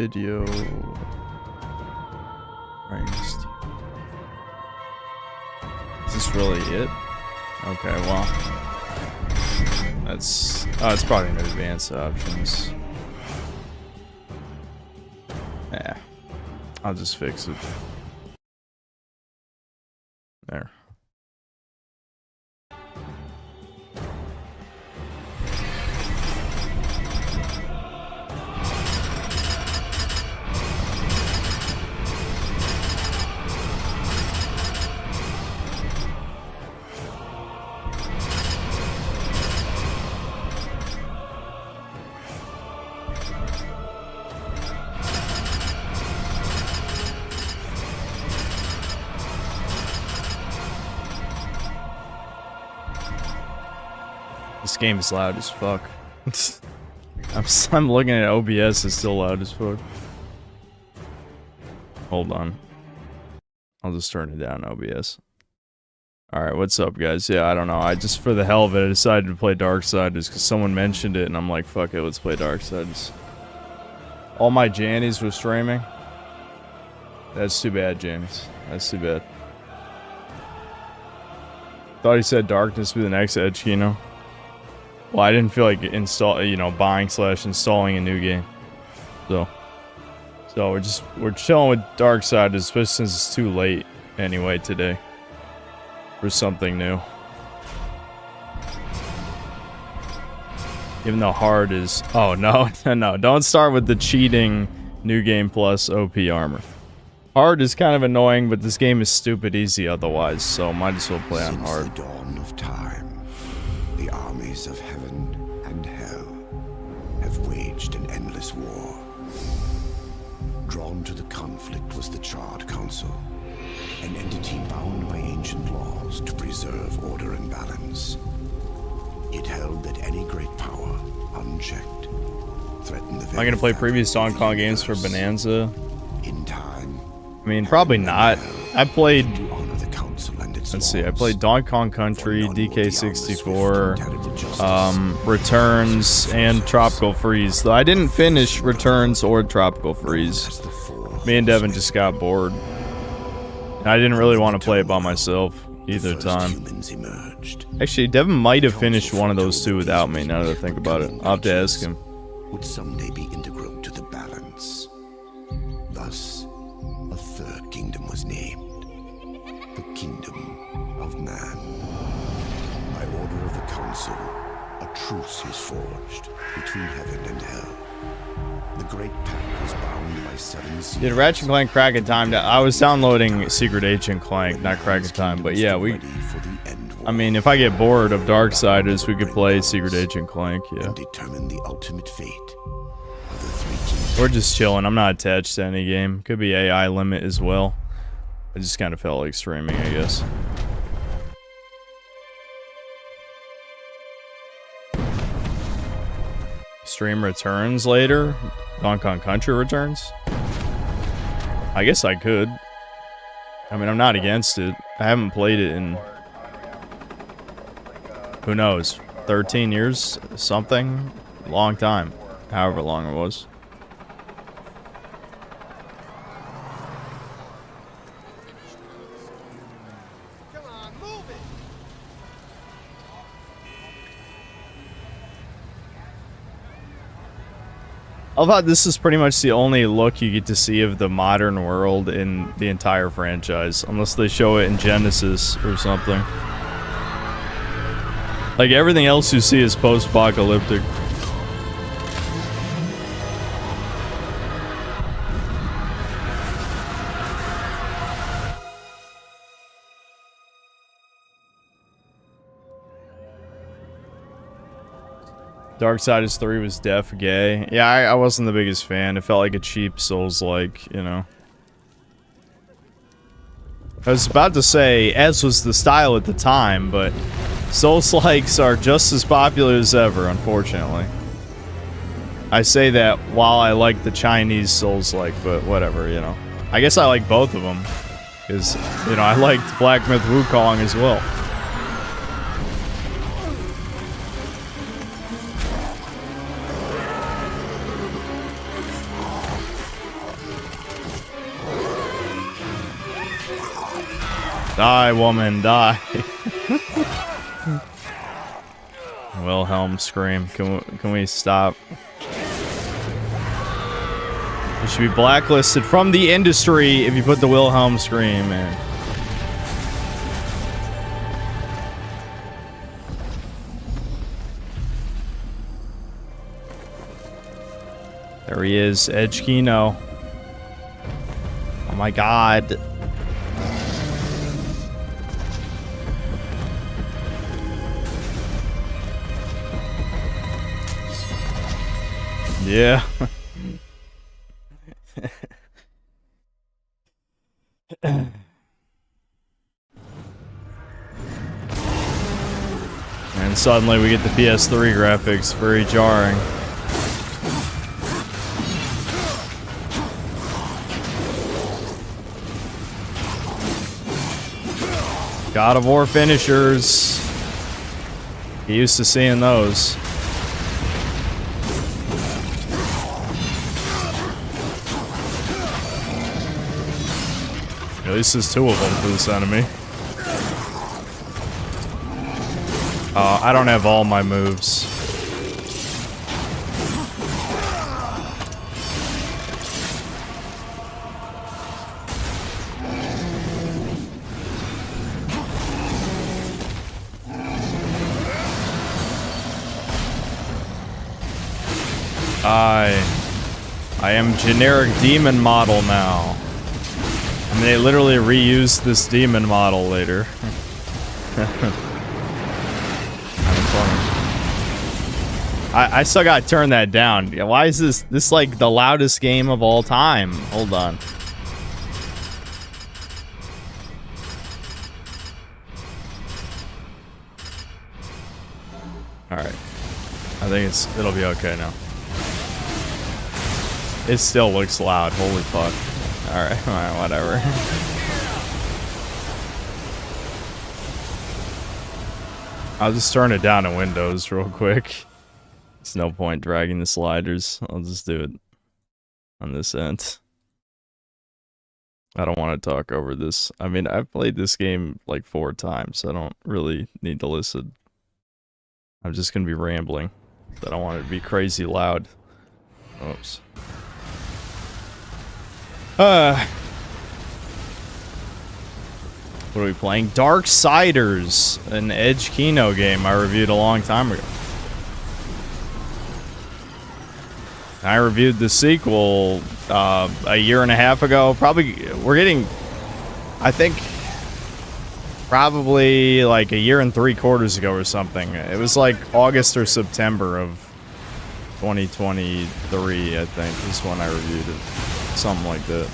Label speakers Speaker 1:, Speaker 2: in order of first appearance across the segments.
Speaker 1: video. Is this really it? Okay, well, that's it's probably in advanced options. Yeah, I'll just fix it. There. This game is loud as fuck. I'm looking at OBS, it's still loud as fuck. Hold on. I'll just turn it down, OBS. Alright, what's up, guys? Yeah, I don't know. I just, for the hell of it, I decided to play Darksiders because someone mentioned it, and I'm like, fuck it, let's play Darksiders. All my Jannies were streaming. That's too bad, Jannies. That's too bad. Thought he said Darkness would be the next Edge Kino. Well, I didn't feel like buying / installing a new game. So we're chilling with Darksiders, especially since it's too late anyway today for something new. Even though hard is, oh no, no, don't start with the cheating new game plus OP armor. Hard is kind of annoying, but this game is stupid easy otherwise, so might as well play on hard.
Speaker 2: Since the dawn of time, the armies of heaven and hell have waged an endless war. Drawn to the conflict was the Charred Council, an entity bound by ancient laws to preserve order and balance. It held that any great power, unchecked, threatened the very
Speaker 1: I'm gonna play
Speaker 2: fabric
Speaker 1: previous
Speaker 2: of
Speaker 1: Donkey
Speaker 2: the
Speaker 1: Kong games for
Speaker 2: universe.
Speaker 1: Bonanza.
Speaker 2: In time,
Speaker 1: I mean, probably not. I played,
Speaker 2: to honor the council and its
Speaker 1: let's see, I
Speaker 2: laws.
Speaker 1: played Donkey Kong Country,
Speaker 2: For none will be beyond the
Speaker 1: DK64,
Speaker 2: swift and talented justice.
Speaker 1: Returns, and Tropical Freeze. Though I didn't finish Returns or Tropical Freeze.
Speaker 2: As the four
Speaker 1: Me and Devin just got bored. And I didn't really want to play it by myself either
Speaker 2: first
Speaker 1: time.
Speaker 2: humans emerged.
Speaker 1: Actually, Devin might have finished one of those two without me, now that I think about it. I'll have to ask him.
Speaker 2: Would someday be integral to the balance. Thus, a third kingdom was named, the Kingdom of Man. By order of the Council, a truce was forged between heaven and hell. The Great Pact was bound by 7 seals.
Speaker 1: Did Ratchet & Clank crack in time? I was downloading Secret Agent Clank, not crack in time, but yeah,
Speaker 2: Ready for the end war
Speaker 1: I mean, if I get bored of Darksiders, we could play Secret Agent Clank, yeah.
Speaker 2: and determine the ultimate fate of the 3 kingdoms.
Speaker 1: We're just chilling. I'm not attached to any game. Could be AI limit as well. I just kind of felt like streaming, I guess. Stream returns later? Donkey Kong Country returns? I guess I could. I mean, I'm not against it. I haven't played it in, who knows, 13 years? Something? Long time. However long it was. I thought this is pretty much the only look you get to see of the modern world in the entire franchise, unless they show it in Genesis or something. Like, everything else you see is post-apocalyptic. Darksiders 3 was def gay. Yeah, I wasn't the biggest fan. It felt like a cheap Souls-like, you know. I was about to say, as was the style at the time, but Souls-likes are just as popular as ever, unfortunately. I say that while I like the Chinese Souls-like, but whatever, you know. I guess I like both of them. Because, you know, I liked Black Myth Wukong as well. Die, woman, die. Wilhelm scream. Can we stop? You should be blacklisted from the industry if you put the Wilhelm scream in. There he is, Edge Kino. Oh my god. Yeah. And suddenly we get the PS3 graphics, very jarring. God of War finishers. Get used to seeing those. At least there's two of them for this enemy. I don't have all my moves. I am generic demon model now. And they literally reused this demon model later. I still gotta turn that down. Why is this like the loudest game of all time? Hold on. Alright. I think it'll be okay now. It still looks loud. Holy fuck. Alright, whatever. I'll just turn it down to Windows real quick. There's no point dragging the sliders. I'll just do it on this end. I don't want to talk over this. I mean, I've played this game like 4 times. So I don't really need to listen. I'm just going to be rambling. I don't want it to be crazy loud. Oops. What are we playing? Darksiders, an Edge Kino game I reviewed a long time ago. I reviewed the sequel a year and a half ago. Probably, we're getting, I think, probably like a year and 3/4 ago or something. It was like August or September of 2023, I think, is when I reviewed it. Something like that.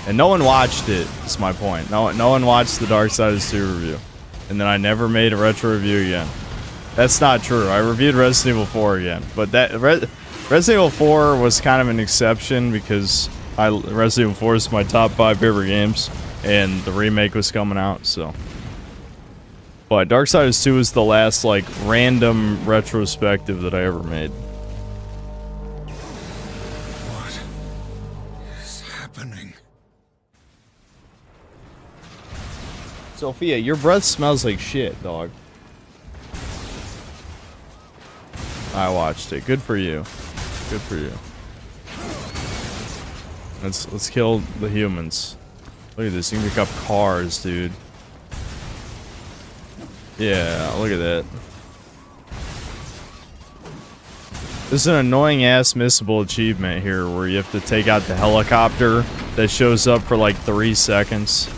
Speaker 1: And no one watched it, is my point. No one watched the Darksiders 2 review. And then I never made a retro review again. That's not true. I reviewed Resident Evil 4 again. But that Resident Evil 4 was kind of an exception because Resident Evil 4 is my top 5 favorite games. And the remake was coming out, so. But Darksiders 2 is the last, like, random retrospective that I ever made. Sophia, your breath smells like shit, dog. I watched it. Good for you. Good for you. Let's kill the humans. Look at this. You can pick up cars, dude. Yeah, look at that. There's an annoying ass missable achievement here where you have to take out the helicopter that shows up for like 3 seconds.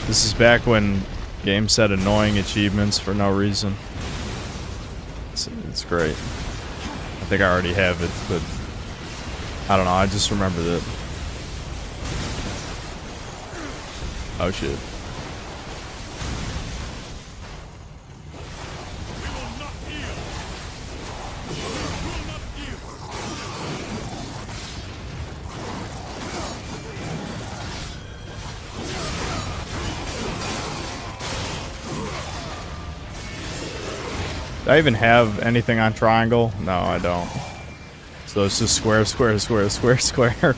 Speaker 1: This is back when games had annoying achievements for no reason. It's great. I think I already have it, but I don't know, I just remember that. Oh shit. Do I even have anything on triangle? No, I don't. So it's just square, square, square, square, square.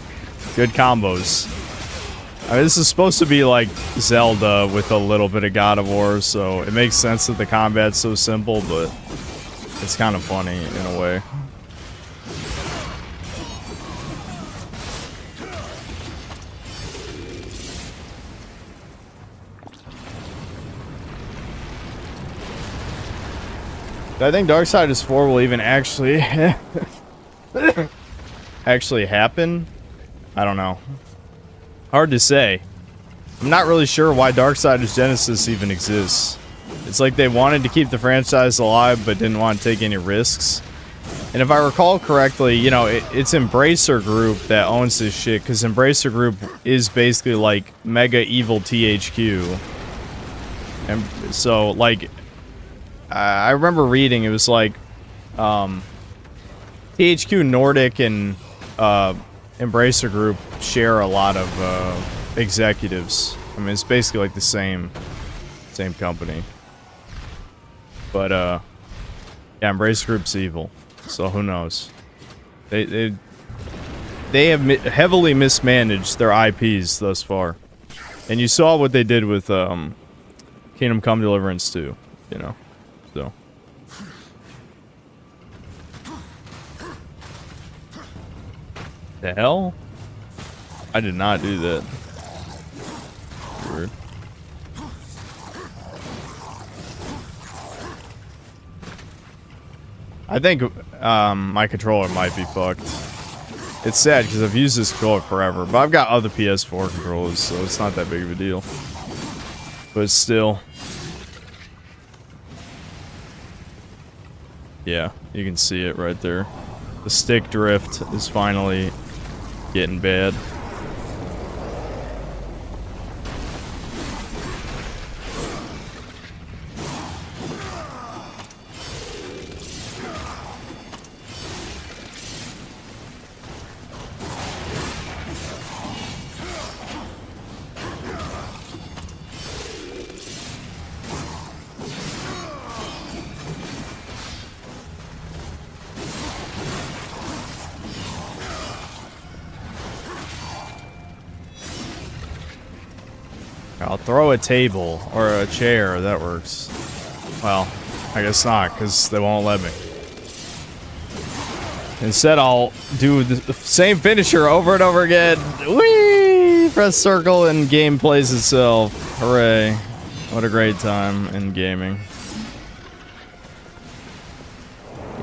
Speaker 1: Good combos. I mean, this is supposed to be like Zelda with a little bit of God of War, so it makes sense that the combat's so simple, but it's kind of funny in a way. I think Darksiders 4 will even actually actually happen. I don't know. Hard to say. I'm not really sure why Darksiders Genesis even exists. It's like they wanted to keep the franchise alive but didn't want to take any risks. And if I recall correctly, you know, it's Embracer Group that owns this shit, because Embracer Group is basically like mega evil THQ. And so, like, I remember reading, it was like THQ Nordic and Embracer Group share a lot of executives. I mean, it's basically like the same company. But yeah, Embracer Group's evil, so who knows? They have heavily mismanaged their IPs thus far, and you saw what they did with Kingdom Come Deliverance 2, you know. So. The hell? I did not do that. Weird. I think my controller might be fucked. It's sad because I've used this controller forever, but I've got other PS4 controllers, so it's not that big of a deal. But still. Yeah, you can see it right there. The stick drift is finally getting bad. I'll throw a table or a chair, that works. Well, I guess not, because they won't let me. Instead, I'll do the same finisher over and over again. Whee! Press circle and game plays itself. Hooray. What a great time in gaming.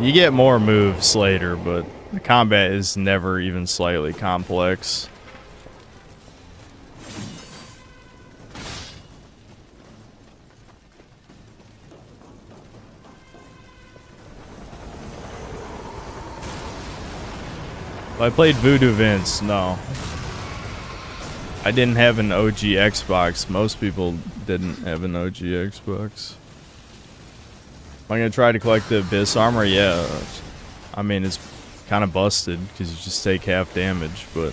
Speaker 1: You get more moves later, but the combat is never even slightly complex. I played Voodoo Vince. No. I didn't have an OG Xbox. Most people didn't have an OG Xbox. Am I gonna try to collect the Abyss armor? Yeah. I mean, it's kind of busted because you just take half damage, but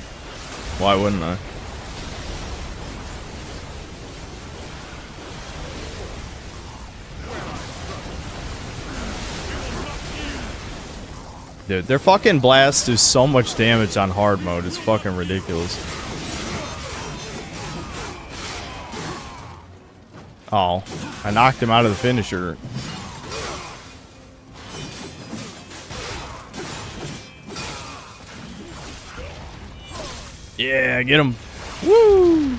Speaker 1: why wouldn't I? Dude, their fucking blast do so much damage on hard mode. It's fucking ridiculous. Oh, I knocked him out of the finisher. Yeah, get him. Woo!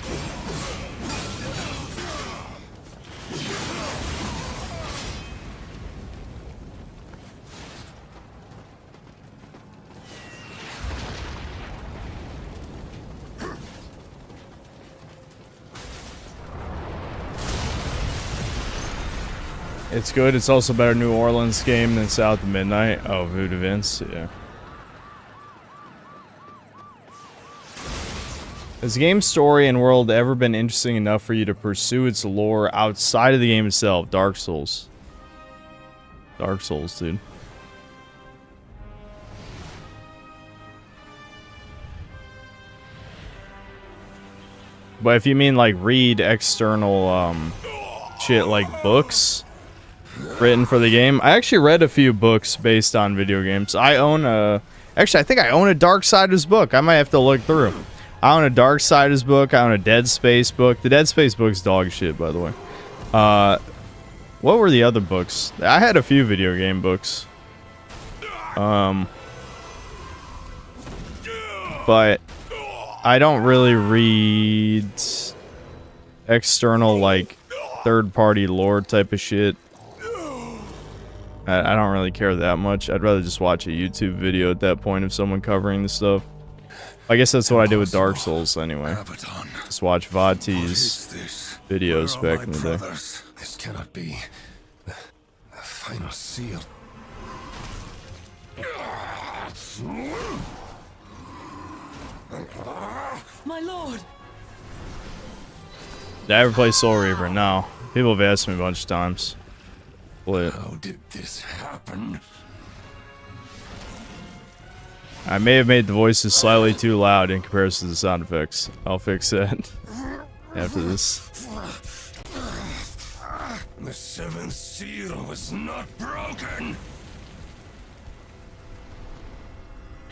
Speaker 1: It's good. It's also a better New Orleans game than South of Midnight. Oh, Voodoo Vince, yeah. Has the game's story and world ever been interesting enough for you to pursue its lore outside of the game itself? Dark Souls. Dark Souls, dude. But if you mean like read external shit like books written for the game, I actually read a few books based on video games. I own a... Actually, I think I own a Darksiders book. I might have to look through. I own a Darksiders book. I own a Dead Space book. The Dead Space book's dog shit, by the way. What were the other books? I had a few video game books. But I don't really read external, like, third-party lore type of shit. I don't really care that much. I'd rather just watch a YouTube video at that point of someone covering the stuff. I guess that's what I did with Dark Souls anyway. Just watch Vati's videos back in the day.
Speaker 2: This cannot be the final seal.
Speaker 3: My lord!
Speaker 1: Did I ever play Soul Reaver? No. People have asked me a bunch of times.
Speaker 2: How did this happen?
Speaker 1: I may have made the voices slightly too loud in comparison to the sound effects. I'll fix that after this.
Speaker 2: The seventh seal was not broken.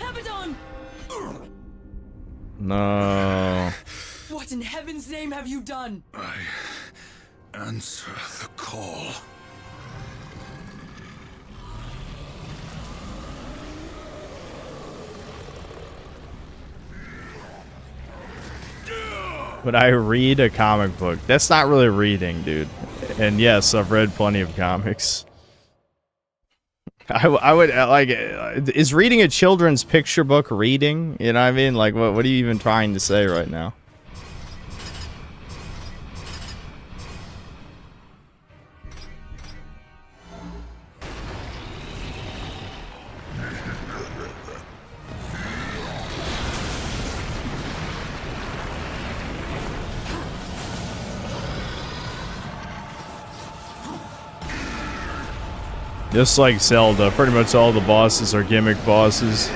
Speaker 3: Abaddon!
Speaker 1: No.
Speaker 3: What in heaven's name have you done?
Speaker 2: I answer the call.
Speaker 1: But I read a comic book. That's not really reading, dude. And yes, I've read plenty of comics. I would, like, is reading a children's picture book reading? You know what I mean? Like, what are you even trying to say right now? Just like Zelda, pretty much all the bosses are gimmick bosses.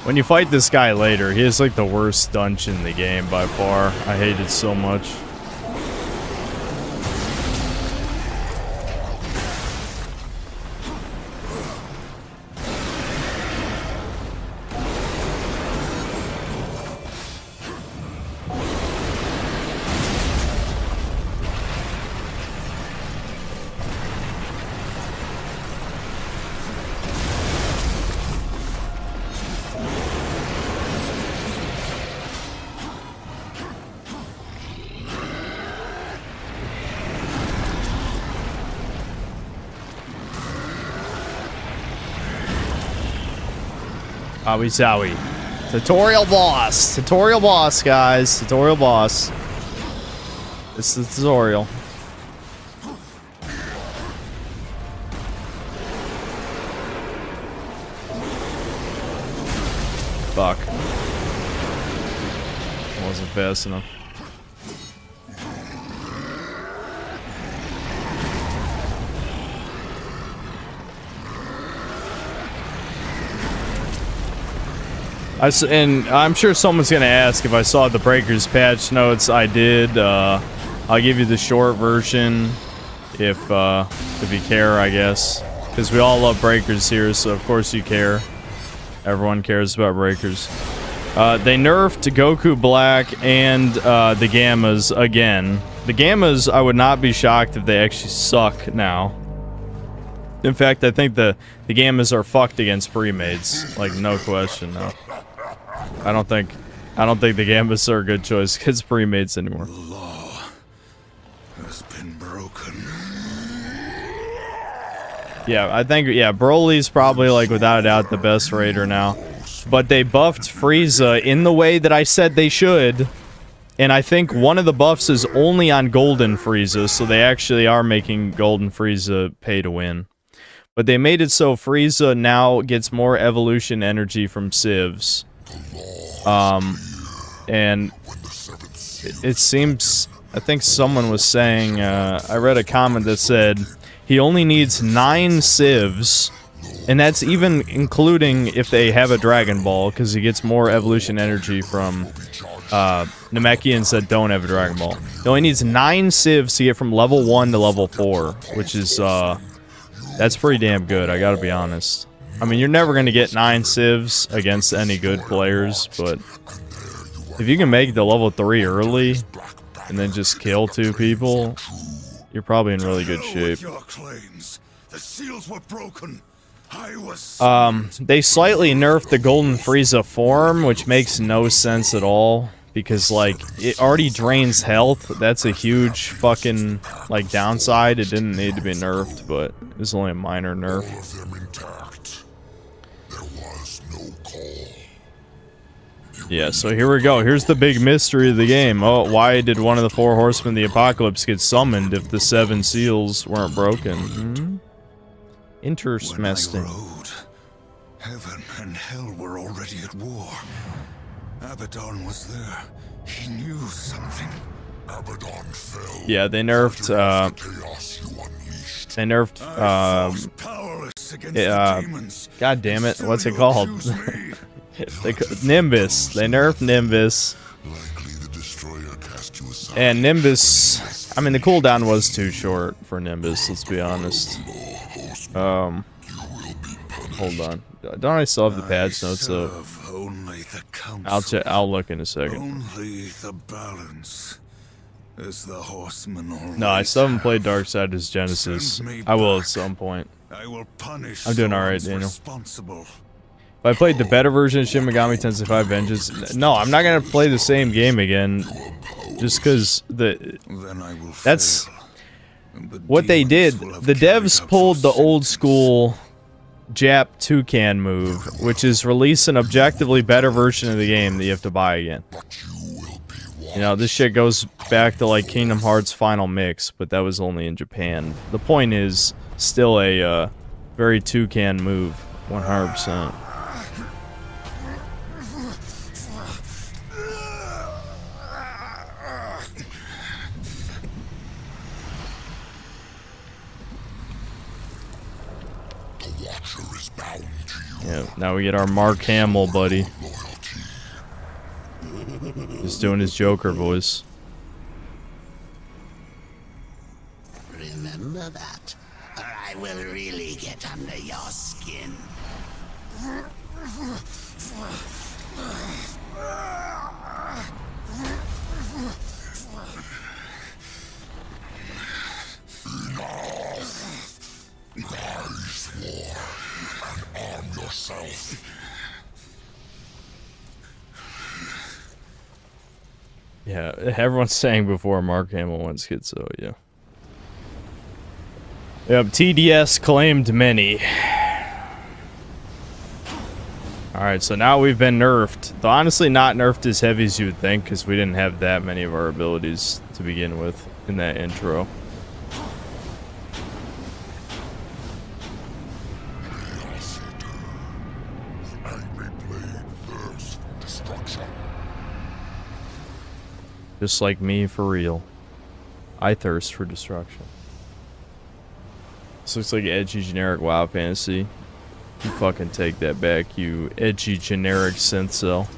Speaker 1: When you fight this guy later, he has like the worst dungeon in the game by far. I hate it so much. Wowie zowie. Tutorial boss. Tutorial boss, guys. Tutorial boss. It's the tutorial. Fuck. Wasn't fast enough. And I'm sure someone's gonna ask if I saw the Breakers patch notes. I did. I'll give you the short version if you care, I guess, because we all love Breakers here, so of course you care. Everyone cares about Breakers. They nerfed Goku Black and the Gammas again. The Gammas, I would not be shocked if they actually suck now. In fact, I think the Gammas are fucked against pre-mates, like no question. No. I don't think the Gambas are a good choice against pre-mates anymore.
Speaker 2: The law has been broken.
Speaker 1: Yeah, I think, yeah, Broly's probably, like, without a doubt, the best raider now. but they buffed Frieza in the way that I said they should. And I think one of the buffs is only on Golden Frieza, so they actually are making Golden Frieza pay to win. But they made it so Frieza now gets more evolution energy from civs. And it seems, I think someone was saying, I read a comment that said, he only needs 9 civs, and that's even including if they have a Dragon Ball, because he gets more evolution energy from Namekians that don't have a Dragon Ball. He only needs 9 civs to get from level 1 to level 4, which is, that's pretty damn good, I gotta be honest. I mean, you're never gonna get 9 civs against any good players, but if you can make it to level 3 early, and then just kill 2 people, you're probably in really good shape. They slightly nerfed the Golden Frieza form, which makes no sense at all, because, like, it already drains health. That's a huge fucking, like, downside. It didn't need to be nerfed, but it was only a minor nerf. Yeah, so here we go. Here's the big mystery of the game. Oh, why did one of the 4 horsemen of the apocalypse get summoned if the 7 seals weren't broken? Interesting.
Speaker 2: Heaven and hell were already at war. Abaddon was there. He knew something. Abaddon fell.
Speaker 1: Yeah, they nerfed, God damn it, what's it called? Nimbus. They nerfed Nimbus. And Nimbus, I mean, the cooldown was too short for Nimbus, let's be honest. Hold on. Don't I still have the patch notes up? I'll look in a second.
Speaker 2: Only the balance is the horseman.
Speaker 1: No, I still haven't played Darksiders Genesis. I will at some point. I'm doing alright, Daniel. If I played the better version of Shin Megami Tensei 5 Vengeance, no, I'm not gonna play the same game again, just because that's what they did. The devs pulled the old school Jap toucan move, which is release an objectively better version of the game that you have to buy again. You know, this shit goes back to like Kingdom Hearts Final Mix, but that was only in Japan. The point is, still a very toucan move, 100%. Yeah, now we get our Mark Hamill buddy. Just doing his Joker voice.
Speaker 4: Remember that, or I will really get under your skin. Arm yourself.
Speaker 1: Yeah, everyone's saying before Mark Hamill went schizo, yeah. Yep, TDS claimed many. Alright, so now we've been nerfed. Though honestly not nerfed as heavy as you would think, because we didn't have that many of our abilities to begin with in that intro. Just like me, for real. I thirst for destruction. This looks like edgy generic WoW fantasy. You fucking take that back, you edgy generic synth cell.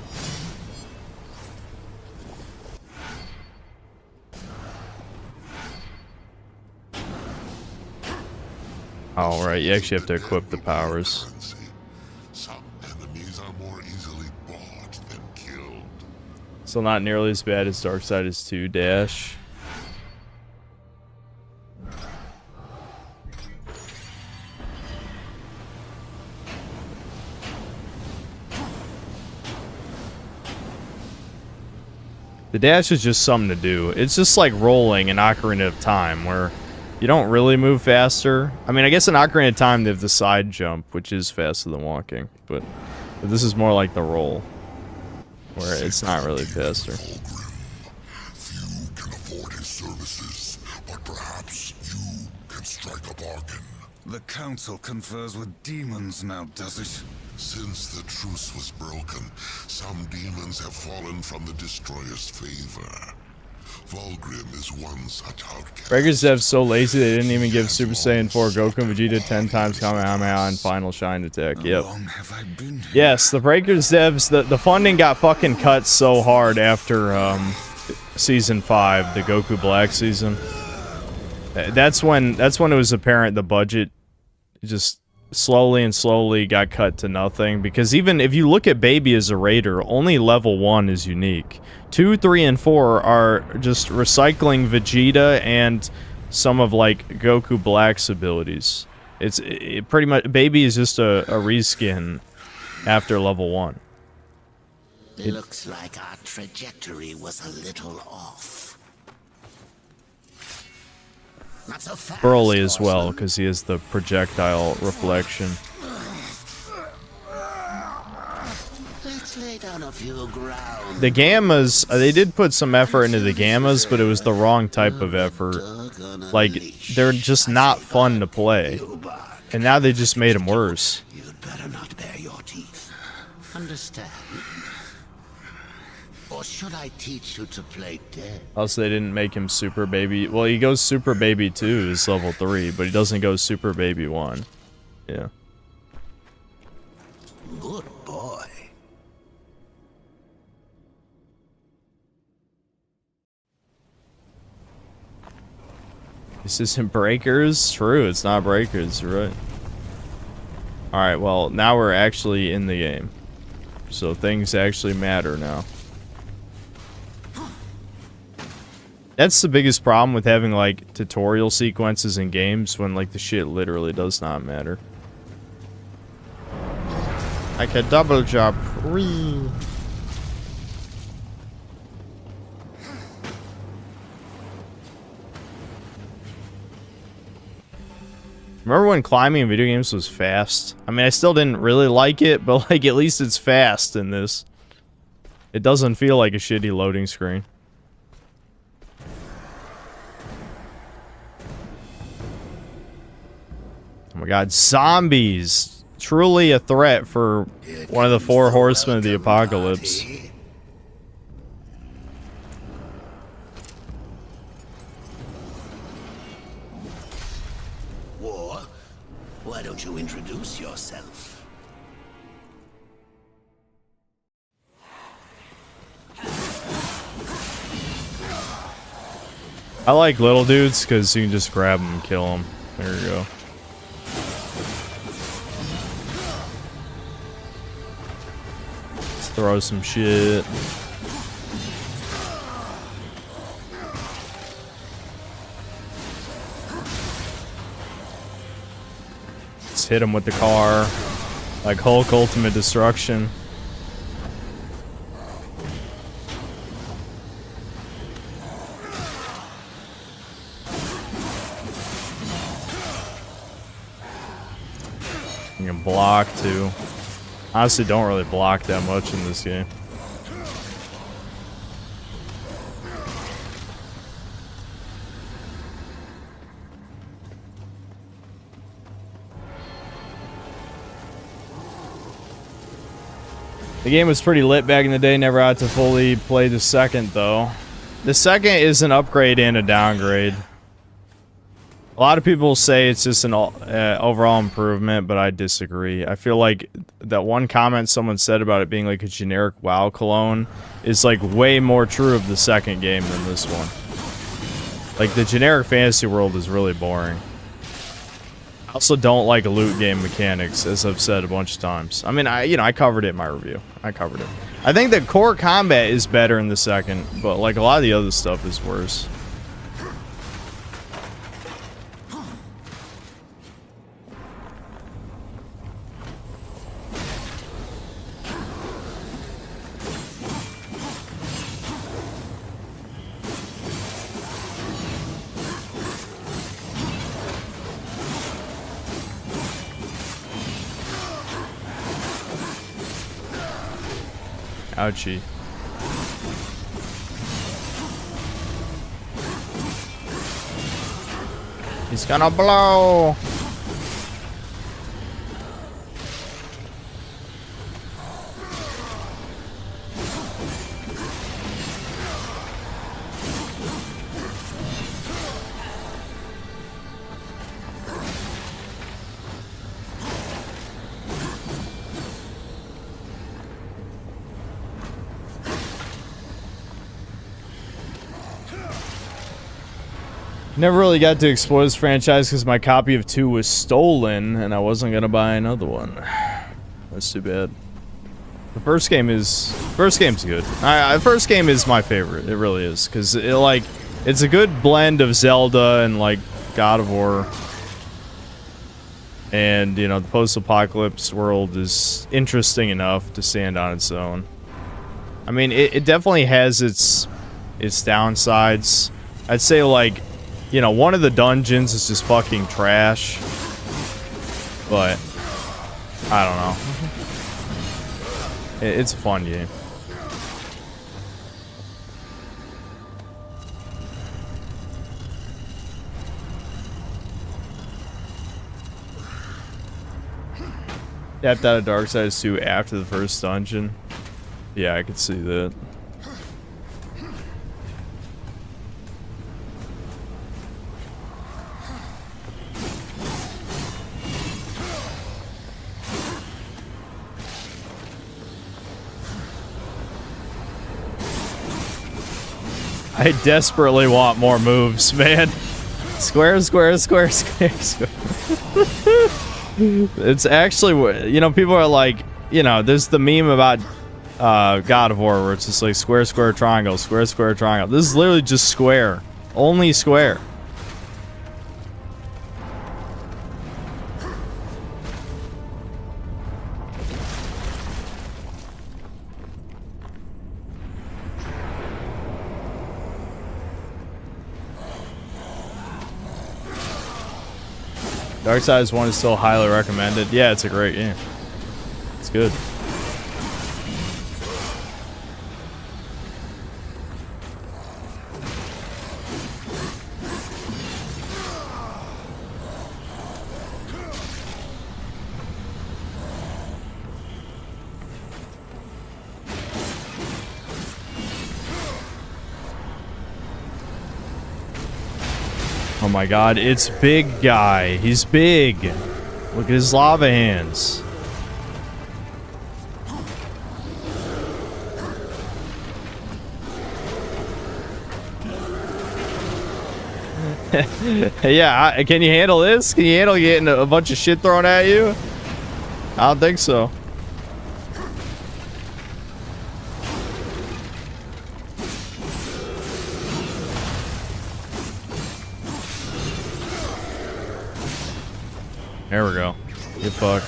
Speaker 1: Oh, right, you actually have to equip the powers. So not nearly as bad as Darksiders 2 Dash. The dash is just something to do. It's just like rolling in Ocarina of Time, where you don't really move faster. I mean, I guess in Ocarina of Time they have the side jump, which is faster than walking, but But this is more like the roll, where it's not really faster.
Speaker 5: Few can afford his services, but perhaps you can strike a bargain.
Speaker 6: The council confers with demons now, does it?
Speaker 5: Since the truce was broken, some demons have fallen from the Destroyer's favor. Vulgrim is one such outcast.
Speaker 1: Breakers devs so lazy they didn't even give Super Saiyan 4 Goku and Vegeta 10 times Kamehameha and Final Shine attack. Yep.
Speaker 6: How long have I been here?
Speaker 1: Yes, the Breakers devs, the funding got fucking cut so hard after season 5, the Goku Black season. That's when it was apparent the budget just slowly got cut to nothing, because even if you look at Baby as a raider, only level 1 is unique. 2, 3, and 4 are just recycling Vegeta and some of like Goku Black's abilities. It pretty much, Baby is just a reskin after level 1.
Speaker 4: Looks like our trajectory was a little off. Not so fast.
Speaker 1: Broly as well,
Speaker 4: horseman.
Speaker 1: because he has the projectile reflection.
Speaker 4: Let's lay down a few ground.
Speaker 1: The Gammas, they did put some effort into the Gammas, but it was the wrong type of effort. Like, they're just not fun to play. And now they just made them worse.
Speaker 4: You'd better not bare your teeth. Understand? Or should I teach you to play dead?
Speaker 1: Also, they didn't make him Super Baby. Well, he goes Super Baby 2 is level 3, but he doesn't go Super Baby 1. Yeah.
Speaker 4: Good boy.
Speaker 1: This isn't Breakers? True, it's not Breakers, you're right. Alright, well, now we're actually in the game. So things actually matter now. That's the biggest problem with having, like, tutorial sequences in games, when, like, the shit literally does not matter. Like a double jump. Whee! Remember when climbing in video games was fast? I mean, I still didn't really like it, but, like, at least it's fast in this. It doesn't feel like a shitty loading screen. Oh my god, zombies! Truly a threat for one of the 4 horsemen of the apocalypse.
Speaker 4: War, why don't you introduce yourself?
Speaker 1: I like little dudes because you can just grab them and kill them. There you go. Let's throw some shit. Let's hit him with the car. Like Hulk Ultimate Destruction. You can block too. Honestly, don't really block that much in this game. The game was pretty lit back in the day. Never had to fully play the second though. The second is an upgrade and a downgrade. A lot of people say it's just an overall improvement, but I disagree. I feel like that one comment someone said about it being like a generic WoW clone is like way more true of the second game than this one. Like the generic fantasy world is really boring. I also don't like loot game mechanics, as I've said a bunch of times. I mean, I covered it in my review. I covered it. I think the core combat is better in the second, but like a lot of the other stuff is worse. Ouchie. He's gonna blow. Never really got to explore this franchise because my copy of 2 was stolen and I wasn't gonna buy another one. That's too bad. The first game's good. The first game is my favorite. It really is, because it's a good blend of Zelda and like God of War. And you know, the post-apocalypse world is interesting enough to stand on its own. I mean, it definitely has its downsides. I'd say, like, you know, one of the dungeons is just fucking trash. But I don't know. It's a fun game. Tapped out of Darksiders 2 after the first dungeon. Yeah, I could see that. I desperately want more moves, man. Square, square, square, square, square. It's actually, you know, people are like, you know, there's the meme about God of War where it's just like square, square, triangle, square, square, triangle. This is literally just square. Only square. Darksiders 1 is still highly recommended. Yeah, it's a great game. It's good. Oh my god, it's big guy. He's big. Look at his lava hands. Yeah, can you handle this? Can you handle getting a bunch of shit thrown at you? I don't think so. There we go. Get fucked.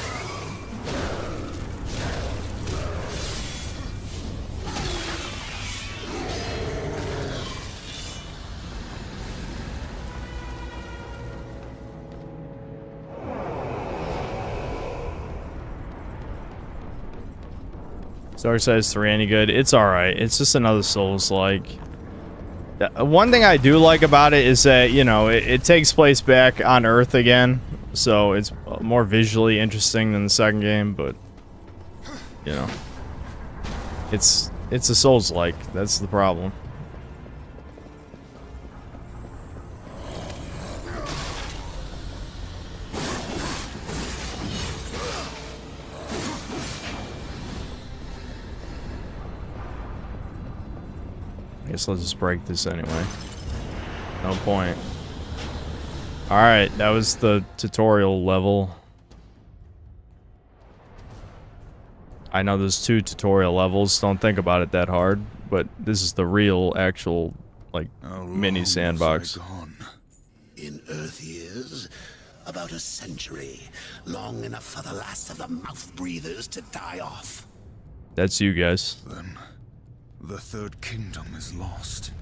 Speaker 1: Darksiders 3 any good? It's alright. It's just another Souls-like. One thing I do like about it is that, you know, it takes place back on Earth again. So it's more visually interesting than the second game, but you know, it's a Souls-like. That's the problem. I guess I'll just break this anyway. No point. Alright, that was the tutorial level. I know there's 2 tutorial levels, don't think about it that hard, but this is the real, actual, like, mini sandbox.
Speaker 4: In Earth years, about a century, long enough for the last of the mouth breathers to die off.
Speaker 1: That's you guys.
Speaker 6: Then, the third kingdom is lost.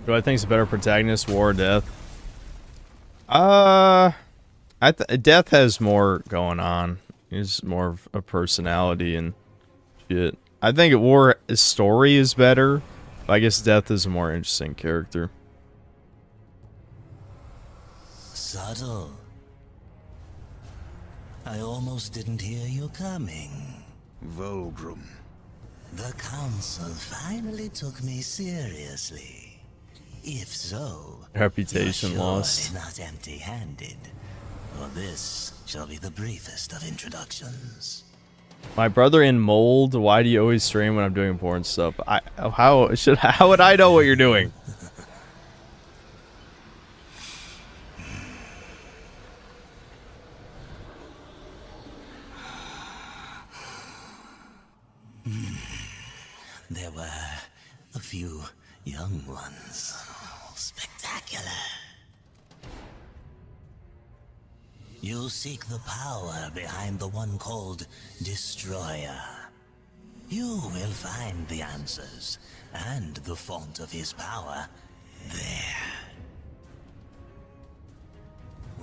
Speaker 1: Do I think it's a better protagonist, War or Death? Death has more going on. He's more of a personality and shit. I think War's story is better, but I guess Death is a more interesting character.
Speaker 7: Subtle. I almost didn't hear you coming.
Speaker 6: Vulgrim.
Speaker 7: The council finally took me seriously. If so,
Speaker 1: Reputation
Speaker 7: you're surely
Speaker 1: lost.
Speaker 7: not empty-handed. For this shall be the briefest of introductions.
Speaker 1: My brother in Mold. Why do you always stream when I'm doing important stuff? How would I know what you're doing?
Speaker 7: There were a few young ones. Spectacular. You seek the power behind the one called Destroyer. You will find the answers and the font of his power there.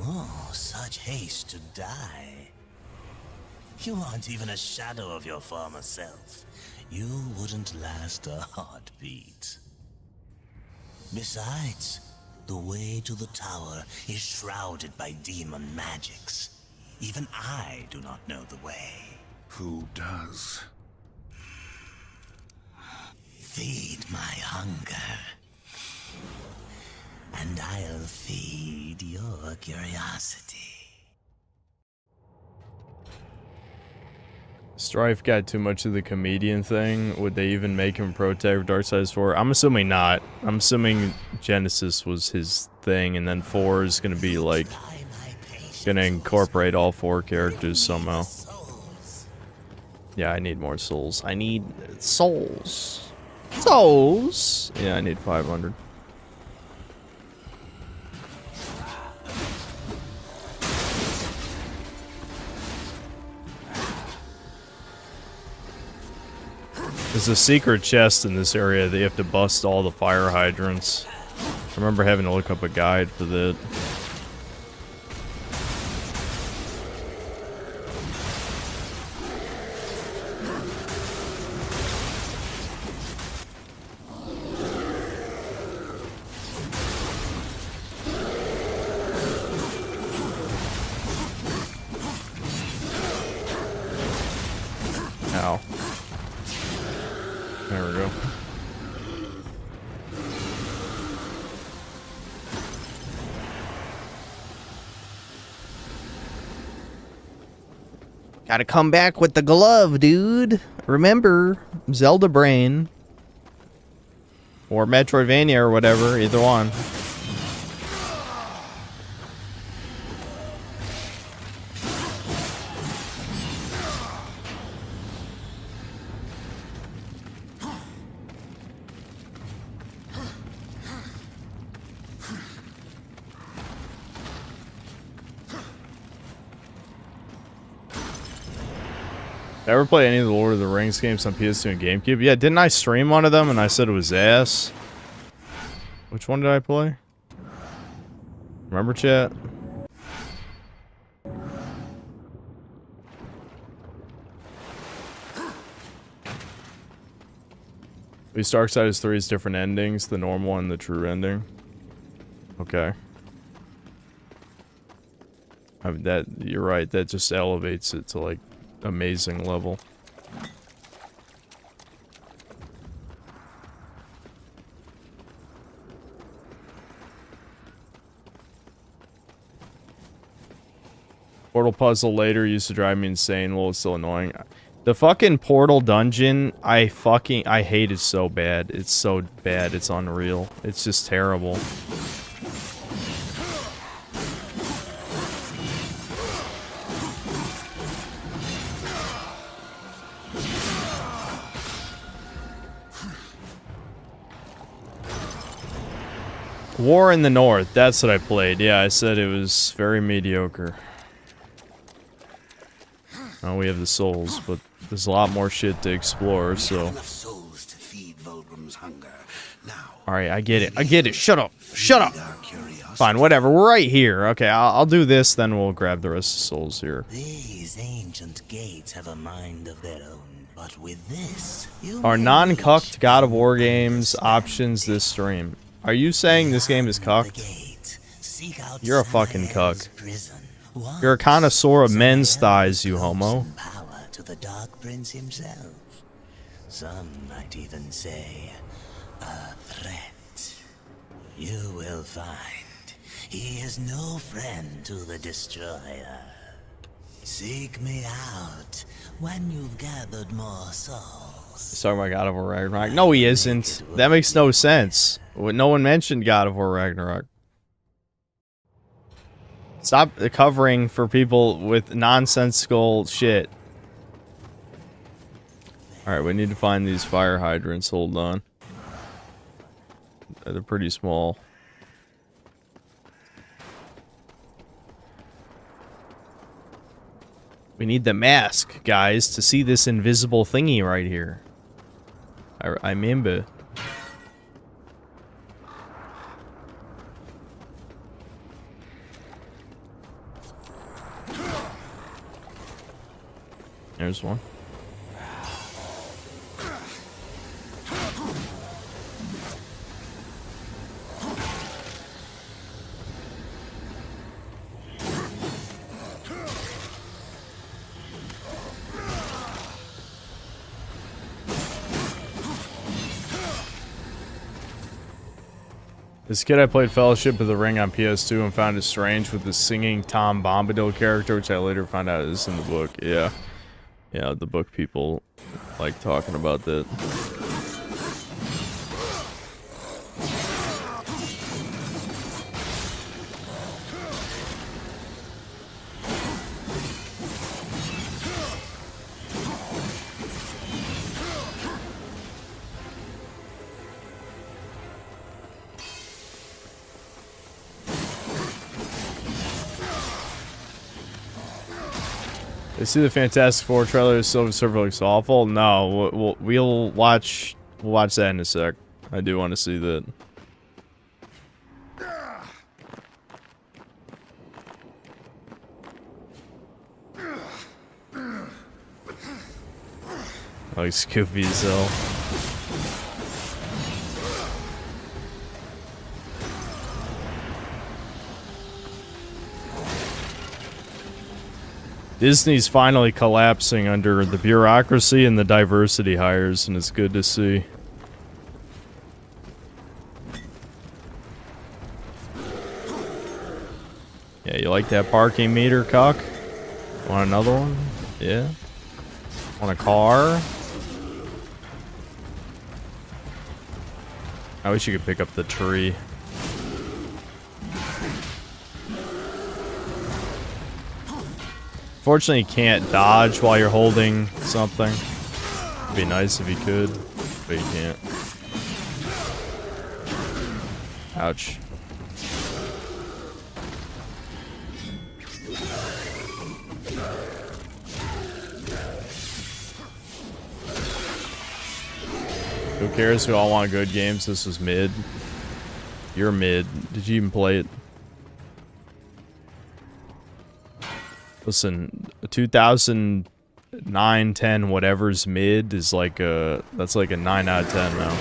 Speaker 7: Oh, such haste to die. You aren't even a shadow of your former self. You wouldn't last a heartbeat. Besides, the way to the tower is shrouded by demon magics. Even I do not know the way.
Speaker 6: Who does?
Speaker 7: Feed my hunger, and I'll feed your curiosity.
Speaker 1: Strife got too much of the comedian thing. Would they even make him protag for Darksiders 4? I'm assuming not. I'm assuming Genesis was his thing, and then 4 is gonna be like gonna incorporate all 4 characters somehow. Yeah, I need more souls. I need souls. Souls. Yeah, I need 500. There's a secret chest in this area that you have to bust all the fire hydrants. I remember having to look up a guide for that. Ow. There we go. Gotta come back with the glove, dude. Remember, Zelda Brain. Or Metroidvania or whatever, either one. Ever play any of the Lord of the Rings games on PS2 and GameCube? Yeah, didn't I stream one of them and I said it was ass? Which one did I play? Remember, chat? These Darksiders 3's different endings, the normal and the true ending. Okay. That you're right, that just elevates it to like amazing level. Portal puzzle later used to drive me insane. Well, it's still annoying. The fucking portal dungeon, I hate it so bad. It's so bad, it's unreal. It's just terrible. War in the North, that's what I played. Yeah, I said it was very mediocre. Now we have the souls, but there's a lot more shit to explore, so...
Speaker 4: Enough souls to feed Vulgrim's hunger. Now,
Speaker 1: Alright, I get it. I get it. Shut up. Shut up.
Speaker 4: our curiosity.
Speaker 1: Fine, whatever. We're right here. Okay, I'll do this, then we'll grab the rest of the souls here.
Speaker 7: These ancient gates have a mind of their own, but with this, you
Speaker 1: Are
Speaker 7: may
Speaker 1: non-cucked
Speaker 7: reach
Speaker 1: God of War
Speaker 7: the
Speaker 1: games options this stream? Are you saying this game is
Speaker 7: the
Speaker 1: cucked?
Speaker 7: gate. Seek out
Speaker 1: You're a fucking
Speaker 7: Samael's
Speaker 1: cuck.
Speaker 7: prison.
Speaker 1: You're a connoisseur of men's
Speaker 7: Samael
Speaker 1: thighs, you
Speaker 7: gives
Speaker 1: homo.
Speaker 7: some power to the Dark Prince himself. Some might even say a threat. You will find he is no friend to the Destroyer. Seek me out when you've gathered more souls.
Speaker 1: He's talking about God of War Ragnarok. No, he isn't. That makes no sense. No one mentioned God of War Ragnarok. Stop covering for people with nonsensical shit. Alright, we need to find these fire hydrants. Hold on. They're pretty small. We need the mask, guys, to see this invisible thingy right here. I remember. There's one. This kid I played Fellowship of the Ring on PS2 and found it strange with the singing Tom Bombadil character, which I later found out is in the book. Yeah. Yeah, the book people like talking about that. They see the Fantastic Four trailer. Silver Surfer looks awful. No, we'll watch that in a sec. I do want to see that. Like Scooby's though. Disney's finally collapsing under the bureaucracy and the diversity hires, and it's good to see. Yeah, you like that parking meter, cuck? Want another one? Yeah? Want a car? I wish you could pick up the tree. Fortunately, you can't dodge while you're holding something. It'd be nice if you could, but you can't. Ouch. Who cares? We all want good games. This was mid. You're mid. Did you even play it? Listen, 2009, 10, whatever's mid is like a... That's like a 9 out of 10 now.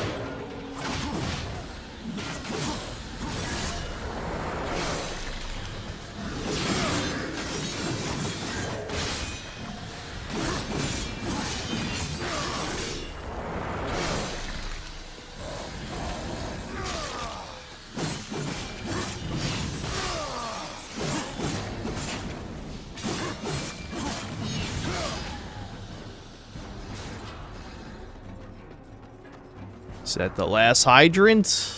Speaker 1: Is that the last hydrant?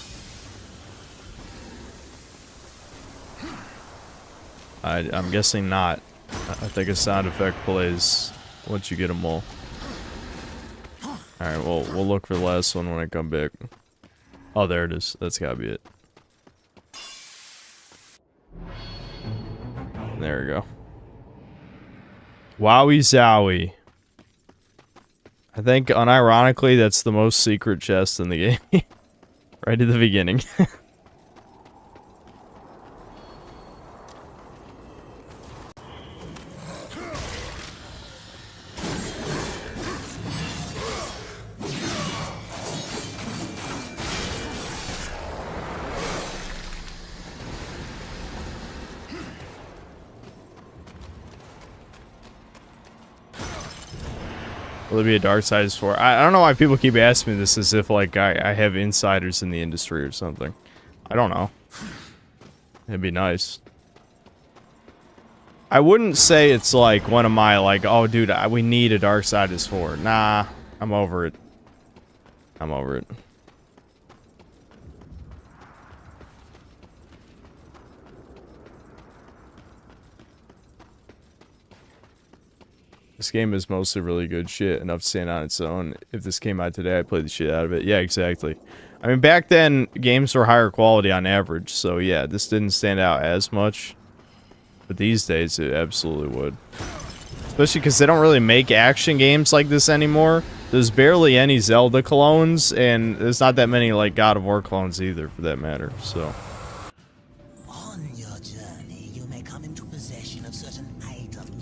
Speaker 1: I'm guessing not. I think a sound effect plays once you get them all. Alright, well, we'll look for the last one when I come back. Oh, there it is. That's gotta be it. There we go. Wowie zowie. I think, unironically, that's the most secret chest in the game. Right at the beginning. Will there be a Darksiders 4? I don't know why people keep asking me this as if, like, I have insiders in the industry or something. I don't know. It'd be nice. I wouldn't say it's, like, one of my, like, oh, dude, we need a Darksiders 4. Nah, I'm over it. I'm over it. This game is mostly really good shit, enough to stand on its own. If this came out today, I'd play the shit out of it. Yeah, exactly. I mean, back then, games were higher quality on average, so yeah, this didn't stand out as much. But these days, it absolutely would. Especially because they don't really make action games like this anymore. There's barely any Zelda clones, and there's not that many, like, God of War clones either, for that matter, so...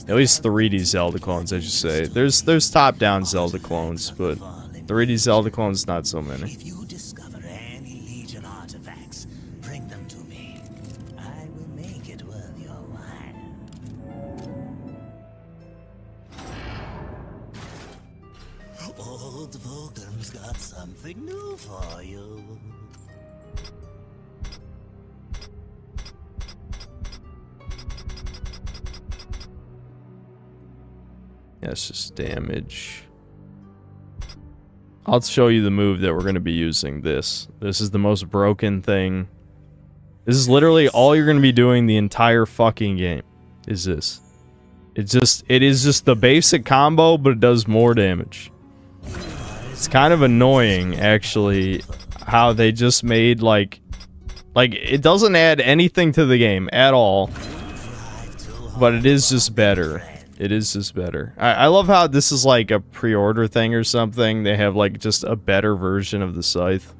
Speaker 1: At least 3D Zelda clones, I should say. There's top-down Zelda clones, but 3D Zelda clones, not so many.
Speaker 7: If you discover any Legion artifacts, bring them to me. I will make it worth your while. Old Vulcan's got something new for you.
Speaker 1: Yeah, it's just damage. I'll show you the move that we're going to be using. This is the most broken thing. This is literally all you're going to be doing the entire fucking game. Is this. It is just the basic combo, but it does more damage. It's kind of annoying, actually, how they just made, like, it doesn't add anything to the game at all. But it is just better. It is just better. I love how this is like a pre-order thing or something. They have like just a better version of the scythe.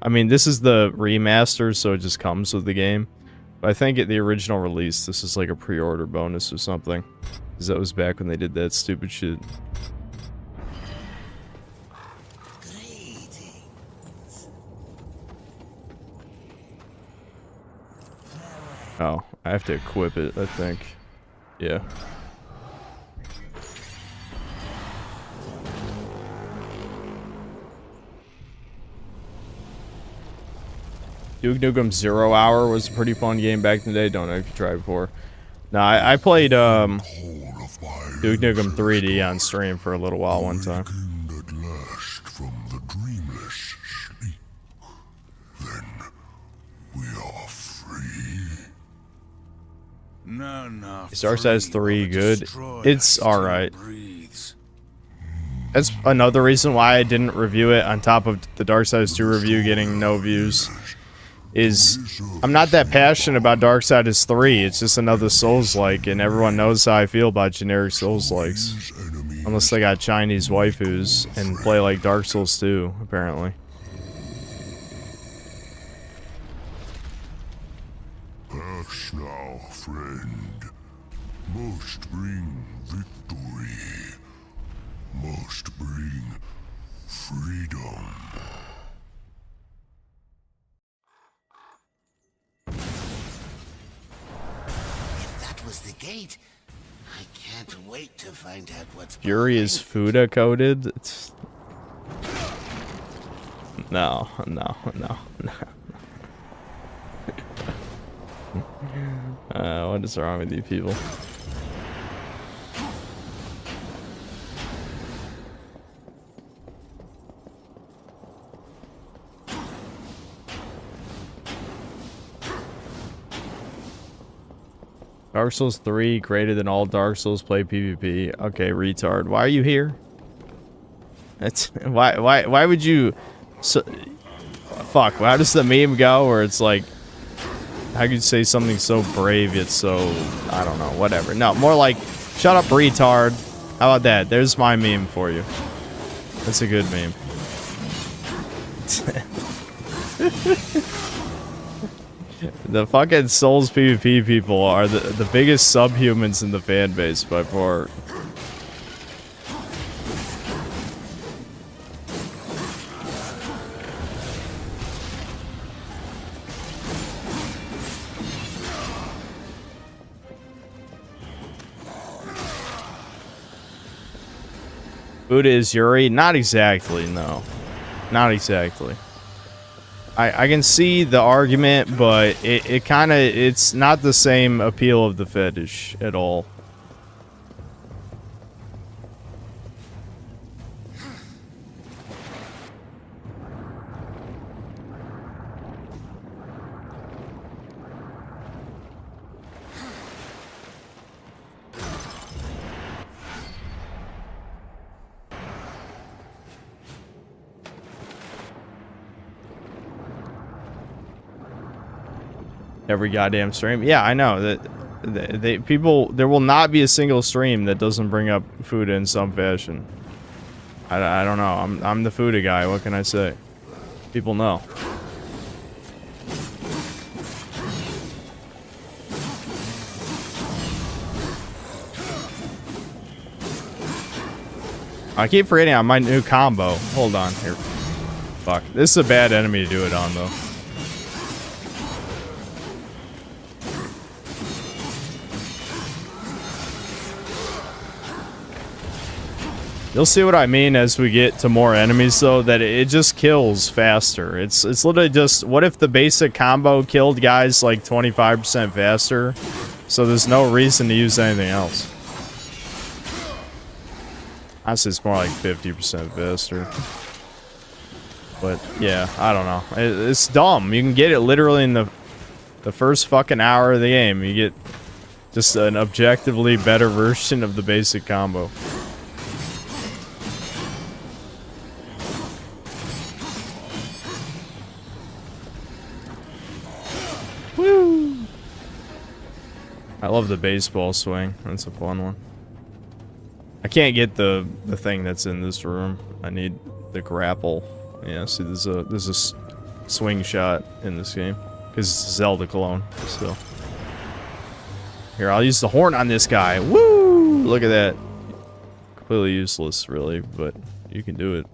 Speaker 1: I mean, this is the remaster, so it just comes with the game. But I think at the original release, this is like a pre-order bonus or something. Because that was back when they did that stupid shit. Oh, I have to equip it, I think. Yeah. Duke Nukem 0 Hour was a pretty fun game back in the day. Don't know if you tried before. No, I played Duke Nukem 3D on stream for a little while one time. Is Darksiders 3 good? It's alright. That's another reason why I didn't review it on top of the Darksiders 2 review getting no views. Is I'm not that passionate about Darksiders 3. It's just another Souls-like, and everyone knows how I feel about generic Souls-likes. Unless they got Chinese waifus and play like Dark Souls 2, apparently.
Speaker 5: Hush now, friend. Most bring victory. Most bring freedom.
Speaker 4: If that was the gate, I can't wait to find out what's
Speaker 1: Fury is Fuda coded? It's... No. What is wrong with you people? Dark Souls 3 greater than all Dark Souls, play PvP. Okay, retard. Why are you here? That's why would you fuck, how does the meme go where it's like how could you say something so brave yet so I don't know, whatever. No, more like shut up retard. How about that? There's my meme for you. That's a good meme. The fucking Souls PvP people are the biggest subhumans in the fan base by far. Buddha is Yuri? Not exactly, no. Not exactly. I can see the argument, but it kind of, it's not the same appeal of the fetish at all. Every goddamn stream. Yeah, I know that people, there will not be a single stream that doesn't bring up food in some fashion. I don't know. I'm the foodie guy. What can I say? People know. I keep forgetting on my new combo. Hold on here. Fuck. This is a bad enemy to do it on though. You'll see what I mean as we get to more enemies, though, that it just kills faster. It's literally just, what if the basic combo killed guys like 25% faster? So there's no reason to use anything else. Honestly, it's more like 50% faster. But, yeah, I don't know. It's dumb. You can get it literally in the first fucking hour of the game. You get just an objectively better version of the basic combo. Woo! I love the baseball swing. That's a fun one. I can't get the thing that's in this room. I need the grapple. Yeah, see, there's a swing shot in this game because it's a Zelda clone. Still, here, I'll use the horn on this guy. Woo! Look at that. Completely useless, really, but you can do it.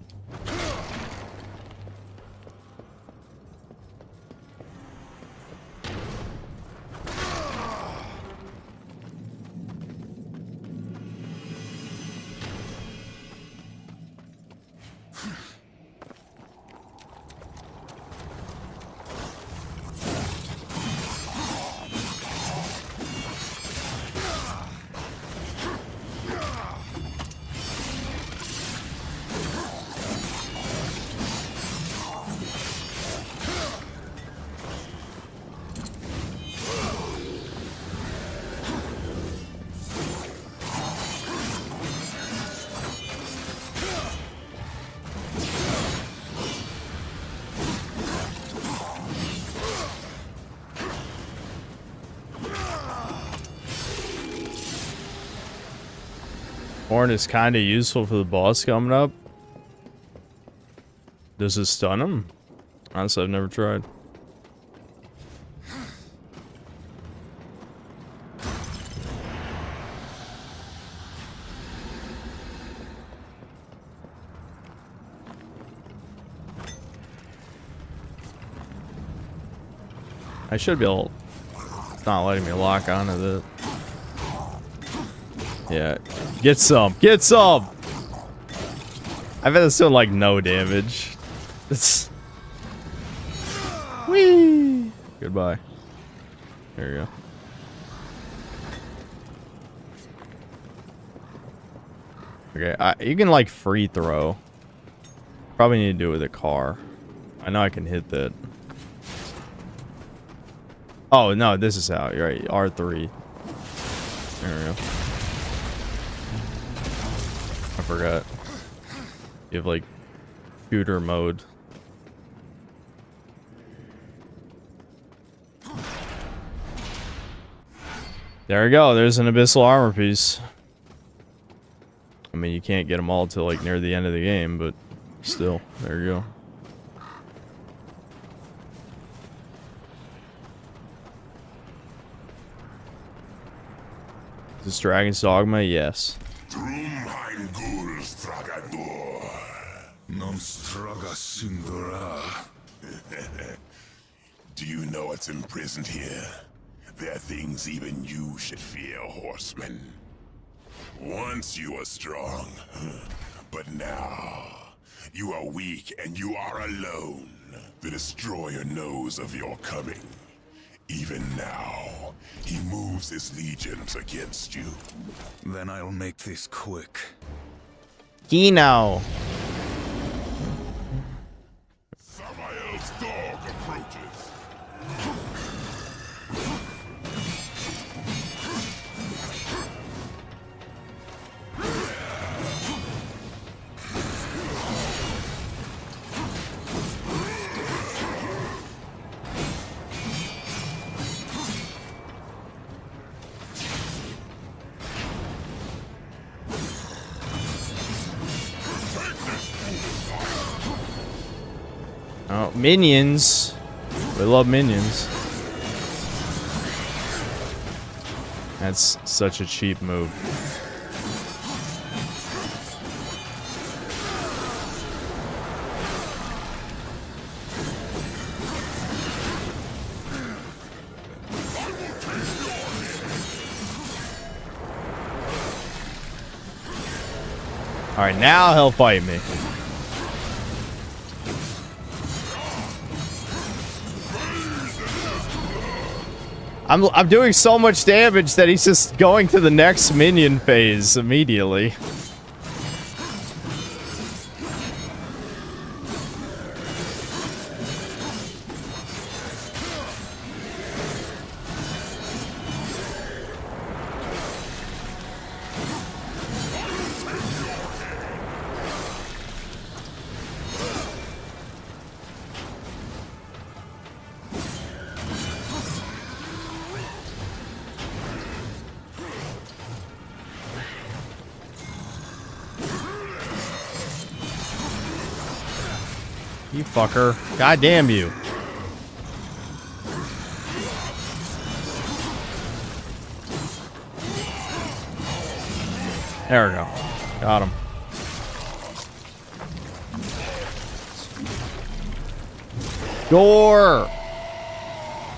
Speaker 1: Horn is kind of useful for the boss coming up. Does it stun him? Honestly, I've never tried. I should be able... It's not letting me lock onto that. Yeah. Get some! Get some! I bet it's still like no damage. It's... Whee! Goodbye. There you go. Okay, you can like free throw. Probably need to do it with a car. I know I can hit that. Oh no, this is how. You're right. R3. There we go. I forgot. You have like shooter mode. There we go. There's an abyssal armor piece. I mean, you can't get them all till like near the end of the game, but still, there you go. Is this Dragon's Dogma? Yes.
Speaker 5: Drumheim Ghul's Tragador.
Speaker 6: Non straga sindura.
Speaker 5: Do you know what's imprisoned here? There are things even you should fear, horseman. Once you were strong, but now you are weak and you are alone. The Destroyer knows of your coming. Even now, he moves his legions against you.
Speaker 6: Then I'll make this quick.
Speaker 1: Kino.
Speaker 5: Samael's dog approaches.
Speaker 1: Oh, minions. We love minions. That's such a cheap move. Alright, now he'll fight me. I'm doing so much damage that he's just going to the next minion phase immediately. You fucker. God damn you. There we go. Got him. Gore!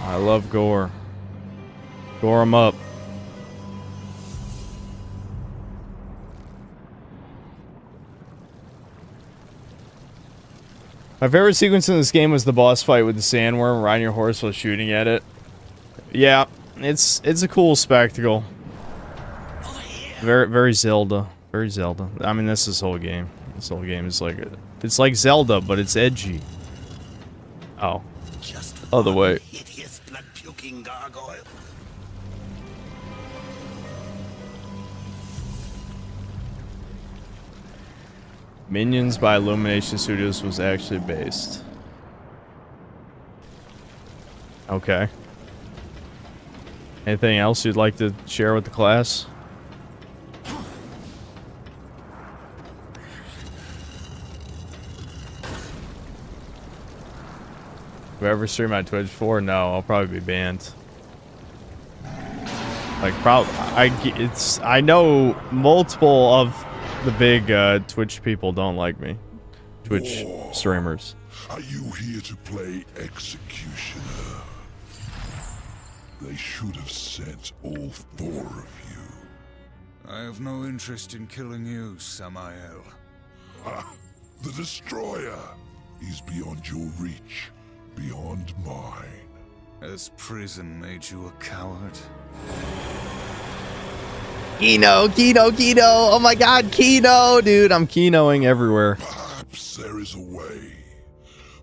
Speaker 1: I love gore. Gore him up. My favorite sequence in this game was the boss fight with the sandworm riding your horse while shooting at it. Yeah, it's a cool spectacle. Very Zelda. Very Zelda. I mean, that's this whole game. This whole game is like it's like Zelda, but it's edgy. Oh. Other way.
Speaker 4: Hideous blood-puking gargoyle.
Speaker 1: Minions by Illumination Studios was actually based. Okay. Anything else you'd like to share with the class? Have I ever streamed on Twitch before? No, I'll probably be banned. Like, I know multiple of the big Twitch people don't like me. Twitch streamers.
Speaker 5: Are you here to play executioner? They should have sent all 4 of you.
Speaker 6: I have no interest in killing you, Samael.
Speaker 5: The Destroyer! He's beyond your reach, beyond mine.
Speaker 6: Has prison made you a coward?
Speaker 1: Kino! Oh my god, Kino! Dude, I'm Kinoing everywhere.
Speaker 5: Perhaps there is a way,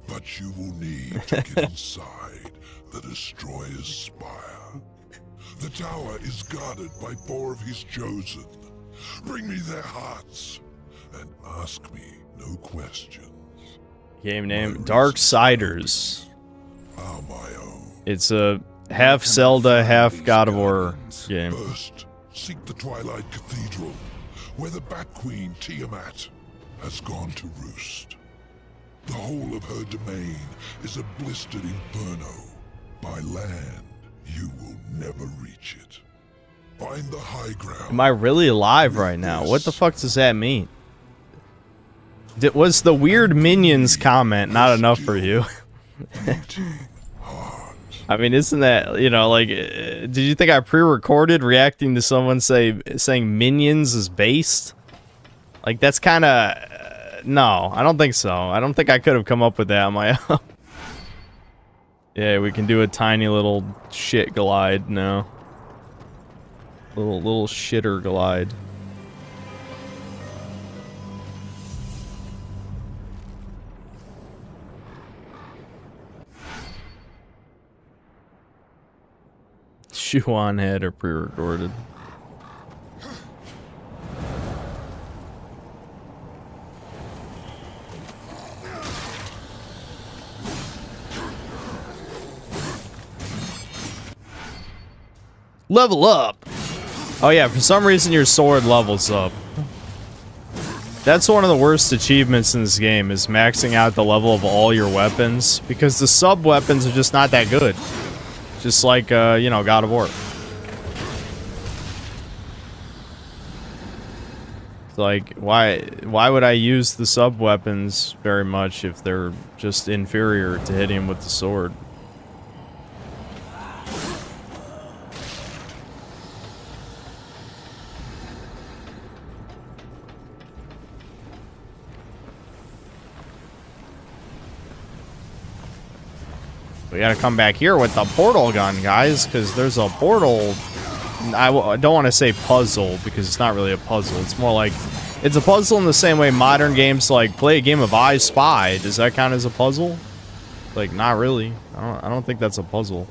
Speaker 5: but you will need to get inside the Destroyer's spire. The tower is guarded by 4 of his chosen. Bring me their hearts, and ask me no questions.
Speaker 1: Game name, Darksiders.
Speaker 5: Are my own.
Speaker 1: It's a half Zelda, half God of War game.
Speaker 5: First, seek the Twilight Cathedral, where the Bat Queen Tiamat has gone to roost. The whole of her domain is a blistered inferno. By land, you will never reach it. Find the high ground.
Speaker 1: Am I really alive right now? What the fuck does that mean? Was the weird minions comment not enough for you? I mean, isn't that, you know, like, did you think I pre-recorded reacting to someone saying minions is based? Like, that's kind of, no, I don't think so. I don't think I could have come up with that on my own. Yeah, we can do a tiny little shit glide now. Little shitter glide. Shoe on head or pre-recorded. Level up! Oh yeah, for some reason your sword levels up. That's one of the worst achievements in this game, is maxing out the level of all your weapons, because the sub-weapons are just not that good. Just like, you know, God of War. It's like, why would I use the sub-weapons very much if they're just inferior to hitting him with the sword? We gotta come back here with the portal gun, guys, because there's a portal. I don't want to say puzzle, because it's not really a puzzle. It's more like, it's a puzzle in the same way modern games, like, play a game of I Spy. Does that count as a puzzle? Like, not really. I don't think that's a puzzle.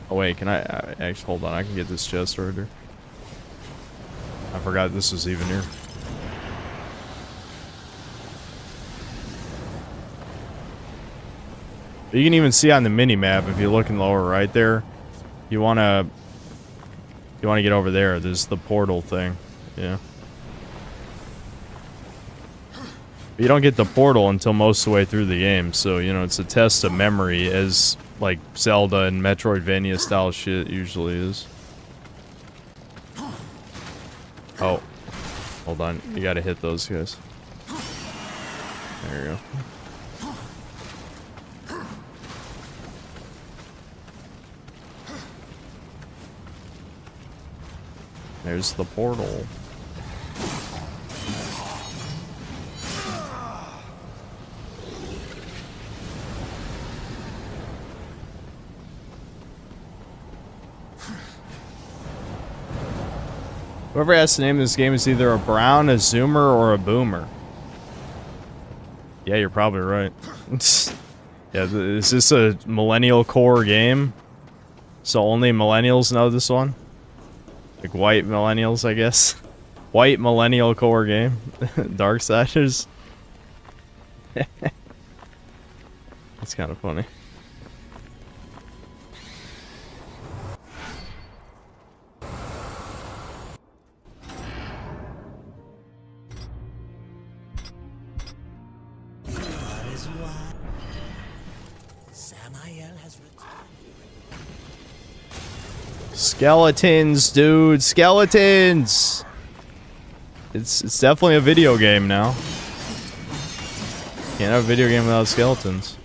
Speaker 1: Oh, wait, can I actually, hold on, I can get this chest right here. I forgot this was even here. You can even see on the mini-map, if you look in the lower right there, you wanna get over there. There's the portal thing. Yeah. But you don't get the portal until most of the way through the game, so, you know, it's a test of memory, as, like, Zelda and Metroidvania style shit usually is. Oh. Hold on. You gotta hit those guys. There you go. There's the portal. Whoever has to name this game is either a brown, a zoomer, or a boomer. Yeah, you're probably right. Yeah, is this a millennial core game? So only millennials know this one? Like white millennials, I guess. White millennial core game. Darksiders. That's kind of funny. Skeletons, dude, skeletons. It's definitely a video game now. Can't have a video game without skeletons.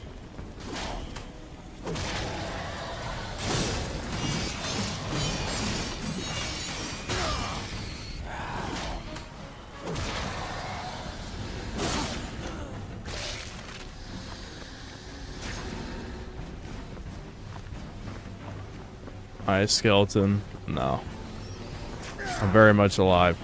Speaker 1: Hi, skeleton. No. I'm very much alive.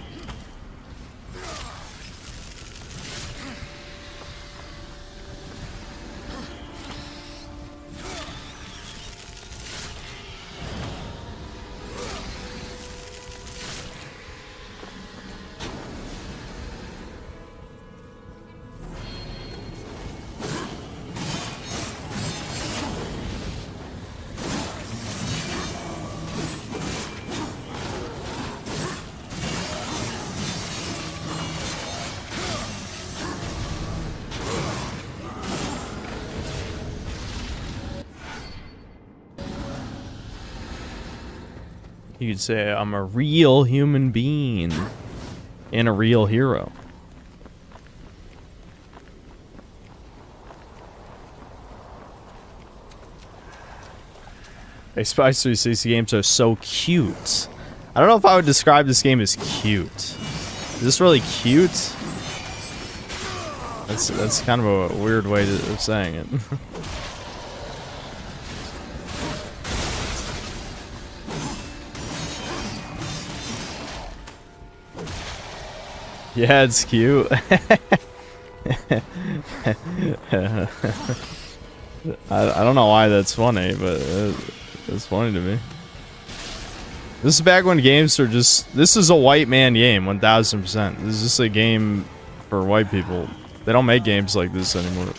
Speaker 1: You could say I'm a real human being and a real hero. Hey, Spice 360 games are so cute. I don't know if I would describe this game as cute. Is this really cute? That's kind of a weird way of saying it. Yeah, it's cute. I don't know why that's funny, but it's funny to me. This is back when games are just... This is a white man game, 1000%. This is just a game for white people. They don't make games like this anymore.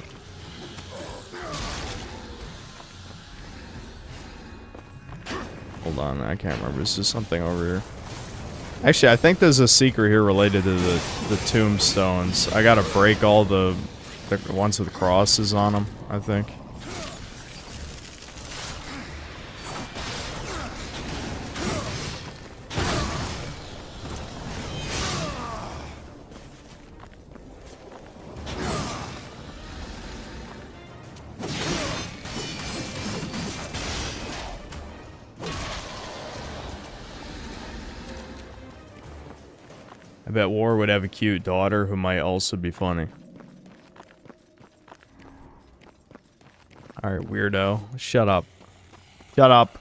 Speaker 1: Hold on, I can't remember. This is something over here. Actually, I think there's a secret here related to the tombstones. I gotta break all the ones with crosses on them, I think. I bet War would have a cute daughter who might also be funny. Alright, weirdo. Shut up. Shut up.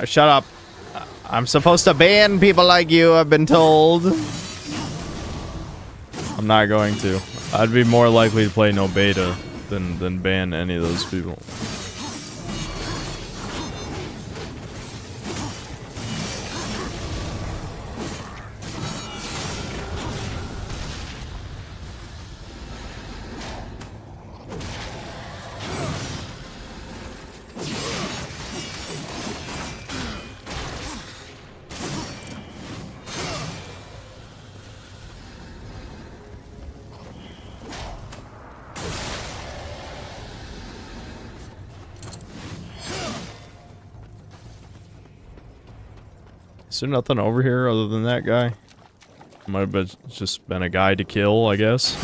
Speaker 1: Shut up. I'm supposed to ban people like you, I've been told. I'm not going to. I'd be more likely to play no beta than ban any of those people. Is there nothing over here other than that guy? Might have just been a guy to kill, I guess.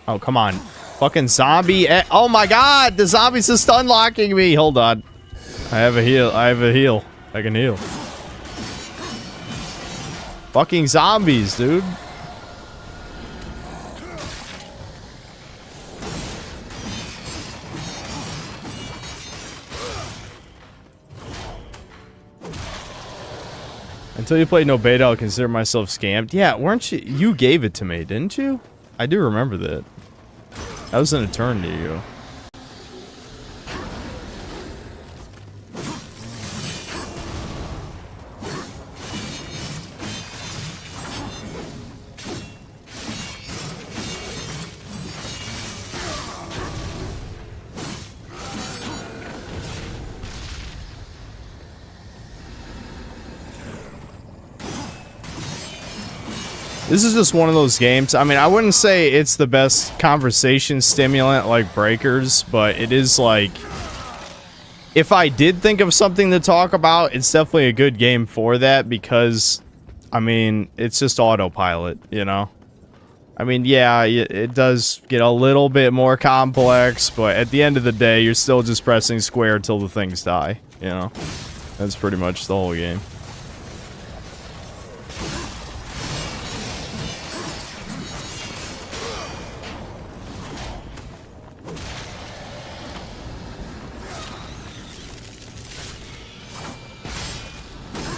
Speaker 1: Oh, come on. Fucking zombie. Oh my god, the zombies just stun locking me. Hold on. I have a heal. I have a heal. I can heal. Fucking zombies, dude. Until you played no beta, I'll consider myself scammed. Yeah, weren't you? You gave it to me, didn't you? I do remember that. That was an eternity ago. This is just one of those games. I mean, I wouldn't say it's the best conversation stimulant like Breakers, but it is like... If I did think of something to talk about, it's definitely a good game for that because, I mean, it's just autopilot, you know? I mean, yeah, it does get a little bit more complex, but at the end of the day, you're still just pressing square till the things die, you know? That's pretty much the whole game.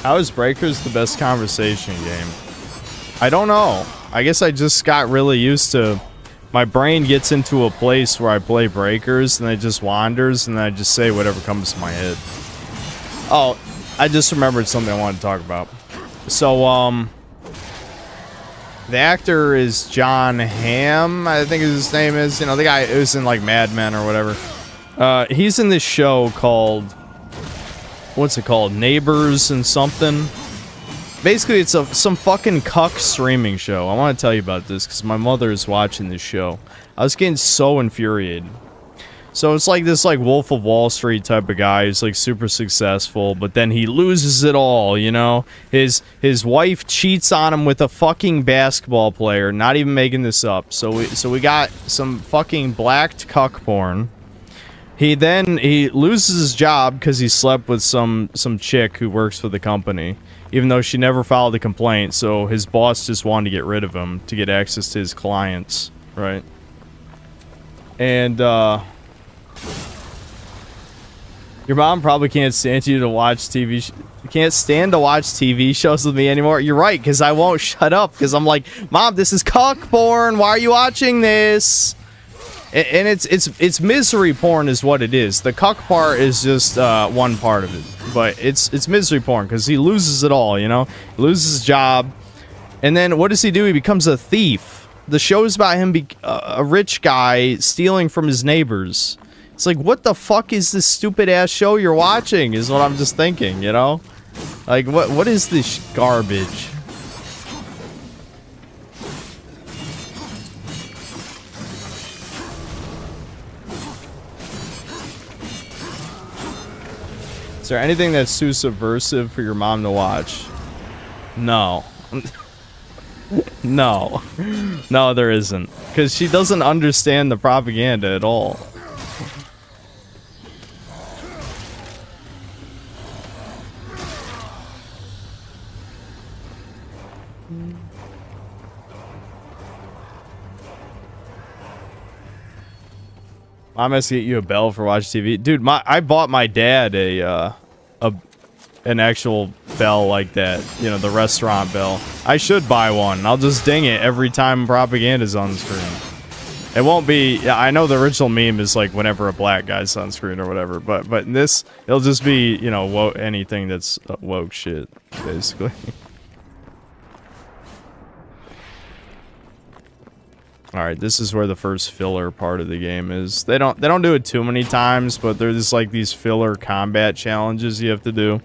Speaker 1: How is Breakers the best conversation game? I don't know. I guess I just got really used to... My brain gets into a place where I play Breakers and it just wanders and I just say whatever comes to my head. Oh, I just remembered something I wanted to talk about. So, the actor is John Hamm, I think his name is. You know, the guy who's in, like, Mad Men or whatever. He's in this show called... What's it called? Neighbors and something. basically, it's some fucking cuck streaming show. I want to tell you about this because my mother is watching this show. I was getting so infuriated. So it's like this like Wolf of Wall Street type of guy who's like super successful, but then he loses it all, you know? His wife cheats on him with a fucking basketball player, not even making this up. So we got some fucking blacked cuck porn. He loses his job because he slept with some chick who works for the company, even though she never filed a complaint, so his boss just wanted to get rid of him to get access to his clients, right? And your mom probably can't stand you to watch TV. Can't stand to watch TV shows with me anymore. You're right, because I won't shut up. Because I'm like, Mom, this is cuck porn. Why are you watching this? And it's misery porn is what it is. The cuck part is just one part of it, but it's misery porn because he loses it all. You know, he loses his job, and then what does he do? He becomes a thief. The show is about him a rich guy stealing from his neighbors. It's like, what the fuck is this stupid-ass show you're watching, is what I'm just thinking, you know? Like, what is this garbage? Is there anything that's too subversive for your mom to watch? No. No. No, there isn't. Because she doesn't understand the propaganda at all. Mom has to get you a bell for watch TV. Dude, I bought my dad an actual bell like that. You know, the restaurant bell. I should buy one. I'll just ding it every time propaganda's on the screen. It won't be... I know the original meme is like whenever a black guy's on screen or whatever, but in this, it'll just be, you know, anything that's woke shit, basically. Alright, this is where the first filler part of the game is. They don't do it too many times, but there's like these filler combat challenges you have to do.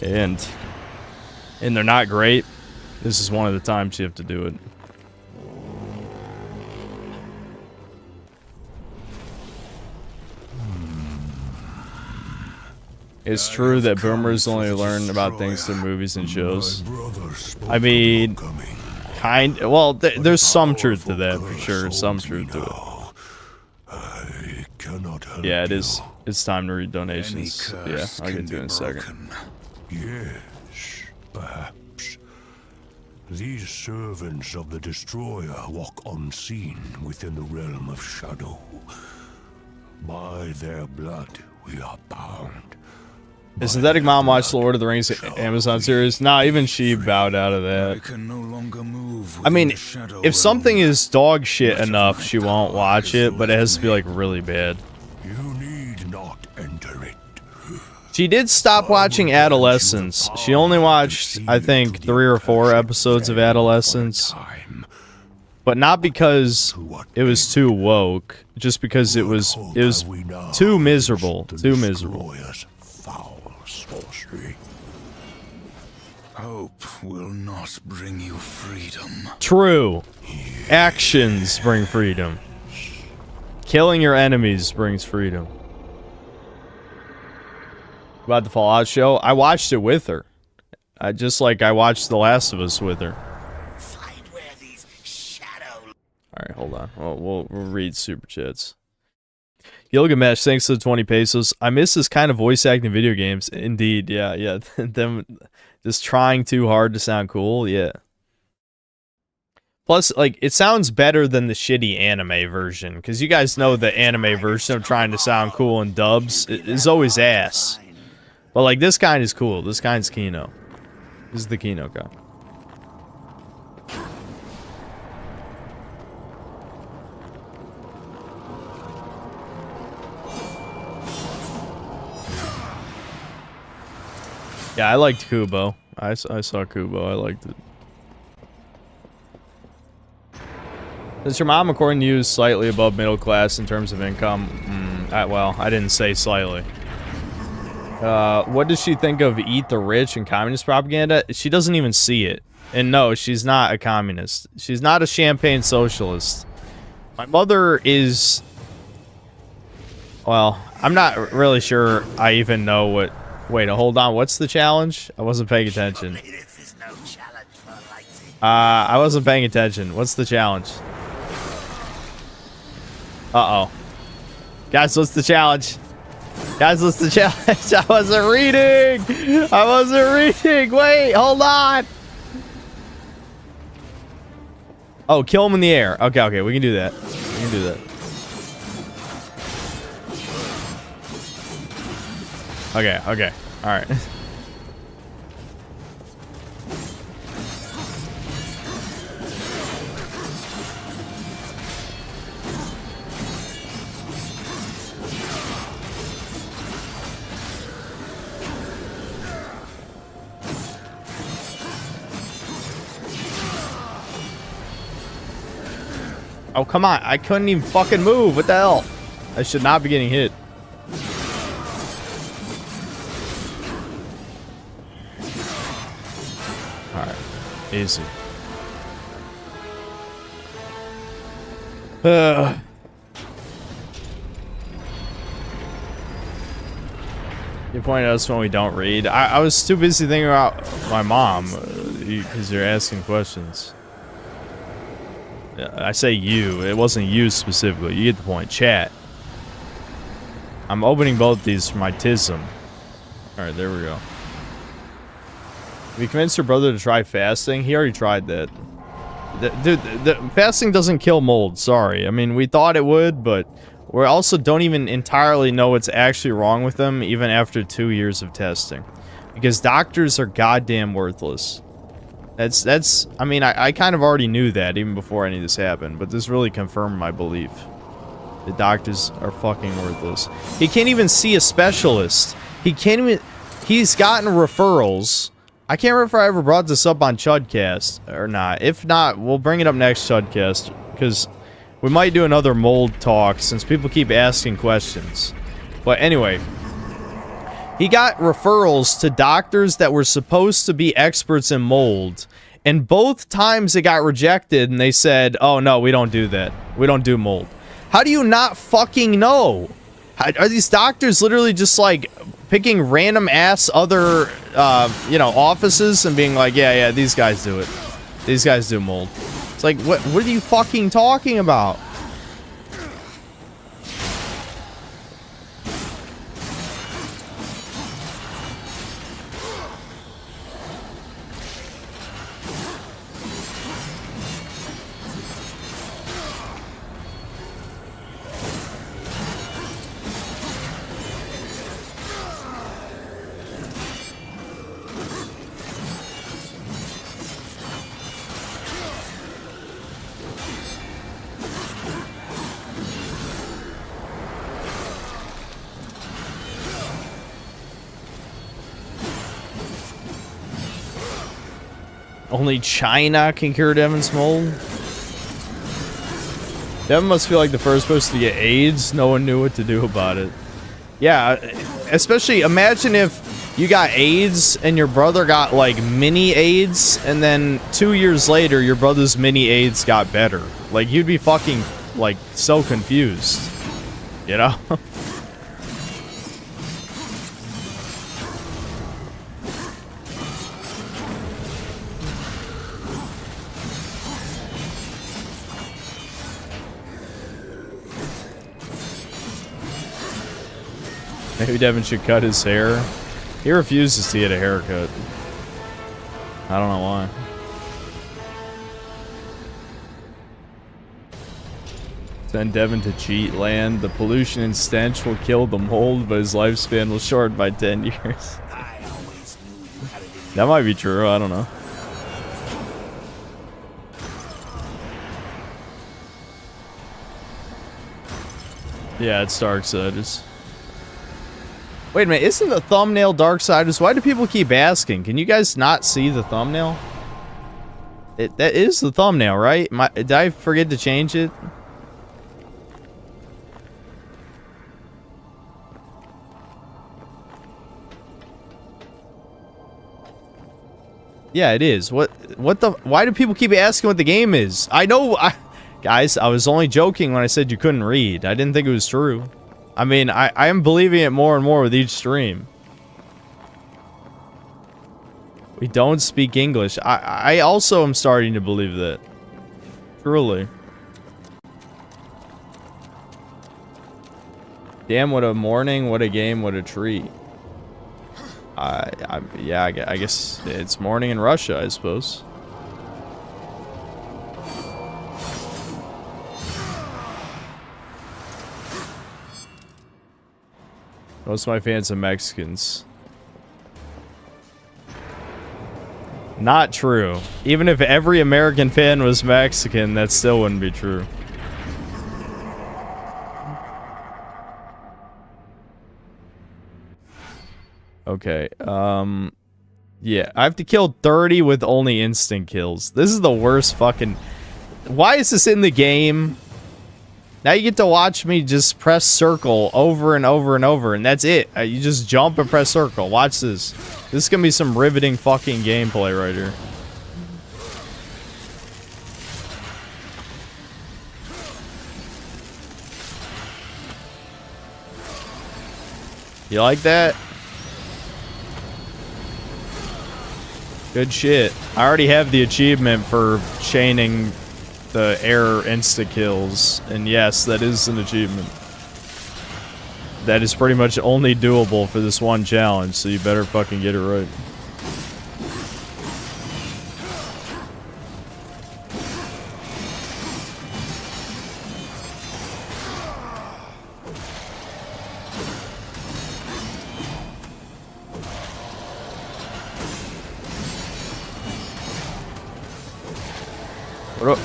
Speaker 1: And they're not great. This is one of the times you have to do it. It's true that boomers only learn about things through movies and shows. I mean... well, there's some truth to that, for sure. Some truth to it. Yeah, it is. It's time to read donations. Yeah, I'll get to it in a second.
Speaker 8: Yes, perhaps. These servants of the Destroyer walk unseen within the realm of shadow. By their blood, we are bound.
Speaker 1: Is Synthetic Mom watched the Lord of the Rings Amazon series? Nah, even she bowed out of that. I mean, if something is dog shit enough, she won't watch it, but it has to be like really bad.
Speaker 8: You need not enter it.
Speaker 1: She did stop watching Adolescence. She only watched, I think, 3 or 4 episodes of Adolescence. But not because it was too woke, just because it was too miserable. Too miserable.
Speaker 6: Hope will not bring you freedom.
Speaker 1: True. Actions bring freedom. Killing your enemies brings freedom. About the Fallout show, I watched it with her. I watched The Last of Us with her. Alright, hold on. We'll read super chats. Gilgamesh, thanks to the 20 pesos. I miss this kind of voice acting video games. Indeed, yeah. Them just trying too hard to sound cool, yeah. Plus, like, it sounds better than the shitty anime version, because you guys know the anime version of trying to sound cool in dubs is always ass. But, like, this kind is cool. This kind's Kino. This is the Kino guy. Yeah, I liked Kubo. I saw Kubo. I liked it. Is your mom, according to you, slightly above middle class in terms of income? Well, I didn't say slightly. What does she think of eat the rich and communist propaganda? She doesn't even see it. And no, she's not a communist. She's not a champagne socialist. My mother is... Well, I'm not really sure I even know what... Wait, hold on. What's the challenge? I wasn't paying attention. I wasn't paying attention. What's the challenge? Uh-oh. Guys, what's the challenge? Guys, what's the challenge? I wasn't reading! I wasn't reading! Wait, hold on! Oh, kill him in the air. Okay, okay, we can do that. We can do that. Okay, okay. Alright. Oh, come on. I couldn't even fucking move. What the hell? I should not be getting hit. Alright. Easy. You point out us when we don't read. I was too busy thinking about my mom because you're asking questions. I say you. It wasn't you specifically. You get the point. Chat. I'm opening both these for my tism. Alright, there we go. We convinced your brother to try fasting. He already tried that. Dude, fasting doesn't kill mold. Sorry. I mean, we thought it would, but we also don't even entirely know what's actually wrong with them, even after 2 years of testing. Because doctors are goddamn worthless. That's, I mean, I kind of already knew that even before any of this happened, but this really confirmed my belief. The doctors are fucking worthless. He can't even see a specialist. He can't even, he's gotten referrals. I can't remember if I ever brought this up on Chudcast or not. If not, we'll bring it up next Chudcast, because we might do another mold talk since people keep asking questions. But anyway, he got referrals to doctors that were supposed to be experts in mold, and both times it got rejected and they said, oh no, we don't do that. We don't do mold. How do you not fucking know? Are these doctors literally just like picking random ass other, you know, offices and being like, yeah, these guys do it. These guys do mold. It's like, what are you fucking talking about? Only China can cure Devin's mold? Devin must feel like the first person to get AIDS. No one knew what to do about it. Yeah, especially imagine if you got AIDS and your brother got like mini AIDS, and then 2 years later your brother's mini AIDS got better. Like, you'd be fucking like so confused, you know? Maybe Devin should cut his hair. He refuses to get a haircut. I don't know why. Send Devin to cheat land. The pollution and stench will kill the mold, but his lifespan will shorten by 10 years. That might be true. I don't know. Yeah, it's Darksiders. Wait a minute, isn't the thumbnail Darksiders? Why do people keep asking? Can you guys not see the thumbnail? That is the thumbnail, right? Did I forget to change it? Yeah, it is. What the? Why do people keep asking what the game is? I know, guys. I was only joking when I said you couldn't read. I didn't think it was true. I mean, I am believing it more and more with each stream. We don't speak English. I also am starting to believe that. Truly. Damn, what a morning, what a game, what a treat. Yeah, I guess it's morning in Russia, I suppose. Most of my fans are Mexicans. Not true. Even if every American fan was Mexican, that still wouldn't be true. Okay, yeah, I have to kill 30 with only instant kills. This is the worst fucking... Why is this in the game? Now you get to watch me just press circle over and over and over, and that's it. You just jump and press circle. Watch this. This is gonna be some riveting fucking gameplay right here. You like that? Good shit. I already have the achievement for chaining the air insta-kills. And yes, that is an achievement. That is pretty much only doable for this one challenge, so you better fucking get it right.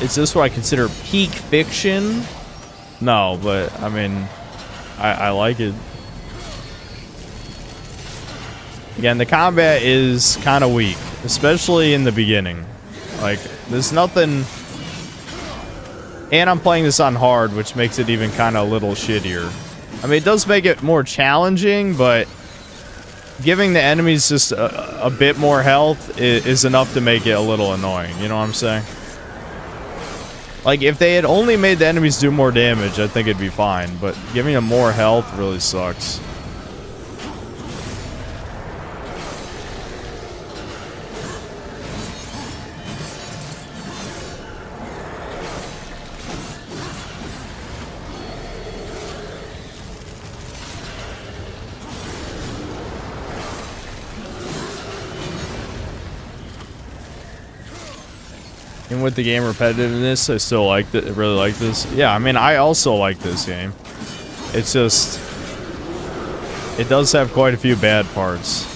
Speaker 1: Is this what I consider peak fiction? No, but I mean, I like it. Again, the combat is kind of weak, especially in the beginning. Like, there's nothing... And I'm playing this on hard, which makes it even kind of a little shittier. I mean, it does make it more challenging, but giving the enemies just a bit more health is enough to make it a little annoying. You know what I'm saying? Like, if they had only made the enemies do more damage, I think it'd be fine. But giving them more health really sucks. And with the game repetitiveness, I still like it. Really like this. Yeah, I mean, I also like this game. It's just, it does have quite a few bad parts.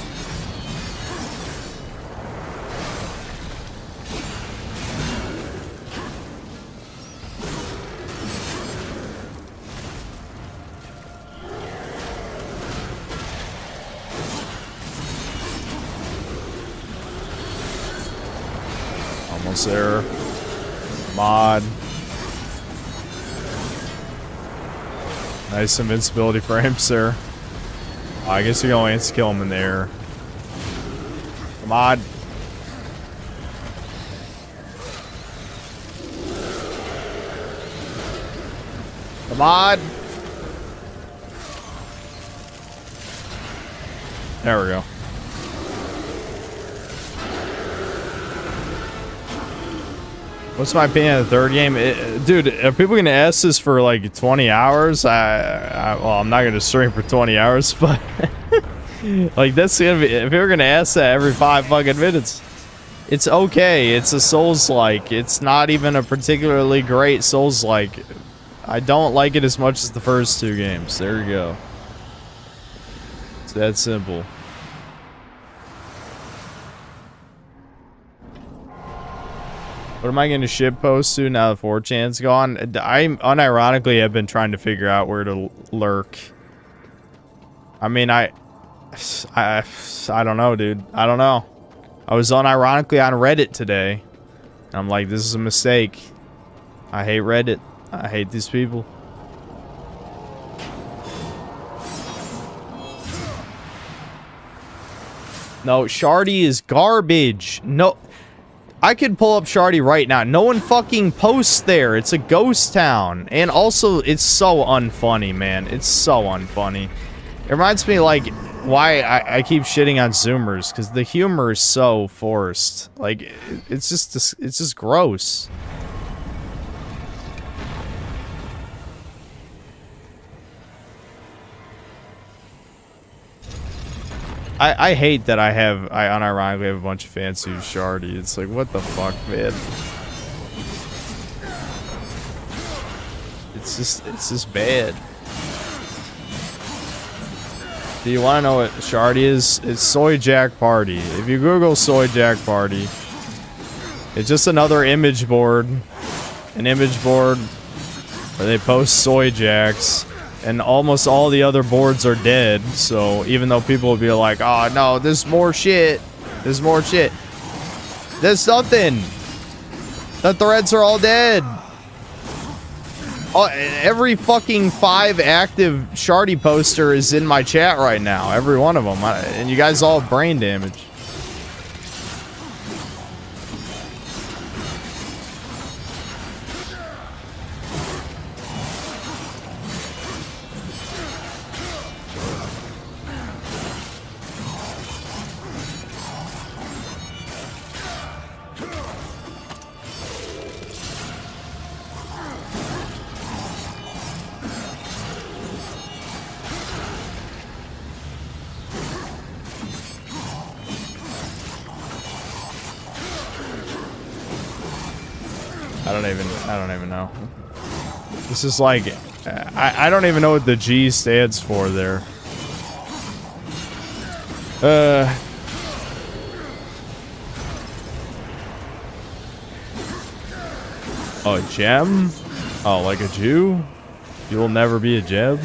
Speaker 1: Almost there. Mod. Nice invincibility frames there. Oh, I guess you're gonna insta kill him in there. Come on. Come on. There we go. What's my opinion of the third game? Dude, are people gonna ask this for like 20 hours? Well, I'm not gonna stream for 20 hours, but like that's gonna be, if you're gonna ask that every 5 fucking minutes, it's okay. It's a Souls-like. It's not even a particularly great Souls-like. I don't like it as much as the first 2 games. There you go. It's that simple. What am I going to shitpost to now that 4chan's gone? I unironically have been trying to figure out where to lurk. I mean, I don't know, dude. I don't know. I was unironically on Reddit today. I'm like, this is a mistake. I hate Reddit. I hate these people. No, Shardy is garbage. No, I could pull up Shardy right now. No one fucking posts there. It's a ghost town. And also, it's so unfunny, man. It's so unfunny. It reminds me, like, why I keep shitting on Zoomers, because the humor is so forced. Like, it's just gross. I hate that I unironically have a bunch of fans who use Shardy. It's like, what the fuck, man? It's just bad. Do you want to know what Shardy is? It's Soy Jack Party. If you Google Soy Jack Party, it's just another image board. An image board where they post Soy Jacks. And almost all the other boards are dead, so even though people will be like, oh no, there's more shit. There's more shit. There's nothing. The threads are all dead. Oh, every fucking 5 active Shardy poster is in my chat right now. Every one of them. And you guys all have brain damage. I don't even know. This is like, I don't even know what the G stands for there. Oh, a gem? Oh, like a Jew? You'll never be a gem?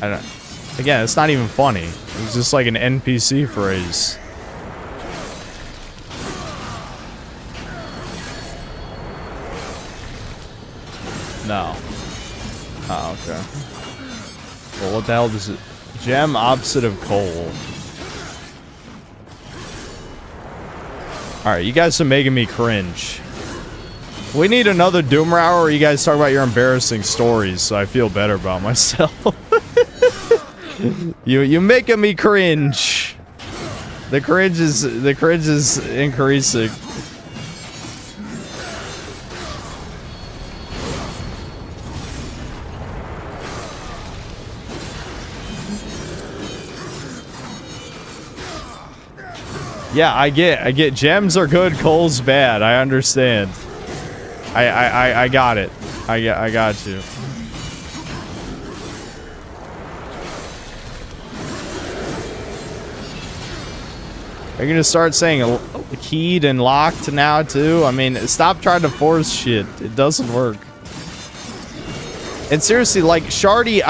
Speaker 1: I don't. Again, it's not even funny. It's just like an NPC phrase. No. Oh, okay. Well, what the hell does it... Gem opposite of coal. Alright, you guys are making me cringe. We need another Doomer Hour where you guys talk about your embarrassing stories so I feel better about myself. You making me cringe. The cringe is increasing. Yeah, I get gems are good, coal's bad. I understand. I got it. I got you. Are you gonna start saying keyed and locked now too? I mean, stop trying to force shit. It doesn't work. And seriously, like, Shardy,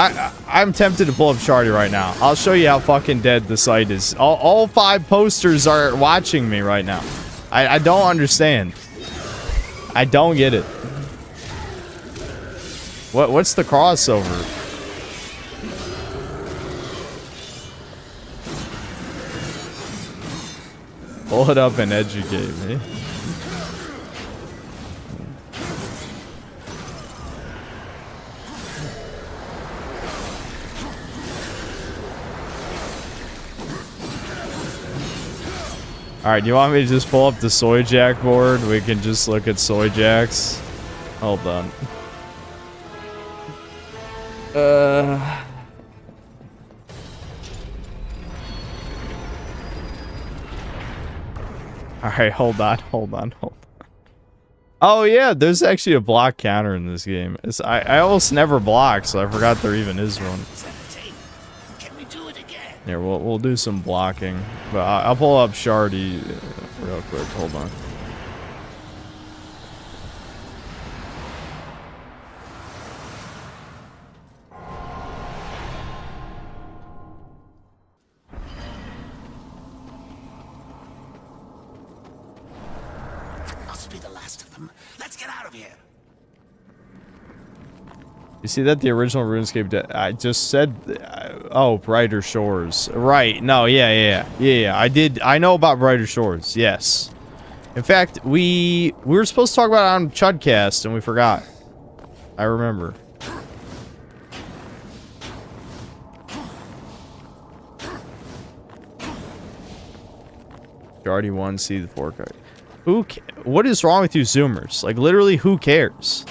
Speaker 1: I'm tempted to pull up Shardy right now. I'll show you how fucking dead the site is. All 5 posters are watching me right now. I don't understand. I don't get it. What's the crossover? Pull it up and educate me. Alright, do you want me to just pull up the Soy Jack board? We can just look at Soy Jacks. Hold on. Alright, hold on. Oh yeah, there's actually a block counter in this game. I almost never block, so I forgot there even is one. Here, we'll do some blocking, but I'll pull up Shardy real quick. Hold on.
Speaker 4: Must be the last of them. Let's get out of here.
Speaker 1: You see that the original RuneScape... I just said... oh, Brighter Shores. Right. No, yeah. I did... I know about Brighter Shores. Yes. In fact, we were supposed to talk about it on Chudcast, and we forgot. I remember. You already won, see the 4 card. What is wrong with you Zoomers? Like, literally, who cares?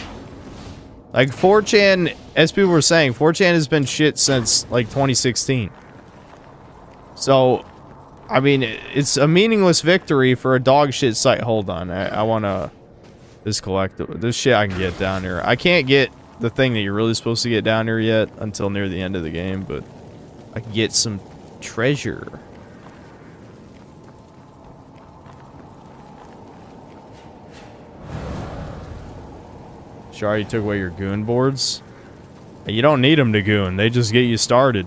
Speaker 1: Like, 4chan, as people were saying, 4chan has been shit since, like, 2016. So, I mean, it's a meaningless victory for a dog shit site. Hold on, I want to... This collectible... This shit I can get down here. I can't get the thing that you're really supposed to get down here yet until near the end of the game, but I can get some treasure. Sorry, you took away your goon boards. You don't need them to goon. They just get you started.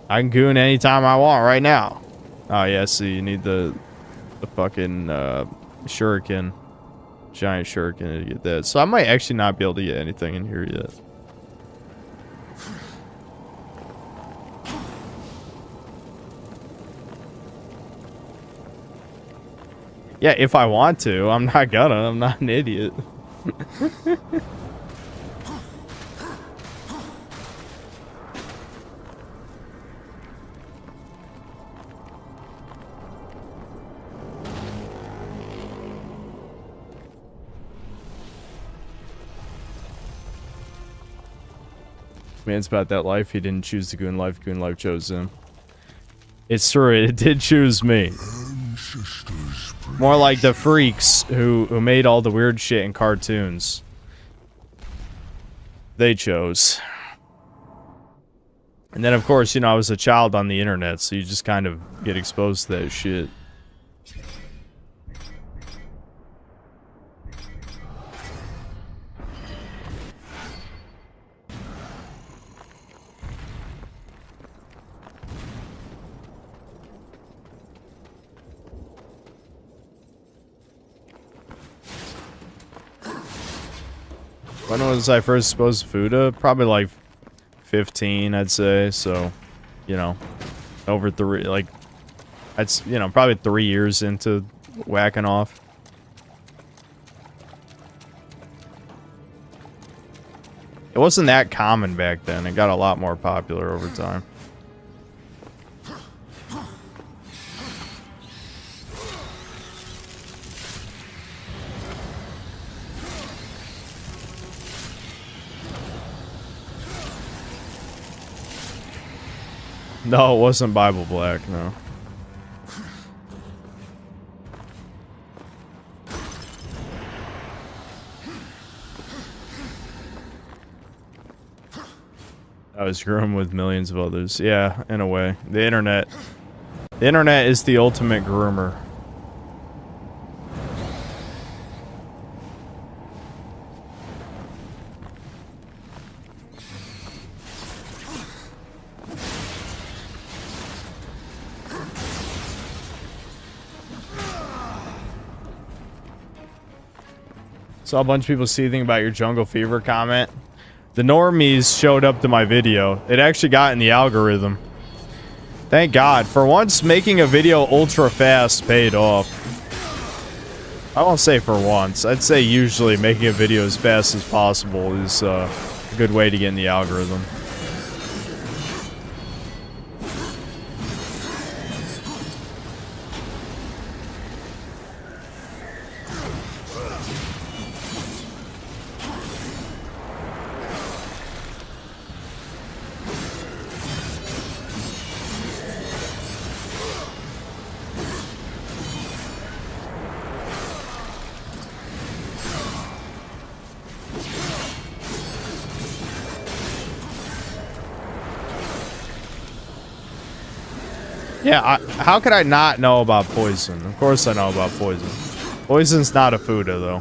Speaker 1: I can goon anytime I want right now. Oh, yeah, so you need the fucking shuriken. Giant shuriken to get that. So I might actually not be able to get anything in here yet. Yeah, if I want to. I'm not gonna. I'm not an idiot. Man, it's about that life. He didn't choose the Goon life. Goon life chose him. It's true. It did choose me. More like the freaks who made all the weird shit in cartoons. They chose. And then, of course, you know, I was a child on the internet, so you just kind of get exposed to that shit. When was I first exposed to Fuda? Probably like 15, I'd say. So, you know, over probably 3 years into whacking off. It wasn't that common back then. It got a lot more popular over time. No, it wasn't Bible Black, no. I was groomed with millions of others. Yeah, in a way. The internet is the ultimate groomer. Saw a bunch of people seething about your Jungle Fever comment. The normies showed up to my video. It actually got in the algorithm. Thank God. For once, making a video ultra fast paid off. I won't say for once. I'd say usually making a video as fast as possible is a good way to get in the algorithm. Yeah, how could I not know about poison? Of course I know about poison. Poison's not a Fuda, though.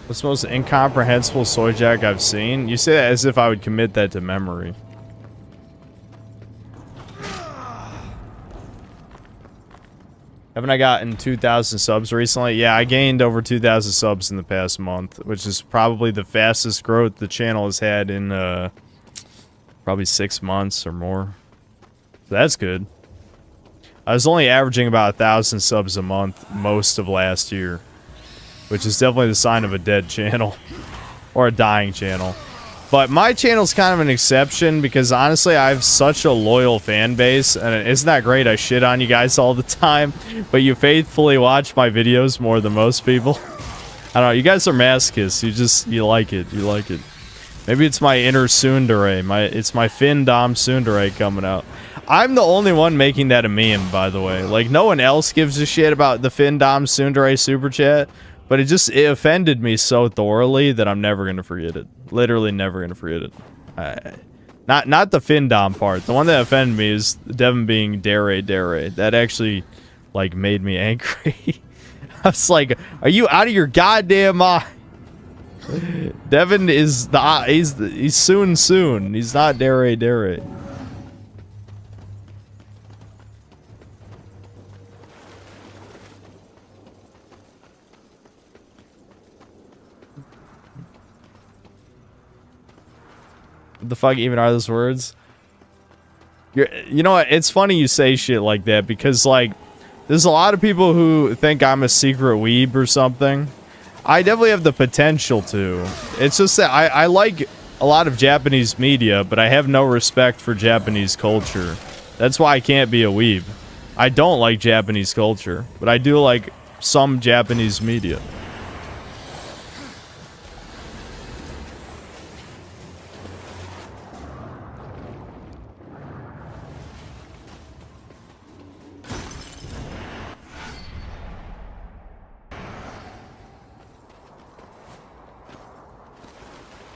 Speaker 1: What's the most incomprehensible soy jack I've seen? You say that as if I would commit that to memory. Haven't I gotten 2,000 subs recently? Yeah, I gained over 2,000 subs in the past month, which is probably the fastest growth the channel has had in probably 6 months or more. So that's good. I was only averaging about 1,000 subs a month most of last year, which is definitely the sign of a dead channel or a dying channel. But my channel's kind of an exception because honestly, I have such a loyal fan base, and isn't that great? I shit on you guys all the time, but you faithfully watch my videos more than most people. I don't know, you guys are masochists. You like it. You like it. Maybe it's my inner tsundere. It's my Fin-Dom tsundere coming out. I'm the only one making that a meme, by the way. Like, no one else gives a shit about the Fin-Dom tsundere super chat. But it offended me so thoroughly that I'm never gonna forget it. Literally never gonna forget it. Not the Fin-Dom part. The one that offended me is Devin being dere. That actually, like, made me angry. I was like, are you out of your goddamn mind? Devin is he's soon. He's not dere. What the fuck even are those words? You know what? It's funny you say shit like that because, like, there's a lot of people who think I'm a secret weeb or something. I definitely have the potential to. It's just that I like a lot of Japanese media, but I have no respect for Japanese culture. That's why I can't be a weeb. I don't like Japanese culture, but I do like some Japanese media.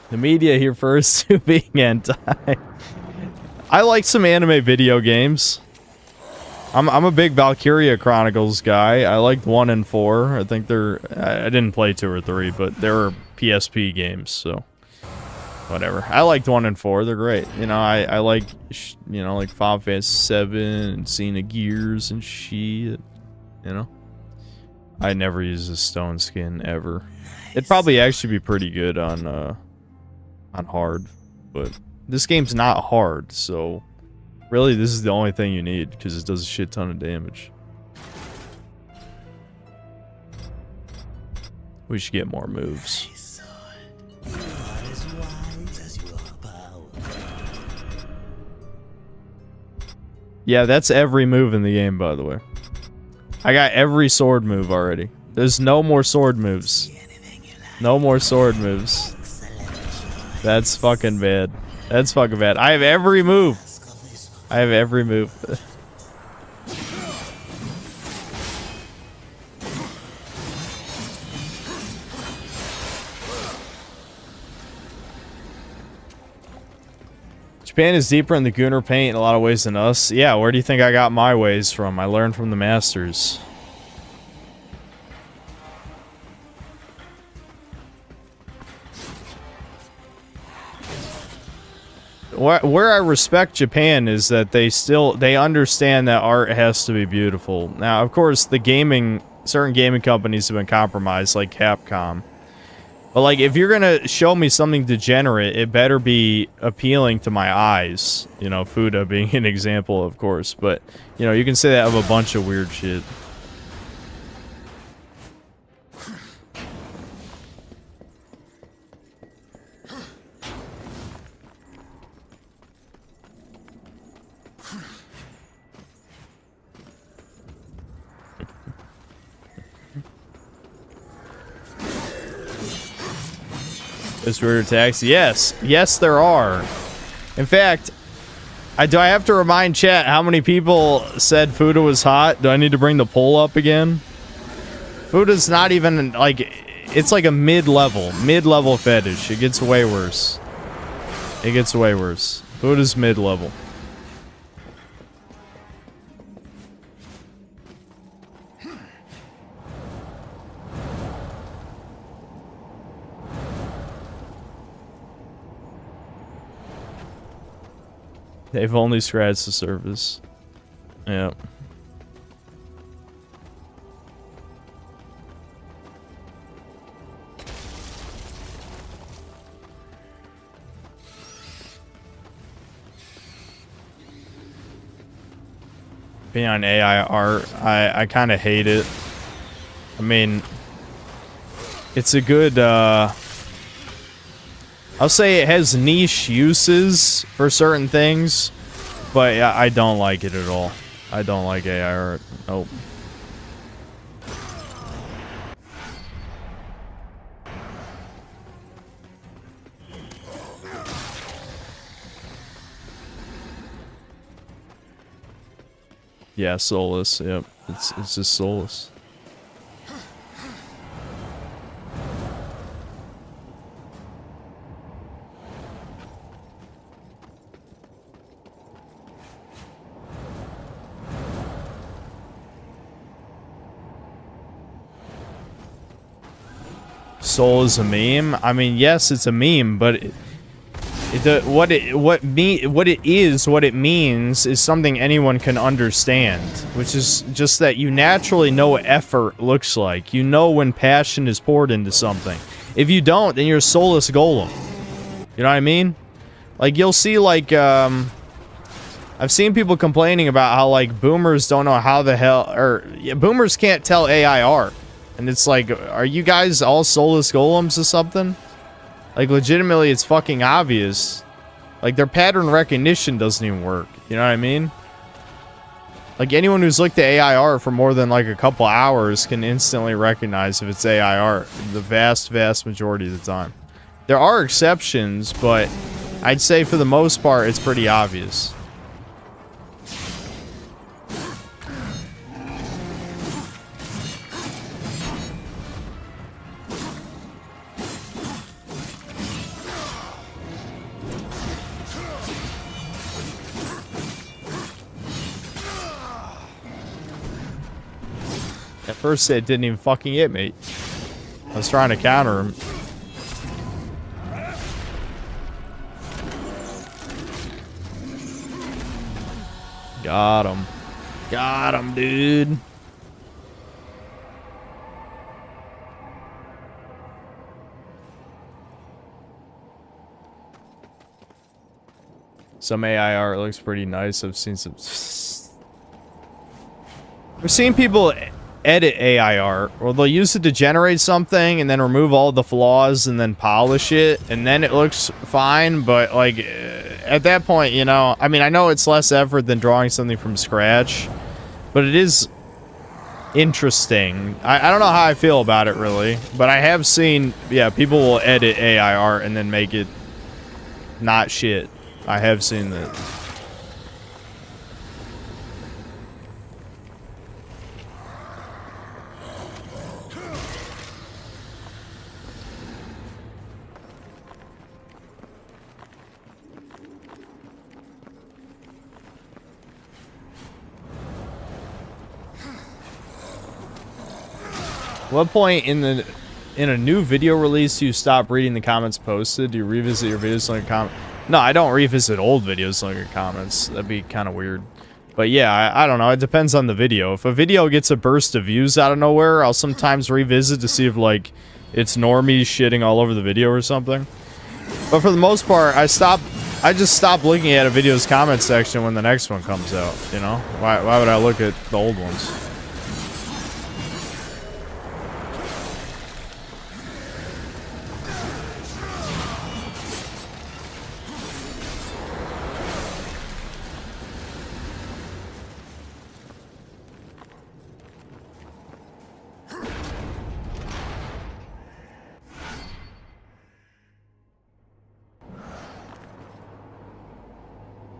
Speaker 1: The media here first to being anti. I like some anime video games. I'm a big Valkyria Chronicles guy. I liked 1 and 4. I think I didn't play 2 or 3, but they were PSP games, so whatever. I liked 1 and 4. They're great. You know, I like, you know, like Final Fantasy 7 and Xenogears and shit. You know, I never use a stone skin ever. It'd probably actually be pretty good on hard, but this game's not hard, so really this is the only thing you need because it does a shit ton of damage. We should get more moves. Yeah, that's every move in the game, by the way. I got every sword move already. There's no more sword moves. No more sword moves. That's fucking bad. That's fucking bad. I have every move. I have every move. Japan is deeper in the Gunner paint in a lot of ways than us. Yeah, where do you think I got my ways from? I learned from the masters. Where I respect Japan is that they understand that art has to be beautiful. Now, of course, certain gaming companies have been compromised, like Capcom. But, like, if you're gonna show me something degenerate, it better be appealing to my eyes. You know, Fuda being an example, of course. But, you know, you can say that of a bunch of weird shit. There's weird attacks. Yes. Yes, there are. In fact, do I have to remind chat how many people said Fuda was hot? Do I need to bring the poll up again? Fuda's not even, like, it's like a mid-level fetish. It gets way worse. It gets way worse. Fuda's mid-level. They've only scratched the surface. Yeah. opinion on AI art. I kind of hate it. I mean, it's a good, I'll say it has niche uses for certain things, but I don't like it at all. I don't like AI art. Nope. Yeah, soulless. Yep, it's just soulless. Soul is a meme. I mean, yes, it's a meme, but what it means is something anyone can understand, which is just that you naturally know what effort looks like. You know when passion is poured into something. If you don't, then you're a soulless golem. You know what I mean? Like, you'll see, like, I've seen people complaining about how, like, boomers don't know how the hell, or yeah, boomers can't tell AI art. And it's like, are you guys all soulless golems or something? Like, legitimately, it's fucking obvious. Like, their pattern recognition doesn't even work. You know what I mean? Like, anyone who's looked at AI art for more than, like, a couple hours can instantly recognize if it's AI art. The vast, vast majority of the time. There are exceptions, but I'd say for the most part, it's pretty obvious. At first, it didn't even fucking hit me. I was trying to counter him. Got him. Got him, dude. Some AI art looks pretty nice. I've seen some... I've seen people edit AI art, or they'll use it to generate something and then remove all the flaws and then polish it, and then it looks fine, but, like, at that point, you know, I mean, I know it's less effort than drawing something from scratch, but it is interesting. I don't know how I feel about it, really, but I have seen, yeah, people will edit AI art and then make it not shit. I have seen that. What point in a new video release do you stop reading the comments posted? Do you revisit your videos like a comment? No, I don't revisit old videos like your comments. That'd be kind of weird. But yeah, I don't know. It depends on the video. If a video gets a burst of views out of nowhere, I'll sometimes revisit to see if, like, it's normies shitting all over the video or something. But for the most part, I just stop looking at a video's comment section when the next one comes out, you know? Why would I look at the old ones?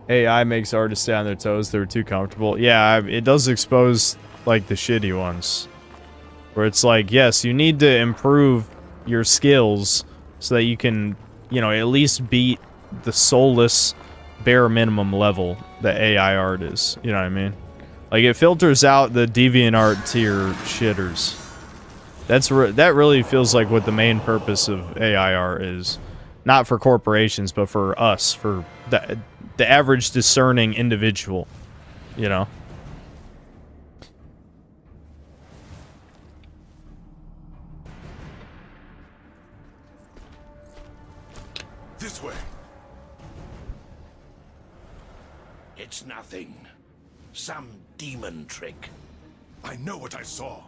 Speaker 1: AI makes artists stay on their toes. They were too comfortable. Yeah, it does expose, like, the shitty ones. Where it's like, yes, you need to improve your skills so that you can, you know, at least beat the soulless bare minimum level that AI art is. You know what I mean? Like, it filters out the DeviantArt tier shitters. That really feels like what the main purpose of AI art is. Not for corporations, but for us, for the average discerning individual, you know?
Speaker 5: This way.
Speaker 4: It's nothing.
Speaker 8: Some demon trick. I know what I saw.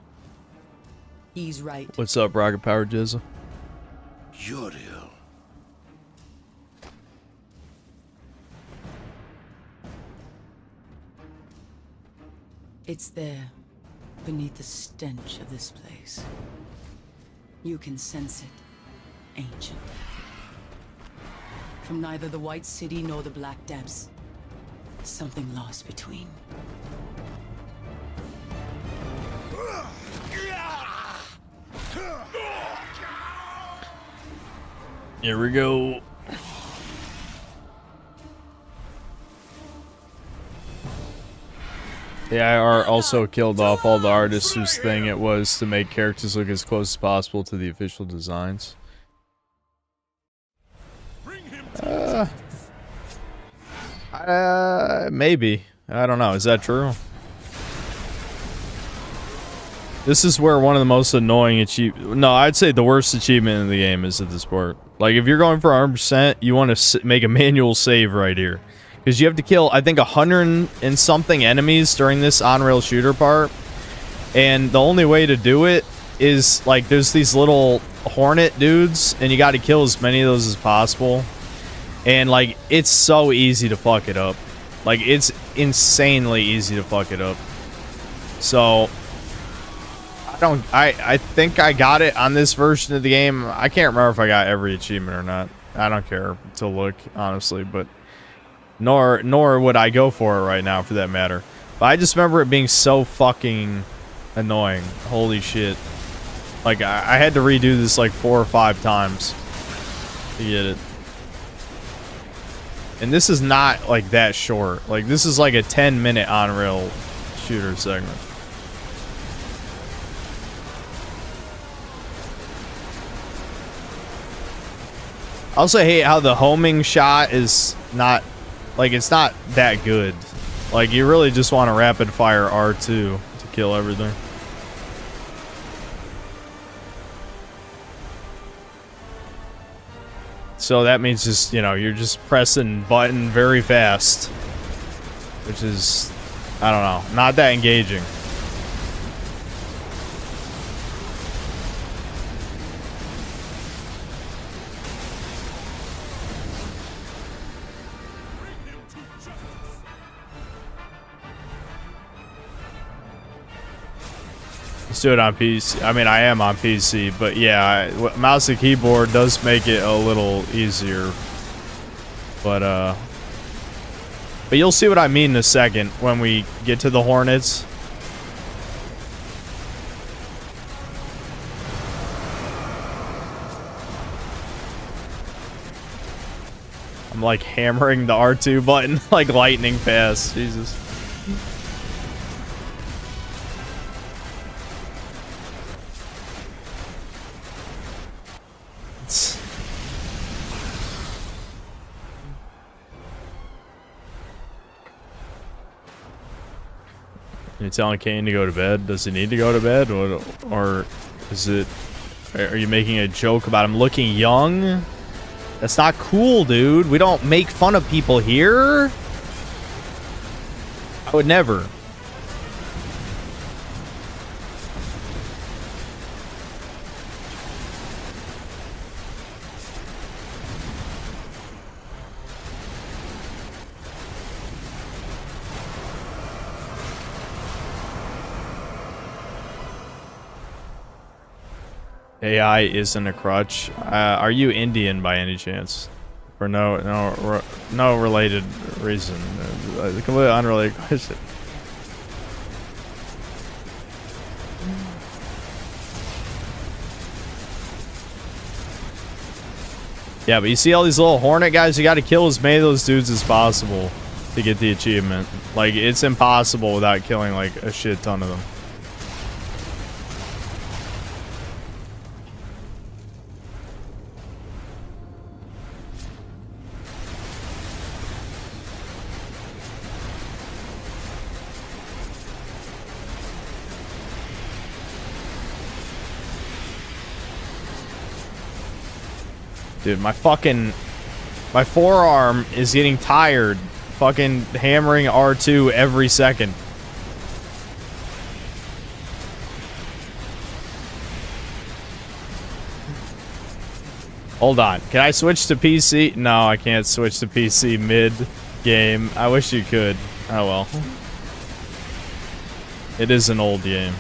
Speaker 3: He's right.
Speaker 1: What's up, Rocket Power Jizza?
Speaker 8: Uriel.
Speaker 3: It's there, beneath the stench of this place. You can sense it, ancient. From neither the White City nor the Black Depths. Something lost between.
Speaker 1: Here we go. The IR also killed off all the artists whose thing it was to make characters look as close as possible to the official designs. Maybe. I don't know. Is that true? This is where one of the most annoying No, I'd say the worst achievement in the game is at this part. Like, if you're going for 100%, you want to make a manual save right here. Because you have to kill, I think, 100 and something enemies during this on-rail shooter part. And the only way to do it is, like, there's these little hornet dudes, and you got to kill as many of those as possible. And, like, it's so easy to fuck it up. Like, it's insanely easy to fuck it up. So, I think I got it on this version of the game. I can't remember if I got every achievement or not. I don't care to look, honestly, but nor would I go for it right now, for that matter. But I just remember it being so fucking annoying. Holy shit. Like, I had to redo this like 4 or 5 times to get it. And this is not like that short. Like, this is like a 10-minute on-rail shooter segment. I also hate how the homing shot is not, like, it's not that good. Like, you really just want to rapid fire R2 to kill everything. So that means just, you know, you're just pressing button very fast. Which is, I don't know, not that engaging. Let's do it on PC. I mean, I am on PC, but yeah, mouse and keyboard does make it a little easier. But you'll see what I mean in a second when we get to the Hornets. I'm like hammering the R2 button like lightning fast. Jesus. You're telling Kane to go to bed? Does he need to go to bed? Or is it... Are you making a joke about him looking young? That's not cool, dude. We don't make fun of people here. I would never. AI isn't a crutch. Are you Indian by any chance? For no related reason. A completely unrelated question. Yeah, but you see all these little hornet guys, you gotta kill as many of those dudes as possible to get the achievement. Like, it's impossible without killing like a shit ton of them. Dude, my forearm is getting tired fucking hammering R2 every second. Hold on. Can I switch to PC? No, I can't switch to PC mid-game. I wish you could. Oh well. It is an old game.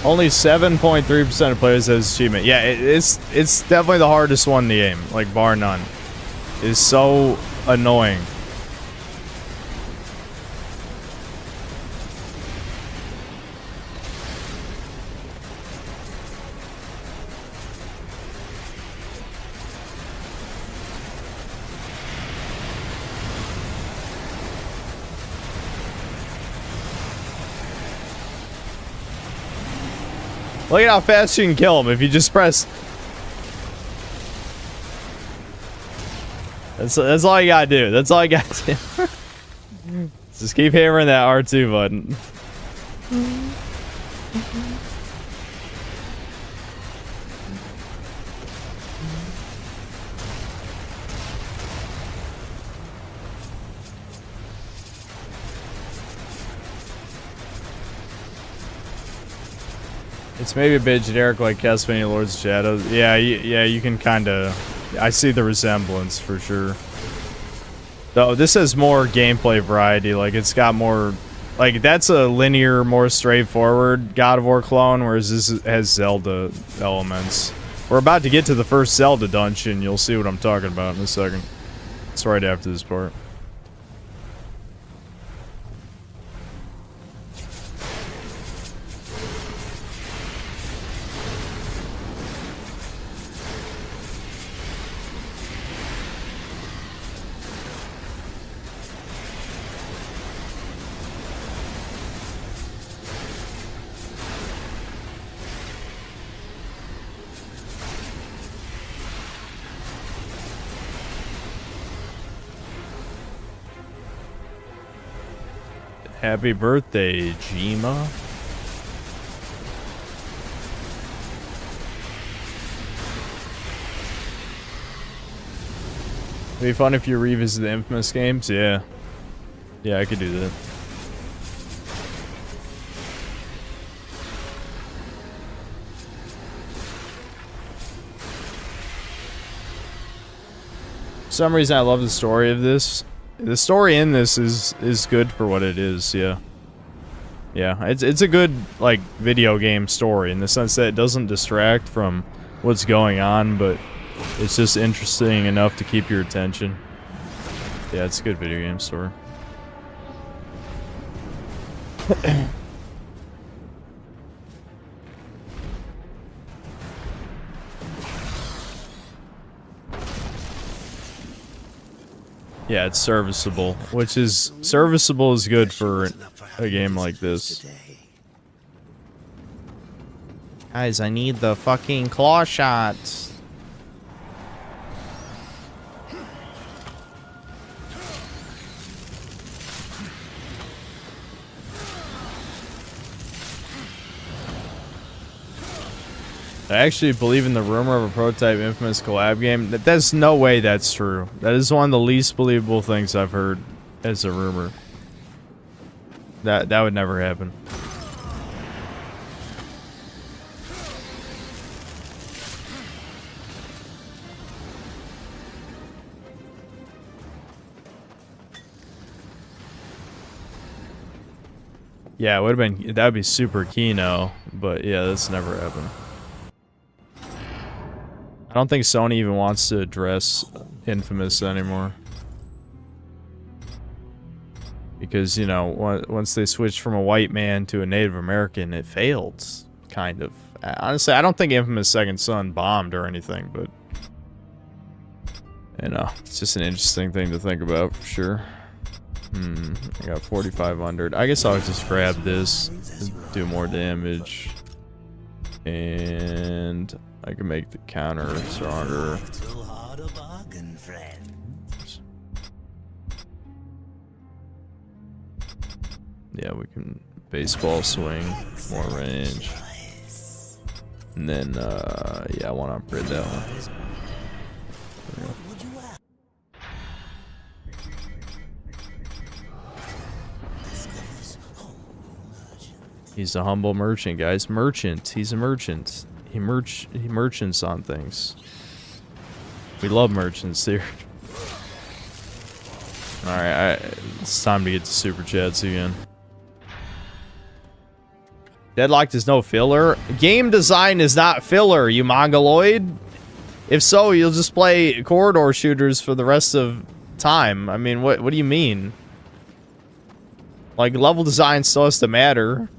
Speaker 1: Only 7.3% of players has achievement. Yeah, it's definitely the hardest one in the game, like bar none. It's so annoying. Look at how fast you can kill him if you just press. That's all you gotta do. That's all you gotta do. Just keep hammering that R2 button. It's maybe a bit generic like Castlevania Lords of Shadows. Yeah, you can kind of... I see the resemblance for sure. Though this has more gameplay variety. Like, it's got more... Like, that's a linear, more straightforward God of War clone, whereas this has Zelda elements. We're about to get to the first Zelda dungeon. You'll see what I'm talking about in a second. It's right after this part. Happy birthday, Jima. It'd be fun if you revisit the Infamous games. Yeah. Yeah, I could do that. For some reason, I love the story of this. The story in this is good for what it is, yeah. Yeah, it's a good, like, video game story in the sense that it doesn't distract from what's going on, but it's just interesting enough to keep your attention. Yeah, it's a good video game story. Yeah, it's serviceable, which is serviceable is good for a game like this. Guys, I need the fucking claw shots. I actually believe in the rumor of a prototype Infamous collab game. There's no way that's true. That is one of the least believable things I've heard as a rumor. That would never happen. Yeah, it would have been, that would be super Kino, but yeah, that's never happened. I don't think Sony even wants to address Infamous anymore. Because, you know, once they switched from a white man to a Native American, it failed, kind of. Honestly, I don't think Infamous Second Son bombed or anything, but... You know, it's just an interesting thing to think about, for sure. I got 4,500. I guess I'll just grab this, do more damage. And I can make the counter stronger.
Speaker 7: Too hard a bargain, friend.
Speaker 1: Yeah, we can baseball swing, more range. And then, yeah, I want to upgrade that one. He's a humble merchant, guys. Merchant. He's a merchant. He merchants on things. We love merchants here. Alright, it's time to get to super chats again. Deadlocked is no filler. Game design is not filler, you mongoloid. If so, you'll just play corridor shooters for the rest of time. I mean, what do you mean? Like, level design still has to matter.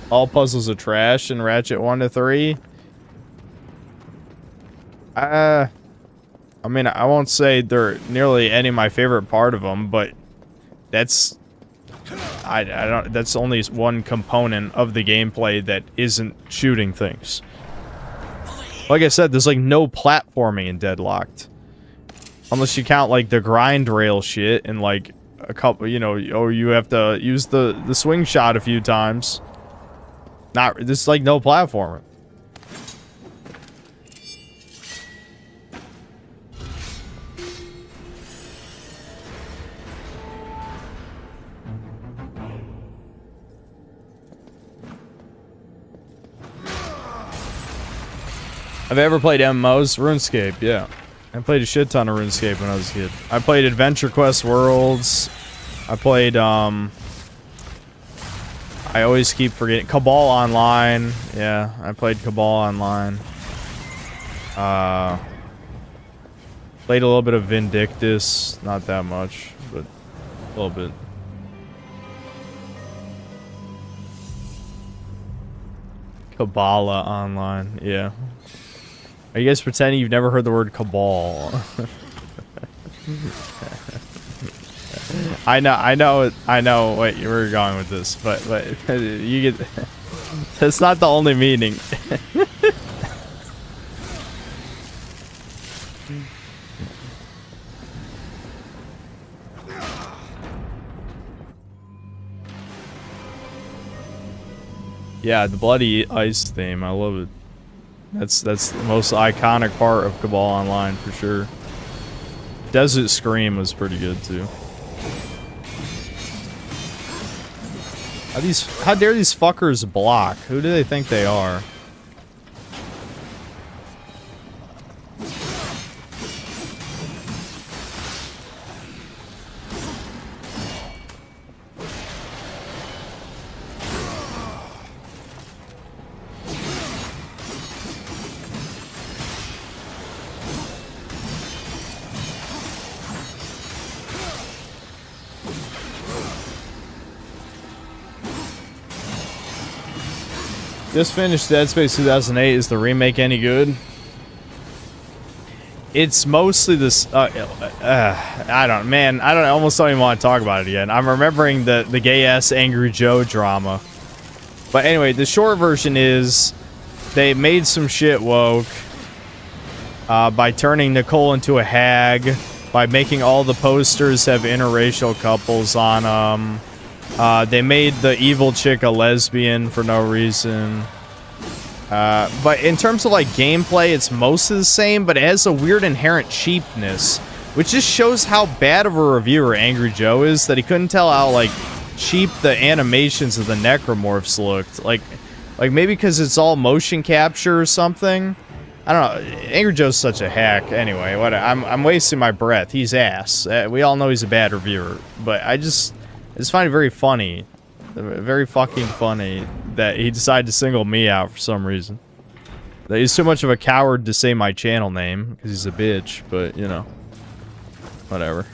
Speaker 1: All puzzles are trash in Ratchet 1 to 3. I mean, I won't say they're nearly any of my favorite part of them, but that's I don't. That's only one component of the gameplay that isn't shooting things. Like I said, there's like no platforming in Deadlocked, unless you count like the grind rail shit and like a couple. You know, or you have to use the swing shot a few times. Not, there's like no platforming. Have I ever played MMOs? RuneScape, yeah. I played a shit ton of RuneScape when I was a kid. I played Adventure Quest Worlds. I played, I always keep forgetting. Cabal Online. Yeah, I played Cabal Online. Played a little bit of Vindictus. Not that much, but a little bit. Kabbalah Online, yeah. Are you guys pretending you've never heard the word cabal? I know what you were going with this, but you get that's not the only meaning. Yeah, the bloody ice theme, I love it. That's the most iconic part of Cabal Online for sure. Desert Scream was pretty good too. How dare these fuckers block? Who do they think they are? Just finished Dead Space 2008. Is the remake any good? It's mostly this. I almost don't even want to talk about it again. I'm remembering the gay ass Angry Joe drama. But anyway, the short version is they made some shit woke by turning Nicole into a hag, by making all the posters have interracial couples on them. They made the evil chick a lesbian for no reason. But in terms of like gameplay, it's mostly the same, but it has a weird inherent cheapness, which just shows how bad of a reviewer Angry Joe is, that he couldn't tell how like cheap the animations of the necromorphs looked. Like maybe because it's all motion capture or something. I don't know. Angry Joe's such a hack. Anyway, I'm wasting my breath. He's ass. We all know he's a bad reviewer, but I just find it very funny, very fucking funny, that he decided to single me out for some reason. That he's too much of a coward to say my channel name, because he's a bitch, but, you know, whatever.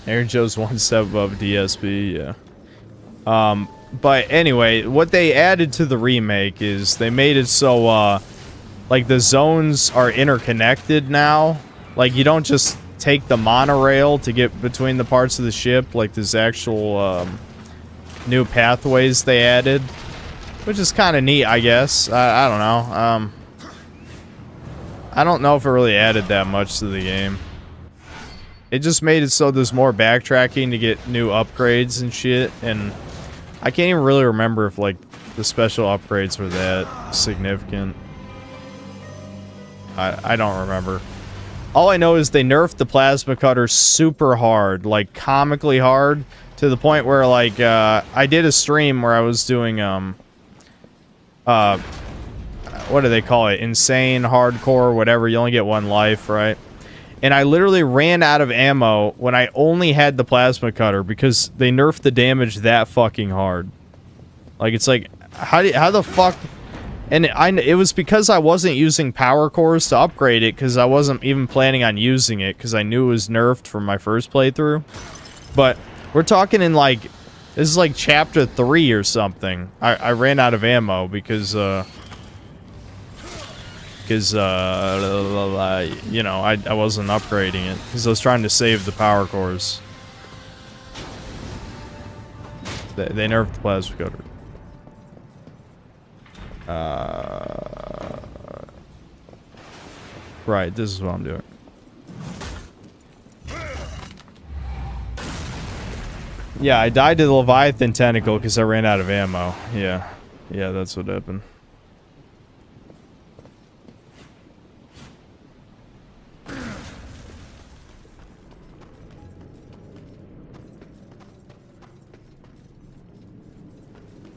Speaker 1: Aaron Joe's one step above DSP, yeah. But anyway, what they added to the remake is they made it so, like, the zones are interconnected now. Like, you don't just take the monorail to get between the parts of the ship. Like, there's actual, new pathways they added. Which is kind of neat, I guess. I don't know. I don't know if it really added that much to the game. It just made it so there's more backtracking to get new upgrades and shit, and I can't even really remember if, like, the special upgrades were that significant. I don't remember. All I know is they nerfed the plasma cutter super hard, like, comically hard, to the point where, like, I did a stream where I was doing, what do they call it? Insane, hardcore, whatever. You only get one life, right? And I literally ran out of ammo when I only had the plasma cutter because they nerfed the damage that fucking hard. Like, it's like, how the fuck? And it was because I wasn't using power cores to upgrade it, because I wasn't even planning on using it, because I knew it was nerfed from my first playthrough. But we're talking in, like, this is like chapter 3 or something. I ran out of ammo because you know, I wasn't upgrading it because I was trying to save the power cores. They nerfed the plasma cutter. Right, this is what I'm doing. Yeah, I died to the Leviathan tentacle because I ran out of ammo. Yeah, that's what happened.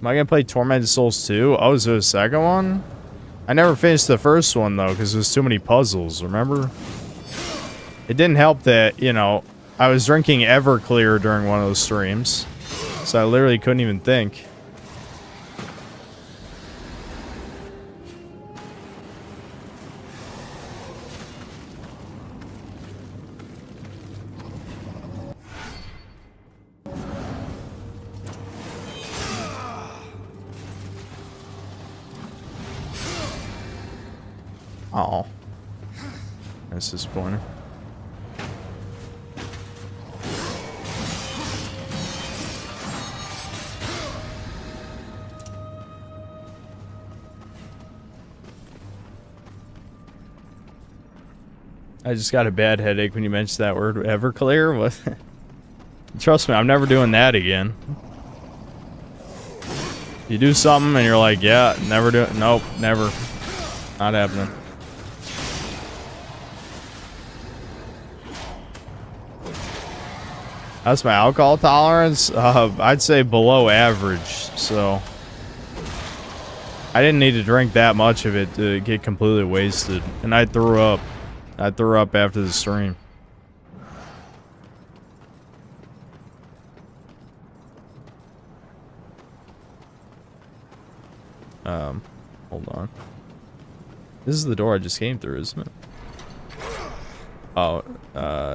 Speaker 1: Am I gonna play Tormented Souls 2? Oh, is there a second one? I never finished the first one, though, because there's too many puzzles, remember? It didn't help that, you know, I was drinking Everclear during one of those streams. So I literally couldn't even think. Oh, that's disappointing. I just got a bad headache when you mentioned that word, Everclear. What? Trust me, I'm never doing that again. You do something and you're like, yeah, never do it. Nope, never. Not happening. That's my alcohol tolerance. I'd say below average, so I didn't need to drink that much of it to get completely wasted. And I threw up. I threw up after the stream. Hold on. This is the door I just came through, isn't it? Oh,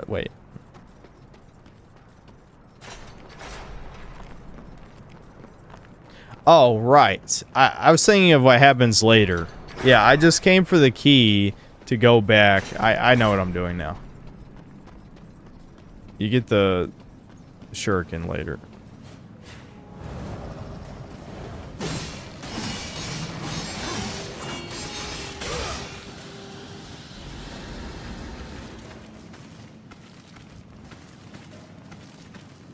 Speaker 1: wait. Oh, right. I was thinking of what happens later. Yeah, I just came for the key to go back. I know what I'm doing now. You get the shuriken later.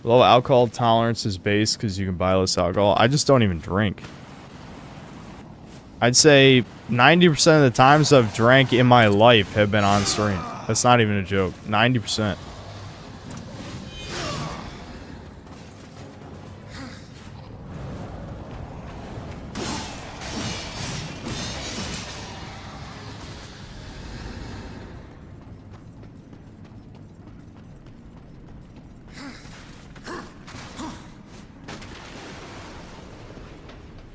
Speaker 1: Low alcohol tolerance is base because you can buy less alcohol. I just don't even drink. I'd say 90% of the times I've drank in my life have been on stream. That's not even a joke. 90%.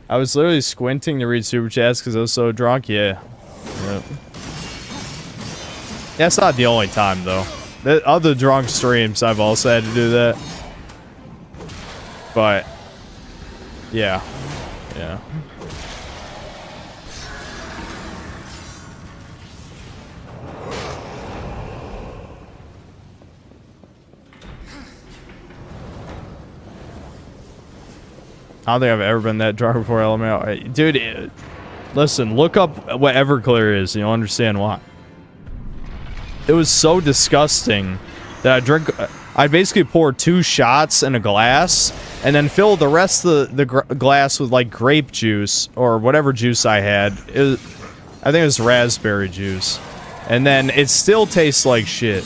Speaker 1: I was literally squinting to read super chats because I was so drunk. Yeah. Yep. That's not the only time, though. The other drunk streams, I've also had to do that. But Yeah. Yeah. I don't think I've ever been that drunk before, LMAO. Dude, listen, look up what Everclear is, and you'll understand why. It was so disgusting that I basically pour 2 shots in a glass, and then fill the rest of the glass with, like, grape juice, or whatever juice I had. I think it was raspberry juice. And then it still tastes like shit.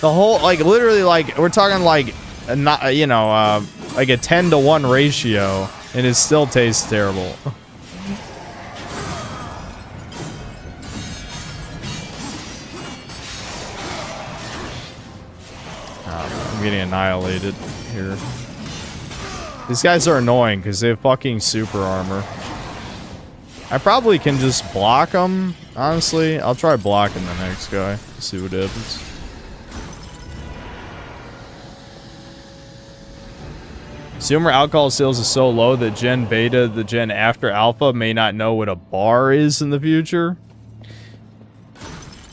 Speaker 1: The whole, like, literally, like, we're talking, like, not, you know, like a 10-to-1 ratio, and it still tastes terrible. I'm getting annihilated here. These guys are annoying because they have fucking super armor. I probably can just block them, honestly. I'll try blocking the next guy. See what happens. Consumer alcohol sales is so low that Gen Beta, the Gen after Alpha, may not know what a bar is in the future.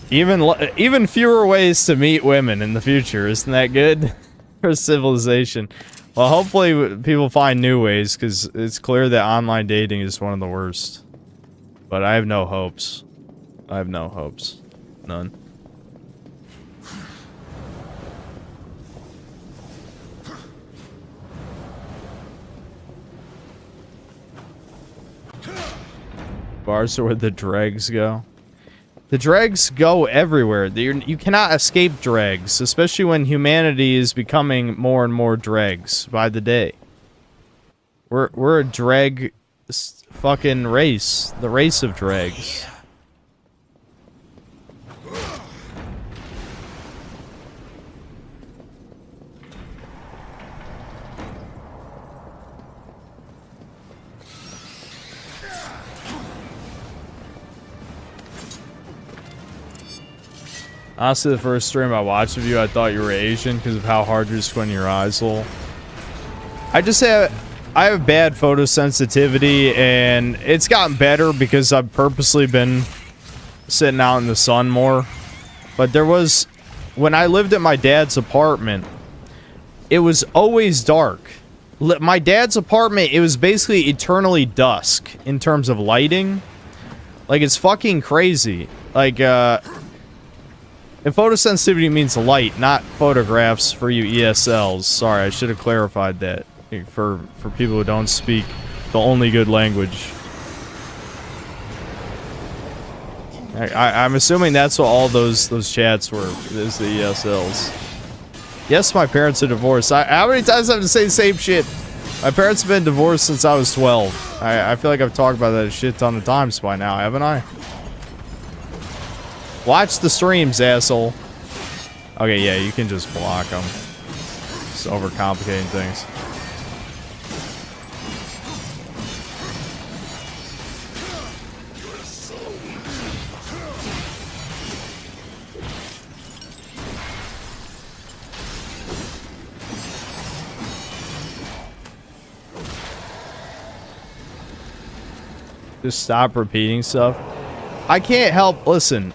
Speaker 1: Even fewer ways to meet women in the future. Isn't that good for civilization? Well, hopefully people find new ways, because it's clear that online dating is one of the worst. But I have no hopes. I have no hopes. None. Bars are where the dregs go. The dregs go everywhere. You cannot escape dregs, especially when humanity is becoming more and more dregs by the day. We're a dreg fucking race. The race of dregs. Honestly, the first stream I watched of you, I thought you were Asian because of how hard you're squinting your eyes hole. I just have, I have bad photosensitivity, and it's gotten better because I've purposely been sitting out in the sun more. But there was, when I lived at my dad's apartment, it was always dark. My dad's apartment, it was basically eternally dusk in terms of lighting. Like, it's fucking crazy. Like, and photosensitivity means light, not photographs for you ESLs. Sorry, I should have clarified that for people who don't speak the only good language. I'm assuming that's what all those chats were, is the ESLs. Yes, my parents are divorced. How many times do I have to say the same shit? My parents have been divorced since I was 12. I feel like I've talked about that a shit ton of times by now, haven't I? Watch the streams, asshole. Okay, yeah, you can just block them. Just overcomplicating things. Just stop repeating stuff. I can't help, listen.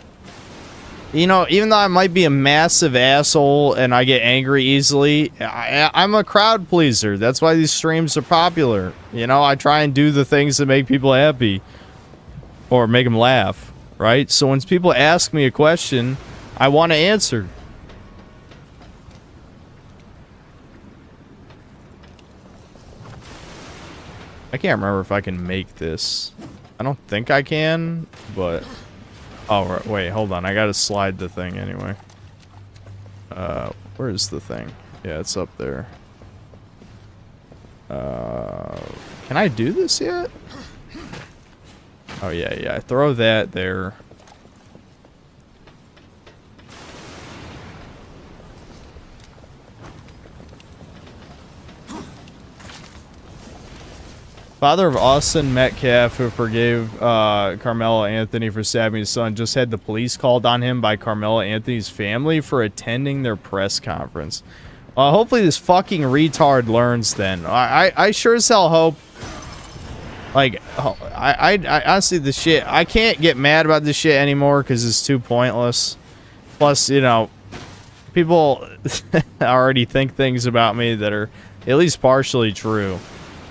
Speaker 1: You know, even though I might be a massive asshole and I get angry easily, I'm a crowd pleaser. That's why these streams are popular. You know, I try and do the things that make people happy. Or make them laugh, right? So when people ask me a question, I want to answer. I can't remember if I can make this. I don't think I can, but... Oh, right, wait, hold on. I gotta slide the thing anyway. Where's the thing? Yeah, it's up there. Can I do this yet? Oh, yeah. Throw that there. Father of Austin Metcalf, who forgave Carmelo Anthony for stabbing his son, just had the police called on him by Carmelo Anthony's family for attending their press conference. Hopefully this fucking retard learns then. I sure as hell hope. Like, I honestly, the shit, I can't get mad about this shit anymore because it's too pointless. Plus, you know, people already think things about me that are at least partially true.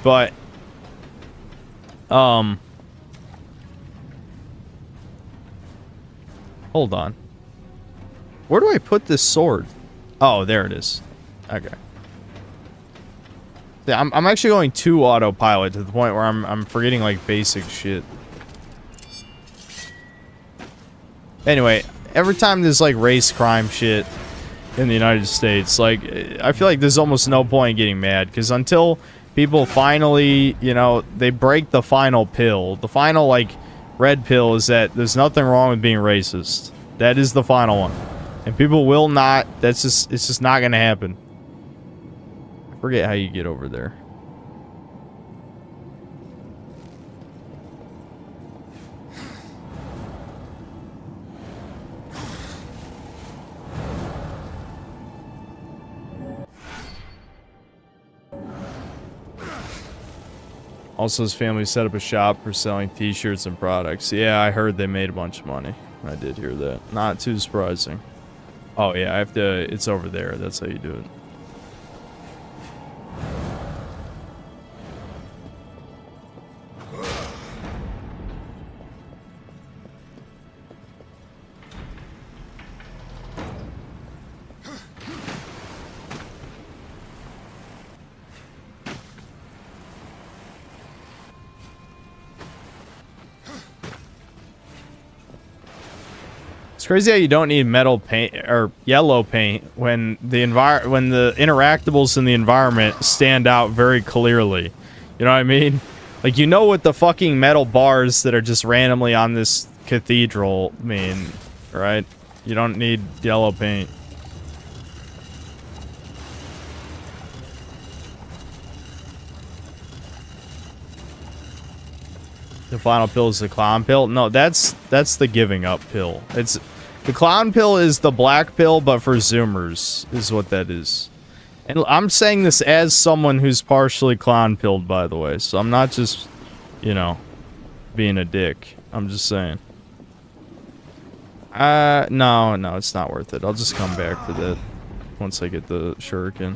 Speaker 1: But, hold on. Where do I put this sword? Oh, there it is. Okay. Yeah, I'm actually going to autopilot to the point where I'm forgetting like basic shit. Anyway, every time there's like race crime shit in the United States, like I feel like there's almost no point in getting mad because until people finally, you know, they break the final pill. The final like red pill is that there's nothing wrong with being racist. That is the final one. And people will not, it's just not gonna happen. I forget how you get over there. Also, his family set up a shop for selling t-shirts and products. Yeah, I heard they made a bunch of money. I did hear that. Not too surprising. Oh yeah, I have to, it's over there. That's how you do it. It's crazy how you don't need metal paint or yellow paint when the interactables in the environment stand out very clearly. You know what I mean? Like, you know what the fucking metal bars that are just randomly on this cathedral mean, right? You don't need yellow paint. The final pill is the clown pill? No, that's the giving up pill. It's the clown pill is the black pill, but for Zoomers is what that is. And I'm saying this as someone who's partially clown pilled, by the way. So I'm not just, you know, being a dick. I'm just saying. No, it's not worth it. I'll just come back for that once I get the shuriken.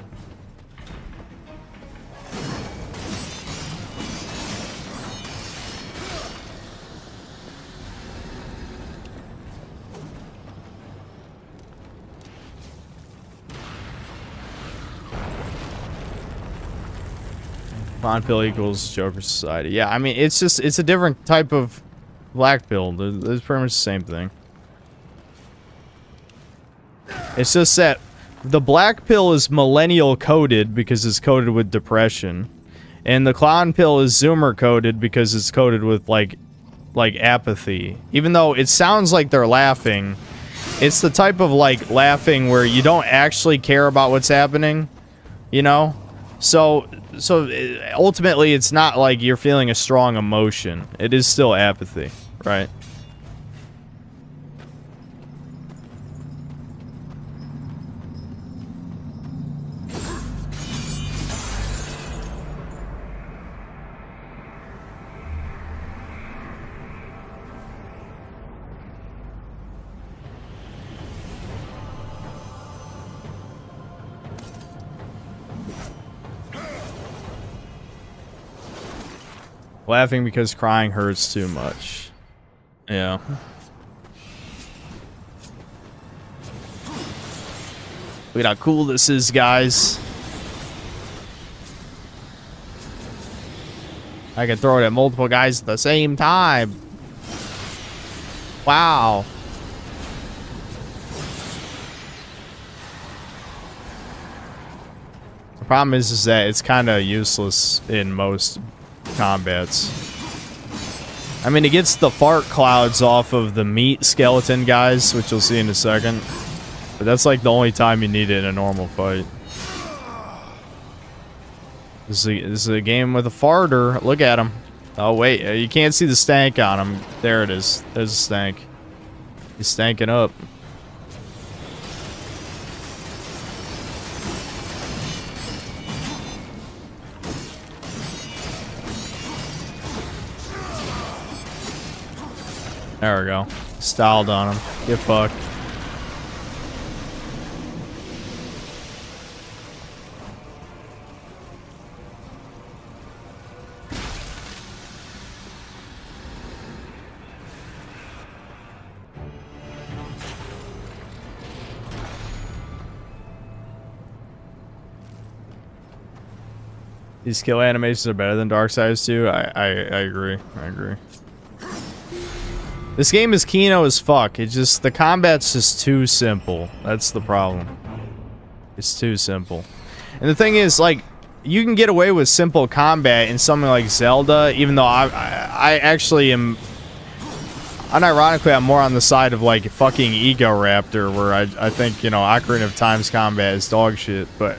Speaker 1: Clown pill equals Joker Society. Yeah, I mean, it's just, it's a different type of black pill. It's pretty much the same thing. It's just that the black pill is millennial coded because it's coded with depression. And the clown pill is Zoomer coded because it's coded with, like apathy. Even though it sounds like they're laughing, it's the type of, like, laughing where you don't actually care about what's happening, you know? So ultimately, it's not like you're feeling a strong emotion. It is still apathy, right? Laughing because crying hurts too much. Yeah. Look at how cool this is, guys. I can throw it at multiple guys at the same time. Wow. The problem is that it's kind of useless in most combats. I mean, it gets the fart clouds off of the meat skeleton guys, which you'll see in a second. But that's like the only time you need it in a normal fight. This is a game with a farter. Look at him. Oh, wait. You can't see the stank on him. There it is. There's a stank. He's stanking up. There we go. Styled on him. Get fucked. These kill animations are better than Darksiders 2. I agree. I agree. This game is Kino as fuck. It just, the combat's just too simple. That's the problem. It's too simple. And the thing is, like, you can get away with simple combat in something like Zelda, even though I actually am, unironically, I'm more on the side of, like, fucking Ego Raptor, where I think, you know, Ocarina of Time's combat is dog shit. But,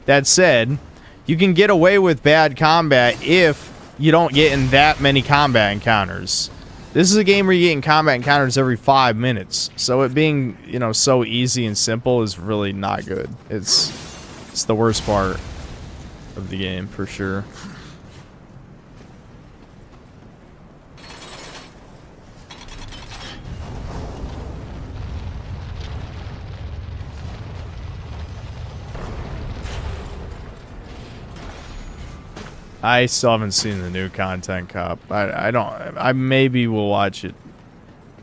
Speaker 1: that said, you can get away with bad combat if you don't get in that many combat encounters. This is a game where you're getting combat encounters every 5 minutes. So it being, you know, so easy and simple is really not good. It's the worst part of the game, for sure. I still haven't seen the new content cop. I maybe will watch it.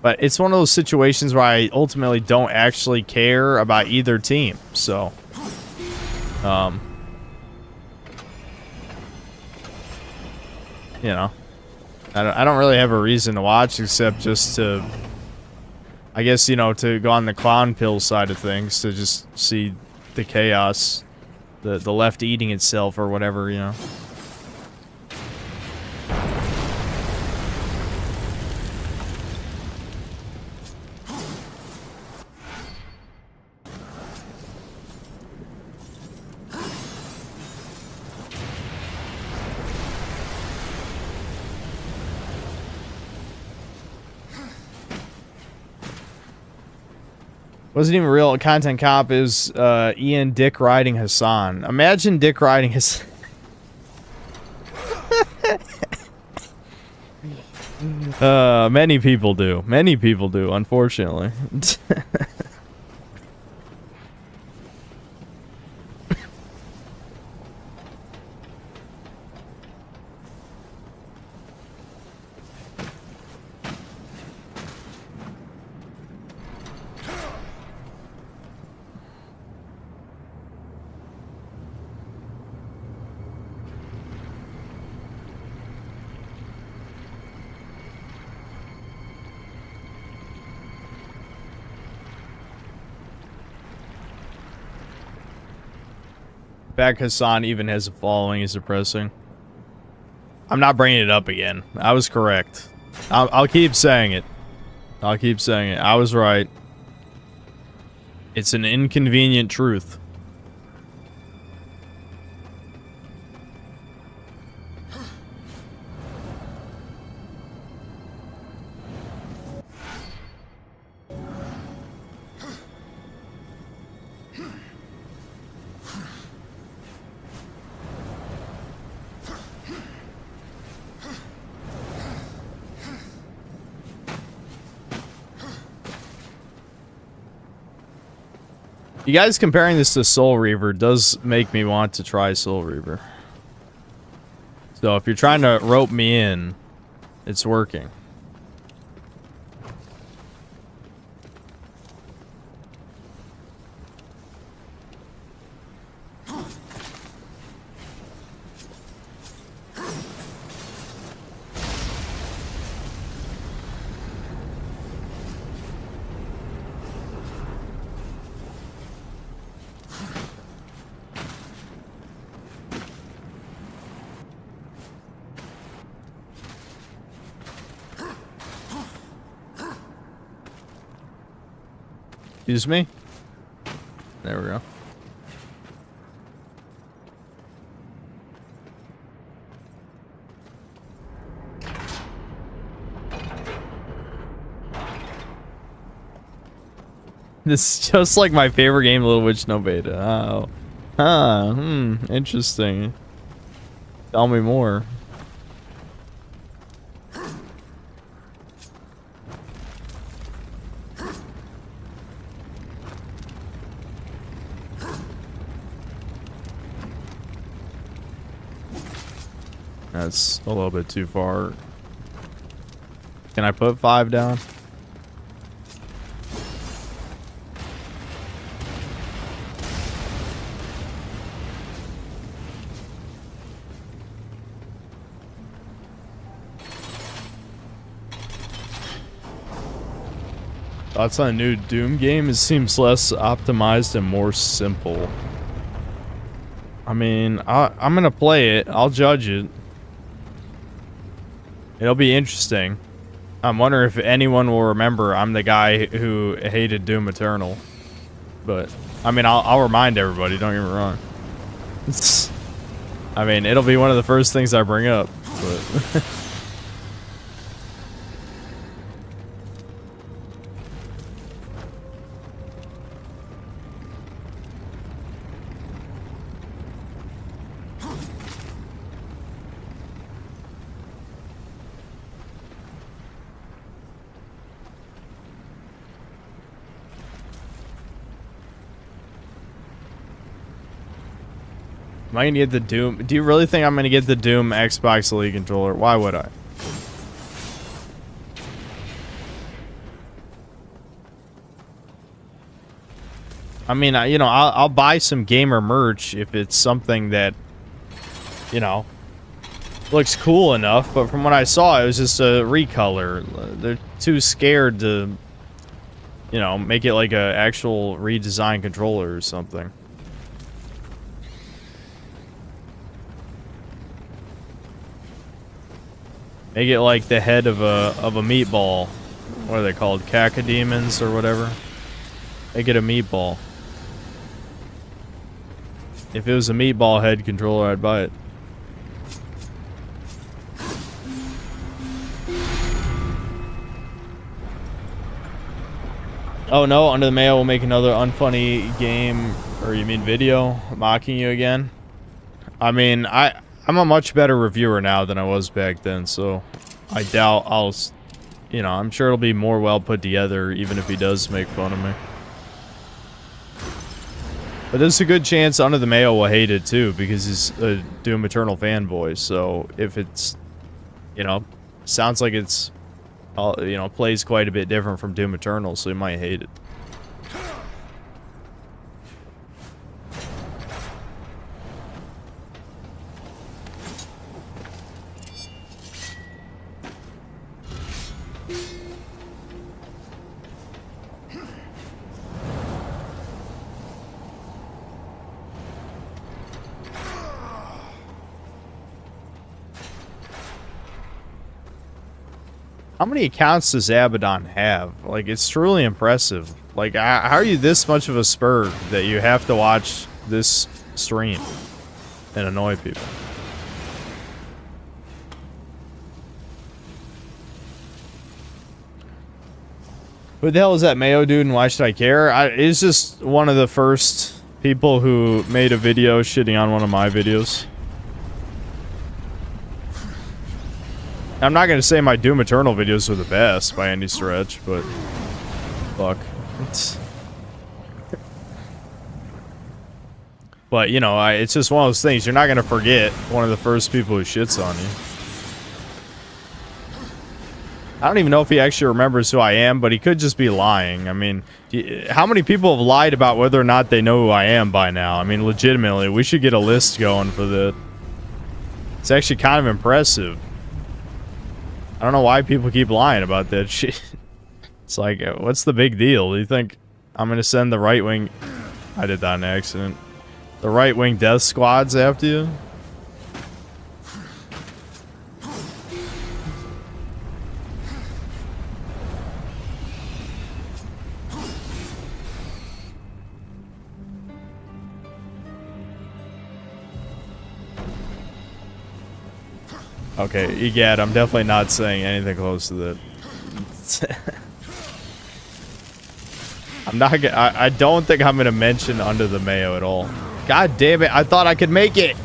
Speaker 1: But it's one of those situations where I ultimately don't actually care about either team. So, you know, I don't really have a reason to watch except just to, I guess, you know, to go on the clown pill side of things, to just see the chaos, the left eating itself or whatever, you know. Wasn't even real. Content cop is Ian Dick riding Hassan. Imagine Dick riding his. Many people do. Many people do, unfortunately. Back Hassan even has a following is depressing. I'm not bringing it up again. I was correct. I'll keep saying it. I'll keep saying it. I was right. It's an inconvenient truth. You guys comparing this to Soul Reaver does make me want to try Soul Reaver. So if you're trying to rope me in, it's working. Excuse me? There we go. This is just like my favorite game, Little Witch No Beta. Oh. Interesting. Tell me more. That's a little bit too far. Can I put 5 down? Thoughts on a new Doom game? It seems less optimized and more simple. I mean, I'm gonna play it. I'll judge it. It'll be interesting. I'm wondering if anyone will remember I'm the guy who hated Doom Eternal. But, I mean, I'll remind everybody, don't get me wrong. I mean, it'll be one of the first things I bring up. But am I gonna get the Doom? Do you really think I'm gonna get the Doom Xbox Elite controller? Why would I? I mean, you know, I'll buy some gamer merch if it's something that, you know, looks cool enough. But from what I saw, it was just a recolor. They're too scared to, you know, make it like a actual redesigned controller or something. Make it like the head of a meatball. What are they called? Cacodemons or whatever. Make it a meatball. If it was a meatball head controller, I'd buy it. Oh no, Under the Mayo will make another unfunny game, or you mean video, mocking you again? I mean, I'm a much better reviewer now than I was back then, so I doubt I'll, you know, I'm sure it'll be more well put together even if he does make fun of me. But there's a good chance Under the Mayo will hate it too, because he's a Doom Eternal fanboy, so if it's, you know, sounds like it's, you know, plays quite a bit different from Doom Eternal, so he might hate it. How many accounts does Abaddon have? Like, it's truly impressive. Like, how are you this much of a spur that you have to watch this stream and annoy people? Who the hell is that Mayo dude and why should I care? It's just one of the first people who made a video shitting on one of my videos. I'm not gonna say my Doom Eternal videos are the best by any stretch, but fuck. But you know, it's just one of those things. You're not gonna forget one of the first people who shits on you. I don't even know if he actually remembers who I am, but he could just be lying. I mean, how many people have lied about whether or not they know who I am by now? I mean, legitimately, we should get a list going for that. It's actually kind of impressive. I don't know why people keep lying about that shit. It's like, what's the big deal? Do you think I'm gonna send the right wing? I did that in accident. The right wing death squads after you? Okay, egad, I'm definitely not saying anything close to that. I'm not gonna, I don't think I'm gonna mention Under the Mayo at all. God damn it, I thought I could make it!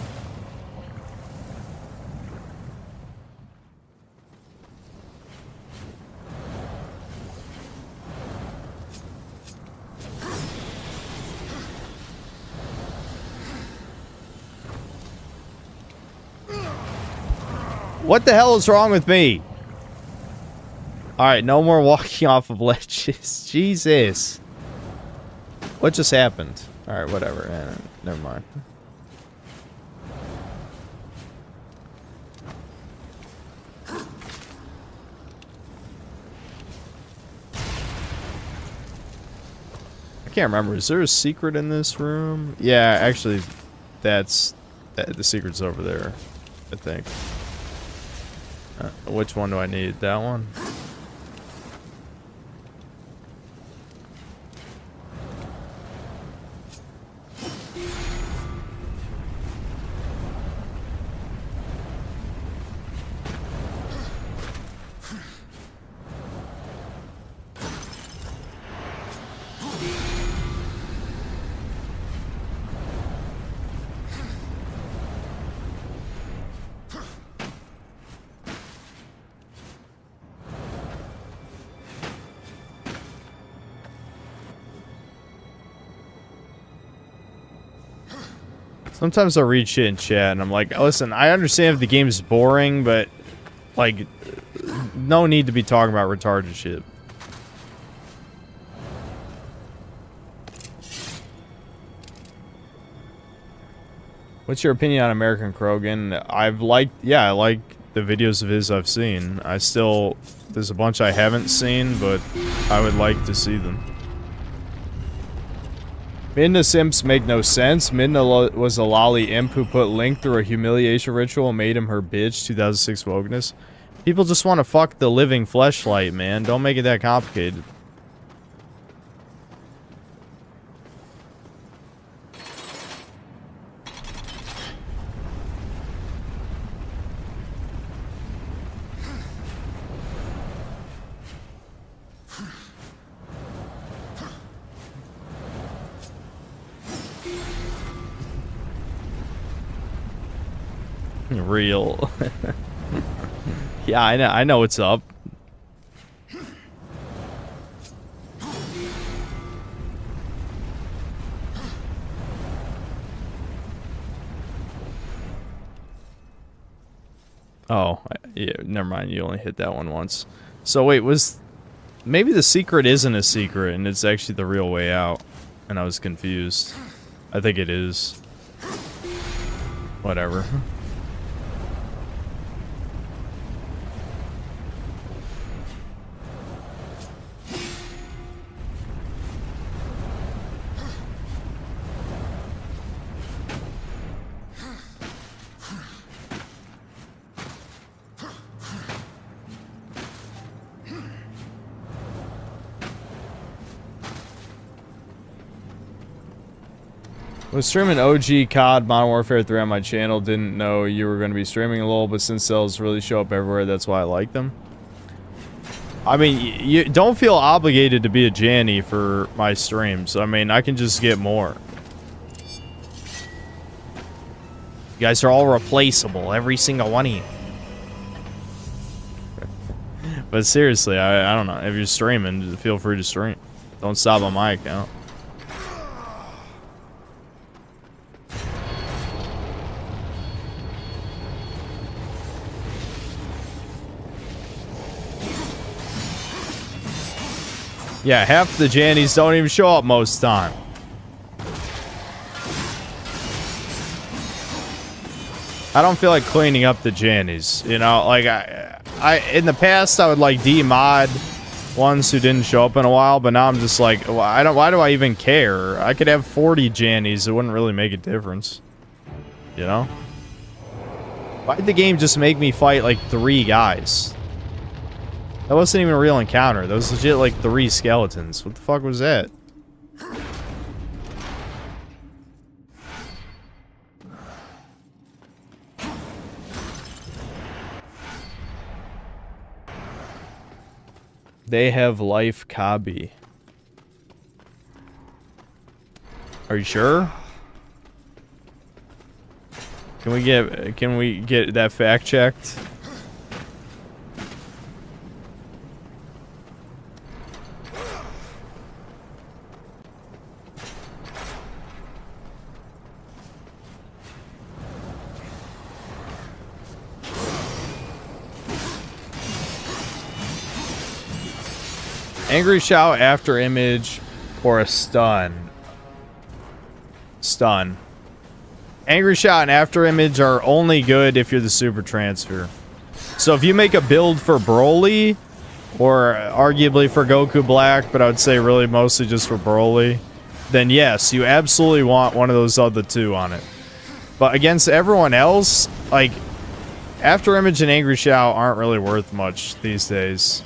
Speaker 1: What the hell is wrong with me? Alright, no more walking off of ledges. Jesus. What just happened? Alright, whatever. Never mind. I can't remember. Is there a secret in this room? Yeah, actually, the secret's over there, I think. Which one do I need? That one? Sometimes I'll read shit in chat and I'm like, listen, I understand if the game's boring, but, like, no need to be talking about retarded shit. What's your opinion on American Krogan? I like the videos of his I've seen. There's a bunch I haven't seen, but I would like to see them. Midna simps make no sense. Midna was a lolly imp who put Link through a humiliation ritual and made him her bitch. 2006 wokeness. People just want to fuck the living fleshlight, man. Don't make it that complicated. Real. Yeah, I know what's up. Oh, yeah, never mind. You only hit that one once. So wait, maybe the secret isn't a secret and it's actually the real way out, and I was confused. I think it is. Whatever. Was streaming OG COD Modern Warfare 3 on my channel. Didn't know you were going to be streaming a little, but since sales really show up everywhere, that's why I like them. I mean, you don't feel obligated to be a Janny for my streams. I mean, I can just get more. You guys are all replaceable, every single one of you. But seriously, I don't know. If you're streaming, feel free to stream. Don't stop on my account. Yeah, half the Jannies don't even show up most time. I don't feel like cleaning up the Jannies, you know, like I in the past I would like demod ones who didn't show up in a while, but now I'm just like, why do I even care? I could have 40 Jannies, it wouldn't really make a difference. You know? Why'd the game just make me fight like 3 guys? That wasn't even a real encounter. That was legit like 3 skeletons. What the fuck was that? They have life, Kabi. Are you sure? Can we get that fact checked? Angry shout, after image, or a stun. Stun. Angry shout and after image are only good if you're the super transfer. So if you make a build for Broly, or arguably for Goku Black, but I would say really mostly just for Broly, then yes, you absolutely want one of those other two on it. But against everyone else, like, after image and angry shout aren't really worth much these days.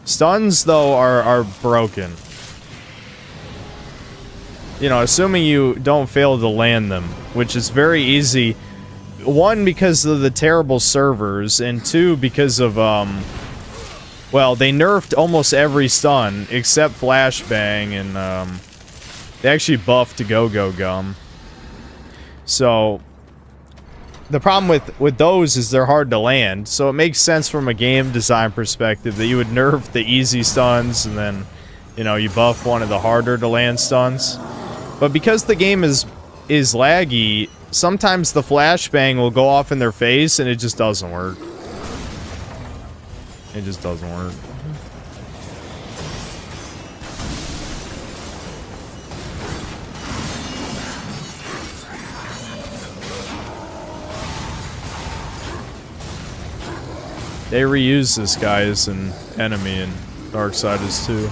Speaker 1: Stuns, though, are broken. You know, assuming you don't fail to land them, which is very easy. One, because of the terrible servers, and two, because of, well, they nerfed almost every stun, except Flashbang, and, they actually buffed Go-Go Gum. So, the problem with those is they're hard to land, so it makes sense from a game design perspective that you would nerf the easy stuns, and then, you know, you buff one of the harder to land stuns. But because the game is laggy, sometimes the flashbang will go off in their face and it just doesn't work. It just doesn't work. They reuse this guy as an enemy in Darksiders 2.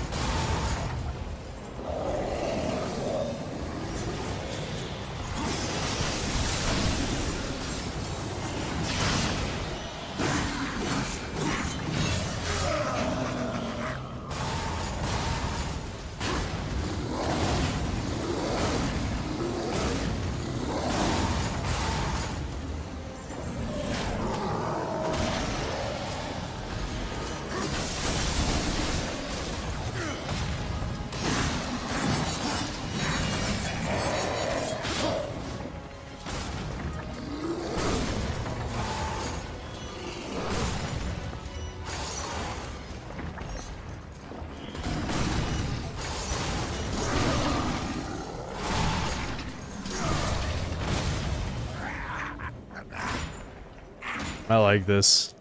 Speaker 1: I like this.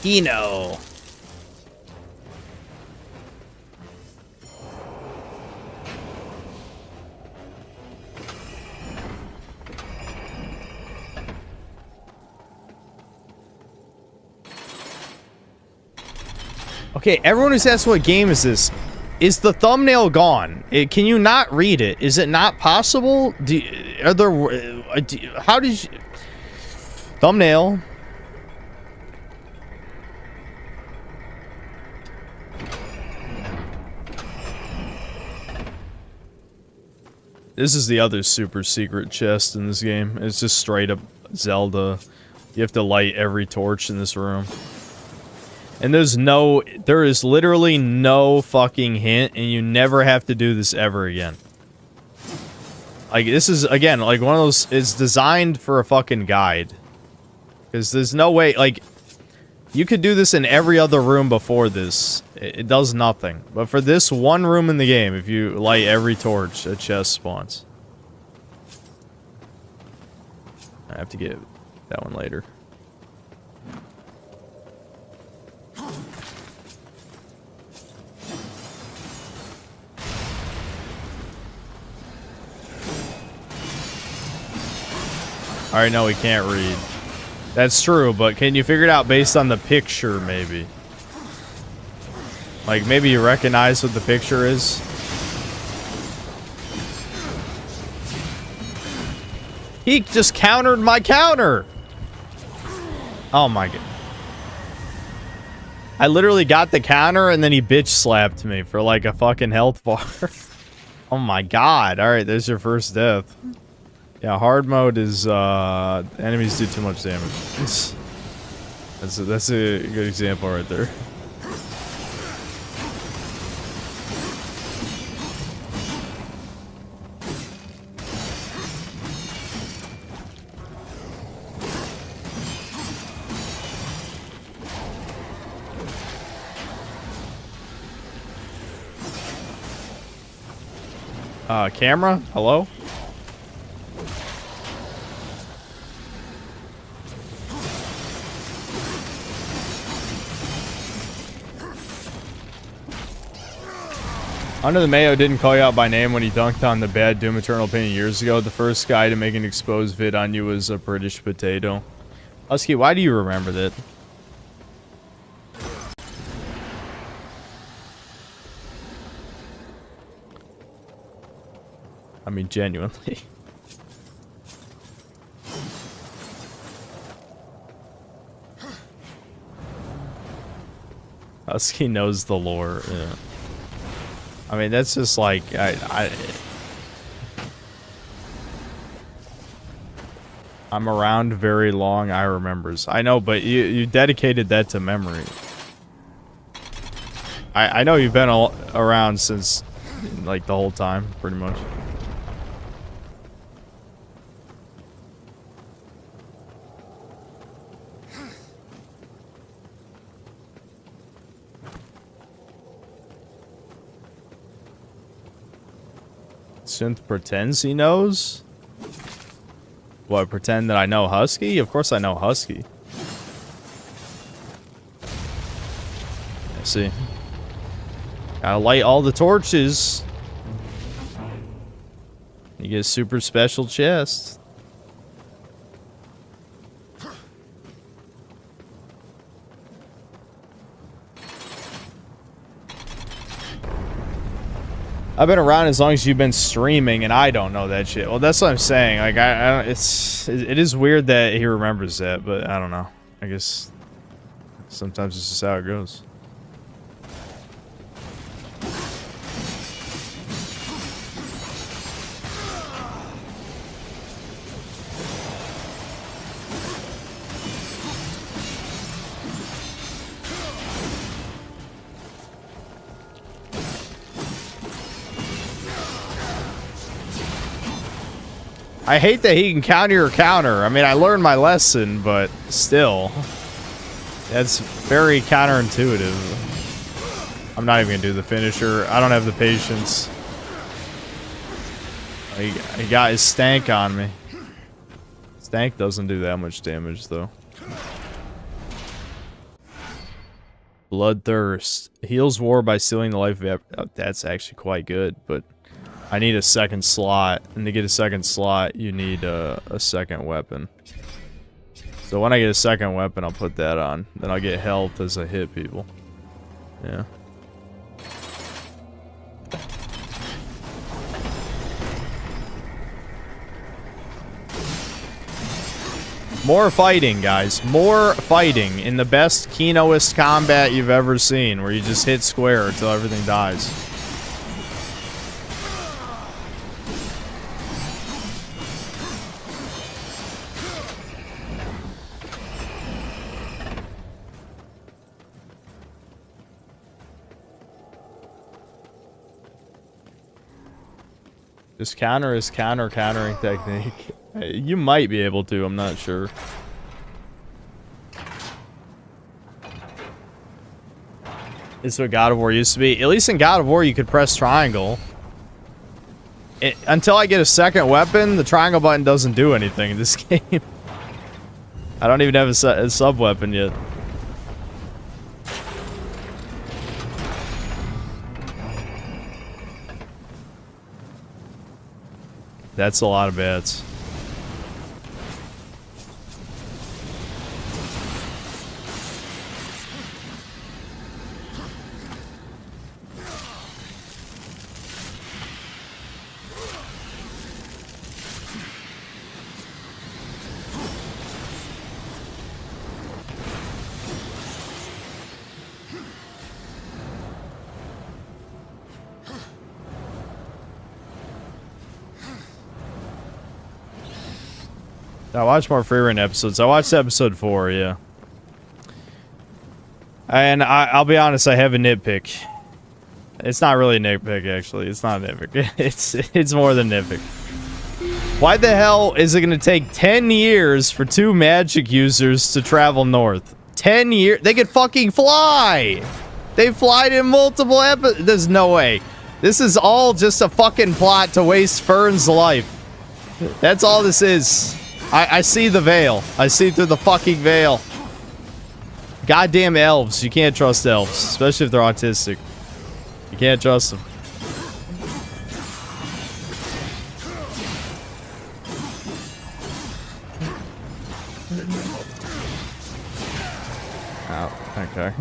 Speaker 1: Kino. Okay, everyone who's asked what game is this, is the thumbnail gone? Can you not read it? Is it not possible? How did you... Thumbnail. This is the other super secret chest in this game. It's just straight up Zelda. You have to light every torch in this room. And there is literally no fucking hint, and you never have to do this ever again. Like, this is, again, like one of those, it's designed for a fucking guide. Because there's no way, like, you could do this in every other room before this. It does nothing. But for this one room in the game, if you light every torch, a chest spawns. I have to get that one later. Alright, no, we can't read. That's true, but can you figure it out based on the picture, maybe? Like, maybe you recognize what the picture is? He just countered my counter! Oh my god. I literally got the counter and then he bitch slapped me for like a fucking health bar. Oh my god. Alright, there's your first death. Yeah, hard mode is, enemies do too much damage. That's a good example right there. Camera? Hello? Under the Mayo didn't call you out by name when he dunked on the bad Doom Eternal opinion years ago. The first guy to make an exposed vid on you was a British potato. Husky, why do you remember that? I mean, genuinely. Husky knows the lore. Yeah. I mean, that's just like I'm around very long. I remembers. I know, but you dedicated that to memory. I know you've been around since like the whole time, pretty much. Synth pretends he knows? What, pretend that I know Husky? Of course I know Husky. See. Gotta light all the torches. You get a super special chest. I've been around as long as you've been streaming, and I don't know that shit. Well, that's what I'm saying. Like, it is weird that he remembers that, but I don't know. I guess sometimes it's just how it goes. I hate that he can counter your counter. I mean, I learned my lesson, but still. That's very counterintuitive. I'm not even going to do the finisher. I don't have the patience. He got his stank on me. Stank doesn't do that much damage, though. Bloodthirst. Heals war by stealing the life of... that's actually quite good, but... I need a second slot, and to get a second slot, you need a second weapon. So when I get a second weapon, I'll put that on. Then I'll get health as I hit people. Yeah. More fighting, guys. More fighting in the best Kinoist combat you've ever seen, where you just hit square until everything dies. Just counter is countering technique. You might be able to, I'm not sure. This is what God of War used to be. At least in God of War, you could press triangle. Until I get a second weapon, the triangle button doesn't do anything in this game. I don't even have a sub-weapon yet. That's a lot of bats. I watched more free-run episodes. I watched episode 4, yeah. And I'll be honest, I have a nitpick. It's not really a nitpick, actually. It's not a nitpick. It's more than nitpick. Why the hell is it going to take 10 years for 2 magic users to travel north? 10 years? They could fucking fly! They flied in multiple episodes. There's no way. This is all just a fucking plot to waste Fern's life. That's all this is. I see the veil. I see through the fucking veil. Goddamn elves. You can't trust elves. Especially if they're autistic. You can't trust them. Okay.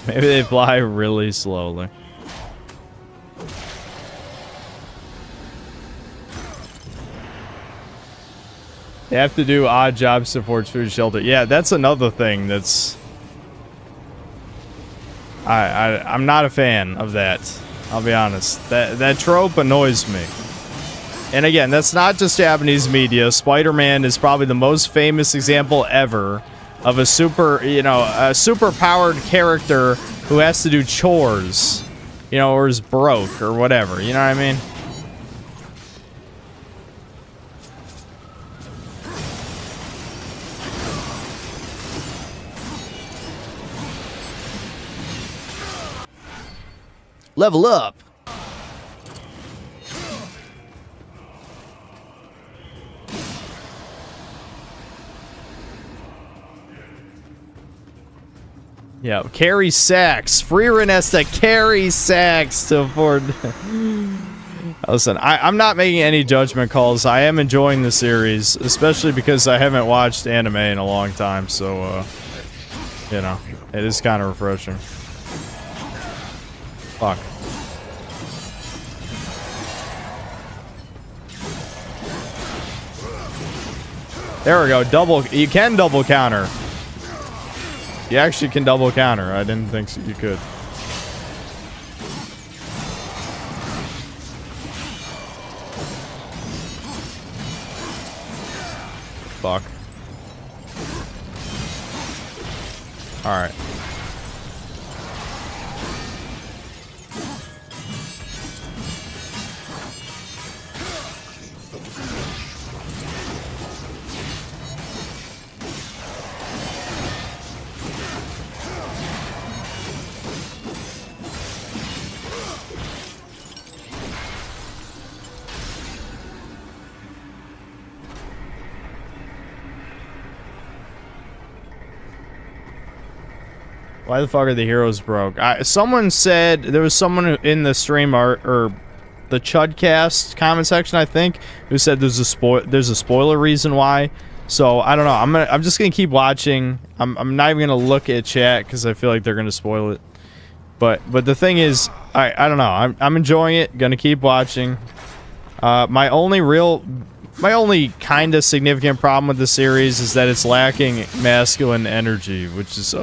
Speaker 1: Maybe they fly really slowly. They have to do odd job supports for the shelter. Yeah, that's another thing that's... I'm not a fan of that. I'll be honest. That trope annoys me. And again, that's not just Japanese media. Spider-Man is probably the most famous example ever of a super powered character who has to do chores, or is broke or whatever. You know what I mean? Level up. Yeah, carry sacks. Freerin has to carry sacks to afford... Listen, I'm not making any judgment calls. I am enjoying the series, especially because I haven't watched anime in a long time, so, it is kind of refreshing. Fuck. There we go. You can double counter. You actually can double counter. I didn't think you could. Fuck. Alright. Why the fuck are the heroes broke? Someone said, there was someone in the stream or the Chudcast comment section, I think, who said there's a spoiler reason why. So I don't know. I'm just gonna keep watching. I'm not even gonna look at chat because I feel like they're gonna spoil it. But the thing is, I don't know. I'm enjoying it. Gonna keep watching. My only kind of significant problem with the series is that it's lacking masculine energy, which is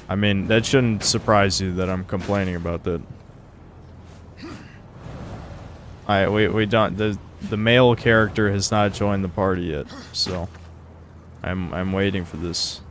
Speaker 1: I mean, that shouldn't surprise you that I'm complaining about that. Alright, we don't... The male character has not joined the party yet, so... I'm waiting for this.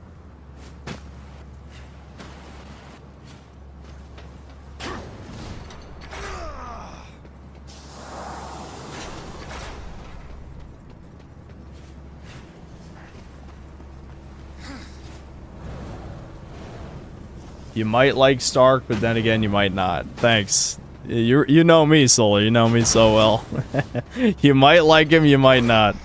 Speaker 1: You might like Stark, but then again, you might not. Thanks. You know me, Solar. You know me so well. You might like him, you might not.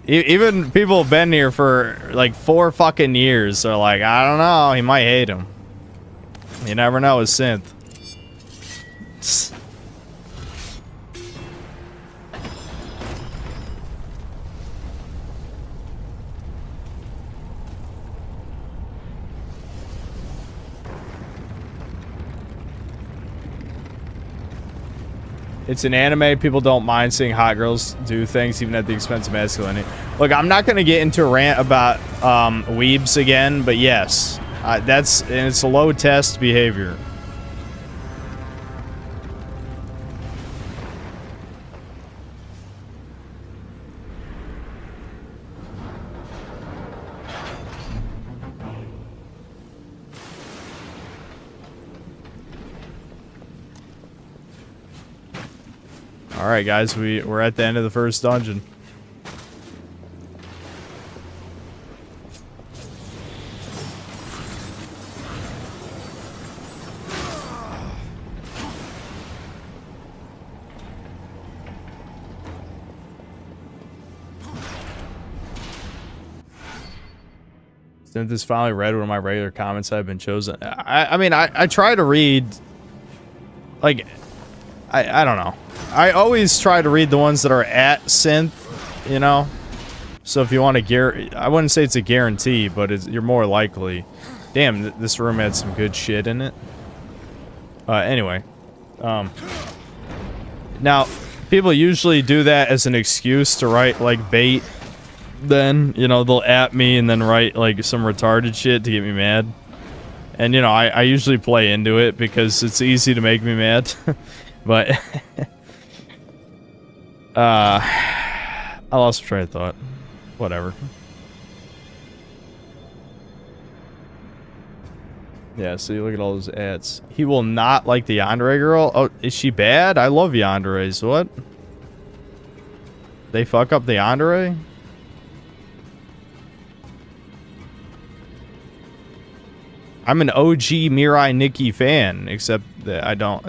Speaker 1: Even people who've been here for like 4 fucking years are like, I don't know, he might hate him. You never know with Synth. It's an anime. People don't mind seeing hot girls do things, even at the expense of masculinity. Look, I'm not going to get into a rant about weebs again, but yes, it's a low test behavior. Alright guys, we're at the end of the first dungeon. Since this finally read one of my regular comments have been chosen. I mean, I try to read, like, I don't know. I always try to read the ones that are at synth, you know? So if you want to I wouldn't say it's a guarantee, but you're more likely. Damn, this room had some good shit in it. Anyway. Now, people usually do that as an excuse to write, like, bait. Then, you know, they'll at me and then write, like, some retarded shit to get me mad. And, you know, I usually play into it because it's easy to make me mad. But, I lost train of thought. Whatever. Yeah, so you look at all those ads. He will not like the yandere girl? Oh, is she bad? I love yanderes. What? They fuck up the yandere? I'm an OG Mirai Nikki fan, except that I don't...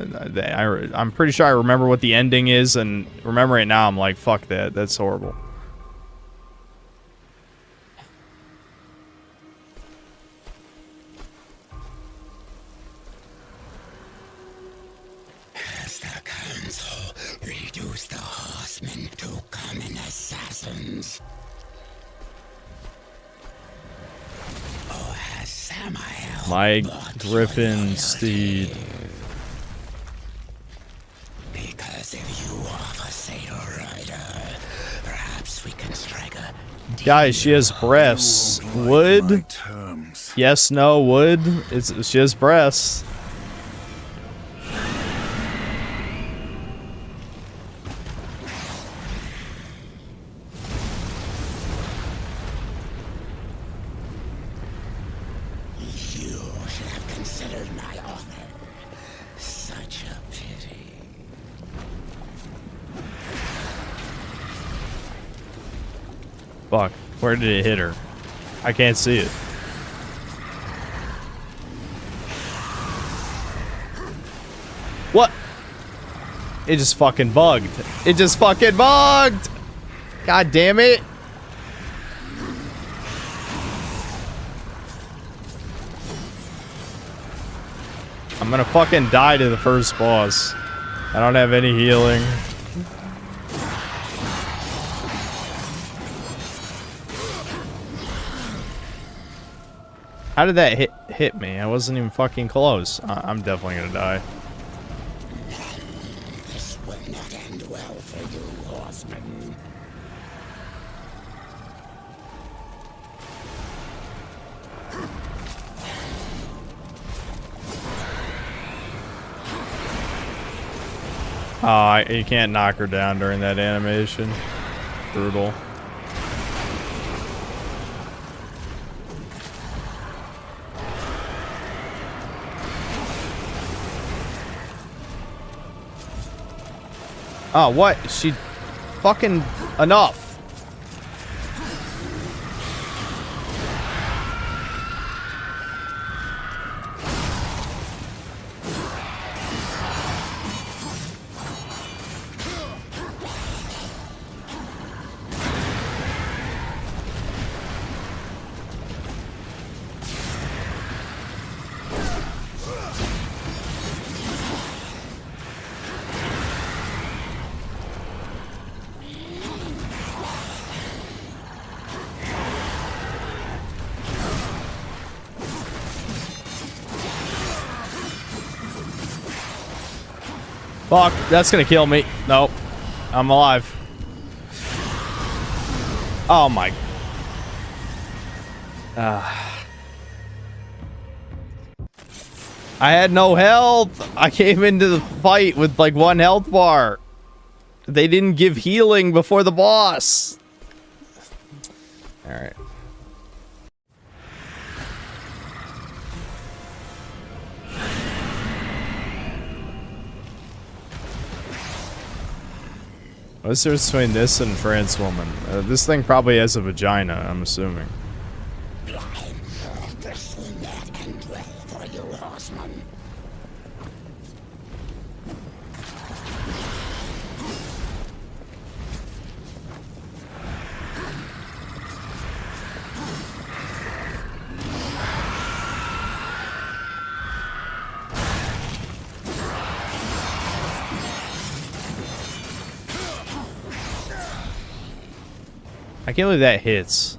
Speaker 1: I'm pretty sure I remember what the ending is, and remember it now, I'm like, fuck that. That's horrible.
Speaker 4: Has the council reduced the horsemen to common assassins? Or has Samael
Speaker 1: My
Speaker 4: bought
Speaker 1: Griffin
Speaker 4: loyalty?
Speaker 1: steed.
Speaker 4: Because if you offer Sail Rider, perhaps we can strike a
Speaker 1: Guys, she has breasts. Wood?
Speaker 6: Terms.
Speaker 1: Yes, no, wood. She has breasts.
Speaker 4: You should have considered my offer. Such a pity.
Speaker 1: Fuck. Where did it hit her? I can't see it. What? It just fucking bugged. It just fucking bugged! God damn it. I'm gonna fucking die to the first boss. I don't have any healing. How did that hit me? I wasn't even fucking close. I'm definitely gonna die.
Speaker 4: This will not end well for you, horsemen.
Speaker 1: Oh, you can't knock her down during that animation. Brutal. Oh, what? She fucking enough. Fuck, that's gonna kill me. Nope. I'm alive. Oh my. I had no health. I came into the fight with like 1 health bar. They didn't give healing before the boss. Alright. What's the difference between this and trans woman? This thing probably has a vagina, I'm assuming.
Speaker 4: This will not end well for you, horsemen.
Speaker 1: I can't believe that hits.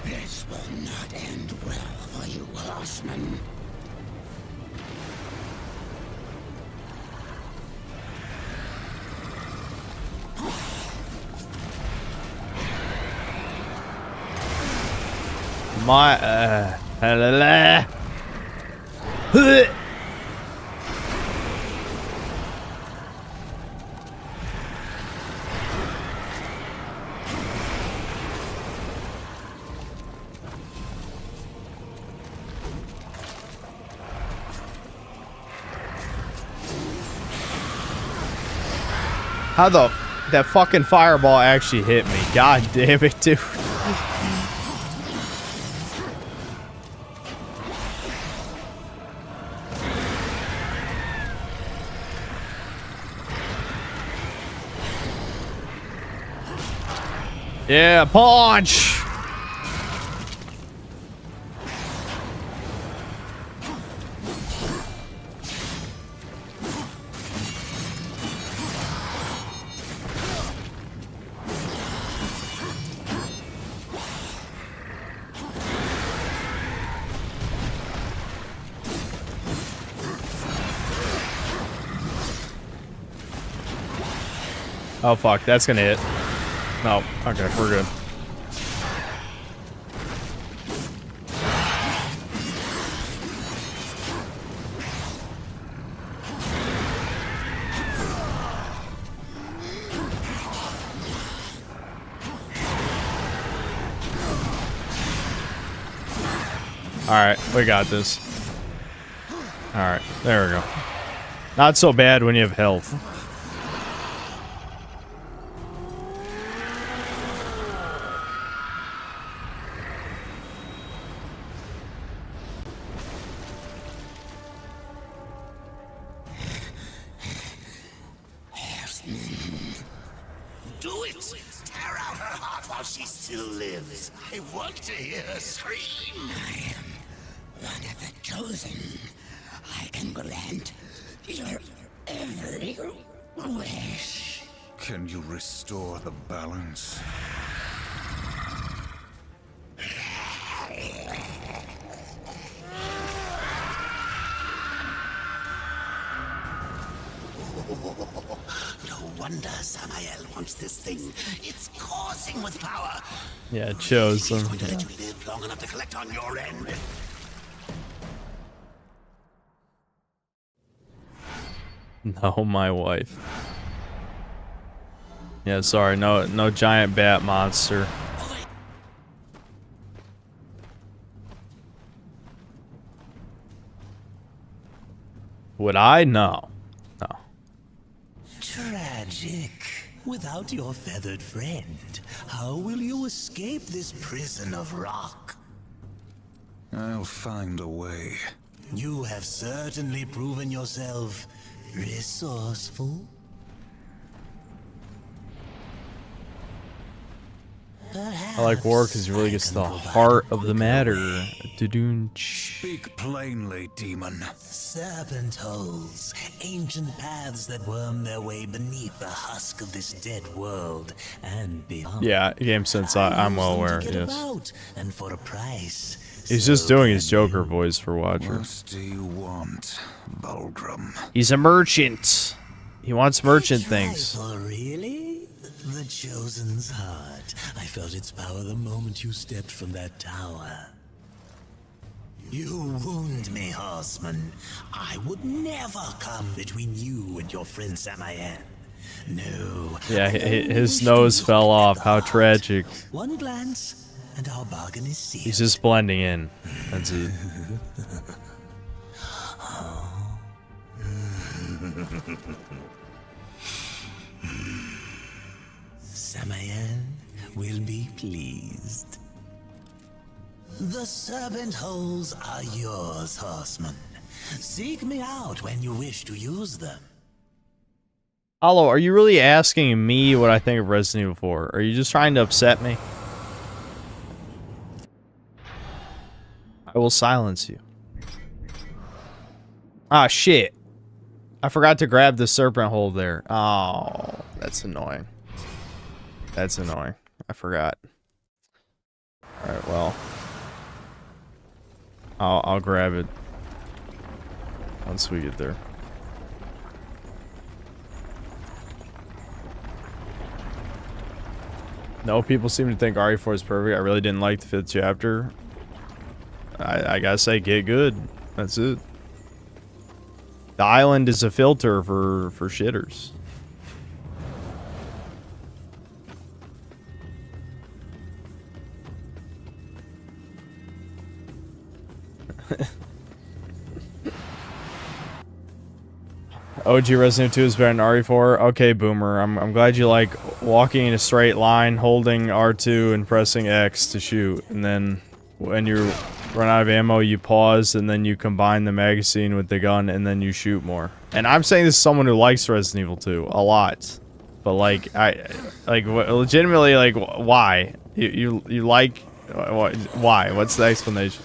Speaker 4: This will not end well for you, horseman.
Speaker 1: My how that fucking fireball actually hit me. God damn it, dude. Yeah, punch! Oh fuck, that's gonna hit. No, okay, we're good. Alright, we got this. Alright, there we go. Not so bad when you have health.
Speaker 4: Do it! Tear out her heart while she still lives. I want to hear her scream. I am one of the chosen. I can grant your every wish.
Speaker 6: Can you restore the balance?
Speaker 4: No wonder Samael wants this thing. It's coursing with power.
Speaker 1: Yeah, it shows
Speaker 4: He's
Speaker 1: them.
Speaker 4: going to let you live long enough to collect on your end.
Speaker 1: No, my wife. Yeah, sorry, no giant bat monster. Would I? No. No.
Speaker 7: Tragic. Without your feathered friend, how will you escape this prison of rock?
Speaker 6: I'll find a way.
Speaker 7: You have certainly proven yourself resourceful.
Speaker 1: I like war because it really gets to the heart of the matter. Doo-doo-ch.
Speaker 6: Speak plainly, demon.
Speaker 7: Serpent holes, ancient paths that worm their way beneath the husk of this dead world and beyond.
Speaker 1: Yeah, game sense. I'm well aware.
Speaker 7: Get
Speaker 1: Yes.
Speaker 7: about, and for a price.
Speaker 1: He's just doing his Joker voice for Watcher.
Speaker 6: What do you want, Bulgrim?
Speaker 1: He's a merchant. He wants merchant
Speaker 7: A
Speaker 1: things.
Speaker 7: trifle, really? The Chosen's heart. I felt its power the moment you stepped from that tower. You wound me, horseman. I would never come between you and your friend Samael. No.
Speaker 1: Yeah,
Speaker 7: I
Speaker 1: his
Speaker 7: wish
Speaker 1: nose
Speaker 7: to
Speaker 1: fell
Speaker 7: look at
Speaker 1: off.
Speaker 7: the
Speaker 1: How
Speaker 7: heart.
Speaker 1: tragic.
Speaker 7: One glance, and our bargain is sealed.
Speaker 1: He's just blending in. That's it.
Speaker 7: Samael will be pleased. The serpent holes are yours, horseman. Seek me out when you wish to use them.
Speaker 1: Hollow, are you really asking me what I think of Resident Evil 4? Are you just trying to upset me? I will silence you. Ah, shit. I forgot to grab the serpent hole there. Oh, That's annoying. That's annoying. I forgot. Alright, well. I'll grab it once we get there. No, people seem to think RE4 is perfect. I really didn't like the 5th chapter. I gotta say, get good. That's it. The island is a filter for shitters. OG Resident 2 is better than RE4. Okay, Boomer. I'm glad you like walking in a straight line, holding R2 and pressing X to shoot, and then when you run out of ammo, you pause, and then you combine the magazine with the gun, and then you shoot more. And I'm saying this as someone who likes Resident Evil 2 a lot, but like legitimately, like, why? You like why? What's the explanation?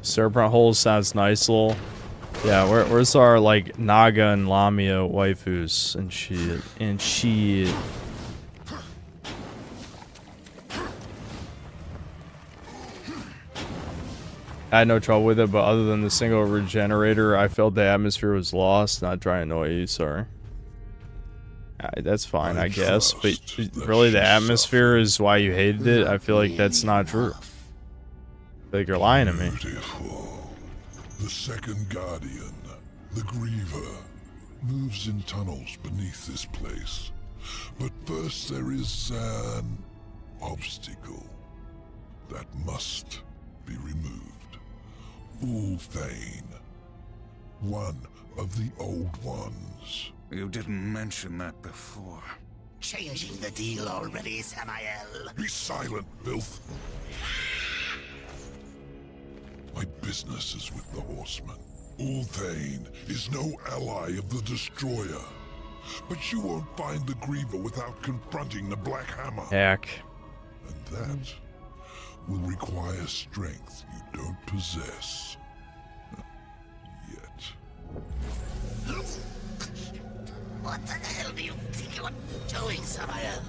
Speaker 1: Serpent hole sounds nice, lol. Yeah, where's our like Naga and Lamia waifus and shit and shit. I had no trouble with it, but other than the single regenerator, I felt the atmosphere was lost. Not trying to annoy you, sorry. That's fine, I guess, but really the atmosphere is why you hated it. I feel like that's not true. I feel like you're lying to me.
Speaker 5: Beautiful. The second guardian, the Griever, moves in tunnels beneath this place. But first there is an obstacle that must be removed. Ulthane, one of the old ones.
Speaker 6: You didn't mention that before.
Speaker 4: Changing the deal already, Samael.
Speaker 5: Be silent, filth. My business is with the Horseman. Ulthane is no ally of the Destroyer. But you won't find the Griever without confronting the Black Hammer.
Speaker 1: Heck.
Speaker 5: And that will require strength you don't possess. Yet.
Speaker 4: What the hell do you think you're doing, Samael?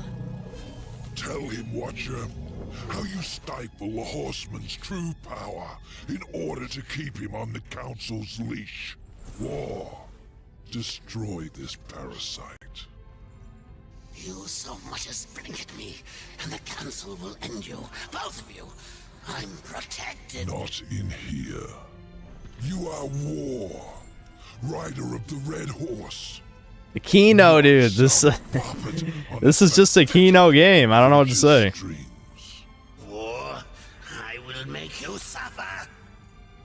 Speaker 5: Tell him, Watcher, how you stifle the Horseman's true power in order to keep him on the Council's leash. War. Destroy this parasite.
Speaker 4: You so much as blink at me, and the Council will end you, both of you. I'm protected.
Speaker 5: Not in here. You are War, rider of the Red Horse.
Speaker 1: The Kino, dude. This is just a Kino game. I don't know what to say.
Speaker 4: War, I will make you suffer.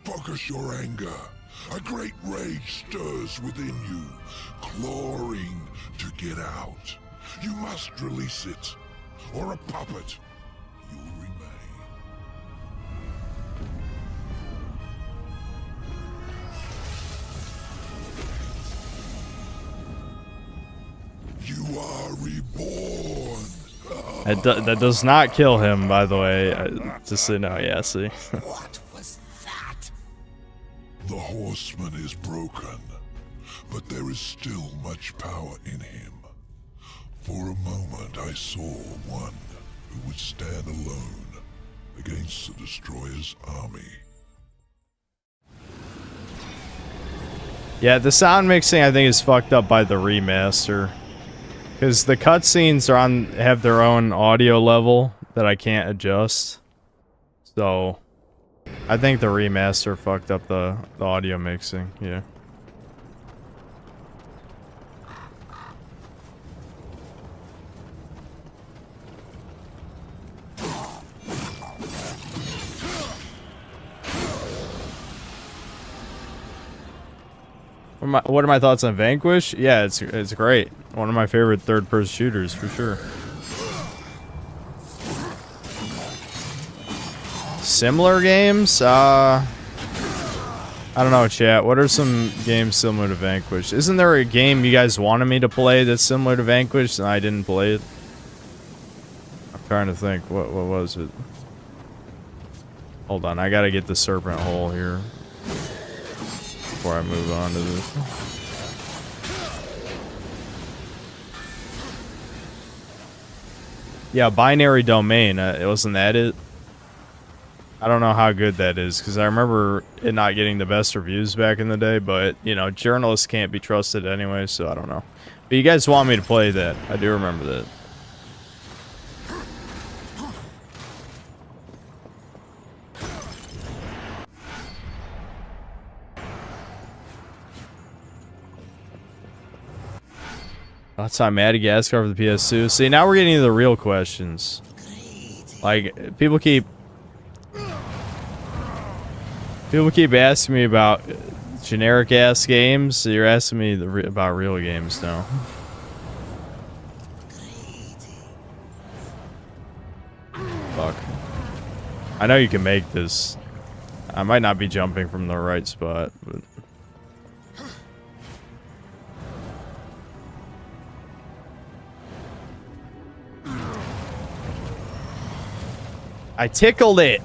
Speaker 5: Focus your anger. A great rage stirs within you, clawing to get out. You must release it, or a puppet you'll remain. You are reborn.
Speaker 1: That does not kill him, by the way. Just so you know, yeah, see.
Speaker 4: What was that?
Speaker 5: The Horseman is broken, but there is still much power in him. For a moment I saw one who would stand alone against the Destroyer's army.
Speaker 1: Yeah, the sound mixing I think is fucked up by the remaster. Because the cutscenes have their own audio level that I can't adjust. So I think the remaster fucked up the audio mixing, yeah. What are my thoughts on Vanquish? Yeah, it's great. One of my favorite third-person shooters for sure. Similar games? I don't know, chat. What are some games similar to Vanquish? Isn't there a game you guys wanted me to play that's similar to Vanquish and I didn't play it? I'm trying to think. What was it? Hold on. I gotta get the serpent hole here before I move on to this. Yeah, Binary Domain. Wasn't that it? I don't know how good that is, because I remember it not getting the best reviews back in the day, but, you know, journalists can't be trusted anyway, so I don't know. But you guys want me to play that. I do remember that. Thoughts on Madagascar for the PS2? See, now we're getting into the real questions. Like, people keep asking me about generic ass games. So you're asking me about real games now. Fuck. I know you can make this. I might not be jumping from the right spot, but I tickled it.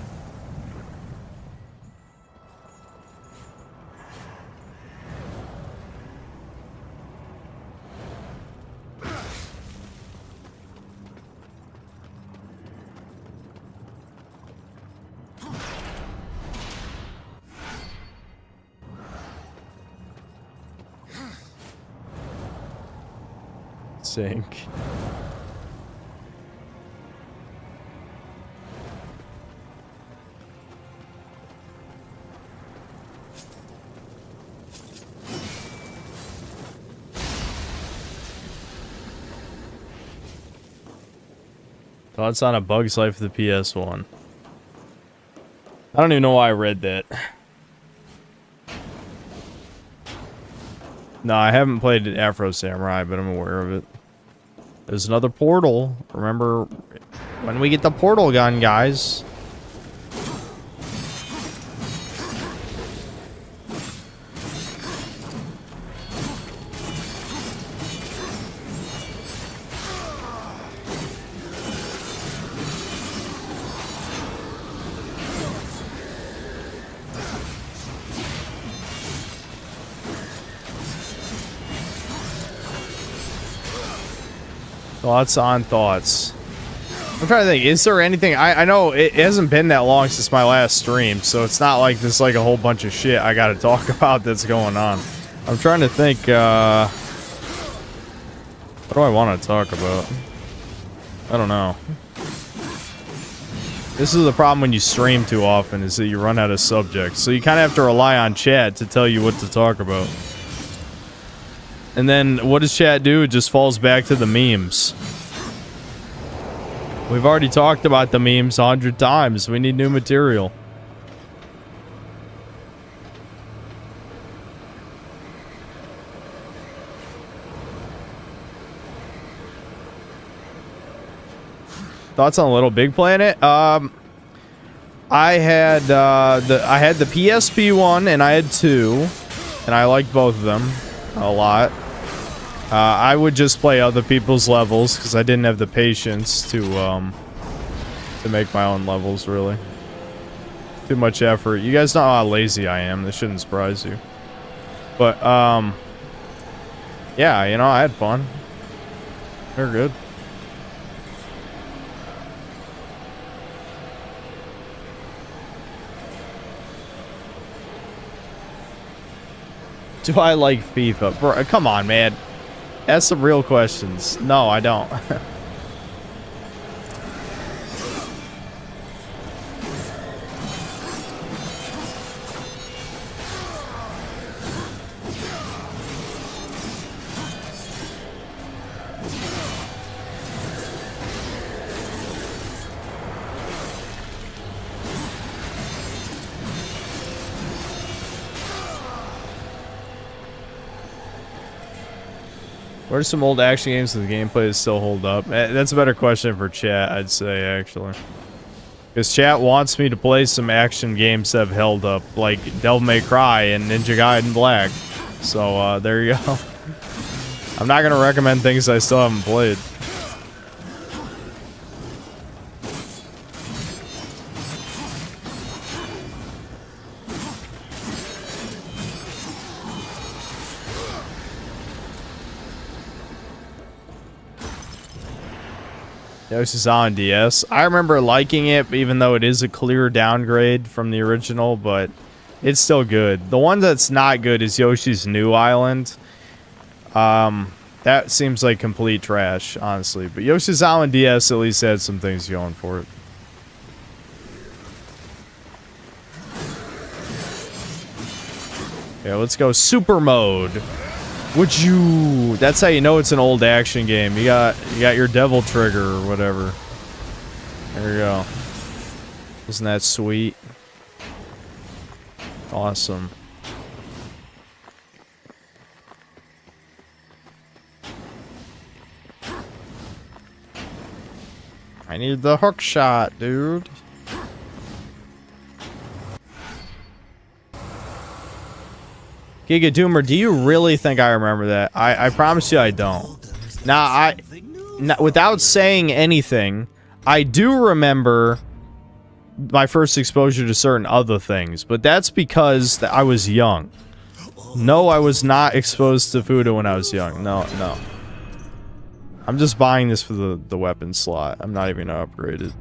Speaker 1: Sink. Thoughts on A Bug's Life for the PS1. I don't even know why I read that. No, I haven't played Afro Samurai, but I'm aware of it. There's another portal. Remember when we get the portal gun, guys? Thoughts on thoughts. I'm trying to think, is there anything? I know it hasn't been that long since my last stream, so it's not like there's like a whole bunch of shit I gotta talk about that's going on. I'm trying to think, what do I want to talk about? I don't know. This is the problem when you stream too often, is that you run out of subjects. So you kind of have to rely on chat to tell you what to talk about. And then, what does chat do? It just falls back to the memes. We've already talked about the memes 100 times. We need new material. Thoughts on Little Big Planet? I had the PSP one and I had 2, and I liked both of them a lot. I would just play other people's levels because I didn't have the patience to make my own levels, really. Too much effort. You guys know how lazy I am. This shouldn't surprise you. But, yeah, you know, I had fun. They're good. Do I like FIFA? Bro, come on, man. Ask some real questions. No, I don't. What are some old action games that the gameplay is still hold up? That's a better question for chat, I'd say, actually. Because chat wants me to play some action games that have held up, like Devil May Cry and Ninja Gaiden Black. So, there you go. I'm not going to recommend things I still haven't played. Yoshi's on DS. I remember liking it, even though it is a clear downgrade from the original, but it's still good. The one that's not good is Yoshi's New Island. That seems like complete trash, honestly. But Yoshi's Island DS at least had some things going for it. Yeah, let's go super mode. Would you? That's how you know it's an old action game. You got your devil trigger or whatever. There you go. Isn't that sweet? Awesome. I need the hook shot, dude. Giga Doomer, do you really think I remember that? I promise you I don't. Now, without saying anything, I do remember my first exposure to certain other things, but that's because I was young. No, I was not exposed to Fuda when I was young. No, no. I'm just buying this for the weapon slot. I'm not even gonna upgrade it.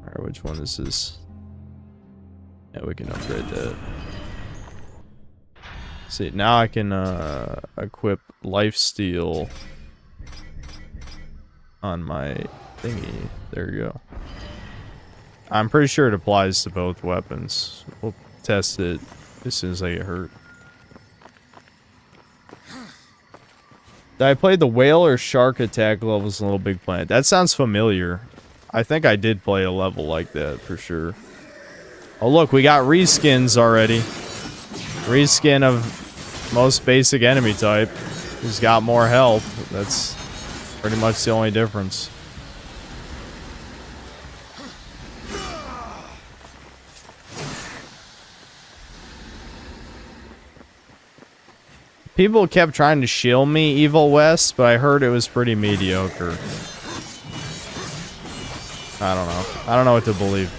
Speaker 1: Alright, which one is this? Yeah, we can upgrade that. See, now I can equip lifesteal on my thingy. There you go. I'm pretty sure it applies to both weapons. We'll test it as soon as I get hurt. Did I play the whale or shark attack levels in Little Big Planet? That sounds familiar. I think I did play a level like that for sure. Oh look, we got reskins already. Reskin of most basic enemy type. He's got more health. That's pretty much the only difference. People kept trying to shill me Evil West, but I heard it was pretty mediocre. I don't know. I don't know what to believe.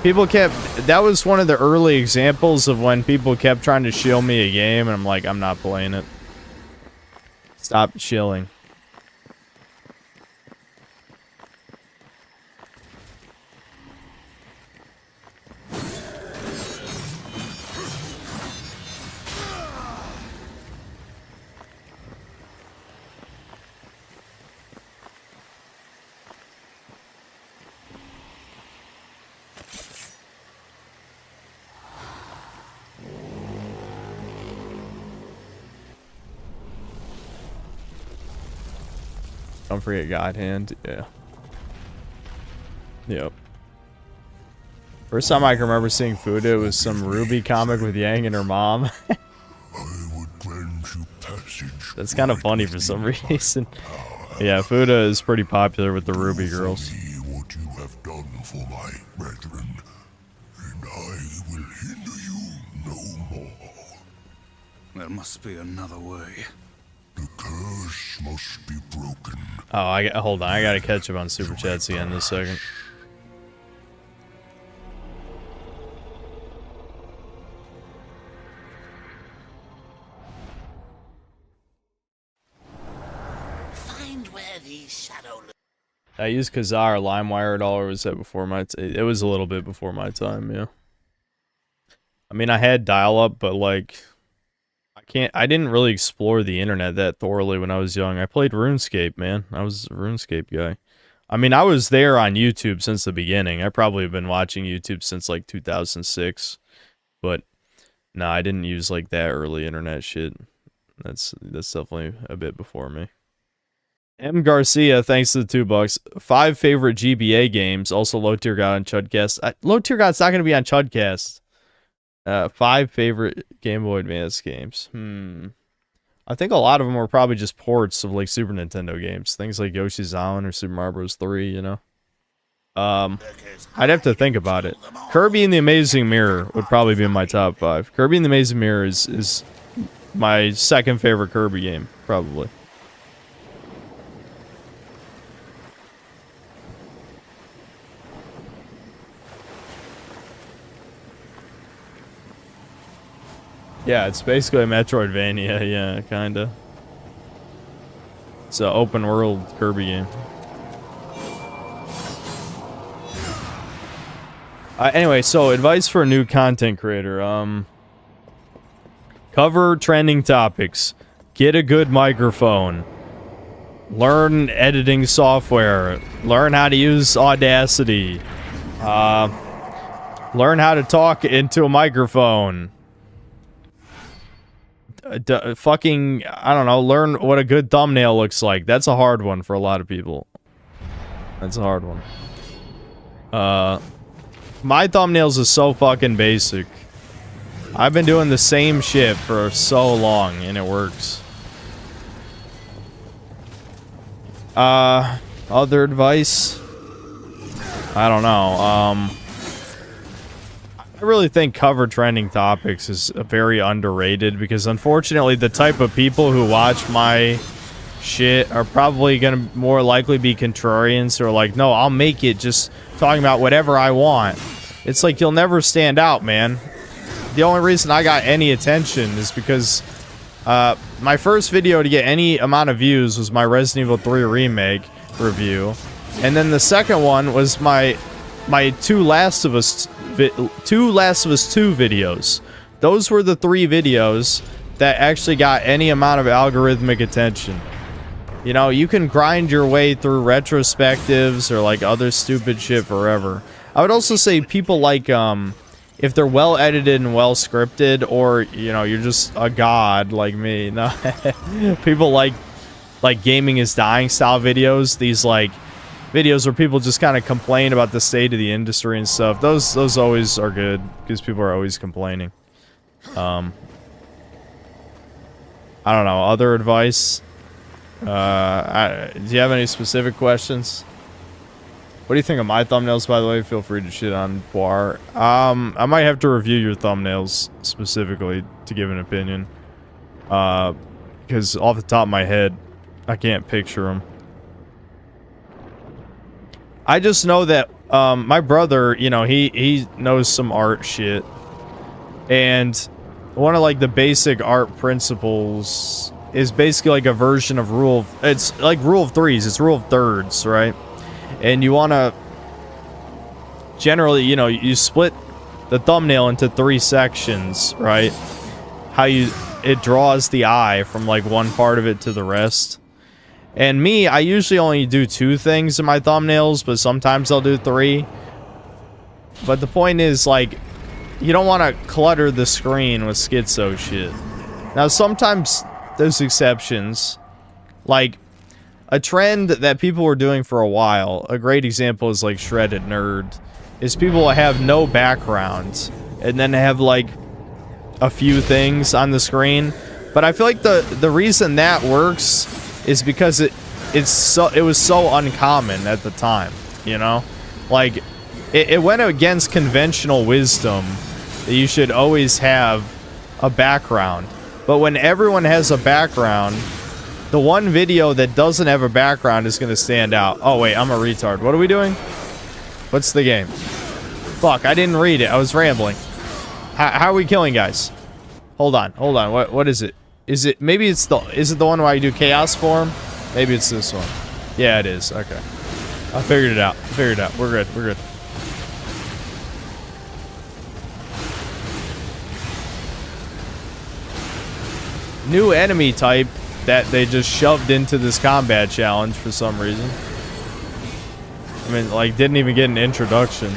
Speaker 1: People kept... That was one of the early examples of when people kept trying to shill me a game, and I'm like, I'm not playing it. Stop shilling. Don't forget God Hand. Yeah. Yep. First time I can remember seeing Fuda, it was some Ruby comic with Yang and her mom. That's kind of funny for some reason. Yeah, Fuda is pretty popular with the Ruby girls.
Speaker 5: What you have done for my brethren, and I will hinder you no more.
Speaker 6: There must be another way.
Speaker 5: The curse must be broken.
Speaker 1: Oh, hold on. I gotta catch up on Super Chats again in a second.
Speaker 4: Find where these shadow.
Speaker 1: I used Kazaa or LimeWire at all, or was that before my it was a little bit before my time, yeah. I mean, I had dial-up, but like... I didn't really explore the internet that thoroughly when I was young. I played RuneScape, man. I was a RuneScape guy. I mean, I was there on YouTube since the beginning. I probably have been watching YouTube since like 2006. But no, I didn't use like that early internet shit. That's definitely a bit before me. M. Garcia, thanks to the $2. 5 favorite GBA games. Also, Low Tier God on Chudcast. Low Tier God's not going to be on Chudcast. 5 favorite Game Boy Advance games. I think a lot of them were probably just ports of like Super Nintendo games. Things like Yoshi's Island or Super Mario Bros. 3, you know? I'd have to think about it. Kirby and the Amazing Mirror would probably be in my top 5. Kirby and the Amazing Mirror is my second favorite Kirby game, probably. Yeah, it's basically a Metroidvania, yeah, kinda. It's an open world Kirby game. Anyway, so advice for a new content creator. Cover trending topics. Get a good microphone. Learn editing software. Learn how to use Audacity. Learn how to talk into a microphone. Fucking, I don't know, learn what a good thumbnail looks like. That's a hard one for a lot of people. That's a hard one. My thumbnails is so fucking basic. I've been doing the same shit for so long, and it works. Other advice? I don't know, I really think cover trending topics is very underrated, because unfortunately the type of people who watch my shit are probably gonna more likely be contrarians who are like, no, I'll make it just talking about whatever I want. It's like, you'll never stand out, man. The only reason I got any attention is because my first video to get any amount of views was my Resident Evil 3 remake review, and then the second one was my two Last of Us 2 videos. Those were the 3 videos that actually got any amount of algorithmic attention. You know, you can grind your way through retrospectives or like other stupid shit forever. I would also say people like, if they're well edited and well scripted, or, you know, you're just a god like me. No, people like gaming is dying style videos. These like videos where people just kind of complain about the state of the industry and stuff. Those always are good because people are always complaining. I don't know. Other advice? Do you have any specific questions? What do you think of my thumbnails, by the way? Feel free to shit on Poir. I might have to review your thumbnails specifically to give an opinion. Because off the top of my head, I can't picture them. I just know that my brother, you know, he knows some art shit. And one of like the basic art principles is basically like a version of it's like rule of threes, it's rule of thirds, right? And you want to generally, you know, you split the thumbnail into 3 sections, right? How it draws the eye from like one part of it to the rest. And me, I usually only do 2 things in my thumbnails, but sometimes I'll do 3. But the point is, like, you don't want to clutter the screen with schizo shit. Now, sometimes there's exceptions. Like, a trend that people were doing for a while, a great example is like Shredded Nerd, is people will have no background and then have like a few things on the screen. But I feel like the reason that works is because it was so uncommon at the time, you know? Like, it went against conventional wisdom that you should always have a background. But when everyone has a background, the one video that doesn't have a background is going to stand out. Oh, wait, I'm a retard. What are we doing? What's the game? Fuck, I didn't read it. I was rambling. How are we killing guys? Hold on. What is it? Is it the one where I do chaos form? Maybe it's this one. Yeah, it is. Okay. I figured it out. We're good. New enemy type that they just shoved into this combat challenge for some reason. I mean, like, didn't even get an introduction.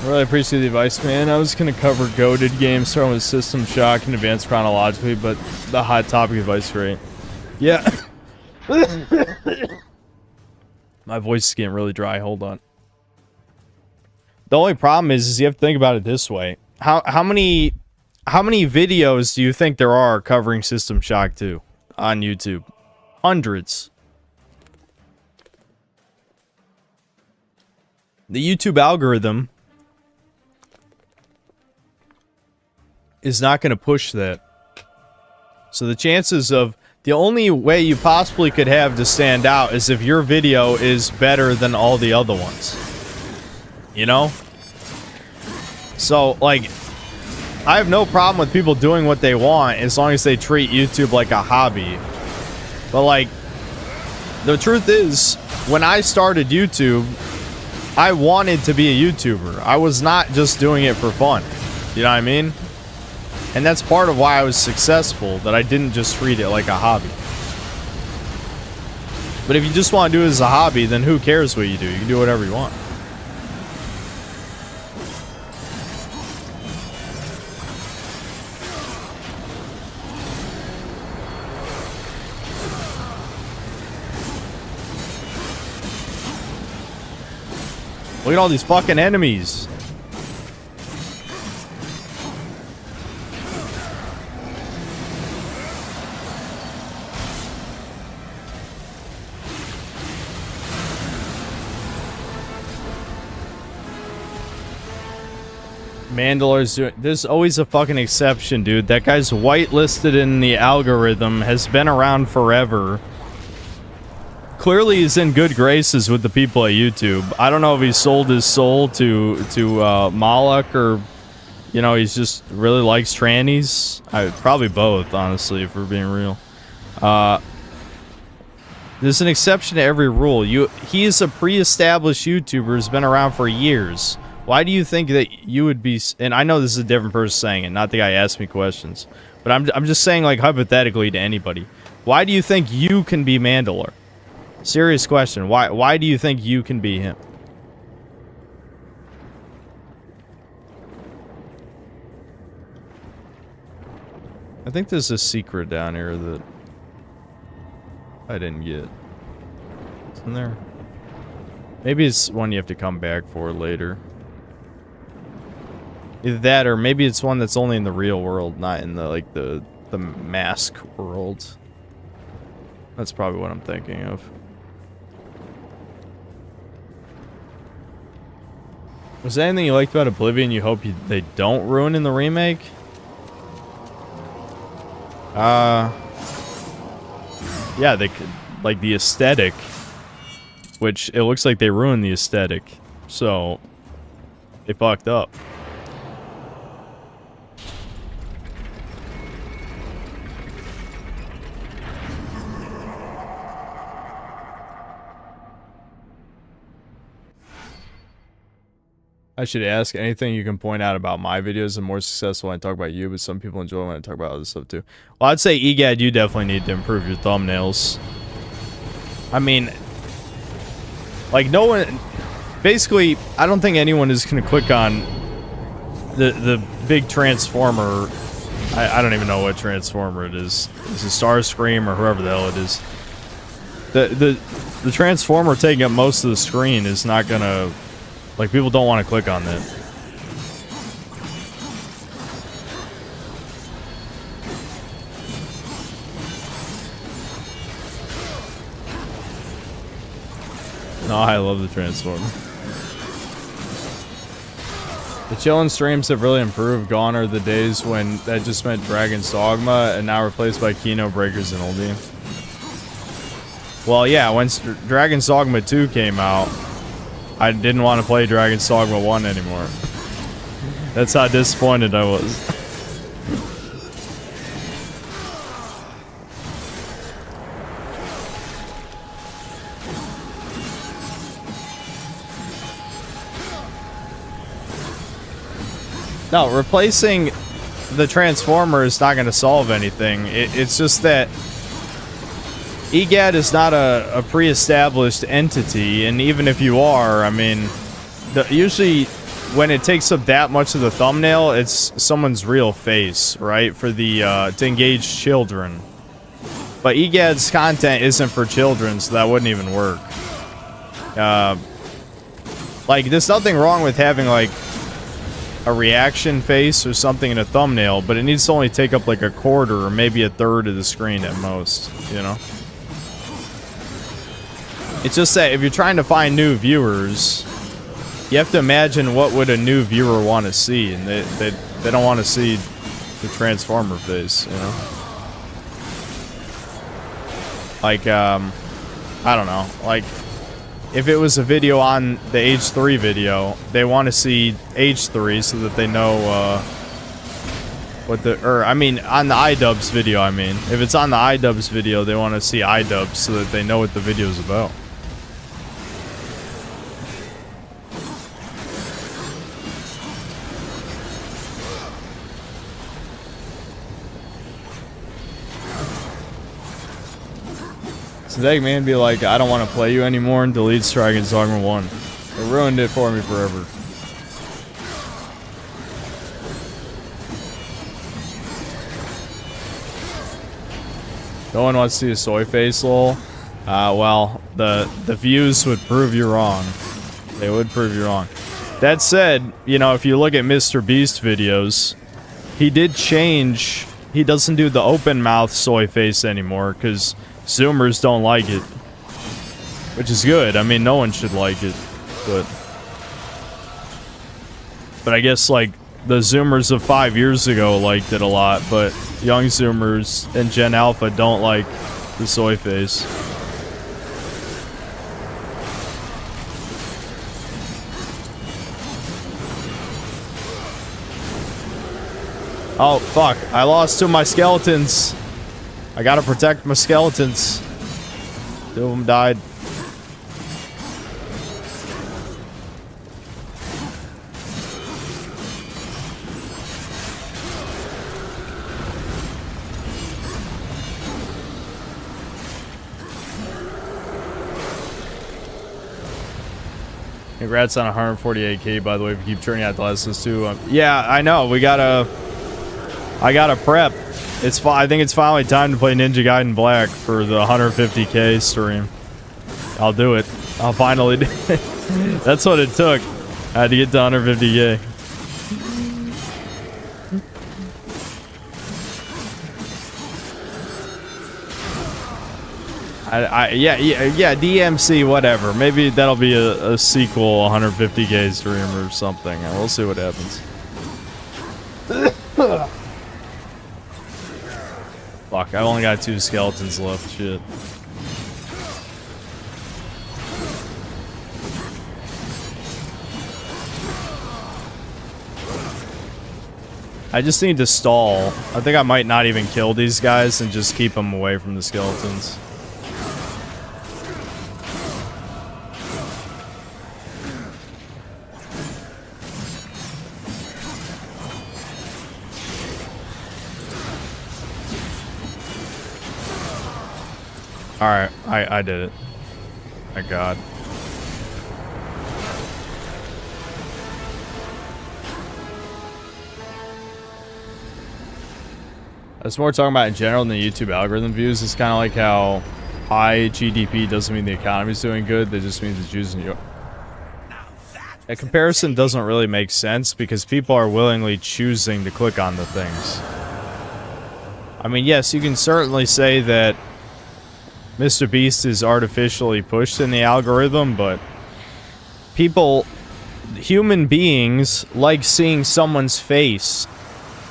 Speaker 1: Really appreciate the advice, man. I was going to cover goated games starting with System Shock and advance chronologically, but the hot topic advice great. Yeah. My voice is getting really dry. Hold on. The only problem is you have to think about it this way. How many videos do you think there are covering System Shock 2 on YouTube? Hundreds. The YouTube algorithm is not going to push that. So the chances of the only way you possibly could have to stand out is if your video is better than all the other ones. You know? So, like, I have no problem with people doing what they want as long as they treat YouTube like a hobby. But, like, the truth is, when I started YouTube, I wanted to be a YouTuber. I was not just doing it for fun. You know what I mean? And that's part of why I was successful, that I didn't just treat it like a hobby. But if you just want to do it as a hobby, then who cares what you do? You can do whatever you want. Look at all these fucking enemies. Mandalorian's doing. There's always a fucking exception, dude. That guy's whitelisted in the algorithm, has been around forever. Clearly he's in good graces with the people at YouTube. I don't know if he sold his soul to Moloch, or, you know, he's just really likes trannies. Probably both, honestly, if we're being real. There's an exception to every rule. He is a pre-established YouTuber, has been around for years. Why do you think that you would be... And I know this is a different person saying it, not the guy asking me questions. But I'm just saying, like, hypothetically to anybody. Why do you think you can be Mandalore? Serious question. Why do you think you can be him? I think there's a secret down here that I didn't get. Isn't there? Maybe it's one you have to come back for later. Either that, or maybe it's one that's only in the real world, not in the, like, the mask world. That's probably what I'm thinking of. Was there anything you liked about Oblivion you hope they don't ruin in the remake? Yeah, they could, like, the aesthetic, which it looks like they ruined the aesthetic, so they fucked up. I should ask, anything you can point out about my videos are more successful when I talk about you, but some people enjoy when I talk about other stuff too. Well, I'd say, EGAD, you definitely need to improve your thumbnails. I mean, like, no one... Basically, I don't think anyone is going to click on the big Transformer. I don't even know what Transformer it is. Is it Starscream or whoever the hell it is? The Transformer taking up most of the screen is not going to... Like, people don't want to click on that. No, I love the Transformer. The chillin' streams have really improved. Gone are the days when that just meant Dragon's Dogma and now replaced by Kino Breakers and Oldie. Well, yeah, when Dragon's Dogma 2 came out, I didn't want to play Dragon's Dogma 1 anymore. That's how disappointed I was. No, replacing the Transformer is not going to solve anything. It's just that EGAD is not a pre-established entity, and even if you are, I mean, usually when it takes up that much of the thumbnail, it's someone's real face, right? For the to engage children. But EGAD's content isn't for children, so that wouldn't even work. Like, there's nothing wrong with having, like, a reaction face or something in a thumbnail, but it needs to only take up, like, a quarter or maybe a third of the screen at most, you know? It's just that if you're trying to find new viewers, you have to imagine what would a new viewer want to see, and they don't want to see the Transformer face, you know? Like, I don't know, like, if it was a video on the H3 video, they want to see H3 so that they know, what the, or, I mean, on the iDubbbz video, I mean. If it's on the iDubbbz video, they want to see iDubbbz so that they know what the video's about. Eggman be like, I don't want to play you anymore, and deletes Dragon's Dogma 1. It ruined it for me forever. No one wants to see a soy face, lol. Well, the views would prove you wrong. They would prove you wrong. That said, you know, if you look at Mr. Beast videos, he did change. He doesn't do the open mouth soy face anymore, because Zoomers don't like it, which is good. I mean, no one should like it, but I guess, like, the Zoomers of 5 years ago liked it a lot, but young Zoomers and Gen Alpha don't like the soy face. Oh, fuck. I lost two of my skeletons. I gotta protect my skeletons. Two of them died. Congrats on 148k, by the way, if you keep turning out the lessons too. Yeah, I know. I gotta prep. I think it's finally time to play Ninja Gaiden Black for the 150k stream. I'll do it. I'll finally do it. That's what it took. I had to get to 150k. Yeah, DMC, whatever. Maybe that'll be a sequel 150k stream or something. We'll see what happens. Fuck, I've only got 2 skeletons left. Shit. I just need to stall. I think I might not even kill these guys and just keep them away from the skeletons. Alright, I did it. Thank God. That's more talking about in general than the YouTube algorithm views. It's kind of like how high GDP doesn't mean the economy's doing good. That just means it's using you. A comparison doesn't really make sense because people are willingly choosing to click on the things. I mean, yes, you can certainly say that Mr. Beast is artificially pushed in the algorithm, but people, human beings, like seeing someone's face.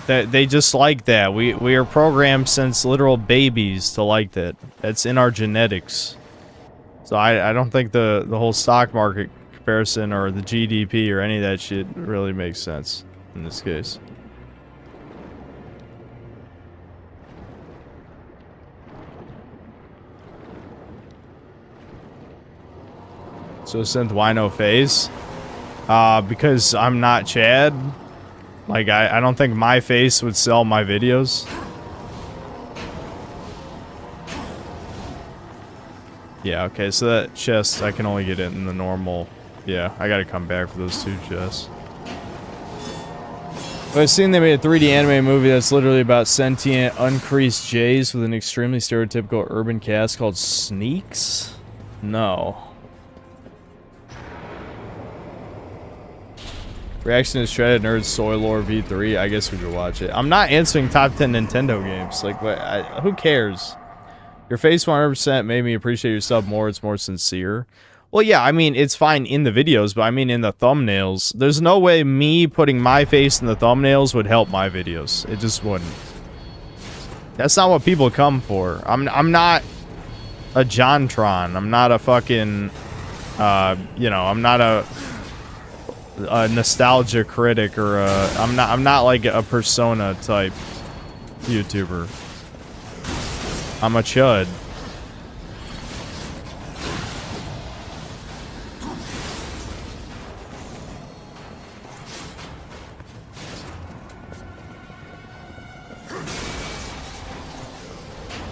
Speaker 1: That they just like that. We are programmed since literal babies to like that. That's in our genetics. So I don't think the whole stock market comparison or the GDP or any of that shit really makes sense in this case. So synth wino phase, because I'm not Chad. Like I don't think my face would sell my videos. Yeah, okay, so that chest I can only get it in the normal. Yeah, I gotta come back for those 2 chests. I've seen they made a 3D anime movie that's literally about sentient, uncreased jays with an extremely stereotypical urban cast called Sneaks? No. Reaction to Shredded Nerd Soy Lore V3. I guess we could watch it. I'm not answering top 10 Nintendo games. Like, who cares? Your face 100% made me appreciate your sub more. It's more sincere. Well, yeah, I mean, it's fine in the videos, but I mean in the thumbnails. There's no way me putting my face in the thumbnails would help my videos. It just wouldn't. That's not what people come for. I'm not a JonTron. I'm not a fucking, you know, I'm not a nostalgia critic or I'm not like a Persona type YouTuber. I'm a chud.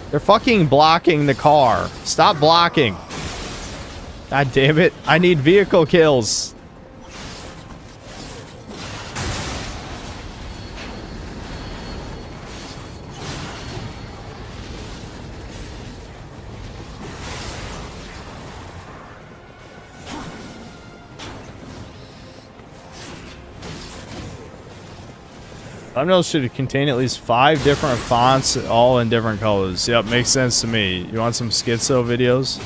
Speaker 1: They're fucking blocking the car. Stop blocking. God damn it. I need vehicle kills. Thumbnails should contain at least 5 different fonts, all in different colors. Yep, makes sense to me. You want some schizo videos?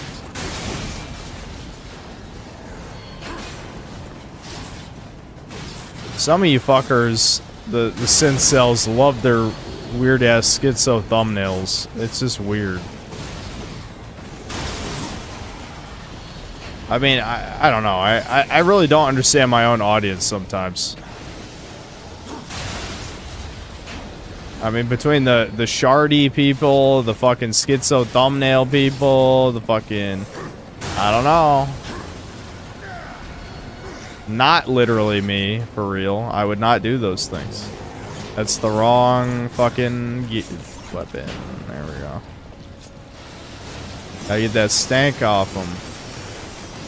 Speaker 1: Some of you fuckers, the synth cells, love their weird-ass schizo thumbnails. It's just weird. I mean, I don't know. I really don't understand my own audience sometimes. I mean, between the shardy people, the fucking schizo thumbnail people, the fucking... I don't know. Not literally me, for real. I would not do those things. That's the wrong fucking weapon. There we go. Gotta get that stank off them.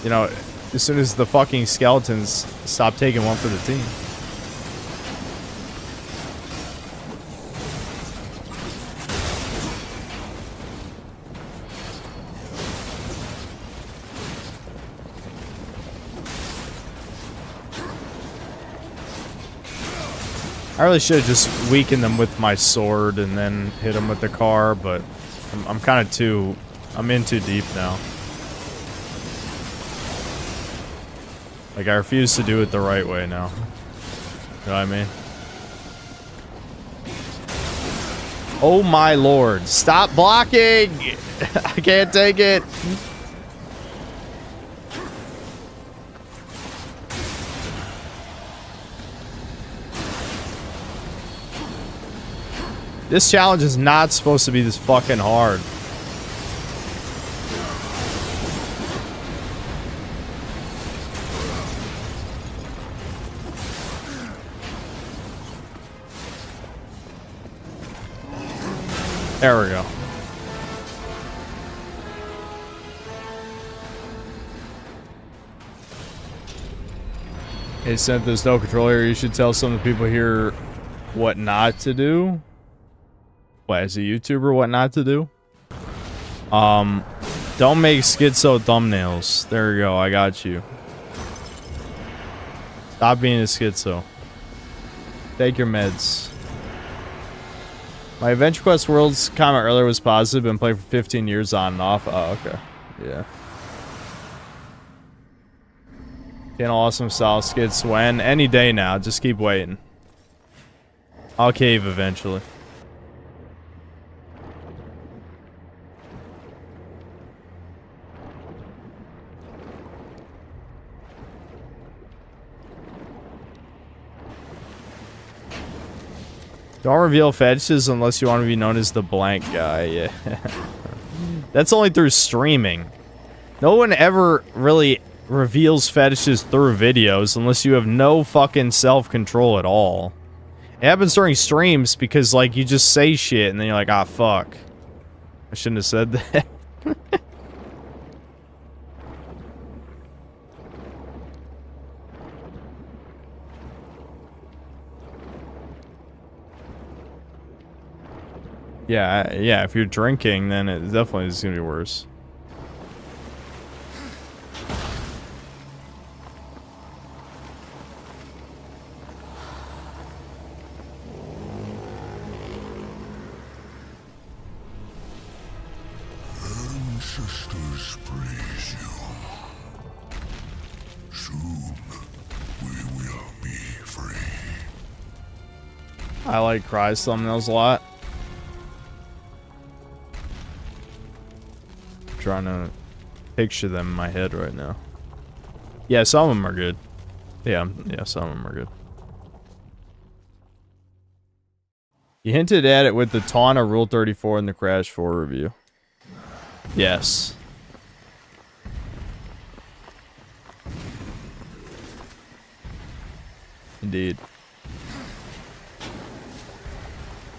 Speaker 1: You know, as soon as the fucking skeletons stop taking one for the team. I really should have just weakened them with my sword and then hit them with the car, but I'm kind of too... I'm in too deep now. Like, I refuse to do it the right way now. You know what I mean? Oh my lord. Stop blocking! I can't take it! This challenge is not supposed to be this fucking hard. There we go. Hey, sent this no controller. You should tell some of the people here what not to do. What, as a YouTuber, what not to do? Don't make schizo thumbnails. There you go, I got you. Stop being a schizo. Take your meds. My Adventure Quest Worlds comment earlier was positive. Been playing for 15 years on and off. Oh, okay. Yeah. Channel awesome style skits when? Any day now. Just keep waiting. I'll cave eventually. Don't reveal fetishes unless you want to be known as the blank guy. Yeah. That's only through streaming. No one ever really reveals fetishes through videos unless you have no fucking self-control at all. It happens during streams because, like, you just say shit and then you're like, ah, fuck. I shouldn't have said that. Yeah, yeah, if you're drinking, then it definitely is gonna be worse.
Speaker 5: Ancestors praise you. Soon we will be free.
Speaker 1: I like Cry's thumbnails a lot. I'm trying to picture them in my head right now. Yeah, some of them are good. Yeah, some of them are good. You hinted at it with the taunt of Rule 34 in the Crash 4 review. Yes. Indeed.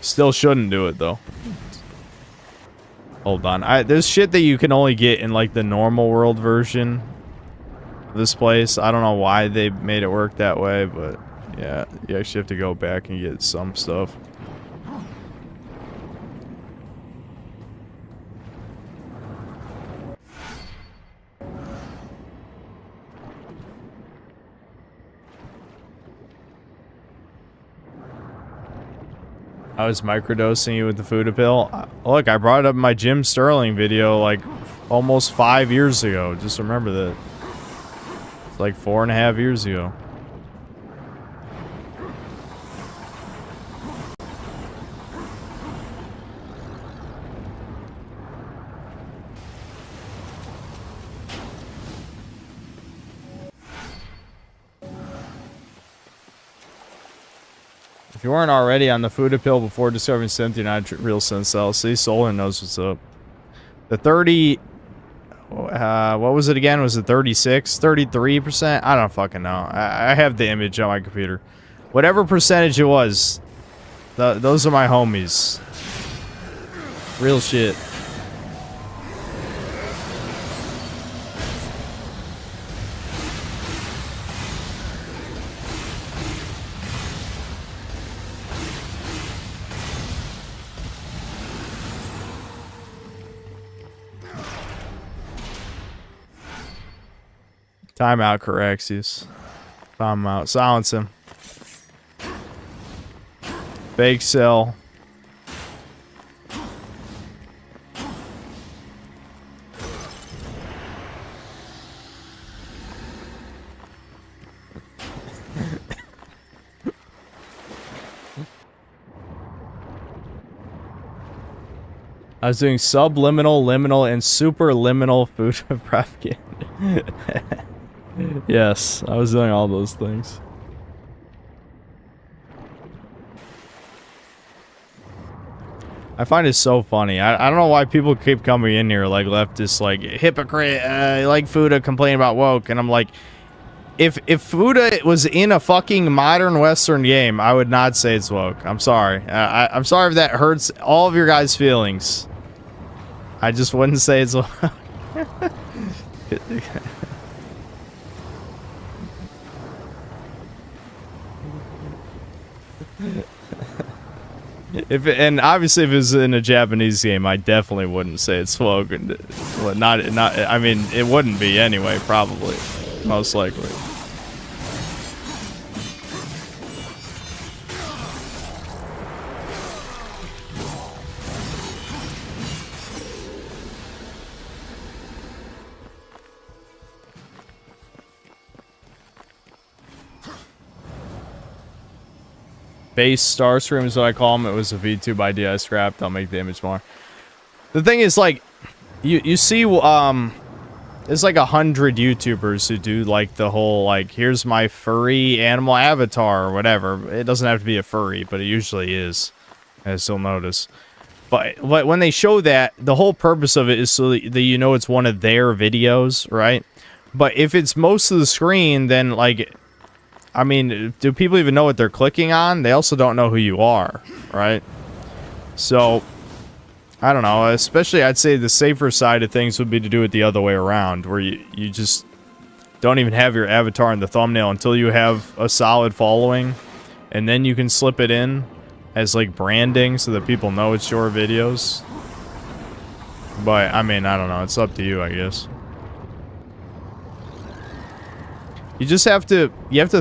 Speaker 1: Still shouldn't do it though. Hold on. There's shit that you can only get in like the normal world version of this place. I don't know why they made it work that way, but yeah, you actually have to go back and get some stuff. I was microdosing you with the food pill. Look, I brought it up in my Jim Sterling video like almost 5 years ago. Just remember that. It's like 4.5 years ago. If you weren't already on the food appeal before discovering synth, you're not a real synth cell. See, Solar knows what's up. The 30... what was it again? Was it 36? 33%? I don't fucking know. I have the image on my computer. Whatever percentage it was, those are my homies. Real shit. Timeout, Corexius. Timeout. Silence him. Fake cell. I was doing subliminal, liminal, and superliminal food propaganda. Yes, I was doing all those things. I find it so funny. I don't know why people keep coming in here like leftists, like hypocrite, like Fuda complaining about woke, and I'm like, if Fuda was in a fucking modern Western game, I would not say it's woke. I'm sorry. I'm sorry if that hurts all of your guys' feelings. I just wouldn't say it's woke. And obviously if it was in a Japanese game, I definitely wouldn't say it's woke. Not I mean, it wouldn't be anyway, probably, most likely. Base Starscream is what I call him. It was a VTube idea I scrapped. I'll make the image more. The thing is, like, you see, there's like 100 YouTubers who do like the whole, like, here's my furry animal avatar or whatever. It doesn't have to be a furry, but it usually is, as you'll notice. But when they show that, the whole purpose of it is so that you know it's one of their videos, right? But if it's most of the screen, then, like, I mean, do people even know what they're clicking on? They also don't know who you are, right? So, I don't know. Especially, I'd say the safer side of things would be to do it the other way around, where you just don't even have your avatar in the thumbnail until you have a solid following, and then you can slip it in. as like branding so that people know it's your videos. But I mean, I don't know. It's up to you, I guess. You just have to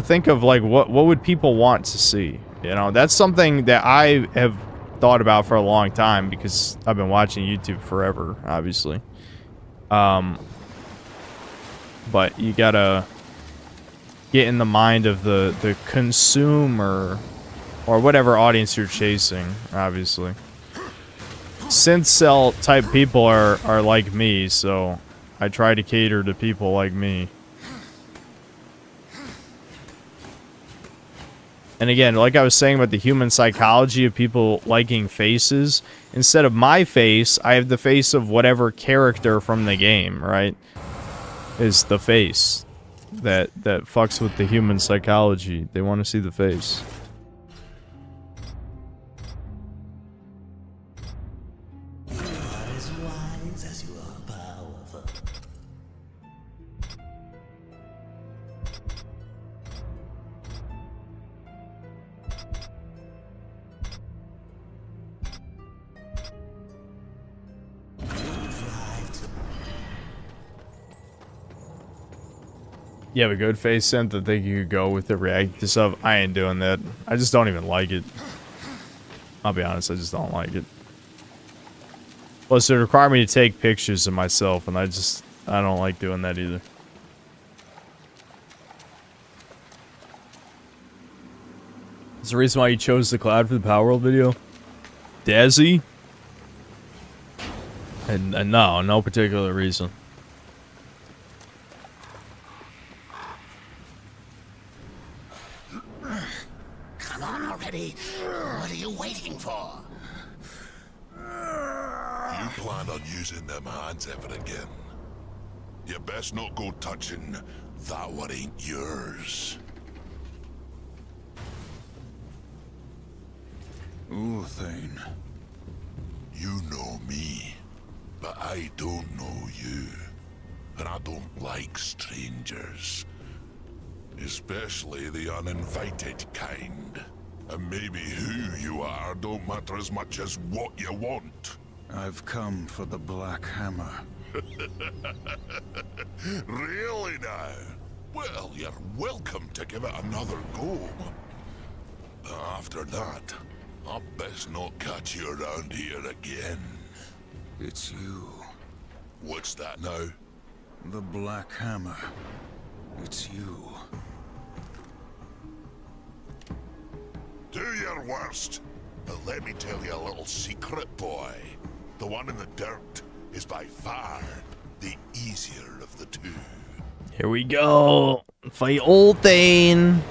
Speaker 1: think of like what would people want to see? You know, that's something that I have thought about for a long time because I've been watching YouTube forever, obviously. But you gotta get in the mind of the consumer or whatever audience you're chasing, obviously. Synth cell type people are like me, so I try to cater to people like me. And again, like I was saying about the human psychology of people liking faces, instead of my face, I have the face of whatever character from the game, right? Is the face that fucks with the human psychology. They want to see the face.
Speaker 7: You are as wise as you are powerful.
Speaker 1: You have a good face synth that think you could go with it, react to stuff. I ain't doing that. I just don't even like it. I'll be honest, I just don't like it. Plus, it requires me to take pictures of myself, and I don't like doing that either. Is the reason why you chose the cloud for the Power World video? Dazzy? And no particular reason.
Speaker 4: Come on already. What are you waiting for?
Speaker 5: You plan on using them hands ever again? You best not go touching that what ain't yours.
Speaker 6: Thane.
Speaker 5: You know me, but I don't know you. And I don't like strangers. Especially the uninvited kind. And maybe who you are don't matter as much as what you want.
Speaker 6: I've come for the Black Hammer.
Speaker 5: Really now? Well, you're welcome to give it another go. But after that, I best not catch you around here again.
Speaker 6: It's you.
Speaker 5: What's that now?
Speaker 6: The Black Hammer. It's you.
Speaker 5: Do your worst. But let me tell you a little secret, boy. The one in the dirt is by far the easier of the two.
Speaker 1: Here we go. Fight old Thane.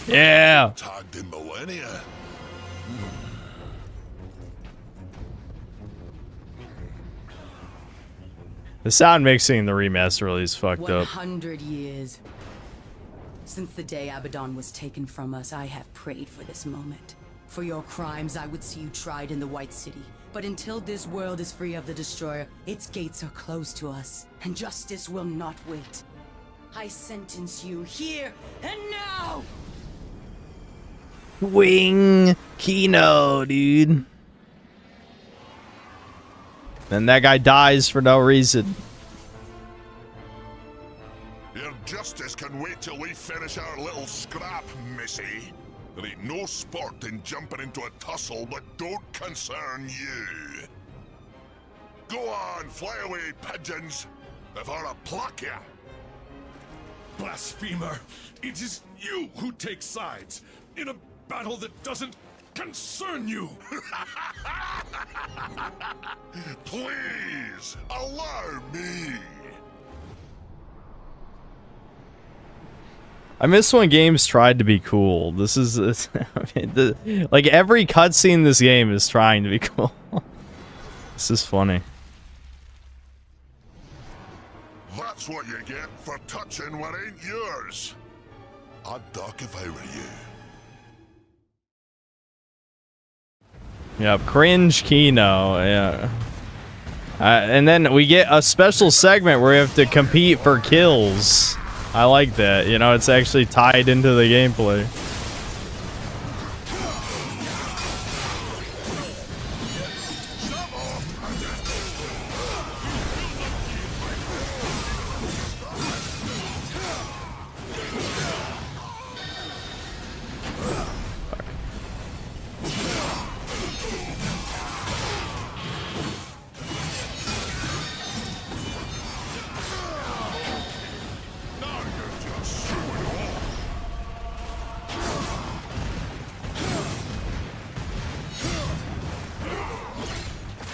Speaker 1: Yeah.
Speaker 5: Tagged in millennia.
Speaker 1: The sound mixing in the remaster really is fucked up.
Speaker 3: 100 years. Since the day Abaddon was taken from us, I have prayed for this moment. For your crimes, I would see you tried in the White City. But until this world is free of the Destroyer, its gates are closed to us, and justice will not wait. I sentence you here and now!
Speaker 1: Wing Kino, dude. And that guy dies for no reason.
Speaker 5: Your justice can wait till we finish our little scrap, missy. There ain't no sport in jumping into a tussle that don't concern you. Go on, fly away, pigeons, before I pluck ya.
Speaker 8: Blasphemer! It is you who take sides in a battle that doesn't concern you!
Speaker 5: Please, allow me!
Speaker 1: I miss when games tried to be cool. This is, like every cutscene in this game is trying to be cool. This is funny.
Speaker 5: That's what you get for touching what ain't yours. I'd duck if I were you.
Speaker 1: Yep, cringe Kino, yeah. And then we get a special segment where we have to compete for kills. I like that, you know, it's actually tied into the gameplay.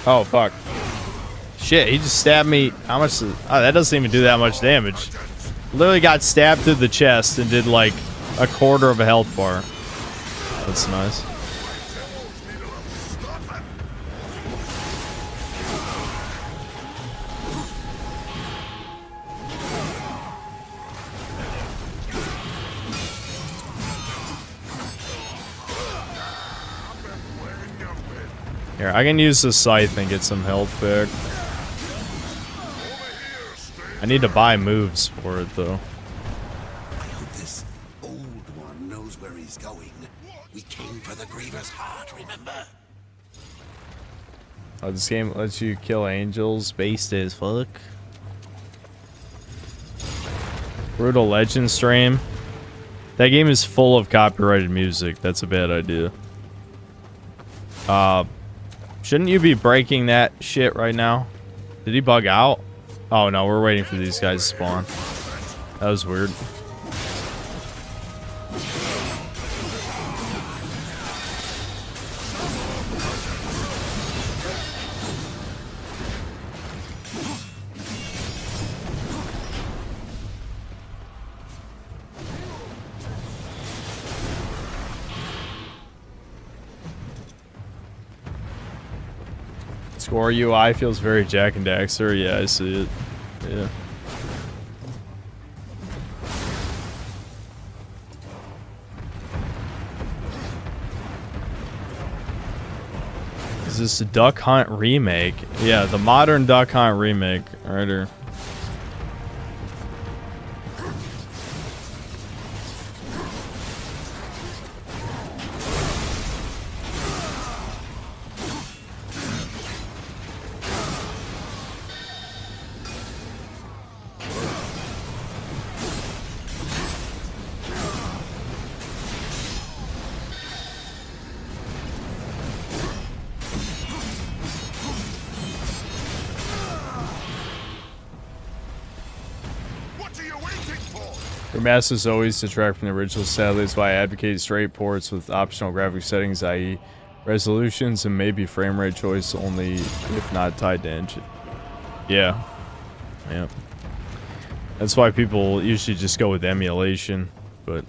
Speaker 1: Oh, fuck. Shit, he just stabbed me. How much? Oh, that doesn't even do that much damage. Literally got stabbed through the chest and did like a quarter of a health bar. That's nice. Here, I can use the scythe and get some health back. I need to buy moves for it, though.
Speaker 4: I hope this old one knows where he's going. We came for the Griever's heart, remember?
Speaker 1: Oh, this game lets you kill angels. Based as fuck. Brutal Legend stream. That game is full of copyrighted music. That's a bad idea. Shouldn't you be breaking that shit right now? Did he bug out? Oh no, we're waiting for these guys to spawn. That was weird. Score UI feels very Jack and Daxter. Yeah, I see it. Yeah. Is this a Duck Hunt remake? Yeah, the modern Duck Hunt remake. Right here. Remasters always detract from the original. Sadly, that's why I advocate straight ports with optional graphic settings, i.e. resolutions and maybe frame rate choice only if not tied to engine. Yeah. Yeah. That's why people usually just go with emulation, but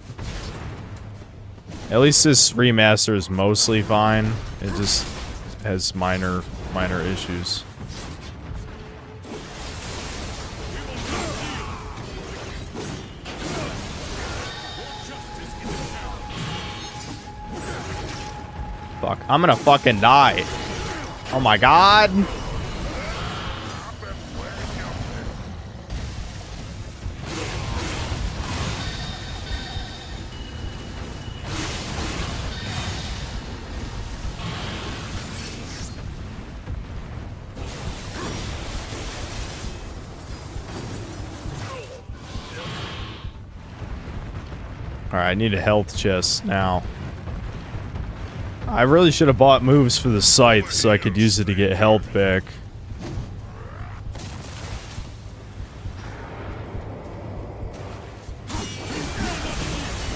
Speaker 1: at least this remaster is mostly fine. It just has minor issues. Fuck, I'm gonna fucking die. Oh my god. Alright, I need a health chest now. I really should have bought moves for the scythe so I could use it to get health back.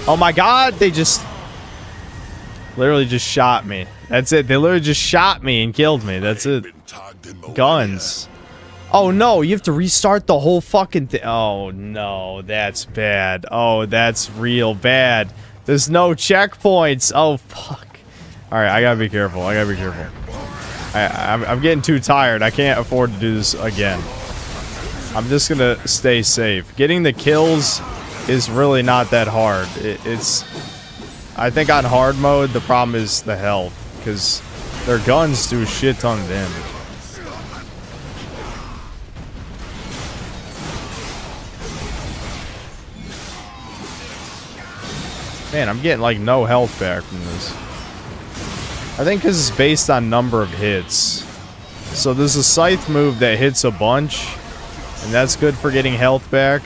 Speaker 1: Oh my god, they just literally just shot me. That's it. They literally just shot me and killed me. That's it. Guns. Oh no, you have to restart the whole fucking thing. Oh no, that's bad. Oh, that's real bad. There's no checkpoints. Oh fuck. Alright, I gotta be careful. I gotta be careful. I'm getting too tired. I can't afford to do this again. I'm just gonna stay safe. Getting the kills is really not that hard. It's... I think on hard mode, the problem is the health. Because their guns do a shit ton of damage. Man, I'm getting like no health back from this. I think because it's based on number of hits. So there's a scythe move that hits a bunch, and that's good for getting health back.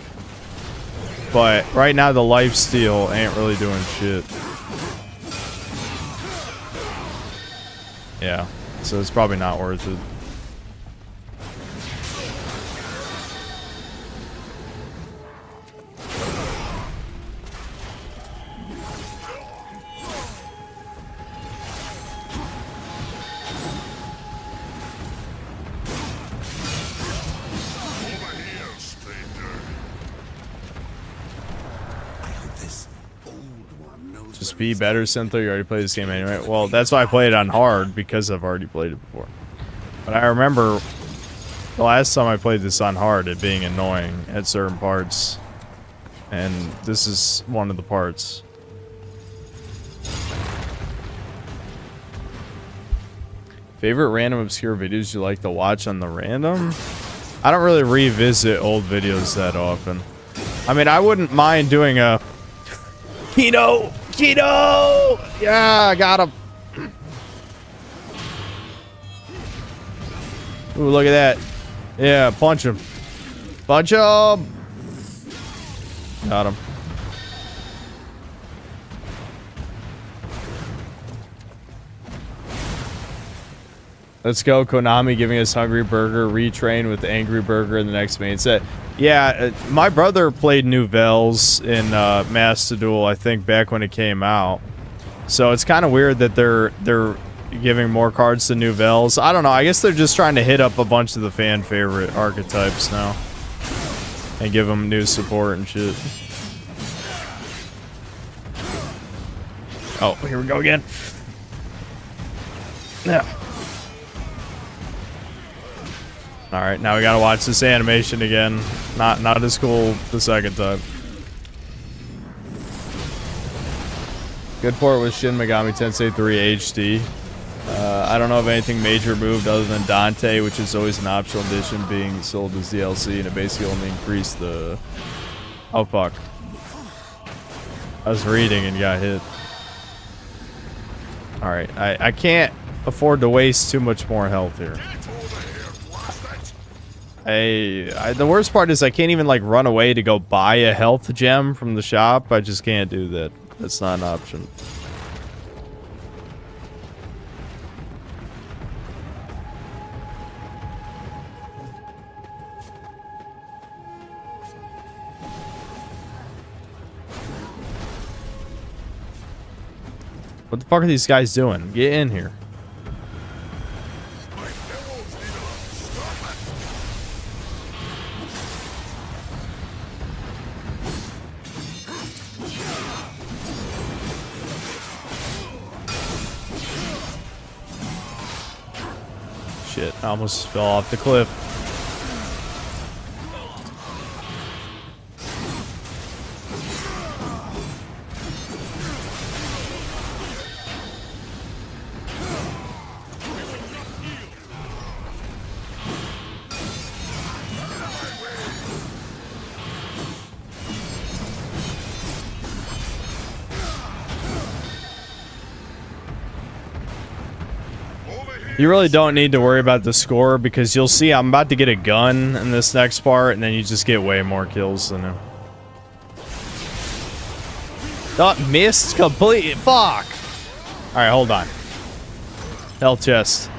Speaker 1: But right now the lifesteal ain't really doing shit. Yeah, so it's probably not worth it. Just be better, Syntho. You already played this game anyway. Well, that's why I played it on hard, because I've already played it before. But I remember the last time I played this on hard, it being annoying at certain parts. And this is one of the parts. Favorite random obscure videos you like to watch on the random? I don't really revisit old videos that often. I mean, I wouldn't mind doing a... Keto! Keto! Yeah, I got him. Ooh, look at that. Yeah, punch him. Punch him! Got him. Let's go, Konami giving us Hungry Burger, retrain with Angry Burger in the next main set. Yeah, my brother played Nouvelles in Master Duel, I think, back when it came out. So it's kind of weird that they're giving more cards to Nouvelles. I don't know, I guess they're just trying to hit up a bunch of the fan favorite archetypes now. And give them new support and shit. Oh, here we go again. Yeah. Alright, now we gotta watch this animation again. Not as cool the second time. Good port was Shin Megami Tensei 3 HD. I don't know of anything major moved other than Dante, which is always an optional edition being sold as DLC, and it basically only increased the... Oh, fuck. I was reading and got hit. Alright, I can't afford to waste too much more health here. The worst part is I can't even like run away to go buy a health gem from the shop. I just can't do that. That's not an option. What the fuck are these guys doing? Get in here. Shit, I almost fell off the cliff. You really don't need to worry about the score because you'll see I'm about to get a gun in this next part and then you just get way more kills than him. Oh, missed completely. Fuck! Alright, hold on. Health chest.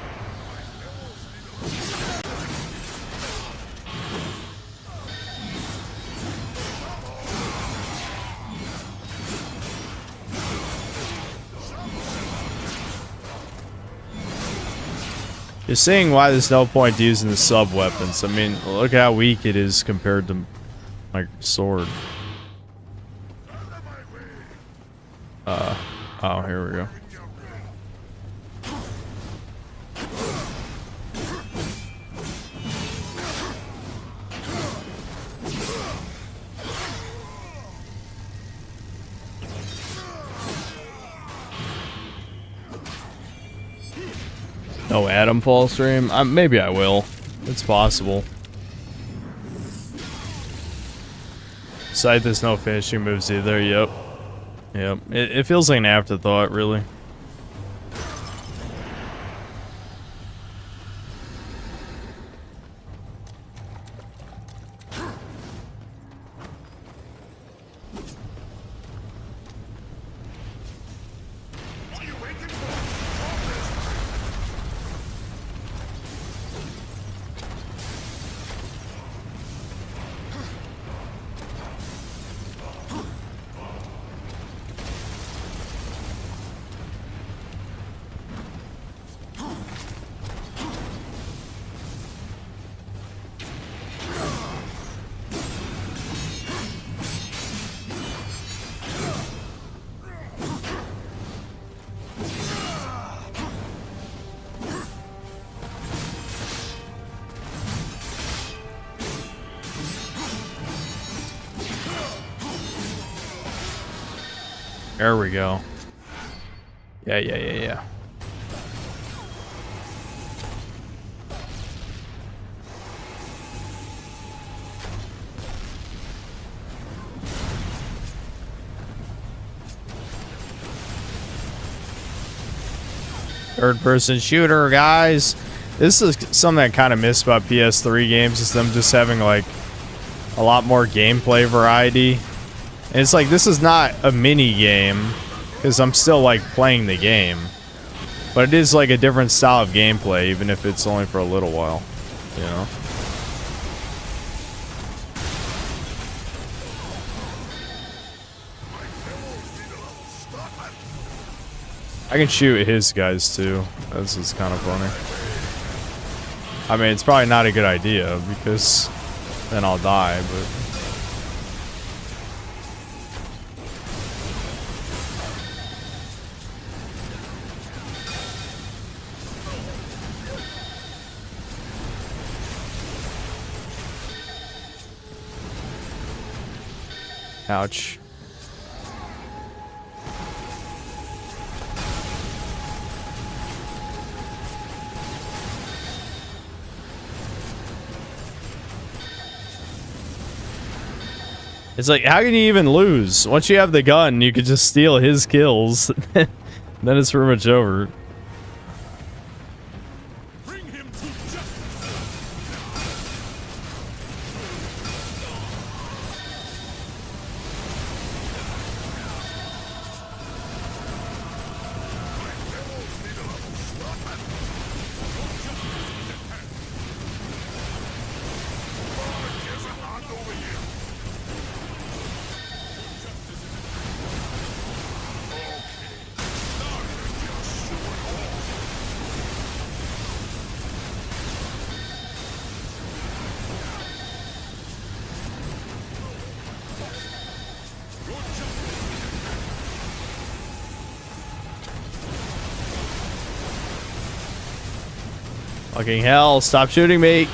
Speaker 1: You're seeing why there's no point to using the sub-weapons. I mean, look how weak it is compared to my sword. Oh, here we go. No Adam Fall stream? Maybe I will. It's possible. Scythe, there's no finishing moves either. Yep. Yep. It feels like an afterthought, really. There we go. Yeah. Third-person shooter, guys. This is something I kind of miss about PS3 games, is them just having, like, a lot more gameplay variety. And it's like, this is not a mini game, because I'm still, like, playing the game. But it is, like, a different style of gameplay, even if it's only for a little while, you know? I can shoot his guys, too. This is kind of funny. I mean, it's probably not a good idea, because then I'll die, but... Ouch. It's like, how can you even lose? Once you have the gun, you could just steal his kills. Then it's pretty much over. Fucking hell, stop shooting me.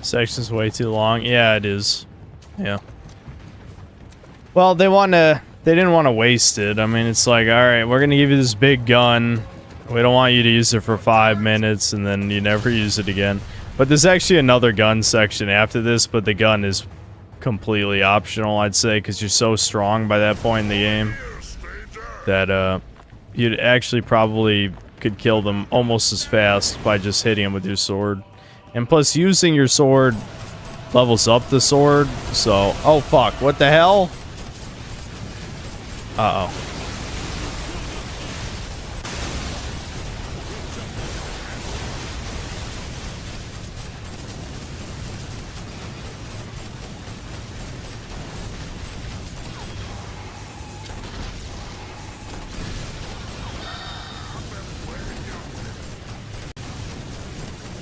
Speaker 1: Section's way too long. Yeah, it is. Yeah. Well, they didn't want to waste it. I mean, it's like, all right, we're going to give you this big gun. We don't want you to use it for 5 minutes, and then you never use it again. But there's actually another gun section after this, but the gun is completely optional, I'd say, because you're so strong by that point in the game that you'd actually probably could kill them almost as fast by just hitting them with your sword. And plus, using your sword levels up the sword, so... Oh, fuck. What the hell? Uh-oh.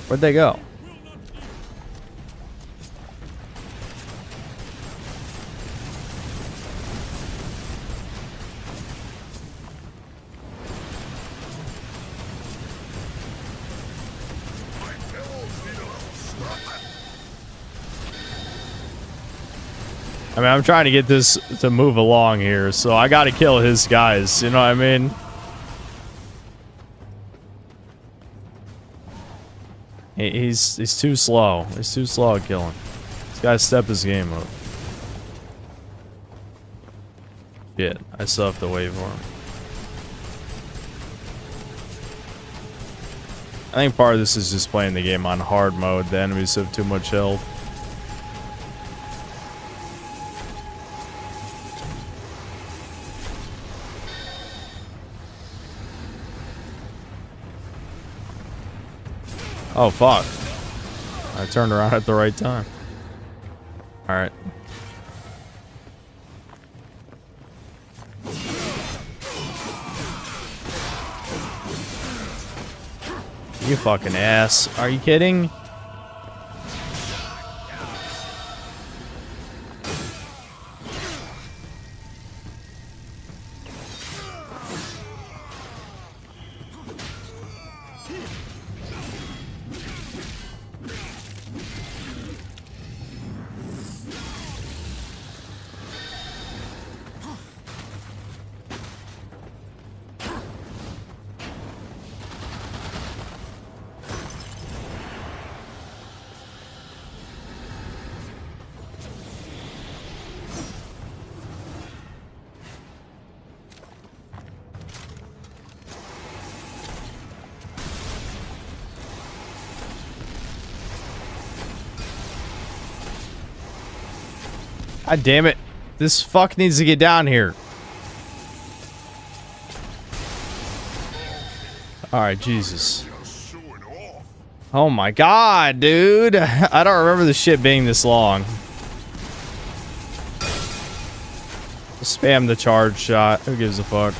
Speaker 1: Where'd they go? I mean, I'm trying to get this to move along here, so I gotta kill his guys, you know what I mean? He's too slow. He's too slow at killing. He's gotta step his game up. Shit, I still have to wait for him. I think part of this is just playing the game on hard mode. The enemies have too much health. Oh, fuck. I turned around at the right time. Alright. You fucking ass. Are you kidding? God damn it. This fuck needs to get down here. Alright, Jesus. Oh my god, dude. I don't remember the shit being this long. Spam the charge shot. Who gives a fuck?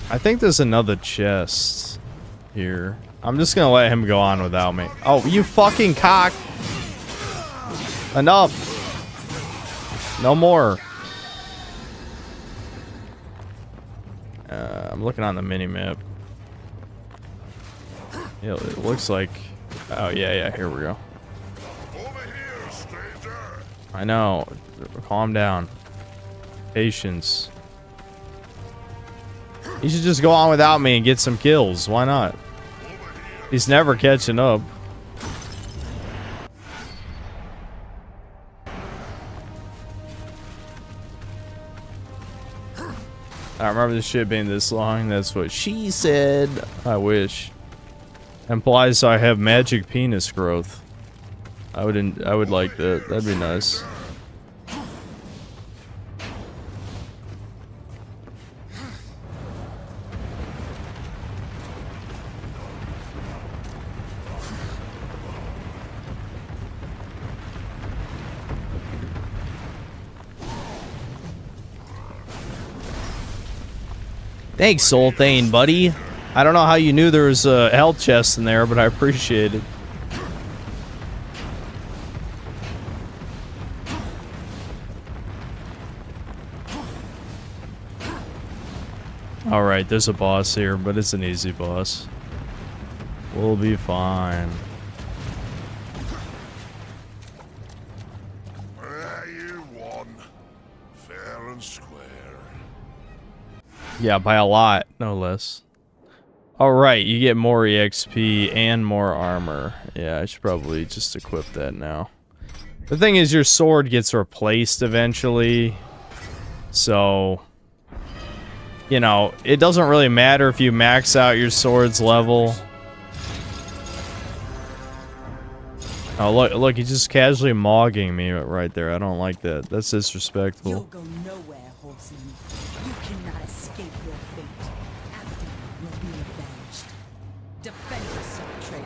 Speaker 1: I think there's another chest here. I'm just gonna let him go on without me. Oh, you fucking cock. Enough. No more. I'm looking on the mini-map. Yeah, it looks like... Oh, yeah, here we go.
Speaker 5: Over here, stranger.
Speaker 1: I know. Calm down. Patience. He should just go on without me and get some kills. Why not? He's never catching up. I remember this shit being this long. That's what she said. I wish. Implies I have magic penis growth. I would like that. That'd be nice. Thanks, Soul Thane, buddy. I don't know how you knew there was a health chest in there, but I appreciate it. Alright, there's a boss here, but it's an easy boss. We'll be fine.
Speaker 5: You won. Fair and square.
Speaker 1: Yeah, by a lot, no less. Alright, you get more EXP and more armor. Yeah, I should probably just equip that now. The thing is, your sword gets replaced eventually. So, you know, it doesn't really matter if you max out your sword's level. Oh, look, he's just casually mogging me right there. I don't like that. That's disrespectful.
Speaker 3: You'll go nowhere, horseman. You cannot escape your fate. Aberdeen will be avenged. Defend yourself, traitor.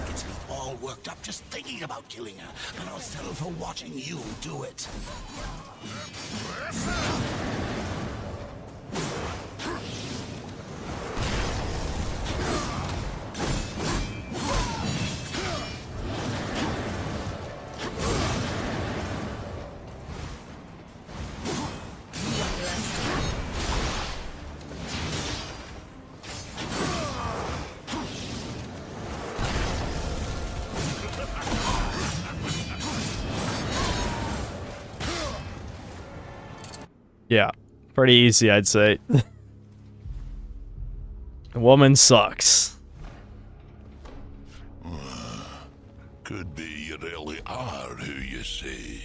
Speaker 4: Gets me all worked up just thinking about killing her, but I'll settle for watching you do it.
Speaker 1: Yeah, pretty easy, I'd say. The woman sucks.
Speaker 5: Could be you really are who you say.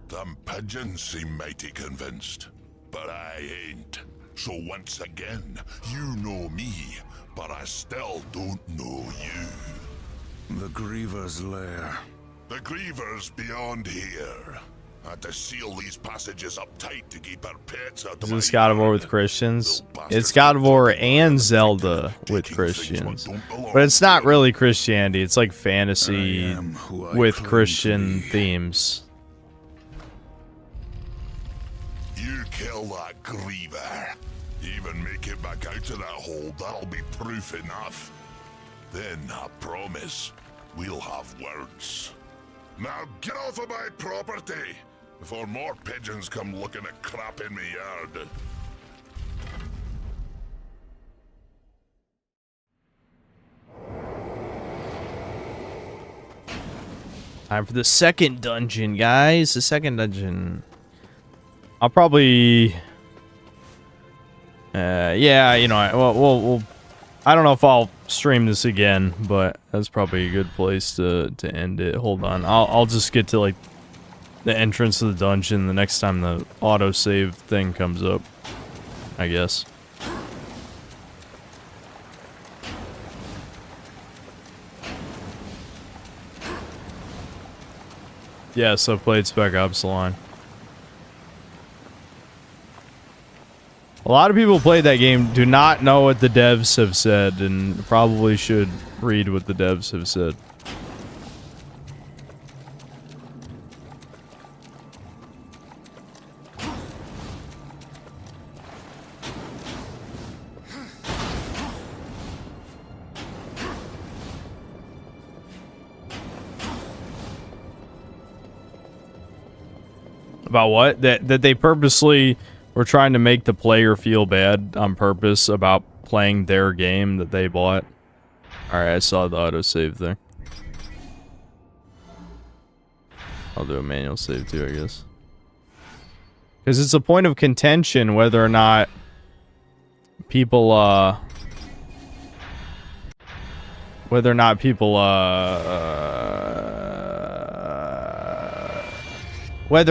Speaker 5: Them pigeons seem mighty convinced, but I ain't. So once again, you know me, but I still don't know you.
Speaker 6: The Griever's lair.
Speaker 5: The Griever's beyond here. Had to seal these passages up tight to keep our pets out of
Speaker 1: Is
Speaker 5: my
Speaker 1: this God of War
Speaker 5: yard.
Speaker 1: with Christians?
Speaker 5: Little bastards
Speaker 1: It's God of War
Speaker 5: keep talking
Speaker 1: and
Speaker 5: about
Speaker 1: Zelda
Speaker 5: taking
Speaker 1: with
Speaker 5: things
Speaker 1: Christians.
Speaker 5: what don't belong
Speaker 1: But it's not
Speaker 5: to
Speaker 1: really Christianity. It's like fantasy
Speaker 6: I am who I
Speaker 1: with
Speaker 6: claim to
Speaker 1: Christian
Speaker 6: be.
Speaker 1: themes.
Speaker 5: You kill that Griever. Even make it back out of that hole, that'll be proof enough. Then, I promise, we'll have words. Now get off of my property, before more pigeons come looking at crap in me yard.
Speaker 1: Time for the second dungeon, guys. The second dungeon. I'll probably... yeah, you know, we'll I don't know if I'll stream this again, but that's probably a good place to end it. Hold on. I'll just get to, like, the entrance of the dungeon the next time the autosave thing comes up, I guess. Yeah, so played Spec Ops Line. A lot of people played that game, do not know what the devs have said, and probably should read what the devs have said. About what? That they purposely were trying to make the player feel bad on purpose about playing their game that they bought. Alright, I saw the autosave thing. I'll do a manual save too, I guess. Because it's a point of contention whether or not people, whether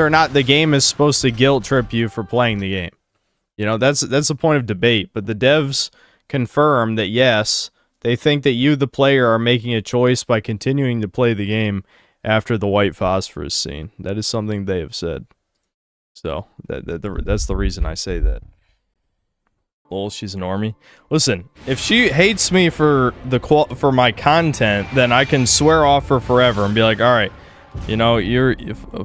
Speaker 1: or not the game is supposed to guilt trip you for playing the game. You know, that's a point of debate, but the devs confirm that yes, they think that you, the player, are making a choice by continuing to play the game after the white phosphorus scene. That is something they have said. So, that's the reason I say that. Lol, she's a normie. Listen, if she hates me for my content, then I can swear off her forever and be like, alright, you know,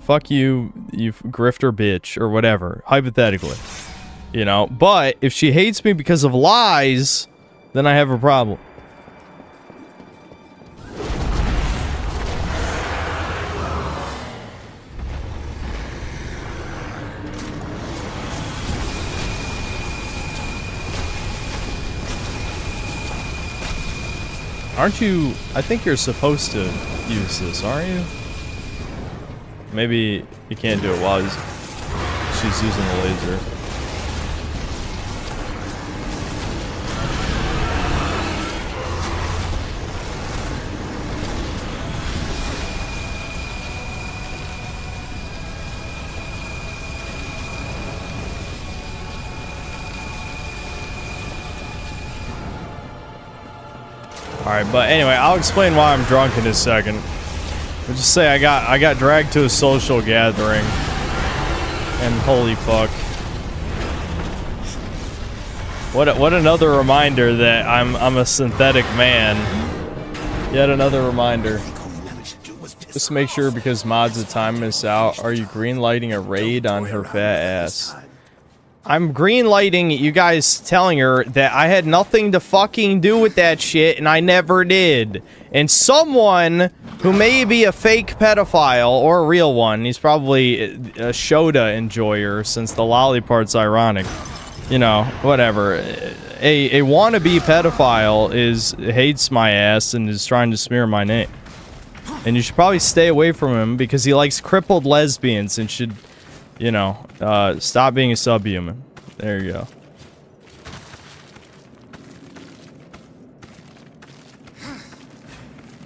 Speaker 1: fuck you, you grifter bitch, or whatever, hypothetically. You know, but if she hates me because of lies, then I have a problem. Aren't you... I think you're supposed to use this, aren't you? Maybe you can't do it while she's using the laser. Alright, but anyway, I'll explain why I'm drunk in a second. I'll just say I got dragged to a social gathering. And holy fuck. What another reminder that I'm a synthetic man. Yet another reminder. Just make sure, because mods of time miss out, are you greenlighting a raid on her fat ass? I'm greenlighting you guys telling her that I had nothing to fucking do with that shit, and I never did. And someone who may be a fake pedophile, or a real one, he's probably a Shoda enjoyer, since the lolly part's ironic. You know, whatever. A wannabe pedophile hates my ass and is trying to smear my name. And you should probably stay away from him, because he likes crippled lesbians and should you know, stop being a subhuman. There you go.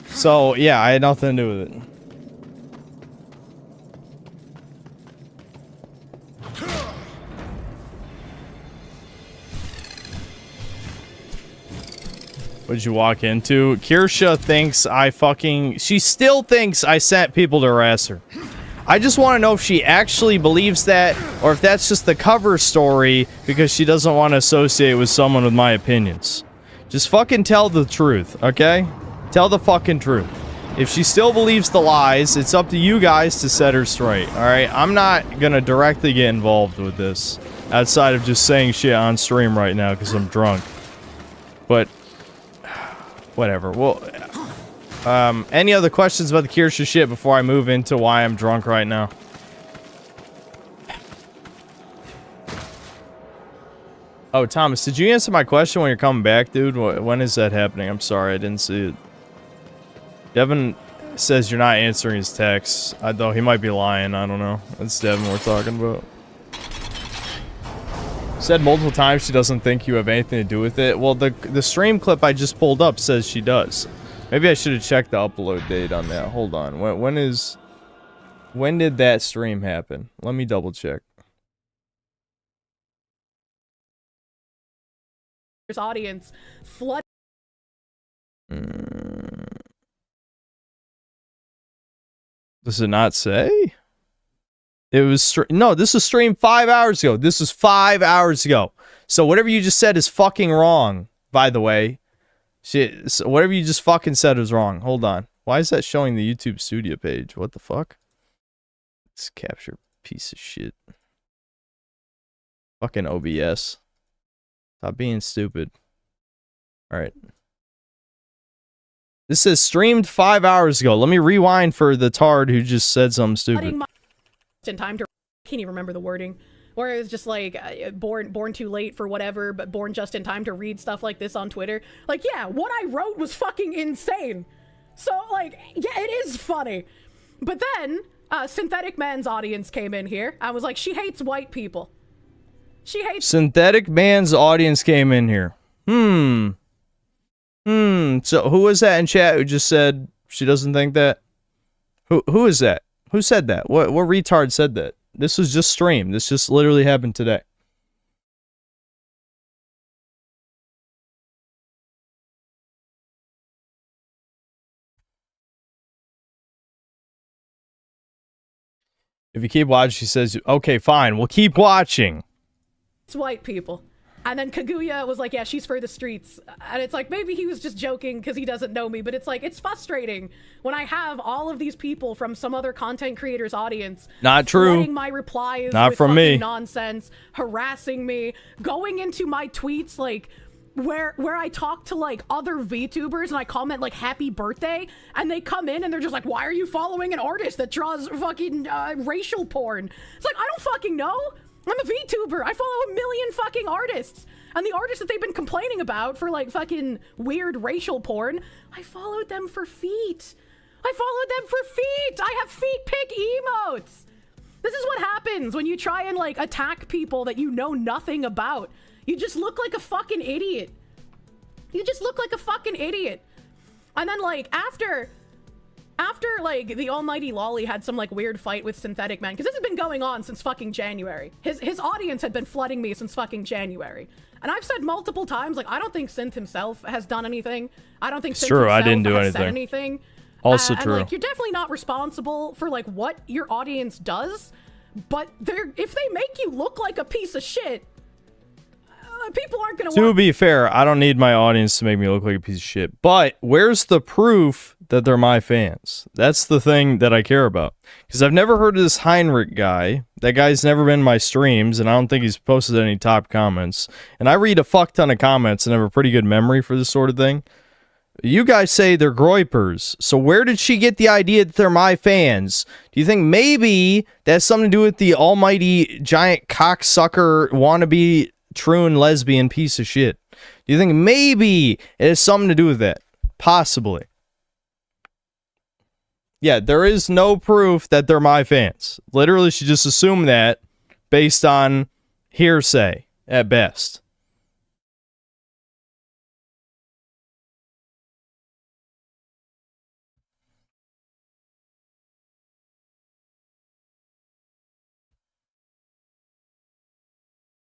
Speaker 1: So, yeah, I had nothing to do with it. What did you walk into? Kirsha thinks she still thinks I sent people to harass her. I just want to know if she actually believes that, or if that's just the cover story because she doesn't want to associate with someone with my opinions. Just fucking tell the truth, okay? Tell the fucking truth. If she still believes the lies, it's up to you guys to set her straight, alright? I'm not gonna directly get involved with this, outside of just saying shit on stream right now because I'm drunk. But, whatever. Well, any other questions about the Kirsha shit before I move into why I'm drunk right now? Oh, Thomas, did you answer my question when you're coming back, dude? When is that happening? I'm sorry, I didn't see it. Devin says you're not answering his texts. Though he might be lying, I don't know. That's Devin we're talking about. Said multiple times she doesn't think you have anything to do with it. Well, the stream clip I just pulled up says she does. Maybe I should have checked the upload date on that. Hold on. When did that stream happen? Let me double check.
Speaker 9: Audience flood.
Speaker 1: Does it not say? It was no, this was streamed 5 hours ago. This was 5 hours ago. So whatever you just said is fucking wrong, by the way. Shit, so whatever you just fucking said was wrong. Hold on. Why is that showing the YouTube studio page? What the fuck? Let's capture piece of shit. Fucking OBS. Stop being stupid. Alright. This says streamed 5 hours ago. Let me rewind for the tard who just said something stupid.
Speaker 9: In time to, can't even remember the wording. Where it was just like, born too late for whatever, but born just in time to read stuff like this on Twitter. Like, yeah, what I wrote was fucking insane. So, like, yeah, it is funny. But then, Synthetic Man's audience came in here. I was like, she hates white people. She hates...
Speaker 1: Synthetic Man's audience came in here. So, who was that in chat who just said she doesn't think that? Who is that? Who said that? What retard said that? This was just streamed. This just literally happened today. If you keep watching, she says, okay, fine, we'll keep watching.
Speaker 9: It's white people. And then Kaguya was like, yeah, she's for the streets. And it's like, maybe he was just joking because he doesn't know me, but it's like, it's frustrating when I have all of these people from some other content creator's audience.
Speaker 1: Not true.
Speaker 9: Flooding my replies
Speaker 1: Not
Speaker 9: with
Speaker 1: from me.
Speaker 9: Nonsense, harassing me, going into my tweets, like, where I talk to, like, other VTubers and I comment, like, happy birthday, and they come in and they're just like, why are you following an artist that draws fucking racial porn? It's like, I don't fucking know. I'm a VTuber. I follow a million fucking artists. And the artists that they've been complaining about for, like, fucking weird racial porn, I followed them for feet. I followed them for feet. I have feet pic emotes. This is what happens when you try and, like, attack people that you know nothing about. You just look like a fucking idiot. You just look like a fucking idiot. And then, like, after like the almighty Lolly had some like weird fight with Synthetic Man, because this has been going on since fucking January. His audience had been flooding me since fucking January, and I've said multiple times, like, I don't think Synth himself has done anything. I don't think Synth
Speaker 1: true. I
Speaker 9: himself
Speaker 1: didn't do
Speaker 9: has
Speaker 1: anything.
Speaker 9: said anything.
Speaker 1: Also
Speaker 9: and,
Speaker 1: true.
Speaker 9: like, you're definitely not responsible for like what your audience does, but if they make you look like a piece of shit, people aren't gonna.
Speaker 1: To be fair, I don't need my audience to make me look like a piece of shit. But where's the proof that they're my fans? That's the thing that I care about. Because I've never heard of this Heinrich guy. That guy's never been in my streams, and I don't think he's posted any top comments. And I read a fuck ton of comments and have a pretty good memory for this sort of thing. You guys say they're groypers. So where did she get the idea that they're my fans? Do you think maybe that has something to do with the almighty giant cocksucker wannabe Troon lesbian piece of shit? Do you think maybe it has something to do with that? Possibly. Yeah, there is no proof that they're my fans. Literally, she just assumed that based on hearsay at best.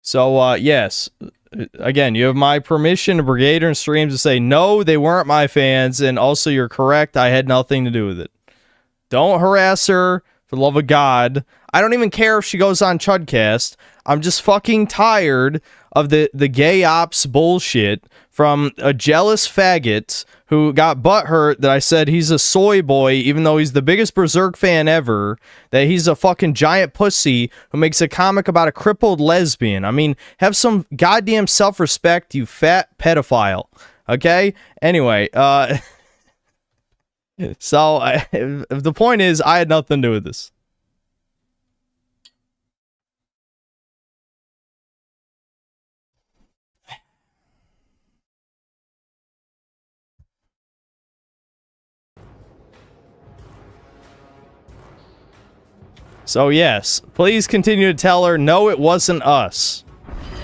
Speaker 1: So, yes. Again, you have my permission to brigade her in streams to say, no, they weren't my fans, and also you're correct, I had nothing to do with it. Don't harass her, for the love of God. I don't even care if she goes on Chudcast. I'm just fucking tired of the gay ops bullshit from a jealous faggot who got butthurt that I said he's a soy boy, even though he's the biggest Berserk fan ever, that he's a fucking giant pussy who makes a comic about a crippled lesbian. I mean, have some goddamn self-respect, you fat pedophile. Okay? Anyway, so the point is, I had nothing to do with this. So yes, please continue to tell her, no, it wasn't us.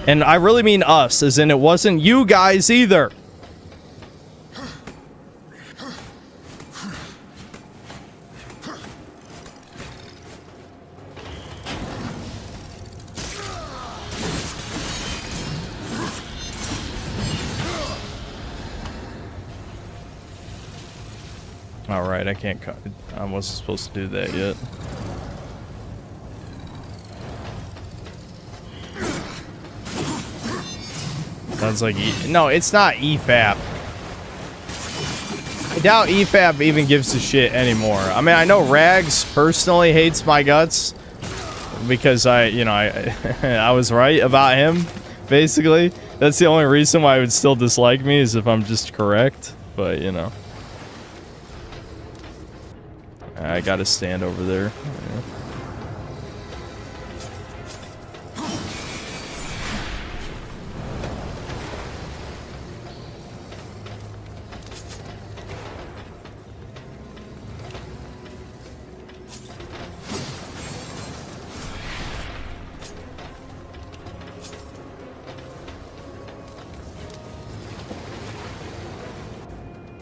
Speaker 1: And I really mean us, as in it wasn't you guys either. Alright, I can't cut. I wasn't supposed to do that yet. Sounds like no, it's not EFAP. I doubt EFAP even gives a shit anymore. I mean, I know Rags personally hates my guts because I was right about him, basically. That's the only reason why he would still dislike me, is if I'm just correct. But, you know. I gotta stand over there.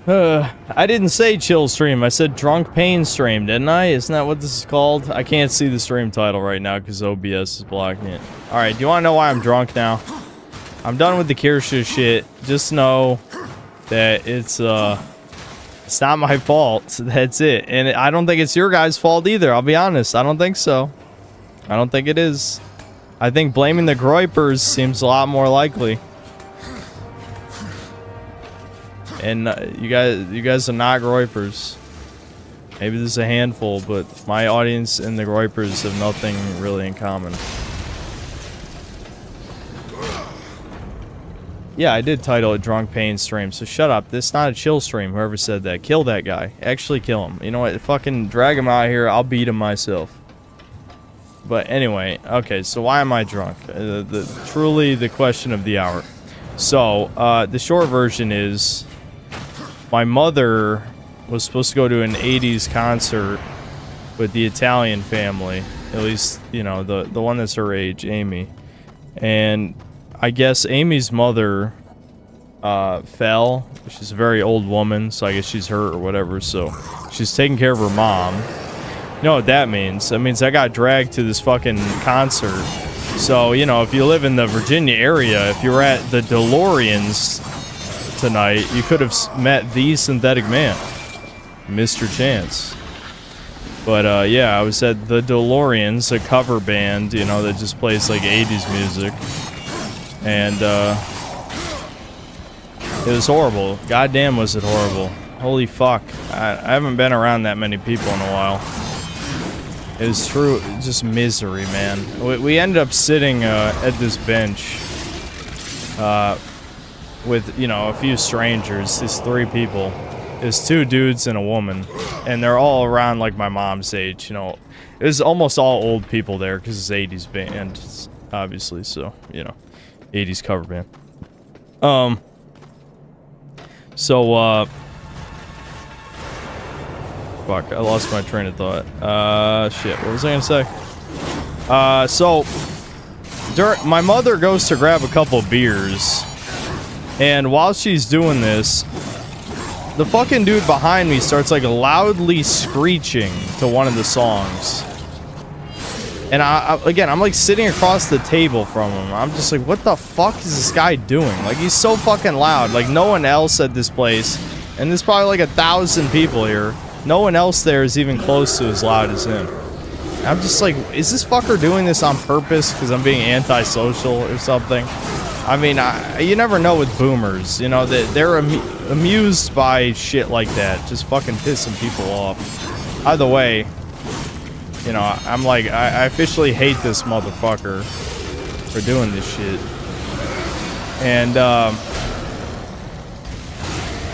Speaker 1: Yeah. I didn't say chill stream, I said drunk pain stream, didn't I? Isn't that what this is called? I can't see the stream title right now because OBS is blocking it. Alright, do you want to know why I'm drunk now? I'm done with the Kirsha shit. Just know that it's not my fault. That's it. And I don't think it's your guys' fault either, I'll be honest. I don't think so. I don't think it is. I think blaming the Groypers seems a lot more likely. And you guys are not Groypers. Maybe there's a handful, but my audience and the Groypers have nothing really in common. Yeah, I did title it Drunk Pain Stream, so shut up. This is not a chill stream, whoever said that. Kill that guy. Actually kill him. You know what? Fucking drag him out here. I'll beat him myself. But anyway, okay, so why am I drunk? Truly the question of the hour. So, the short version is... my mother was supposed to go to an 80s concert with the Italian family. At least, you know, the one that's her age, Amy. And I guess Amy's mother fell. She's a very old woman, so I guess she's hurt or whatever. So she's taking care of her mom. You know what that means? That means I got dragged to this fucking concert. So, you know, if you live in the Virginia area, if you were at the DeLoreans tonight, you could have met the Synthetic Man, Mr. Chance. But yeah, I was at the DeLoreans, a cover band, you know, that just plays like 80s music, and it was horrible. Goddamn, was it horrible. Holy fuck. I haven't been around that many people in a while. It was true, just misery, man. We ended up sitting at this bench with, you know, a few strangers. These 3 people. There's 2 dudes and a woman, and they're all around like my mom's age. You know, it was almost all old people there because it's 80s band, obviously. So, you know, 80s cover band. Fuck, I lost my train of thought. Shit, what was I gonna say? So, my mother goes to grab a couple beers, and while she's doing this, the fucking dude behind me starts like loudly screeching to one of the songs. And again, I'm like sitting across the table from him. I'm just like, what the fuck is this guy doing? Like, he's so fucking loud. Like, no one else at this place, and there's probably like 1,000 people here. No one else there is even close to as loud as him. I'm just like, is this fucker doing this on purpose because I'm being antisocial or something? I mean, you never know with boomers. You know, they're amused by shit like that. Just fucking pissing people off. Either way, you know, I'm like, I officially hate this motherfucker for doing this shit. And,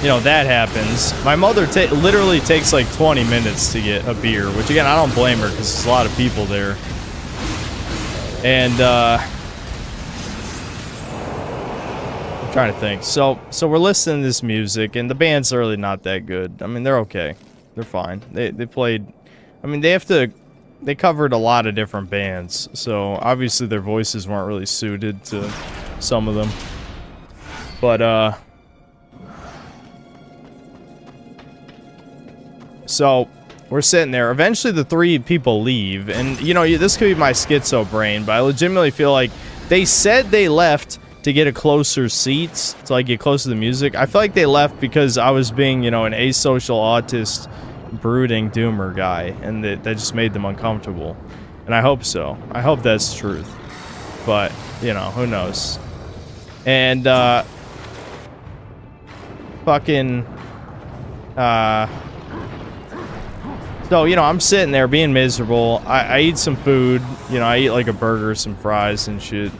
Speaker 1: you know, that happens. My mother literally takes like 20 minutes to get a beer, which again, I don't blame her because there's a lot of people there. And, I'm trying to think. So we're listening to this music, and the band's really not that good. I mean, they're okay. They're fine. They played, I mean, they covered a lot of different bands, so obviously their voices weren't really suited to some of them. But, so, we're sitting there. Eventually, the three people leave. And, you know, this could be my schizo brain, but I legitimately feel like they said they left to get a closer seats, to, like, get closer to the music. I feel like they left because I was being, you know, an asocial, autist, brooding doomer guy. And that just made them uncomfortable. And I hope so. I hope that's the truth. But, you know, who knows. And, fucking, so, you know, I'm sitting there being miserable. I eat some food. You know, I eat like a burger, some fries and shit.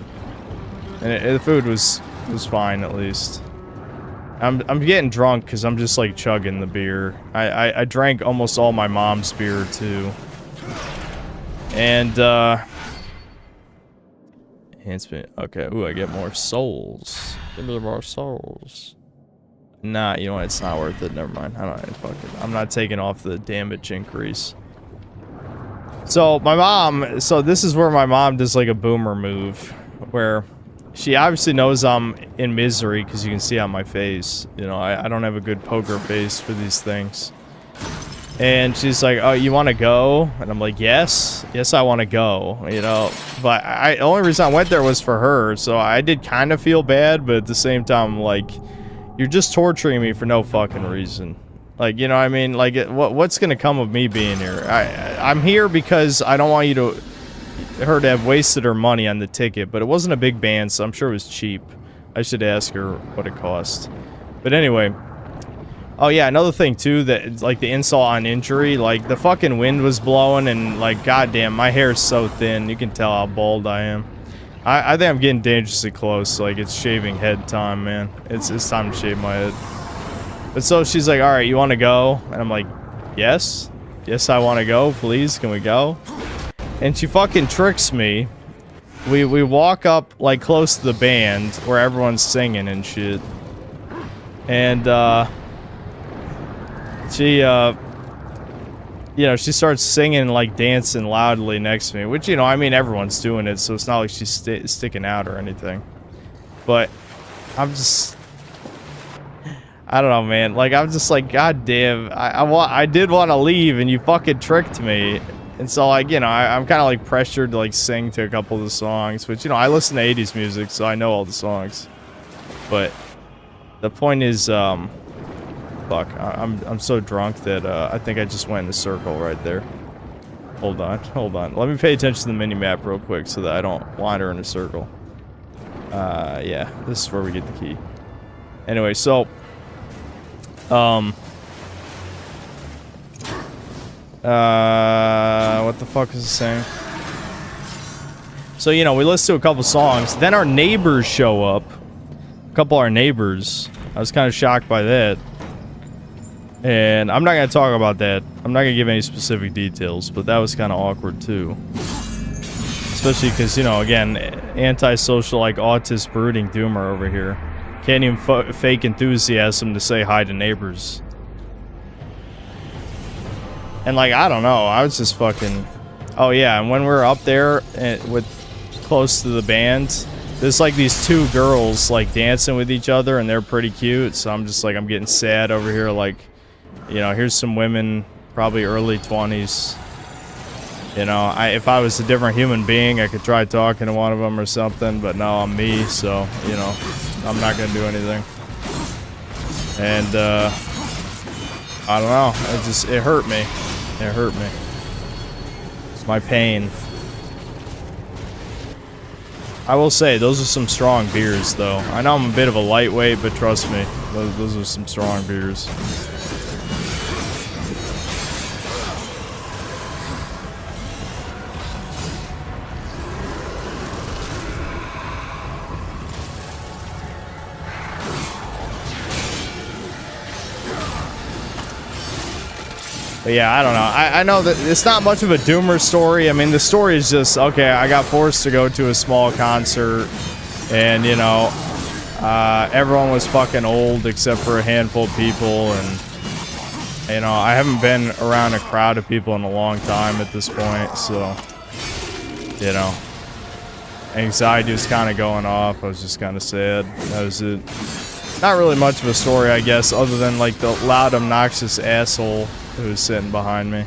Speaker 1: And the food was fine, at least. I'm getting drunk because I'm just like chugging the beer. I drank almost all my mom's beer, too. And, enhancement. Okay, ooh, I get more souls. Give me more souls. Nah, you know what? It's not worth it. Never mind. I don't know. Fuck it. I'm not taking off the damage increase. So, my mom... So, this is where my mom does, like, a boomer move. Where she obviously knows I'm in misery, because you can see on my face. You know, I don't have a good poker face for these things. And she's like, oh, you want to go? And I'm like, yes. Yes, I want to go. You know? But the only reason I went there was for her. So, I did kind of feel bad, but at the same time, like... You're just torturing me for no fucking reason. Like, you know what I mean? Like, what's gonna come of me being here? I'm here because I don't want her to have wasted her money on the ticket, but it wasn't a big band, so I'm sure it was cheap. I should ask her what it cost. But anyway. Oh yeah, another thing too, that like the insult on injury, like the fucking wind was blowing and like, goddamn, my hair's so thin. You can tell how bald I am. I think I'm getting dangerously close. Like, it's shaving head time, man. It's time to shave my head. But so she's like, alright, you want to go? And I'm like, yes. Yes, I want to go. Please, can we go? And she fucking tricks me. We walk up, like, close to the band where everyone's singing and shit. And, she, you know, she starts singing and, like, dancing loudly next to me. Which, you know, I mean, everyone's doing it, so it's not like she's sticking out or anything. But I'm just... I don't know, man. Like, I'm just like, god damn. I did want to leave, and you fucking tricked me. And so, like, you know, I'm kind of, like, pressured to, like, sing to a couple of the songs. Which, you know, I listen to 80s music, so I know all the songs. But the point is, fuck, I'm so drunk that I think I just went in a circle right there. Hold on. Let me pay attention to the mini-map real quick so that I don't wander in a circle. Yeah, this is where we get the key. Anyway, so... what the fuck is it saying? So, you know, we listen to a couple songs. Then our neighbors show up. A couple of our neighbors. I was kind of shocked by that. And I'm not going to talk about that. I'm not going to give any specific details, but that was kind of awkward too. Especially because, you know, again, antisocial, like, autist, brooding doomer over here. Can't even fake enthusiasm to say hi to neighbors. And like, I don't know, I was just fucking... Oh yeah, and when we were up there with close to the band, there's like these two girls like dancing with each other, and they're pretty cute. So I'm just like, I'm getting sad over here. Like, you know, here's some women, probably early 20s. You know, if I was a different human being, I could try talking to one of them or something. But no, I'm me, so you know, I'm not gonna do anything. And I don't know. It hurt me. It hurt me. My pain. I will say, those are some strong beers, though. I know I'm a bit of a lightweight, but trust me, those are some strong beers. But yeah, I don't know. I know that it's not much of a doomer story. I mean, the story is just, okay, I got forced to go to a small concert, and, you know, everyone was fucking old except for a handful of people, and, you know, I haven't been around a crowd of people in a long time at this point, so, you know, anxiety was kind of going off. I was just kind of sad. That was it. Not really much of a story, I guess, other than, like, the loud, obnoxious asshole who was sitting behind me.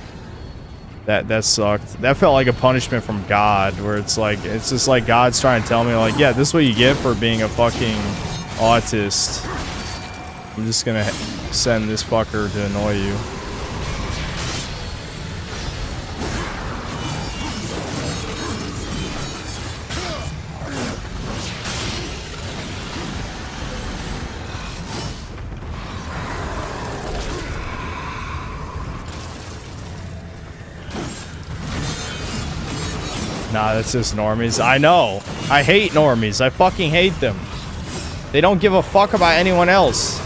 Speaker 1: That sucked. That felt like a punishment from God, where it's like, it's just like God's trying to tell me, like, yeah, this is what you get for being a fucking autist. I'm just gonna send this fucker to annoy you. Nah, that's just normies. I know. I hate normies. I fucking hate them. They don't give a fuck about anyone else.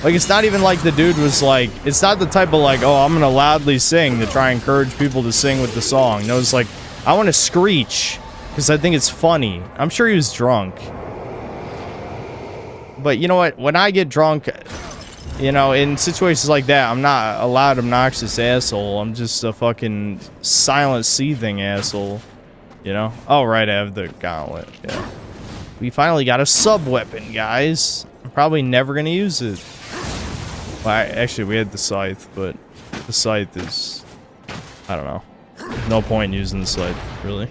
Speaker 1: Like, it's not even like the dude was like... It's not the type of like, oh, I'm gonna loudly sing to try and encourage people to sing with the song. No, it's like, I want to screech because I think it's funny. I'm sure he was drunk. But you know what? When I get drunk... You know, in situations like that, I'm not a loud, obnoxious asshole. I'm just a fucking silent, seething asshole. You know? Oh, right, I have the gauntlet. Yeah. We finally got a sub-weapon, guys. I'm probably never gonna use it. Well, actually, we had the scythe, but the scythe is... I don't know. No point in using the scythe, really.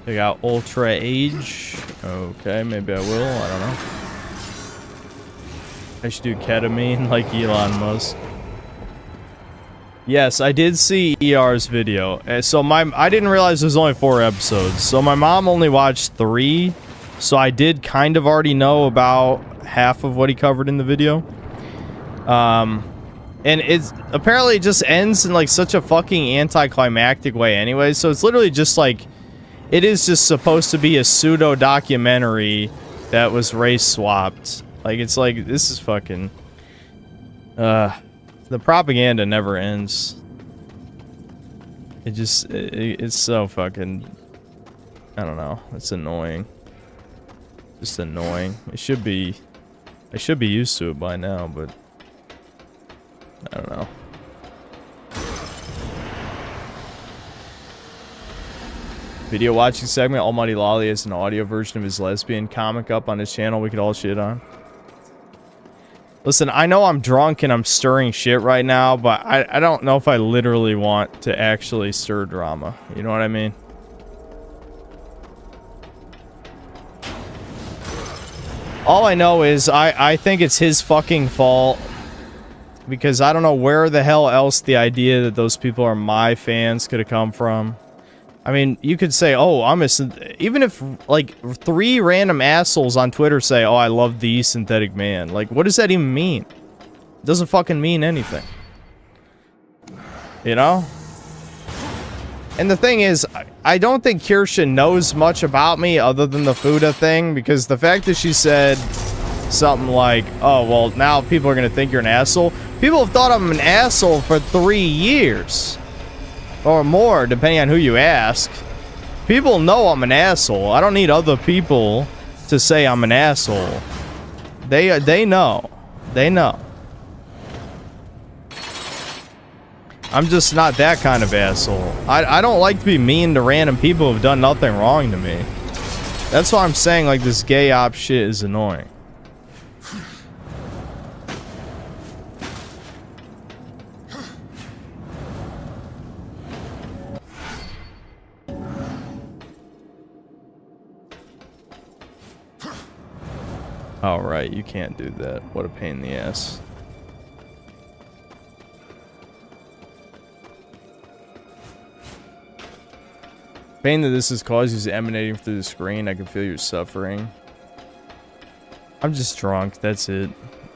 Speaker 1: Take out Ultra Age. Okay, maybe I will. I don't know. I should do ketamine like Elon Musk. Yes, I did see ER's video. So I didn't realize there's only 4 episodes. So my mom only watched 3. So I did kind of already know about half of what he covered in the video. And it's apparently it just ends in like such a fucking anticlimactic way anyway. So it's literally just like, it is just supposed to be a pseudo documentary that was race swapped. Like, it's like, this is fucking, the propaganda never ends. It just, it's so fucking, I don't know, it's annoying. Just annoying. I should be used to it by now, but I don't know. Video watching segment. Almighty Lolly has an audio version of his lesbian comic up on his channel we could all shit on. Listen, I know I'm drunk and I'm stirring shit right now, but I don't know if I literally want to actually stir drama. You know what I mean? All I know is I think it's his fucking fault. Because I don't know where the hell else the idea that those people are my fans could have come from. I mean, you could say, oh, even if, like, 3 random assholes on Twitter say, oh, I love the synthetic man. Like, what does that even mean? It doesn't fucking mean anything. You know? And the thing is, I don't think Kirsha knows much about me other than the Fuda thing, because the fact that she said something like, oh, well, now people are going to think you're an asshole. People have thought I'm an asshole for 3 years. Or more, depending on who you ask. People know I'm an asshole. I don't need other people to say I'm an asshole. They know. They know. I'm just not that kind of asshole. I don't like to be mean to random people who've done nothing wrong to me. That's why I'm saying, like, this gay op shit is annoying. Oh, right, you can't do that. What a pain in the ass. Pain that this has caused is emanating through the screen. I can feel your suffering. I'm just drunk, that's it.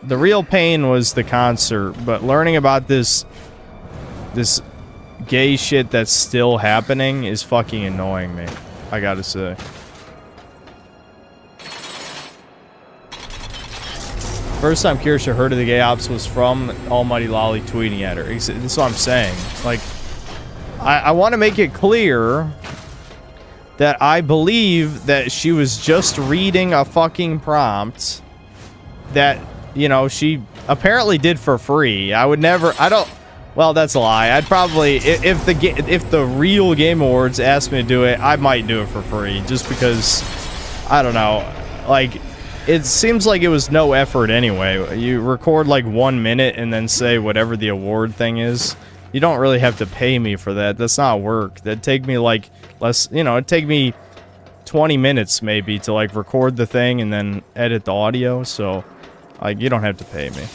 Speaker 1: The real pain was the concert, but learning about this gay shit that's still happening is fucking annoying me, I gotta say. First time Kirsha heard of the gay ops was from Almighty Lolly tweeting at her. That's what I'm saying. Like, I want to make it clear that I believe that she was just reading a fucking prompt that, you know, she apparently did for free. I would never, well, that's a lie. I'd probably, if the real Game Awards asked me to do it, I might do it for free, just because, I don't know, like, it seems like it was no effort anyway. You record like 1 minute and then say whatever the award thing is. You don't really have to pay me for that. That's not work. That'd take me like less, you know, it'd take me 20 minutes maybe to like record the thing and then edit the audio. So like, you don't have to pay me.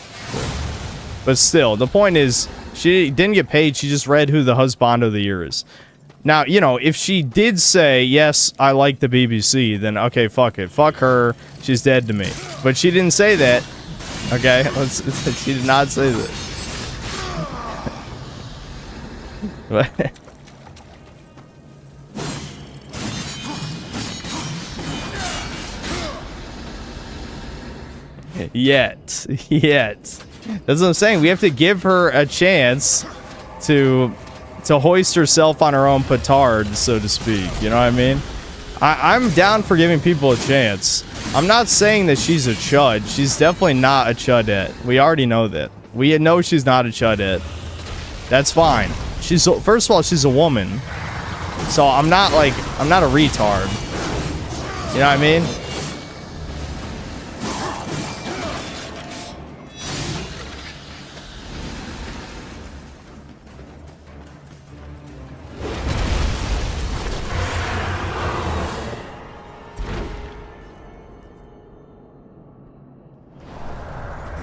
Speaker 1: But still, the point is, she didn't get paid. She just read who the husband of the year is. Now, you know, if she did say, yes, I like the BBC, then okay, fuck it. Fuck her. She's dead to me. But she didn't say that. Okay? She did not say that. Yet. That's what I'm saying. We have to give her a chance to hoist herself on her own petard, so to speak. You know what I mean? I'm down for giving people a chance. I'm not saying that she's a chud. She's definitely not a chudette. We already know that. We know she's not a chudette. That's fine. First of all, she's a woman. So I'm not a retard. You know what I mean?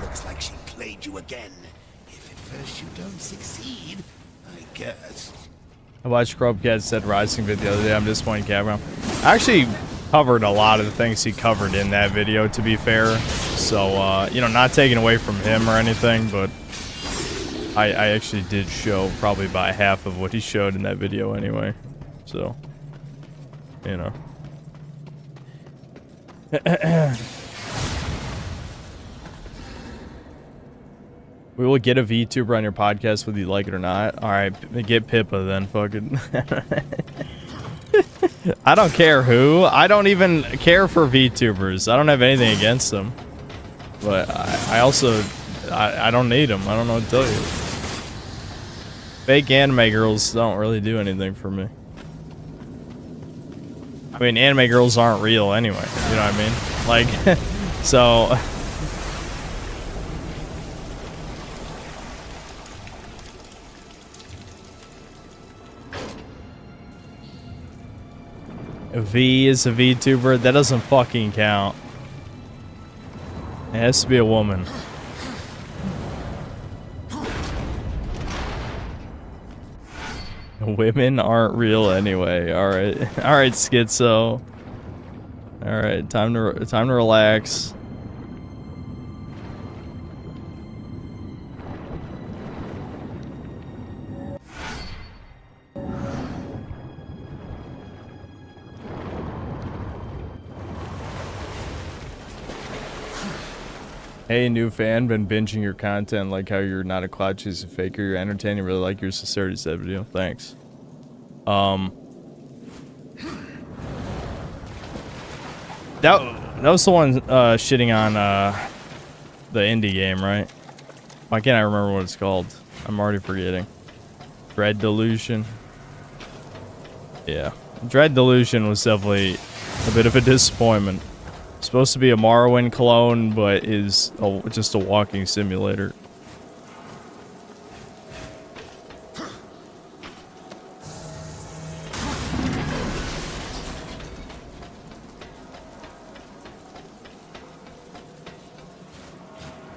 Speaker 4: Looks like she played you again. If at first you don't succeed, I guess.
Speaker 1: I watched Crobcat said Rising vid the other day. I'm disappointed, Cavron. I actually covered a lot of the things he covered in that video, to be fair. So, you know, not taking away from him or anything, but I actually did show probably about half of what he showed in that video anyway. So, you know. We will get a VTuber on your podcast whether you like it or not. Alright, get Pippa then, fucking. I don't care who. I don't even care for VTubers. I don't have anything against them. But I also, I don't need them. I don't know what to tell you. Fake anime girls don't really do anything for me. I mean, anime girls aren't real anyway. You know what I mean? Like, so... V is a VTuber? That doesn't fucking count. It has to be a woman. Women aren't real anyway. Alright. Alright, Schizo. Alright, time to relax. Hey, new fan, been binging your content, like how you're not a cloud chasing faker, you're entertaining, really like your sincerity, said video. Thanks. That was the one shitting on the indie game, right? Why can't I remember what it's called? I'm already forgetting. Dread Delusion. Yeah. Dread Delusion was definitely a bit of a disappointment. Supposed to be a Morrowind clone, but is just a walking simulator.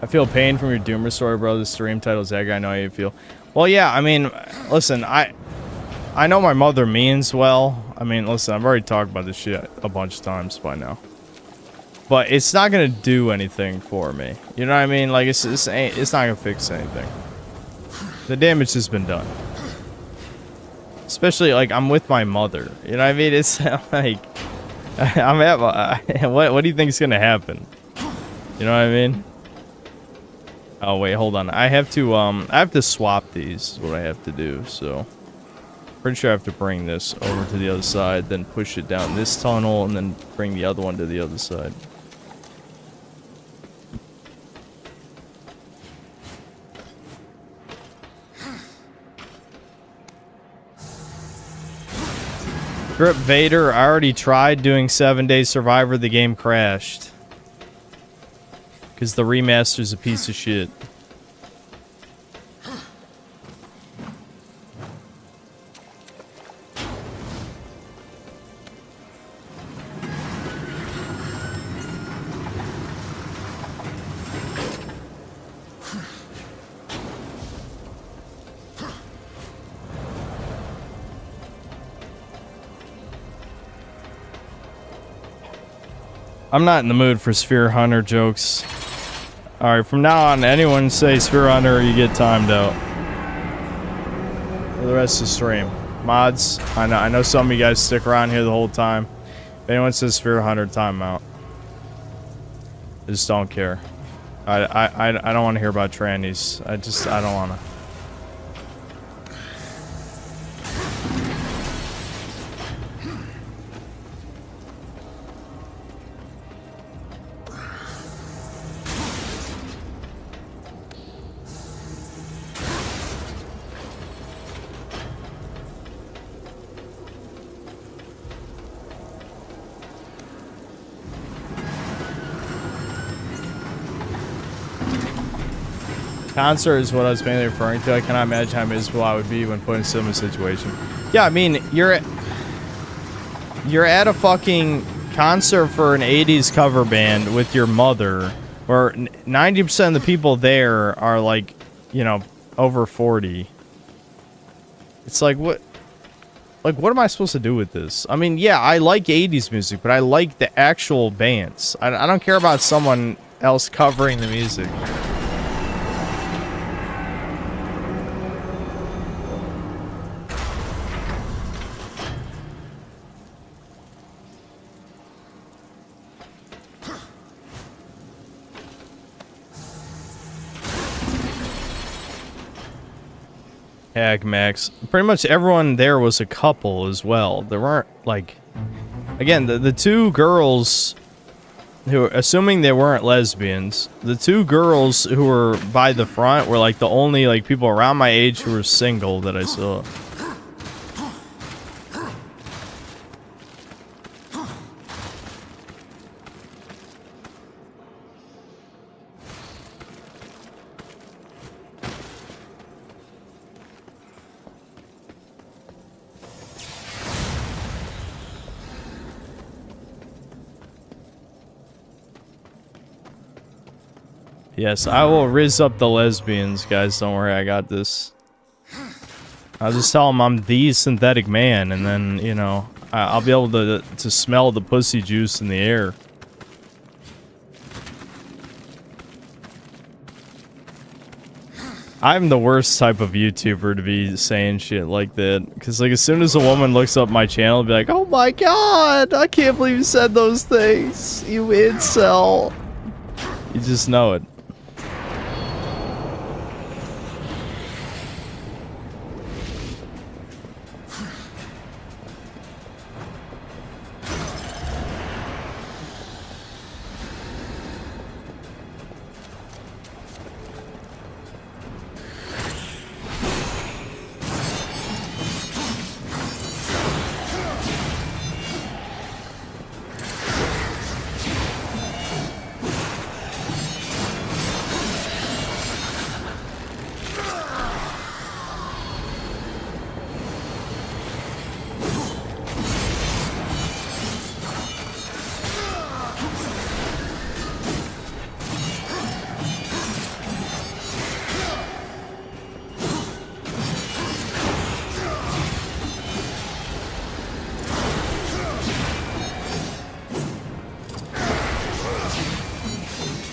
Speaker 1: I feel pain from your Doomer story, bro. The stream title's Egg. I know how you feel. Well, yeah, I mean, listen, I know my mother means well. I mean, listen, I've already talked about this shit a bunch of times by now. But it's not gonna do anything for me. You know what I mean? Like, it's not gonna fix anything. The damage has been done. Especially, like, I'm with my mother. You know what I mean? It's like, I'm at my... What do you think is gonna happen? You know what I mean? Oh, wait, hold on. I have to swap these, is what I have to do, so... Pretty sure I have to bring this over to the other side, then push it down this tunnel, and then bring the other one to the other side. Grip Vader, I already tried doing 7-Day Survivor, the game crashed. Because the remaster's a piece of shit. I'm not in the mood for Sphere Hunter jokes. Alright, from now on, anyone say Sphere Hunter, you get timed out. For the rest of the stream. Mods, I know some of you guys stick around here the whole time. If anyone says Sphere Hunter, timeout. I just don't care. I don't want to hear about trannies. I don't want to. Concert is what I was mainly referring to. I cannot imagine how miserable I would be when put in a similar situation. Yeah, I mean, you're at a fucking concert for an 80s cover band with your mother, where 90% of the people there are like, you know, over 40. It's like, what am I supposed to do with this? I mean, yeah, I like 80s music, but I like the actual bands. I don't care about someone else covering the music. Heck, Max. Pretty much everyone there was a couple as well. There weren't, like... Again, the two girls who... Assuming they weren't lesbians, the two girls who were by the front were, like, the only, like, people around my age who were single that I saw. Yes, I will rizz up the lesbians, guys. Don't worry, I got this. I'll just tell them I'm the synthetic man, and then, you know, I'll be able to smell the pussy juice in the air. I'm the worst type of YouTuber to be saying shit like that. Because, like, as soon as a woman looks up my channel, it'll be like, oh my god, I can't believe you said those things. You incel. You just know it.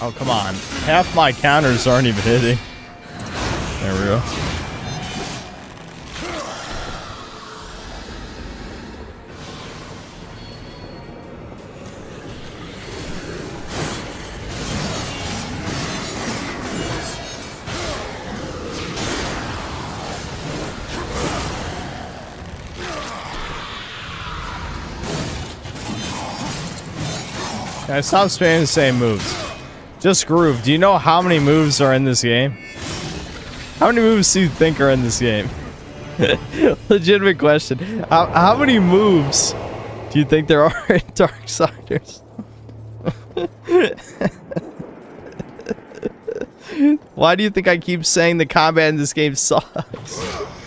Speaker 1: Oh, come on. Half my counters aren't even hitting. There we go. I stop spamming the same moves. Just groove. Do you know how many moves are in this game? How many moves do you think are in this game? Legitimate question. How many moves do you think there are in Darksiders? Why do you think I keep saying the combat in this game sucks?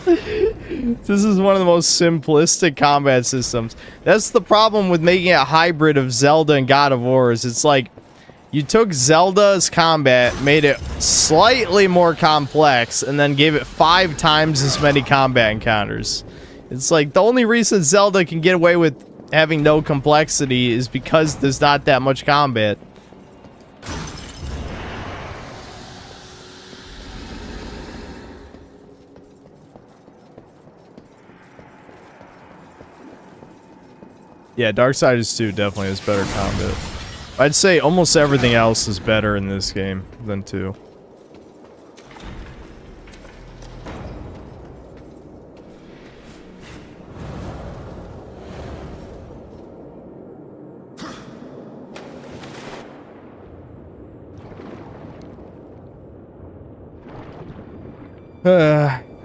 Speaker 1: This is one of the most simplistic combat systems. That's the problem with making a hybrid of Zelda and God of War. It's like you took Zelda's combat, made it slightly more complex, and then gave it 5 times as many combat encounters. It's like the only reason Zelda can get away with having no complexity is because there's not that much combat. Yeah, Darksiders 2 definitely has better combat. I'd say almost everything else is better in this game than 2.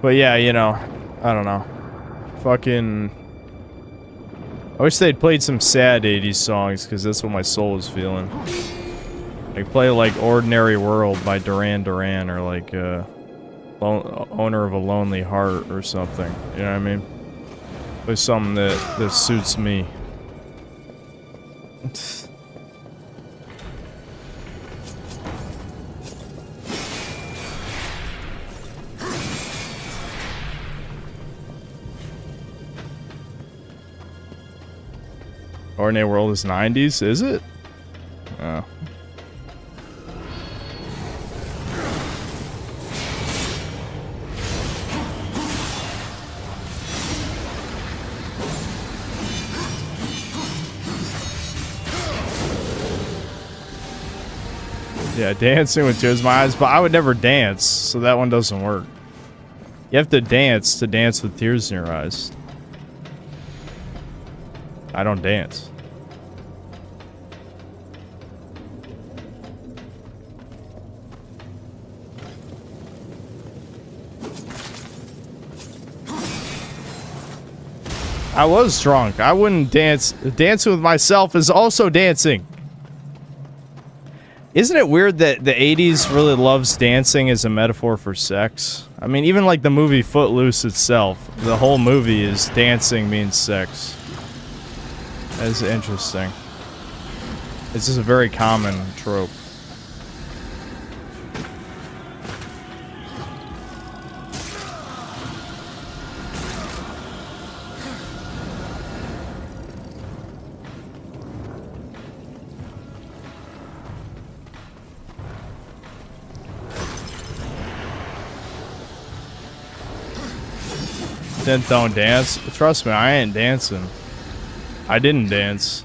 Speaker 1: But yeah, you know, I don't know. Fucking... I wish they'd played some sad 80s songs, because that's what my soul is feeling. Like, play like Ordinary World by Duran Duran, or like, Owner of a Lonely Heart, or something. You know what I mean? Play something that suits me. Ordinary World is 90s, is it? Oh. Yeah, dancing with tears in my eyes, but I would never dance, so that one doesn't work. You have to dance with tears in your eyes. I don't dance. I was drunk. I wouldn't dance. Dancing with myself is also dancing. Isn't it weird that the 80s really loves dancing as a metaphor for sex? I mean, even like the movie Footloose itself, the whole movie is dancing means sex. That's interesting. This is a very common trope. Then don't dance. Trust me, I ain't dancing. I didn't dance.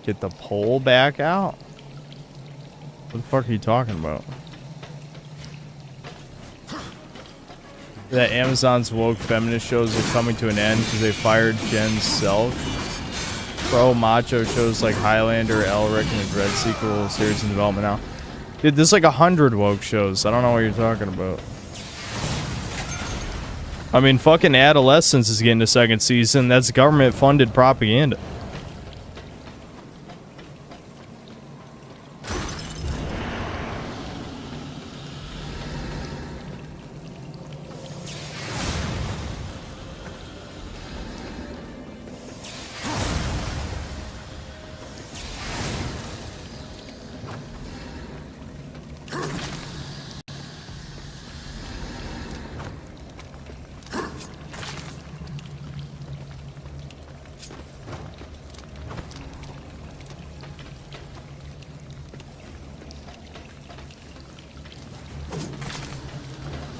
Speaker 1: Get the pole back out? What the fuck are you talking about? That Amazon's woke feminist shows are coming to an end because they fired Jen Self. Pro macho shows like Highlander, Elric, and the Dread sequel series in development now. Dude, there's like 100 woke shows. I don't know what you're talking about. I mean, fucking Adolescence is getting a second season. That's government-funded propaganda.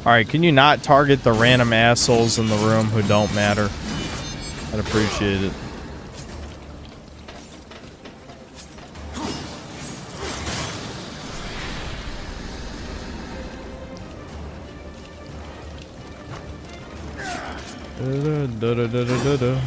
Speaker 1: Alright, can you not target the random assholes in the room who don't matter? I'd appreciate it. Da-da-da-da-da-da-da.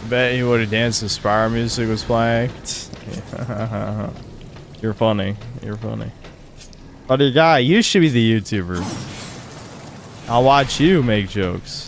Speaker 1: Bet he would have danced if Spire music was playing. You're funny. You're funny. Buddy guy, you should be the YouTuber. I'll watch you make jokes.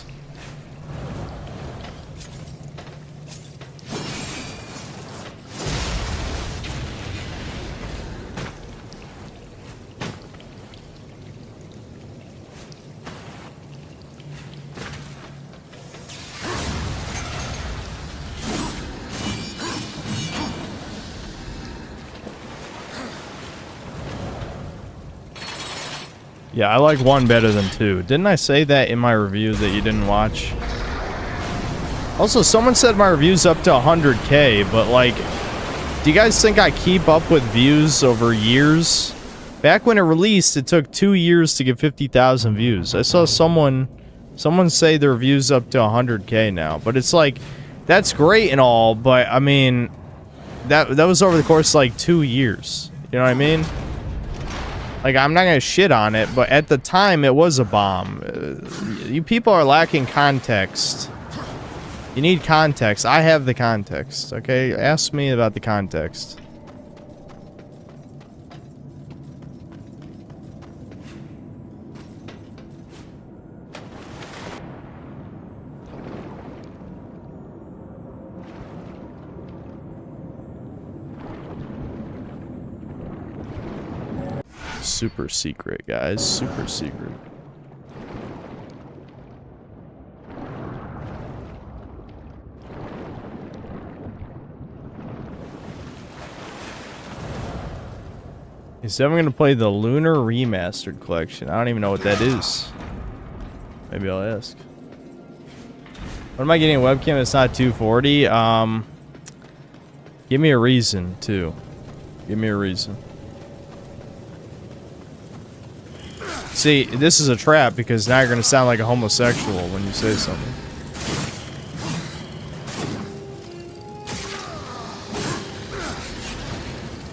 Speaker 1: Yeah, I like 1 better than 2. Didn't I say that in my review that you didn't watch? Also, someone said my review's up to 100K, but like, do you guys think I keep up with views over years? Back when it released, it took 2 years to get 50,000 views. I saw someone say their view's up to 100K now, but it's like, that's great and all, but I mean, that was over the course of like 2 years. You know what I mean? Like, I'm not gonna shit on it, but at the time, it was a bomb. You people are lacking context. You need context. I have the context, okay? Ask me about the context. Super secret, guys. Super secret. Is everyone gonna play the Lunar Remastered Collection? I don't even know what that is. Maybe I'll ask. What am I getting a webcam? It's not 240. Give me a reason too. Give me a reason. See, this is a trap because now you're gonna sound like a homosexual when you say something.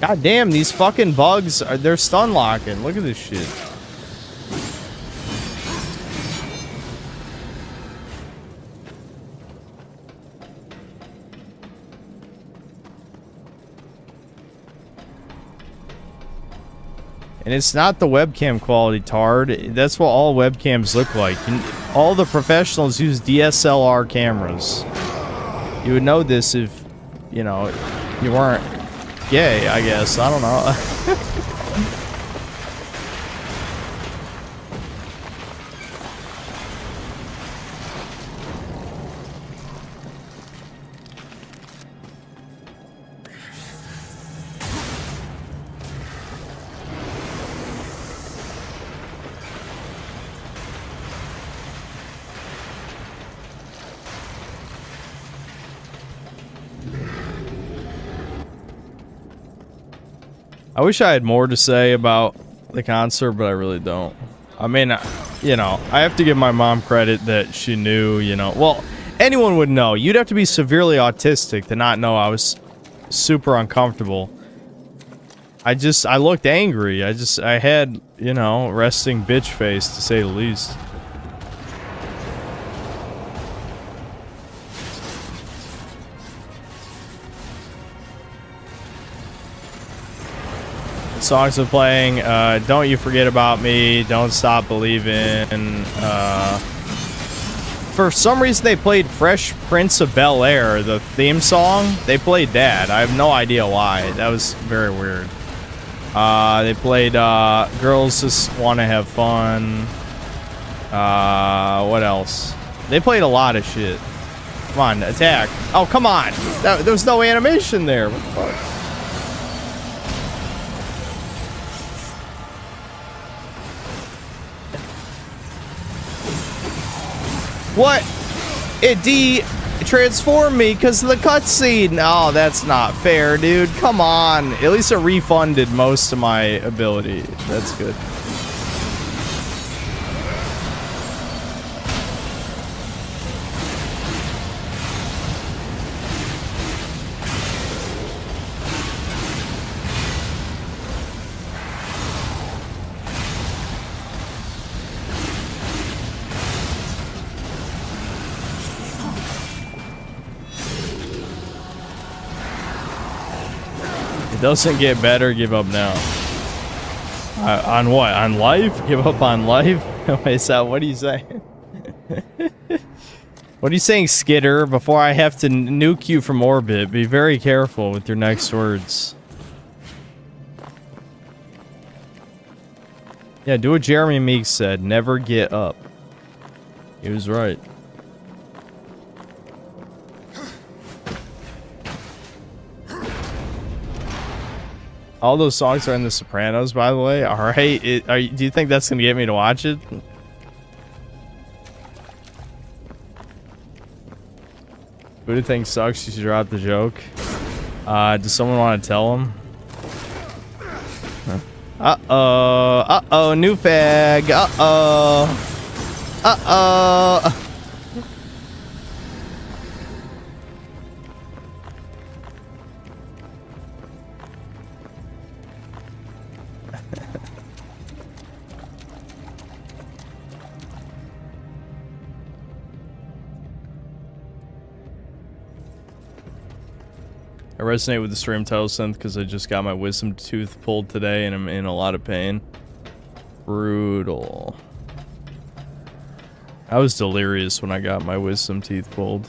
Speaker 1: God damn, these fucking bugs they're stun locking. Look at this shit. And it's not the webcam quality, Tard. That's what all webcams look like. All the professionals use DSLR cameras. You would know this if, you know, you weren't gay, I guess. I don't know. I wish I had more to say about the concert, but I really don't. I mean, you know, I have to give my mom credit that she knew, you know. Well, anyone would know. You'd have to be severely autistic to not know I was super uncomfortable. I looked angry. I had, you know, resting bitch face, to say the least. Songs are playing, Don't You Forget About Me, Don't Stop Believing. For some reason they played Fresh Prince of Bel-Air, the theme song. They played that. I have no idea why. That was very weird. They played Girls Just Wanna Have Fun. What else? They played a lot of shit. Come on, attack. Oh, come on. There was no animation there. What the fuck? What? It transformed me because of the cutscene. Oh, that's not fair, dude. Come on. At least it refunded most of my ability. That's good. Doesn't get better, give up now. On what? On life? Give up on life? Wait, so what are you saying? What are you saying, Skitter? Before I have to nuke you from orbit, be very careful with your next words. Yeah, do what Jeremy Meeks said. Never get up. He was right. All those songs are in The Sopranos, by the way. All right, do you think that's gonna get me to watch it? Who do you think sucks? You should drop the joke. Does someone want to tell him? Uh-oh, new fag. Uh-oh. I resonate with the stream title synth because I just got my wisdom tooth pulled today and I'm in a lot of pain. Brutal. I was delirious when I got my wisdom teeth pulled.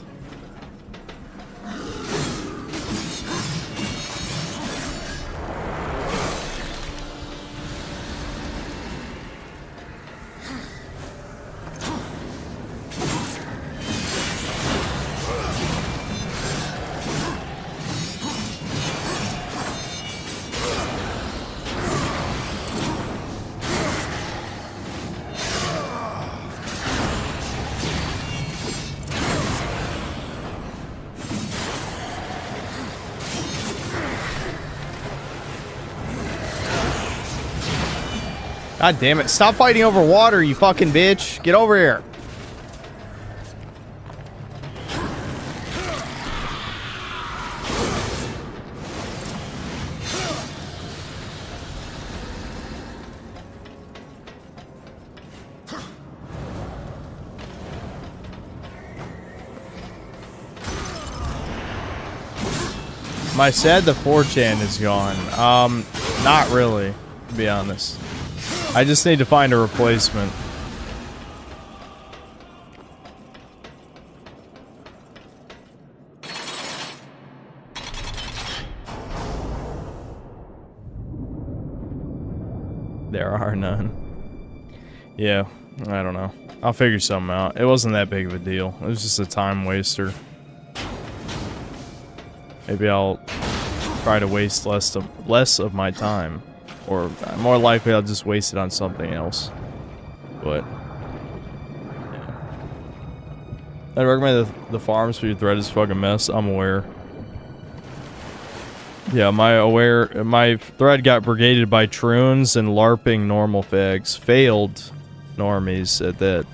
Speaker 1: God damn it. Stop fighting over water, you fucking bitch. Get over here. My sad the 4chan is gone. Not really, to be honest. I just need to find a replacement. There are none. Yeah, I don't know. I'll figure something out. It wasn't that big of a deal. It was just a time waster. Maybe I'll try to waste less of my time. Or more likely I'll just waste it on something else. But yeah. I'd recommend the farms for your thread is fucking mess. I'm aware. Yeah, my thread got brigaded by troons and LARPing normal fags. Failed normies at that.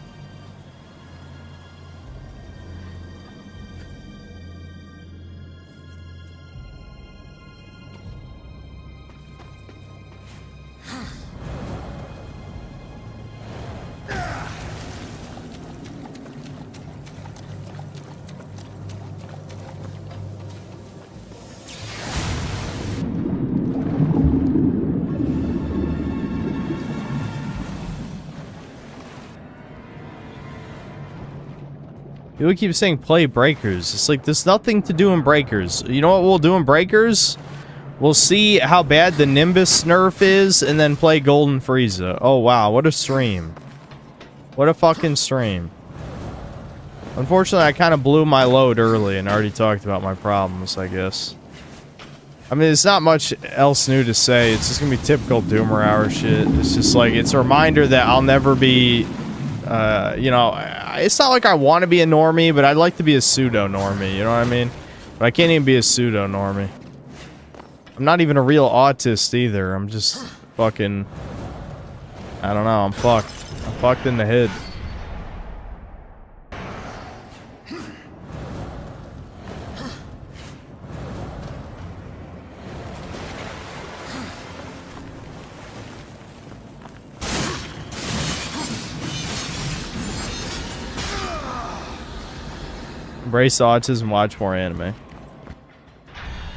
Speaker 1: People keep saying play Breakers. It's like, there's nothing to do in Breakers. You know what we'll do in Breakers? We'll see how bad the Nimbus nerf is, and then play Golden Frieza. Oh, wow. What a stream. What a fucking stream. Unfortunately, I kind of blew my load early and already talked about my problems, I guess. I mean, it's not much else new to say. It's just gonna be typical Doomer Hour shit. It's just like, it's a reminder that I'll never be, you know, it's not like I want to be a normie, but I'd like to be a pseudo-normie, you know what I mean? But I can't even be a pseudo-normie. I'm not even a real autist either. I'm just fucking, I don't know, I'm fucked. I'm fucked in the head. Embrace autism, watch more anime.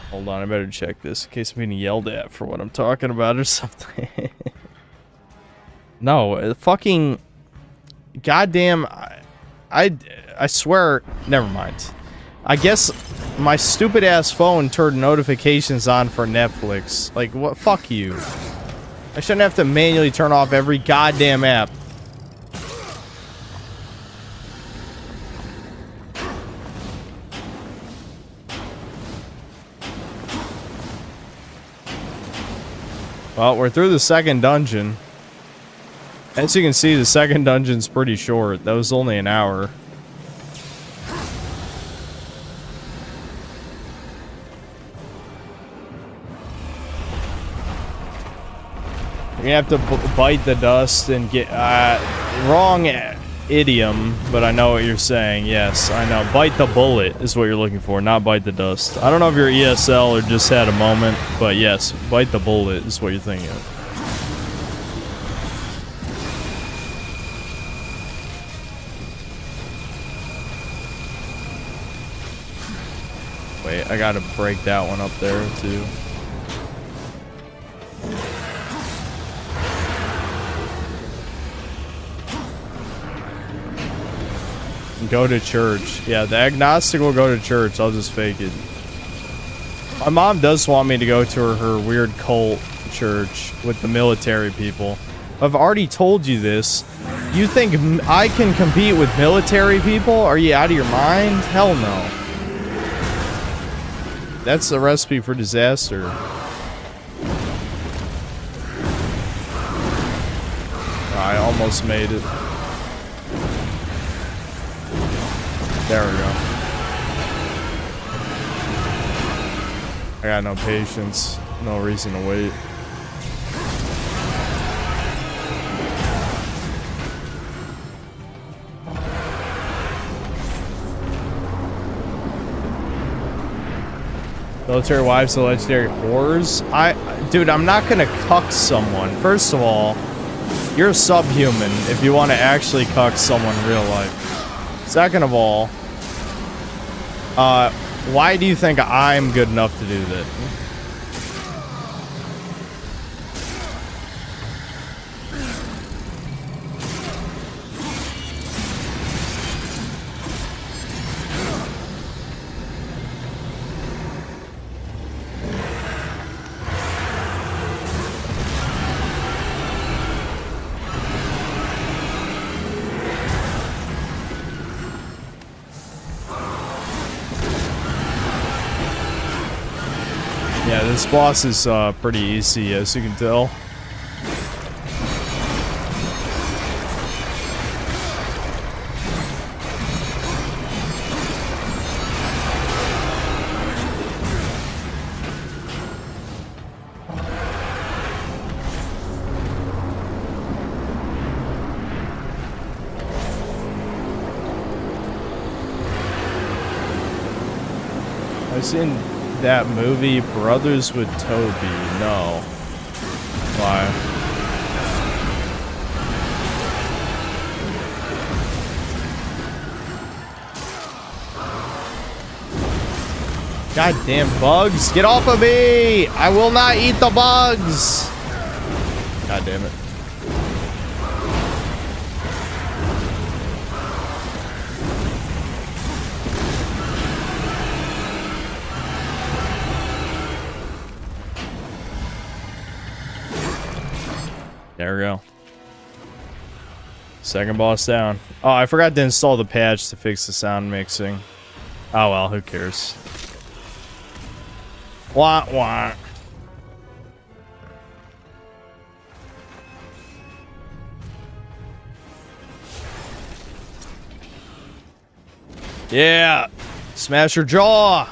Speaker 1: Hold on, I better check this in case I'm being yelled at for what I'm talking about or something. No, fucking goddamn, I swear, never mind. I guess my stupid ass phone turned notifications on for Netflix. Like, what? Fuck you. I shouldn't have to manually turn off every goddamn app. Well, we're through the second dungeon. As you can see, the second dungeon's pretty short. That was only an hour. You're gonna have to bite the dust and get... wrong idiom, but I know what you're saying. Yes, I know. Bite the bullet is what you're looking for, not bite the dust. I don't know if you're ESL or just had a moment, but yes, bite the bullet is what you're thinking of. Wait, I gotta break that one up there, too. Go to church. Yeah, the agnostic will go to church. I'll just fake it. My mom does want me to go to her weird cult church with the military people. I've already told you this. You think I can compete with military people? Are you out of your mind? Hell no. That's the recipe for disaster. I almost made it. There we go. I got no patience. No reason to wait. Military wives and legendary whores? Dude, I'm not gonna cuck someone. First of all, you're subhuman if you want to actually cuck someone in real life. Second of all, why do you think I'm good enough to do that? Yeah, this boss is pretty easy, as you can tell. I've seen that movie, Brothers with Toby. No. Why? Goddamn bugs! Get off of me! I will not eat the bugs! God damn it. There we go. Second boss down. Oh, I forgot to install the patch to fix the sound mixing. Oh well, who cares? Wah wah. Yeah! Smash her jaw!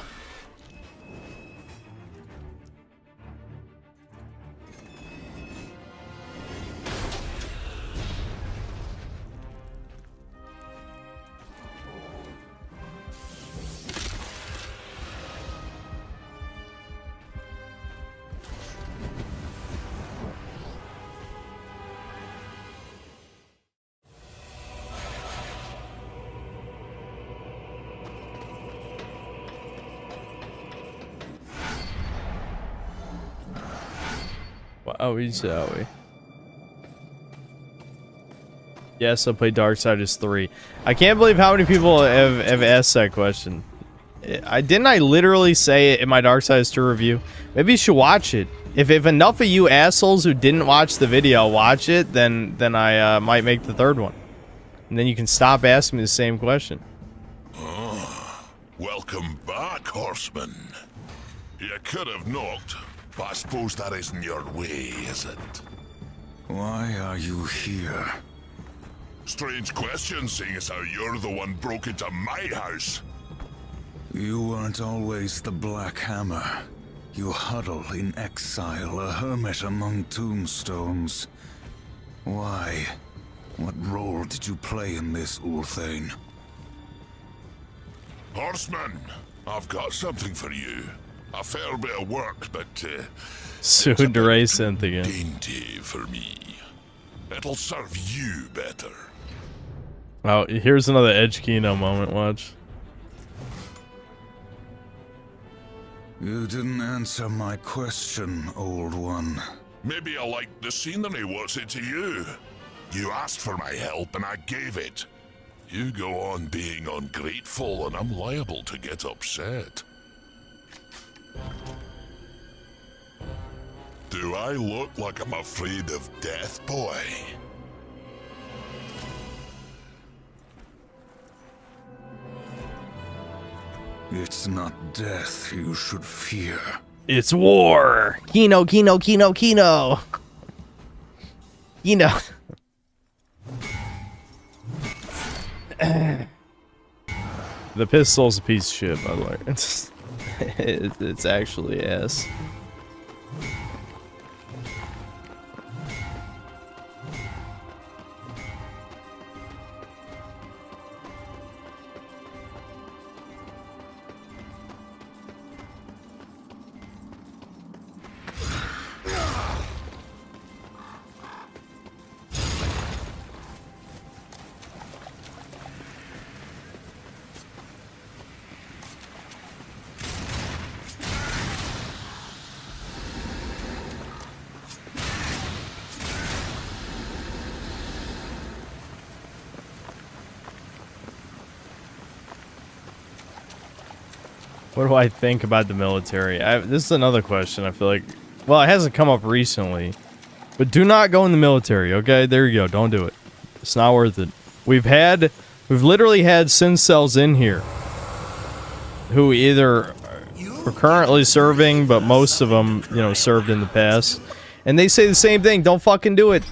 Speaker 1: Wowie zowie. Yes, I'll play Darksiders 3. I can't believe how many people have asked that question. Didn't I literally say it in my Darksiders 2 review? Maybe you should watch it. If enough of you assholes who didn't watch the video watch it, then I might make the third one. And then you can stop asking me the same question.
Speaker 5: Welcome back, horseman. You could have knocked, but I suppose that isn't your way, is it?
Speaker 6: Why are you here?
Speaker 5: Strange question, seeing as how you're the one broke into my house.
Speaker 6: You weren't always the Black Hammer. You huddle in exile, a hermit among tombstones. Why? What role did you play in this, Ulthane?
Speaker 5: Horseman, I've got something for you. A fair bit of work, but
Speaker 1: Soon to race synth again.
Speaker 5: Dainty for me. It'll serve you better.
Speaker 1: Oh, here's another Edge Kino moment, watch.
Speaker 6: You didn't answer my question, old one.
Speaker 5: Maybe I like the scenery, what's it to you? You asked for my help and I gave it. You go on being ungrateful and I'm liable to get upset. Do I look like I'm afraid of death, boy?
Speaker 6: It's not death you should fear.
Speaker 1: It's war! Kino, Kino, Kino, Kino! Kino. The pistol's a piece of shit, by the way. It's actually ass. What do I think about the military? This is another question, I feel like. Well, it hasn't come up recently. But do not go in the military, okay? There you go. Don't do it. It's not worth it. We've literally had sin cells in here who either are currently serving, but most of them, you know, served in the past. And they say the same thing. Don't fucking do it.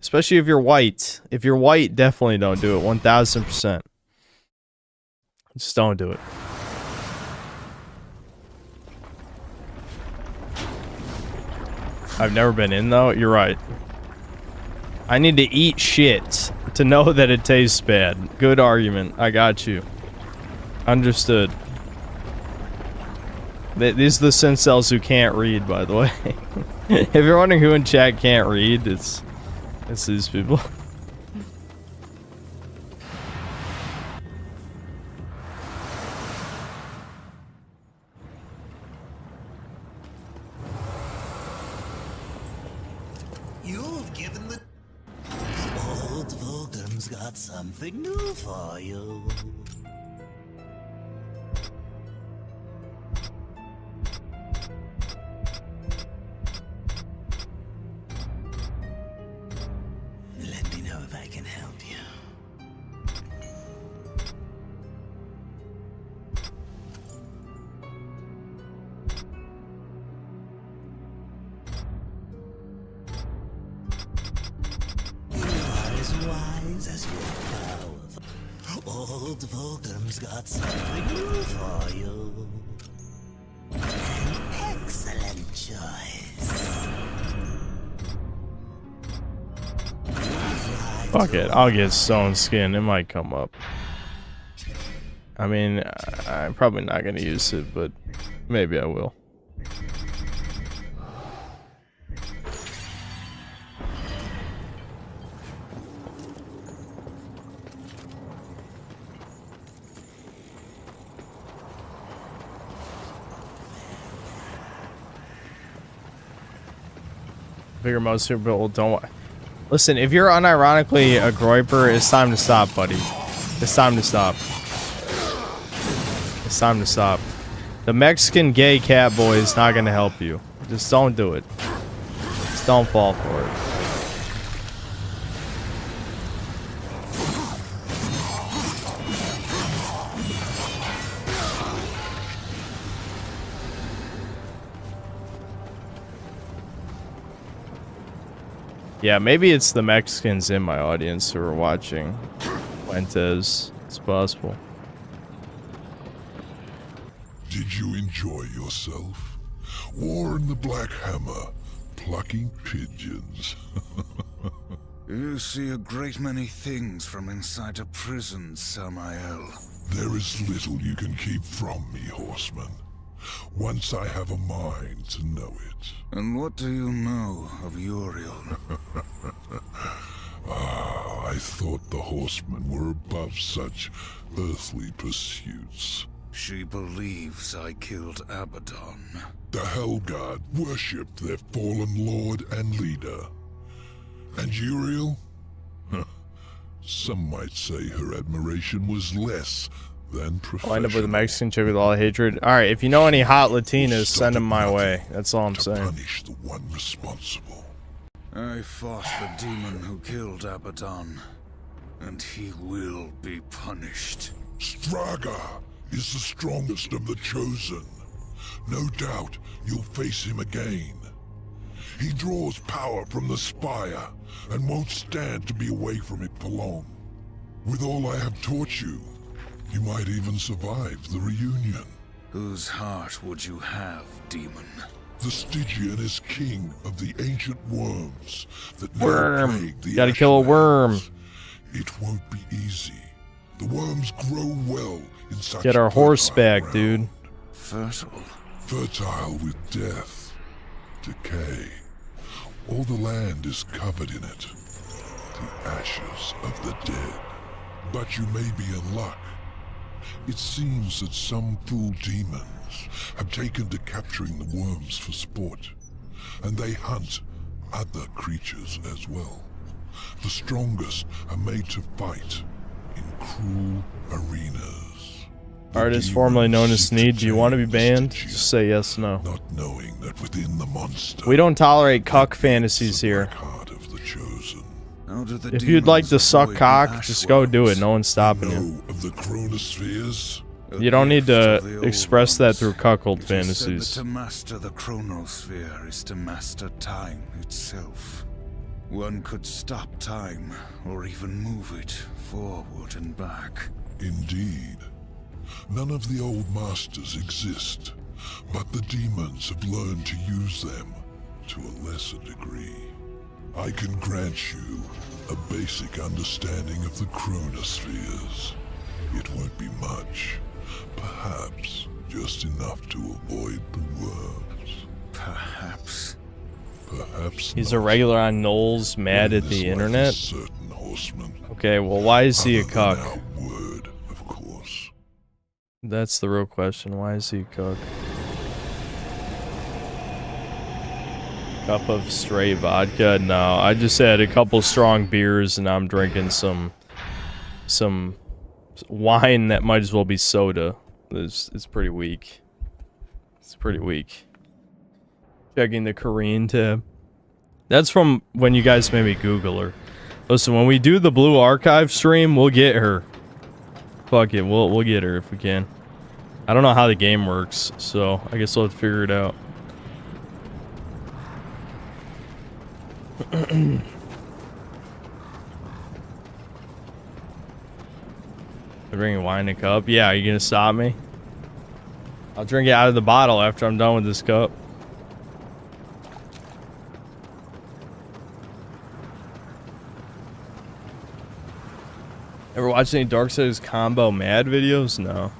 Speaker 1: Especially if you're white. If you're white, definitely don't do it. 1000%. Just don't do it. I've never been in, though. You're right. I need to eat shit to know that it tastes bad. Good argument. I got you. Understood. These are the sin cells who can't read, by the way. If you're wondering who in chat can't read, it's these people.
Speaker 7: Got something new for you. Lending over wise as you are powerful. Old Volgrim's got something new for you. An excellent choice.
Speaker 1: Fuck it, I'll get stone skin. It might come up. I mean, I'm probably not gonna use it, but maybe I will. Figure most people don't. Listen, if you're unironically a groiper, it's time to stop, buddy. It's time to stop. It's time to stop. The Mexican gay cat boy is not gonna help you. Just don't do it. Just don't fall for it. Yeah, maybe it's the Mexicans in my audience who are watching Fuentes. It's possible.
Speaker 5: Did you enjoy yourself? War in the Black Hammer, plucking pigeons.
Speaker 6: You see a great many things from inside a prison, Samael.
Speaker 5: There is little you can keep from me, horseman. Once I have a mind to know it.
Speaker 6: And what do you know of Uriel?
Speaker 5: I thought the horsemen were above such earthly pursuits.
Speaker 6: She believes I killed Abaddon.
Speaker 5: The Hellguard worshipped their fallen lord and leader. And Uriel? Some might say her admiration was less than professional.
Speaker 1: Wind up with a Mexican chick with all the hatred. Alright, if you know any hot Latinas, send them my way. That's all I'm saying.
Speaker 5: Punish the one responsible.
Speaker 6: I fought the demon who killed Abaddon, and he will be punished.
Speaker 5: Straga is the strongest of the Chosen. No doubt you'll face him again. He draws power from the Spire, and won't stand to be away from it for long. With all I have taught you, you might even survive the reunion.
Speaker 6: Whose heart would you have, demon?
Speaker 5: The Stygian is king of the ancient worms that now
Speaker 1: Worm.
Speaker 5: plague the
Speaker 1: Gotta kill a worm.
Speaker 5: Ashlands. It won't be easy. The worms grow well in such
Speaker 1: Get our horse
Speaker 5: fertile
Speaker 1: back,
Speaker 5: ground.
Speaker 1: dude.
Speaker 6: Fertile.
Speaker 5: Fertile with death, decay. All the land is covered in it. The ashes of the dead. But you may be in luck. It seems that some fool demons have taken to capturing the worms for sport, and they hunt other creatures as well. The strongest are made to fight in cruel arenas. The
Speaker 1: Artist formerly known as
Speaker 5: demons seek
Speaker 1: Sneed, do you want to be
Speaker 5: tame the
Speaker 1: banned?
Speaker 5: Stygian,
Speaker 1: Just say yes, no.
Speaker 5: not knowing that within the monster
Speaker 1: We don't tolerate cuck
Speaker 5: is
Speaker 1: fantasies
Speaker 5: the
Speaker 1: here.
Speaker 5: black heart of the Chosen.
Speaker 6: How do the
Speaker 1: If you'd like to
Speaker 6: demons
Speaker 1: suck
Speaker 6: avoid
Speaker 1: cock,
Speaker 6: the
Speaker 1: just go do it.
Speaker 6: Ashworms?
Speaker 1: No one's stopping you.
Speaker 5: Know of the chronospheres?
Speaker 6: A
Speaker 1: You don't need
Speaker 6: gift
Speaker 1: to
Speaker 6: of the old
Speaker 1: express that
Speaker 6: ones.
Speaker 1: through cuckold
Speaker 6: It is said that
Speaker 1: fantasies.
Speaker 6: to master the chronosphere is to master time itself. One could stop time, or even move it forward and back.
Speaker 5: Indeed. None of the old masters exist, but the demons have learned to use them to a lesser degree. I can grant you a basic understanding of the chronospheres. It won't be much. Perhaps just enough to avoid the worms.
Speaker 6: Perhaps.
Speaker 5: Perhaps
Speaker 1: He's
Speaker 5: not.
Speaker 1: a regular on Knowles, mad
Speaker 5: When
Speaker 1: at
Speaker 5: this
Speaker 1: the
Speaker 5: life is
Speaker 1: internet.
Speaker 5: certain, horseman.
Speaker 1: Okay, well, why is he a
Speaker 5: Other than
Speaker 1: cuck?
Speaker 5: our word, of course.
Speaker 1: That's the real question. Why is he a cuck? Cup of straight vodka? No, I just had a couple strong beers and I'm drinking some wine that might as well be soda. It's pretty weak. It's pretty weak. Checking the Korean tab. That's from when you guys made me Google her. Listen, when we do the Blue Archive stream, we'll get her. Fuck it, we'll get her if we can. I don't know how the game works, so I guess we'll have to figure it out. Bringing wine in a cup. Yeah, are you gonna stop me? I'll drink it out of the bottle after I'm done with this cup. Ever watched any Darksiders combo mad videos? No.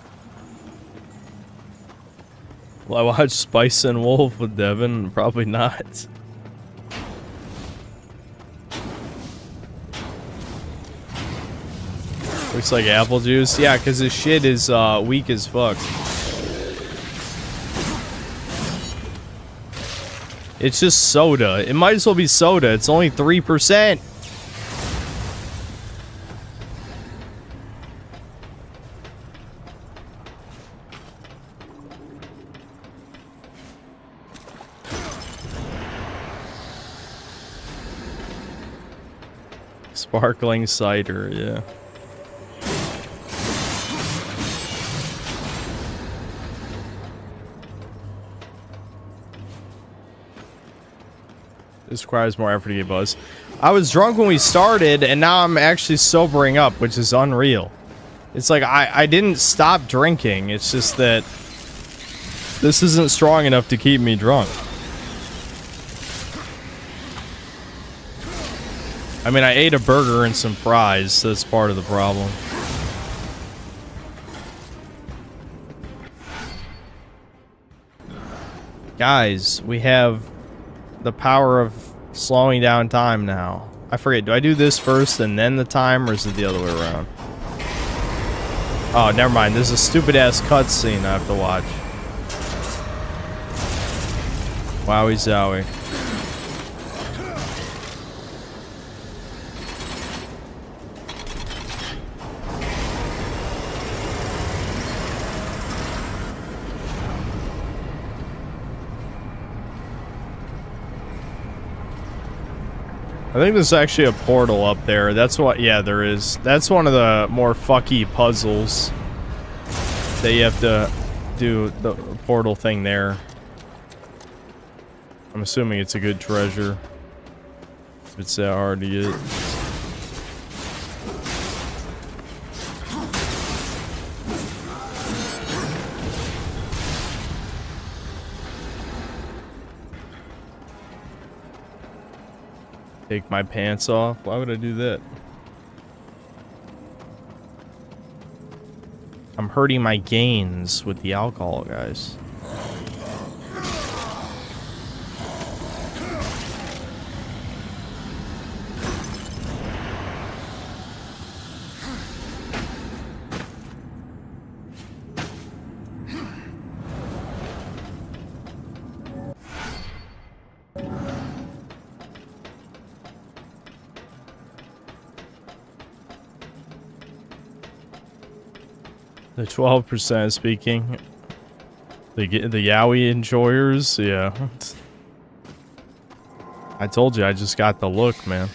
Speaker 1: Will I watch Spice and Wolf with Devin? Probably not. Looks like apple juice. Yeah, because his shit is weak as fuck. It's just soda. It might as well be soda. It's only 3%. Sparkling cider, yeah. This requires more effort to get buzzed. I was drunk when we started, and now I'm actually sobering up, which is unreal. It's like I didn't stop drinking. It's just that this isn't strong enough to keep me drunk. I mean, I ate a burger and some fries, so that's part of the problem. Guys, we have the power of slowing down time now. I forget, do I do this first and then the time, or is it the other way around? Oh, never mind. There's a stupid-ass cutscene I have to watch. Wowie zowie. I think there's actually a portal up there. That's what, yeah, there is. That's one of the more fucky puzzles that you have to do, the portal thing there. I'm assuming it's a good treasure. If it's that hard to get. Take my pants off? Why would I do that? I'm hurting my gains with the alcohol, guys. The 12% speaking. The yaoi enjoyers, yeah. I told you I just got the look, man.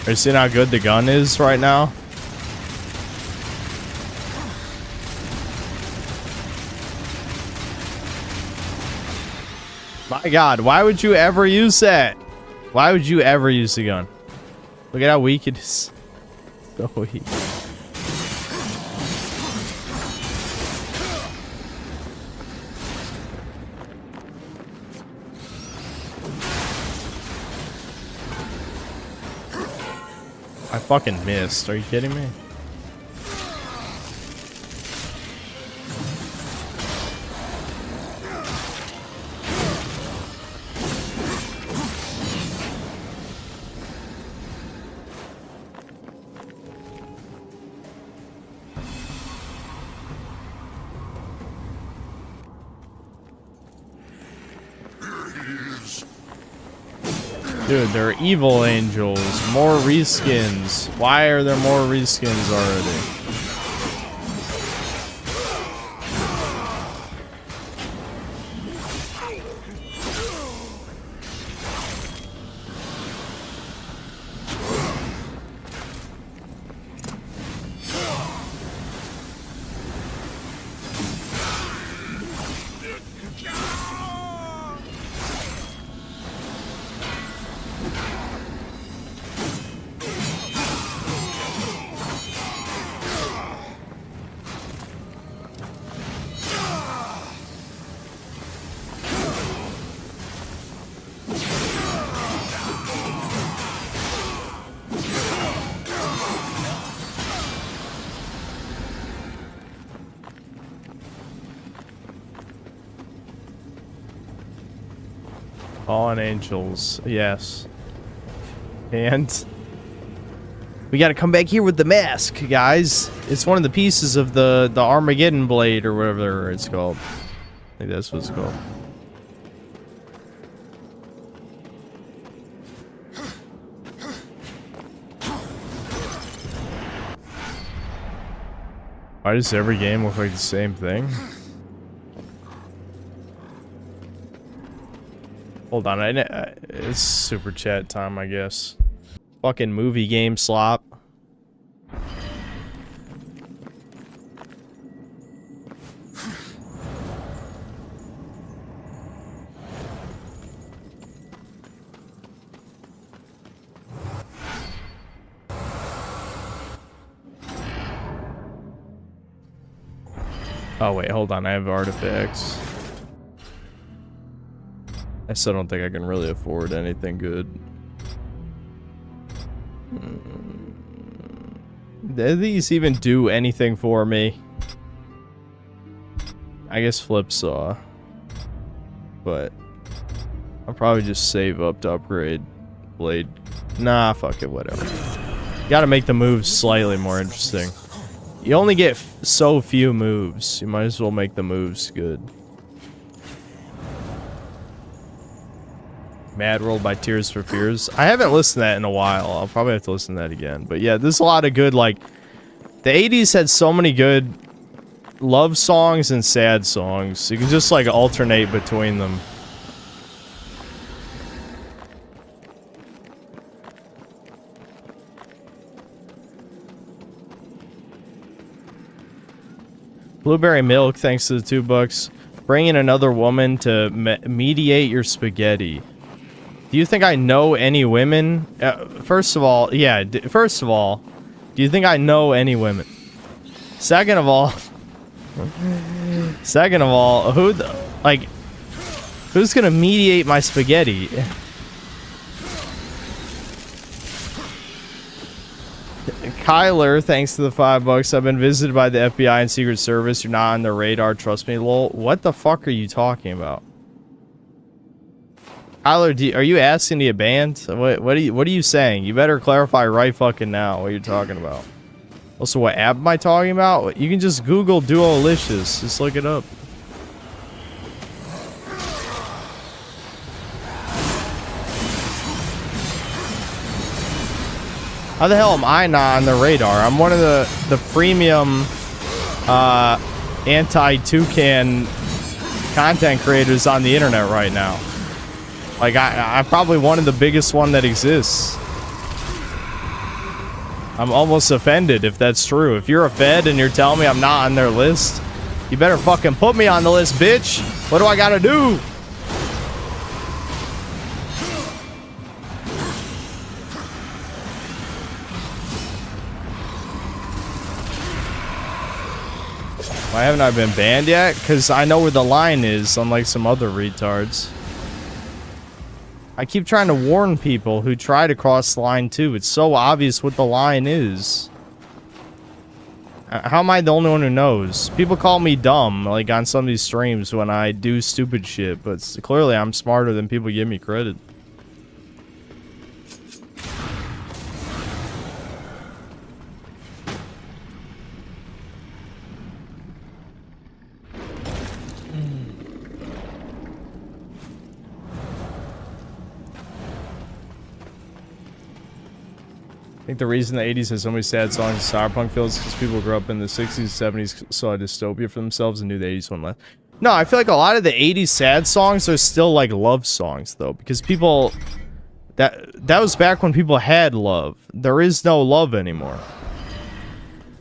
Speaker 1: Are you seeing how good the gun is right now? My God, why would you ever use that? Why would you ever use the gun? Look at how weak it is. So weak. I fucking missed. Are you kidding me? Dude, they're evil angels. More reskins. Why are there more reskins already? Fallen angels, yes. And we gotta come back here with the mask, guys. It's one of the pieces of the Armageddon blade or whatever it's called. I think that's what it's called. Why does every game look like the same thing? Hold on, it's super chat time, I guess. Fucking movie game slop. Oh wait, hold on, I have artifacts. I still don't think I can really afford anything good. Do these even do anything for me? I guess flip saw. But I'll probably just save up to upgrade blade. Nah, fuck it, whatever. You gotta make the moves slightly more interesting. You only get so few moves. You might as well make the moves good. Mad World by Tears for Fears. I haven't listened to that in a while. I'll probably have to listen to that again. But yeah, there's a lot of good, like... The 80s had so many good love songs and sad songs. You can just, like, alternate between them. Blueberry Milk, thanks to the $2. Bring in another woman to mediate your spaghetti. Do you think I know any women? First of all, yeah. First of all, do you think I know any women? Second of all, who's gonna mediate my spaghetti? Kyler, thanks to the $5. I've been visited by the FBI and Secret Service. You're not on their radar. Trust me, lol. What the fuck are you talking about? Kyler, are you asking to get banned? What are you saying? You better clarify right fucking now what you're talking about. Also, what app am I talking about? You can just Google Duolicious. Just look it up. How the hell am I not on the radar? I'm one of the premium anti-toucan content creators on the internet right now. Like, I'm probably one of the biggest one that exists. I'm almost offended if that's true. If you're a Fed and you're telling me I'm not on their list, you better fucking put me on the list, bitch. What do I gotta do? Why haven't I been banned yet? Because I know where the line is, unlike some other retards. I keep trying to warn people who try to cross the line too. It's so obvious what the line is. How am I the only one who knows? People call me dumb, like on some of these streams when I do stupid shit, but clearly I'm smarter than people give me credit. I think the reason the 80s has so many sad songs and cyberpunk feels because people grew up in the 60s, 70s, saw a dystopia for themselves and knew the 80s one left. No, I feel like a lot of the 80s sad songs are still like love songs though, because people that was back when people had love. There is no love anymore.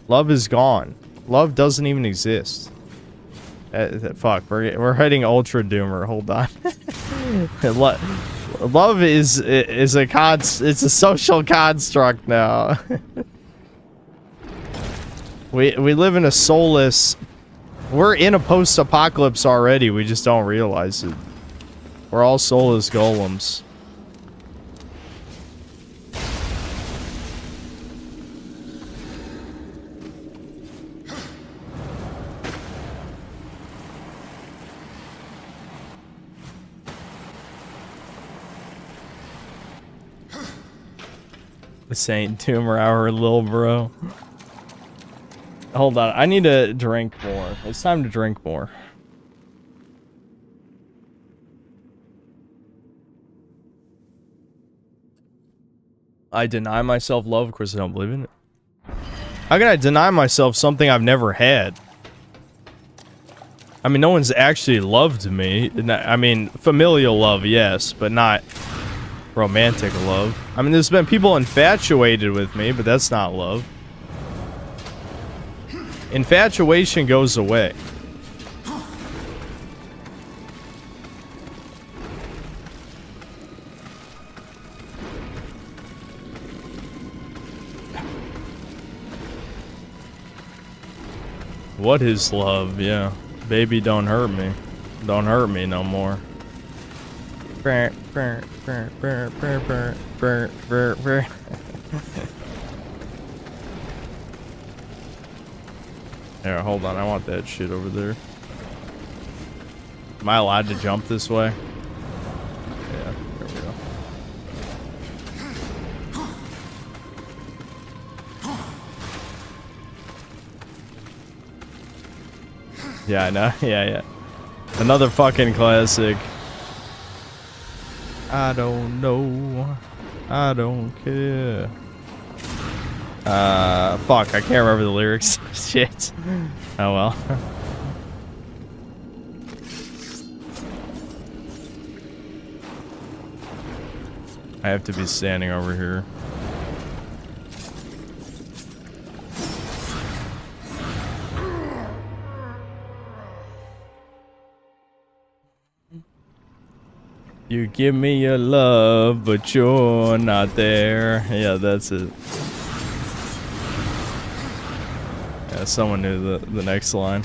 Speaker 1: Love is gone. Love doesn't even exist. Fuck, we're heading ultra doomer. Hold on. Love is it's a social construct now. we live in a soulless. We're in a post-apocalypse already. We just don't realize it. We're all soulless golems. Saint Tumor Hour, little bro. Hold on, I need to drink more. It's time to drink more. I deny myself love because I don't believe in it. How can I deny myself something I've never had? I mean, no one's actually loved me. I mean, familial love, yes, but not romantic love. I mean, there's been people infatuated with me, but that's not love. Infatuation goes away. What is love? Yeah. Baby, don't hurt me. Don't hurt me no more. Here, hold on. I want that shit over there. Am I allowed to jump this way? Yeah, there we go. Yeah, I know. Yeah. Another fucking classic. I don't know. I don't care. Fuck, I can't remember the lyrics. Shit. Oh well. I have to be standing over here. You give me your love, but you're not there. Yeah, that's it. Yeah, someone knew the next line.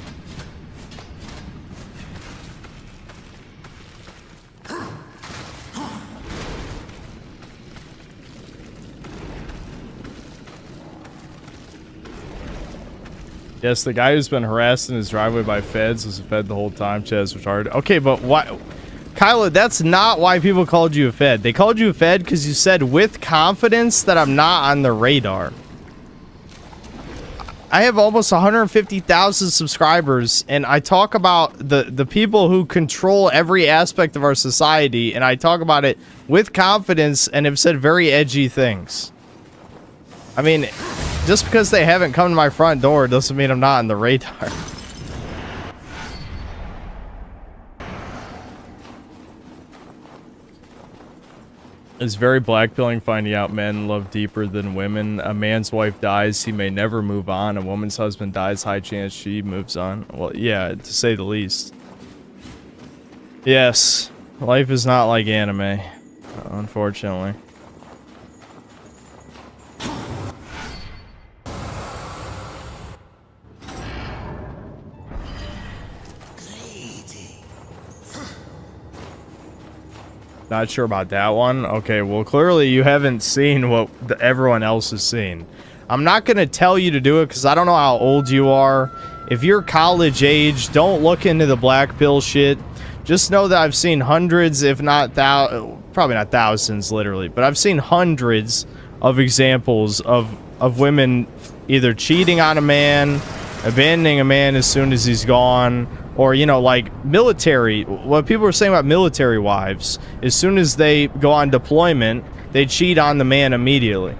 Speaker 1: Yes, the guy who's been harassed in his driveway by feds was a fed the whole time. Chaz retarded. Okay, but why? Kyla, that's not why people called you a fed. They called you a fed because you said with confidence that I'm not on the radar. I have almost 150,000 subscribers, and I talk about the people who control every aspect of our society, and I talk about it with confidence and have said very edgy things. I mean, just because they haven't come to my front door doesn't mean I'm not on the radar. It's very blackpilling finding out men love deeper than women. A man's wife dies, he may never move on. A woman's husband dies, high chance she moves on. Well, yeah, to say the least. Yes, life is not like anime, unfortunately. Not sure about that one. Okay, well, clearly you haven't seen what everyone else has seen. I'm not going to tell you to do it because I don't know how old you are. If you're college age, don't look into the black pill shit. Just know that I've seen hundreds, if not probably not thousands, literally, but I've seen hundreds of examples of women either cheating on a man, abandoning a man as soon as he's gone, or, you know, like military, what people are saying about military wives, as soon as they go on deployment, they cheat on the man immediately.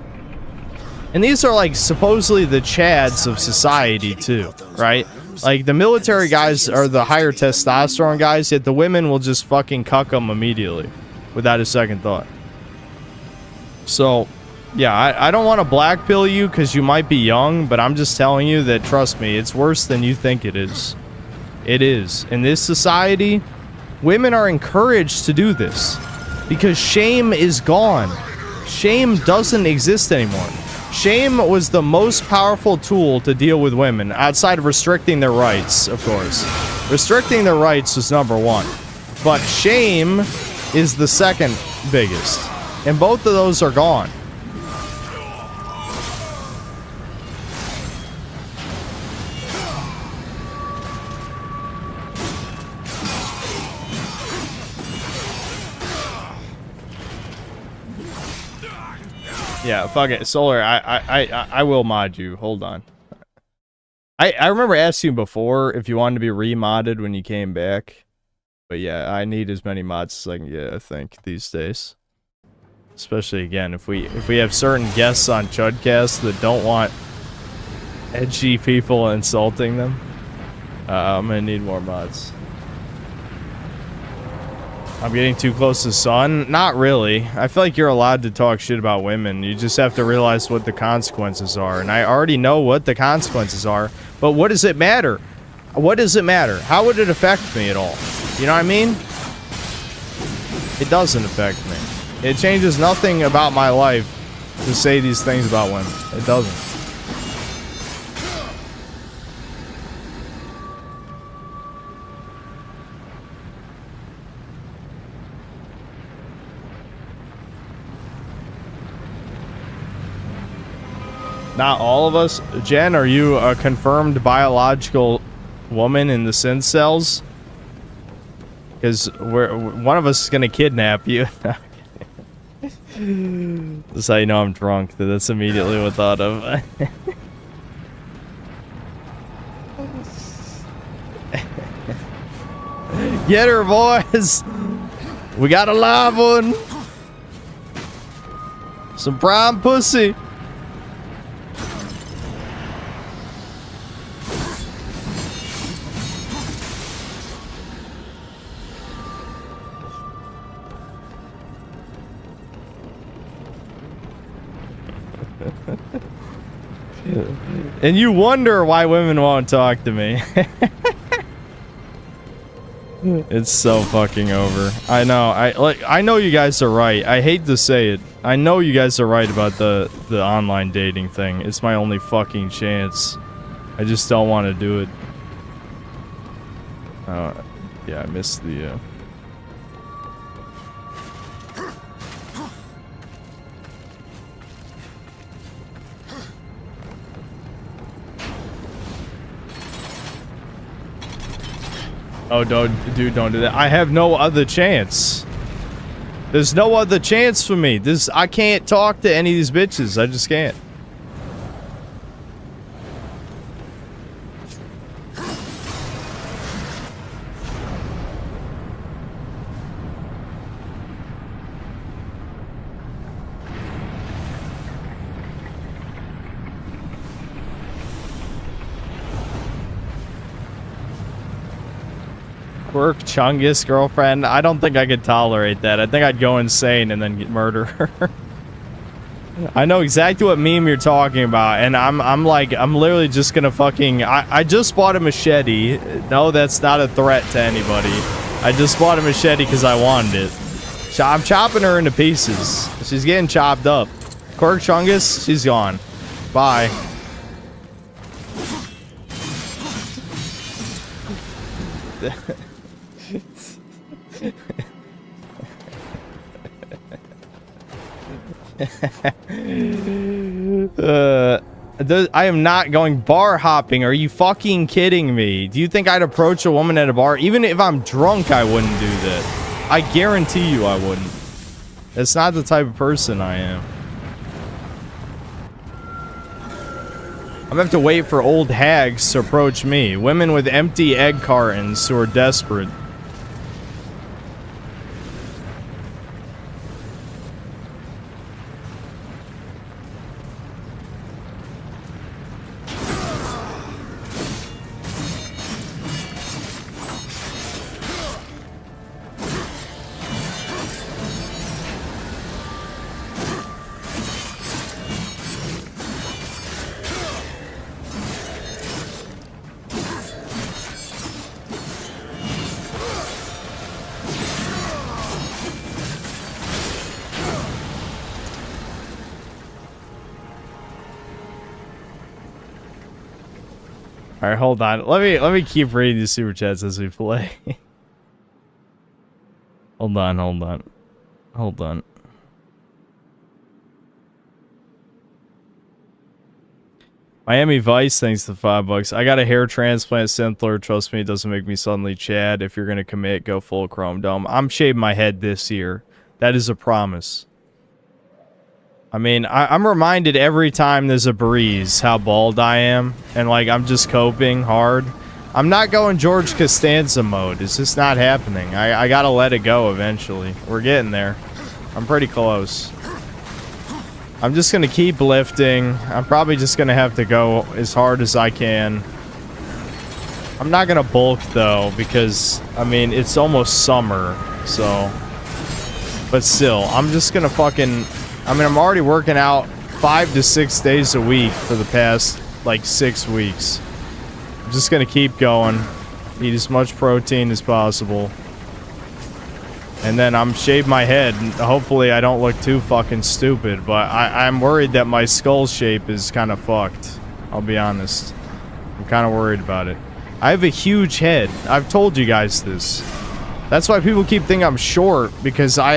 Speaker 1: And these are like supposedly the chads of society too, right? Like the military guys are the higher testosterone guys, yet the women will just fucking cuck them immediately without a second thought. So, yeah, I don't want to black pill you because you might be young, but I'm just telling you that, trust me, it's worse than you think it is. It is. In this society, women are encouraged to do this because shame is gone. Shame doesn't exist anymore. Shame was the most powerful tool to deal with women, outside of restricting their rights, of course. Restricting their rights was number one. But shame is the second biggest. And both of those are gone. Yeah, fuck it. Solar, I will mod you. Hold on. I remember asking you before if you wanted to be remodded when you came back. But yeah, I need as many mods as I can get, I think, these days. Especially, again, if we have certain guests on Chudcast that don't want edgy people insulting them, I'm gonna need more mods. I'm getting too close to Sun? Not really. I feel like you're allowed to talk shit about women. You just have to realize what the consequences are. And I already know what the consequences are. But what does it matter? What does it matter? How would it affect me at all? You know what I mean? It doesn't affect me. It changes nothing about my life to say these things about women. It doesn't. Not all of us. Jen, are you a confirmed biological woman in the Sin Cells? Because one of us is gonna kidnap you. That's how you know I'm drunk. That's immediately what I thought of. Get her, boys! We got a live one! Some prime pussy! And you wonder why women won't talk to me. It's so fucking over. I know. I know you guys are right. I hate to say it. I know you guys are right about the online dating thing. It's my only fucking chance. I just don't want to do it. Yeah, I missed the Oh, don't do that. I have no other chance. There's no other chance for me. I can't talk to any of these bitches. I just can't. Quirk Chungus girlfriend. I don't think I could tolerate that. I think I'd go insane and then murder her. I know exactly what meme you're talking about, and I'm literally just gonna fucking. I just bought a machete. No, that's not a threat to anybody. I just bought a machete because I wanted it. I'm chopping her into pieces. She's getting chopped up. Quirk Chungus, she's gone. Bye. I am not going bar hopping. Are you fucking kidding me? Do you think I'd approach a woman at a bar? Even if I'm drunk, I wouldn't do that. I guarantee you I wouldn't. That's not the type of person I am. I'm gonna have to wait for old hags to approach me. Women with empty egg cartons who are desperate. All right, hold on. Let me keep reading these super chats as we play. Hold on. Miami Vice, thanks to $5. I got a hair transplant, Synthler. Trust me, it doesn't make me suddenly Chad. If you're gonna commit, go full Chrome Dome. I'm shaving my head this year. That is a promise. I mean, I'm reminded every time there's a breeze how bald I am, and like I'm just coping hard. I'm not going George Costanza mode. It's just not happening. I gotta let it go eventually. We're getting there. I'm pretty close. I'm just gonna keep lifting. I'm probably just gonna have to go as hard as I can. I'm not gonna bulk though, because I mean it's almost summer, so. But still, I'm just gonna fucking. I mean, I'm already working out 5 to 6 days a week for the past like 6 weeks. I'm just gonna keep going, eat as much protein as possible, and then I'm shave my head. Hopefully, I don't look too fucking stupid, but I'm worried that my skull shape is kind of fucked. I'll be honest. I'm kind of worried about it. I have a huge head. I've told you guys this. That's why people keep thinking I'm short, because I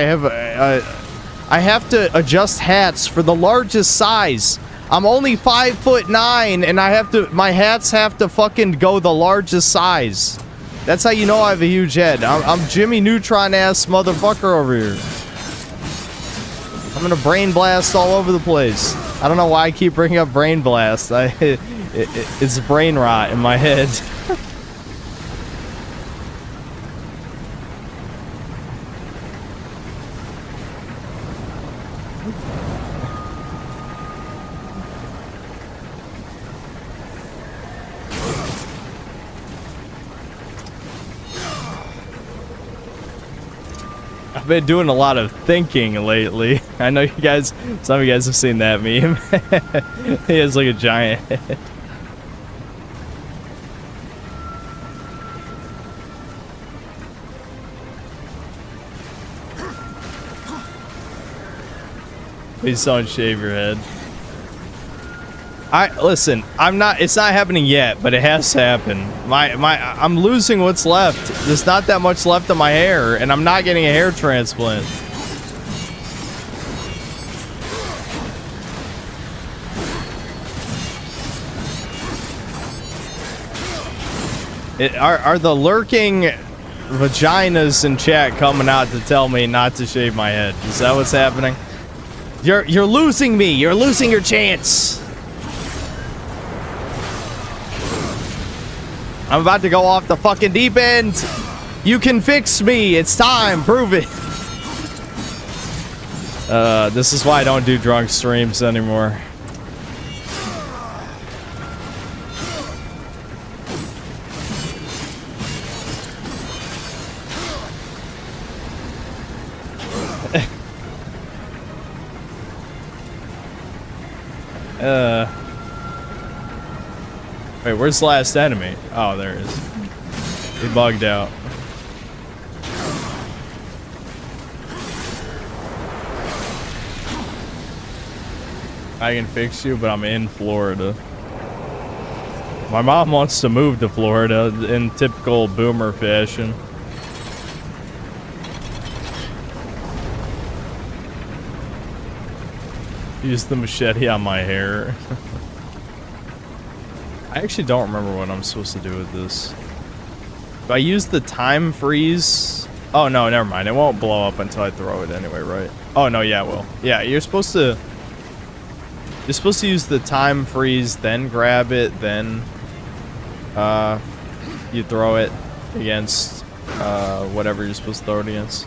Speaker 1: have to adjust hats for the largest size. I'm only 5'9", and my hats have to fucking go the largest size. That's how you know I have a huge head. I'm Jimmy Neutron ass motherfucker over here. I'm gonna brain blast all over the place. I don't know why I keep bringing up brain blast. It's brain rot in my head. I've been doing a lot of thinking lately. I know you guys, some of you guys have seen that meme. He has like a giant head. Please don't shave your head. Listen, it's not happening yet, but it has to happen. I'm losing what's left. There's not that much left of my hair, and I'm not getting a hair transplant. Are the lurking vaginas in chat coming out to tell me not to shave my head? Is that what's happening? You're losing me. You're losing your chance. I'm about to go off the fucking deep end. You can fix me. It's time. Prove it. This is why I don't do drunk streams anymore. Wait, where's the last enemy? Oh, there it is. He bugged out. I can fix you, but I'm in Florida. My mom wants to move to Florida in typical boomer fashion. Use the machete on my hair. I actually don't remember what I'm supposed to do with this. If I use the time freeze... Oh, no, never mind. It won't blow up until I throw it anyway, right? Oh, no, yeah, it will. Yeah, you're supposed to... You're supposed to use the time freeze, then grab it, then... you throw it against... whatever you're supposed to throw it against.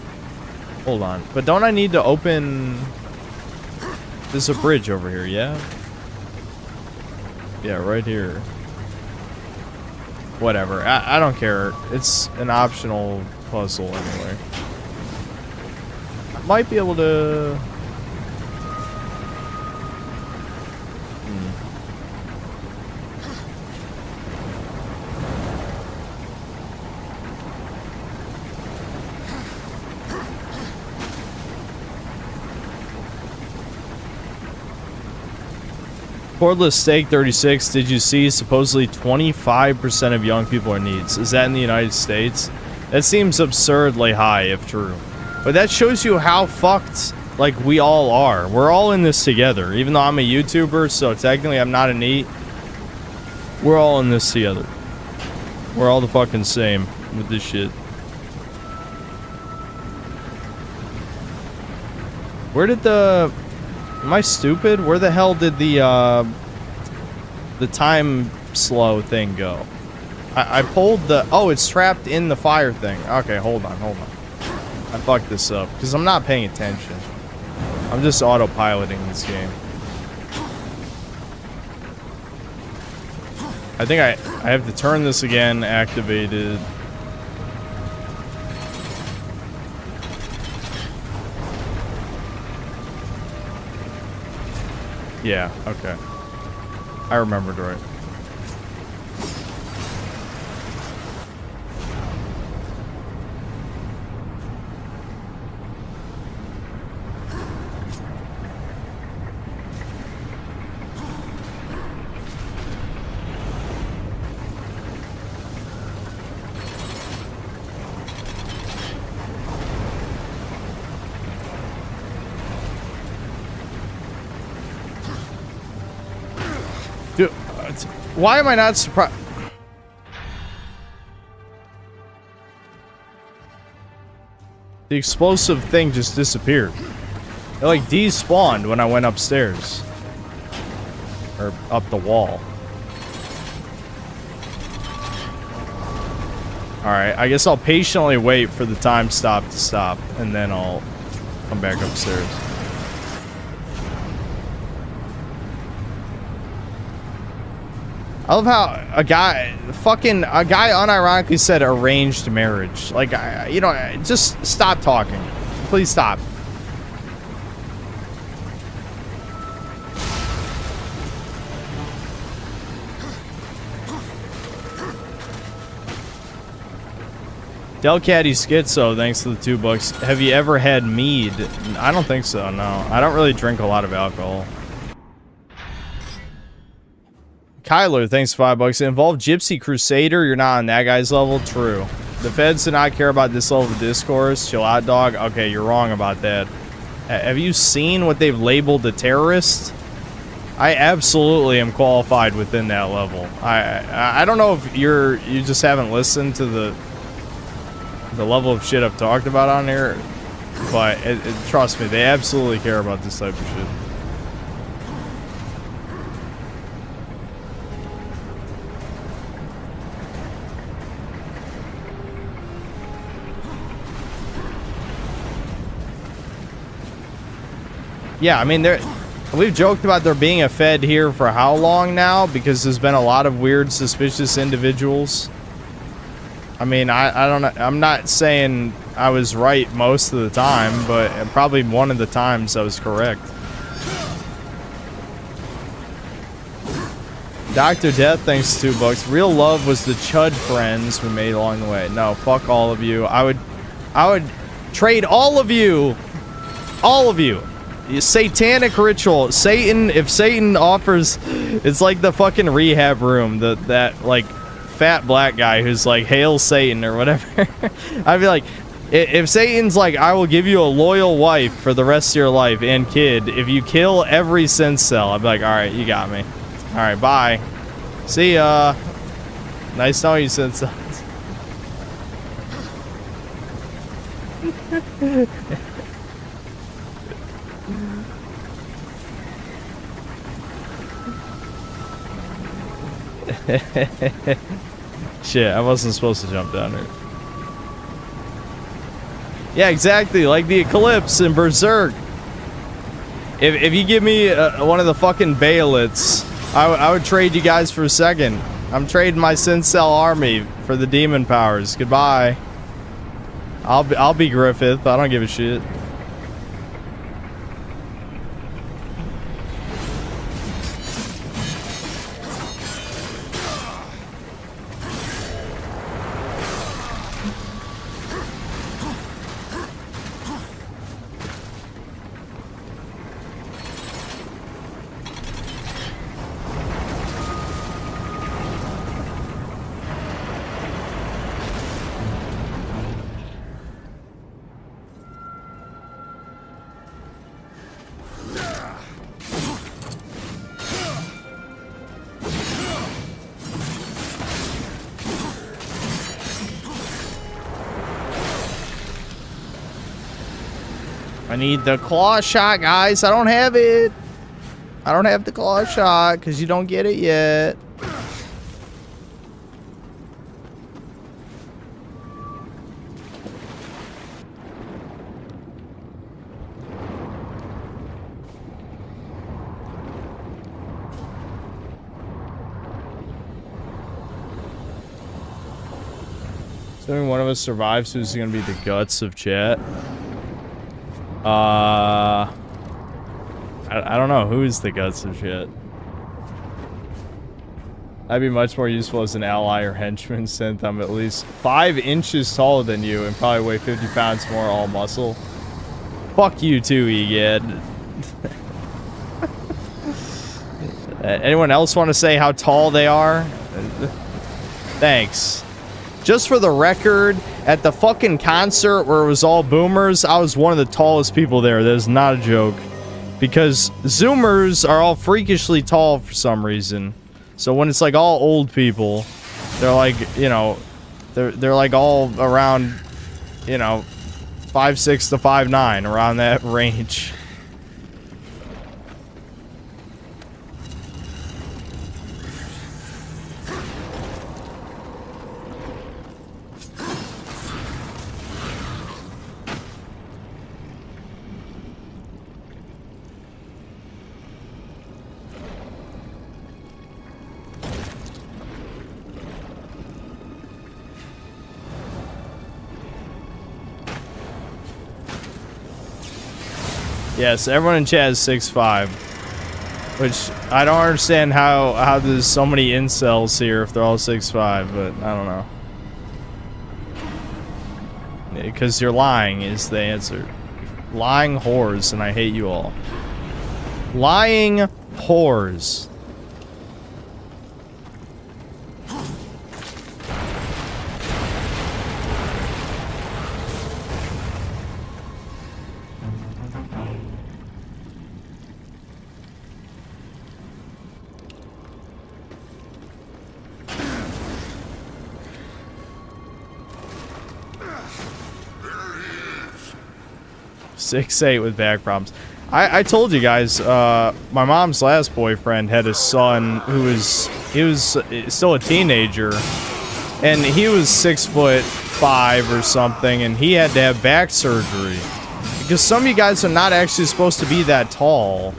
Speaker 1: Hold on. But don't I need to open... There's a bridge over here, yeah? Yeah, right here. Whatever. I don't care. It's an optional puzzle anyway. I might be able to... 'Cordless Steak 36, did you see supposedly 25% of young people are needs? Is that in the United States? That seems absurdly high if true. But that shows you how fucked, like, we all are. We're all in this together. Even though I'm a YouTuber, so technically I'm not a NEET. We're all in this together. We're all the fucking same with this shit. Where did the... Am I stupid? Where the hell did the time slow thing go? I pulled the... Oh, it's trapped in the fire thing. Okay, hold on. I fucked this up because I'm not paying attention. I'm just autopiloting this game. I think I have to turn this again, activated. Yeah, okay. I remembered right. Dude, why am I not surprised? The explosive thing just disappeared. It like despawned when I went upstairs. Or up the wall. Alright, I guess I'll patiently wait for the time stop to stop, and then I'll come back upstairs. I love how a guy unironically said arranged marriage. Like, you know, just stop talking. Please stop. Delcatty Schizo, thanks to the $2. Have you ever had mead? I don't think so, no. I don't really drink a lot of alcohol. Kyler, thanks for $5. It involved Gypsy Crusader. You're not on that guy's level. True. The feds do not care about this level of discourse. Chill out, dog. Okay, you're wrong about that. Have you seen what they've labeled a terrorist? I absolutely am qualified within that level. I don't know if you just haven't listened to the level of shit I've talked about on here, but trust me, they absolutely care about this type of shit. Yeah, I mean, we've joked about there being a Fed here for how long now? Because there's been a lot of weird, suspicious individuals. I mean, I don't know. I'm not saying I was right most of the time, but probably one of the times I was correct. Dr. Death, thanks to $2. Real love was the chud friends we made along the way. No, fuck all of you. I would trade all of you. All of you. Satanic ritual. Satan, if Satan offers, it's like the fucking rehab room, that like fat black guy who's like, hail Satan or whatever. I'd be like, if Satan's like, I will give you a loyal wife for the rest of your life and kid if you kill every sense cell, I'd be like, alright, you got me. Alright, bye. See ya. Nice knowing you, sense cells. Shit, I wasn't supposed to jump down here. Yeah, exactly, like the Eclipse in Berserk. If you give me one of the fucking Baelits, I would trade you guys for a second. I'm trading my Sincell army for the demon powers. Goodbye. I'll be Griffith. I don't give a shit. I need the claw shot, guys. I don't have it. I don't have the claw shot because you don't get it yet. Assuming one of us survives, who's gonna be the guts of chat? I don't know. Who is the guts of chat? I'd be much more useful as an ally or henchman since I'm at least 5 inches taller than you and probably weigh 50 pounds more all muscle. Fuck you too, Egad. Anyone else want to say how tall they are? Thanks. Just for the record, at the fucking concert where it was all boomers, I was one of the tallest people there. That is not a joke. Because Zoomers are all freakishly tall for some reason. So when it's like all old people, they're like, you know, they're like all around, you know, 5'6" to 5'9", around that range. Yes, everyone in chat is 6'5", which I don't understand how there's so many incels here if they're all 6'5", but I don't know. Because you're lying is the answer. Lying whores, and I hate you all. Lying whores. Six, 8 with back problems. I told you guys, my mom's last boyfriend had a son who was still a teenager, and he was 6'5" or something, and he had to have back surgery because some of you guys are not actually supposed to be that tall.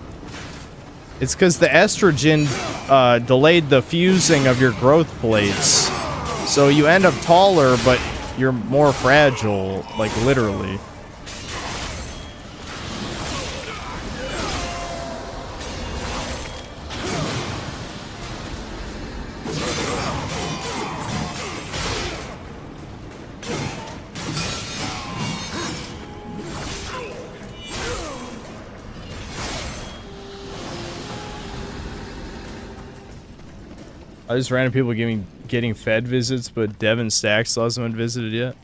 Speaker 1: It's because the estrogen delayed the fusing of your growth plates, so you end up taller, but you're more fragile, like literally. I just random people getting fed visits, but Devin Stacks still hasn't been visited yet.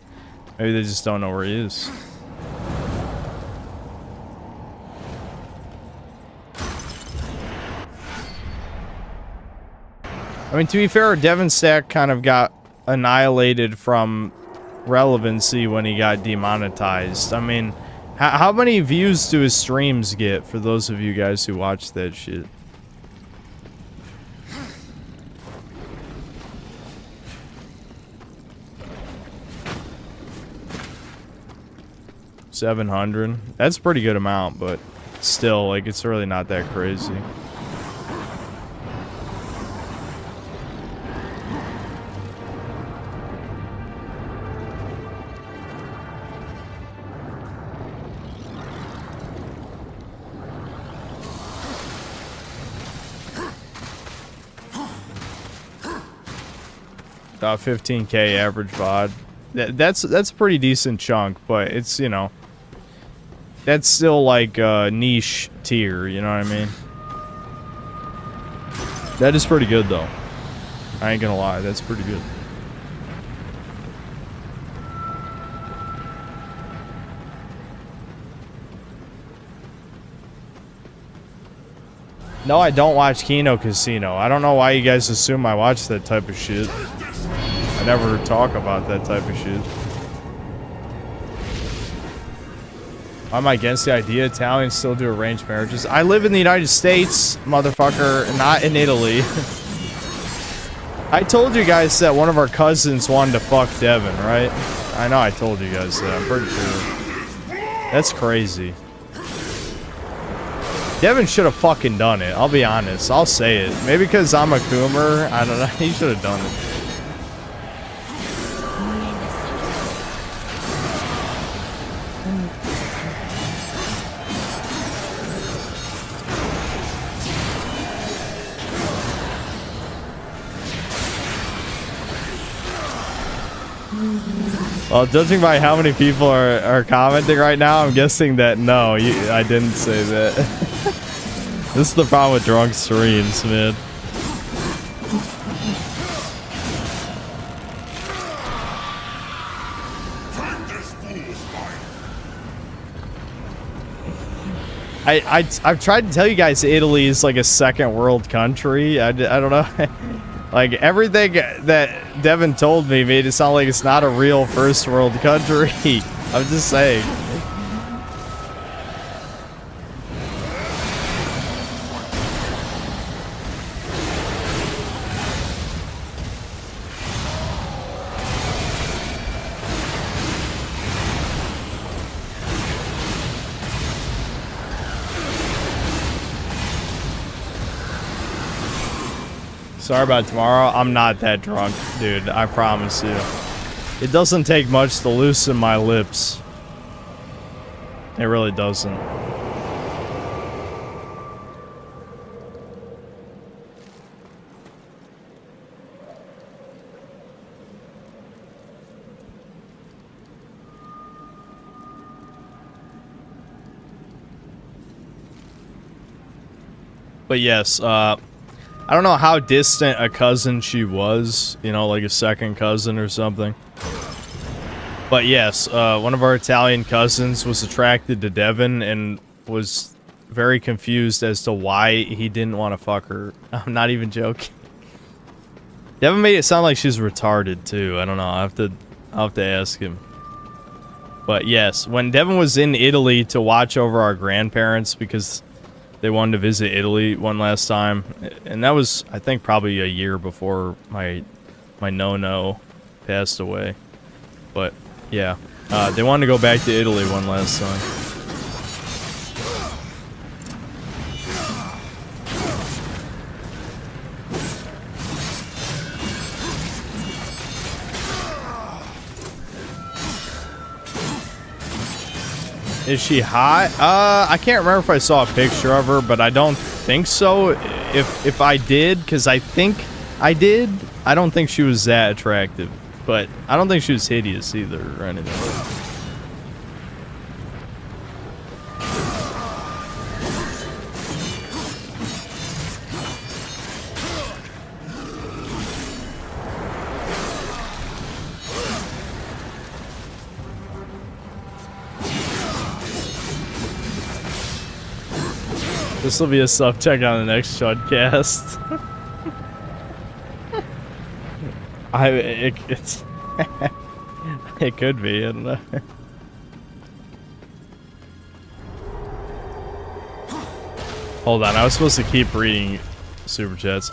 Speaker 1: Maybe they just don't know where he is. I mean, to be fair, Devin Stack kind of got annihilated from relevancy when he got demonetized. I mean, how many views do his streams get for those of you guys who watch that shit? $700. That's a pretty good amount, but still, like, it's really not that crazy. About 15K average VOD. That's a pretty decent chunk, but it's, you know, that's still like a niche tier, you know what I mean? That is pretty good though. I ain't gonna lie, that's pretty good. No, I don't watch Kino Casino. I don't know why you guys assume I watch that type of shit. I never talk about that type of shit. Why am I against the idea Italians still do arranged marriages? I live in the United States, motherfucker, not in Italy. I told you guys that one of our cousins wanted to fuck Devin, right? I know I told you guys that, I'm pretty sure. That's crazy. Devin should have fucking done it, I'll be honest. I'll say it. Maybe because I'm a Coomer, I don't know, he should have done it. Well, judging by how many people are commenting right now, I'm guessing that no, I didn't say that. This is the problem with drunk streams, man. I've tried to tell you guys Italy is like a second world country. I don't know. Like, everything that Devin told me made it sound like it's not a real first world country. I'm just saying. Sorry about tomorrow. I'm not that drunk, dude. I promise you. It doesn't take much to loosen my lips. It really doesn't. But yes, I don't know how distant a cousin she was, you know, like a second cousin or something. But yes, one of our Italian cousins was attracted to Devin and was very confused as to why he didn't want to fuck her. I'm not even joking. Devin made it sound like she's retarded too. I don't know. I'll have to ask him. But yes, when Devin was in Italy to watch over our grandparents because they wanted to visit Italy one last time, and that was, I think, probably a year before my no-no passed away. But yeah, they wanted to go back to Italy one last time. Is she hot? I can't remember if I saw a picture of her, but I don't think so. If I did, because I think I did, I don't think she was that attractive. But I don't think she was hideous either or anything. This will be a sub check on the next Shudcast. It's it could be, I don't know. Hold on, I was supposed to keep reading super chats.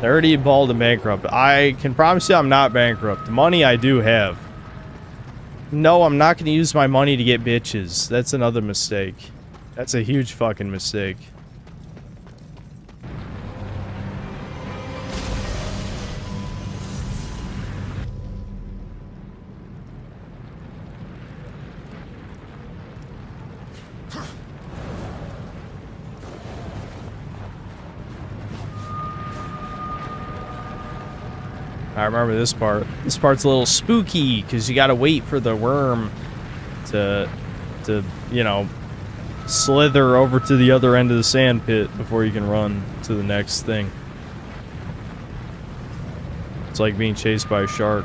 Speaker 1: They're already balled and bankrupt. I can promise you I'm not bankrupt. Money I do have. No, I'm not going to use my money to get bitches. That's another mistake. That's a huge fucking mistake. I remember this part. This part's a little spooky because you gotta wait for the worm to, you know, slither over to the other end of the sand pit before you can run to the next thing. It's like being chased by a shark.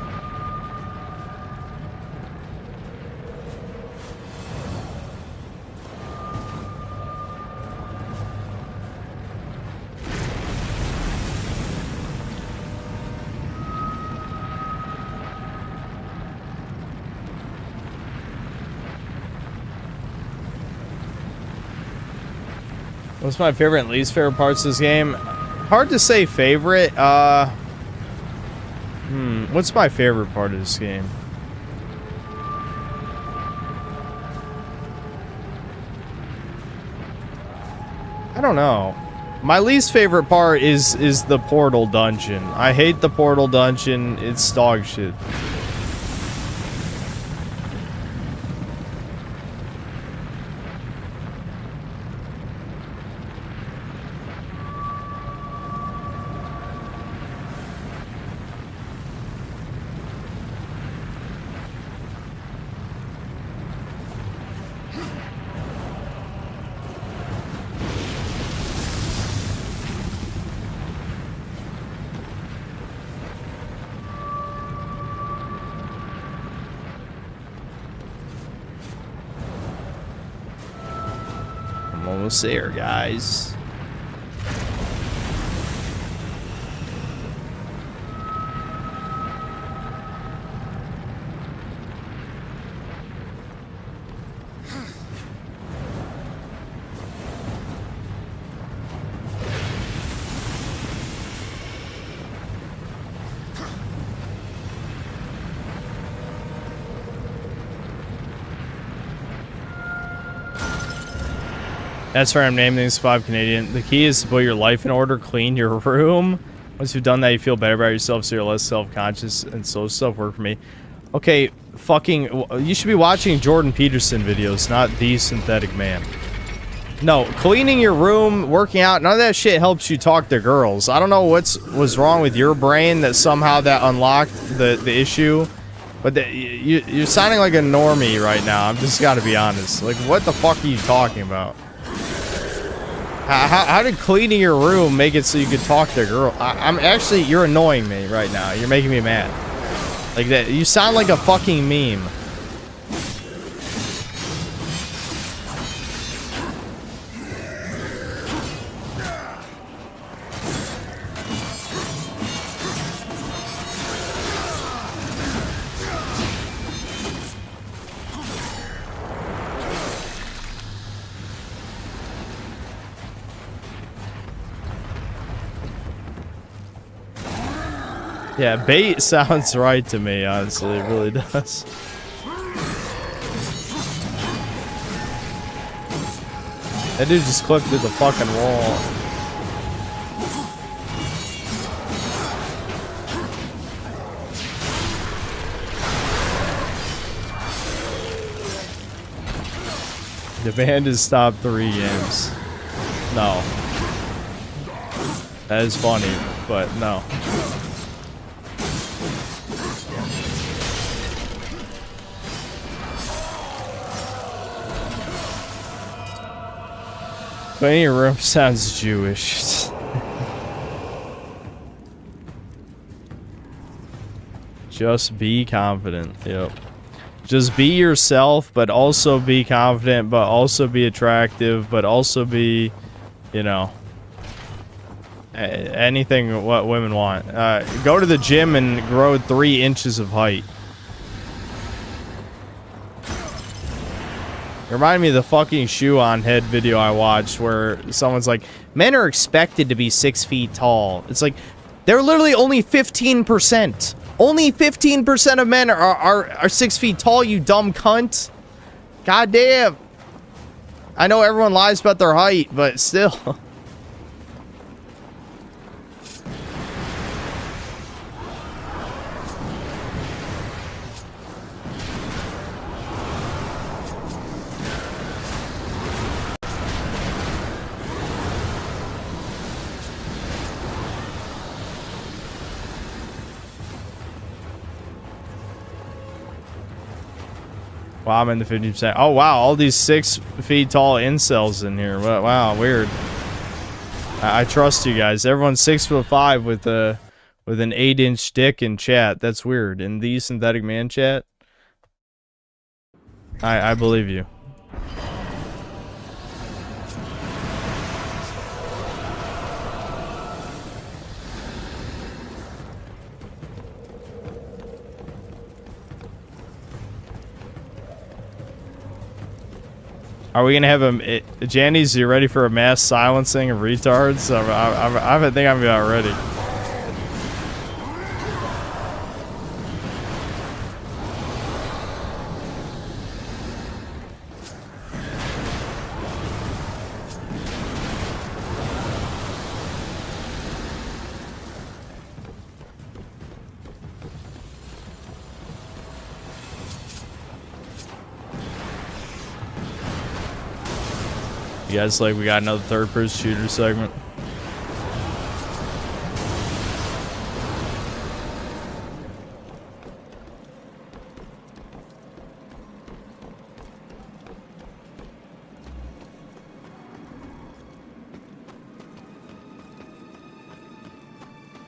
Speaker 1: What's my favorite and least favorite parts of this game? Hard to say favorite. What's my favorite part of this game? I don't know. My least favorite part is the portal dungeon. I hate the portal dungeon. It's dog shit. Almost there, guys. That's right, I'm naming these 5 Canadian. The key is to put your life in order, clean your room. Once you've done that, you feel better about yourself, so you're less self-conscious, and so stuff work for me. Okay, fucking, you should be watching Jordan Peterson videos, not The Synthetic Man. No, cleaning your room, working out, none of that shit helps you talk to girls. I don't know what's wrong with your brain that somehow that unlocked the issue. But you're sounding like a normie right now. I'm just gotta be honest. Like, what the fuck are you talking about? How did cleaning your room make it so you could talk to a girl? I'm actually, you're annoying me right now. You're making me mad. Like that, you sound like a fucking meme. Yeah, bait sounds right to me, honestly. It really does. That dude just clipped through the fucking wall. The band has stopped 3 games. No. That is funny, but no. Cleaning your room sounds Jewish. Just be confident. Yep. Just be yourself, but also be confident, but also be attractive, but also be, you know, anything what women want. Go to the gym and grow 3 inches of height. Remind me of the fucking shoe on head video I watched where someone's like, men are expected to be 6 feet tall. It's like, they're literally only 15%. Only 15% of men are 6 feet tall, you dumb cunt. God damn. I know everyone lies about their height, but still. Wow, I'm in the 50%. Oh, wow. All these 6 feet tall incels in here. Wow, weird. I trust you guys. Everyone's 6'5" with an 8-inch dick in chat. That's weird. In the Synthetic Man chat, I believe you. Are we gonna have a Janice? You ready for a mass silencing of retards? I think I'm about ready. You guys like we got another third-person shooter segment?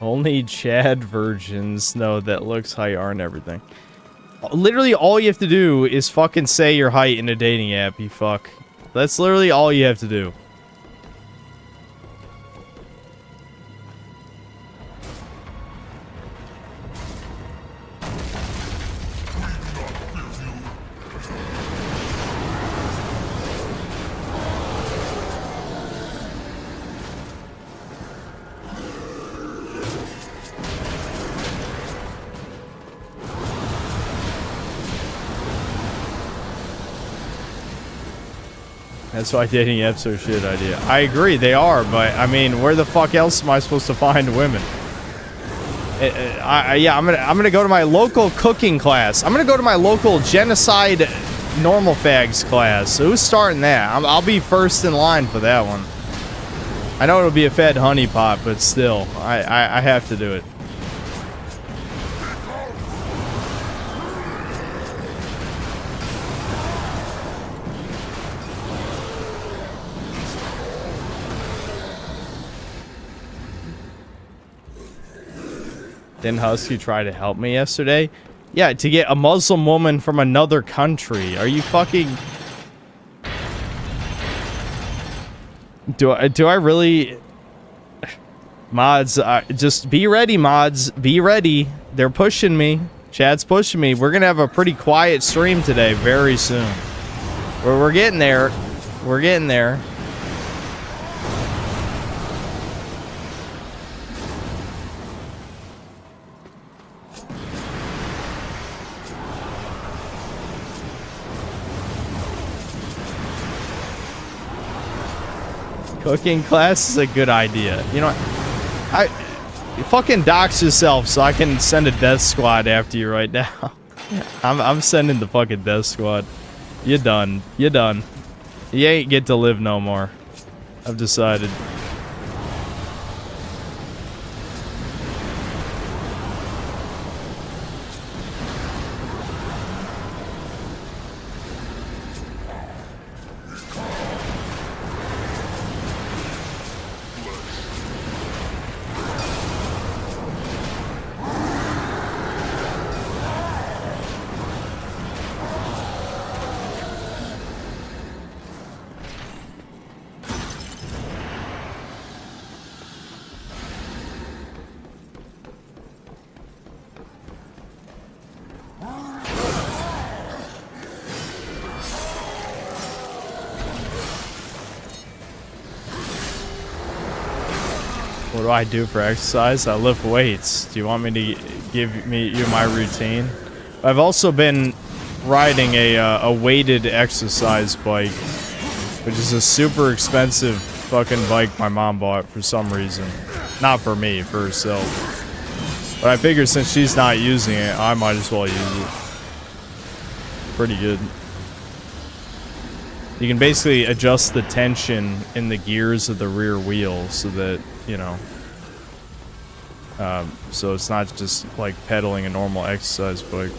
Speaker 1: Only Chad virgins know that looks, height aren't everything. Literally all you have to do is fucking say your height in a dating app, you fuck. That's literally all you have to do. That's why dating apps are a shit idea. I agree, they are, but I mean, where the fuck else am I supposed to find women? Yeah, I'm gonna go to my local cooking class. I'm gonna go to my local genocide normal fags class. So who's starting that? I'll be first in line for that one. I know it'll be a fed honeypot, but still, I have to do it. Didn't Husky try to help me yesterday? Yeah, to get a Muslim woman from another country. Are you fucking... Do I really... Mods, just be ready, mods. Be ready. They're pushing me. Chad's pushing me. We're gonna have a pretty quiet stream today very soon. We're getting there. We're getting there. Cooking class is a good idea. You know, I fucking dox yourself so I can send a death squad after you right now. I'm sending the fucking death squad. You're done. You're done. You ain't get to live no more. I've decided. What do I do for exercise? I lift weights. Do you want me to give you my routine? I've also been riding a weighted exercise bike, which is a super expensive fucking bike my mom bought for some reason. Not for me, for herself. But I figured since she's not using it, I might as well use it. Pretty good. You can basically adjust the tension in the gears of the rear wheel so that, you know, so it's not just like pedaling a normal exercise bike.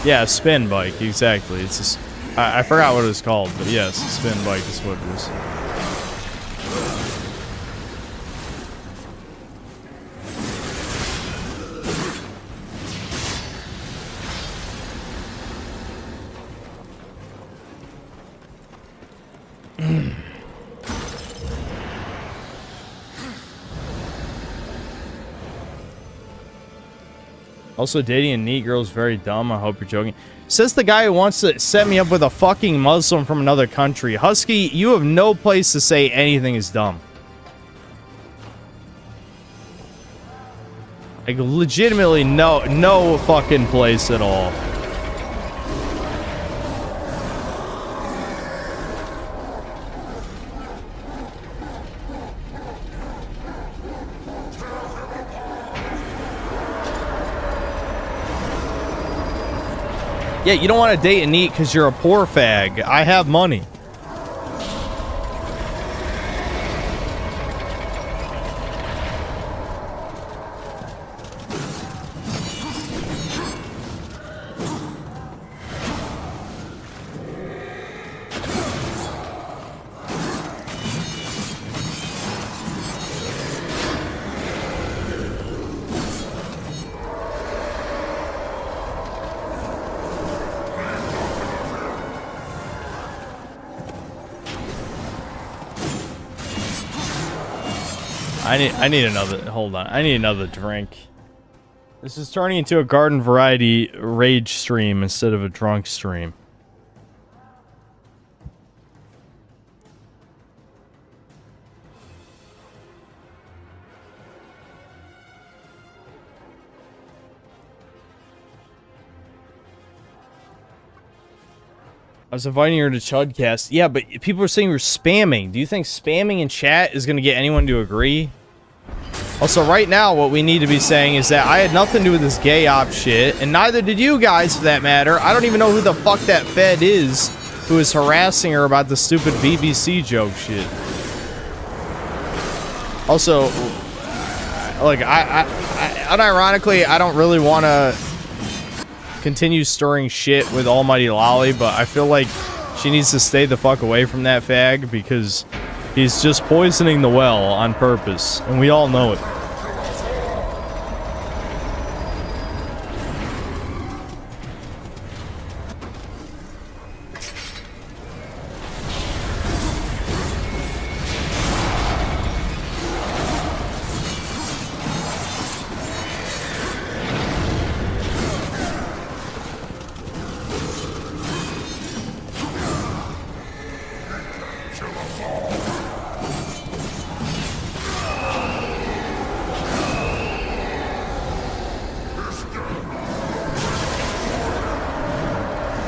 Speaker 1: Yeah, a spin bike, exactly. It's a, I forgot what it was called, but yes, a spin bike is what it is. Also, dating a neat girl is very dumb. I hope you're joking. Says the guy who wants to set me up with a fucking Muslim from another country. Husky, you have no place to say anything is dumb. Like, legitimately no fucking place at all. Yeah, you don't want to date a neat because you're a poor fag. I have money. I need another, hold on. I need another drink. This is turning into a garden variety rage stream instead of a drunk stream. I was inviting her to Chudcast. Yeah, but people are saying you're spamming. Do you think spamming in chat is going to get anyone to agree? Also, right now, what we need to be saying is that I had nothing to do with this gay op shit, and neither did you guys, for that matter. I don't even know who the fuck that fed is who is harassing her about the stupid BBC joke shit. Also, like, unironically, I don't really want to continue stirring shit with Almighty Lolly, but I feel like she needs to stay the fuck away from that fag because he's just poisoning the well on purpose, and we all know it.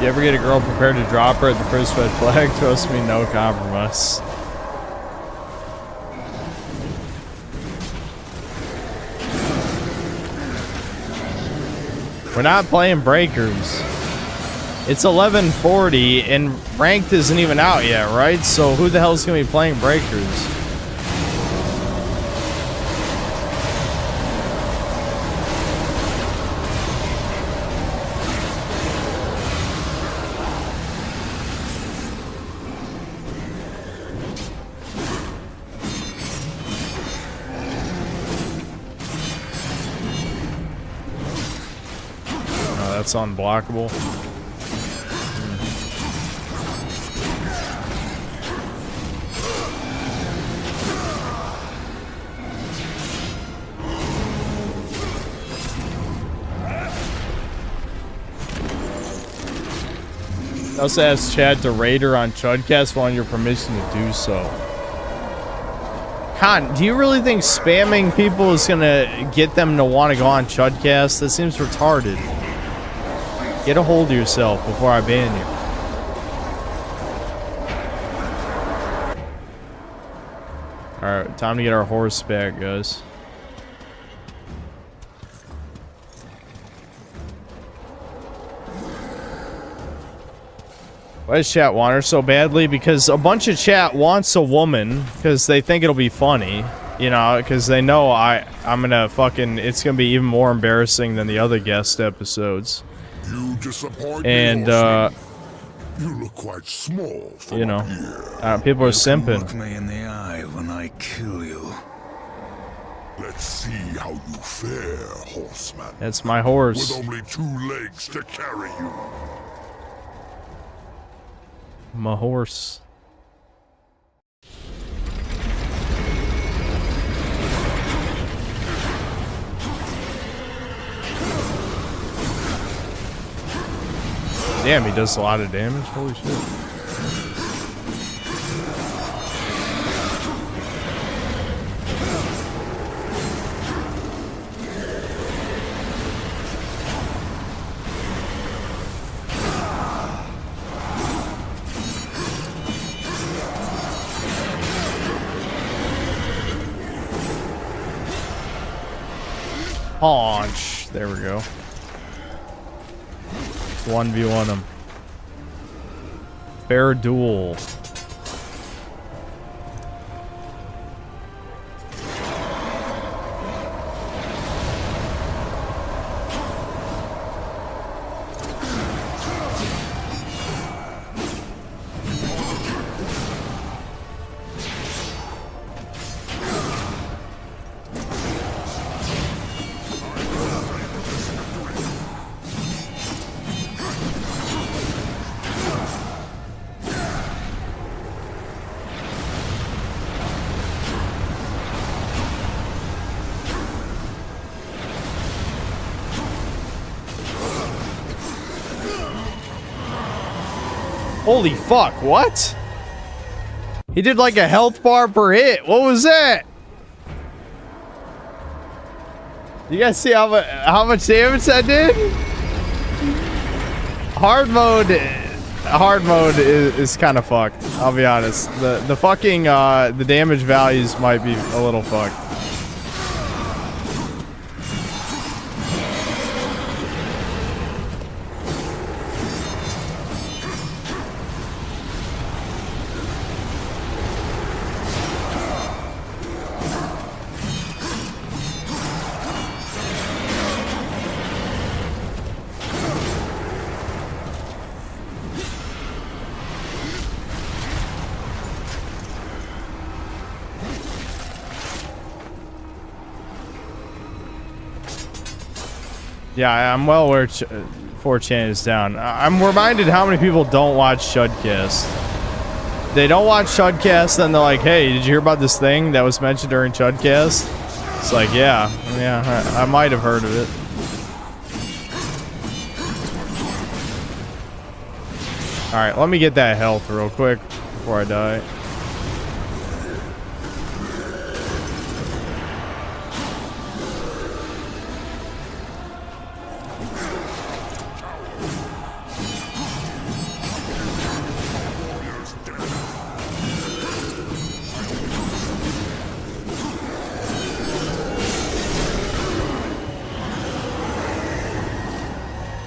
Speaker 1: You ever get a girl prepared to drop her at the first red flag? Trust me, no compromise. We're not playing breakers. It's 11:40 and ranked isn't even out yet, right? So who the hell's gonna be playing breakers? That's unblockable. Also asked Chad to raid her on Chudcast wanting your permission to do so. Con, do you really think spamming people is gonna get them to want to go on Chudcast? That seems retarded. Get a hold of yourself before I ban you. Alright, time to get our horse back, guys. Why does chat want her so badly? Because a bunch of chat wants a woman because they think it'll be funny. You know, because they know I'm gonna fucking... It's gonna be even more embarrassing than the other guest episodes.
Speaker 5: You disappoint
Speaker 1: and
Speaker 5: you look quite small for
Speaker 1: you know, people are simping.
Speaker 6: Look me in the eye when I kill you.
Speaker 5: Let's see how you fare, horseman.
Speaker 1: That's my horse.
Speaker 5: With only 2 legs to carry you.
Speaker 1: My horse. Damn, he does a lot of damage. Holy shit. Haunch. There we go. 1v1 him. Fair duel. Holy fuck, what? He did like a health bar per hit. What was that? You guys see how much damage that did? Hard mode is kind of fucked. I'll be honest. The fucking the damage values might be a little fucked. Yeah, I'm well aware 4chan is down. I'm reminded how many people don't watch Chudcast. They don't watch Chudcast, then they're like, hey, did you hear about this thing that was mentioned during Chudcast? It's like, yeah, I might have heard of it. Alright, let me get that health real quick before I die.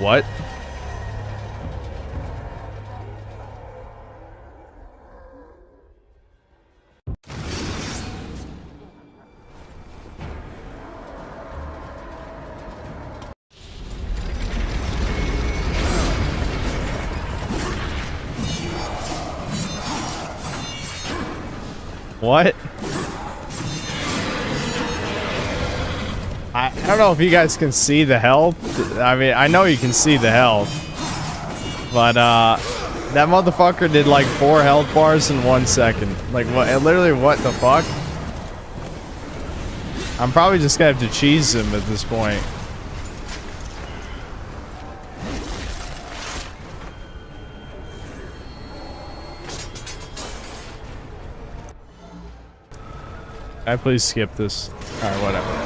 Speaker 1: What? What? I don't know if you guys can see the health. I mean, I know you can see the health. But, that motherfucker did like 4 health bars in 1 second. Like, what? Literally, what the fuck? I'm probably just gonna have to cheese him at this point. Can I please skip this? Alright, whatever.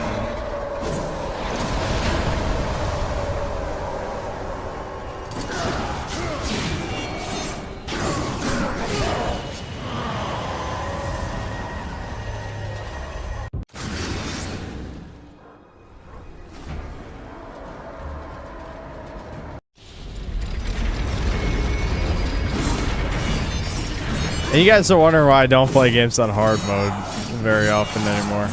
Speaker 1: And you guys are wondering why I don't play games on hard mode very often anymore.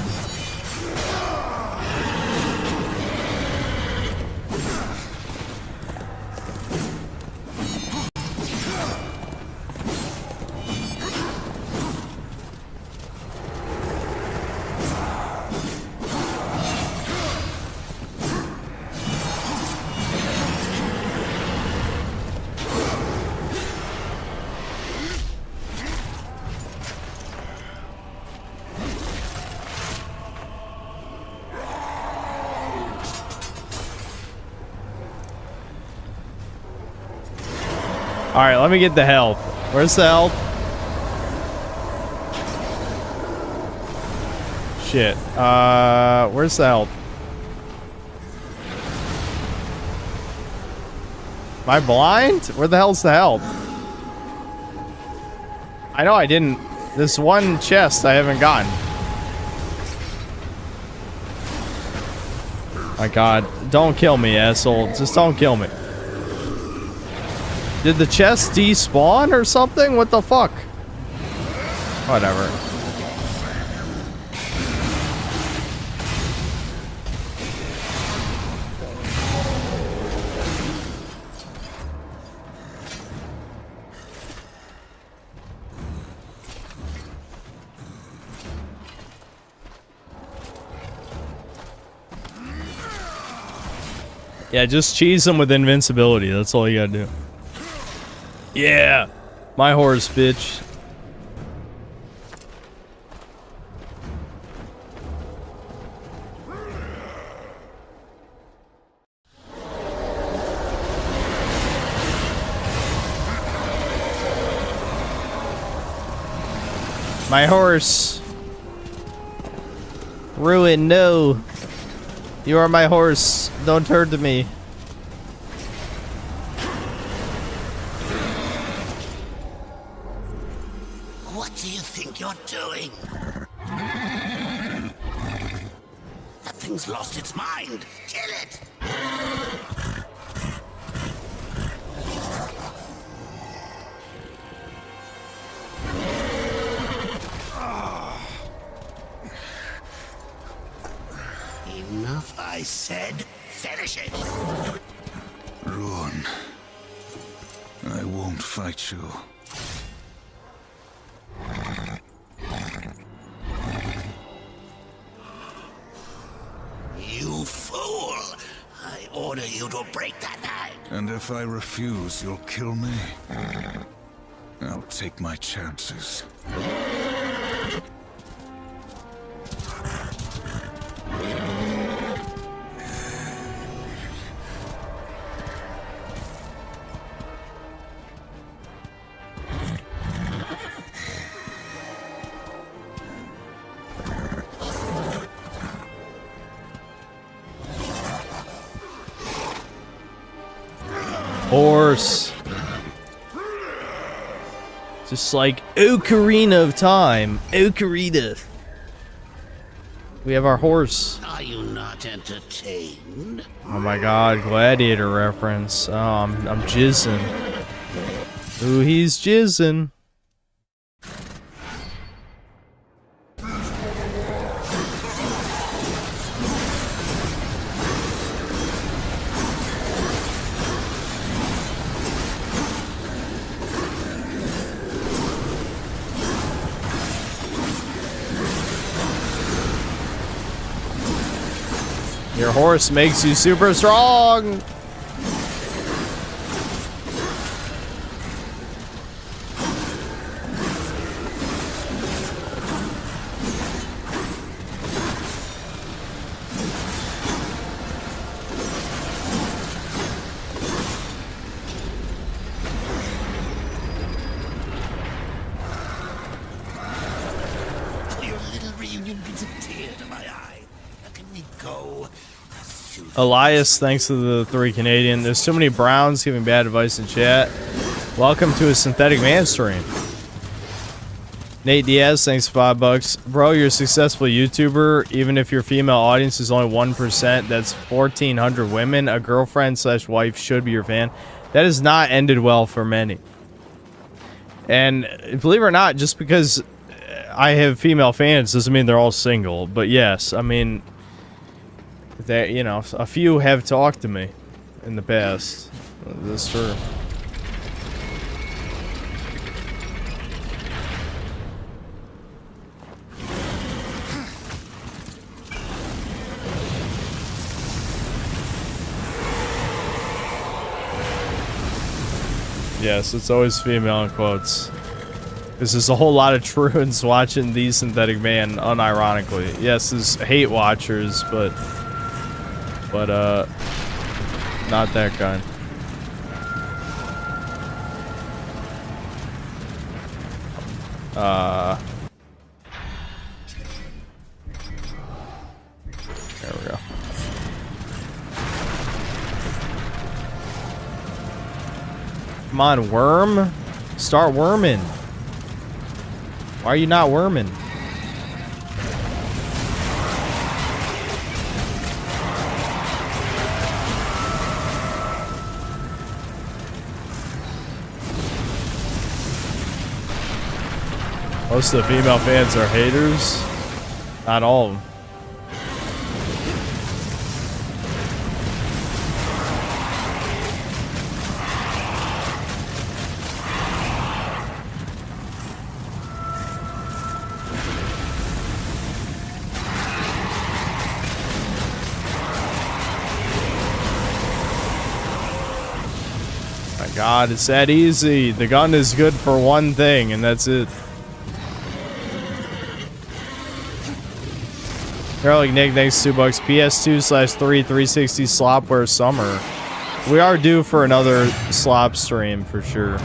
Speaker 1: Alright, let me get the health. Where's the health? Shit. Where's the health? Am I blind? Where the hell's the health? I know I didn't. This one chest I haven't gotten. My god. Don't kill me, asshole. Just don't kill me. Did the chest despawn or something? What the fuck? Whatever. Yeah, just cheese them with invincibility. That's all you gotta do. Yeah! My horse, bitch. My horse. Ruin, no. You are my horse. Don't turn to me.
Speaker 4: What do you think you're doing? That thing's lost its mind. Kill it! Enough, I said. Finish it!
Speaker 6: Ruin. I won't fight you.
Speaker 4: You fool! I order you to break that knife!
Speaker 6: And if I refuse, you'll kill me? I'll take my chances.
Speaker 1: Horse. Just like Ocarina of Time. Ocarina. We have our horse.
Speaker 4: Are you not entertained?
Speaker 1: Oh my god, gladiator reference. Oh, I'm jizzing. Ooh, he's jizzing. Your horse makes you super strong.
Speaker 4: Your little reunion brings a tear to my eye. Now can we go?
Speaker 1: Elias, thanks to the 3 Canadian. There's too many Browns giving bad advice in chat. Welcome to a Synthetic Man stream. Nate Diaz, thanks for $5. Bro, you're a successful YouTuber. Even if your female audience is only 1%, that's 1,400 women. A girlfriend/wife should be your fan. That has not ended well for many. And believe it or not, just because I have female fans doesn't mean they're all single. But yes, I mean, that, you know, a few have talked to me in the past. That's true. Yes, it's always female in quotes. Because there's a whole lot of truants watching the Synthetic Man, unironically. Yes, there's hate watchers, but not that kind. There we go. Come on, worm. Start worming. Why are you not worming? Most of the female fans are haters. Not all of them. My God, it's that easy. The gun is good for one thing, and that's it. Garlic Nick, thanks $2. PS2/3 360 Slopware Summer. We are due for another slop stream for sure.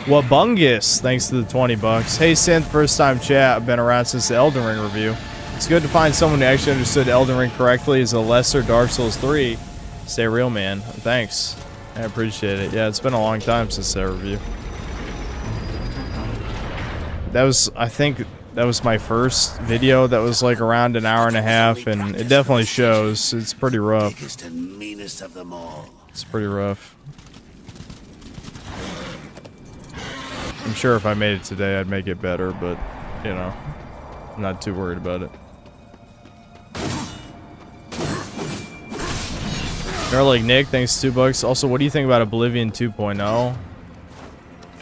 Speaker 1: Wabungus, thanks to the $20. Hey Synth, first time chat. I've been around since the Elden Ring review. It's good to find someone who actually understood Elden Ring correctly as a lesser Dark Souls 3. Stay real, man. Thanks. I appreciate it. Yeah, it's been a long time since that review. That was, I think, that was my first video that was like around an hour and a half, and it definitely shows. It's pretty rough.
Speaker 4: Biggest and meanest of them all.
Speaker 1: It's pretty rough. I'm sure if I made it today, I'd make it better, but, you know, I'm not too worried about it. Garlic Nick, thanks $2. Also, what do you think about Oblivion 2.0?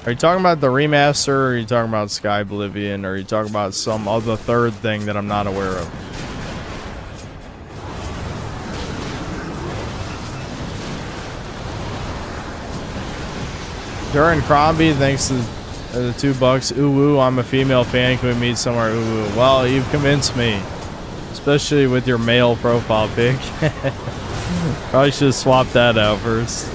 Speaker 1: Are you talking about the remaster, or are you talking about Sky Oblivion, or are you talking about some other third thing that I'm not aware of? Duran Crombie, thanks to the $2. Ooh, woo, I'm a female fan. Can we meet somewhere? Ooh, woo. Well, you've convinced me. Especially with your male profile pic. Probably should have swapped that out first.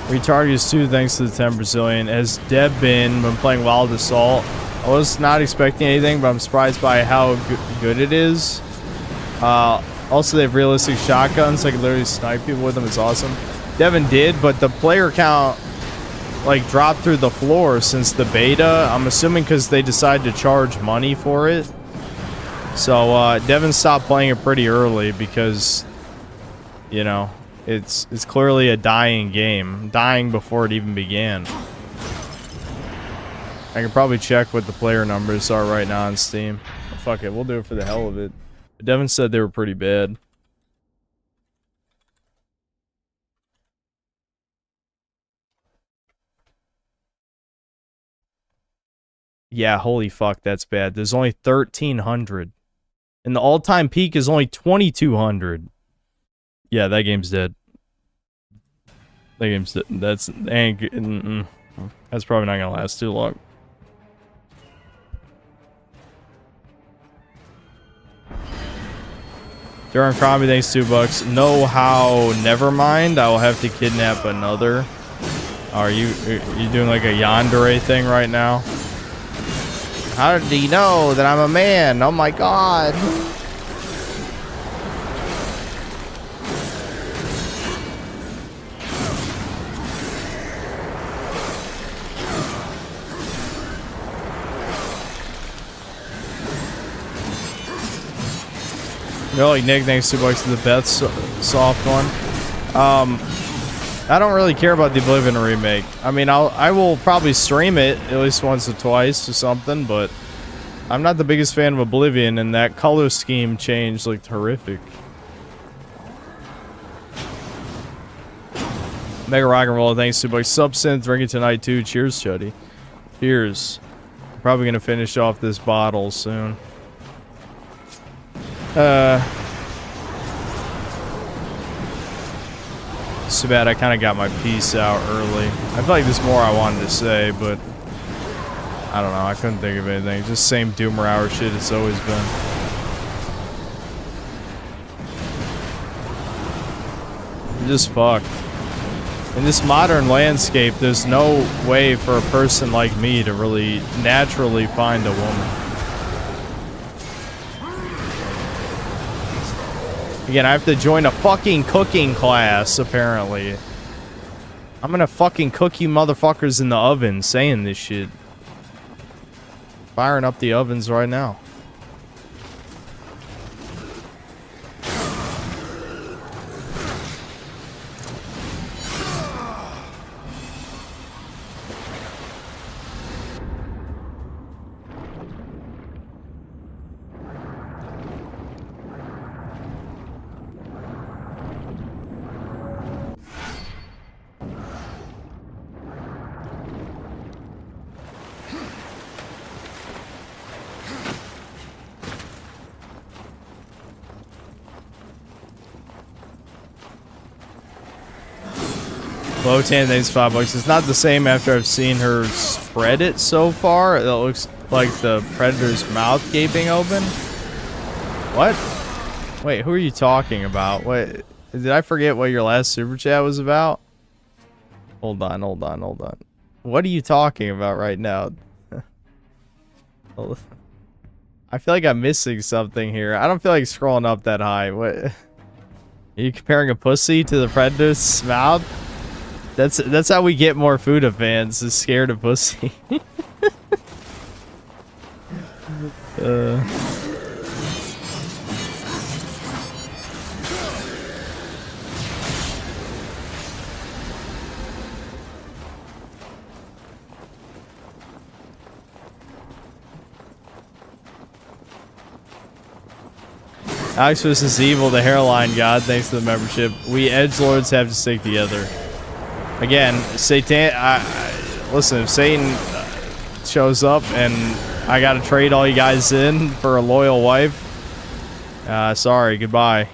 Speaker 1: Retargus 2, thanks to the 10 Brazilian. As Deb been playing Wild Assault, I was not expecting anything, but I'm surprised by how good it is. Also, they have realistic shotguns. I can literally snipe people with them. It's awesome. Devin did, but the player count like dropped through the floor since the beta. I'm assuming because they decided to charge money for it. So Devin stopped playing it pretty early because, you know, it's clearly a dying game, dying before it even began. I can probably check what the player numbers are right now on Steam. Oh, fuck it, we'll do it for the hell of it. But Devin said they were pretty bad. Yeah, holy fuck, that's bad. There's only 1,300. And the all-time peak is only 2,200. Yeah, that game's dead. That game's dead. That's probably not gonna last too long. Darren Crombie, thanks $2. No, how? Never mind. I will have to kidnap another. Are you doing like a yandere thing right now? How did he know that I'm a man? Oh my god. No, like Nick, thanks $2 to the Beth soft one. I don't really care about the Oblivion remake. I mean, I will probably stream it at least once or twice or something, but I'm not the biggest fan of Oblivion, and that color scheme change looked horrific. Mega Rock and Roll, thanks $2. Subsynth, drinking tonight too. Cheers, Chuddy. Cheers. I'm probably gonna finish off this bottle soon. It's too bad I kind of got my piece out early. I feel like there's more I wanted to say, but I don't know. I couldn't think of anything. Just same Doomer Hour shit it's always been. I'm just fucked. In this modern landscape, there's no way for a person like me to really naturally find a woman. Again, I have to join a fucking cooking class, apparently. I'm gonna fucking cook you motherfuckers in the oven saying this shit. Firing up the ovens right now. Lotan, thanks $5. It's not the same after I've seen her spread it so far. It looks like the predator's mouth gaping open. What? Wait, who are you talking about? Wait, did I forget what your last super chat was about? Hold on. What are you talking about right now? I feel like I'm missing something here. I don't feel like scrolling up that high. What? Are you comparing a pussy to the predator's mouth? That's how we get more Fuda fans, is scared of pussy. Alex vs. Evil, the hairline god, thanks to the membership. We edgelords have to stick together. Again, Satan. Listen, if Satan shows up and I gotta trade all you guys in for a loyal wife, sorry, goodbye.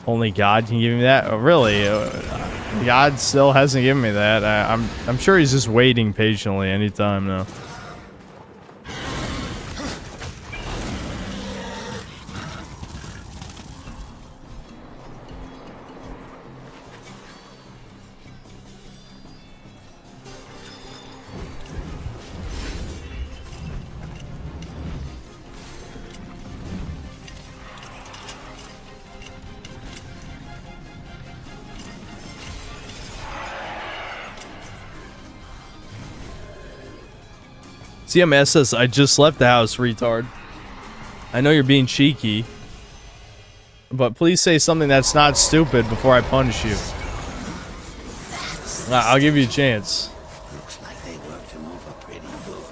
Speaker 1: Only God can give me that? Oh, really? God still hasn't given me that. I'm sure he's just waiting patiently anytime now. CMS says, I just left the house, retard. I know you're being cheeky, but please say something that's not stupid before I punish you. I'll give you a chance.
Speaker 4: Looks like they worked him over pretty good.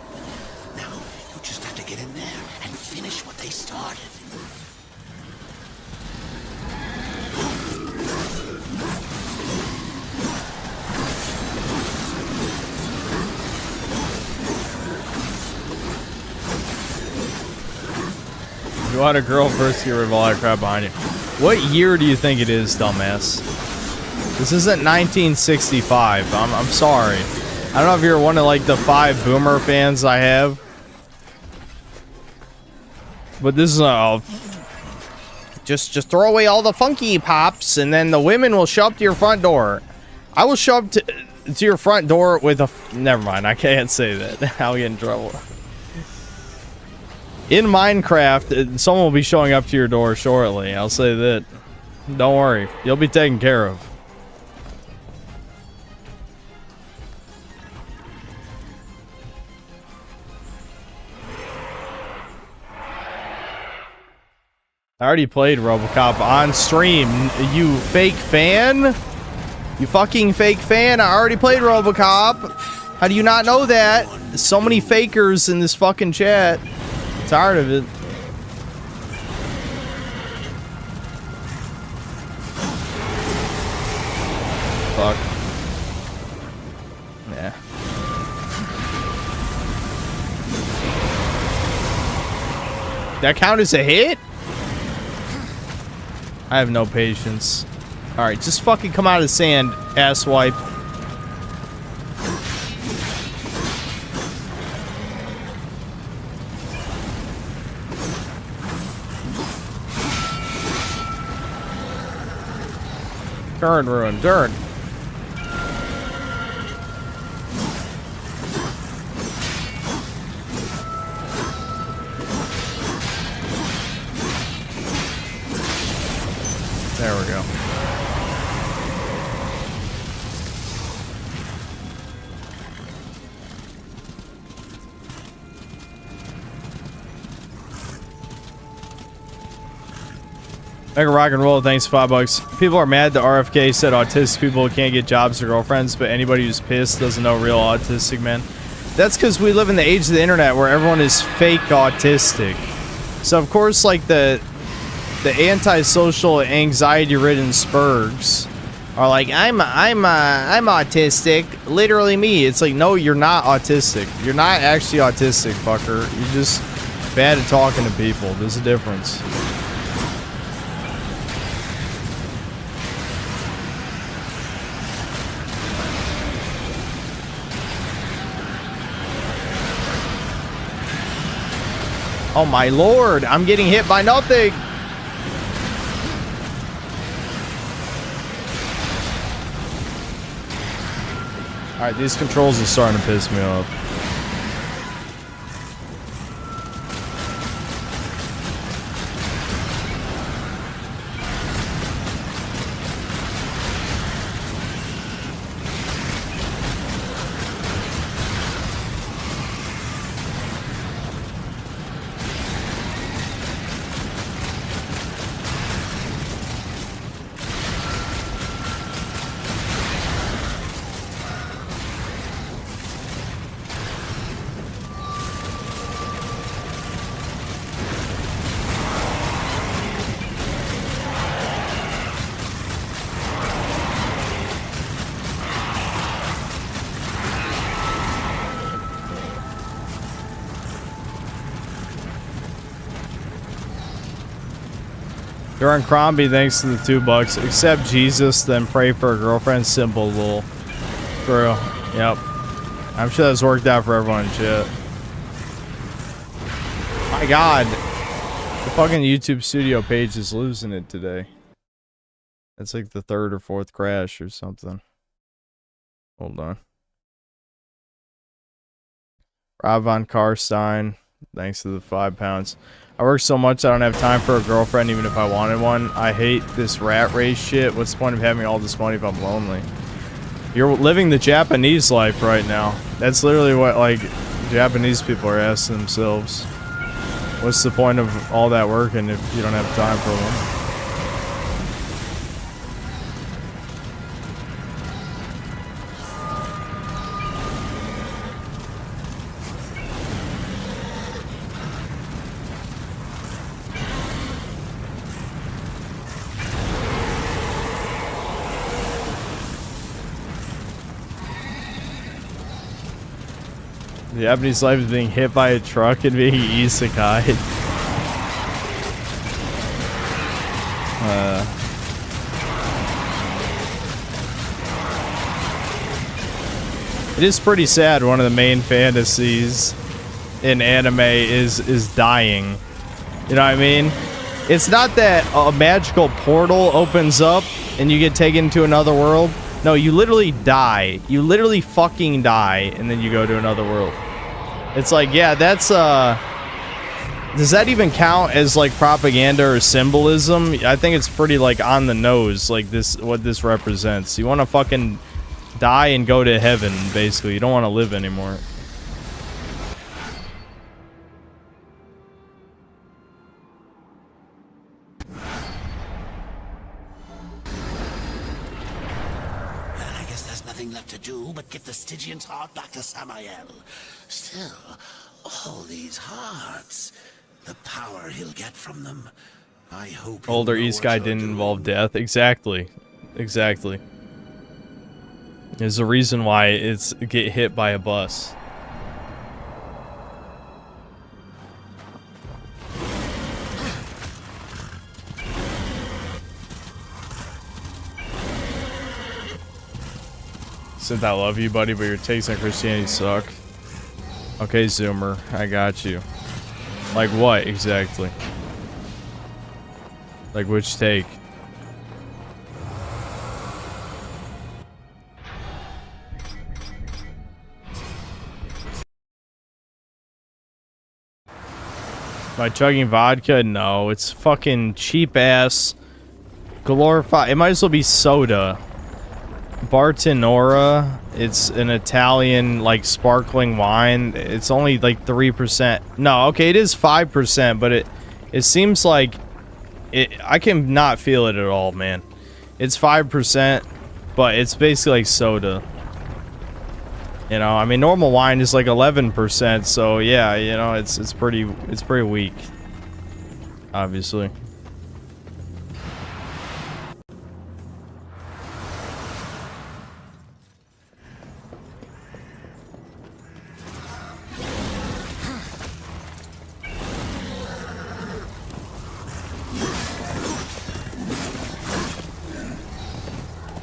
Speaker 4: Now, you just have to get in there and finish what they started.
Speaker 1: You want a girl first, get rid of all that crap behind you. What year do you think it is, dumbass? This isn't 1965. I'm sorry. I don't know if you're one of like the 5 boomer fans I have, but this is just throw away all the Funky Pops and then the women will show up to your front door. I will show up to to your front door with a... Never mind, I can't say that. I'll get in trouble. In Minecraft, someone will be showing up to your door shortly. I'll say that. Don't worry. You'll be taken care of. I already played RoboCop on stream. You fake fan? You fucking fake fan. I already played RoboCop. How do you not know that? So many fakers in this fucking chat. Tired of it. Fuck. Yeah. That count as a hit? I have no patience. Alright, just fucking come out of the sand, asswipe. Turn, ruin, turn. There we go. Mega rock and roll, thanks, $5. People are mad that RFK said autistic people can't get jobs or girlfriends, but anybody who's pissed doesn't know real autistic men. That's because we live in the age of the internet where everyone is fake autistic. So of course, like the antisocial, anxiety-ridden spurgs are like, I'm autistic. Literally me. It's like, no, you're not autistic. You're not actually autistic, fucker. You're just bad at talking to people. There's a difference. Oh my lord, I'm getting hit by nothing. Alright, these controls are starting to piss me off. During Crombie, thanks to the $2. Accept Jesus, then pray for a girlfriend. Simple, lol. True. Yep. I'm sure that's worked out for everyone in chat. My god. The fucking YouTube studio page is losing it today. That's like the 3rd or 4th crash or something. Hold on. Rob Von Karstein, thanks to the £5. I work so much I don't have time for a girlfriend even if I wanted one. I hate this rat race shit. What's the point of having all this money if I'm lonely? You're living the Japanese life right now. That's literally what, like, Japanese people are asking themselves. What's the point of all that working if you don't have time for one? The Japanese life is being hit by a truck and being isekai. It is pretty sad. One of the main fantasies in anime is dying. You know what I mean? It's not that a magical portal opens up and you get taken to another world. No, you literally die. You literally fucking die, and then you go to another world. It's like, yeah, that's, does that even count as, like, propaganda or symbolism? I think it's pretty, like, on the nose, like, this, what this represents. You want to fucking die and go to heaven, basically. You don't want to live anymore.
Speaker 4: I guess there's nothing left to do but give the Stygian's heart back to Samael. Still, all these hearts, the power he'll get from them, I hope.
Speaker 1: Older East guy didn't involve death. Exactly. Exactly. There's a reason why it's get hit by a bus. Since I love you, buddy, but your takes on Christianity suck. Okay, Zoomer, I got you. Like what, exactly? Like which take? By chugging vodka? No, it's fucking cheap-ass, glorified. It might as well be soda. Bartonora, it's an Italian, like, sparkling wine. It's only, like, 3%. No, okay, it is 5%, but it seems like... I can not feel it at all, man. It's 5%, but it's basically like soda. You know, I mean, normal wine is like 11%, so yeah, you know, it's pretty weak. Obviously.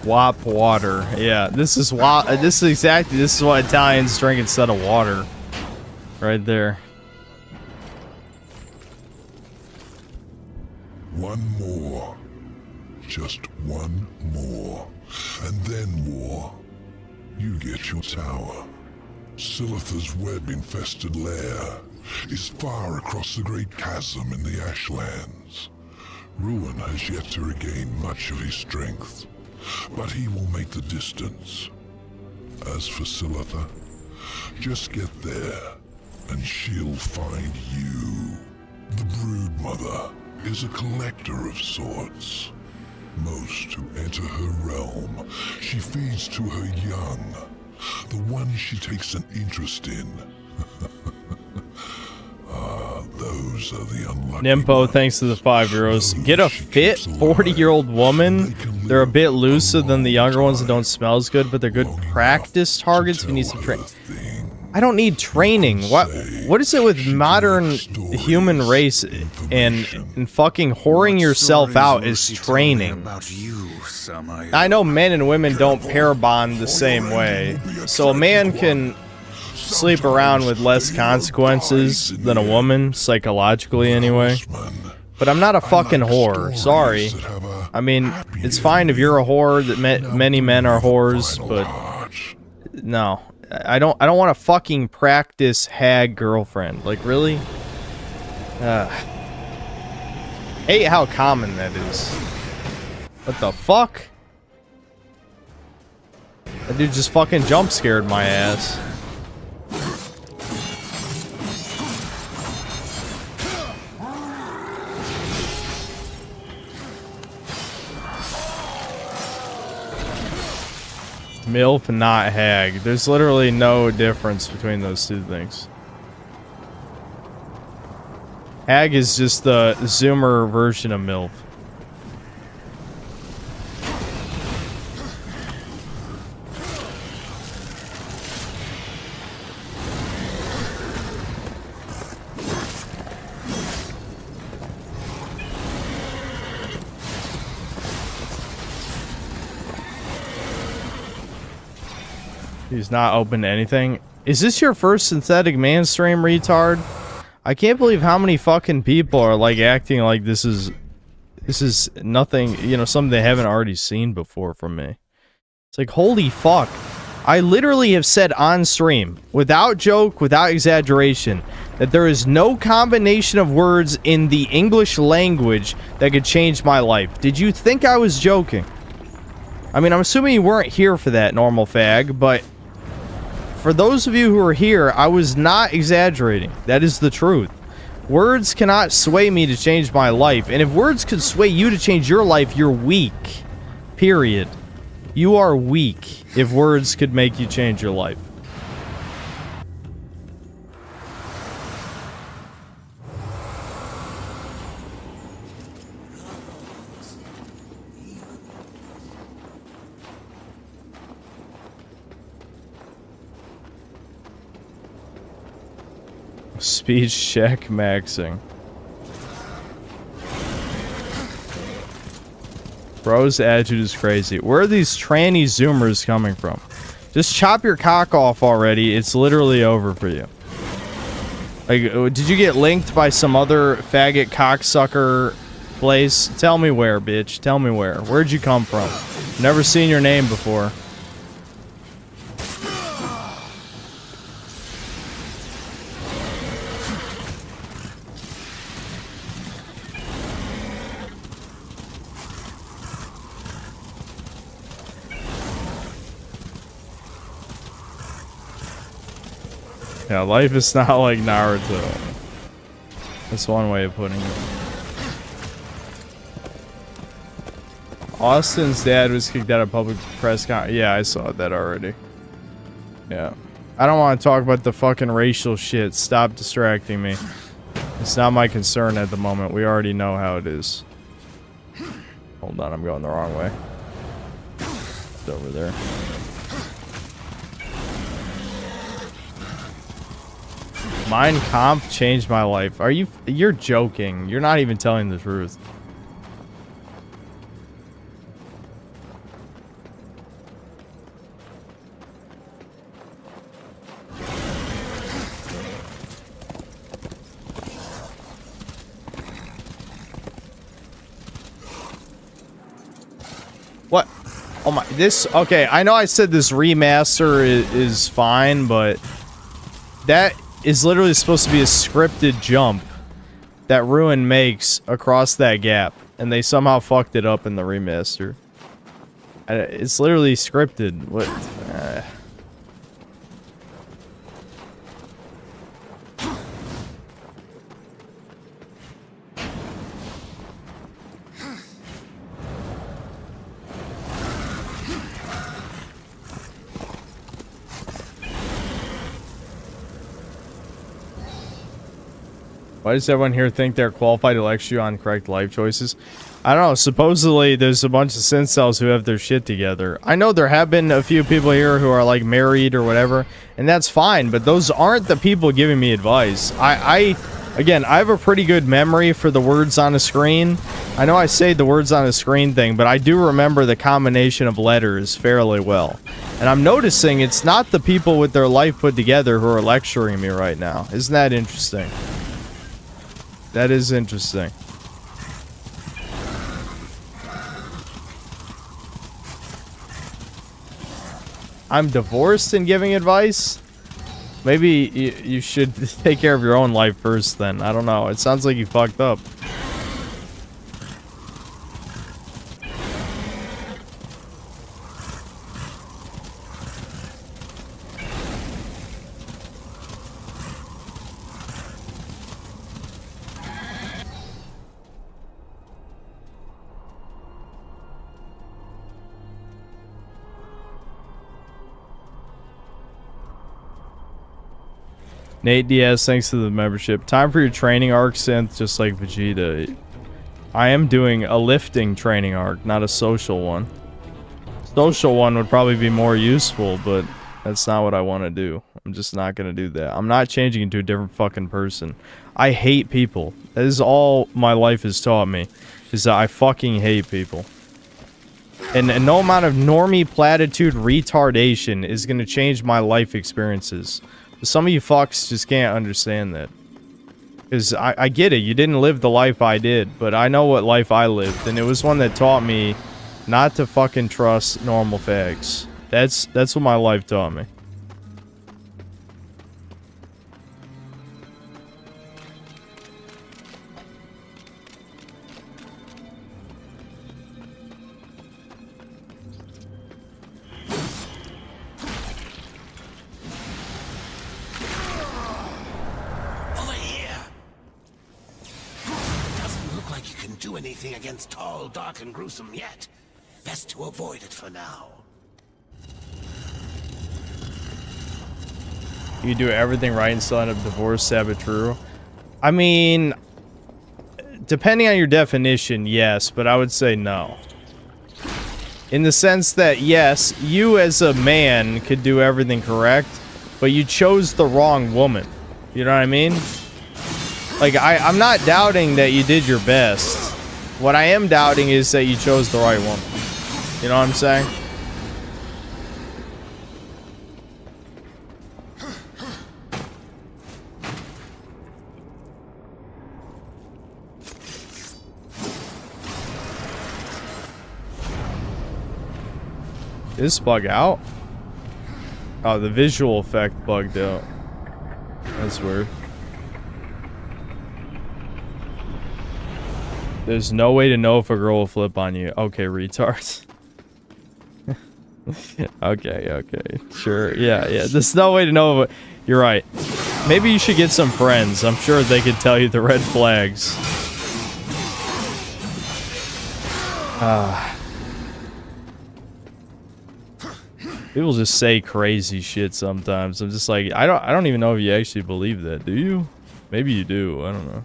Speaker 1: Wop water. Yeah, this is what Italians drink instead of water. Right there.
Speaker 5: One more. Just one more. And then war. You get your tower. Silith's web-infested lair is far across the great chasm in the Ashlands. Ruin has yet to regain much of his strength, but he will make the distance. As for Silitha, just get there, and she'll find you. The Broodmother is a collector of sorts. Most who enter her realm, she feeds to her young, the ones she takes an interest in. Those are the unlucky
Speaker 1: Nimpo,
Speaker 5: ones.
Speaker 1: thanks to the €5. Get a fit 40-year-old woman. They're a bit looser than the younger ones that don't smell as good, but they're good practice targets if you need some training. I don't need training. What is it with modern human race and fucking whoring yourself out is training? I know men and women don't pair bond the same way, so a man can sleep around with less consequences than a woman, psychologically anyway. But I'm not a fucking whore, sorry. I mean, it's fine if you're a whore, that many men are whores, but no. I don't want a fucking practice hag girlfriend. Like, really? Hate how common that is. What the fuck? That dude just fucking jump scared my ass. MILF, not hag. There's literally no difference between those two things. Hag is just the Zoomer version of MILF. He's not open to anything. Is this your first synthetic man stream, retard? I can't believe how many fucking people are like acting like this is nothing, you know, something they haven't already seen before from me. It's like, holy fuck. I literally have said on stream, without joke, without exaggeration, that there is no combination of words in the English language that could change my life. Did you think I was joking? I mean, I'm assuming you weren't here for that, normal fag, but for those of you who are here, I was not exaggerating. That is the truth. Words cannot sway me to change my life, and if words could sway you to change your life, you're weak. Period. You are weak if words could make you change your life. Speech check maxing. Bro's attitude is crazy. Where are these tranny zoomers coming from? Just chop your cock off already. It's literally over for you. Like, did you get linked by some other faggot cocksucker place? Tell me where, bitch. Tell me where. Where'd you come from? Never seen your name before. Yeah, life is not like Naruto. That's one way of putting it. Austin's dad was kicked out of public press con. Yeah, I saw that already. Yeah. I don't want to talk about the fucking racial shit. Stop distracting me. It's not my concern at the moment. We already know how it is. Hold on, I'm going the wrong way. It's over there. Mein Kampf changed my life. You're joking. You're not even telling the truth. What? Oh my, okay, I know I said this remaster is fine, but that is literally supposed to be a scripted jump that Ruin makes across that gap, and they somehow fucked it up in the remaster. It's literally scripted. What? Why does everyone here think they're qualified to lecture you on correct life choices? I don't know. Supposedly, there's a bunch of incels who have their shit together. I know there have been a few people here who are, like, married or whatever, and that's fine, but those aren't the people giving me advice. Again, I have a pretty good memory for the words on a screen. I know I say the words on a screen thing, but I do remember the combination of letters fairly well. And I'm noticing it's not the people with their life put together who are lecturing me right now. Isn't that interesting? That is interesting. I'm divorced and giving advice? Maybe you should take care of your own life first then. I don't know. It sounds like you fucked up. Nate Diaz, thanks to the membership. Time for your training arc, Synth, just like Vegeta. I am doing a lifting training arc, not a social one. Social one would probably be more useful, but that's not what I want to do. I'm just not going to do that. I'm not changing into a different fucking person. I hate people. That is all my life has taught me, is that I fucking hate people. And no amount of normie platitude retardation is going to change my life experiences. Some of you fucks just can't understand that. Because I get it, you didn't live the life I did, but I know what life I lived, and it was one that taught me not to fucking trust normal fags. That's what my life taught me.
Speaker 4: Over here! Doesn't look like you can do anything against tall, dark, and gruesome yet. Best to avoid it for now.
Speaker 1: You do everything right and still end up divorced, sad but true. I mean, depending on your definition, yes, but I would say no. In the sense that, yes, you as a man could do everything correct, but you chose the wrong woman. You know what I mean? Like, I'm not doubting that you did your best. What I am doubting is that you chose the right woman. You know what I'm saying? Did this bug out? Oh, the visual effect bugged out. That's weird. There's no way to know if a girl will flip on you. Okay, retards. Okay. Sure. Yeah. There's no way to know. But you're right. Maybe you should get some friends. I'm sure they could tell you the red flags. People just say crazy shit sometimes. I'm just like, I don't even know if you actually believe that. Do you? Maybe you do. I don't know.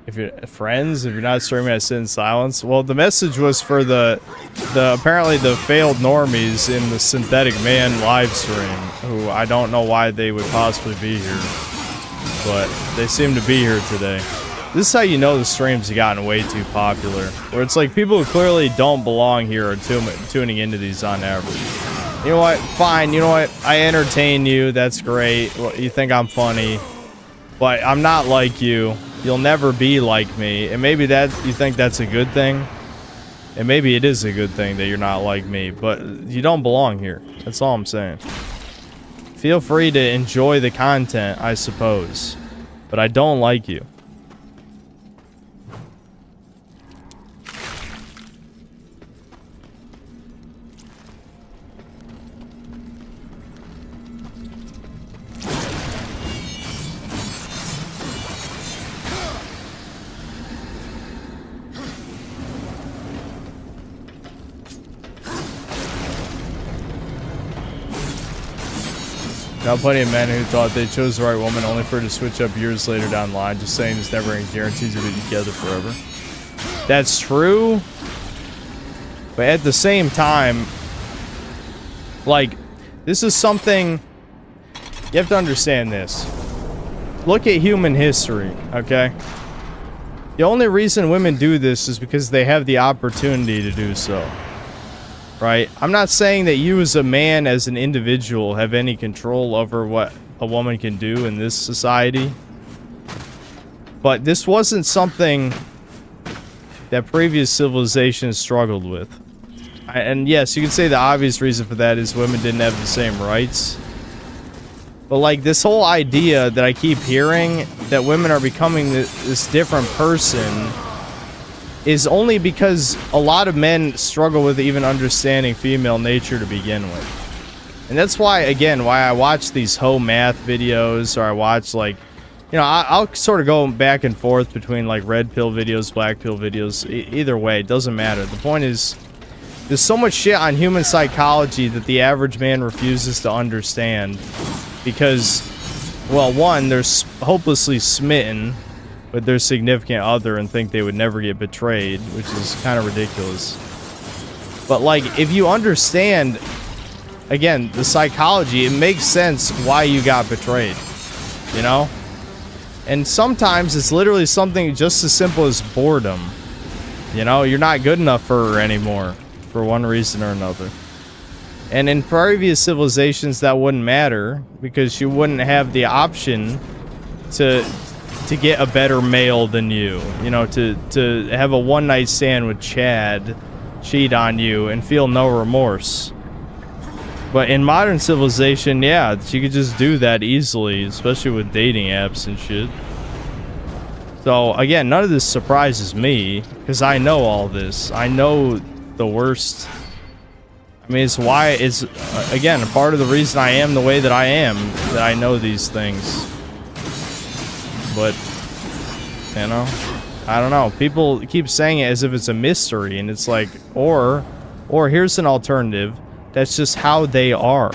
Speaker 1: If you're friends, if you're not streaming, I sit in silence. Well, the message was for the apparently the failed normies in the Synthetic Man live stream, who I don't know why they would possibly be here, but they seem to be here today. This is how you know the streams have gotten way too popular, where it's like people who clearly don't belong here are tuning into these on average. You know what? Fine. You know what? I entertain you. That's great. Well, you think I'm funny, but I'm not like you. You'll never be like me, and maybe that you think that's a good thing, and maybe it is a good thing that you're not like me, but you don't belong here. That's all I'm saying. Feel free to enjoy the content, I suppose, but I don't like you. Now, plenty of men who thought they chose the right woman only for her to switch up years later down the line. Just saying, there's never any guarantees to be together forever. That's true, but at the same time, like, this is something you have to understand. This. Look at human history, okay? The only reason women do this is because they have the opportunity to do so. Right? I'm not saying that you as a man, as an individual, have any control over what a woman can do in this society. But this wasn't something that previous civilizations struggled with. And yes, you can say the obvious reason for that is women didn't have the same rights. But like this whole idea that I keep hearing that women are becoming this different person is only because a lot of men struggle with even understanding female nature to begin with. And that's why, again, why I watch these hoe math videos, or I watch, like, you know, I'll sort of go back and forth between, like, red pill videos, black pill videos. Either way, it doesn't matter. The point is, there's so much shit on human psychology that the average man refuses to understand because, well, one, they're hopelessly smitten with their significant other and think they would never get betrayed, which is kind of ridiculous. But like, if you understand, again, the psychology, it makes sense why you got betrayed, you know? And sometimes it's literally something just as simple as boredom. You know, you're not good enough for her anymore, for one reason or another. And in previous civilizations, that wouldn't matter, because you wouldn't have the option to get a better male than you. You know, to have a one-night stand with Chad, cheat on you, and feel no remorse. But in modern civilization, yeah, you could just do that easily, especially with dating apps and shit. So, again, none of this surprises me, because I know all this. I know the worst. I mean, it's why, it's, again, part of the reason I am the way that I am, that I know these things. But, you know, I don't know. People keep saying it as if it's a mystery, and it's like, or here's an alternative. That's just how they are.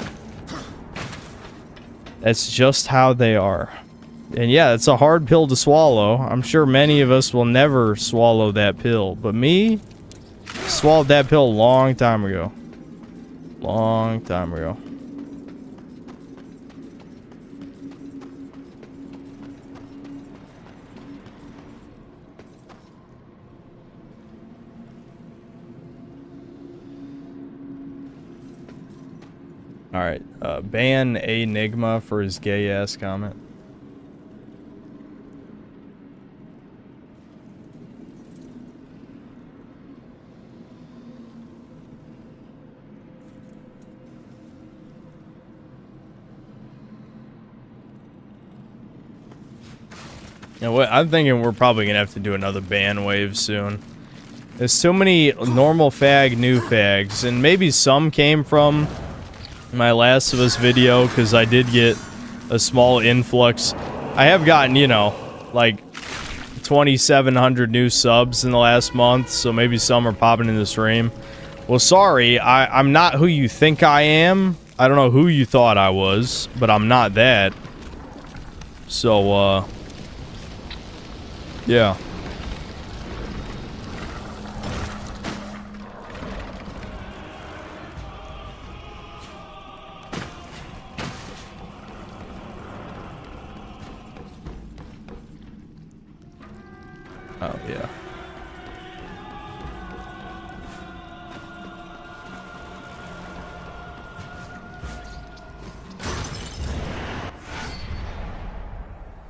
Speaker 1: That's just how they are. And yeah, it's a hard pill to swallow. I'm sure many of us will never swallow that pill. But me, swallowed that pill a long time ago. Long time ago. Alright, ban Enigma for his gay-ass comment. You know what? I'm thinking we're probably gonna have to do another ban wave soon. There's so many normal fag, new fags, and maybe some came from my Last of Us video, because I did get a small influx. I have gotten, you know, like 2,700 new subs in the last month, so maybe some are popping in the stream. Well, sorry, I'm not who you think I am. I don't know who you thought I was, but I'm not that. So, yeah. Oh, yeah.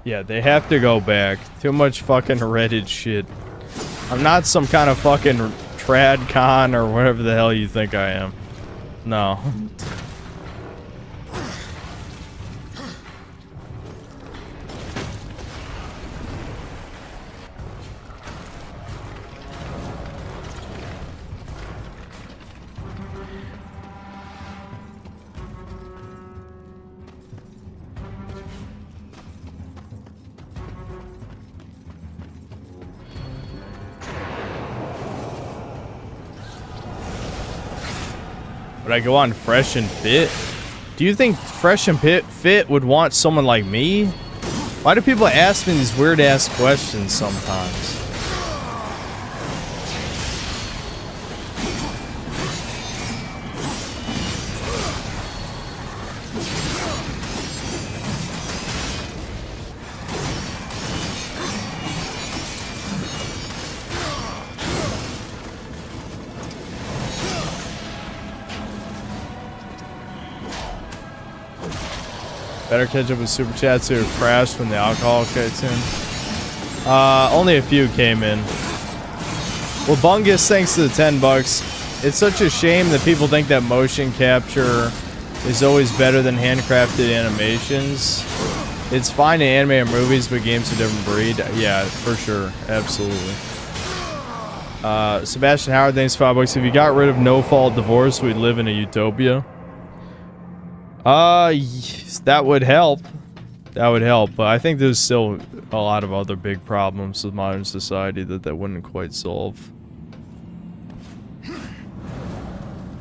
Speaker 1: Yeah, they have to go back. Too much fucking Reddit shit. I'm not some kind of fucking trad con or whatever the hell you think I am. No. Would I go on Fresh and Fit? Do you think Fresh and Fit would want someone like me? Why do people ask me these weird ass questions sometimes? Better catch up with super chats who crashed when the alcohol kicks in. Only a few came in. Well, Bungus, thanks to the $10. It's such a shame that people think that motion capture is always better than handcrafted animations. It's fine in anime or movies, but games are a different breed. Yeah, for sure. Absolutely. Sebastian Howard, thanks for $5. If you got rid of no-fault divorce, we'd live in a utopia. That would help. That would help, but I think there's still a lot of other big problems with modern society that wouldn't quite solve.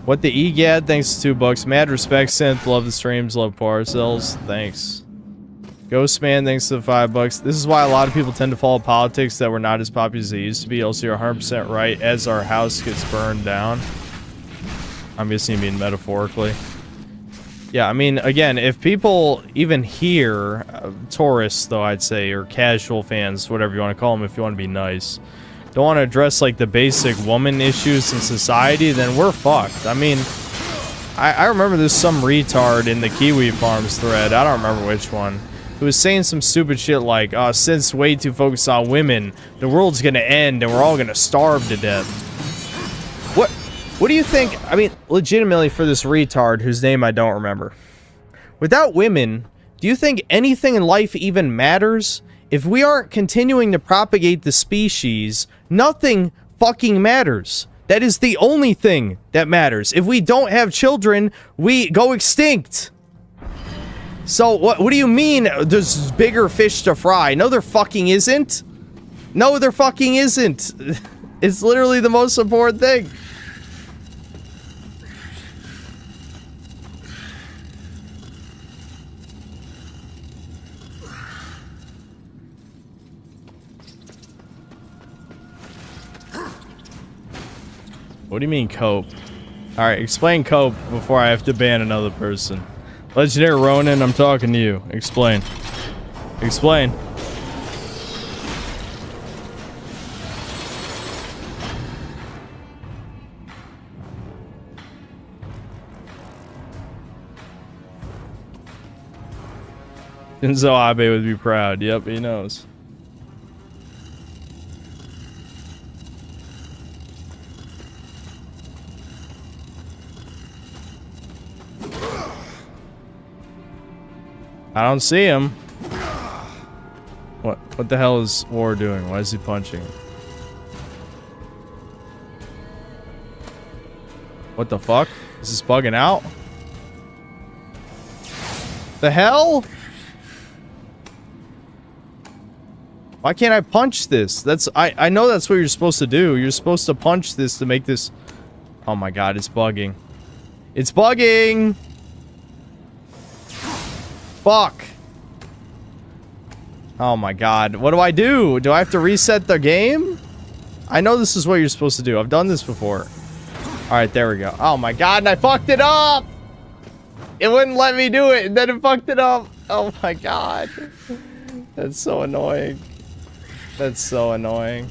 Speaker 1: What the EGAD, thanks to $2. Mad respect, Synth, love the streams, love Parcels, thanks. Ghostman, thanks to the $5. This is why a lot of people tend to follow politics that were not as popular as they used to be. Also, you're 100% right, as our house gets burned down. I'm guessing you mean metaphorically. Yeah, I mean, again, if people even here, tourists though, I'd say, or casual fans, whatever you want to call them if you want to be nice, don't want to address like the basic woman issues in society, then we're fucked. I mean, I remember there's some retard in the Kiwi Farms thread, I don't remember which one, who was saying some stupid shit like, since way too focused on women, the world's gonna end and we're all gonna starve to death. What do you think, I mean, legitimately for this retard whose name I don't remember. Without women, do you think anything in life even matters? If we aren't continuing to propagate the species, nothing fucking matters. That is the only thing that matters. If we don't have children, we go extinct. So, what do you mean there's bigger fish to fry? No, there fucking isn't. No, there fucking isn't. It's literally the most important thing. What do you mean cope? Alright, explain cope before I have to ban another person. Legendary Ronin, I'm talking to you. Explain. Explain. Shinzo Abe would be proud. Yep, he knows. I don't see him. What the hell is War doing? Why is he punching? What the fuck? Is this bugging out? The hell? Why can't I punch this? I know that's what you're supposed to do. You're supposed to punch this to make this... Oh my god, it's bugging. It's bugging! Fuck. Oh my god. What do I do? Do I have to reset the game? I know this is what you're supposed to do. I've done this before. Alright, there we go. Oh my god, and I fucked it up! It wouldn't let me do it, and then it fucked it up. Oh my god. That's so annoying. That's so annoying.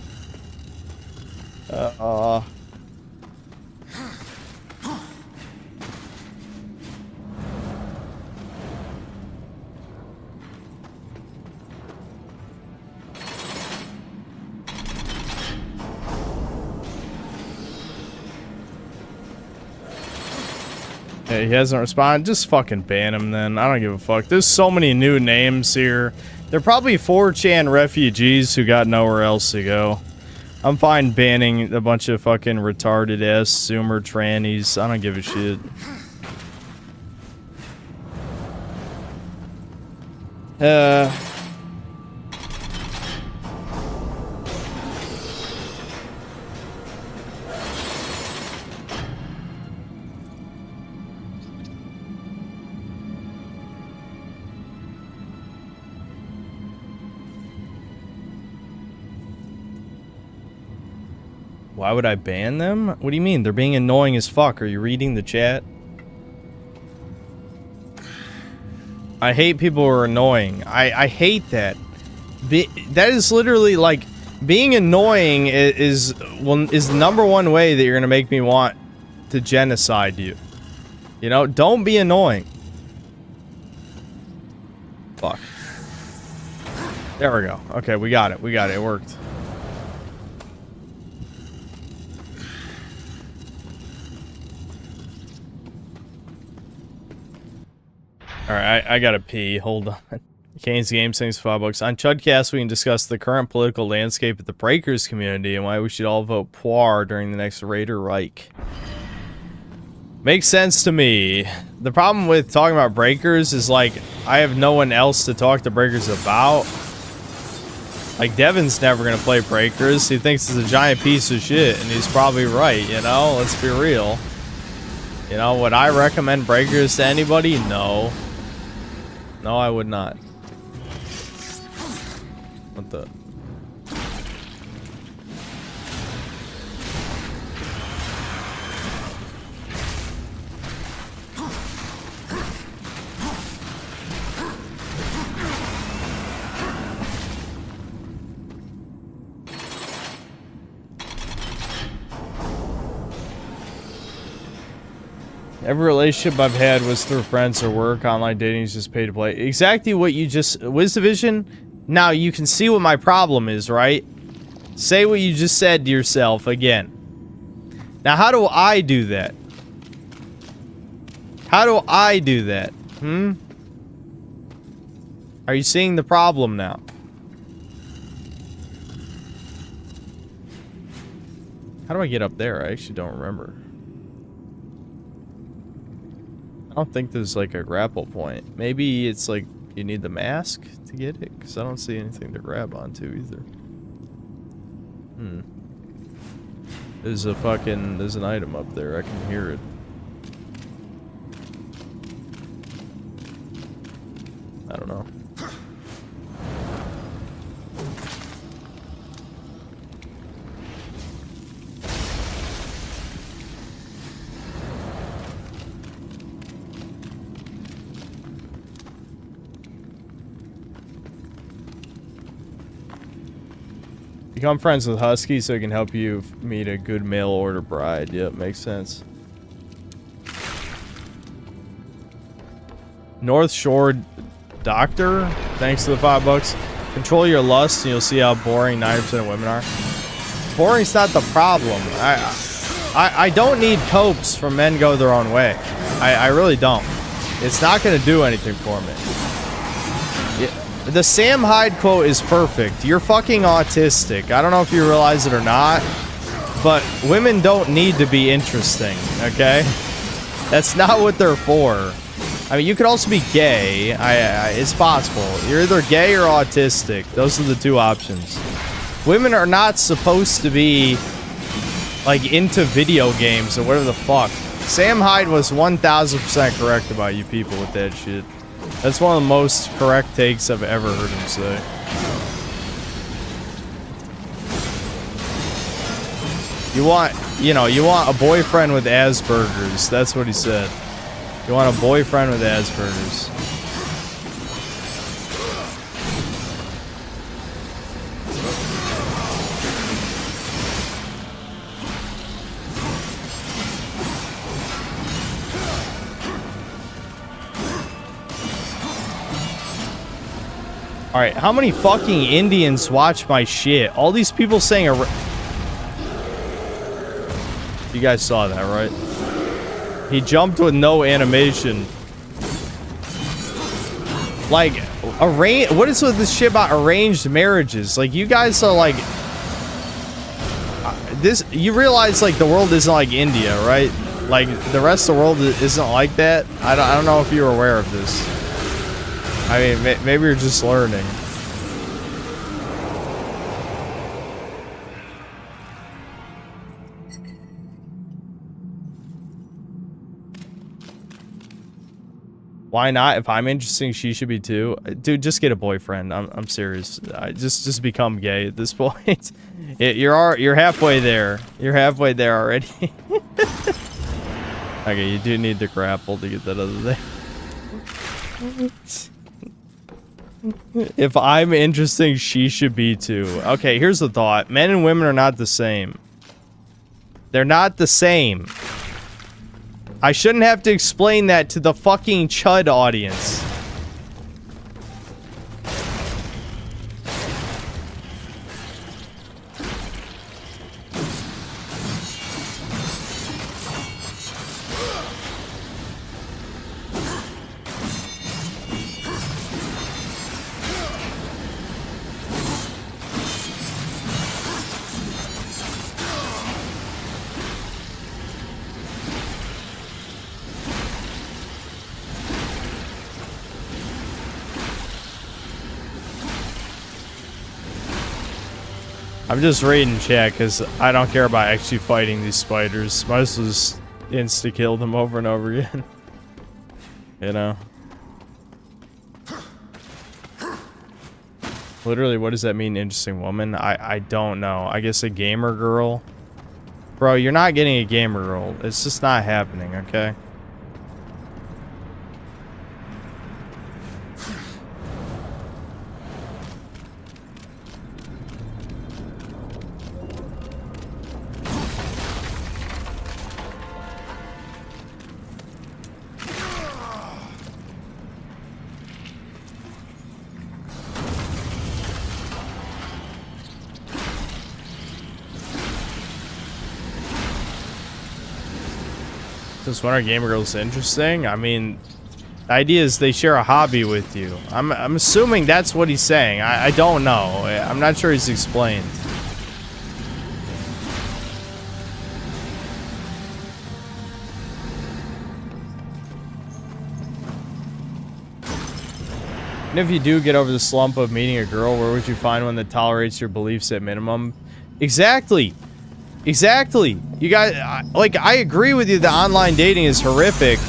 Speaker 1: Yeah, he hasn't responded. Just fucking ban him then. I don't give a fuck. There's so many new names here. They're probably 4chan refugees who got nowhere else to go. I'm fine banning a bunch of fucking retarded ass Zoomer trannies. I don't give a shit. Why would I ban them? What do you mean? They're being annoying as fuck. Are you reading the chat? I hate people who are annoying. I hate that. That is literally like being annoying is the number one way that you're gonna make me want to genocide you. You know, don't be annoying. Fuck. There we go. Okay, we got it. We got it. It worked. Alright, I gotta pee. Hold on. Kane's Game thanks $5. On Chudcast, we can discuss the current political landscape of the Breakers community and why we should all vote Poir during the next Raider Reich. Makes sense to me. The problem with talking about Breakers is, like, I have no one else to talk to Breakers about. Like, Devin's never gonna play Breakers. He thinks it's a giant piece of shit, and he's probably right, you know? Let's be real. You know, would I recommend Breakers to anybody? No. No, I would not. What the... Every relationship I've had was through friends or work. Online dating is just pay to play. Exactly what you just... WizDivision? Now, you can see what my problem is, right? Say what you just said to yourself again. Now, how do I do that? How do I do that? Are you seeing the problem now? How do I get up there? I actually don't remember. I don't think there's like a grapple point. Maybe it's like you need the mask to get it, because I don't see anything to grab onto either. There's an item up there. I can hear it. I don't know. Become friends with Husky so he can help you meet a good mail order bride. Yep, makes sense. North Shore Doctor, thanks to the $5. Control your lust and you'll see how boring 90% of women are. Boring's not the problem. I don't need copes from men go their own way. I really don't. It's not going to do anything for me. The Sam Hyde quote is perfect. You're fucking autistic. I don't know if you realize it or not, but women don't need to be interesting, okay? That's not what they're for. I mean, you could also be gay. It's possible. You're either gay or autistic. Those are the two options. Women are not supposed to be, like, into video games or whatever the fuck. Sam Hyde was 1000% correct about you people with that shit. That's one of the most correct takes I've ever heard him say. You want a boyfriend with Asperger's. That's what he said. You want a boyfriend with Asperger's. Alright, how many fucking Indians watch my shit? All these people saying you guys saw that, right? He jumped with no animation. Like, what is with this shit about arranged marriages? Like, you guys are like... you realize, like, the world isn't like India, right? Like, the rest of the world isn't like that? I don't know if you're aware of this. I mean, maybe you're just learning. Why not? If I'm interesting, she should be too. Dude, just get a boyfriend. I'm serious. Just become gay at this point. You're halfway there. You're halfway there already. Okay, you do need the grapple to get that other thing. If I'm interesting, she should be too. Okay, here's the thought. Men and women are not the same. They're not the same. I shouldn't have to explain that to the fucking Chud audience. I'm just reading chat because I don't care about actually fighting these spiders. Might as well just insta-kill them over and over again. You know? Literally, what does that mean, interesting woman? I don't know. I guess a gamer girl? Bro, you're not getting a gamer girl. It's just not happening, okay? Since when are gamer girls interesting? I mean, the idea is they share a hobby with you. I'm assuming that's what he's saying. I don't know. I'm not sure he's explained. And if you do get over the slump of meeting a girl, where would you find one that tolerates your beliefs at minimum? Exactly. Exactly. You guys, like, I agree with you that online dating is horrific,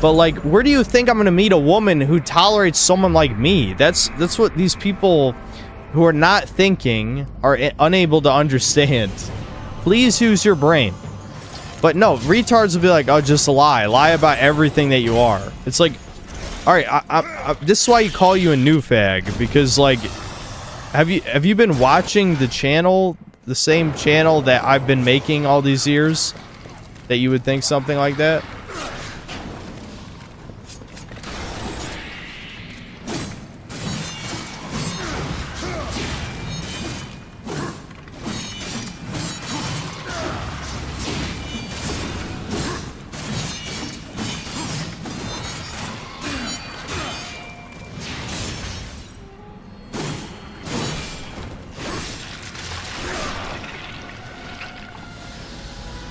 Speaker 1: but, like, where do you think I'm gonna meet a woman who tolerates someone like me? That's what these people who are not thinking are unable to understand. Please use your brain. But no, retards will be like, oh, just a lie. Lie about everything that you are. It's like, all right, this is why you call you a new fag, because, like, have you been watching the channel, the same channel that I've been making all these years, that you would think something like that?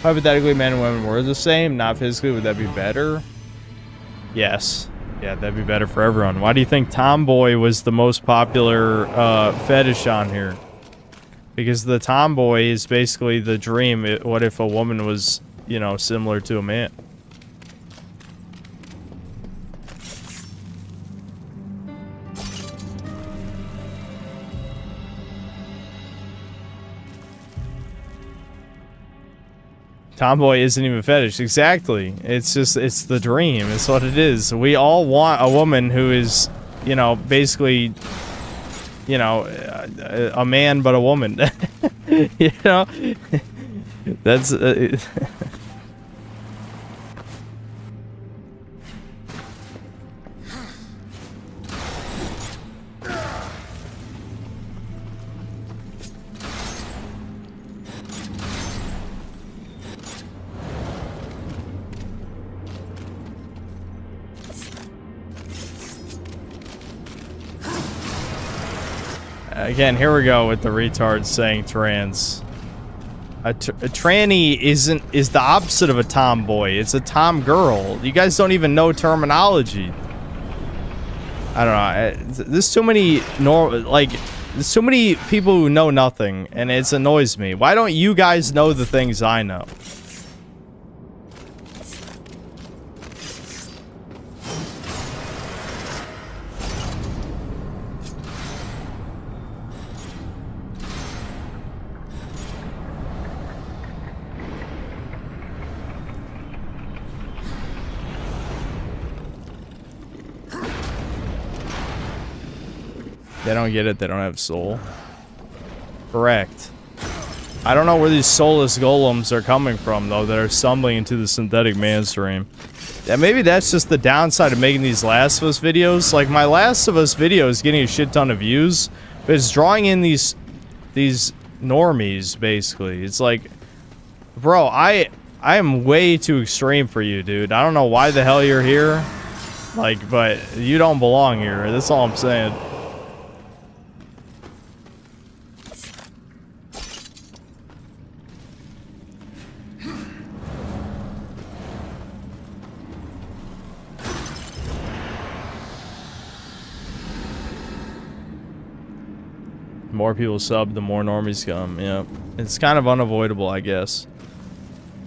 Speaker 1: Hypothetically, men and women were the same, not physically, would that be better? Yes. Yeah, that'd be better for everyone. Why do you think tomboy was the most popular fetish on here? Because the tomboy is basically the dream. What if a woman was, you know, similar to a man? Tomboy isn't even a fetish. Exactly. It's just, it's the dream. It's what it is. We all want a woman who is, you know, basically, you know, a man but a woman. You know? That's... Again, here we go with the retards saying trans. A tranny is the opposite of a tomboy. It's a tom girl. You guys don't even know terminology. I don't know. There's too many there's too many people who know nothing, and it annoys me. Why don't you guys know the things I know? They don't get it. They don't have soul. Correct. I don't know where these soulless golems are coming from, though, that are stumbling into the synthetic mainstream. Yeah, maybe that's just the downside of making these Last of Us videos. Like, my Last of Us video is getting a shit ton of views, but it's drawing in these normies, basically. It's like, bro, I am way too extreme for you, dude. I don't know why the hell you're here. Like, but you don't belong here. That's all I'm saying. More people sub, the more normies come. Yeah, it's kind of unavoidable, I guess.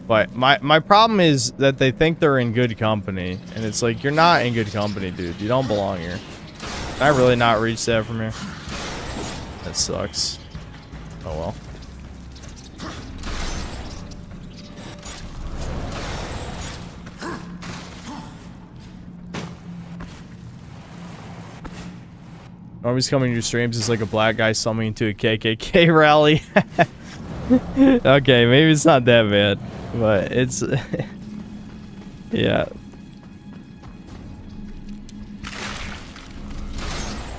Speaker 1: But my problem is that they think they're in good company, and it's like, you're not in good company, dude. You don't belong here. Can I really not reach that from here? That sucks. Oh well. Normies coming to your streams is like a black guy summoning to a KKK rally. Okay, maybe it's not that bad, but it's... yeah.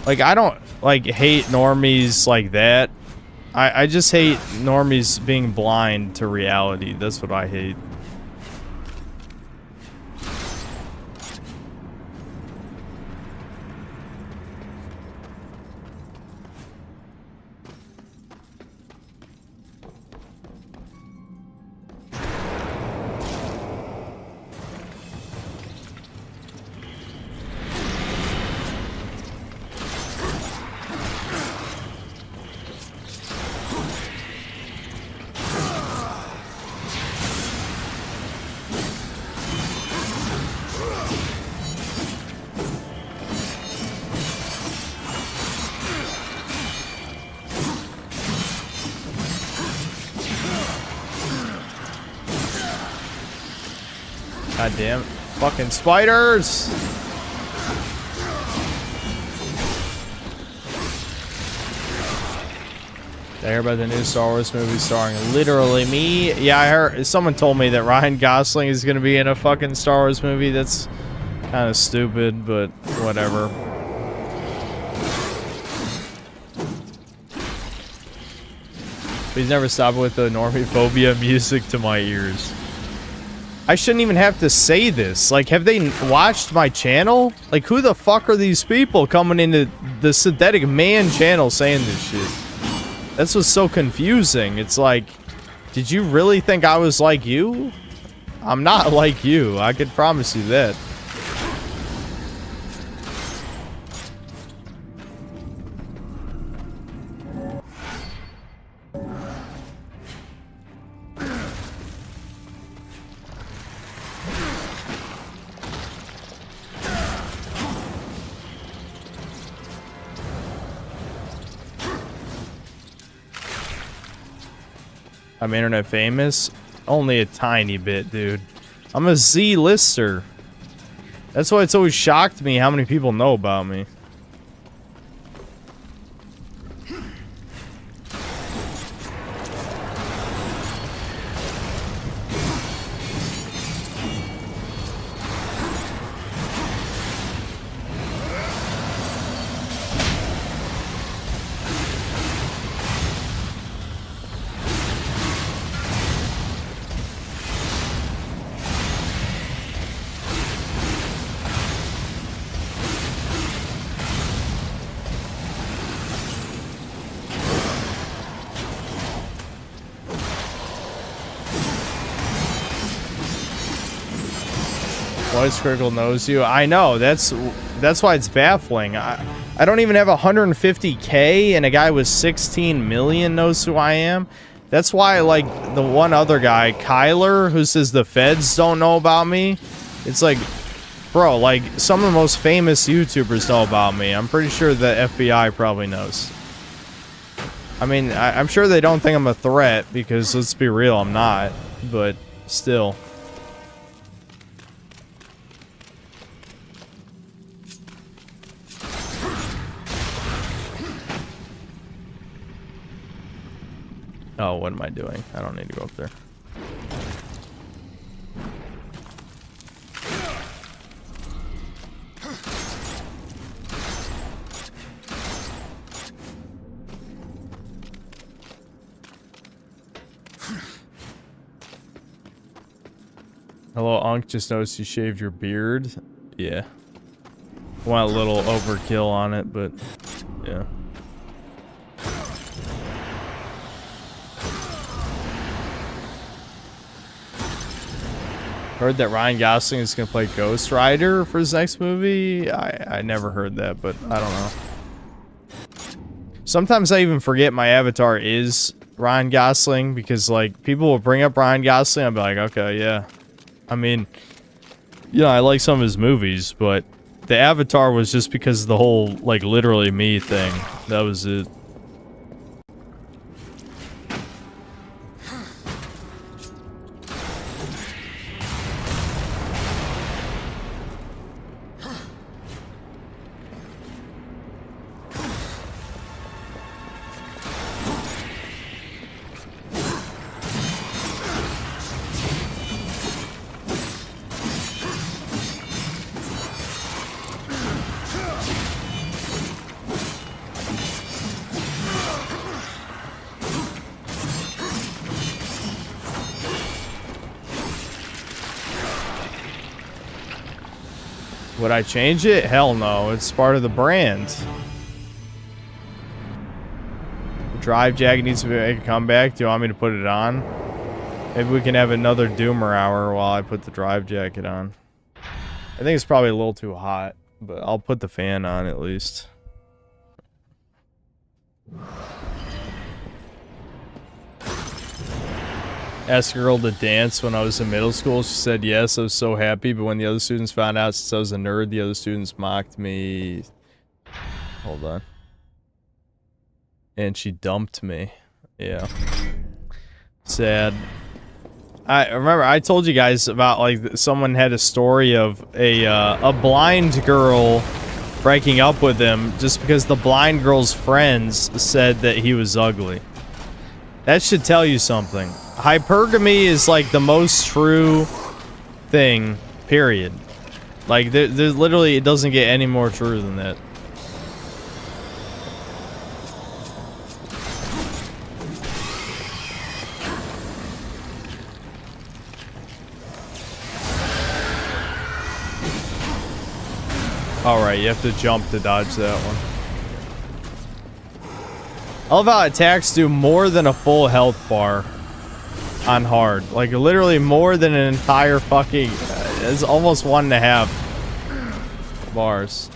Speaker 1: Like, I don't, like, hate normies like that. I just hate normies being blind to reality. That's what I hate. God damn it. Fucking spiders! Did I hear about the new Star Wars movie starring literally me? Yeah, I heard. Someone told me that Ryan Gosling is gonna be in a fucking Star Wars movie. That's kind of stupid, but whatever. Please never stop with the normophobia music to my ears. I shouldn't even have to say this. Like, have they watched my channel? Like, who the fuck are these people coming into the Synthetic Man channel saying this shit? That's what's so confusing. It's like, did you really think I was like you? I'm not like you. I could promise you that. I'm internet famous? Only a tiny bit, dude. I'm a Z-lister. That's why it's always shocked me how many people know about me. Voice Critical knows you. I know. That's why it's baffling. I don't even have 150K, and a guy with 16 million knows who I am. That's why, like, the one other guy, Kyler, who says the feds don't know about me. It's like, bro, like, some of the most famous YouTubers know about me. I'm pretty sure the FBI probably knows. I mean, I'm sure they don't think I'm a threat, because let's be real, I'm not. But still. Oh, what am I doing? I don't need to go up there. Hello, Unc. Just noticed you shaved your beard. Yeah. Went a little overkill on it, but yeah. Heard that Ryan Gosling is going to play Ghost Rider for his next movie. I never heard that, but I don't know. Sometimes I even forget my avatar is Ryan Gosling because, like, people will bring up Ryan Gosling. I'll be like, okay, yeah. I mean, yeah, I like some of his movies, but the avatar was just because of the whole, like, literally me thing. That was it. Would I change it? Hell no. It's part of the brand. The drive jacket needs to make a comeback. Do you want me to put it on? Maybe we can have another Doomer hour while I put the drive jacket on. I think it's probably a little too hot, but I'll put the fan on at least. Asked a girl to dance when I was in middle school. She said yes. I was so happy, but when the other students found out since I was a nerd, the other students mocked me. Hold on. And she dumped me. Yeah. Sad. I remember I told you guys about like someone had a story of a blind girl breaking up with him just because the blind girl's friends said that he was ugly. That should tell you something. Hypergamy is like the most true thing, period. Like there's literally, it doesn't get any more true than that. Alright, you have to jump to dodge that one. I love how attacks do more than a full health bar on hard. Like, literally more than an entire fucking... it's almost 1.5 bars.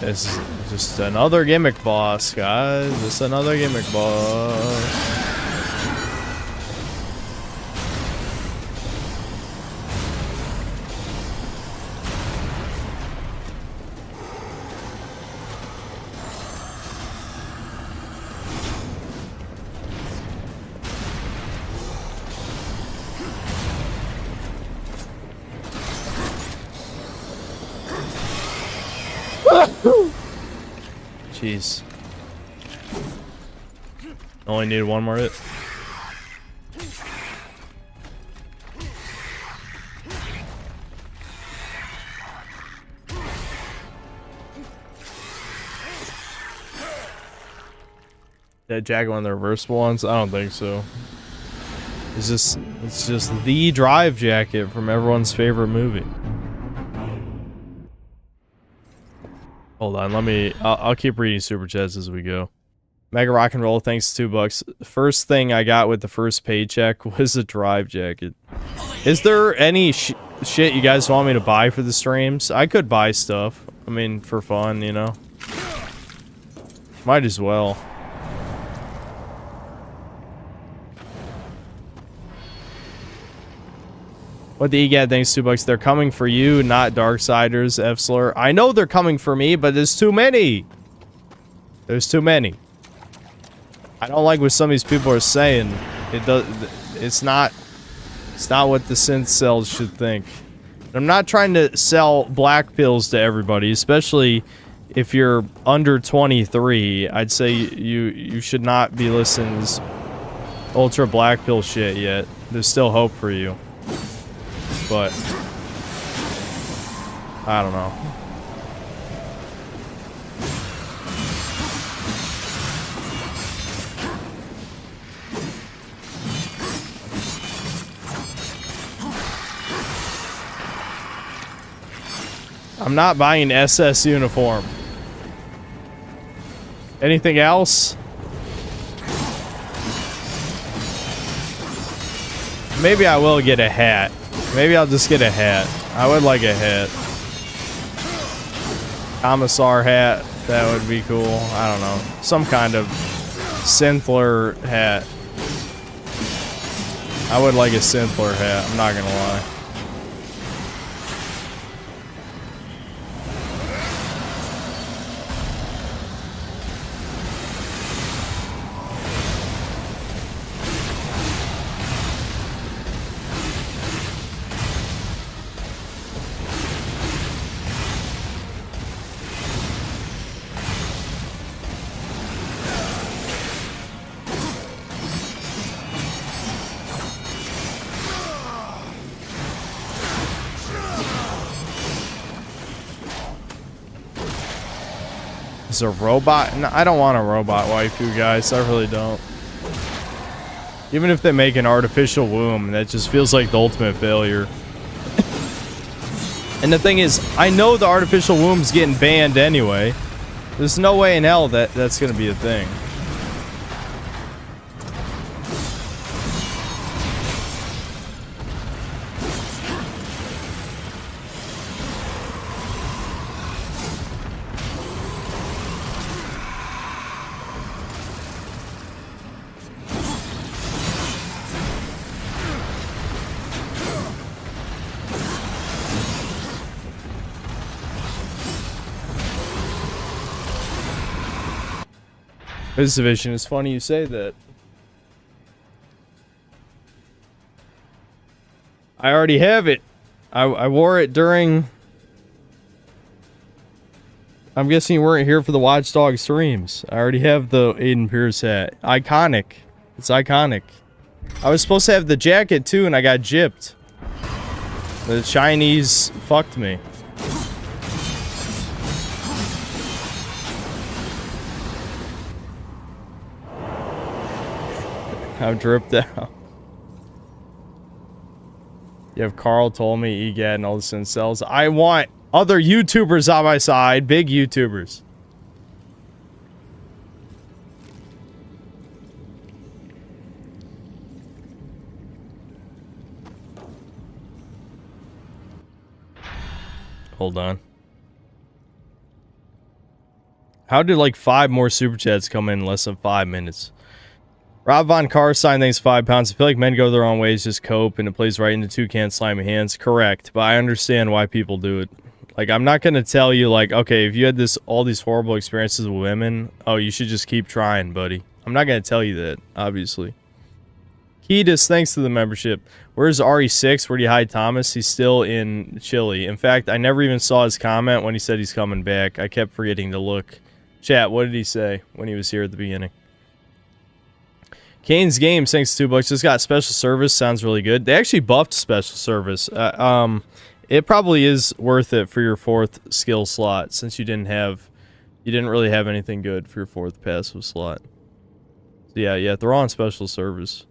Speaker 1: This is just another gimmick boss, guys. Just another gimmick boss. Jeez. Only need one more hit. That jacket one of the reversible ones? I don't think so. It's just the drive jacket from everyone's favorite movie. Hold on, I'll keep reading super chats as we go. Mega Rock and Roll, thanks $2. First thing I got with the first paycheck was a drive jacket. Is there any shit you guys want me to buy for the streams? I could buy stuff. I mean, for fun, you know. Might as well. What the EGAD, thanks $2. They're coming for you, not Darksiders, F-Slur. I know they're coming for me, but there's too many. There's too many. I don't like what some of these people are saying. It's not what the synth cells should think. I'm not trying to sell black pills to everybody, especially if you're under 23. I'd say you should not be listening to this ultra black pill shit yet. There's still hope for you. But I don't know. I'm not buying an SS uniform. Anything else? Maybe I will get a hat. Maybe I'll just get a hat. I would like a hat. Commissar hat. That would be cool. I don't know. Some kind of Synthler hat. I would like a Synthler hat. I'm not gonna lie. Is a robot? No, I don't want a robot waifu, guys. I really don't. Even if they make an artificial womb, that just feels like the ultimate failure. And the thing is, I know the artificial womb's getting banned anyway. There's no way in hell that that's gonna be a thing. Vision, it's funny you say that. I already have it. I wore it during... I'm guessing you weren't here for the Watchdog streams. I already have the Aiden Pierce hat. Iconic. It's iconic. I was supposed to have the jacket too, and I got gypped. The Chinese fucked me. I'm dripped out. You have Carl told me, EGAD, and all the incels. I want other YouTubers on my side. Big YouTubers. Hold on. How did like 5 more super chats come in less than 5 minutes? Rob Von Carstein, thanks 5 pounds. I feel like men go their own ways, just cope, and it plays right into toucan slimy hands. Correct, but I understand why people do it. Like, I'm not gonna tell you, like, okay, if you had all these horrible experiences with women, oh, you should just keep trying, buddy. I'm not gonna tell you that, obviously. Ketis, thanks to the membership. Where's RE6? Where do you hide Thomas? He's still in Chile. In fact, I never even saw his comment when he said he's coming back. I kept forgetting to look. Chat, what did he say when he was here at the beginning? Kane's Games, thanks to $2. Just got special service. Sounds really good. They actually buffed special service. It probably is worth it for your 4th skill slot since you didn't really have anything good for your 4th passive slot. So yeah, they're all on special service.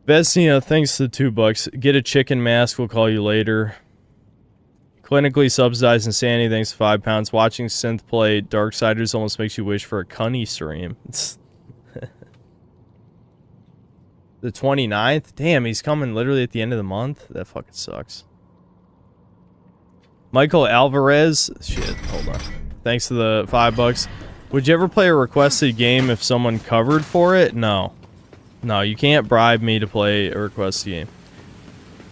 Speaker 1: Vestina, thanks to $2. Get a chicken mask. We'll call you later. Clinically subsidized insanity, thanks to 5 pounds. Watching Synth play Darksiders almost makes you wish for a cunny stream. The 29th? Damn, he's coming literally at the end of the month? That fucking sucks. Michael Alvarez. Shit, hold on. Thanks to the $5. Would you ever play a requested game if someone covered for it? No. No, you can't bribe me to play a requested game.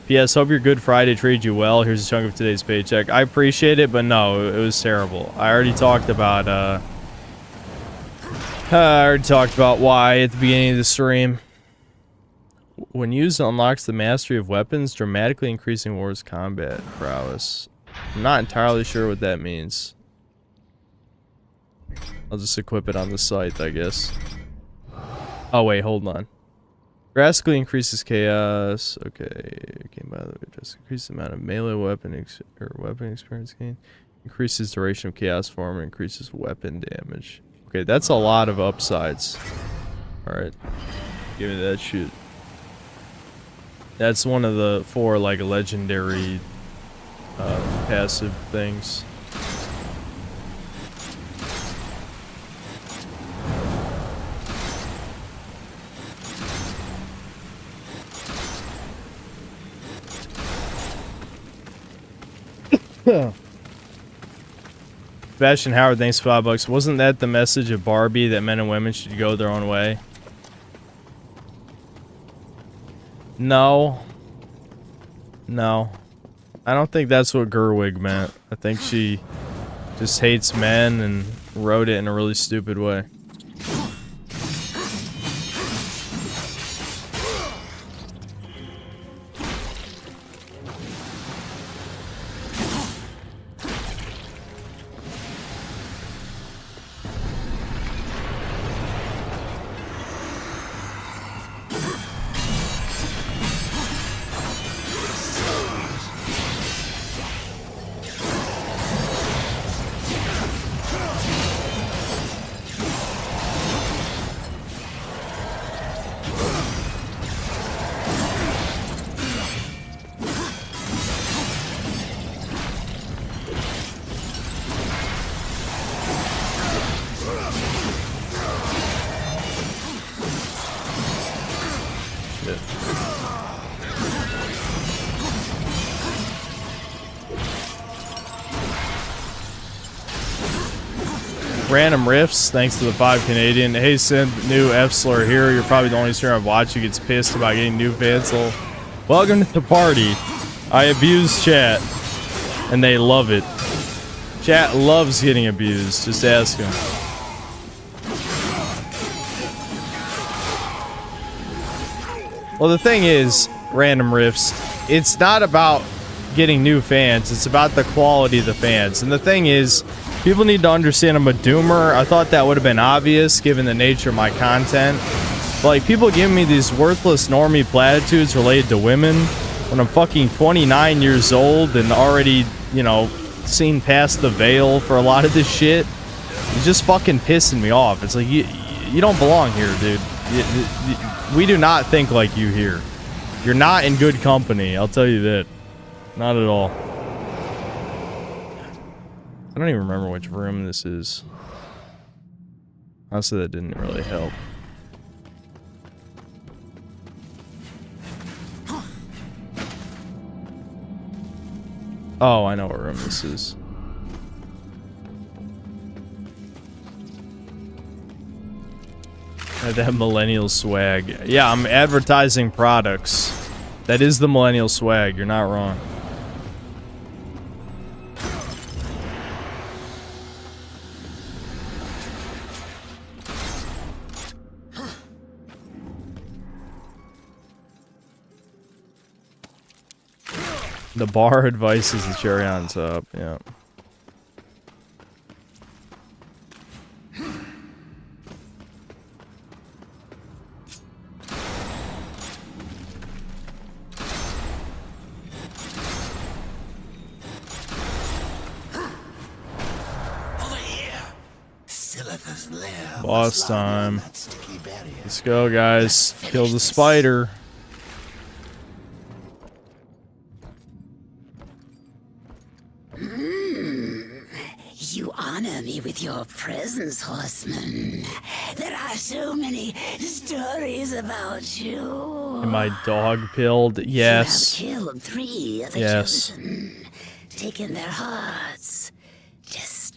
Speaker 1: P.S. Hope your Good Friday treated you well. Here's a chunk of today's paycheck. I appreciate it, but no, it was terrible. I already talked about, why at the beginning of the stream. When used, it unlocks the mastery of weapons, dramatically increasing war's combat prowess. I'm not entirely sure what that means. I'll just equip it on the site, I guess. Oh wait, hold on. Drastically increases chaos. Okay, by the way, just increase the amount of melee weapon experience gain. Increases duration of chaos form and increases weapon damage. Okay, that's a lot of upsides. Alright. Give me that shit. That's one of the 4 like legendary passive things. Sebastian Howard, thanks for $5. Wasn't that the message of Barbie that men and women should go their own way? No. No. I don't think that's what Gerwig meant. I think she just hates men and wrote it in a really stupid way. Random Riffs, thanks to the 5 Canadian. Hey, Synth, new F-Slur here. You're probably the only streamer I've watched who gets pissed about getting new fans. So, welcome to the party. I abuse chat, and they love it. Chat loves getting abused. Just ask them. Well, the thing is, Random Riffs, it's not about getting new fans, it's about the quality of the fans. And the thing is, people need to understand I'm a doomer. I thought that would have been obvious given the nature of my content. But, like, people giving me these worthless normie platitudes related to women when I'm fucking 29 years old and already, you know, seen past the veil for a lot of this shit. It's just fucking pissing me off. It's like, you don't belong here, dude. We do not think like you here. You're not in good company, I'll tell you that. Not at all. I don't even remember which room this is. Honestly, that didn't really help. Oh, I know what room this is. That millennial swag. Yeah, I'm advertising products. That is the millennial swag. You're not wrong. The bar advice is the cherry on top. Yeah. Boss time. Let's go, guys. Kill the spider.
Speaker 4: You honor me with your presence, horseman. There are so many stories about you.
Speaker 1: Am I dog pilled? Yes.
Speaker 4: You have killed 3 of the
Speaker 1: Yes.
Speaker 4: chosen, taken their hearts.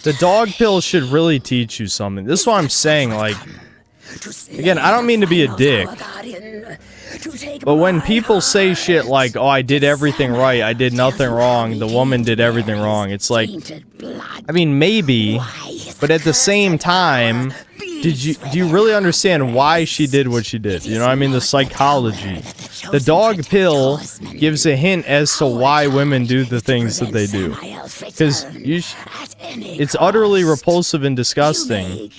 Speaker 1: The dog pill should really teach you something. This is what I'm saying, like, again, I don't mean to be a dick, but when people say shit like, oh, I did everything right, I did nothing wrong, the woman did everything wrong, it's like, I mean, maybe, but at the same time, do you really understand why she did what she did? You know what I mean? The psychology. The dog pill gives a hint as to why women do the things that they do. Because it's utterly repulsive and disgusting,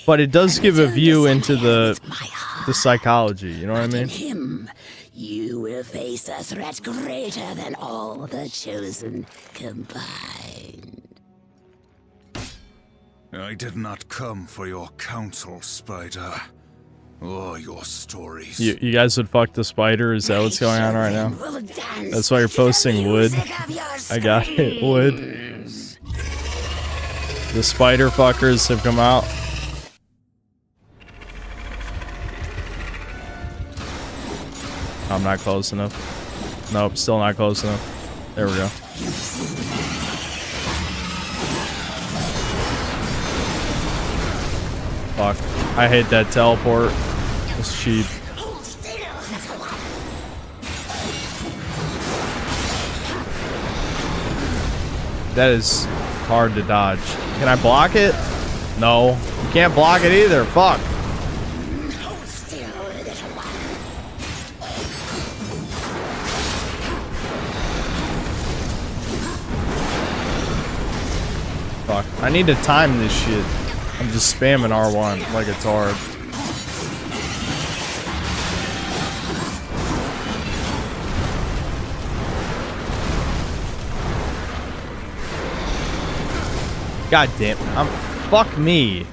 Speaker 1: but it does give a view into the psychology. You know what I mean?
Speaker 4: You will face a threat greater than all the chosen combined.
Speaker 6: I did not come for your counsel, Spider, or your stories.
Speaker 1: You guys would fuck the spider? Is that what's going on right now? That's why you're posting wood. I got it, wood. The spider fuckers have come out. I'm not close enough. Nope, still not close enough. There we go. Fuck. I hate that teleport. It's cheap. That is hard to dodge. Can I block it? No. You can't block it either. Fuck. Fuck. I need to time this shit. I'm just spamming R1 like it's hard. God damn. Fuck me.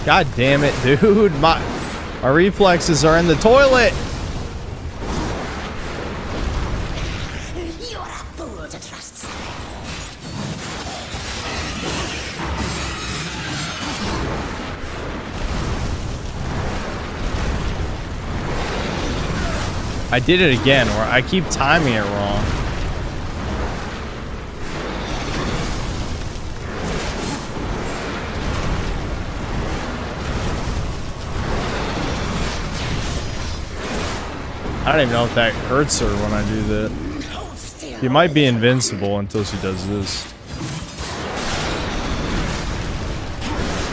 Speaker 1: God damn it, dude. My reflexes are in the toilet.
Speaker 4: You're a fool to trust.
Speaker 1: I did it again, where I keep timing it wrong. I don't even know if that hurts her when I do that. She might be invincible until she does this.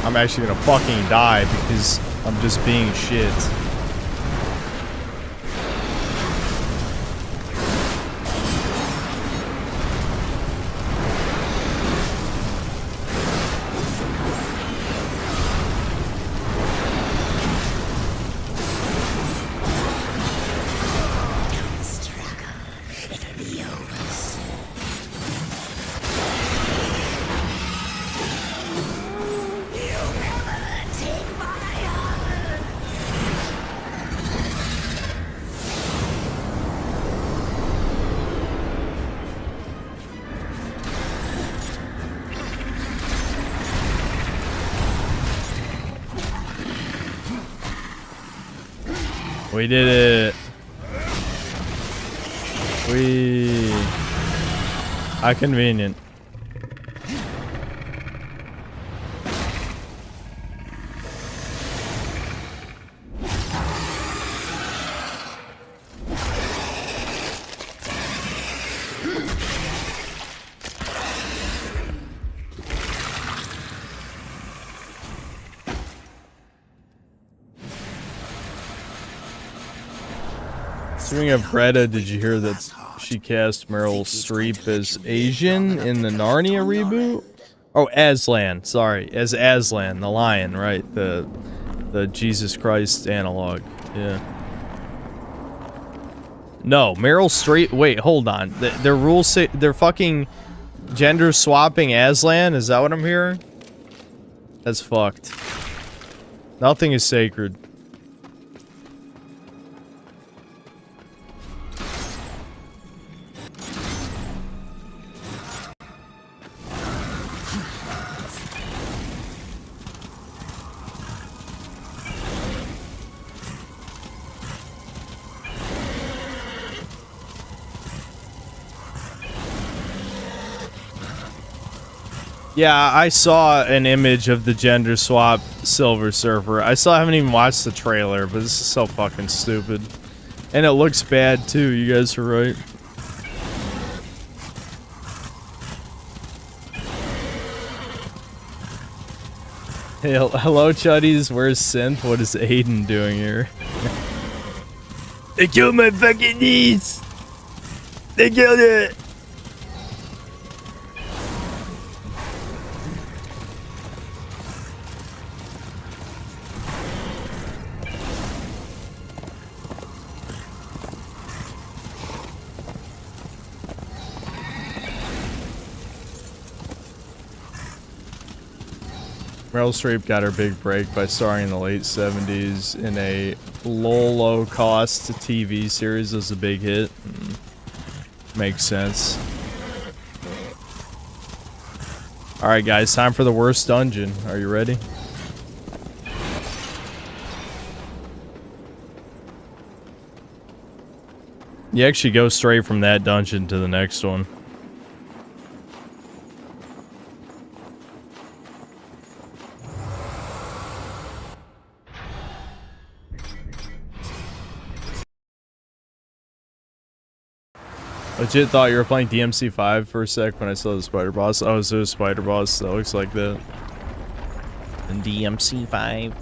Speaker 1: I'm actually gonna fucking die because I'm just being shit. We did it. How convenient. Speaking of Greta, did you hear that she cast Meryl Streep as Asian in the Narnia reboot? Oh, Aslan. Sorry, as Aslan, the lion, right? The Jesus Christ analog. Yeah. No, Meryl Streep. Wait, hold on. Their rules say they're fucking gender swapping Aslan. Is that what I'm hearing? That's fucked. Nothing is sacred. Yeah, I saw an image of the gender swap Silver Surfer. I still haven't even watched the trailer, but this is so fucking stupid. And it looks bad too, you guys are right. Hey, hello Chuddies, where's Synth? What is Aiden doing here? They killed my fucking niece! They killed it! Meryl Streep got her big break by starring in the late 70s in a low-cost TV series. It was a big hit. Makes sense. Alright guys, time for the worst dungeon. Are you ready? You actually go straight from that dungeon to the next one. Legit thought you were playing DMC5 for a sec when I saw the spider boss. Oh, so a spider boss that looks like that. And DMC5.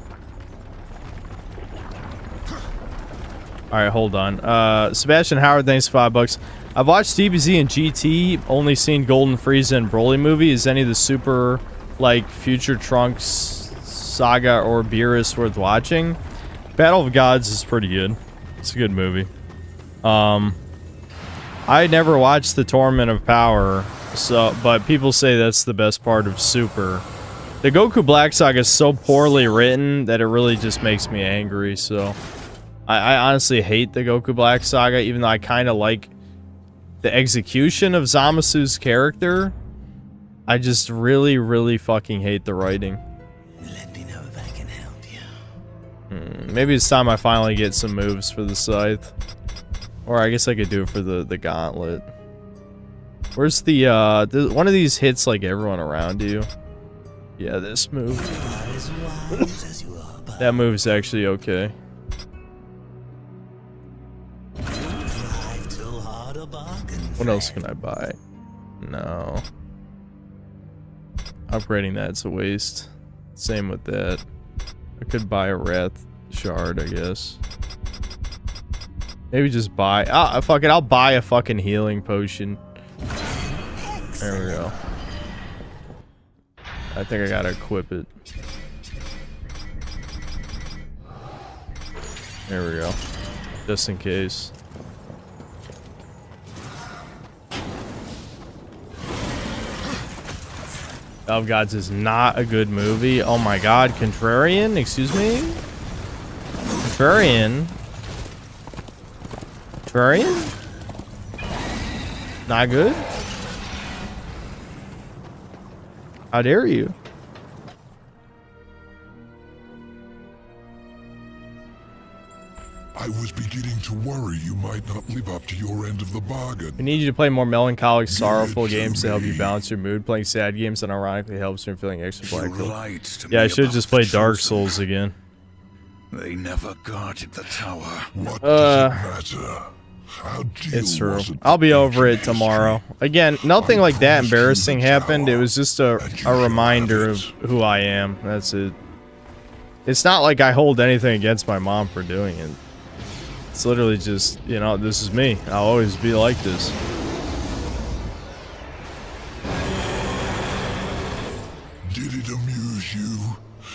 Speaker 1: Alright, hold on. Sebastian Howard, thanks for $5. I've watched DBZ and GT, only seen Golden Frieza and Broly movie. Is any of the super, like, Future Trunks, Saga, or Beerus worth watching? Battle of Gods is pretty good. It's a good movie. I never watched the Tournament of Power, but people say that's the best part of Super. The Goku Black Saga is so poorly written that it really just makes me angry, so... I honestly hate the Goku Black Saga, even though I kind of like the execution of Zamasu's character. I just really, really fucking hate the writing.
Speaker 7: Let me know if I can help you.
Speaker 1: Maybe it's time I finally get some moves for the scythe. Or I guess I could do it for the gauntlet. Where's the, one of these hits like everyone around you? Yeah, this move. That move's actually okay. What else can I buy? No. Upgrading that's a waste. Same with that. I could buy a Wrath Shard, I guess. Maybe just buy... fuck it, I'll buy a fucking healing potion. There we go. I think I gotta equip it. There we go. Just in case. Of Gods is not a good movie. Oh my god, Contrarian? Excuse me? Contrarian? Contrarian? Not good? How dare you?
Speaker 5: I was beginning to worry you might not live up to your end of the bargain.
Speaker 1: We need you to play more melancholic, sorrowful games to help you balance your mood. Playing sad games that ironically helps you feeling extra black. Yeah, I should have just played Dark Souls again.
Speaker 6: They never guarded the tower.
Speaker 5: What does it matter?
Speaker 1: It's true. I'll be over it tomorrow. Again, nothing like that embarrassing happened. It was just a reminder of who I am. That's it. It's not like I hold anything against my mom for doing it. It's literally just, you know, this is me. I'll always be like this.
Speaker 5: Did it amuse you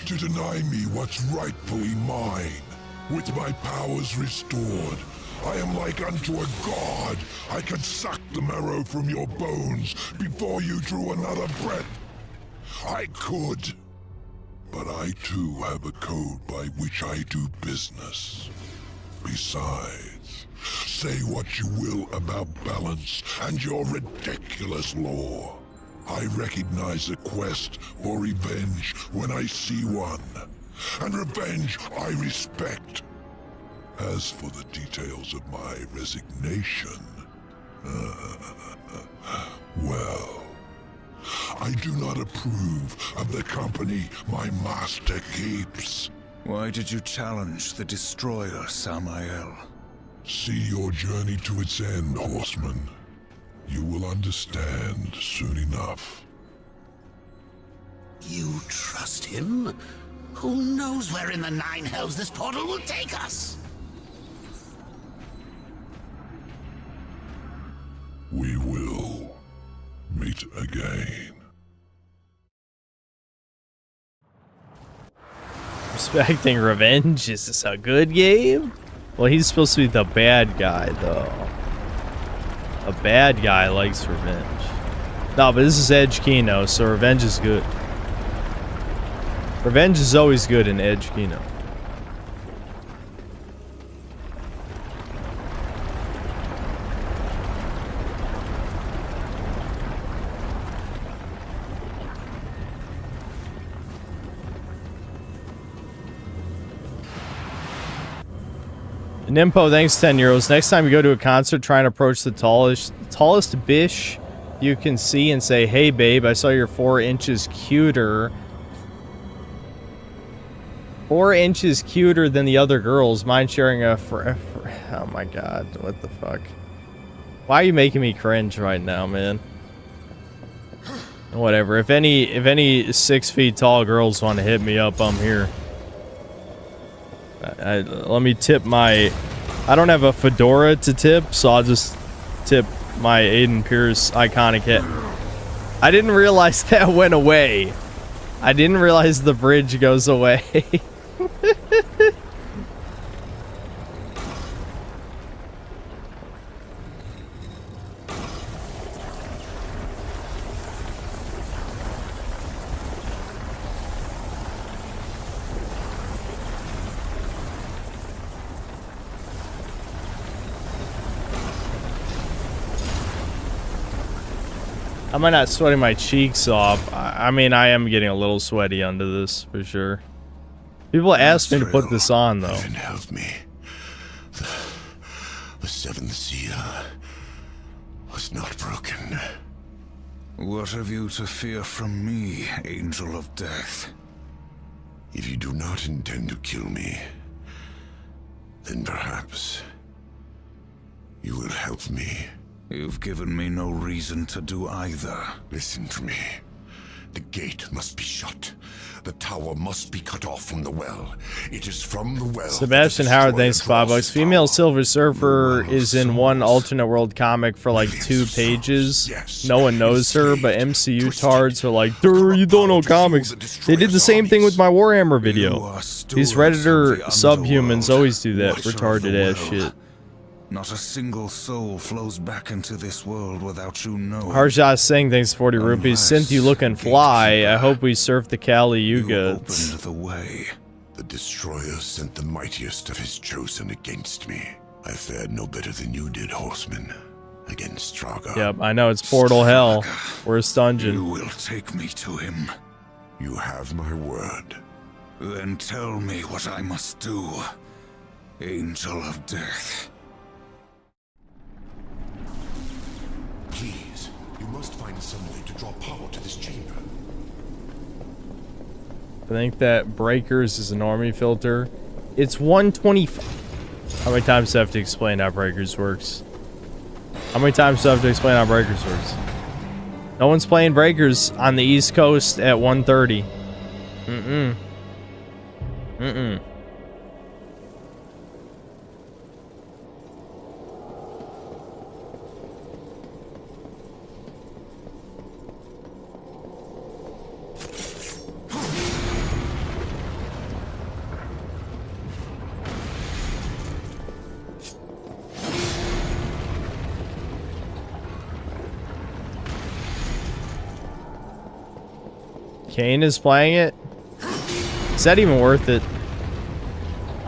Speaker 5: to deny me what's rightfully mine? With my powers restored, I am like unto a god. I could suck the marrow from your bones before you drew another breath. I could. But I too have a code by which I do business. Besides, say what you will about balance and your ridiculous lore. I recognize a quest for revenge when I see one. And revenge I respect. As for the details of my resignation, well, I do not approve of the company my master keeps.
Speaker 6: Why did you challenge the destroyer, Samael?
Speaker 5: See your journey to its end, horseman. You will understand soon enough.
Speaker 4: You trust him? Who knows where in the nine hells this portal will take us?
Speaker 5: We will meet again.
Speaker 1: Respecting revenge? Is this a good game? Well, he's supposed to be the bad guy, though. A bad guy likes revenge. No, but this is Edge Kino, so revenge is good. Revenge is always good in Edge Kino. Nimpo, thanks 10 euros. Next time you go to a concert, try and approach the tallest bish you can see and say, "Hey babe, I saw you're 4 inches cuter. 4 inches cuter than the other girls. Mind sharing a oh my god, what the fuck? Why are you making me cringe right now, man? Whatever. If any 6 feet tall girls want to hit me up, I'm here. Let me tip my... I don't have a fedora to tip, so I'll just tip my Aiden Pierce iconic hit. I didn't realize that went away. I didn't realize the bridge goes away. Am I not sweating my cheeks off? I mean, I am getting a little sweaty under this, for sure. People asked me to put this on, though.
Speaker 2: Heaven help me. The seventh seal was not broken.
Speaker 6: What have you to fear from me, Angel of Death?
Speaker 2: If you do not intend to kill me, then perhaps you will help me.
Speaker 6: You've given me no reason to do either.
Speaker 2: Listen to me. The gate must be shut. The tower must be cut off from the well. It is from the well.
Speaker 1: Sebastian Howard, thanks for $5. Female Silver Surfer is in one alternate world comic for like 2 pages. No one knows her, but MCU tards are like, "Durr, you don't know comics." They did the same thing with my Warhammer video. These Redditor subhumans always do that retarded ass shit.
Speaker 6: Not a single soul flows back into this world without you knowing.
Speaker 1: Harshas Singh, thanks for 40 rupees. Synth, you looking fly. I hope we surf the Kali Yuga.
Speaker 6: Opened the way.
Speaker 2: The Destroyer sent the mightiest of his chosen against me. I fared no better than you did, Horseman, against Straga.
Speaker 1: Yep, I know, it's Portal Hell. Worst dungeon.
Speaker 6: You will take me to him.
Speaker 2: You have my word.
Speaker 6: Then tell me what I must do, Angel of Death.
Speaker 2: Please, you must find some way to draw power to this chamber.
Speaker 1: I think that Breakers is a normie filter. It's 125. How many times do I have to explain how Breakers works? How many times do I have to explain how Breakers works? No one's playing Breakers on the East Coast at 1:30. Mm-mm. Kane is playing it? Is that even worth it?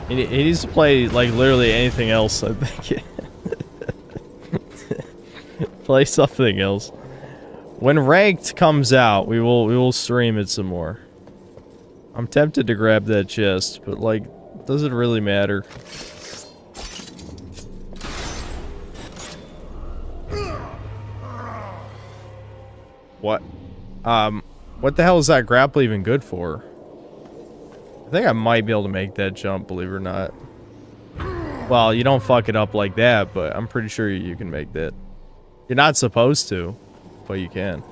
Speaker 1: He needs to play, like, literally anything else, I think. Play something else. When Ranked comes out, we will stream it some more. I'm tempted to grab that chest, but, like, does it really matter? What? What the hell is that grapple even good for? I think I might be able to make that jump, believe it or not. Well, you don't fuck it up like that, but I'm pretty sure you can make that. You're not supposed to, but you can.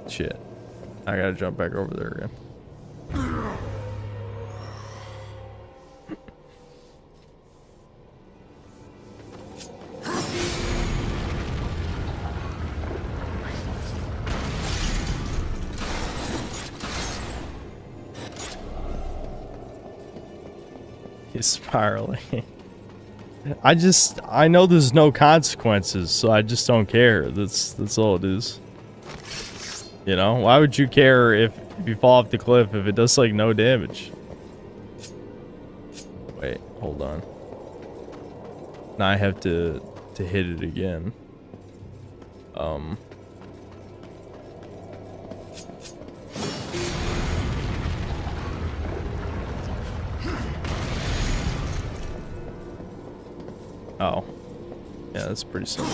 Speaker 1: Shit. I gotta jump back over there again. He's spiraling. I know there's no consequences, so I just don't care. That's all it is. You know, why would you care if you fall off the cliff if it does like no damage? Wait, hold on. Now I have to hit it again. Oh. Yeah, that's pretty simple.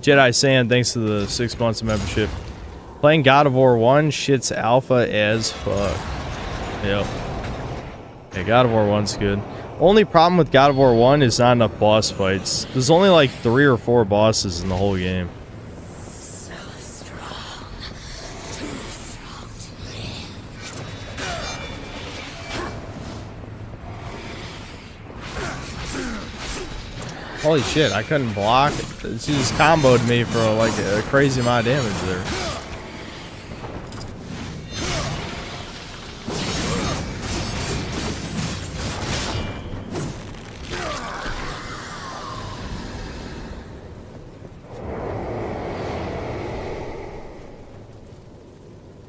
Speaker 1: Jedi Sand, thanks to the 6 months of membership. Playing God of War 1, shit's alpha as fuck. Yep. Yeah, God of War 1's good. Only problem with God of War 1 is not enough boss fights. There's only like 3 or 4 bosses in the whole game.
Speaker 4: So strong. Too strong to live.
Speaker 1: Holy shit, I couldn't block. She just comboed me for like a crazy amount of damage there.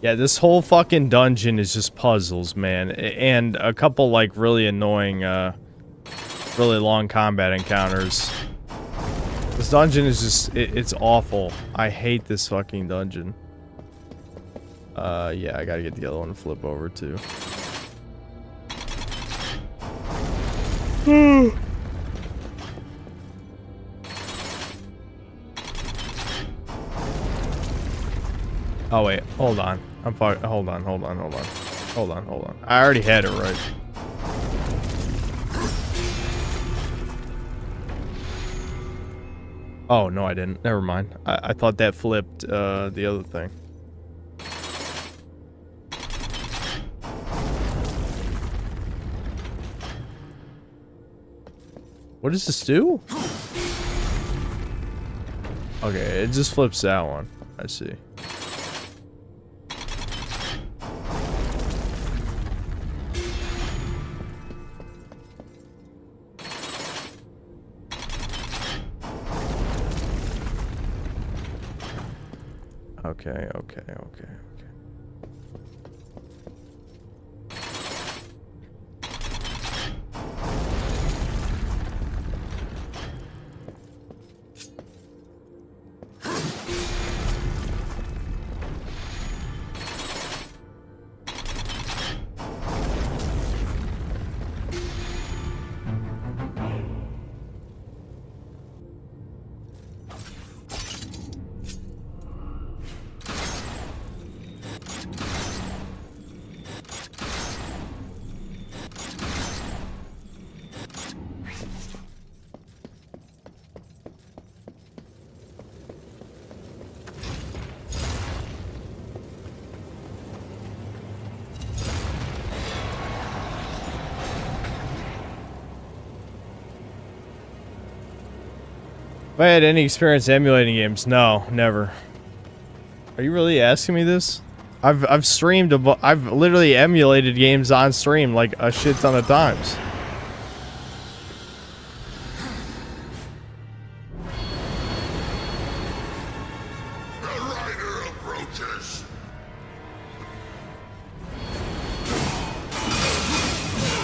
Speaker 1: Yeah, this whole fucking dungeon is just puzzles, man. And a couple, like, really annoying, really long combat encounters. This dungeon is just, it's awful. I hate this fucking dungeon. Yeah, I gotta get the other one to flip over, too. Oh, wait, hold on. Hold on. I already had it right. Oh, no, I didn't. Never mind. I thought that flipped, the other thing. What does this do? Okay, it just flips that one. I see. Okay. If I had any experience emulating games, no, never. Are you really asking me this? I've streamed I've literally emulated games on stream like a shit ton of times.
Speaker 5: The rider approaches.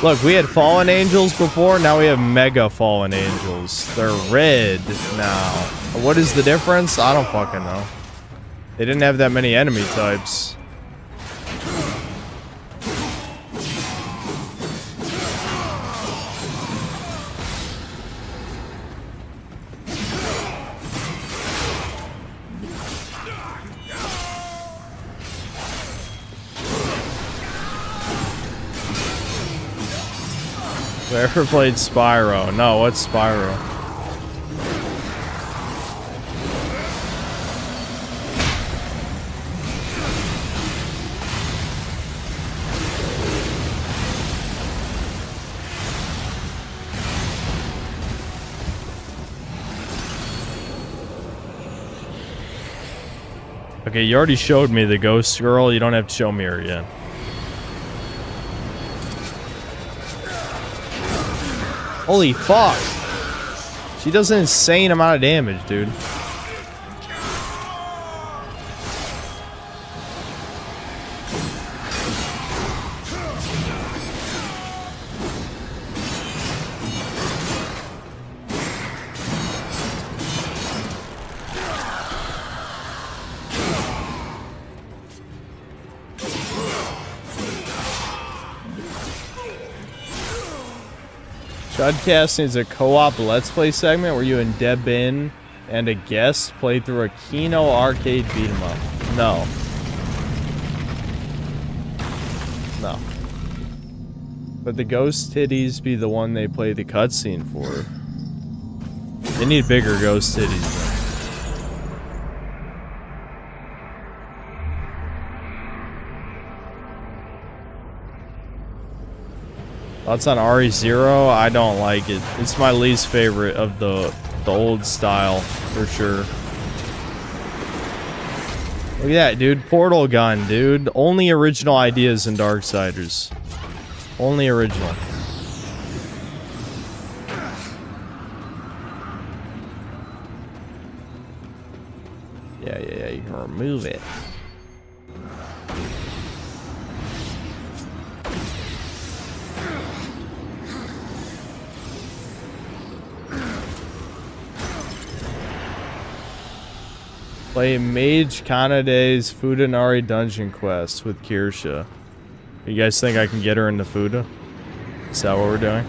Speaker 1: Look, we had fallen angels before, now we have mega fallen angels. They're red now. What is the difference? I don't fucking know. They didn't have that many enemy types. Have I ever played Spyro? No, what's Spyro? Okay, you already showed me the ghost girl. You don't have to show me her again. Holy fuck. She does an insane amount of damage, dude. Shudcast is a co-op Let's Play segment where you and Debin and a guest play through a Kino arcade beat 'em up. No. No. But the ghost titties be the one they play the cutscene for. They need bigger ghost titties, though. Thoughts on RE0? I don't like it. It's my least favorite of the old style, for sure. Look at that, dude. Portal gun, dude. Only original ideas in Darksiders. Only original. Yeah, you can remove it. Play Mage Kanade's Fudanari Dungeon Quest with Kirsha. You guys think I can get her into Fuda? Is that what we're doing?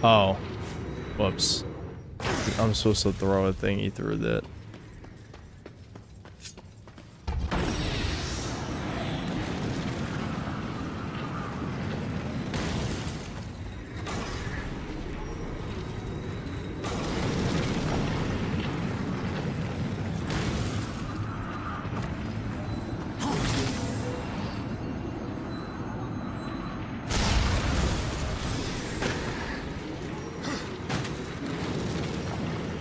Speaker 1: Oh. Whoops. I'm supposed to throw a thingy through that.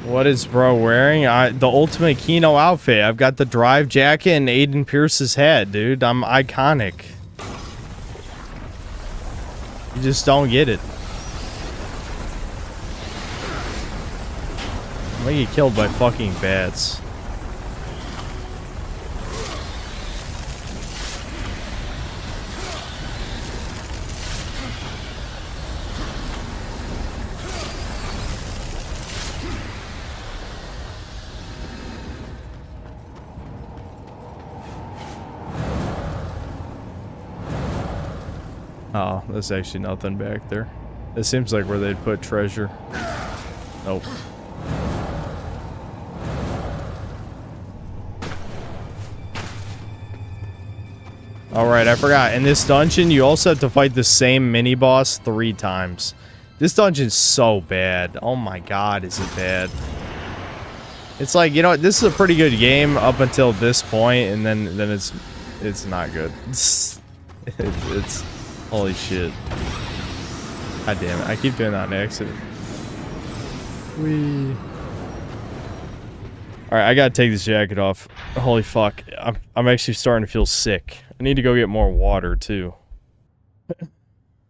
Speaker 1: What is bro wearing? The ultimate Kino outfit. I've got the drive jacket and Aiden Pierce's hat, dude. I'm iconic. You just don't get it. I'm gonna get killed by fucking bats. Oh, there's actually nothing back there. It seems like where they'd put treasure. Nope. Alright, I forgot. In this dungeon, you also have to fight the same mini-boss 3 times. This dungeon's so bad. Oh my god, is it bad. It's like, you know what, this is a pretty good game up until this point, and then it's not good. It's holy shit. God damn it. I keep doing that on accident. Whee. Alright, I gotta take this jacket off. Holy fuck. I'm actually starting to feel sick. I need to go get more water, too.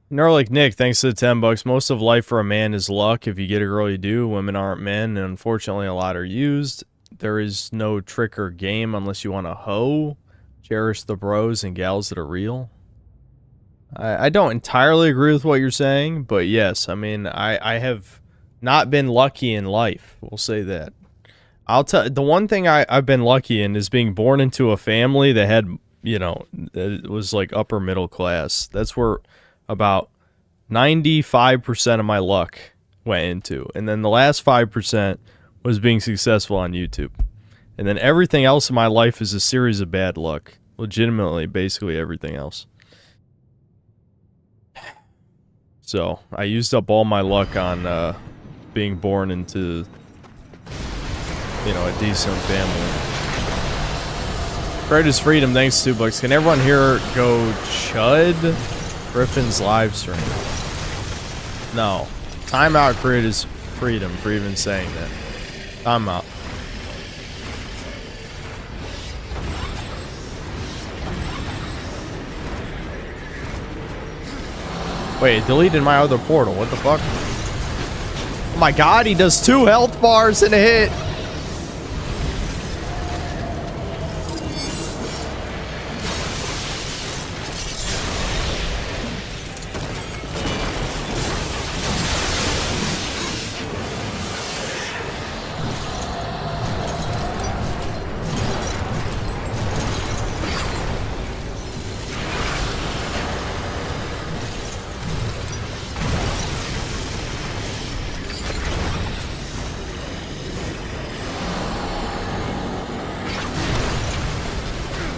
Speaker 1: Neuralic Nick, thanks to the 10 bucks. Most of life for a man is luck. If you get a girl, you do. Women aren't men, and unfortunately a lot are used. There is no trick or game unless you want a hoe. Cherish the bros and gals that are real. I don't entirely agree with what you're saying, but yes, I mean, I have not been lucky in life. We'll say that. I'll tell the one thing I've been lucky in is being born into a family that had, you know, it was like upper middle class. That's where about 95% of my luck went into. And then the last 5% was being successful on YouTube. And then everything else in my life is a series of bad luck. Legitimately, basically everything else. So, I used up all my luck on being born into, you know, a decent family. Greatest freedom, thanks to $2. Can everyone here go chud Griffin's live stream? No. Timeout creates freedom for even saying that. Timeout. Wait, it deleted my other portal. What the fuck? Oh my god, he does 2 health bars in a hit.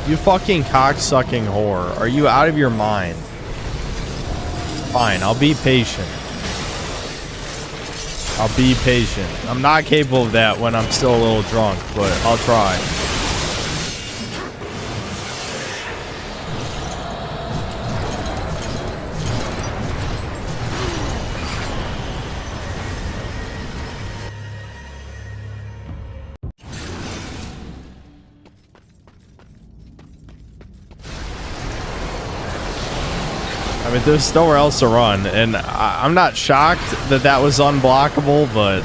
Speaker 1: You fucking cocksucking whore. Are you out of your mind? Fine, I'll be patient. I'll be patient. I'm not capable of that when I'm still a little drunk, but I'll try. I mean, there's nowhere else to run, and I'm not shocked that that was unblockable, but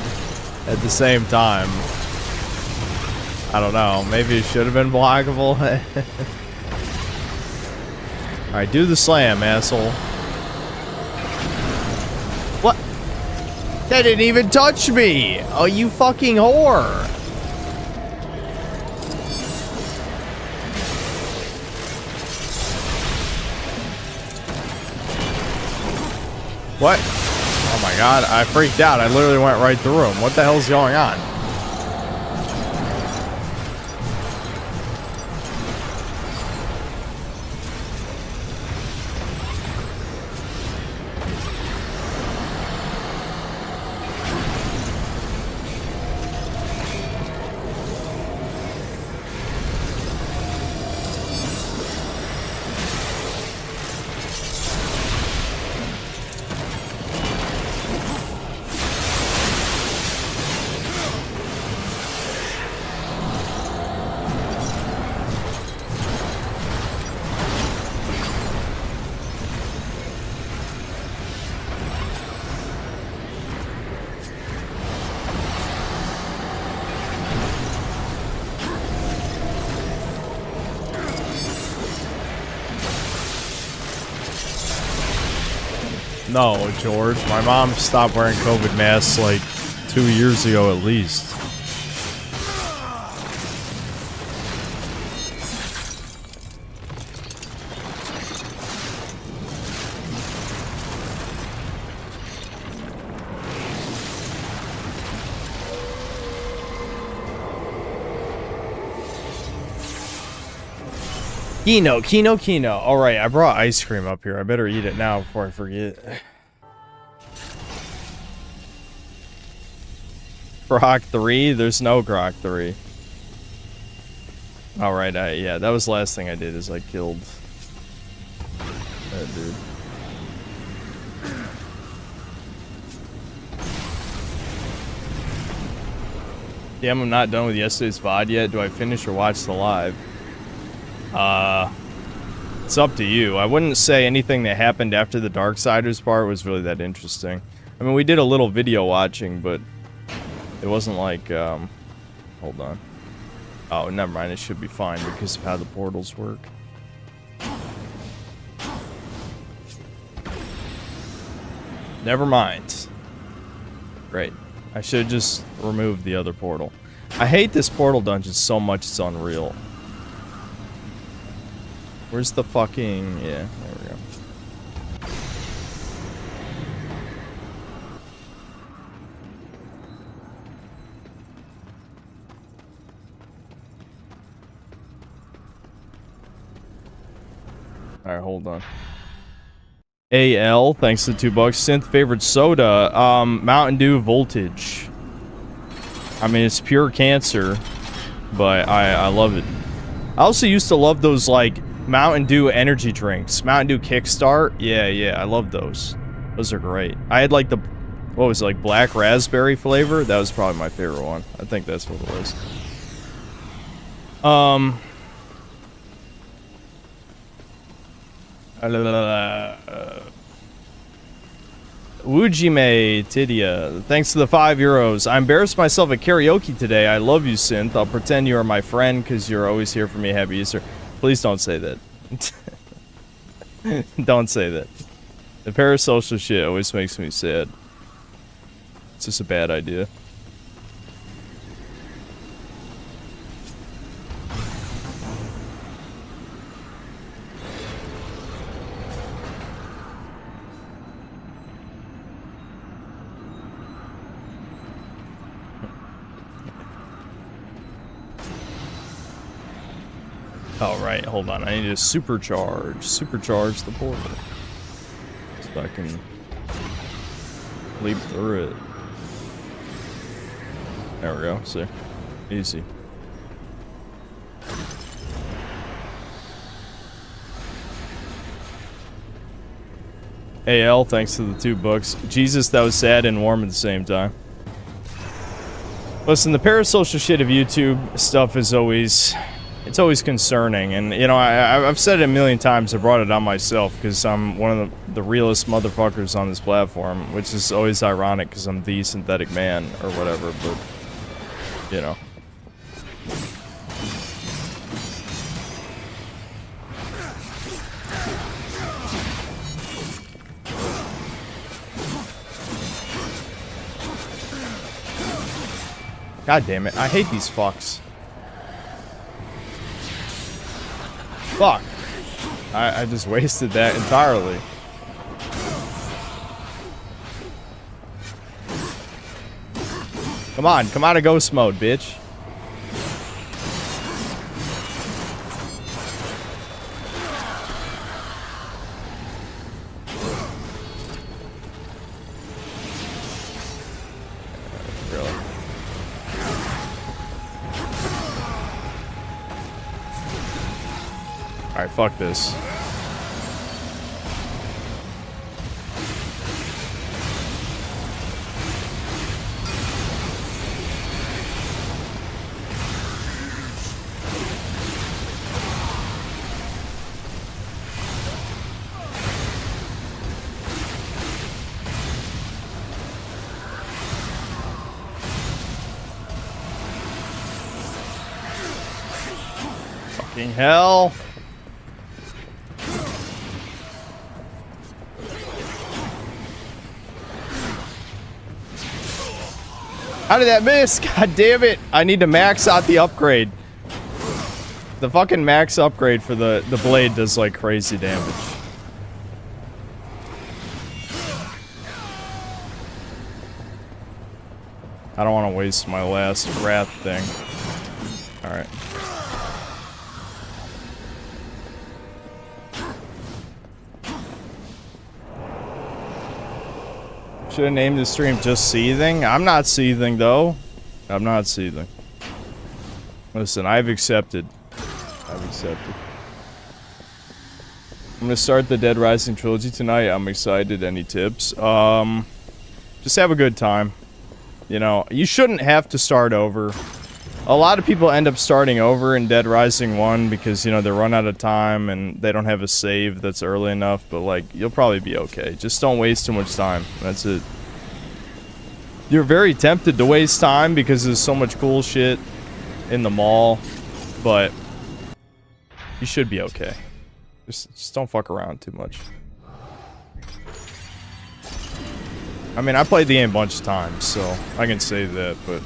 Speaker 1: at the same time. I don't know. Maybe it should have been blockable. Alright, do the slam, asshole. What? That didn't even touch me! Oh, you fucking whore! What? Oh my god, I freaked out. I literally went right through him. What the hell's going on? No, George. My mom stopped wearing COVID masks like 2 years ago at least. Kino. Alright, I brought ice cream up here. I better eat it now before I forget. Grok 3? There's no Grok 3. Alright, yeah, that was the last thing I did is I killed that dude. Damn, I'm not done with yesterday's VOD yet. Do I finish or watch the live? It's up to you. I wouldn't say anything that happened after the Darksiders part was really that interesting. I mean, we did a little video watching, but it wasn't like, hold on. Oh, never mind. It should be fine because of how the portals work. Never mind. Great. I should just remove the other portal. I hate this portal dungeon so much it's unreal. Where's the fucking... yeah, there we go. Alright, hold on. AL, thanks to $2. Synth favorite soda, Mountain Dew Voltage. I mean, it's pure cancer, but I love it. I also used to love those, like, Mountain Dew energy drinks. Mountain Dew Kickstart. Yeah, I love those. Those are great. I had, like, the, what was it, like, black raspberry flavor? That was probably my favorite one. I think that's what it was. Wujime Tidia, thanks to the €5. I embarrassed myself at karaoke today. I love you, Synth. I'll pretend you are my friend because you're always here for me. Happy Easter. Please don't say that. Don't say that. The parasocial shit always makes me sad. It's just a bad idea. Alright, hold on. I need to supercharge the portal. So I can leap through it. There we go, see? Easy. AL, thanks to the $2. Jesus, that was sad and warm at the same time. Listen, the parasocial shit of YouTube stuff is always... it's always concerning. And, you know, I've said it a million times. I brought it on myself because I'm one of the realest motherfuckers on this platform, which is always ironic because I'm the synthetic man or whatever, but, you know. God damn it, I hate these fucks. Fuck. I just wasted that entirely. Come on, come out of ghost mode, bitch. Alright, fuck this. Fucking hell. How did that miss? God damn it. I need to max out the upgrade. The fucking max upgrade for the blade does like crazy damage. I don't want to waste my last wrath thing. Alright. Should have named the stream just Seething. I'm not seething, though. I'm not seething. Listen, I've accepted. I've accepted. I'm gonna start the Dead Rising trilogy tonight. I'm excited. Any tips? Just have a good time. You know, you shouldn't have to start over. A lot of people end up starting over in Dead Rising 1 because, you know, they run out of time and they don't have a save that's early enough, but, like, you'll probably be okay. Just don't waste too much time. That's it. You're very tempted to waste time because there's so much cool shit in the mall, but you should be okay. Just don't fuck around too much. I mean, I played the game a bunch of times, so I can say that, but...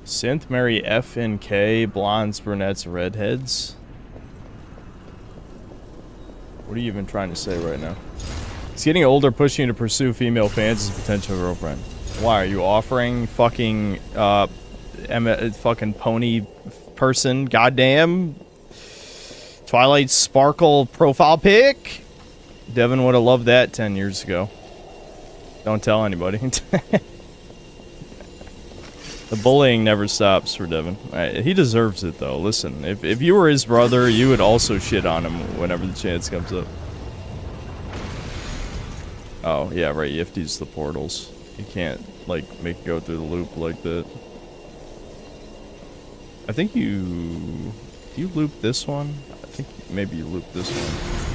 Speaker 1: Synth marry F and K, blondes, brunettes, redheads. What are you even trying to say right now? It's getting older, pushing you to pursue female fans as potential girlfriend. Why are you offering fucking fucking pony person? Goddamn. Twilight Sparkle profile pic. Devin would have loved that 10 years ago. Don't tell anybody. The bullying never stops for Devin. He deserves it, though. Listen, if you were his brother, you would also shit on him whenever the chance comes up. Oh, yeah, right. You have to use the portals. You can't, like, make it go through the loop like that. I think you... Do you loop this one? I think maybe you loop this one.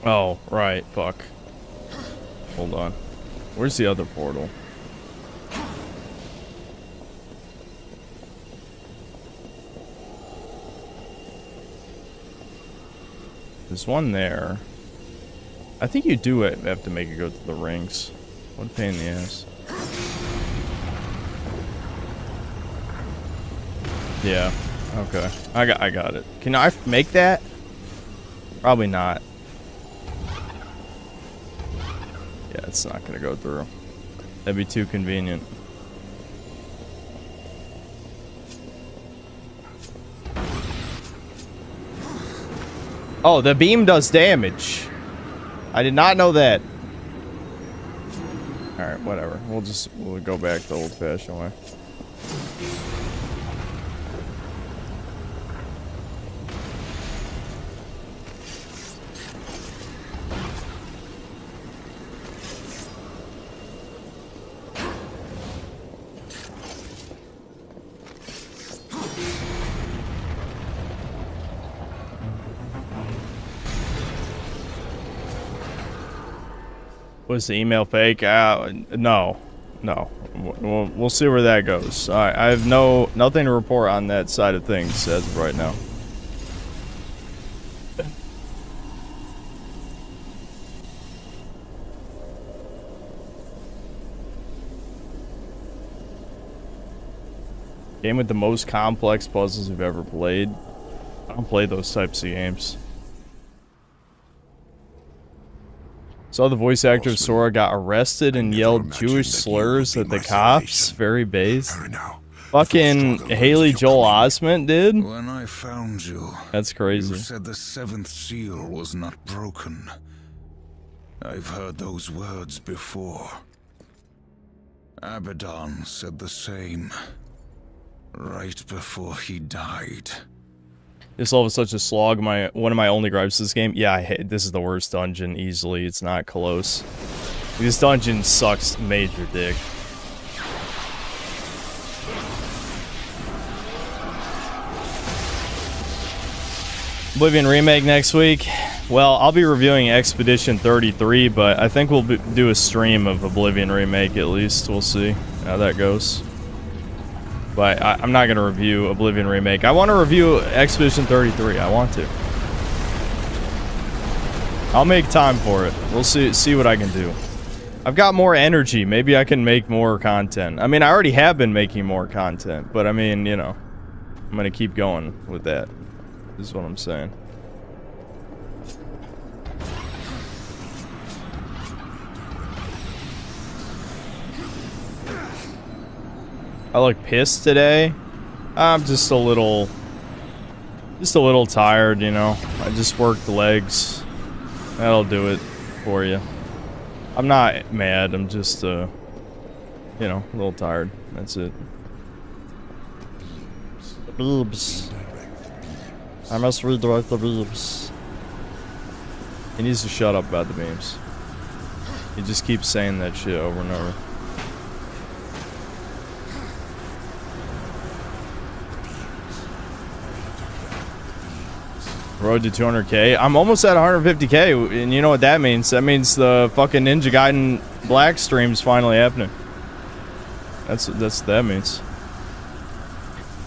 Speaker 1: Oh, right, fuck. Hold on. Where's the other portal? There's one there. I think you do have to make it go to the rings. What a pain in the ass. Yeah. Okay. I got it. Can I make that? Probably not. Yeah, it's not gonna go through. That'd be too convenient. Oh, the beam does damage. I did not know that. Alright, whatever. We'll go back the old-fashioned way. Was the email fake? No. We'll see where that goes. Alright, I have nothing to report on that side of things as of right now. Game with the most complex puzzles you've ever played. I don't play those types of games. Saw the voice actor of Sora got arrested and yelled Jewish slurs at the cops. Very base. Fucking Haley Joel Osment, dude.
Speaker 6: When I found you,
Speaker 1: that's crazy.
Speaker 6: You said the seventh seal was not broken. I've heard those words before. Abaddon said the same. Right before he died.
Speaker 1: This level is such a slog. One of my only gripes this game. Yeah, I hate this is the worst dungeon easily. It's not close. This dungeon sucks major dick. Oblivion remake next week. Well, I'll be reviewing Expedition 33, but I think we'll do a stream of Oblivion remake at least. We'll see how that goes. But I'm not going to review Oblivion Remake. I want to review Expedition 33. I want to. I'll make time for it. We'll see what I can do. I've got more energy. Maybe I can make more content. I mean, I already have been making more content. But I mean, you know, I'm going to keep going with that. This is what I'm saying. I look pissed today. I'm just a little tired, you know. I just worked the legs. That'll do it for you. I'm not mad. I'm just, you know, a little tired. That's it. The beams. I must redirect the beams. He needs to shut up about the beams. He just keeps saying that shit over and over. Road to 200k. I'm almost at 150k, and you know what that means? That means the fucking Ninja Gaiden Black stream's finally happening. That's what that means.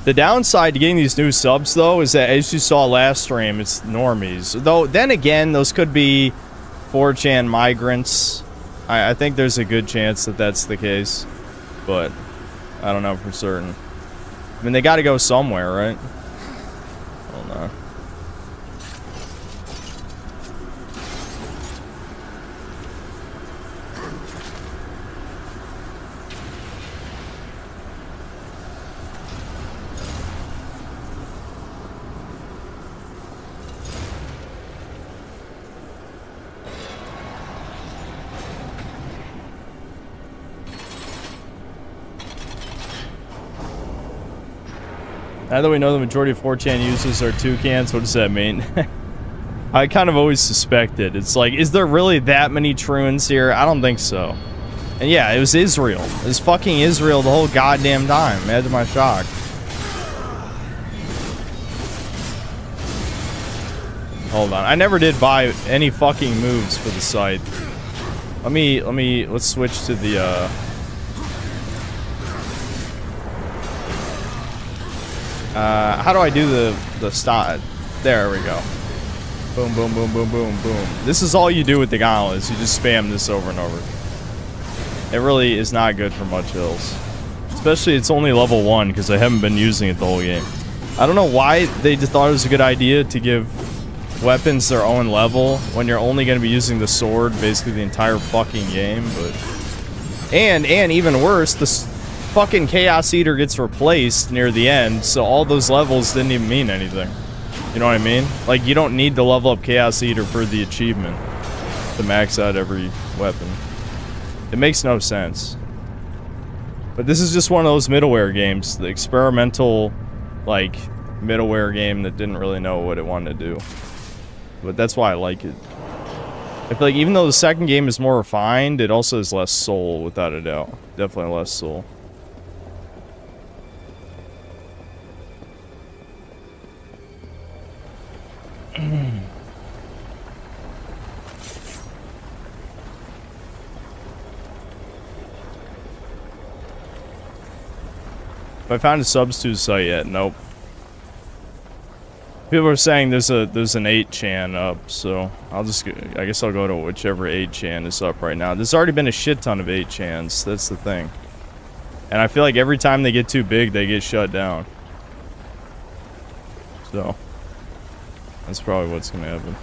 Speaker 1: The downside to getting these new subs, though, is that as you saw last stream, it's normies. Though, then again, those could be 4chan migrants. I think there's a good chance that that's the case, but I don't know for certain. I mean, they got to go somewhere, right? I don't know. Now that we know the majority of 4chan users are toucans, what does that mean? I kind of always suspected. It's like, is there really that many truants here? I don't think so. And yeah, it was Israel. It was fucking Israel the whole goddamn time. Imagine my shock. Hold on. I never did buy any fucking moves for the site. Let's switch to the, how do I do the style? There we go. Boom, boom, boom, boom, boom, boom. This is all you do with the gauntlets. You just spam this over and over. It really is not good for much heals. Especially it's only level 1 because I haven't been using it the whole game. I don't know why they just thought it was a good idea to give weapons their own level when you're only going to be using the sword basically the entire fucking game, but... And even worse, this fucking Chaos Eater gets replaced near the end, so all those levels didn't even mean anything. You know what I mean? Like, you don't need to level up Chaos Eater for the achievement to max out every weapon. It makes no sense. But this is just one of those middleware games. The experimental, like, middleware game that didn't really know what it wanted to do. But that's why I like it. I feel like even though the second game is more refined, it also has less soul, without a doubt. Definitely less soul. If I found a substitute site yet, nope. People are saying there's an 8chan up, so I guess I'll go to whichever 8chan is up right now. There's already been a shit ton of 8chans, that's the thing. And I feel like every time they get too big, they get shut down. So, that's probably what's gonna happen.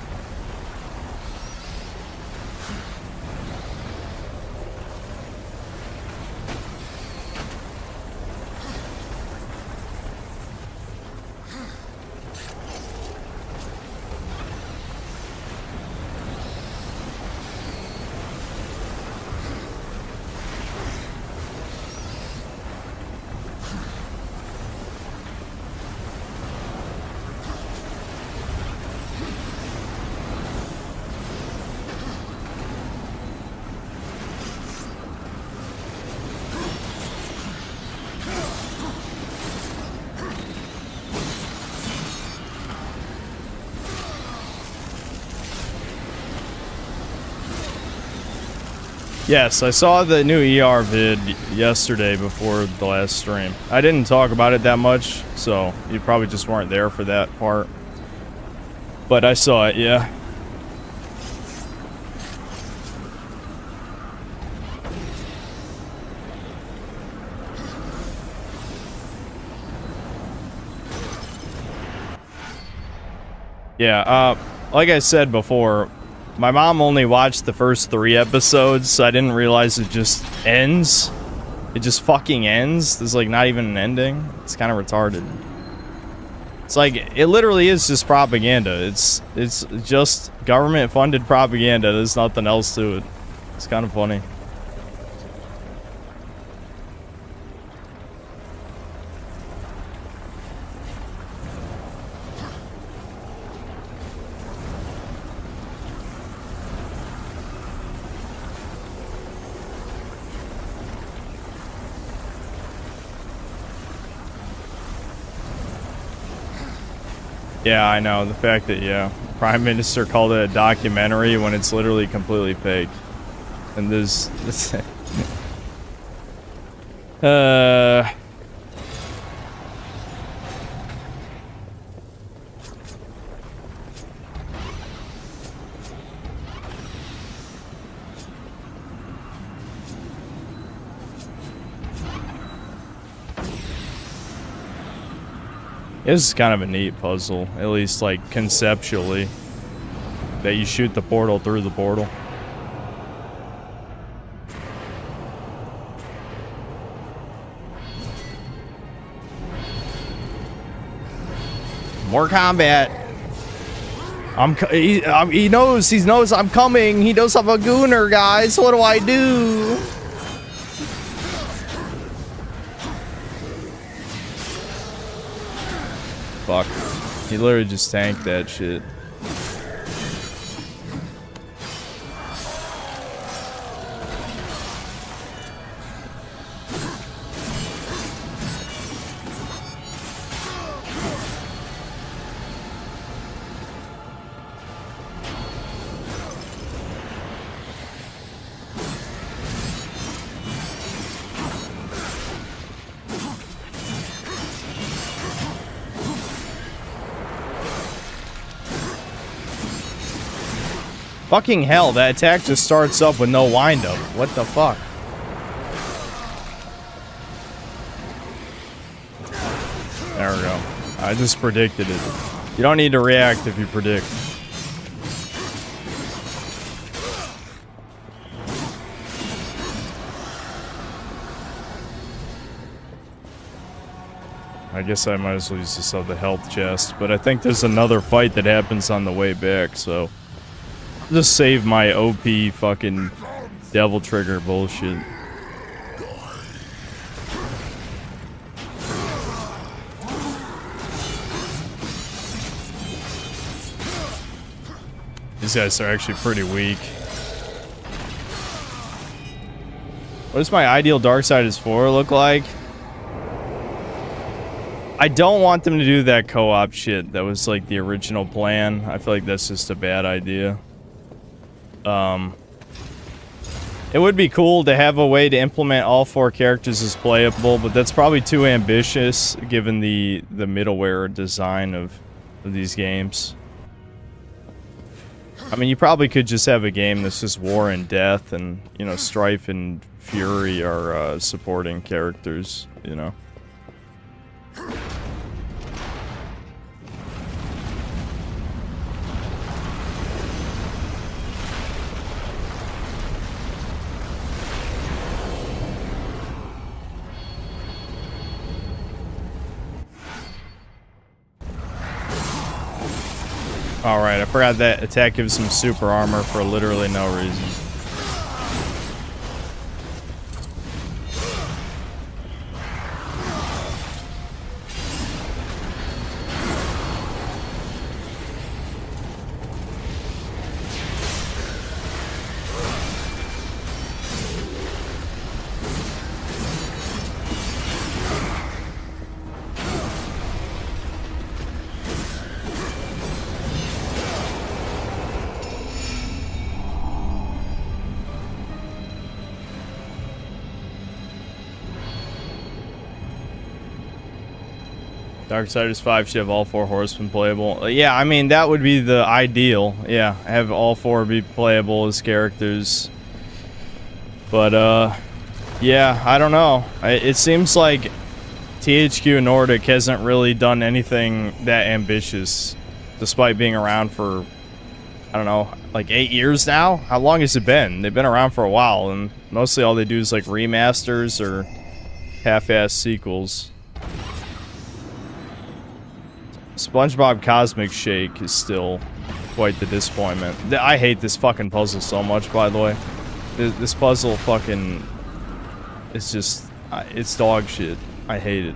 Speaker 1: Yes, I saw the new ER vid yesterday before the last stream. I didn't talk about it that much, so you probably just weren't there for that part. But I saw it, yeah. Yeah, like I said before, my mom only watched the first 3 episodes, so I didn't realize it just ends. It just fucking ends. There's like not even an ending. It's kind of retarded. It's like, it literally is just propaganda. It's just government-funded propaganda. There's nothing else to it. It's kind of funny. Yeah, I know. The fact that, yeah, Prime Minister called it a documentary when it's literally completely fake. And this This is kind of a neat puzzle, at least like conceptually, that you shoot the portal through the portal. More combat. He knows I'm coming. He knows I'm a gooner, guys. What do I do? Fuck. He literally just tanked that shit. Fucking hell, that attack just starts up with no wind-up. What the fuck? There we go. I just predicted it. You don't need to react if you predict. I guess I might as well use this other health chest, but I think there's another fight that happens on the way back, so I'll just save my OP fucking devil trigger bullshit. These guys are actually pretty weak. What does my ideal Darksiders 4 look like? I don't want them to do that co-op shit. That was like the original plan. I feel like that's just a bad idea. It would be cool to have a way to implement all 4 characters as playable, but that's probably too ambitious given the middleware design of these games. I mean, you probably could just have a game that's just War and Death, and, you know, Strife and Fury are supporting characters, you know. Alright, I forgot that attack gives him super armor for literally no reason. Darksiders 5 should have all 4 horsemen playable. Yeah, I mean, that would be the ideal. Yeah, have all 4 be playable as characters. But, yeah, I don't know. It seems like THQ Nordic hasn't really done anything that ambitious, despite being around for, I don't know, like 8 years now? How long has it been? They've been around for a while, and mostly all they do is, like, remasters or half-assed sequels. SpongeBob Cosmic Shake is still quite the disappointment. I hate this fucking puzzle so much, by the way. This puzzle fucking... It's just... It's dog shit. I hate it.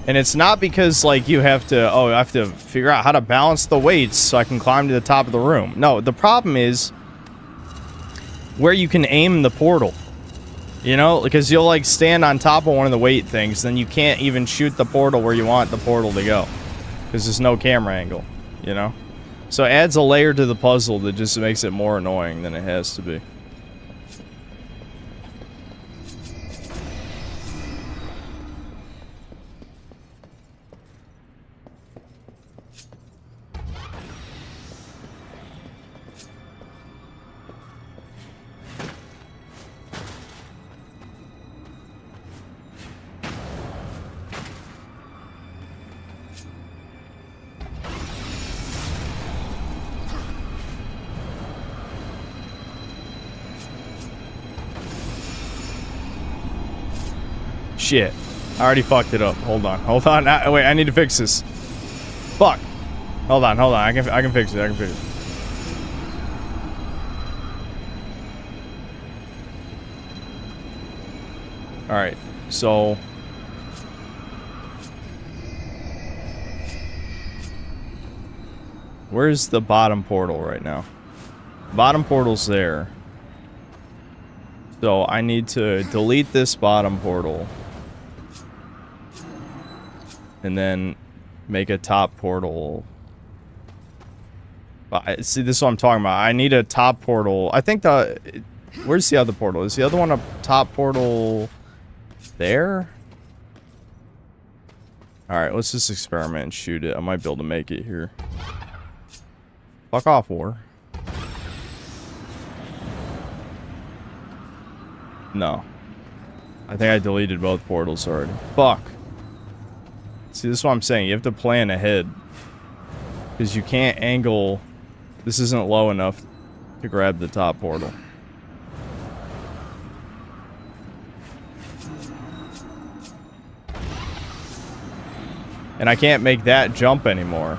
Speaker 1: And it's not because, like, you have to, oh, I have to figure out how to balance the weights so I can climb to the top of the room. No, the problem is where you can aim the portal. You know? Because you'll, like, stand on top of one of the weight things, then you can't even shoot the portal where you want the portal to go. Because there's no camera angle, you know? So it adds a layer to the puzzle that just makes it more annoying than it has to be. Shit. I already fucked it up. Hold on. Hold on. Wait, I need to fix this. Fuck. Hold on. Hold on. I can fix it. I can fix it. Alright. So... where's the bottom portal right now? Bottom portal's there. So I need to delete this bottom portal. and then make a top portal. See, this is what I'm talking about. I need a top portal. I think where's the other portal? Is the other one a top portal there? Alright, let's just experiment and shoot it. I might be able to make it here. Fuck off, war. No. I think I deleted both portals already. Fuck. See, this is what I'm saying. You have to plan ahead. Because you can't angle... This isn't low enough to grab the top portal. And I can't make that jump anymore.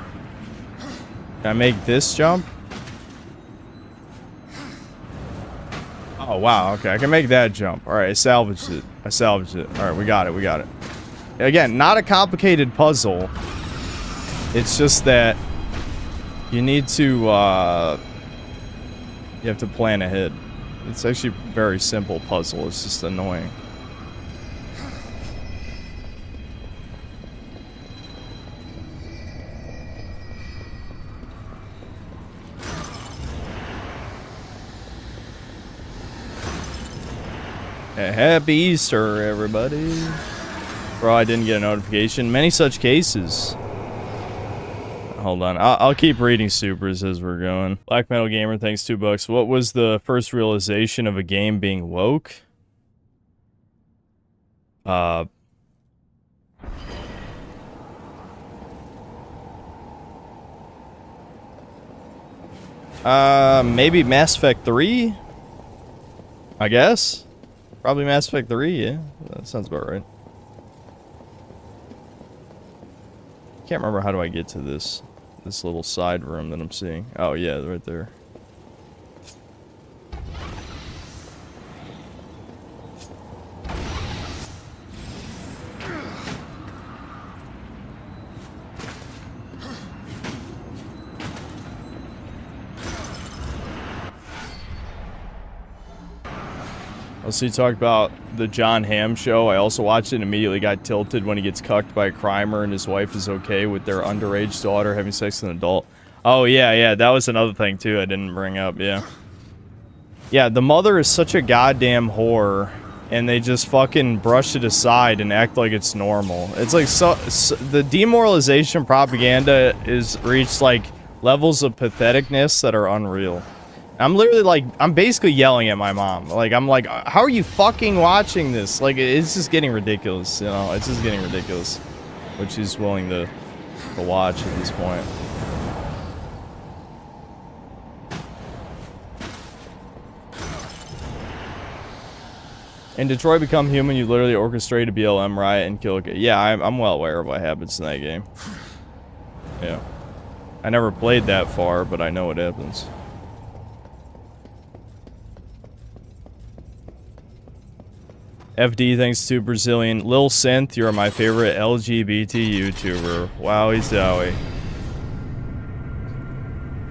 Speaker 1: Can I make this jump? Oh, wow. Okay, I can make that jump. Alright, I salvaged it. I salvaged it. Alright, we got it. We got it. Again, not a complicated puzzle. It's just that you need to, you have to plan ahead. It's actually a very simple puzzle. It's just annoying. Happy Easter, everybody. Bro, I didn't get a notification. Many such cases. Hold on. I'll keep reading supers as we're going. Black Metal Gamer, thanks $2. What was the first realization of a game being woke? Maybe Mass Effect 3? I guess? Probably Mass Effect 3, yeah. That sounds about right. Can't remember how do I get to this little side room that I'm seeing. Oh yeah, right there. Also, you talked about the John Hamm show. I also watched it and immediately got tilted when he gets cucked by a crimer and his wife is okay with their underage daughter having sex with an adult. Oh, yeah, that was another thing, too, I didn't bring up, yeah. Yeah, the mother is such a goddamn whore, and they just fucking brush it aside and act like it's normal. It's like, so the demoralization propaganda is reached, like, levels of patheticness that are unreal. I'm literally like, I'm basically yelling at my mom. Like, I'm like, how are you fucking watching this? Like, it's just getting ridiculous, you know? It's just getting ridiculous. What she's willing to watch at this point. In Detroit Become Human, you literally orchestrate a BLM riot and kill a kid. Yeah, I'm well aware of what happens in that game. Yeah. I never played that far, but I know what happens. FD, thanks to Brazilian. Lil Synth, you're my favorite LGBT YouTuber. Wowie zowie.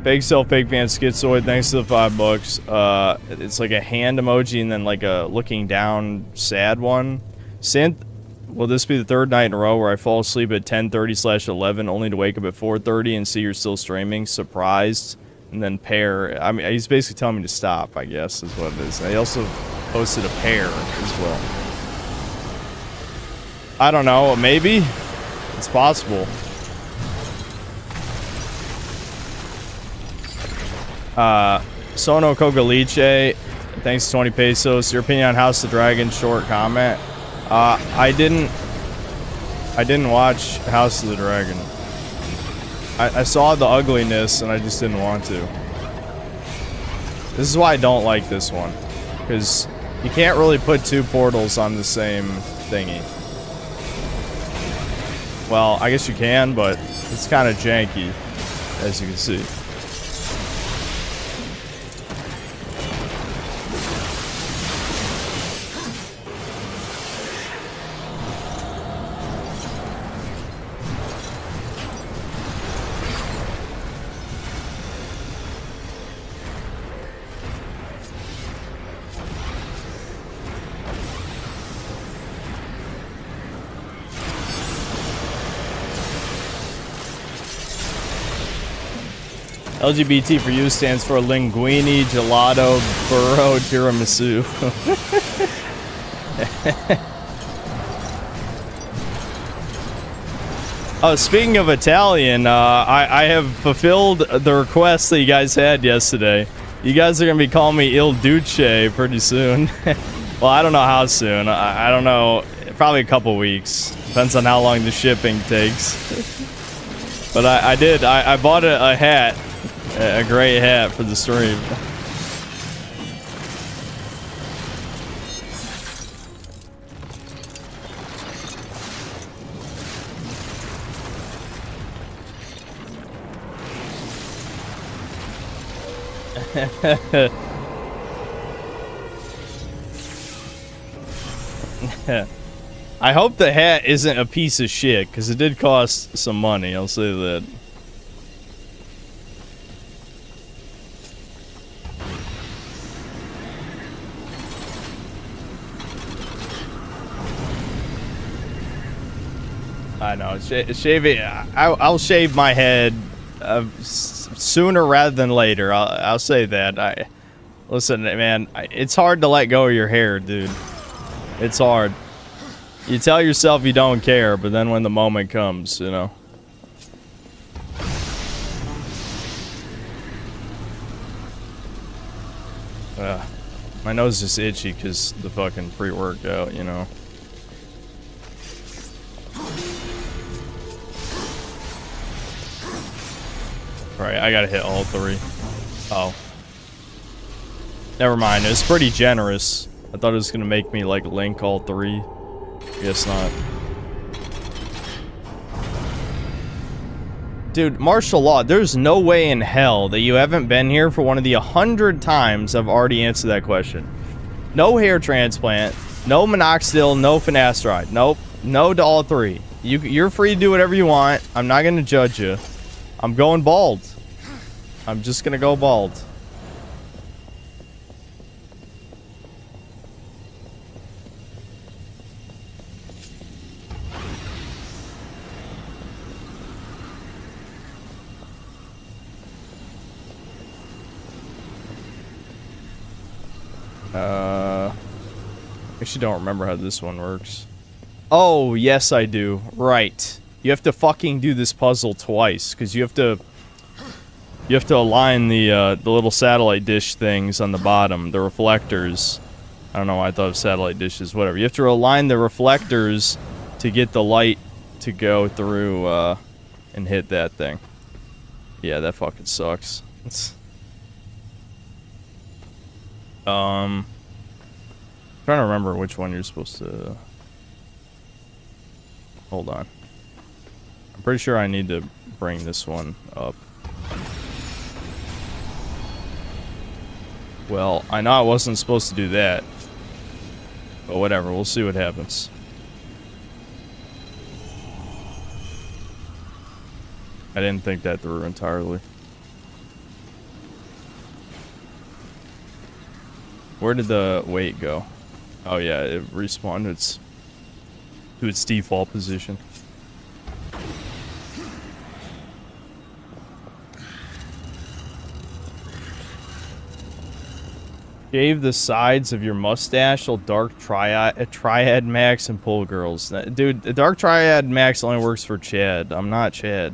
Speaker 1: Fake self, fake fan, schizoid, thanks to the $5. It's like a hand emoji and then like a looking down sad one. Synth, will this be the third night in a row where I fall asleep at 10:30/11 only to wake up at 4:30 and see you're still streaming? Surprised. And then pair. I mean, he's basically telling me to stop, I guess, is what it is. I also posted a pair as well. I don't know, maybe? It's possible. Sono Cogaliche, thanks to 20 pesos. Your opinion on House of the Dragon, short comment. I didn't watch House of the Dragon. I saw the ugliness and I just didn't want to. This is why I don't like this one. Because you can't really put two portals on the same thingy. Well, I guess you can, but it's kind of janky, as you can see. LGBT for you stands for linguine, gelato, burro, tiramisu. Oh, speaking of Italian, I have fulfilled the request that you guys had yesterday. You guys are going to be calling me Il Duce pretty soon. Well, I don't know how soon. I don't know. Probably a couple weeks. Depends on how long the shipping takes. But I did. I bought a hat. A great hat for the stream. I hope the hat isn't a piece of shit, because it did cost some money, I'll say that. I know, shaving. I'll shave my head sooner rather than later. I'll say that. Listen, man, it's hard to let go of your hair, dude. It's hard. You tell yourself you don't care, but then when the moment comes, you know. My nose is itchy because the fucking pre-workout, you know. Alright, I gotta hit all three. Oh. Never mind, it's pretty generous. I thought it was gonna make me, like, link all three. Guess not. Dude, martial law, there's no way in hell that you haven't been here for one of the 100 times I've already answered that question. No hair transplant, no minoxidil, no finasteride. Nope, no to all three. You're free to do whatever you want. I'm not gonna judge you. I'm going bald. I'm just gonna go bald. Actually don't remember how this one works. Oh, yes I do. Right. You have to fucking do this puzzle twice, because you have to align the little satellite dish things on the bottom, the reflectors. I don't know why I thought of satellite dishes, whatever. You have to align the reflectors to get the light to go through and hit that thing. Yeah, that fucking sucks. Trying to remember which one you're supposed to... Hold on. I'm pretty sure I need to bring this one up. Well, I know I wasn't supposed to do that. But whatever, we'll see what happens. I didn't think that through entirely. Where did the weight go? Oh yeah, it respawned to its default position. Shave the sides of your mustache, will dark triad max and pull girls. Dude, the dark triad max only works for Chad. I'm not Chad.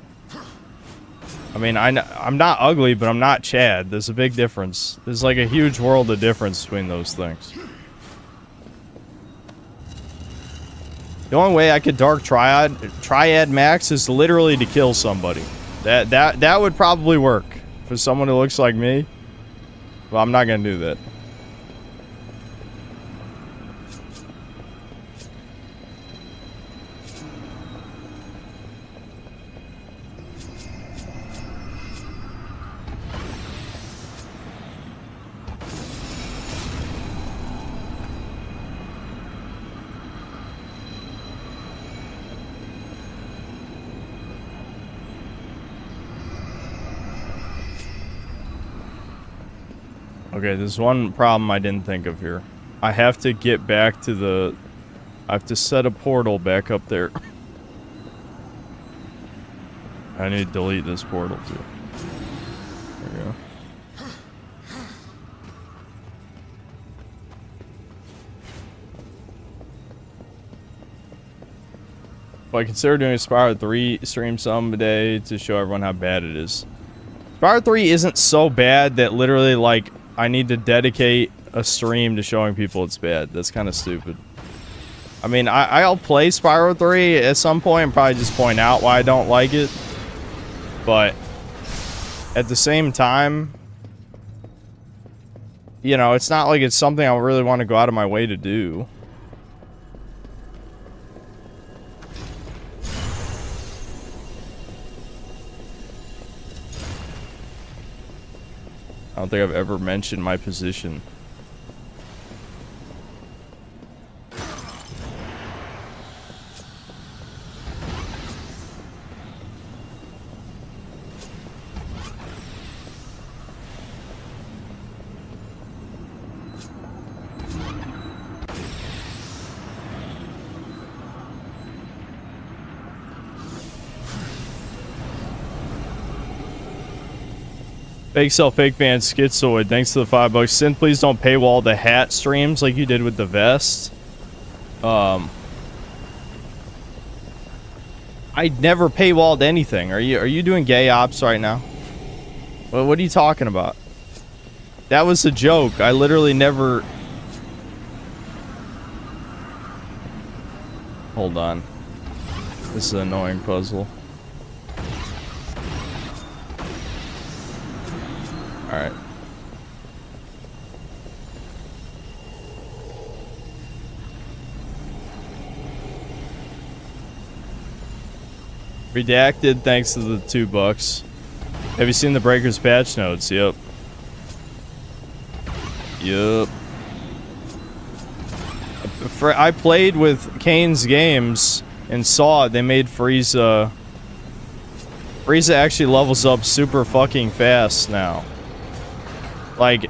Speaker 1: I mean, I'm not ugly, but I'm not Chad. There's a big difference. There's like a huge world of difference between those things. The only way I could dark triad max is literally to kill somebody. That would probably work for someone who looks like me. Well, I'm not gonna do that. Okay, there's one problem I didn't think of here. I have to get back to the... I have to set a portal back up there. I need to delete this portal too. But I consider doing a Spyro 3 stream someday to show everyone how bad it is. Spyro 3 isn't so bad that literally, like, I need to dedicate a stream to showing people it's bad. That's kind of stupid. I mean, I'll play Spyro 3 at some point and probably just point out why I don't like it. But at the same time, you know, it's not like it's something I really want to go out of my way to do. I don't think I've ever mentioned my position. Fake self, fake fan, schizoid. Thanks to the $5. Synth, please don't paywall the hat streams like you did with the vest. I never paywalled anything. Are you doing gay ops right now? Well, what are you talking about? That was a joke. I literally never. Hold on. This is an annoying puzzle. Alright. Redacted, thanks to the $2. Have you seen the Breakers patch notes? Yep. I played with Kane's Games and saw they made Frieza. Frieza actually levels up super fucking fast now. Like,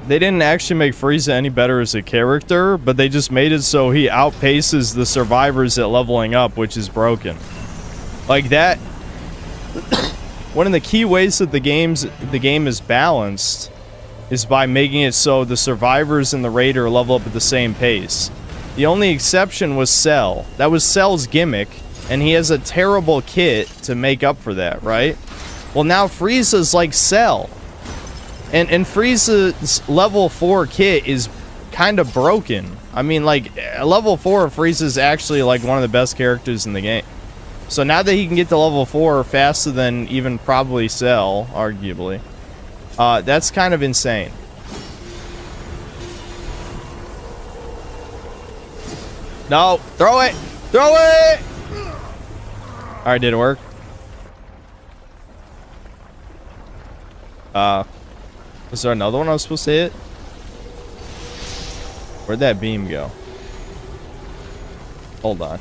Speaker 1: they didn't actually make Frieza any better as a character, but they just made it so he outpaces the survivors at leveling up, which is broken. Like that. One of the key ways that the game is balanced is by making it so the survivors and the raider level up at the same pace. The only exception was Cell. That was Cell's gimmick, and he has a terrible kit to make up for that, right? Well, now Frieza's like Cell. And Frieza's level 4 kit is kind of broken. I mean, like, level 4 of Frieza is actually, like, one of the best characters in the game. So now that he can get to level 4 faster than even probably Cell, arguably, that's kind of insane. No! Throw it! Throw it! Alright, did it work? Was there another one I was supposed to hit? Where'd that beam go? Hold on.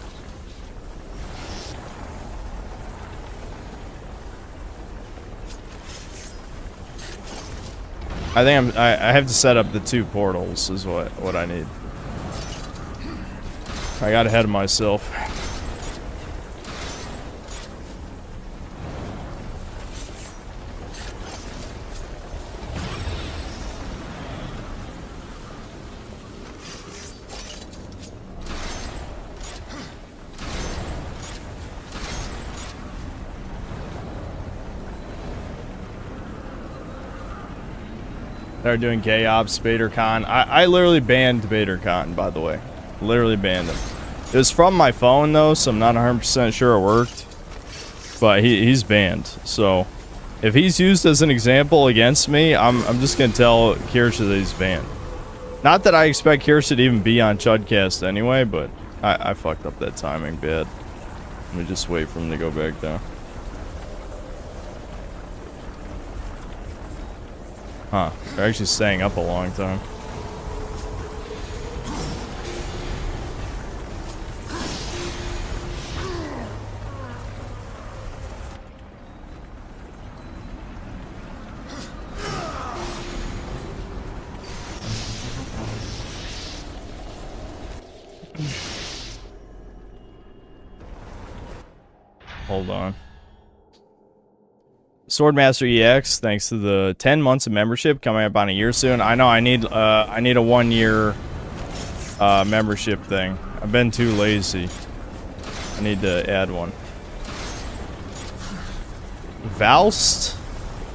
Speaker 1: I think I have to set up the 2 portals is what I need. I got ahead of myself. They're doing gay ops, BaderCon. I literally banned BaderCon, by the way. Literally banned him. It was from my phone, though, so I'm not 100% sure it worked. But he's banned. So, if he's used as an example against me, I'm just going to tell Kirsha that he's banned. Not that I expect Kirsha to even be on Chudcast anyway, but I fucked up that timing bad. Let me just wait for him to go back down. Huh. They're actually staying up a long time. Hold on. Swordmaster EX, thanks to the 10 months of membership coming up on a year soon. I know I need a 1-year membership thing. I've been too lazy. I need to add one. Valst?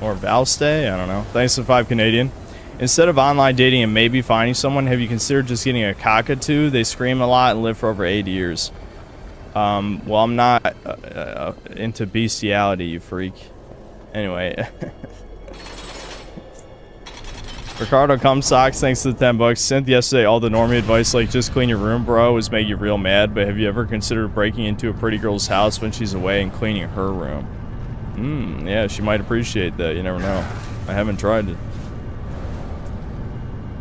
Speaker 1: Or Valste? I don't know. Thanks to 5 Canadian. Instead of online dating and maybe finding someone, have you considered just getting a cockatoo? They scream a lot and live for over 8 years. Well, I'm not into bestiality, you freak. Anyway. Ricardo Cumsocks, thanks to the 10 bucks. Sent yesterday all the normie advice like just clean your room, bro, was make you real mad, but have you ever considered breaking into a pretty girl's house when she's away and cleaning her room? Yeah, she might appreciate that, you never know. I haven't tried it.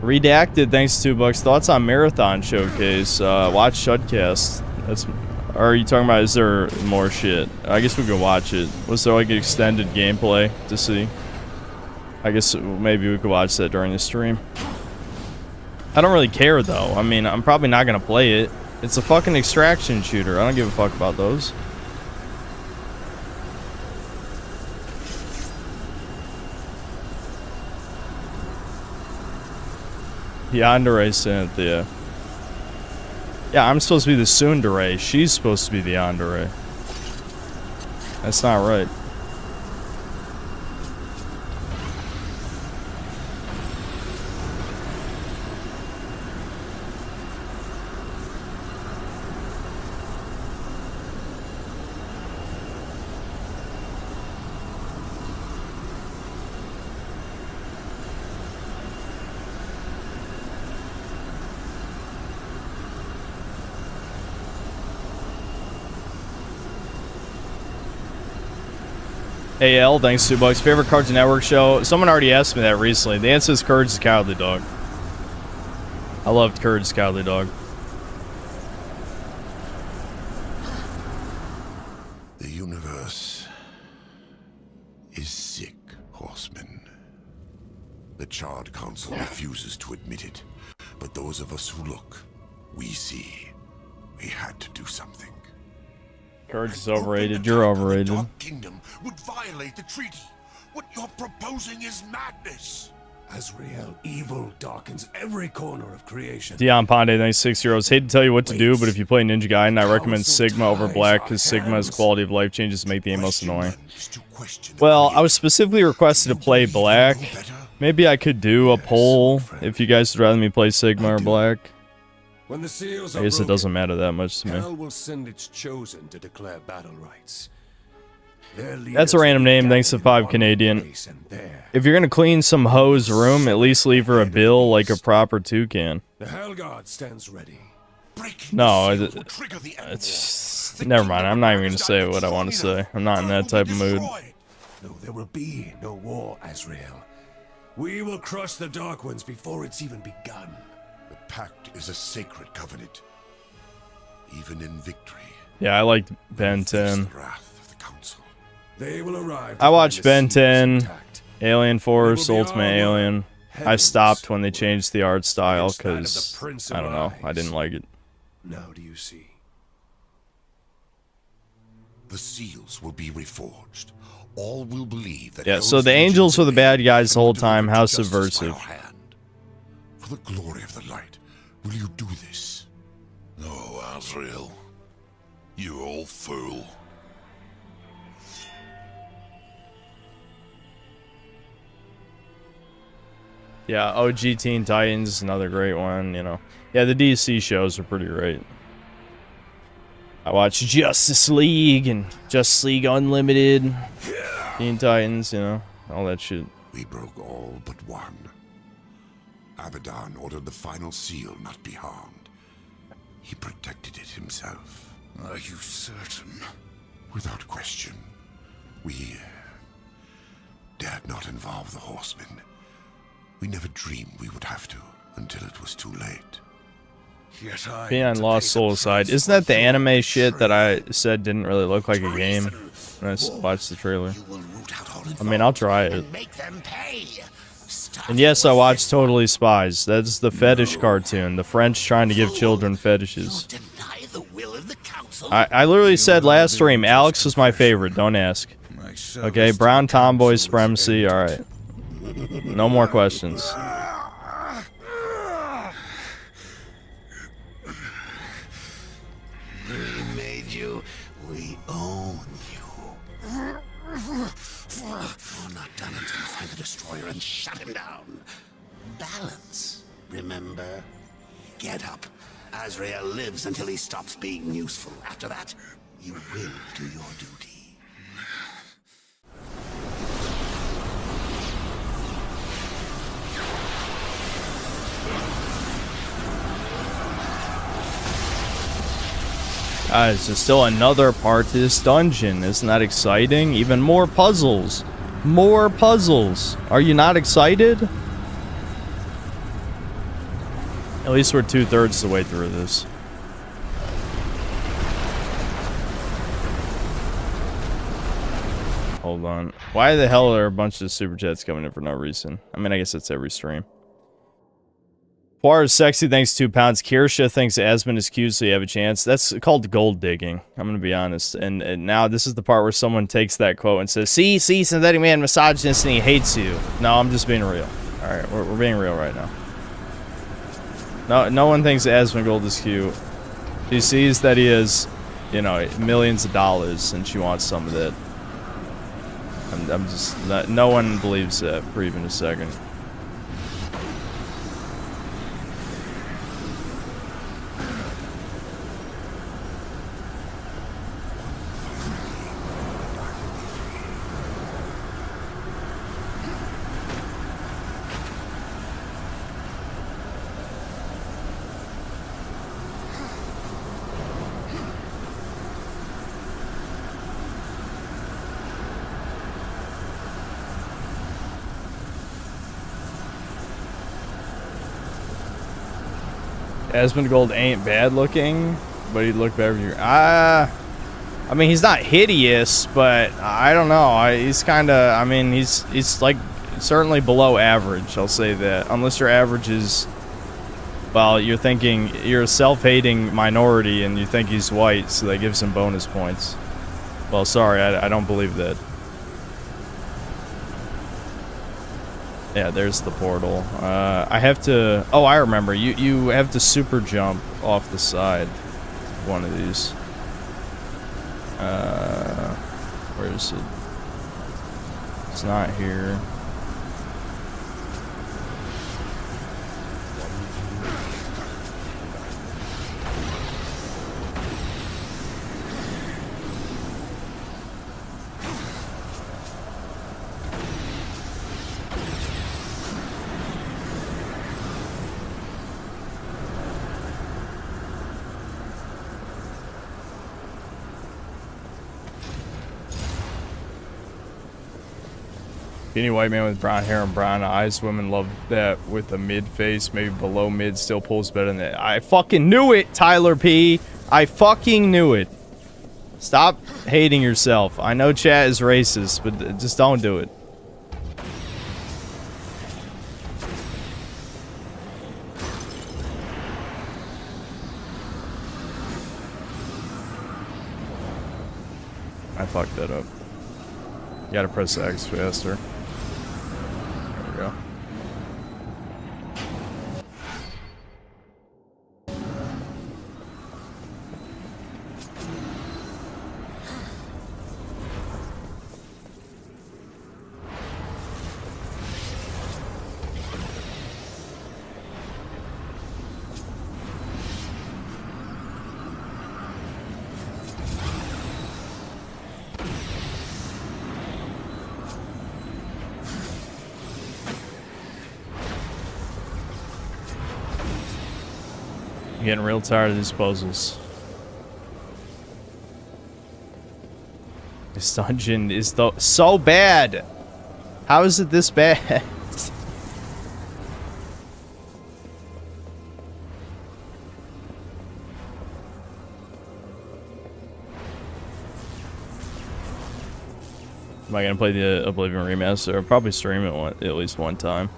Speaker 1: Redacted, thanks to 2 bucks. Thoughts on Marathon Showcase? Watch Shudcast. That's... Or are you talking about, is there more shit? I guess we could watch it. Was there like an extended gameplay to see? I guess maybe we could watch that during the stream. I don't really care though. I mean, I'm probably not gonna play it. It's a fucking extraction shooter. I don't give a fuck about those. Yandere sent the... Yeah, I'm supposed to be the tsundere. She's supposed to be the yandere. That's not right. AL, thanks 2 bucks. Favorite Cartoon Network show? Someone already asked me that recently. The answer is Courage the Cowardly Dog. I loved Courage the Cowardly Dog.
Speaker 2: The universe is sick, Horseman. The Charred Council refuses to admit it, but those of us who look, we see. We had to do something.
Speaker 1: Courage is overrated. You're overrated.
Speaker 2: The Dark Kingdom would violate the treaty. What you're proposing is madness.
Speaker 10: Azrael, evil darkens every corner of creation.
Speaker 1: Dion Ponde, thanks 6 euros. Hate to tell you what to do, but if you play Ninja Gaiden, I recommend Sigma over Black because Sigma's quality of life changes make the aim most annoying. Well, I was specifically requested to play Black. Maybe I could do a poll if you guys would rather me play Sigma or Black.
Speaker 10: When the seals are
Speaker 1: I guess it
Speaker 10: broken,
Speaker 1: doesn't matter that much to me.
Speaker 10: Hell will send its chosen to declare battle rights.
Speaker 1: That's a random name, thanks to 5 Canadian. If you're gonna clean some hoe's room, at least leave her a bill like a proper toucan.
Speaker 10: The Hell God stands ready.
Speaker 1: No, it's... Never mind, I'm not even gonna say what I want to say. I'm not in that type of mood.
Speaker 10: No, there will be no war, Azrael. We will crush the Dark Ones before it's even begun.
Speaker 2: The Pact is a sacred covenant. Even in victory.
Speaker 1: Yeah, I liked Ben 10.
Speaker 2: The wrath of the Council.
Speaker 10: They will arrive.
Speaker 1: I watched Ben 10, Alien Force, Ultimate Alien. I stopped when they changed the art style because, I don't know, I didn't like it.
Speaker 10: Now do you see?
Speaker 2: The seals will be reforged. All will believe that...
Speaker 1: Yeah, so the angels were the bad guys the whole time. How subversive.
Speaker 2: For the glory of the light, will you do this?
Speaker 5: No, Azrael. You old fool.
Speaker 1: Yeah, OG Teen Titans is another great one, you know. Yeah, the DC shows are pretty great. I watched Justice League and Justice League Unlimited, Teen Titans, you know, all that shit.
Speaker 2: We broke all but one. Abaddon ordered the final seal not be harmed. He protected it himself.
Speaker 6: Are you certain?
Speaker 2: Without question. We dared not involve the Horsemen. We never dreamed we would have to, until it was too late.
Speaker 6: Yet I
Speaker 1: Beyond Lost Soul aside, isn't that the anime shit that I said didn't really look like a game when I watched the trailer? I mean, I'll try it. And yes, I watched Totally Spies. That's the fetish cartoon. The French trying to give children fetishes. I literally said last stream, Alex was my favorite. Don't ask. Okay, Brown Tomboy Supremacy. Alright. No more questions.
Speaker 4: He made you We're not done until you find the destroyer and shut him down. Balance, remember? Get up. Azrael lives until he stops being useful. After that, you will do your duty.
Speaker 1: Guys, there's still another part to this dungeon. Isn't that exciting? Even more puzzles. More puzzles. Are you not excited? At least we're 2/3 the way through this. Hold on. Why the hell are a bunch of super chats coming in for no reason? I mean, I guess it's every stream. Poir is sexy, thanks 2 pounds. Kirsha thinks Asmund is cute, so you have a chance. That's called gold digging. I'm gonna be honest. And now this is the part where someone takes that quote and says, see, synthetic man, misogynist, and he hates you. No, I'm just being real. Alright, we're being real right now. No one thinks Asmund Gold is cute. She sees that he has, you know, millions of dollars, and she wants some of that. I'm just not, no one believes that for even a second. Asmund Gold ain't bad looking, but he'd look better if you. I mean, he's not hideous, but I don't know. He's kind of. I mean, he's like certainly below average. I'll say that. Unless your average is, well, you're thinking you're a self-hating minority and you think he's white, so that gives him bonus points. Well, sorry, I don't believe that. Yeah, there's the portal. I have to... Oh, I remember. You have to super jump off the side. One of these. Where is it? It's not here. Skinny white man with brown hair and brown eyes. Women love that with a mid face, maybe below mid, still pulls better than that. I fucking knew it, Tyler P. I fucking knew it. Stop hating yourself. I know chat is racist, but just don't do it. I fucked that up. You gotta press X faster. There we go. I'm getting real tired of these puzzles. This dungeon is so bad. How is it this bad? Am I gonna play the Oblivion remaster? I'll probably stream it at least one time.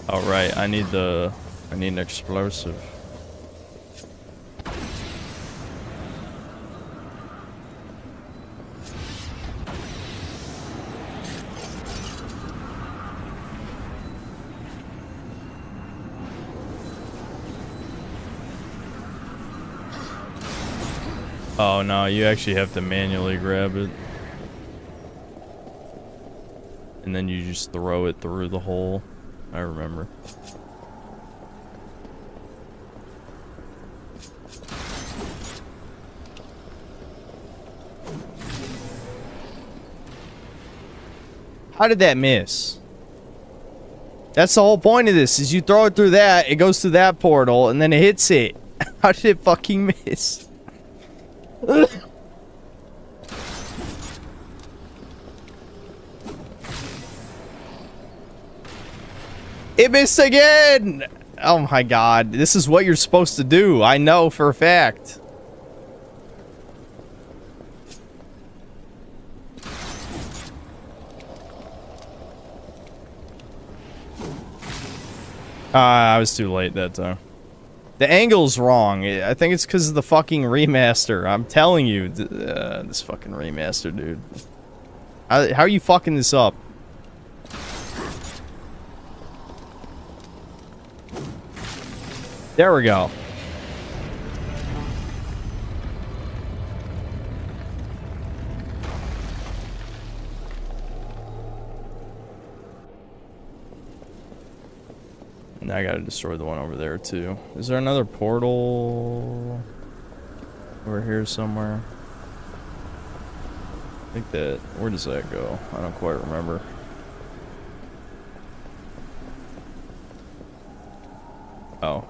Speaker 1: All right, I need an explosive. Oh no, you actually have to manually grab it. And then you just throw it through the hole. I remember. How did that miss? That's the whole point of this, is you throw it through that, it goes through that portal, and then it hits it. How did it fucking miss? It missed again! Oh my god, this is what you're supposed to do. I know for a fact. I was too late that time. The angle's wrong. I think it's because of the fucking remaster. I'm telling you, this fucking remaster, dude. How are you fucking this up? There we go. And I gotta destroy the one over there too. Is there another portal over here somewhere? I think that... Where does that go? I don't quite remember. Oh.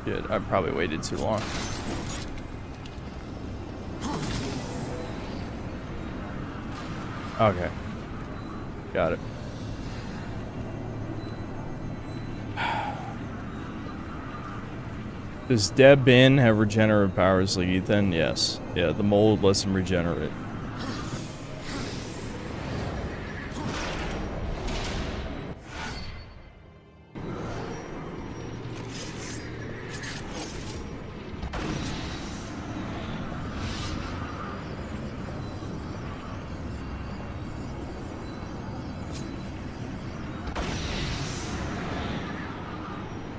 Speaker 1: Shit, I probably waited too long. Okay. Got it. Does Deb Bin have regenerative powers like Ethan? Yes. Yeah, the mold lets him regenerate.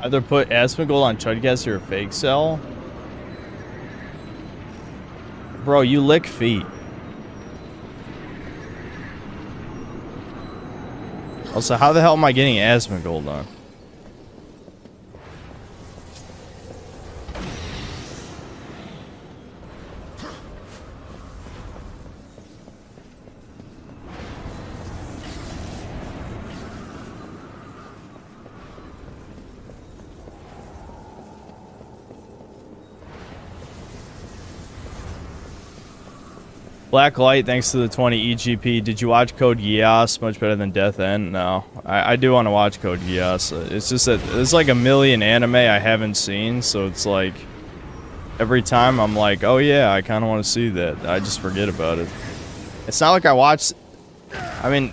Speaker 1: Either put Asmongold on Chudcast or a fake cell. Bro, you lick feet. Also, how the hell am I getting Asmongold on? Black Light, thanks to the 20 EGP. Did you watch Code Geass? Much better than Death End? No. I do want to watch Code Geass. It's just that there's like a million anime I haven't seen, so it's like every time I'm like, oh yeah, I kind of want to see that. I just forget about it. It's not like I watch... I mean...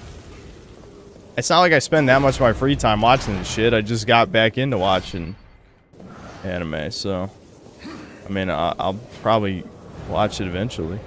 Speaker 1: It's not like I spend that much of my free time watching this shit. I just got back into watching anime, so... I mean, I'll probably watch it eventually.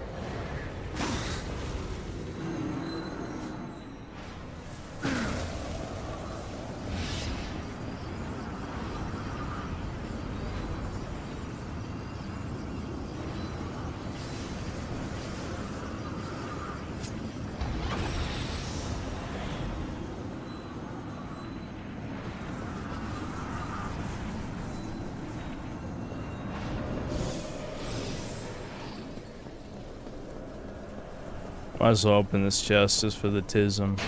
Speaker 1: Might as well open this chest just for the tism.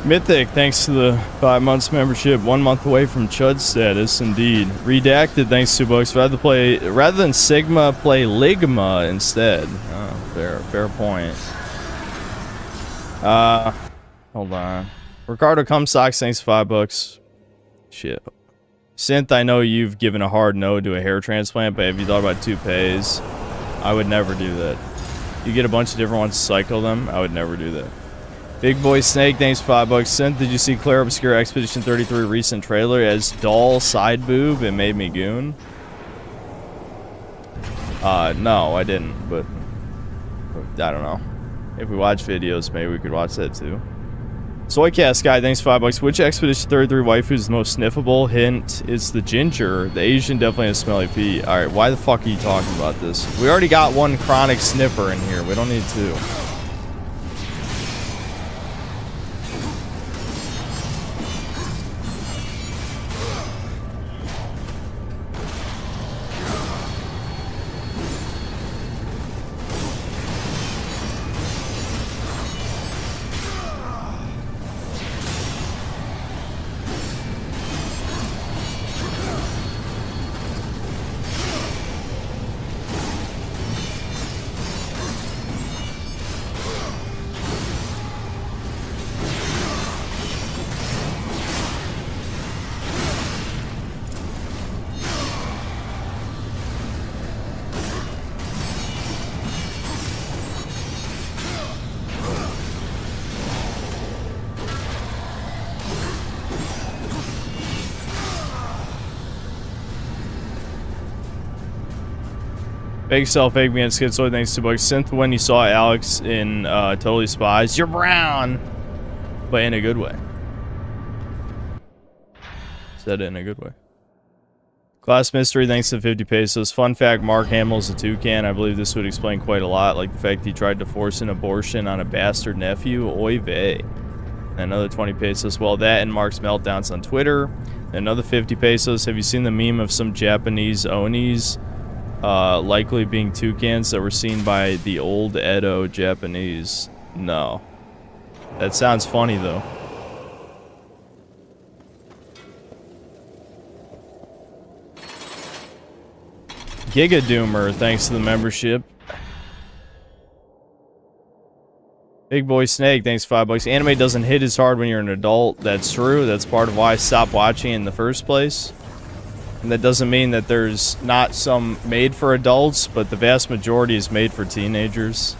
Speaker 1: Mythic, thanks to the 5 months membership, 1 month away from Chud status, indeed. Redacted, thanks to $2. Rather than Sigma, play Ligma instead. Oh, fair point. Hold on. Ricardo Cumstocks, thanks to $5. Shit. Synth, I know you've given a hard no to a hair transplant, but have you thought about toupees? I would never do that. You get a bunch of different ones to cycle them, I would never do that. Big Boy Snake, thanks for $5. Synth, did you see Claire Obscure Expedition 33 recent trailer as doll side boob? It made me goon. No, I didn't, but I don't know. If we watch videos, maybe we could watch that too. Soycast guy, thanks for $5. Which Expedition 33 waifu is the most sniffable? Hint, it's the ginger. The Asian definitely has smelly feet. Alright, why the fuck are you talking about this? We already got one chronic sniffer in here. We don't need two. Fake self, fake man, schizoid, thanks to $2. Synth, when you saw Alex in Totally Spies, you're brown! But in a good way. Said it in a good way. Class Mystery, thanks to 50 pesos. Fun fact, Mark Hamill's a toucan. I believe this would explain quite a lot, like the fact he tried to force an abortion on a bastard nephew. Oy vey. Another 20 pesos. Well, that and Mark's meltdowns on Twitter. Another 50 pesos. Have you seen the meme of some Japanese Onis likely being toucans that were seen by the old Edo Japanese? No. That sounds funny, though. Giga Doomer, thanks to the membership. Big Boy Snake, thanks for $5. Anime doesn't hit as hard when you're an adult. That's true. That's part of why I stopped watching in the first place. And that doesn't mean that there's not some made for adults, but the vast majority is made for teenagers.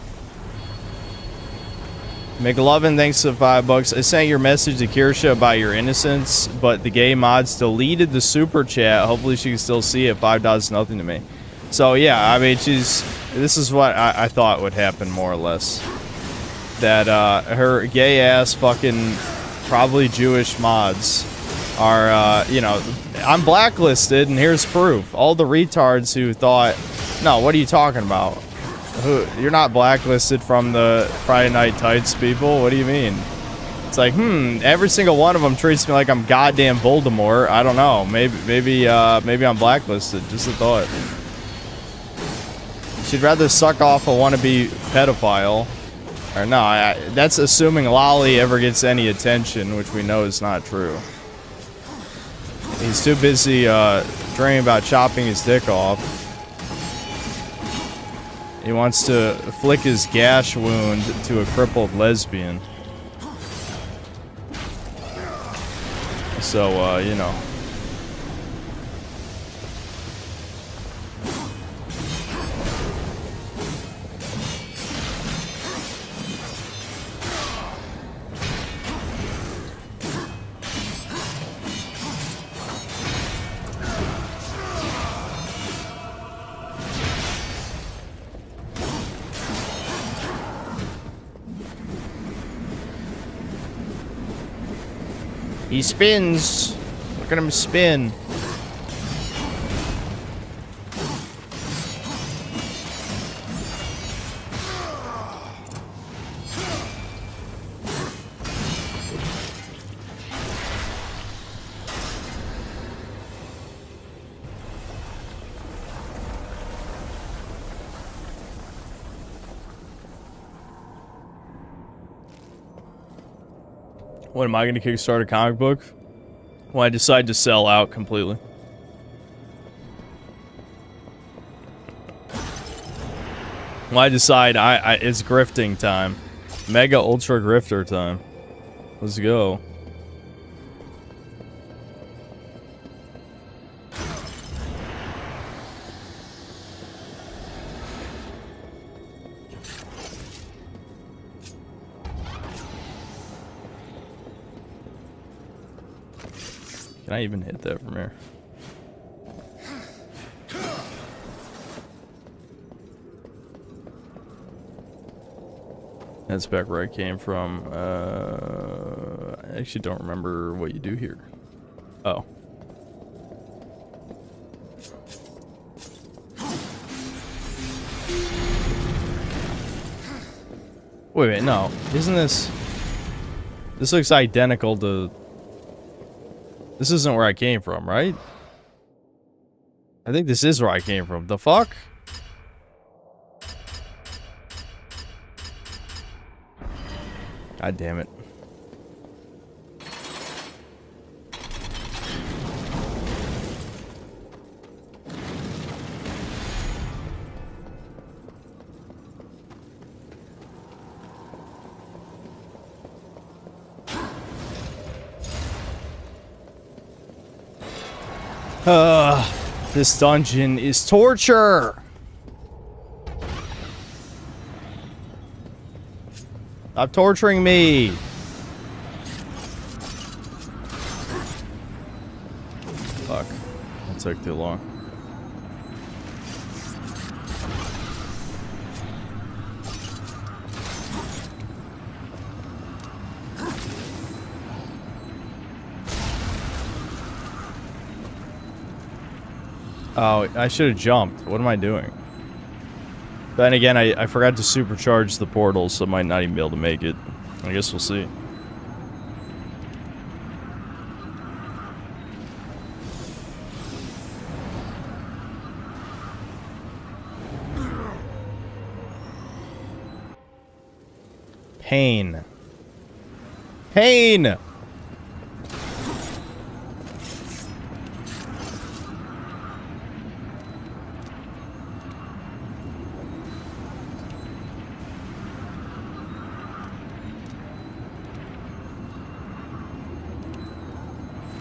Speaker 1: McLovin, thanks to $5. I sent your message to Kirsha about your innocence, but the gay mods deleted the super chat. Hopefully she can still see it. $5 nothing to me. So yeah, I mean, this is what I thought would happen, more or less. That her gay ass fucking probably Jewish mods are, you know, I'm blacklisted, and here's proof. All the retards who thought, no, what are you talking about? You're not blacklisted from the Friday Night Tights people. What do you mean? It's like, every single one of them treats me like I'm goddamn Voldemort. I don't know. Maybe I'm blacklisted. Just a thought. She'd rather suck off a wannabe pedophile. Or no, that's assuming Lolly ever gets any attention, which we know is not true. He's too busy dreaming about chopping his dick off. He wants to flick his gash wound to a crippled lesbian. So, you know. He spins. Look at him spin. What, am I going to kickstart a comic book? Well, I decide to sell out completely. Well, I decide it's grifting time. Mega Ultra Grifter time. Let's go. Can I even hit that from here? That's back where I came from. I actually don't remember what you do here. Oh. Wait, no. Isn't this... This looks identical to... This isn't where I came from, right? I think this is where I came from. The fuck? God damn it. This dungeon is torture. Stop torturing me. Fuck. That took too long. Oh, I should have jumped. What am I doing? Then again, I forgot to supercharge the portal, so I might not even be able to make it. I guess we'll see. Pain. Pain!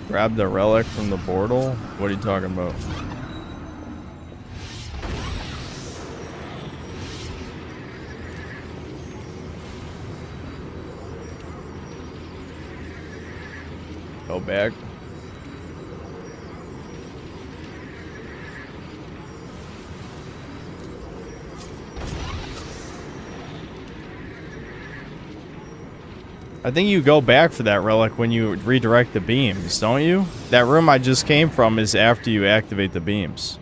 Speaker 1: Grab the relic from the portal? What are you talking about? Go back. I think you go back for that relic when you redirect the beams, don't you? That room I just came from is after you activate the beams.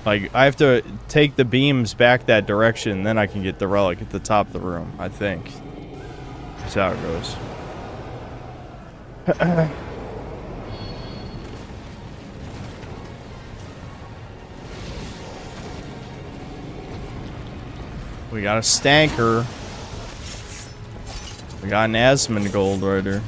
Speaker 1: Like, I have to take the beams back that direction, then I can get the relic at the top of the room, I think. That's how it goes. We got a stanker. We got an Asmongold Rider.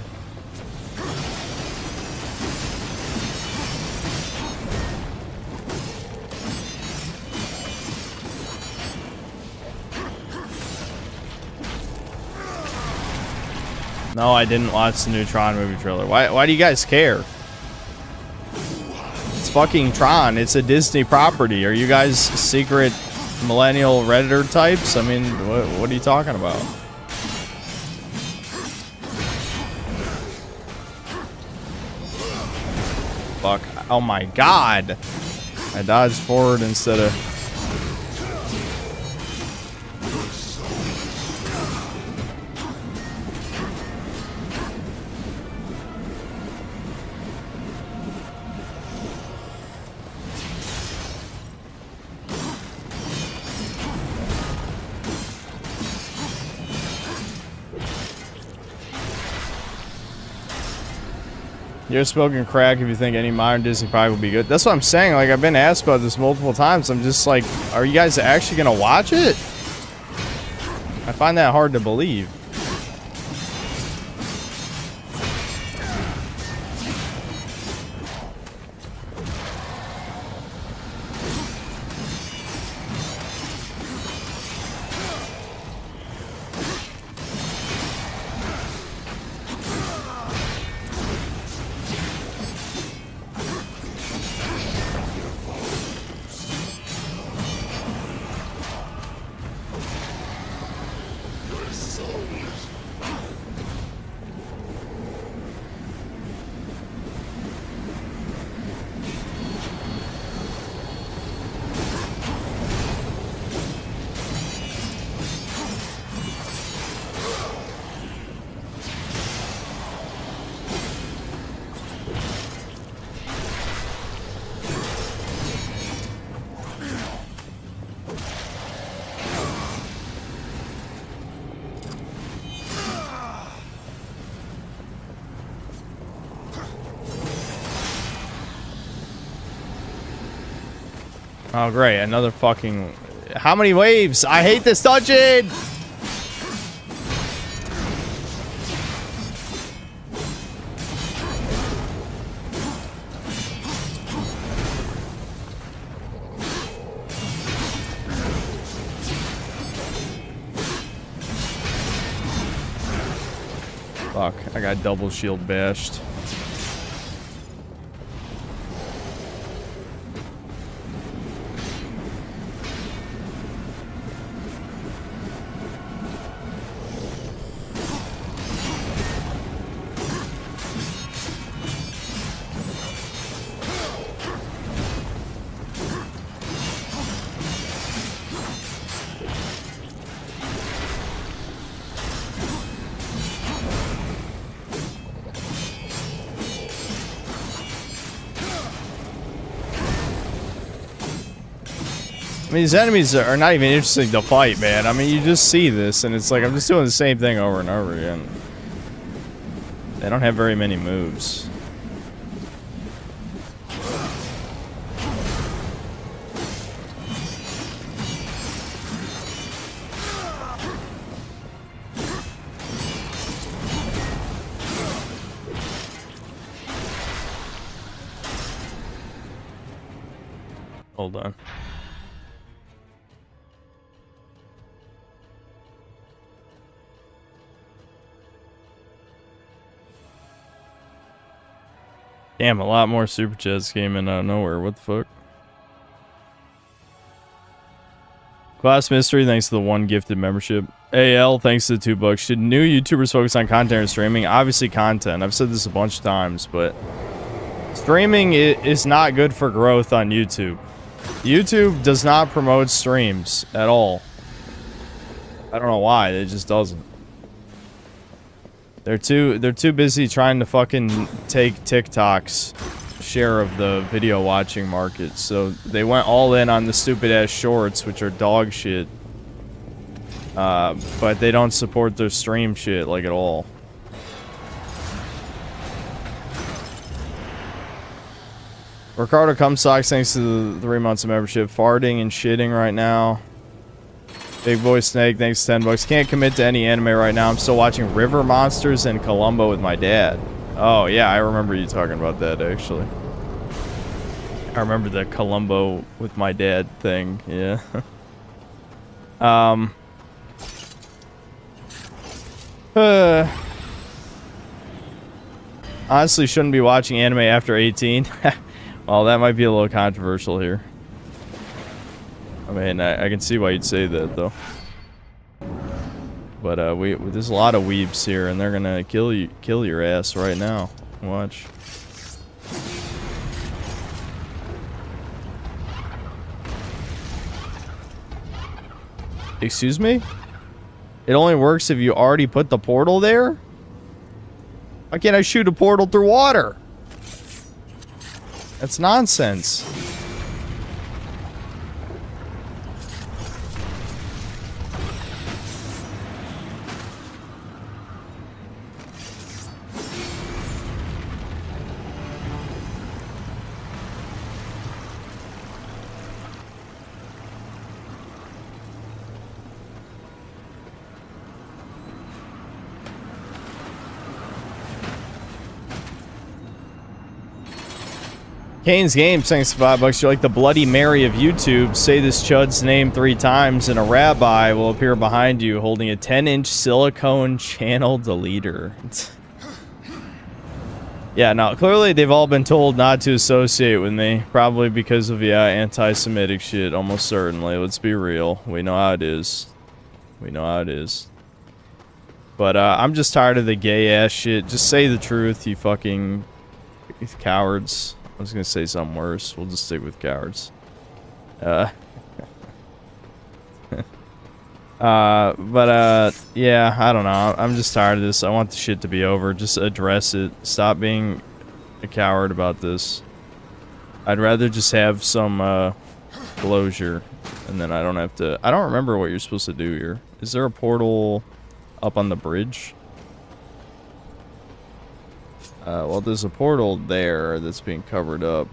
Speaker 1: No, I didn't watch the new Tron movie trailer. Why do you guys care? It's fucking Tron. It's a Disney property. Are you guys secret millennial Redditor types? I mean, what are you talking about? Fuck. Oh my god. I dodged forward instead of... You're smoking crack if you think any modern Disney product would be good. That's what I'm saying. Like, I've been asked about this multiple times. I'm just like, are you guys actually gonna watch it? I find that hard to believe. Oh, great. Another fucking... How many waves? I hate this dungeon! Fuck. I got double shield bashed. I mean, these enemies are not even interesting to fight, man. I mean, you just see this, and it's like, I'm just doing the same thing over and over again. They don't have very many moves. Hold on. Damn, a lot more super chats came in out of nowhere. What the fuck? Class Mystery, thanks to the 1 gifted membership. AL, thanks to the $2. Should new YouTubers focus on content or streaming? Obviously content. I've said this a bunch of times, but streaming is not good for growth on YouTube. YouTube does not promote streams at all. I don't know why, it just doesn't. They're too busy trying to fucking take TikTok's share of the video watching market. So they went all in on the stupid ass shorts, which are dog shit. But they don't support their stream shit like at all. Ricardo Cumsocks, thanks to the 3 months of membership. Farting and shitting right now. Big Boy Snake, thanks to $10. Can't commit to any anime right now. I'm still watching River Monsters and Columbo with my dad. Oh, yeah, I remember you talking about that, actually. I remember the Columbo with my dad thing, yeah. Honestly, shouldn't be watching anime after 18. Well, that might be a little controversial here. I mean, I can see why you'd say that, though. But there's a lot of weebs here, and they're gonna kill your ass right now. Watch. Excuse me? It only works if you already put the portal there? Why can't I shoot a portal through water? That's nonsense. Kane's Game, thanks for $5. You're like the Bloody Mary of YouTube. Say this chud's name 3 times and a rabbi will appear behind you holding a 10-inch silicone channel deleter. Yeah, no, clearly they've all been told not to associate with me. Probably because of, yeah, anti-Semitic shit, almost certainly. Let's be real. We know how it is. We know how it is. But, I'm just tired of the gay-ass shit. Just say the truth, you fucking cowards. I was gonna say something worse. We'll just stick with cowards. Yeah, I don't know. I'm just tired of this. I want the shit to be over. Just address it. Stop being a coward about this. I'd rather just have some, closure. And then I don't have to... I don't remember what you're supposed to do here. Is there a portal up on the bridge? Well, there's a portal there that's being covered up.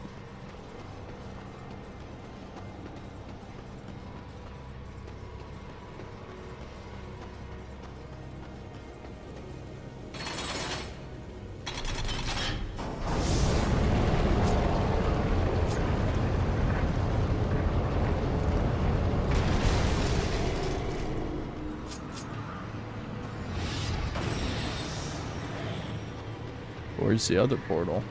Speaker 1: Where's the other portal?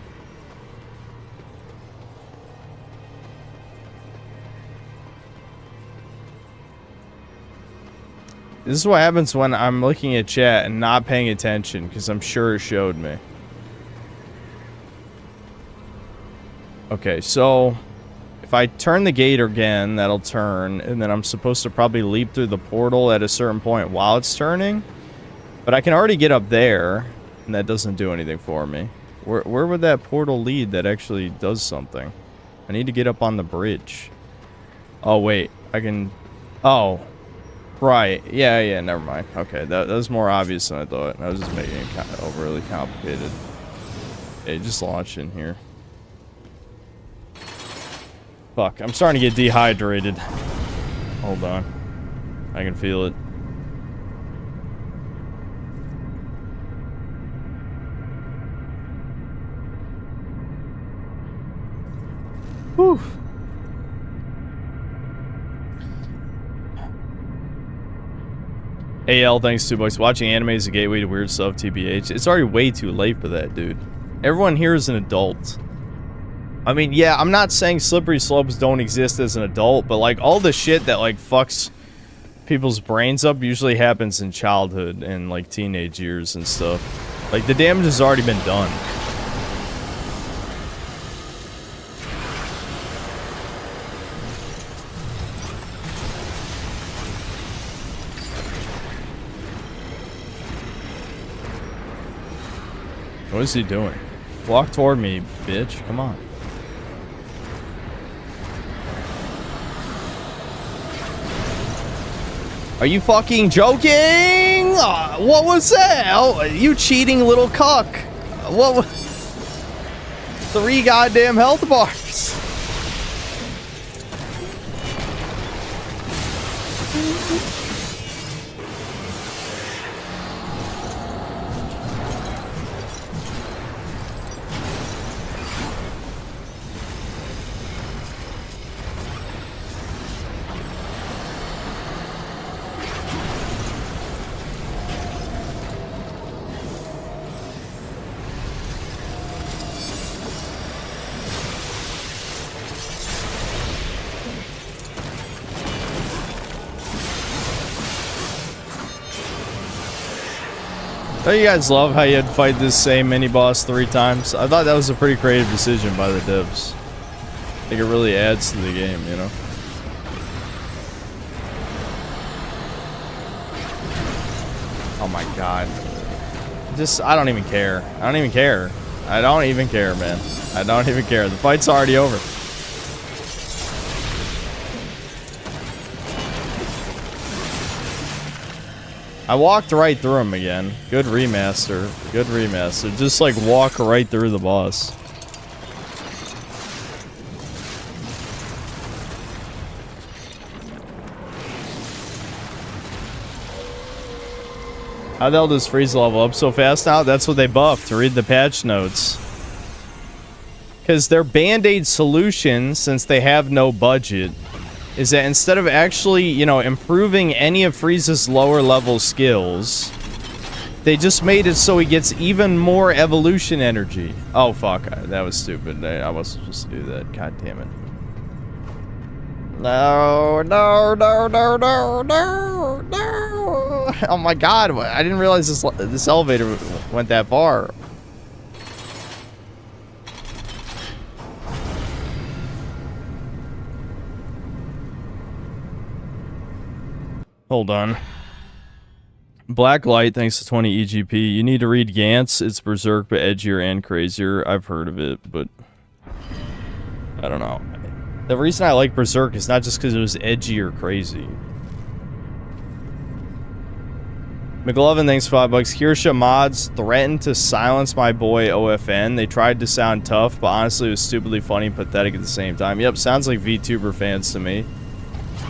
Speaker 1: This is what happens when I'm looking at chat and not paying attention, because I'm sure it showed me. Okay, so if I turn the gate again, that'll turn, and then I'm supposed to probably leap through the portal at a certain point while it's turning. But I can already get up there, and that doesn't do anything for me. Where would that portal lead that actually does something? I need to get up on the bridge. Oh, wait. I can... Oh. Right. Yeah, never mind. Okay, that was more obvious than I thought. I was just making it kind of overly complicated. Hey, just launch in here. Fuck, I'm starting to get dehydrated. Hold on. I can feel it. Whew. AL, thanks $2. Watching anime is a gateway to weird stuff, TBH. It's already way too late for that, dude. Everyone here is an adult. I mean, yeah, I'm not saying slippery slopes don't exist as an adult, but, like, all the shit that, like, fucks people's brains up usually happens in childhood and, like, teenage years and stuff. Like, the damage has already been done. What is he doing? Walk toward me, bitch. Come on. Are you fucking joking? What was that? Oh, you cheating little cuck. What was... 3 goddamn health bars. Don't you guys love how you had to fight this same mini-boss 3 times? I thought that was a pretty creative decision by the devs. I think it really adds to the game, you know? Oh my god. Just, I don't even care. I don't even care. I don't even care, man. I don't even care. The fight's already over. I walked right through him again. Good remaster. Good remaster. Just like walk right through the boss. How the hell does Freeze level up so fast now? That's what they buffed. To read the patch notes. Because their band-aid solution, since they have no budget, is that instead of actually, you know, improving any of Frieza's lower level skills, they just made it so he gets even more evolution energy. Oh, fuck. That was stupid. I wasn't supposed to do that. God damn it. No, no, no, no, no, no, no. Oh my god. I didn't realize this elevator went that far. Hold on. Black Light, thanks to 20 EGP. You need to read Gantz. It's berserk, but edgier and crazier. I've heard of it, but I don't know. The reason I like Berserk is not just because it was edgy or crazy. McLovin, thanks for $5. Kirsha mods threatened to silence my boy OFN. They tried to sound tough, but honestly it was stupidly funny and pathetic at the same time. Yep, sounds like VTuber fans to me.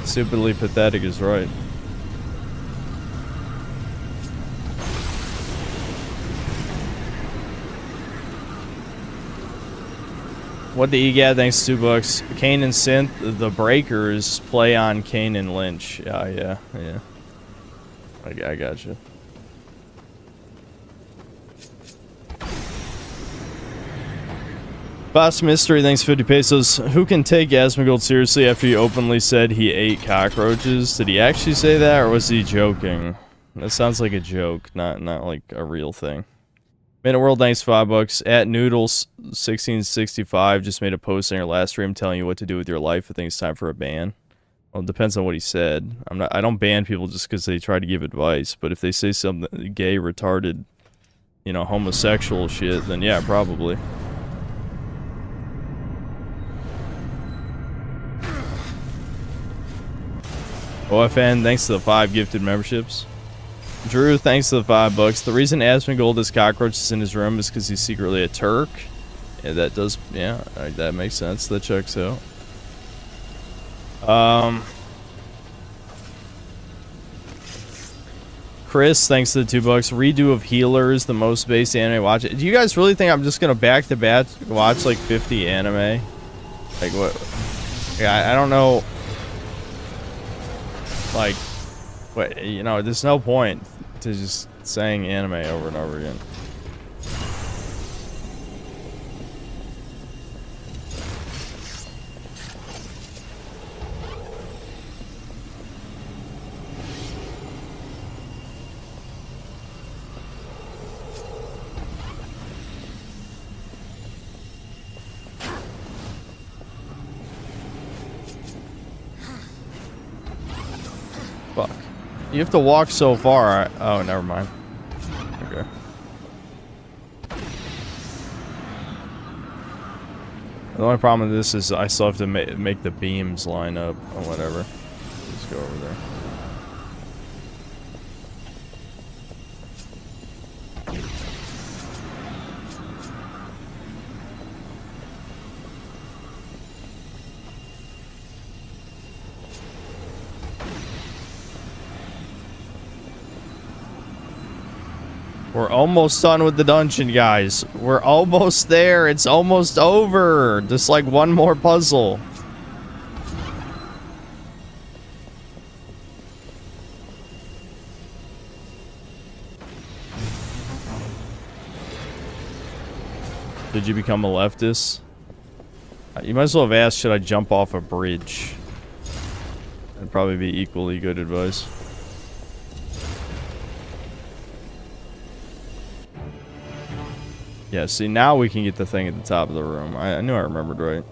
Speaker 1: Stupidly pathetic is right. What the EGAD, thanks to $2. Kane and Synth, the Breakers play on Kane and Lynch. Yeah. I gotcha. Boss Mystery, thanks 50 pesos. Who can take Asmongold seriously after he openly said he ate cockroaches? Did he actually say that, or was he joking? That sounds like a joke, not like a real thing. Minute World, thanks $5. At Noodles1665 just made a post in your last stream telling you what to do with your life. I think it's time for a ban. Well, it depends on what he said. I don't ban people just because they try to give advice, but if they say something gay, retarded, you know, homosexual shit, then yeah, probably. OFN, thanks to the 5 gifted memberships. Drew, thanks to the $5. The reason Asmongold has cockroaches in his room is because he's secretly a Turk. Yeah, that does, yeah, that makes sense. That checks out. Chris, thanks to the $2. Redo of Healers, the most base anime watch. Do you guys really think I'm just gonna back to back watch like 50 anime? Like what? Yeah, I don't know. Like, what? You know, there's no point to just saying anime over and over again. Fuck. You have to walk so far. Oh, never mind. Okay. The only problem with this is I still have to make the beams line up or whatever. Let's go over there. We're almost done with the dungeon, guys. We're almost there. It's almost over. Just like one more puzzle. Did you become a leftist? You might as well have asked, should I jump off a bridge? That'd probably be equally good advice. Yeah, see, now we can get the thing at the top of the room. I knew I remembered right.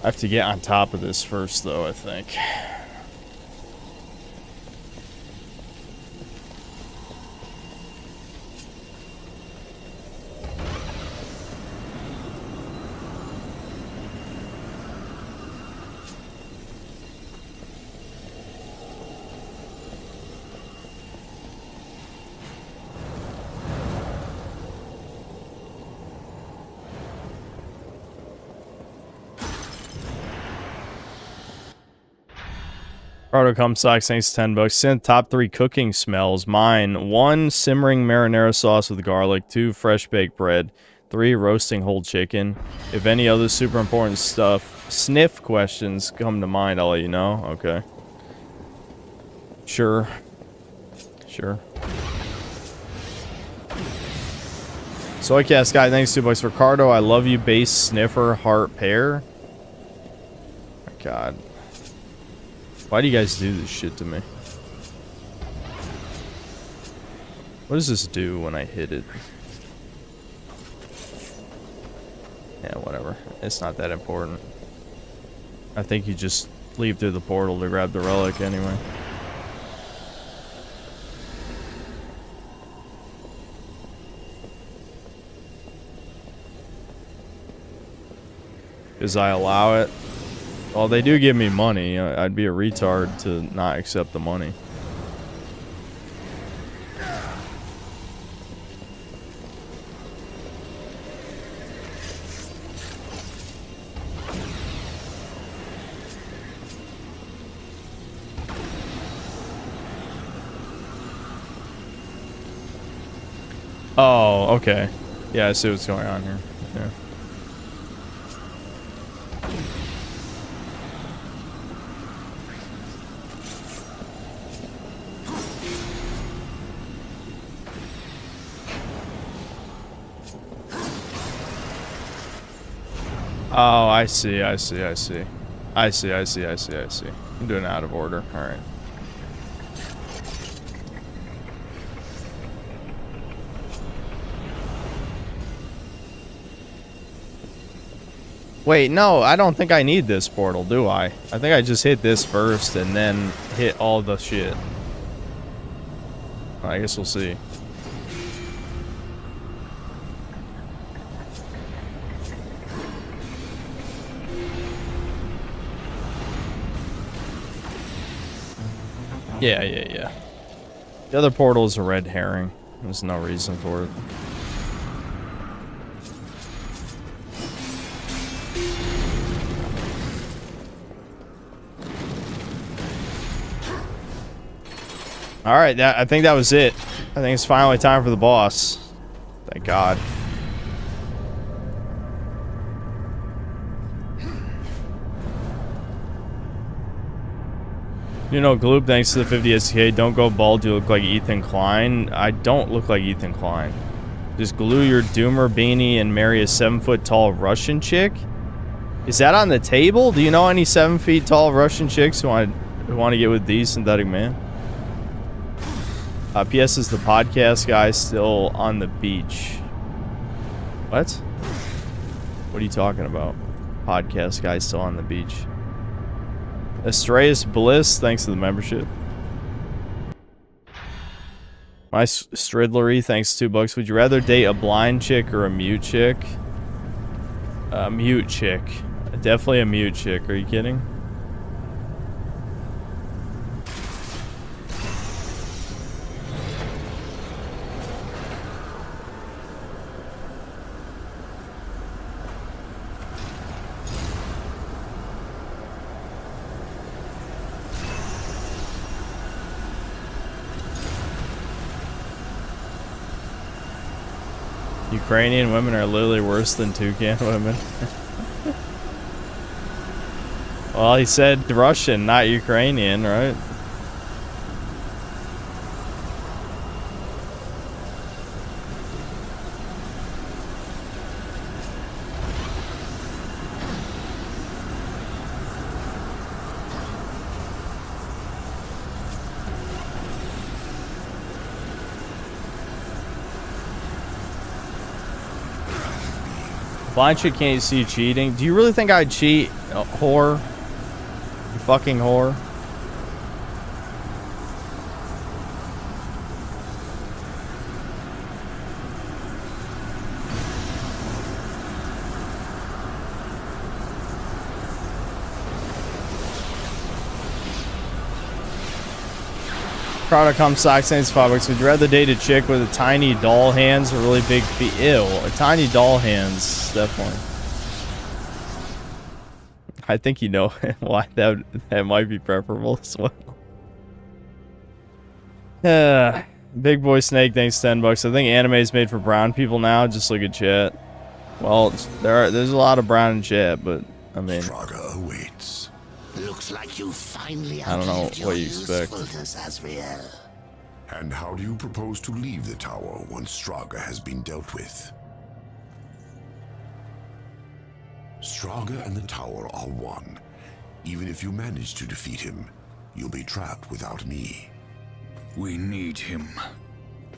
Speaker 1: I have to get on top of this first, though, I think. Proto Comstock, thanks 10 bucks. Synth top 3 cooking smells. Mine: 1 simmering marinara sauce with garlic, 2 fresh baked bread, 3 roasting whole chicken. If any other super important stuff, sniff questions come to mind, I'll let you know. Okay. Sure. Sure. Soycast guy, thanks 2 bucks. Ricardo, I love you. Base sniffer heart pair. My God. Why do you guys do this shit to me? What does this do when I hit it? Yeah, whatever. It's not that important. I think you just leave through the portal to grab the relic anyway. Because I allow it. Well, they do give me money. I'd be a retard to not accept the money. Oh, okay. Yeah, I see what's going on here. Yeah. Oh, I see. I'm doing it out of order. Alright. Wait, no, I don't think I need this portal, do I? I think I just hit this first and then hit all the shit. I guess we'll see. Yeah. The other portal is a red herring. There's no reason for it. Alright, I think that was it. I think it's finally time for the boss. Thank God. You know, Gloop, thanks to the 50 SK, don't go bald, you look like Ethan Klein. I don't look like Ethan Klein. Just glue your Doomer beanie and marry a 7-foot-tall Russian chick? Is that on the table? Do you know any 7-feet-tall Russian chicks who want to get with the synthetic man? PS, is the podcast guy still on the beach? What? What are you talking about? Podcast guy still on the beach. Astreus Bliss, thanks to the membership. My Stridlery, thanks to $2. Would you rather date a blind chick or a mute chick? A mute chick. Definitely a mute chick. Are you kidding? Ukrainian women are literally worse than Toucan women. Well, he said Russian, not Ukrainian, right? Blind chick can't see you cheating. Do you really think I'd cheat? Whore. You fucking whore. Product comes socks and $5. Would you rather date a chick with a tiny doll hands or really big feet? Ew, a tiny doll hands, definitely. I think you know why that might be preferable as well. Big Boy Snake, thanks $10. I think anime is made for brown people now. Just look at chat. Well, there's a lot of brown in chat, but I mean,
Speaker 2: Straga awaits.
Speaker 4: Looks like you finally
Speaker 1: I don't know
Speaker 4: outlived your
Speaker 1: what you expect.
Speaker 4: usefulness, Azrael.
Speaker 2: And how do you propose to leave the tower once Straga has been dealt with? Straga and the tower are one. Even if you manage to defeat him, you'll be trapped without me.
Speaker 6: We need him.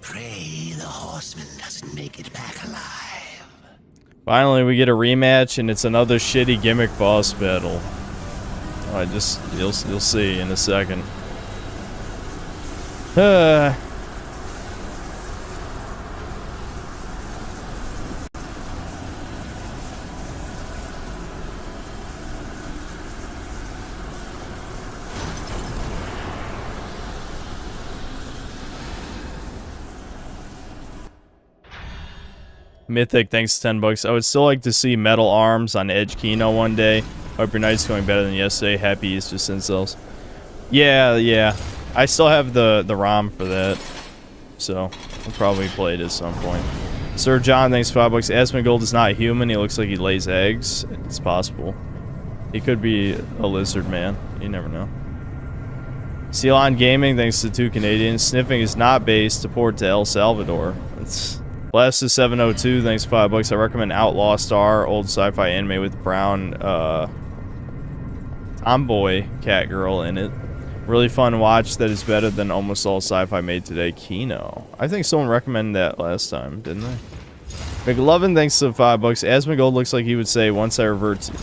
Speaker 4: Pray the horseman doesn't make it back alive.
Speaker 1: Finally, we get a rematch, and it's another shitty gimmick boss battle. You'll see in a second. Mythic, thanks $10. I would still like to see metal arms on Edge Kino one day. Hope your night's going better than yesterday. Happy Easter, Sincels. Yeah. I still have the ROM for that. So, I'll probably play it at some point. Sir John, thanks $5. Asmongold is not human. He looks like he lays eggs. It's possible. He could be a lizard man. You never know. Ceylon Gaming, thanks to 2 Canadians. Sniffing is not based to port to El Salvador. It's... Blast is 702, thanks $5. I recommend Outlaw Star, old sci-fi anime with brown tomboy cat girl in it. Really fun watch that is better than almost all sci-fi made today. Kino. I think someone recommended that last time, didn't they? McLovin, thanks to $5. Asmongold looks like he would say, once I revert to...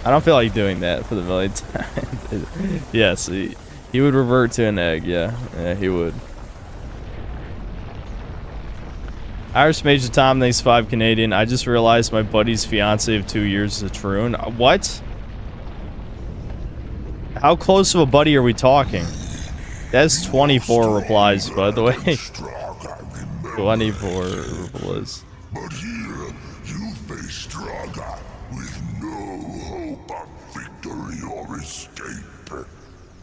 Speaker 1: I don't feel like doing that for the millionth time. Yes, he would revert to an egg, yeah, he would. Irish Major Tom, thanks 5 Canadian. I just realized my buddy's fiance of 2 years is a Troon. What? How close of a buddy are we talking? That's 24 replies, by the way. 24 replies.
Speaker 5: But here, you face Straga with no hope of victory or escape.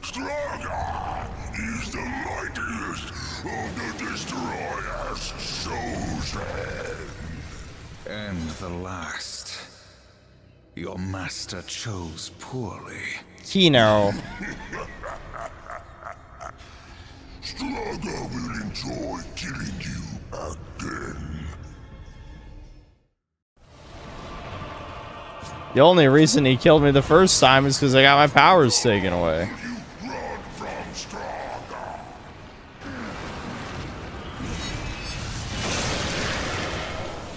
Speaker 5: Straga is the mightiest of the Destroyer's chosen.
Speaker 6: And the last. Your master chose poorly.
Speaker 1: Kino.
Speaker 5: Straga will enjoy killing you again.
Speaker 1: The only reason he killed me the first time is because I got my powers taken away.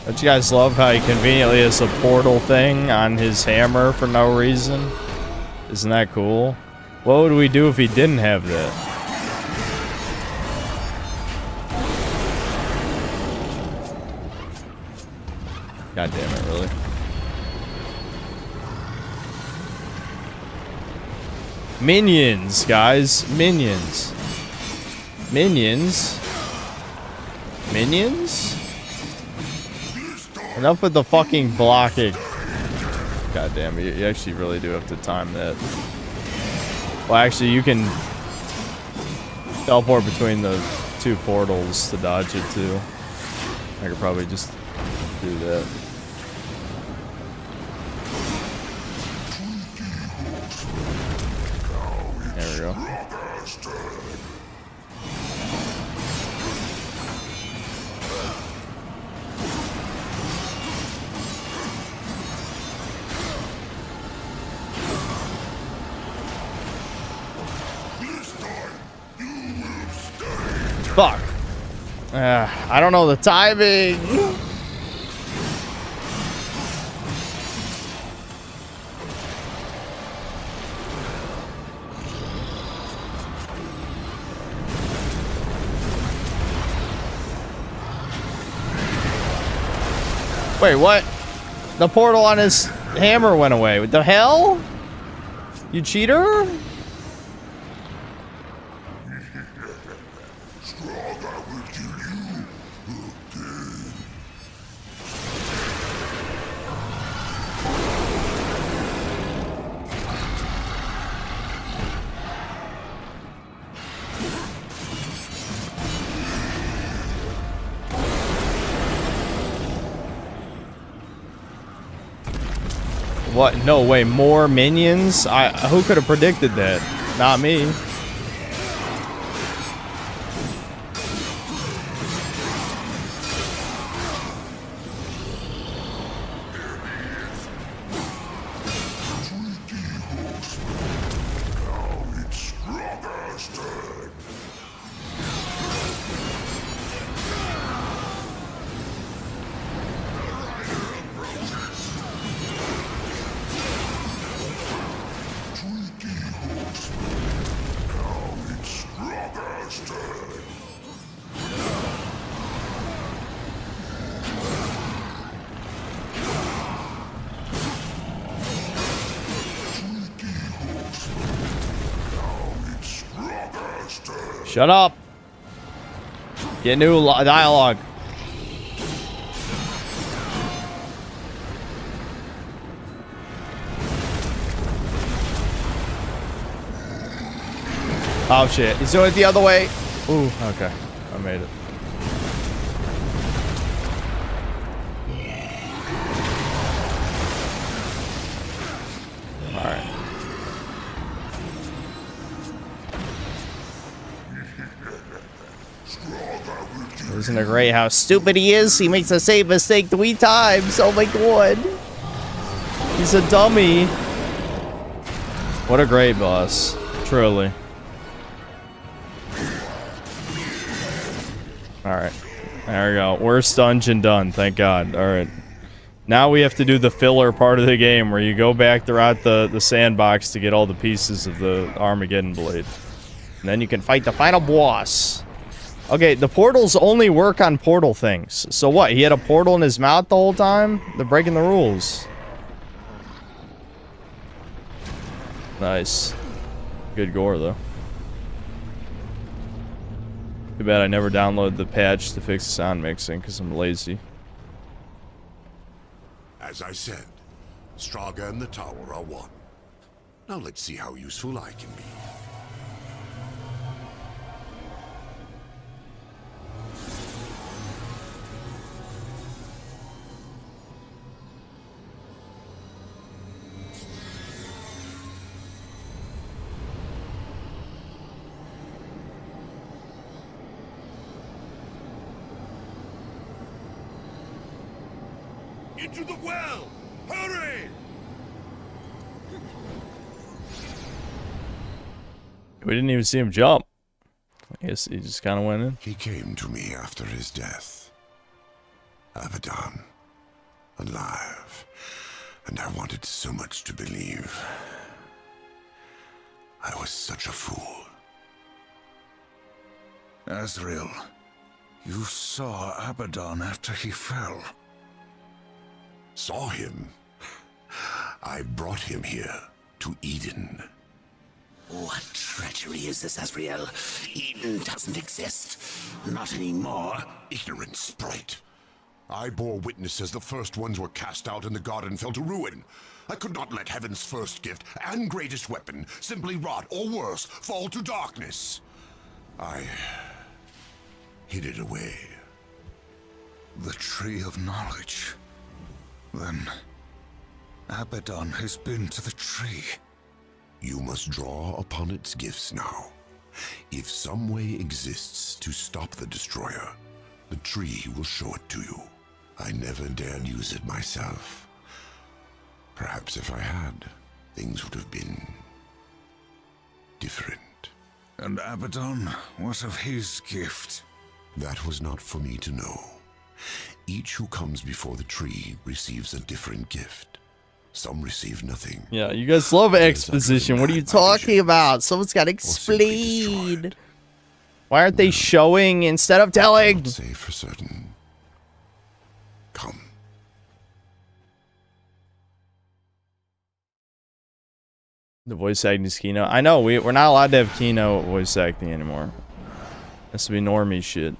Speaker 1: Don't you guys love how he conveniently has a portal thing on his hammer for no reason? Isn't that cool? What would we do if he didn't have that? God damn it, really? Minions, guys. Minions. Minions? Minions? Enough with the fucking blocking. God damn it, you actually really do have to time that. Well, actually, you can teleport between the 2 portals to dodge it, too. I could probably just do that. There we go. Fuck. I don't know the timing. Wait, what? The portal on his hammer went away. What the hell? You cheater? What? No way. More minions? Who could have predicted that? Not me. Shut up. Get new dialogue. Oh shit. He's doing it the other way. Ooh, okay. I made it. Alright. Isn't it great how stupid he is? He makes the same mistake 3 times. Oh my god. He's a dummy. What a great boss. Truly. Alright. There we go. Worst dungeon done. Thank God. Alright. Now we have to do the filler part of the game where you go back throughout the sandbox to get all the pieces of the Armageddon blade. And then you can fight the final boss. Okay, the portals only work on portal things. So what? He had a portal in his mouth the whole time? They're breaking the rules. Nice. Good gore, though. Too bad I never downloaded the patch to fix sound mixing, because I'm lazy.
Speaker 2: As I said, Straga and the tower are one. Now let's see how useful I can be.
Speaker 8: Into the well! Hurry!
Speaker 1: We didn't even see him jump. I guess he just kind of went in.
Speaker 2: He came to me after his death. Abaddon. Alive. And I wanted so much to believe. I was such a fool.
Speaker 6: Azrael, you saw Abaddon after he fell.
Speaker 2: Saw him? I brought him here, to Eden.
Speaker 4: What treachery is this, Azrael? Eden doesn't exist. Not anymore.
Speaker 2: Ignorant sprite. I bore witness as the first ones were cast out and the garden fell to ruin. I could not let heaven's first gift and greatest weapon simply rot, or worse, fall to darkness. I hid it away.
Speaker 6: The Tree of Knowledge. Then, Abaddon has been to the tree.
Speaker 2: You must draw upon its gifts now. If some way exists to stop the Destroyer, the tree will show it to you. I never dared use it myself. Perhaps if I had, things would have been different.
Speaker 6: And Abaddon, what of his gift?
Speaker 2: That was not for me to know. Each who comes before the tree receives a different gift. Some receive nothing.
Speaker 1: Yeah, you guys love exposition. What are you talking about? Someone's got to explain. Why aren't they showing instead of telling?
Speaker 2: I can't say for certain. Come.
Speaker 1: The voice acting is Kino. I know, we're not allowed to have Kino voice acting anymore. It has to be normie shit.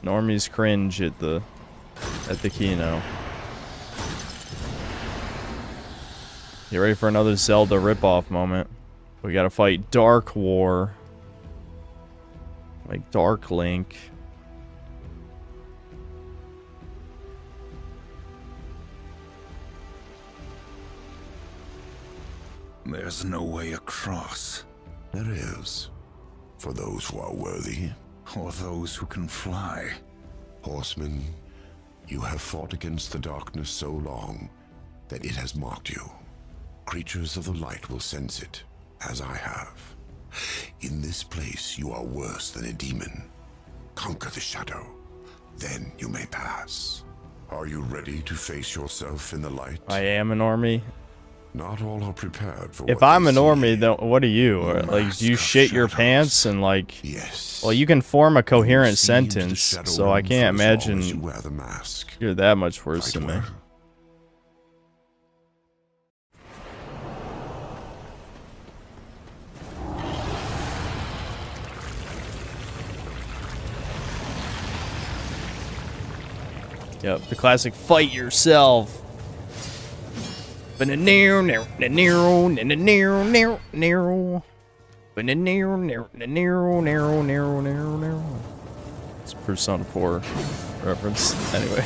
Speaker 1: Normies cringe at the Kino. Get ready for another Zelda ripoff moment. We gotta fight Dark War. Like Dark Link.
Speaker 6: There's no way across.
Speaker 2: There is. For those who are worthy.
Speaker 6: Or those who can fly.
Speaker 2: Horsemen, you have fought against the darkness so long that it has marked you. Creatures of the light will sense it, as I have. In this place, you are worse than a demon. Conquer the shadow, then you may pass. Are you ready to face yourself in the light?
Speaker 1: I am a normie.
Speaker 2: Not all are prepared for
Speaker 1: If
Speaker 2: what
Speaker 1: I'm
Speaker 2: they
Speaker 1: a normie,
Speaker 2: see.
Speaker 1: then what are you? Or, like, do you shit your pants and like?
Speaker 2: Yes.
Speaker 1: Well, you can form a coherent
Speaker 2: See into the
Speaker 1: sentence,
Speaker 2: shadow
Speaker 1: so I
Speaker 2: realm
Speaker 1: can't
Speaker 2: for as long as
Speaker 1: imagine
Speaker 2: you wear the mask.
Speaker 1: you're that much worse
Speaker 2: Fight
Speaker 1: than me.
Speaker 2: well.
Speaker 1: Yep, the classic fight yourself. It's Persona 4 reference. Anyway.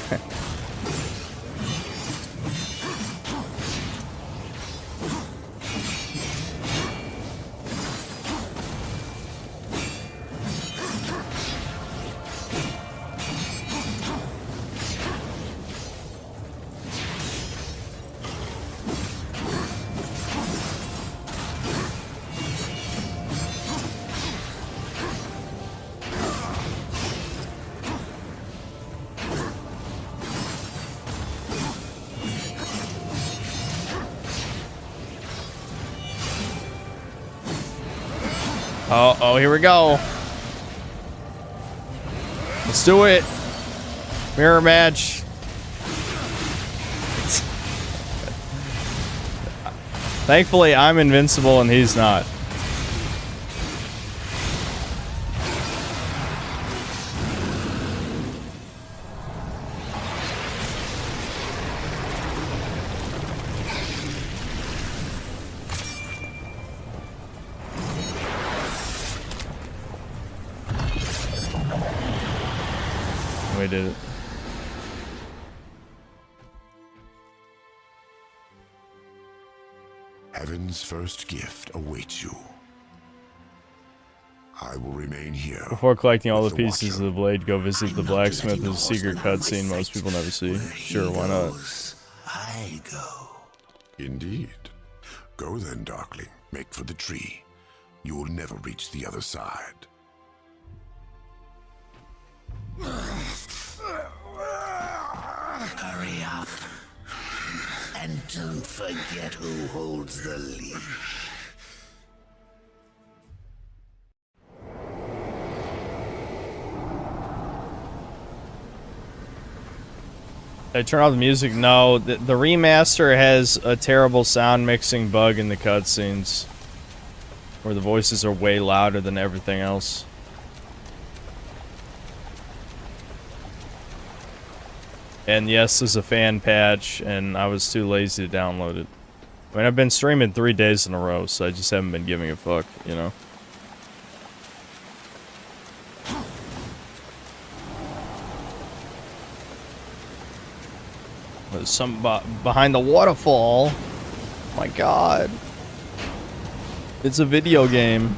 Speaker 1: Oh, here we go. Let's do it. Mirror match. Thankfully, I'm invincible and he's not. We did it.
Speaker 2: Heaven's first gift awaits you. I will remain here.
Speaker 1: Before collecting all the
Speaker 2: with
Speaker 1: pieces of
Speaker 2: Watcher.
Speaker 1: the blade, go visit the
Speaker 7: I'm not
Speaker 1: blacksmith.
Speaker 7: letting
Speaker 1: There's a
Speaker 7: the
Speaker 1: secret
Speaker 7: horseman
Speaker 1: cutscene most people never see.
Speaker 7: Where he
Speaker 1: Sure, why not?
Speaker 7: goes, I go.
Speaker 2: Indeed. Go then, Darkling. Make for the tree. You will never reach the other side.
Speaker 4: Hurry up. And don't forget who holds the leash.
Speaker 1: Did I turn off the music? No, the remaster has a terrible sound mixing bug in the cutscenes, where the voices are way louder than everything else. And yes, there's a fan patch, and I was too lazy to download it. I mean, I've been streaming 3 days in a row, so I just haven't been giving a fuck, you know? There's something behind the waterfall. My god. It's a video game.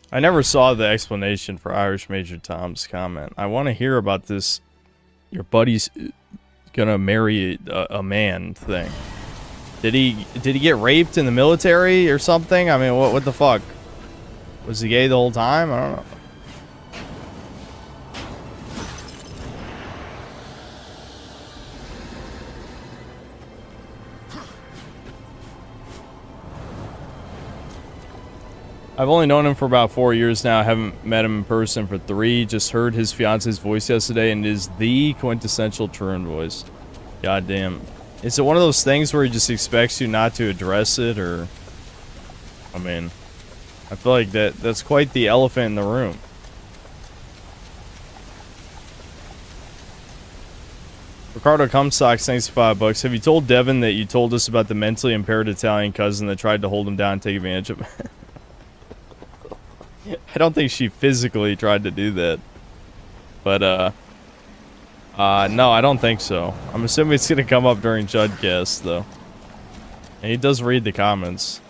Speaker 1: I never saw the explanation for Irish Major Tom's comment. I want to hear about this. Your buddy's gonna marry a man thing. Did he get raped in the military or something? I mean, what the fuck? Was he gay the whole time? I don't know. I've only known him for about 4 years now. I haven't met him in person for 3. Just heard his fiance's voice yesterday, and it is the quintessential Turin voice. Goddamn. Is it one of those things where he just expects you not to address it, or... I mean, I feel like that's quite the elephant in the room. Ricardo Comstocks, thanks for $5. Have you told Devin that you told us about the mentally impaired Italian cousin that tried to hold him down and take advantage of him? I don't think she physically tried to do that. But, no, I don't think so. I'm assuming it's gonna come up during Judcast, though. And he does read the comments.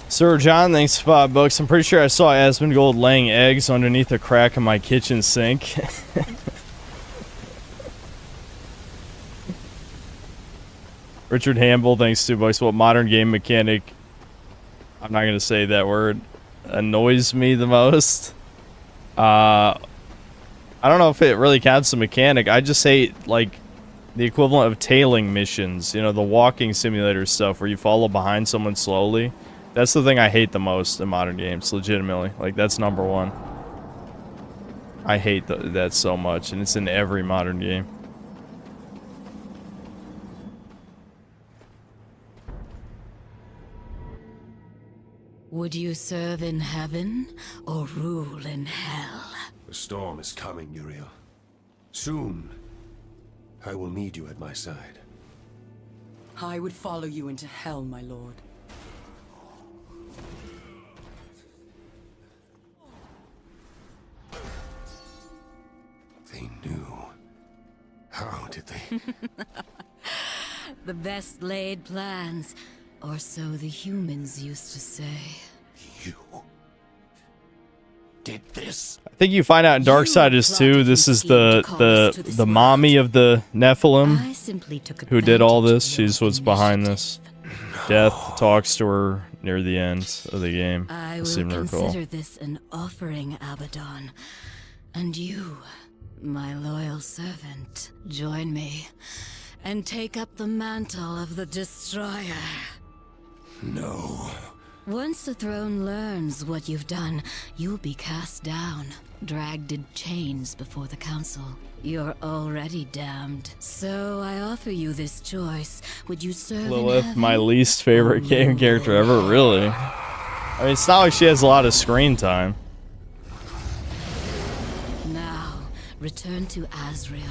Speaker 1: Sir John, thanks for $5. I'm pretty sure I saw Asmongold laying eggs underneath a crack in my kitchen sink. Richard Hamble, thanks $2. What modern game mechanic, I'm not going to say that word, annoys me the most? I don't know if it really counts as a mechanic. I just hate, like, the equivalent of tailing missions. You know, the walking simulator stuff where you follow behind someone slowly. That's the thing I hate the most in modern games, legitimately. Like, that's number one. I hate that so much, and it's in every modern game.
Speaker 3: Would you serve in heaven or rule in hell?
Speaker 10: The storm is coming, Uriel. Soon, I will need you at my side.
Speaker 3: I would follow you into hell, my lord.
Speaker 10: They knew. How did they?
Speaker 3: The best laid plans, or so the humans used to say.
Speaker 10: You did this?
Speaker 1: I think you find out in Darksiders 2, this is the mommy of the Nephilim who did all this. She's what's behind this. Death talks to her near the end of the game.
Speaker 3: I will consider this an offering, Abaddon. And you, my loyal servant, join me and take up the mantle of the Destroyer.
Speaker 10: No.
Speaker 3: Once the throne learns what you've done, you'll be cast down, dragged in chains before the council. You're already damned. So I offer you this choice. Would you serve
Speaker 1: Lilith,
Speaker 3: in heaven?
Speaker 1: my least favorite game character ever, really. I mean, it's not like she has a lot of screen time.
Speaker 3: Now, return to Azrael.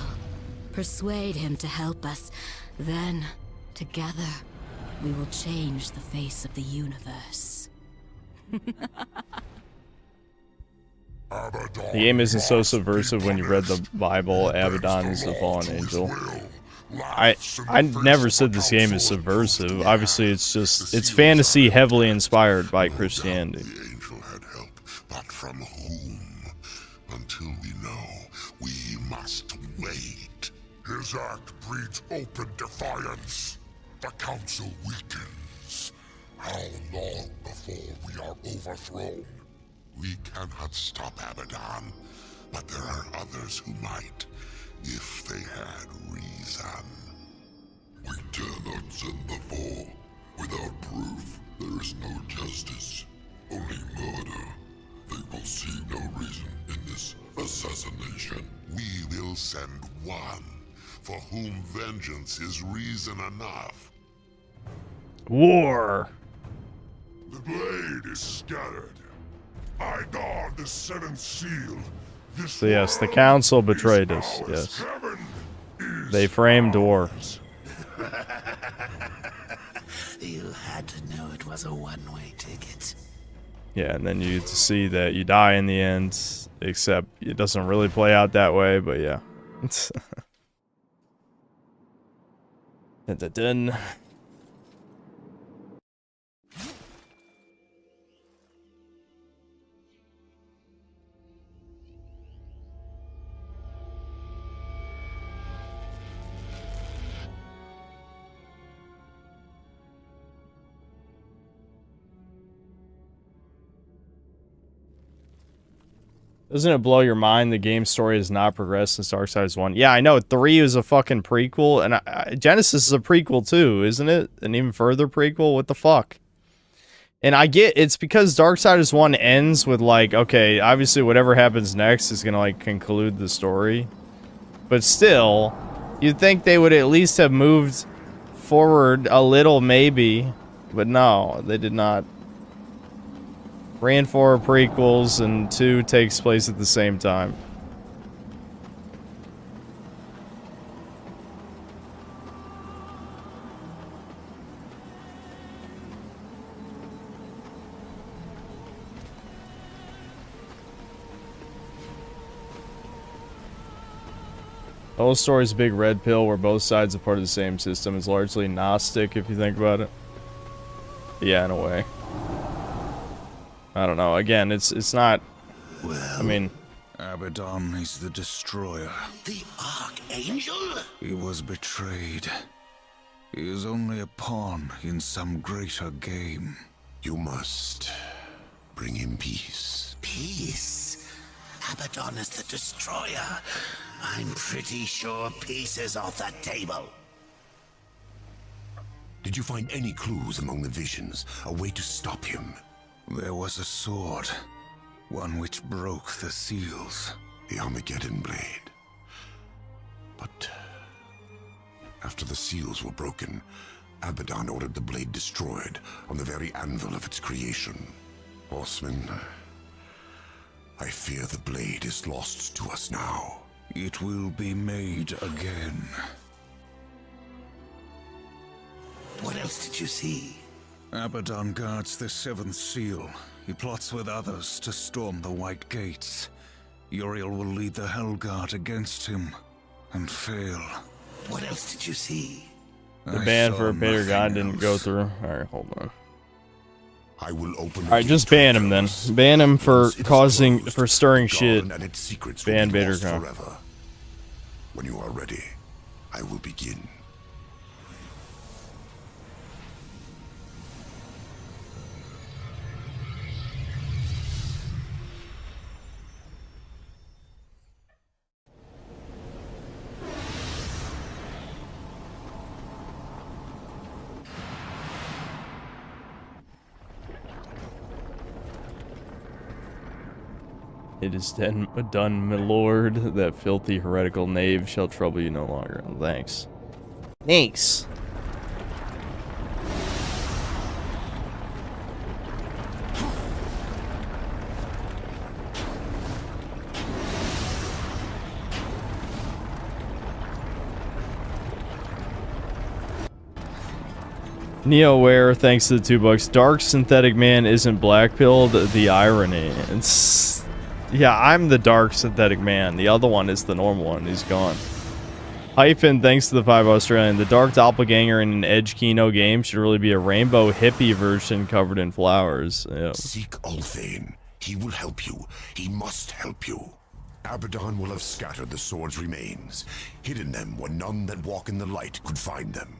Speaker 3: Persuade him to help us. Then, together, we will change the face of the universe.
Speaker 1: The game isn't so subversive when you read the Bible. Abaddon is the fallen angel. I never said this game is subversive. Obviously, it's fantasy heavily inspired by Christianity.
Speaker 5: The angel had help, but from whom? Until we know, we must wait. His act breeds open defiance. The council weakens. How long before we are overthrown? We cannot stop Abaddon, but there are others who might, if they had reason. We dare not send the four. Without proof, there is no justice, only murder. They will see no reason in this assassination. We will send one, for whom vengeance is reason enough.
Speaker 1: War.
Speaker 5: The blade is scattered. I guard the seventh seal. This
Speaker 1: So yes, the council betrayed us.
Speaker 5: ours.
Speaker 1: Yes.
Speaker 5: Heaven is
Speaker 1: They framed war.
Speaker 4: You had to know it was a one-way ticket.
Speaker 1: Yeah, and then you get to see that you die in the end, except it doesn't really play out that way, but yeah. Dun, dun, dun. Doesn't it blow your mind the game story has not progressed since Darksiders 1? Yeah, I know. 3 is a fucking prequel, and Genesis is a prequel too, isn't it? An even further prequel? What the fuck? And I get it's because Darksiders 1 ends with like, okay, obviously whatever happens next is gonna like conclude the story. But still, you'd think they would at least have moved forward a little maybe. But no, they did not. Ran 4 prequels and 2 takes place at the same time. The whole story's a big red pill where both sides are part of the same system. It's largely Gnostic if you think about it. Yeah, in a way. I don't know. Again, it's not...
Speaker 6: Well,
Speaker 1: I mean...
Speaker 6: Abaddon is the destroyer.
Speaker 4: The Archangel?
Speaker 6: He was betrayed. He is only a pawn in some greater game.
Speaker 2: You must bring him peace.
Speaker 4: Peace? Abaddon is the destroyer. I'm pretty sure peace is off the table.
Speaker 2: Did you find any clues among the visions? A way to stop him?
Speaker 6: There was a sword. One which broke the seals.
Speaker 2: The Armageddon blade. But after the seals were broken, Abaddon ordered the blade destroyed on the very anvil of its creation. Horseman, I fear the blade is lost to us now.
Speaker 6: It will be made again.
Speaker 4: What else did you see?
Speaker 6: Abaddon guards the seventh seal. He plots with others to storm the White Gates. Uriel will lead the Hellguard against him and fail.
Speaker 4: What else did you see?
Speaker 1: The
Speaker 6: I
Speaker 1: ban
Speaker 6: saw
Speaker 1: for Vader God
Speaker 6: nothing
Speaker 1: didn't go
Speaker 6: else.
Speaker 1: through. Alright, hold on.
Speaker 2: I will open.
Speaker 1: Alright, just ban him then. Ban him for causing, for stirring shit.
Speaker 2: And its secrets
Speaker 1: Ban
Speaker 2: will be
Speaker 1: Vader
Speaker 2: lost
Speaker 1: God.
Speaker 2: forever. When you are ready, I will begin.
Speaker 1: It is then done, my lord. That filthy heretical knave shall trouble you no longer. Thanks. Thanks. NeoWare, thanks to the $2. Dark Synthetic Man isn't black-pilled. The irony. It's... Yeah, I'm the Dark Synthetic Man. The other one is the normal one. He's gone. Hyphen, thanks to the 5 Australian. The Dark Doppelganger in an Edge Kino game should really be a rainbow hippie version covered in flowers. Yep.
Speaker 2: Seek Ulthane. He will help you. He must help you. Abaddon will have scattered the sword's remains, hidden them where none that walk in the light could find them.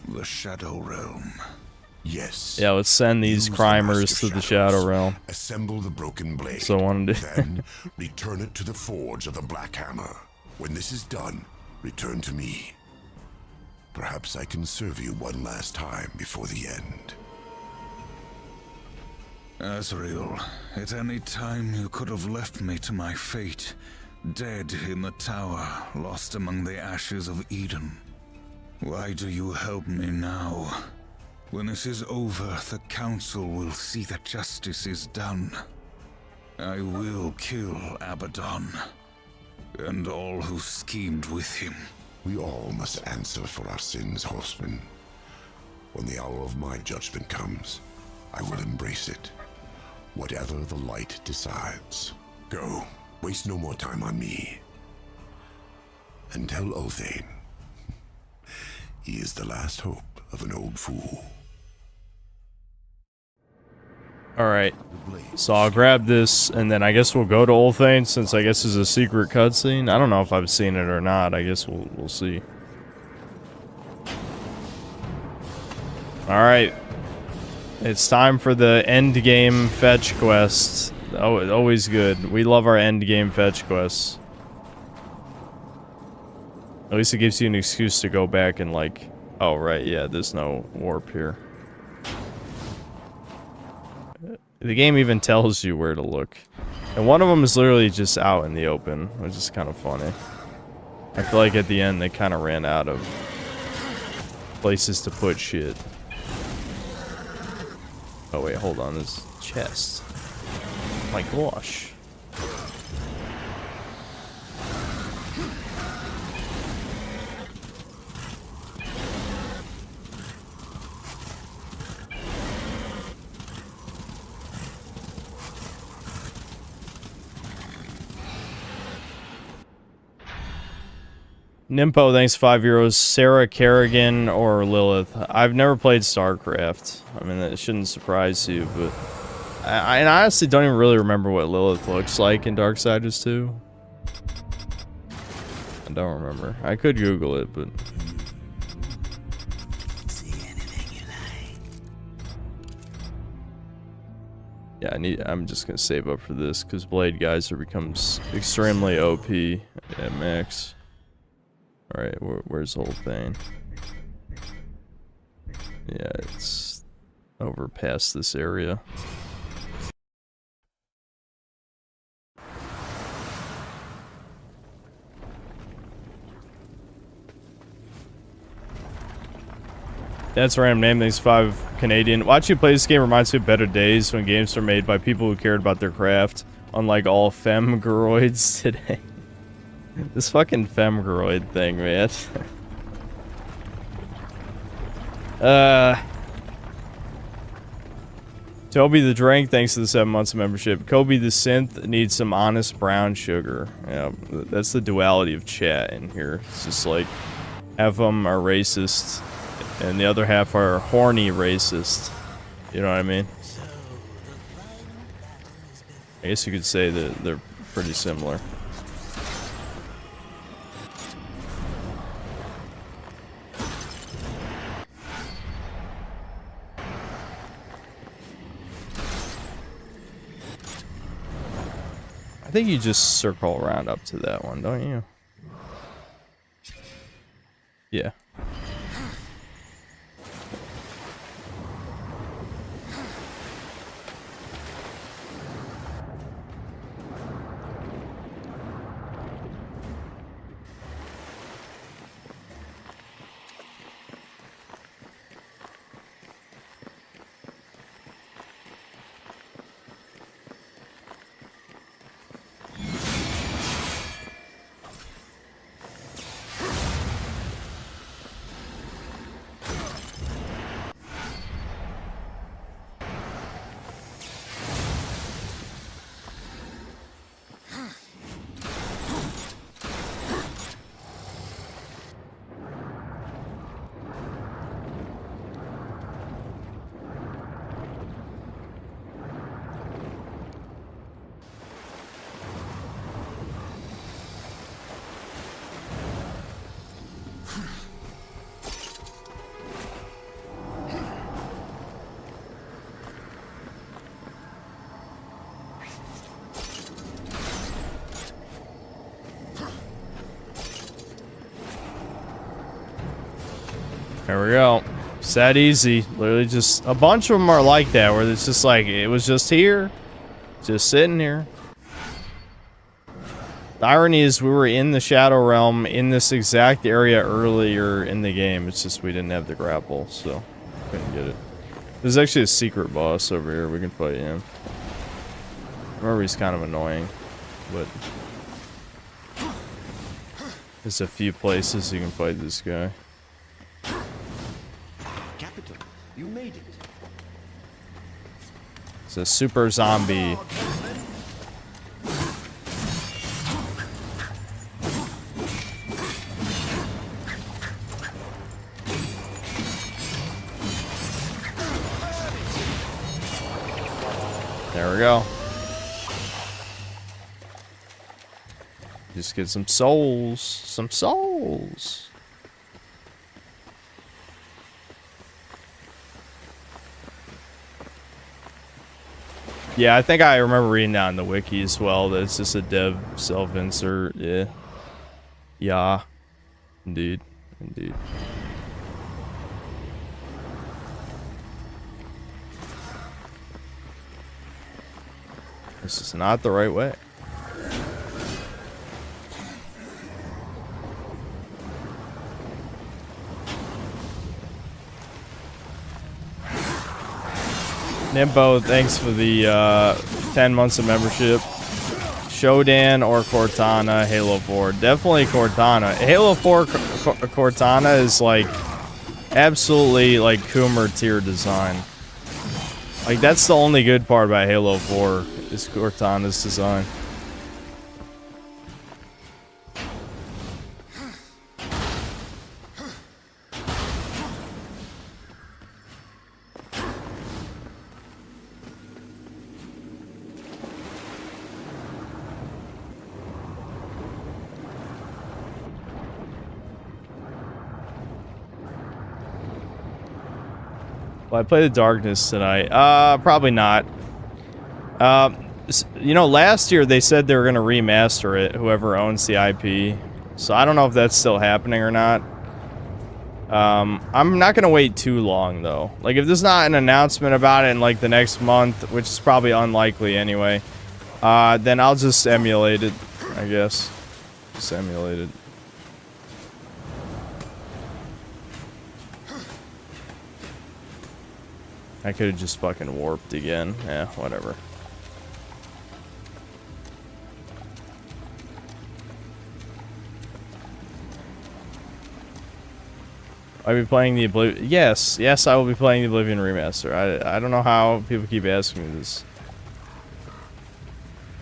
Speaker 6: The Shadow Realm.
Speaker 2: Yes.
Speaker 1: Yeah, let's send these
Speaker 2: Use the
Speaker 1: crimers
Speaker 2: Mask
Speaker 1: to
Speaker 2: of
Speaker 1: the
Speaker 2: Shadows.
Speaker 1: Shadow Realm.
Speaker 2: Assemble the broken blade.
Speaker 1: So I wanted to...
Speaker 2: Then, return it to the forge of the Black Hammer. When this is done, return to me. Perhaps I can serve you one last time before the end.
Speaker 6: Azrael, at any time you could have left me to my fate. Dead in the tower, lost among the ashes of Eden. Why do you help me now? When this is over, the Council will see that justice is done. I will kill Abaddon, and all who schemed with him.
Speaker 2: We all must answer for our sins, Horseman. When the hour of my judgment comes, I will embrace it. Whatever the light decides. Go. Waste no more time on me. And tell Ulthane, he is the last hope of an old fool.
Speaker 1: Alright. So I'll grab this, and then I guess we'll go to Ulthane, since I guess there's a secret cutscene. I don't know if I've seen it or not. I guess we'll see. Alright. It's time for the end game fetch quest. Oh, always good. We love our end game fetch quests. At least it gives you an excuse to go back and like... Oh, right, yeah, there's no warp here. The game even tells you where to look. And one of them is literally just out in the open, which is kind of funny. I feel like at the end they kind of ran out of places to put shit. Oh wait, hold on, there's a chest. My gosh. Nimpo, thanks 5 euros. Sarah Kerrigan or Lilith. I've never played StarCraft. I mean, that shouldn't surprise you, but I honestly don't even really remember what Lilith looks like in Darksiders 2. I don't remember. I could Google it, but yeah, I'm just gonna save up for this because Blade Geyser becomes extremely OP at max. Alright, where's the whole thing? Yeah, it's over past this area. That's random name, thanks 5 Canadian. Watching you play this game reminds me of better days when games were made by people who cared about their craft, unlike all femgroids today. This fucking femgroid thing, man. Toby the Drink, thanks to the 7 months of membership. Kobe the Synth needs some honest brown sugar. Yeah, that's the duality of chat in here. It's just like, half of them are racist, and the other half are horny racist. You know what I mean? I guess you could say that they're pretty similar. I think you just circle around up to that one, don't you? Yeah. There we go. It's that easy. Literally just a bunch of them are like that, where it's just like, it was just here. Just sitting here. The irony is we were in the Shadow Realm in this exact area earlier in the game. It's just we didn't have the grapple, so couldn't get it. There's actually a secret boss over here. We can fight him. Remember, he's kind of annoying, but there's a few places you can fight this guy.
Speaker 10: You made it.
Speaker 1: It's a super zombie. There we go. Just get some souls. Some souls. Yeah, I think I remember reading that on the wiki as well, that it's just a dev self-insert. Yeah. Yeah. Indeed. Indeed. This is not the right way. Nimbo, thanks for the 10 months of membership. Shodan or Cortana, Halo 4. Definitely Cortana. Halo 4 Cortana is like absolutely like Coomer tier design. Like that's the only good part about Halo 4 is Cortana's design. Will I play the Darkness tonight? Probably not. You know, last year they said they were going to remaster it, whoever owns the IP. So I don't know if that's still happening or not. I'm not going to wait too long, though. Like, if there's not an announcement about it in, like, the next month, which is probably unlikely anyway, then I'll just emulate it, I guess. Just emulate it. I could have just fucking warped again. Yeah, whatever. I'll be playing the Oblivion. Yes, I will be playing the Oblivion remaster. I don't know how people keep asking me this.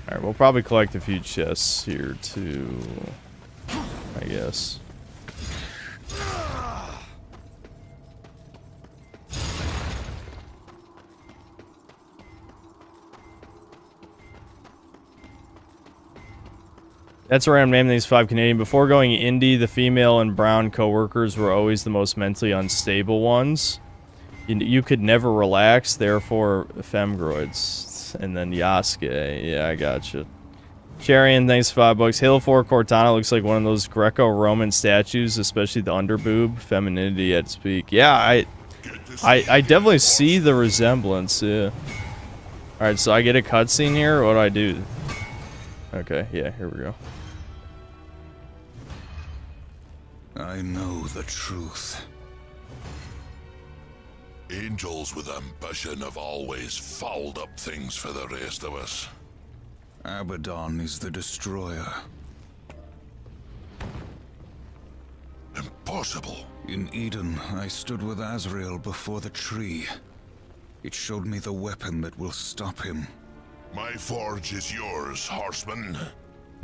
Speaker 1: Alright, we'll probably collect a few chests here too, I guess. That's where I'm naming these 5 Canadian. Before going indie, the female and brown co-workers were always the most mentally unstable ones. You could never relax, therefore femgroids. And then Yasuke. Yeah, I gotcha. Charian, thanks for $5. Halo 4 Cortana looks like one of those Greco-Roman statues, especially the underboob. Femininity at its peak. Yeah, I definitely see the resemblance, yeah. Alright, so I get a cutscene here? What do I do? Okay, yeah, here we go.
Speaker 6: I know the truth.
Speaker 5: Angels with ambition have always fouled up things for the rest of us.
Speaker 6: Abaddon is the destroyer.
Speaker 5: Impossible.
Speaker 6: In Eden, I stood with Azrael before the tree. It showed me the weapon that will stop him.
Speaker 5: My forge is yours, horseman.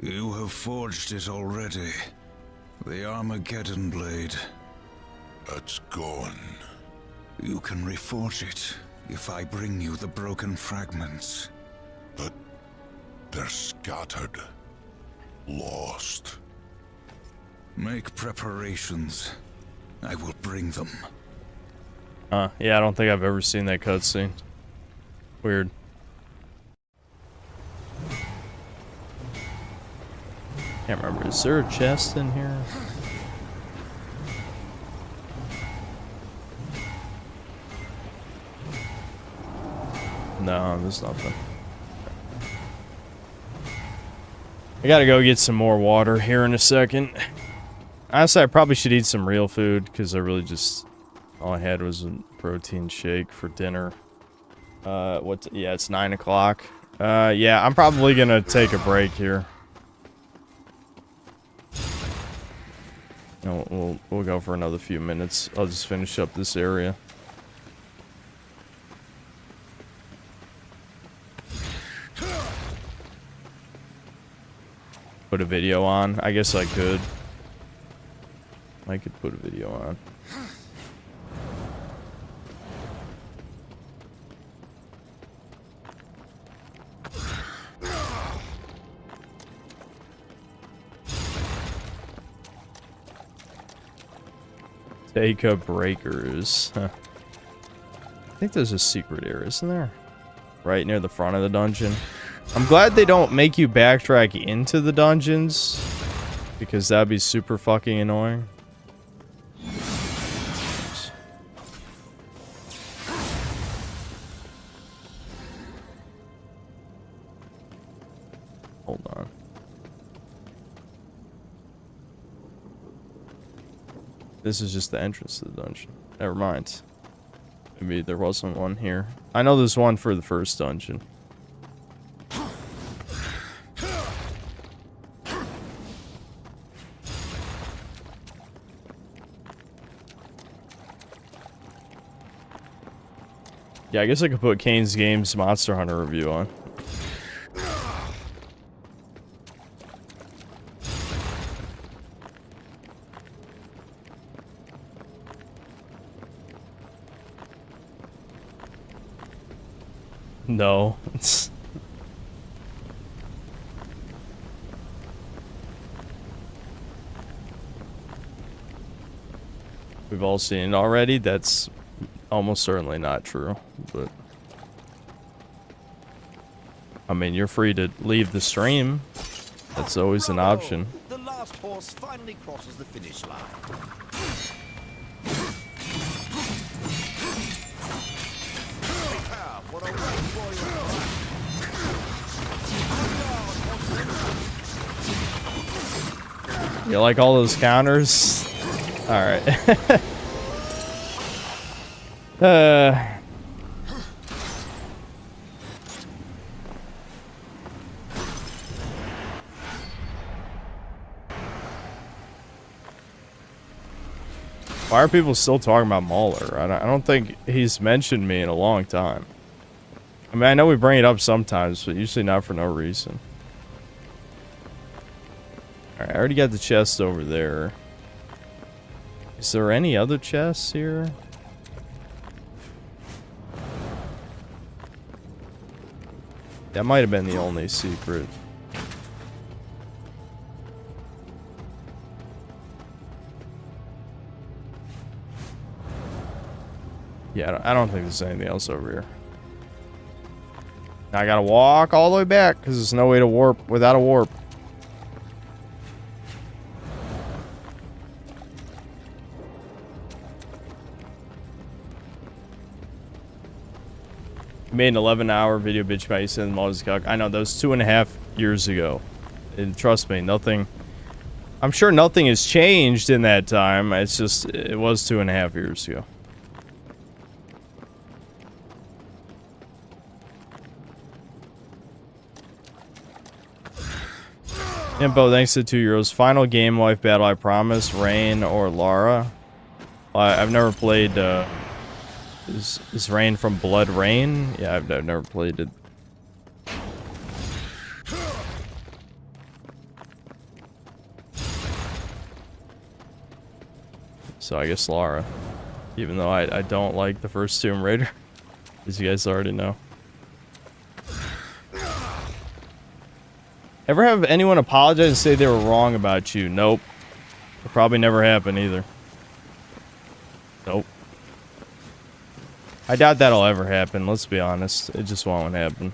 Speaker 6: You have forged it already. The Armageddon blade.
Speaker 5: It's gone.
Speaker 6: You can reforge it if I bring you the broken fragments.
Speaker 5: But they're scattered. Lost.
Speaker 6: Make preparations. I will bring them.
Speaker 1: Yeah, I don't think I've ever seen that cutscene. Weird. Can't remember. Is there a chest in here? No, there's nothing. I gotta go get some more water here in a second. Honestly, I probably should eat some real food because I really just all I had was a protein shake for dinner. Yeah, it's 9 o'clock. Yeah, I'm probably gonna take a break here. No, we'll go for another few minutes. I'll just finish up this area. Put a video on. I guess I could. I could put a video on. Take up breakers. Huh. I think there's a secret area, isn't there? Right near the front of the dungeon. I'm glad they don't make you backtrack into the dungeons, because that'd be super fucking annoying. This is just the entrance to the dungeon. Never mind. Maybe there wasn't one here. I know there's one for the first dungeon. Yeah, I guess I could put Kane's Games Monster Hunter review on. No. We've all seen it already. That's almost certainly not true, but I mean, you're free to leave the stream. That's always an option.
Speaker 4: The last horse finally crosses the finish line.
Speaker 1: You like all those counters? Alright. Why are people still talking about Mauler? I don't think he's mentioned me in a long time. I mean, I know we bring it up sometimes, but usually not for no reason. Alright, I already got the chest over there. Is there any other chests here? That might have been the only secret. Yeah, I don't think there's anything else over here. Now I gotta walk all the way back because there's no way to warp without a warp. You made an 11-hour video bitch about you saying Moses Cock. I know, that was 2.5 years ago. And trust me, nothing... I'm sure nothing has changed in that time. It's just, it was 2.5 years ago. Impo, thanks to €2. Final game life battle, I promise. Rain or Lara? I've never played, Is Rain from Blood Rain? Yeah, I've never played it. So I guess Lara. Even though I don't like the first Tomb Raider. As you guys already know. Ever have anyone apologize and say they were wrong about you? Nope. It'll probably never happen either. Nope. I doubt that'll ever happen, let's be honest. It just won't happen.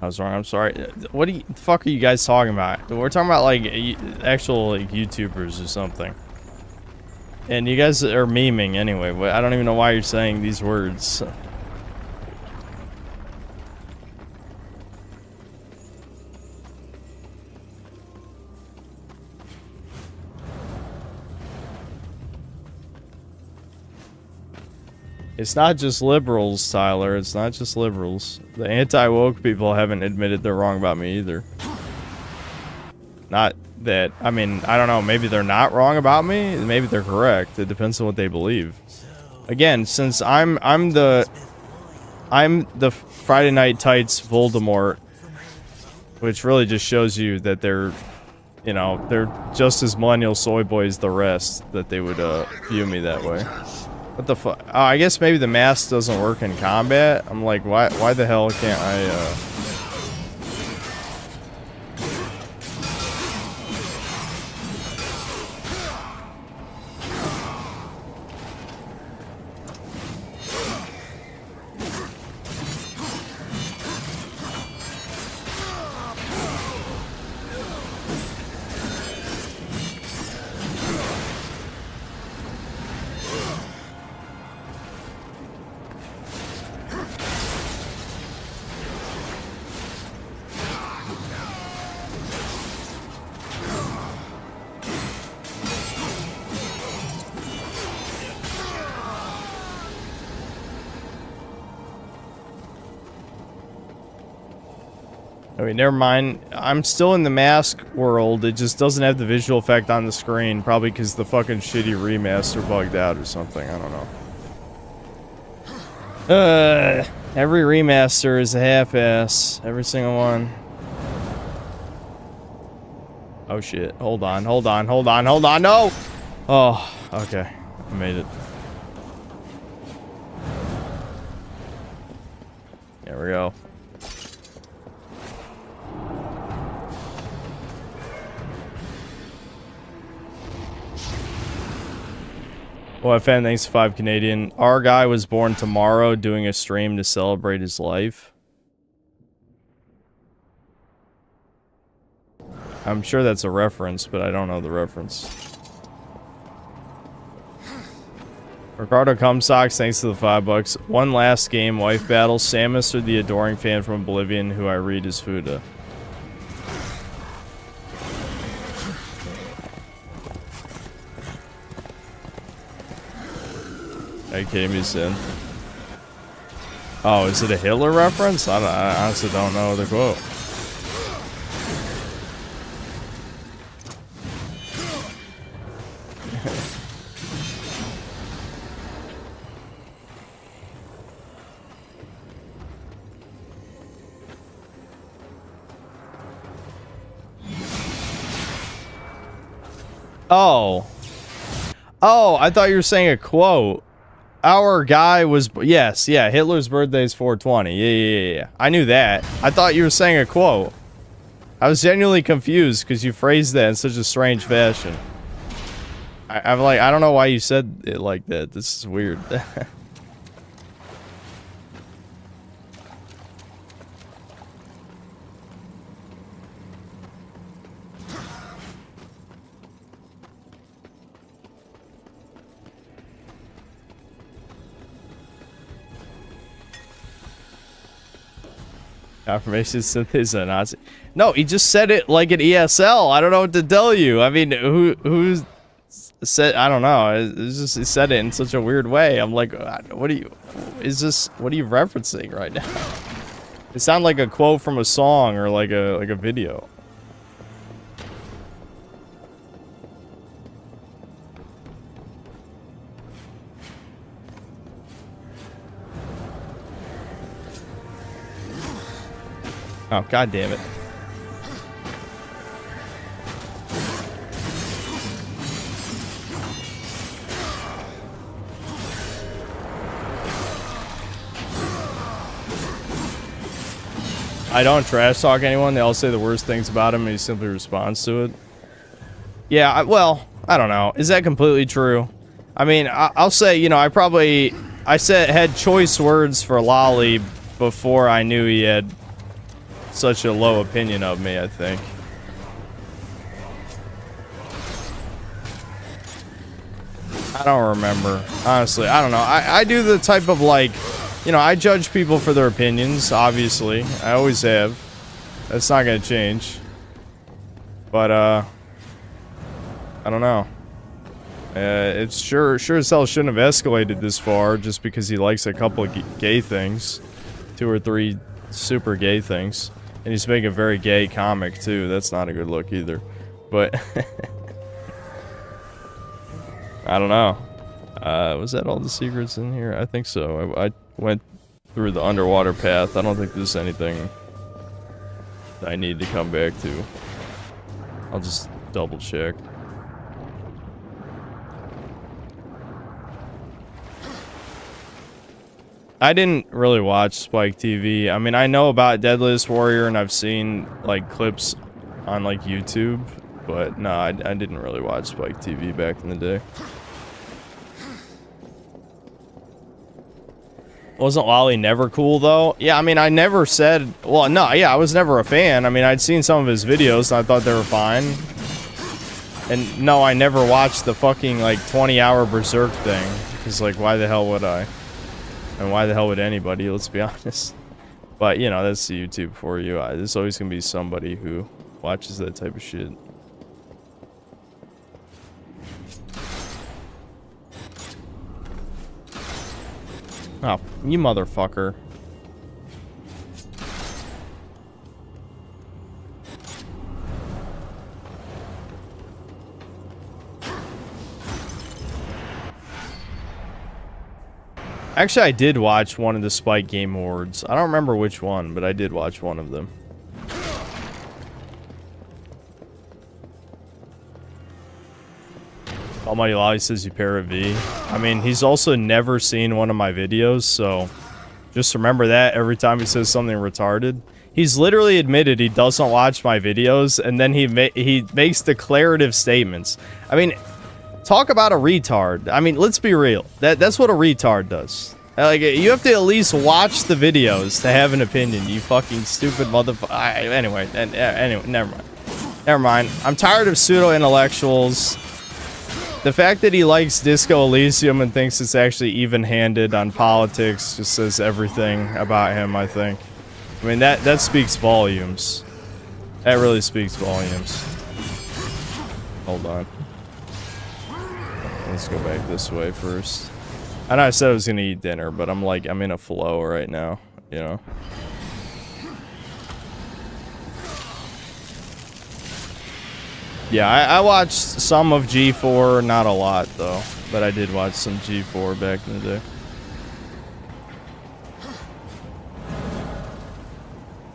Speaker 1: I was wrong. I'm sorry. What the fuck are you guys talking about? We're talking about like actual like YouTubers or something. And you guys are memeing anyway. I don't even know why you're saying these words. It's not just liberals, Tyler. It's not just liberals. The anti-woke people haven't admitted they're wrong about me either. Not that, I mean, I don't know. Maybe they're not wrong about me. Maybe they're correct. It depends on what they believe. Again, since I'm the Friday Night Tights Voldemort, which really just shows you that they're, you know, they're just as millennial soy boy as the rest, that they would view me that way. What the fuck? Oh, I guess maybe the mask doesn't work in combat. I'm like, why the hell can't I, I mean, never mind. I'm still in the mask world. It just doesn't have the visual effect on the screen. Probably because the fucking shitty remaster bugged out or something. I don't know. Every remaster is a half-ass. Every single one. Oh shit. Hold on. Hold on. Hold on. Hold on. No! Oh, okay. I made it. There we go. Well, fan, thanks to 5 Canadian. Our guy was born tomorrow doing a stream to celebrate his life. I'm sure that's a reference, but I don't know the reference. Ricardo Cumsocks, thanks to the $5. One last game, wife battle. Samus or the adoring fan from Oblivion, who I read as Fuda. Okay, me sin. Oh, is it a Hitler reference? I honestly don't know the quote. Oh. Oh, I thought you were saying a quote. Our guy was... Yes, yeah, Hitler's birthday is 420. Yeah. I knew that. I thought you were saying a quote. I was genuinely confused because you phrased that in such a strange fashion. I'm like, I don't know why you said it like that. This is weird. Confirmation synth is a Nazi. No, he just said it like an ESL. I don't know what to tell you. I mean, who's said? I don't know. It's just he said it in such a weird way. I'm like, what are you? Is this? What are you referencing right now? It sounded like a quote from a song or like a video. Oh, god damn it. I don't trash talk anyone. They all say the worst things about him and he simply responds to it. Yeah, well, I don't know. Is that completely true? I mean, I'll say, you know, I had choice words for Lolly before I knew he had such a low opinion of me, I think. I don't remember. Honestly, I don't know. I do the type of, like, you know, I judge people for their opinions, obviously. I always have. That's not gonna change. But, I don't know. It's sure as hell shouldn't have escalated this far just because he likes a couple of gay things. 2 or 3 super gay things. And he's making a very gay comic, too. That's not a good look, either. But... I don't know. Was that all the secrets in here? I think so. I went through the underwater path. I don't think there's anything that I need to come back to. I'll just double check. I didn't really watch Spike TV. I mean, I know about Deadliest Warrior and I've seen, like, clips on, like, YouTube. But, no, I didn't really watch Spike TV back in the day. Wasn't Lolly never cool, though? Yeah, I mean, I never said... Well, no, yeah, I was never a fan. I mean, I'd seen some of his videos and I thought they were fine. And, no, I never watched the fucking, like, 20-hour Berserk thing. Because, like, why the hell would I? And why the hell would anybody, let's be honest. But, you know, that's the YouTube for you. There's always gonna be somebody who watches that type of shit. Oh, you motherfucker. Actually, I did watch one of the Spike Game Awards. I don't remember which one, but I did watch one of them. Almighty Lolly says you parrot V. I mean, he's also never seen one of my videos, so just remember that every time he says something retarded. He's literally admitted he doesn't watch my videos, and then he makes declarative statements. I mean, talk about a retard. I mean, let's be real. That's what a retard does. Like, you have to at least watch the videos to have an opinion, you fucking stupid motherfucker. Anyway, never mind. Never mind. I'm tired of pseudo-intellectuals. The fact that he likes Disco Elysium and thinks it's actually even-handed on politics just says everything about him, I think. I mean, that speaks volumes. That really speaks volumes. Hold on. Let's go back this way first. I know I said I was gonna eat dinner, but I'm in a flow right now, you know? Yeah, I watched some of G4, not a lot though, but I did watch some G4 back in the day.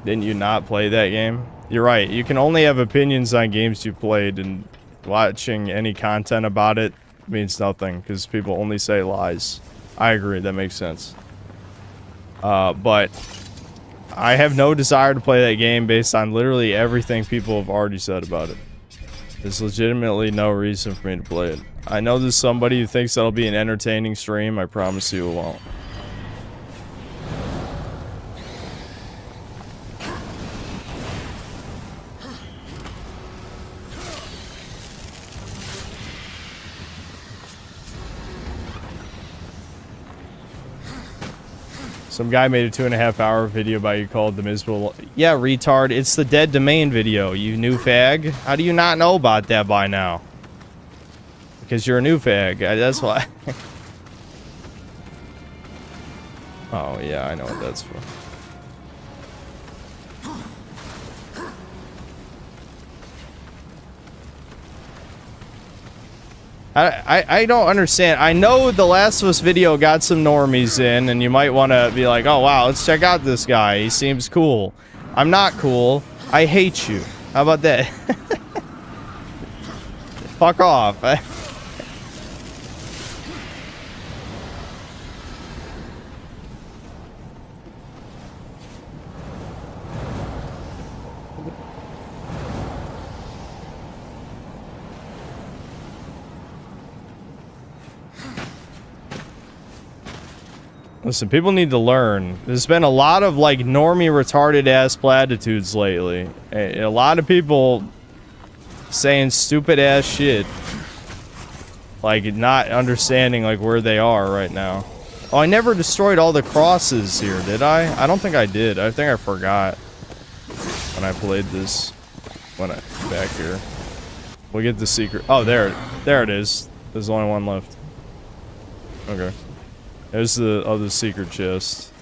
Speaker 1: Didn't you not play that game? You're right, you can only have opinions on games you played, and watching any content about it means nothing, because people only say lies. I agree, that makes sense. But I have no desire to play that game based on literally everything people have already said about it. There's legitimately no reason for me to play it. I know there's somebody who thinks that'll be an entertaining stream. I promise you it won't. Some guy made a 2.5-hour video about you called the Miserable... Yeah, retard. It's the Dead Domain video, you new fag. How do you not know about that by now? Because you're a new fag. That's why. Oh, yeah, I know what that's for. I don't understand. I know the Last of Us video got some normies in, and you might want to be like, oh wow, let's check out this guy. He seems cool. I'm not cool. I hate you. How about that? Fuck off. Listen, people need to learn. There's been a lot of, like, normie retarded-ass platitudes lately. A lot of people saying stupid-ass shit. Like, not understanding, like, where they are right now. Oh, I never destroyed all the crosses here, did I? I don't think I did. I think I forgot when I played this. Back here. We'll get the secret. Oh, there it is. There's only one left. Okay. There's the other secret chest.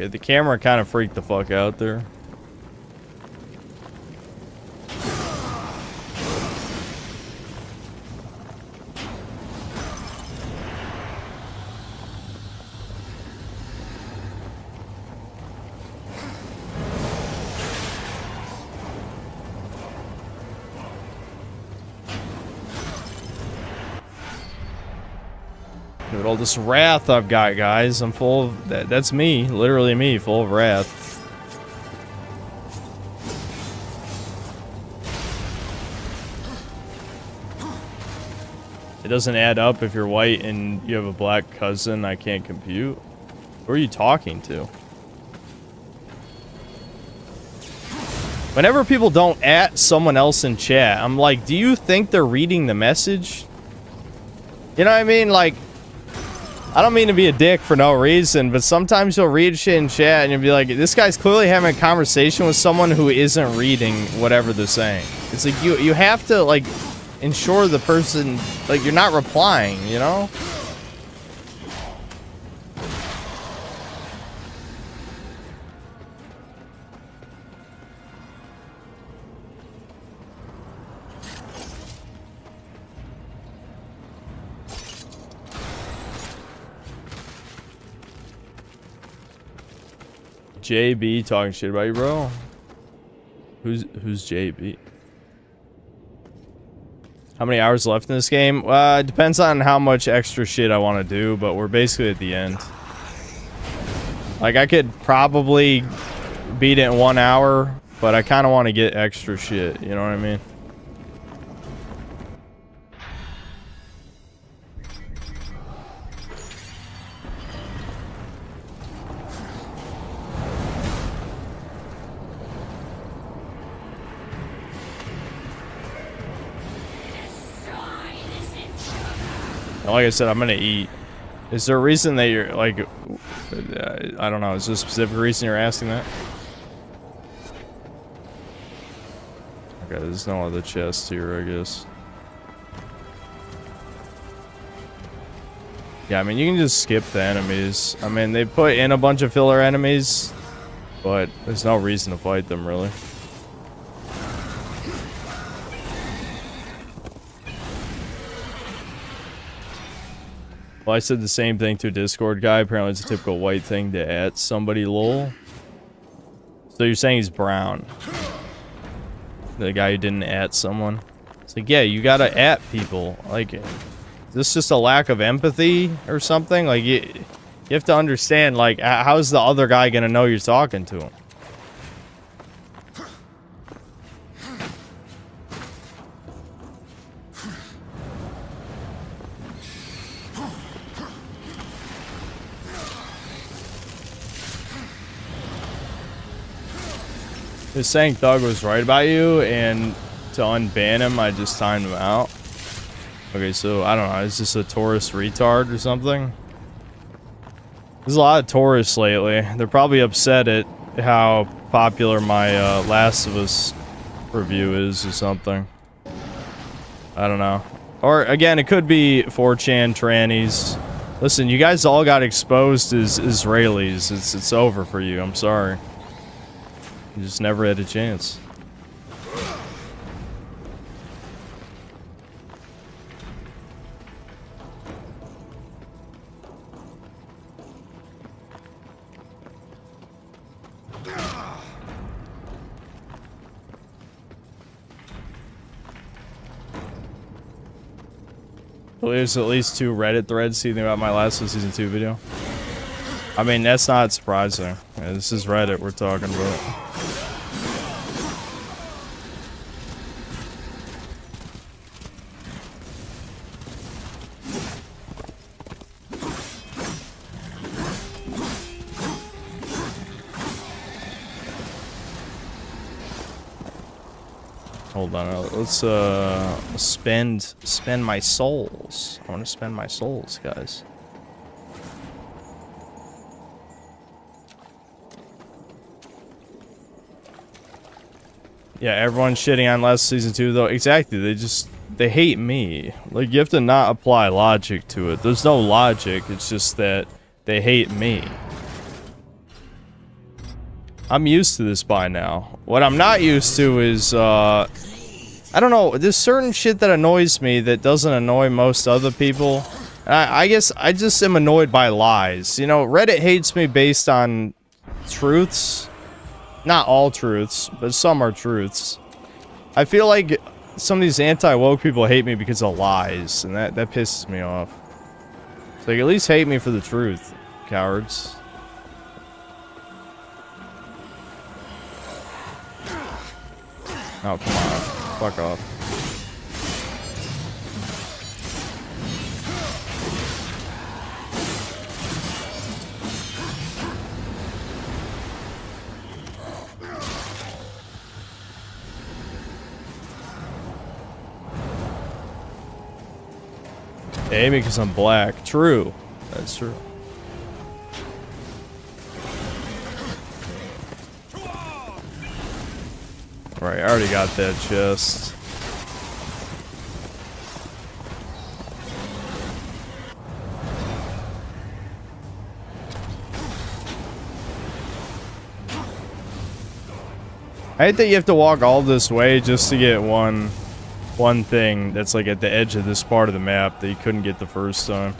Speaker 1: Okay, the camera kind of freaked the fuck out there. Look at all this wrath I've got, guys. I'm full of... That's me. Literally me, full of wrath. It doesn't add up if you're white and you have a black cousin. I can't compute. Who are you talking to? Whenever people don't at someone else in chat, I'm like, do you think they're reading the message? You know what I mean? Like... I don't mean to be a dick for no reason, but sometimes you'll read shit in chat and you'll be like, this guy's clearly having a conversation with someone who isn't reading whatever they're saying. It's like you have to like ensure the person, like, you're not replying, you know? JB talking shit about you, bro. Who's JB? How many hours left in this game? It depends on how much extra shit I want to do, but we're basically at the end. Like, I could probably beat it in 1 hour, but I kind of want to get extra shit, you know what I mean? Like I said, I'm gonna eat. Is there a reason that you're like, I don't know, is there a specific reason you're asking that? Okay, there's no other chest here, I guess. Yeah, I mean, you can just skip the enemies. I mean, they put in a bunch of filler enemies, but there's no reason to fight them, really. Well, I said the same thing to a Discord guy. Apparently it's a typical white thing to at somebody, lol. So you're saying he's brown. The guy who didn't at someone. It's like, yeah, you gotta at people. Like, is this just a lack of empathy or something? Like, you have to understand, like, how's the other guy gonna know you're talking to him? Just saying Thug was right about you, and to unban him, I just timed him out. Okay, so, I don't know, is this a tourist retard or something? There's a lot of tourists lately. They're probably upset at how popular my Last of Us review is or something. I don't know. Or, again, it could be 4chan trannies. Listen, you guys all got exposed as Israelis. It's over for you, I'm sorry. You just never had a chance. Well, there's at least 2 Reddit threads teasing about my Last of Us Season 2 video. I mean, that's not surprising. Yeah, this is Reddit we're talking about. Hold on, let's spend my souls. I want to spend my souls, guys. Yeah, everyone's shitting on Last Season 2 though. Exactly, they hate me. Like, you have to not apply logic to it. There's no logic, it's just that they hate me. I'm used to this by now. What I'm not used to is, I don't know, there's certain shit that annoys me that doesn't annoy most other people. And I guess I just am annoyed by lies. You know, Reddit hates me based on truths. Not all truths, but some are truths. I feel like some of these anti-woke people hate me because of lies, and that pisses me off. So, like, at least hate me for the truth, cowards. Oh, come on. Fuck off. Hey, because I'm black. True. That's true. Right, I already got that chest. I hate that you have to walk all this way just to get one thing that's like at the edge of this part of the map that you couldn't get the first time.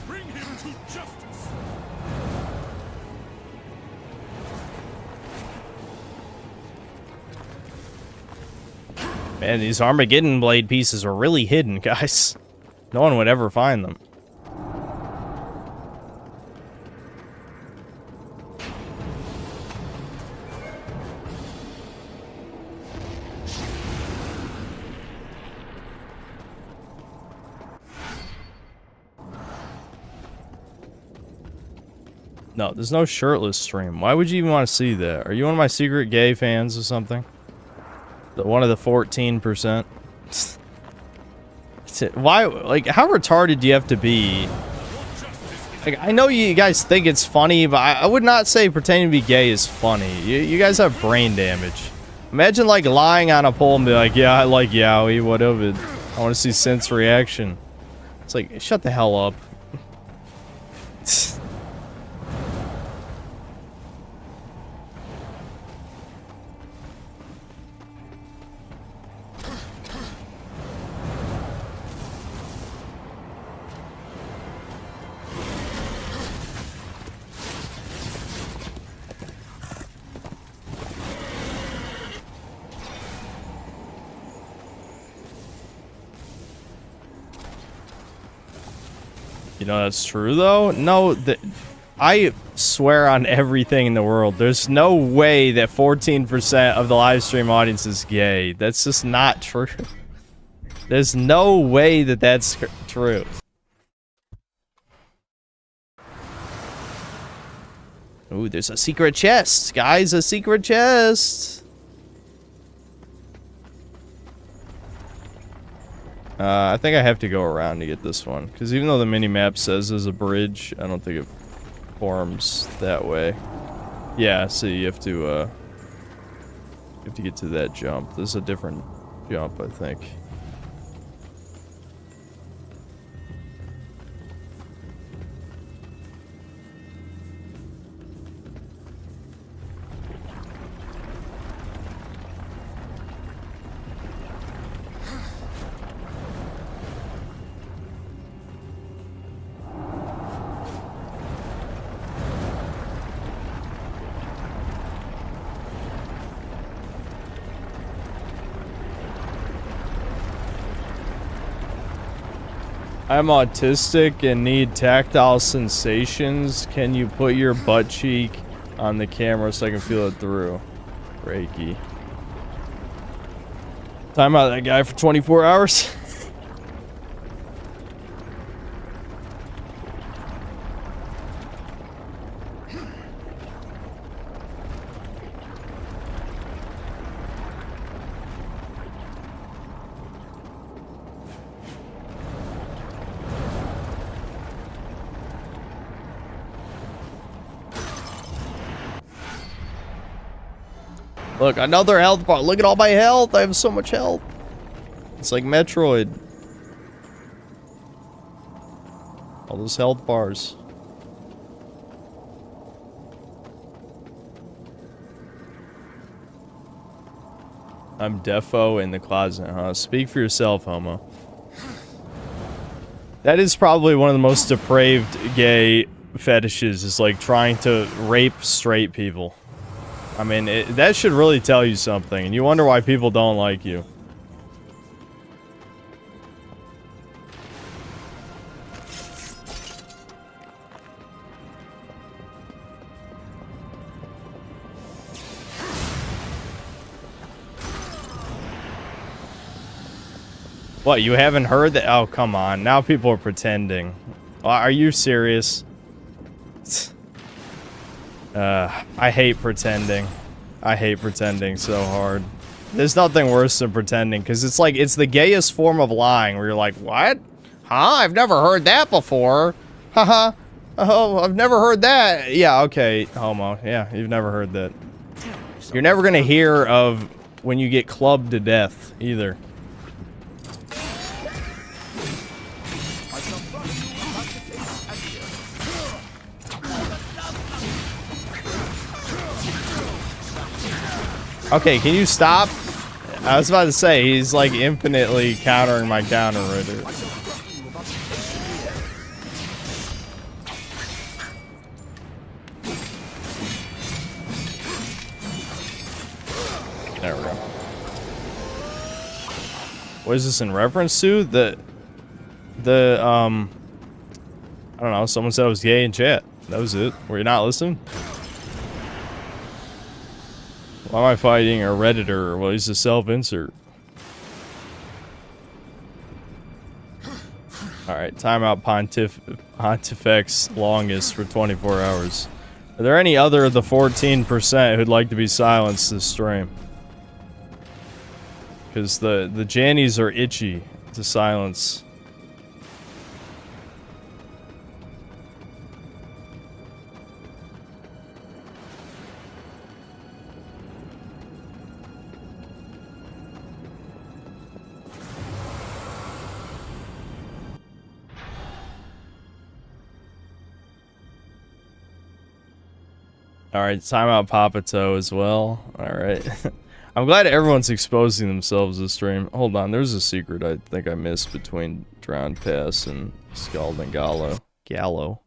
Speaker 8: Bring him to justice.
Speaker 1: Man, these Armageddon blade pieces are really hidden, guys. No one would ever find them. No, there's no shirtless stream. Why would you even want to see that? Are you one of my secret gay fans or something? One of the 14%? Why, like, how retarded do you have to be? Like, I know you guys think it's funny, but I would not say pretending to be gay is funny. You guys have brain damage. Imagine, like, lying on a pole and be like, yeah, I like yaoi, whatever. I want to see Synth's reaction. It's like, shut the hell up. You know that's true though? No, I swear on everything in the world, there's no way that 14% of the live stream audience is gay. That's just not true. There's no way that that's true. Ooh, there's a secret chest, guys, a secret chest. I think I have to go around to get this one, because even though the mini-map says there's a bridge, I don't think it forms that way. Yeah, so you have to get to that jump. There's a different jump, I think. I'm autistic and need tactile sensations. Can you put your butt cheek on the camera so I can feel it through? Reiki. Time out that guy for 24 hours. Look, another health bar. Look at all my health. I have so much health. It's like Metroid. All those health bars. I'm defo in the closet, huh? Speak for yourself, homo. That is probably one of the most depraved gay fetishes, is like trying to rape straight people. I mean, that should really tell you something, and you wonder why people don't like you. What, you haven't heard that? Oh, come on. Now people are pretending. Are you serious? I hate pretending. I hate pretending so hard. There's nothing worse than pretending, because it's like, it's the gayest form of lying, where you're like, what? Huh? I've never heard that before. Haha. Oh, I've never heard that. Yeah, okay, homo. Yeah, you've never heard that. You're never gonna hear of when you get clubbed to death, either. Okay, can you stop? I was about to say, he's like infinitely countering my counter right there. There we go. What is this in reference to? I don't know, someone said I was gay in chat. That was it. Were you not listening? Why am I fighting a Redditor? Well, he's a self-insert. Alright, timeout Pontifex longest for 24 hours. Are there any other of the 14% who'd like to be silenced this stream? Because the Jannies are itchy to silence. Alright, timeout Papato as well. Alright. I'm glad everyone's exposing themselves this stream. Hold on, there's a secret I think I missed between Drowned Pass and Scald and Gallo. Gallo.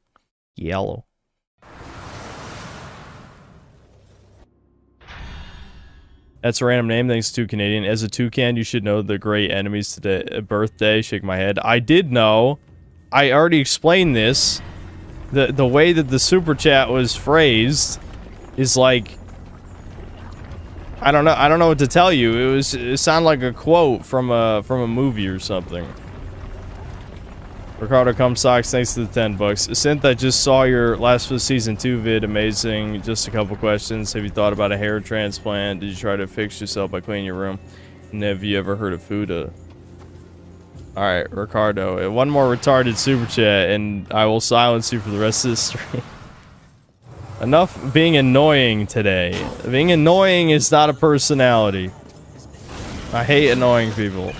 Speaker 1: That's a random name, thanks to Canadian. As a toucan, you should know the great enemies today. Birthday, shake my head. I did know. I already explained this. The way that the super chat was phrased is like, I don't know what to tell you. It sounded like a quote from a movie or something. Ricardo Comstocks, thanks to the 10 bucks. Synth, I just saw your last for season 2 vid, amazing. Just a couple questions. Have you thought about a hair transplant? Did you try to fix yourself by cleaning your room? And have you ever heard of Fuda? Alright, Ricardo, one more retarded super chat and I will silence you for the rest of the stream. Enough being annoying today. Being annoying is not a personality. I hate annoying people.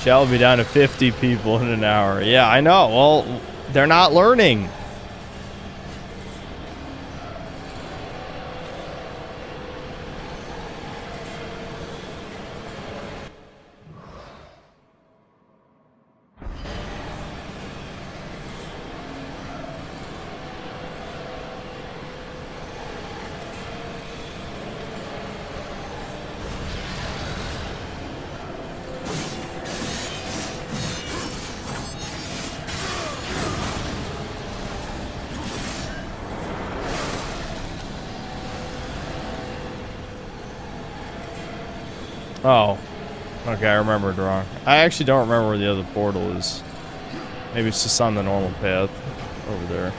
Speaker 1: Shall be down to 50 people in an hour. Yeah, I know. Well, they're not learning. Oh. Okay, I remembered wrong. I actually don't remember where the other portal is. Maybe it's just on the normal path over there.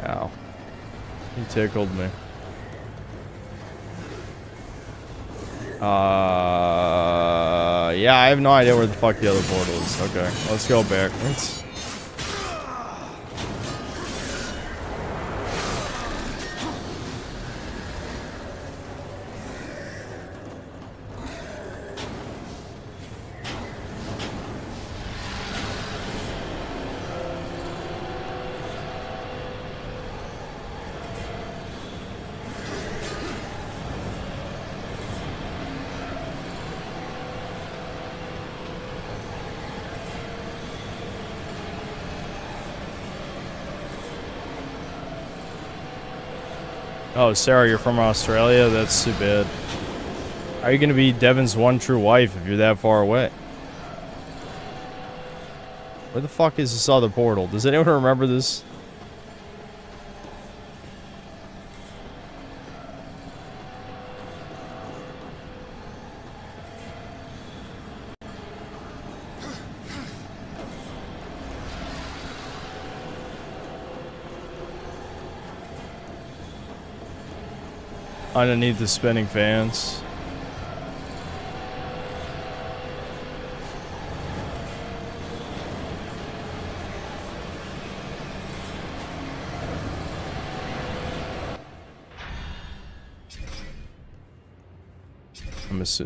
Speaker 1: Ow. He tickled me. Yeah, I have no idea where the fuck the other portal is. Okay, let's go backwards. Oh, Sarah, you're from Australia? That's too bad. How are you gonna be Devin's one true wife if you're that far away? Where the fuck is this other portal? Does anyone remember this? Underneath the spinning fans.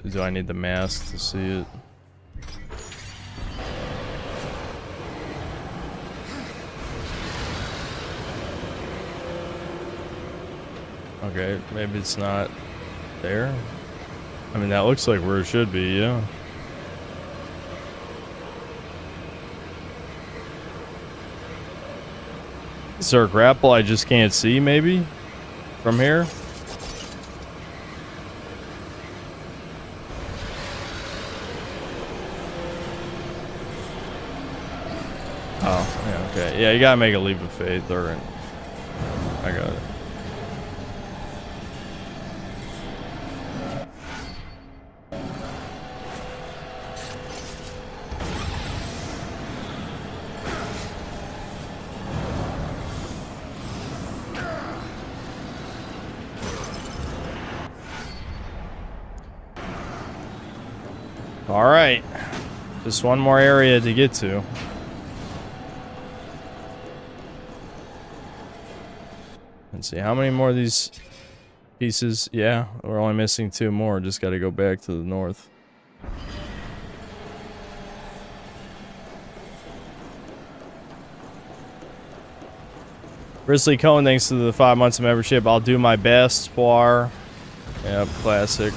Speaker 1: Do I need the mask to see it? Okay, maybe it's not there. I mean, that looks like where it should be, yeah. Is there a grapple I just can't see, maybe? From here? Oh, yeah, okay. Yeah, you gotta make a leap of faith, alright. I got it. Alright. Just one more area to get to. Let's see, how many more of these pieces? Yeah, we're only missing 2 more. Just gotta go back to the north. Grizzly Cone, thanks to the 5 months of membership. I'll do my best, Poir. Yep, classic.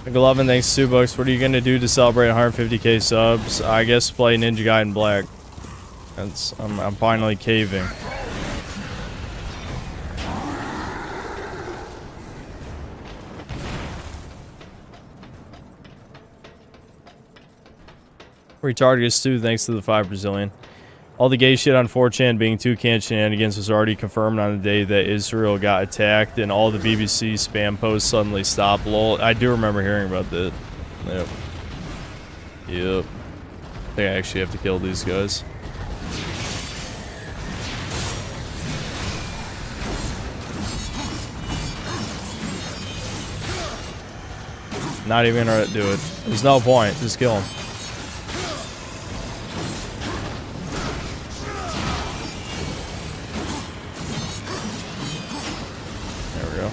Speaker 1: McLovin, thanks 2 bucks. What are you gonna do to celebrate 150k subs? I guess play Ninja Gaiden Black. I'm finally caving. Retardius too, thanks to the 5 Brazilian. All the gay shit on 4chan being toucan shenanigans was already confirmed on the day that Israel got attacked and all the BBC spam posts suddenly stopped. Lol. I do remember hearing about that. Yep. Yep. I think I actually have to kill these guys. Not even gonna do it. There's no point. Just kill him. There we go.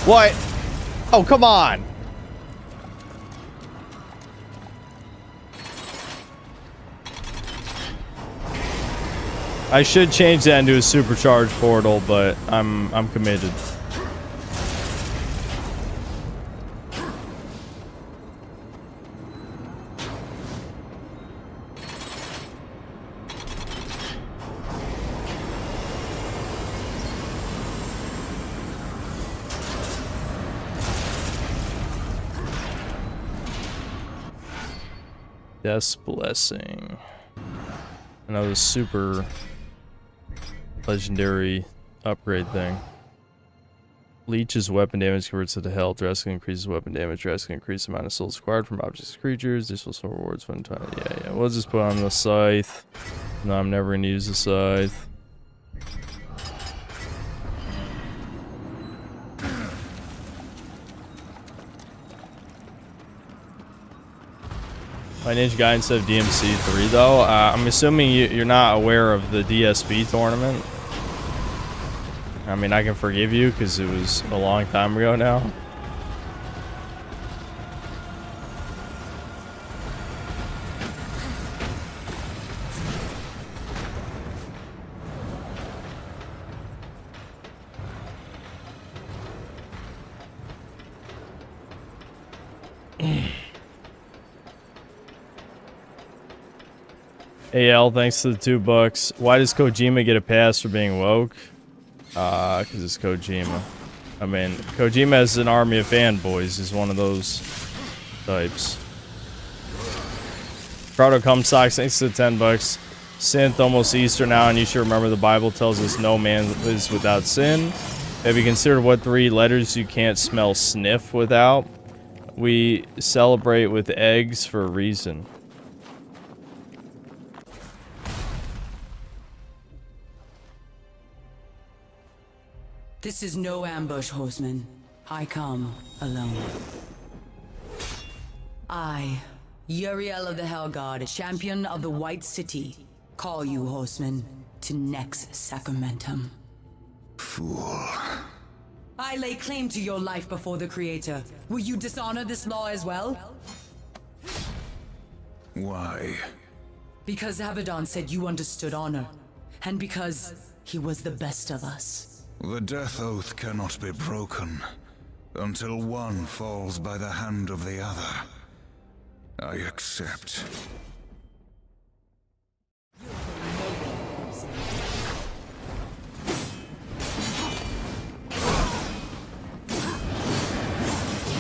Speaker 1: What? Oh, come on. I should change that into a supercharged portal, but I'm committed. Death's Blessing. Another super legendary upgrade thing. Leech's weapon damage converts it to health. Drastically increases weapon damage. Drastically increases the amount of souls acquired from objects and creatures. This will some rewards when time. Yeah. We'll just put on the scythe. No, I'm never gonna use the scythe. My Ninja guy instead of DMC 3 though. I'm assuming you're not aware of the DSP tournament. I mean, I can forgive you because it was a long time ago now. AL, thanks to the $2. Why does Kojima get a pass for being woke? Because it's Kojima. I mean, Kojima has an army of fanboys. He's one of those types. Proto Comstocks, thanks to the $10. Synth, almost Easter now, and you should remember the Bible tells us no man is without sin. Have you considered what 3 letters you can't smell sniff without? We celebrate with eggs for a reason.
Speaker 3: This is no ambush, horseman. I come alone. I, Uriel of the Hellguard, champion of the White City, call you, horseman, to Nex Sacramentum.
Speaker 6: Fool.
Speaker 3: I lay claim to your life before the Creator. Will you dishonor this law as well?
Speaker 6: Why?
Speaker 3: Because Abaddon said you understood honor, and because he was the best of us.
Speaker 6: The death oath cannot be broken until one falls by the hand of the other. I accept.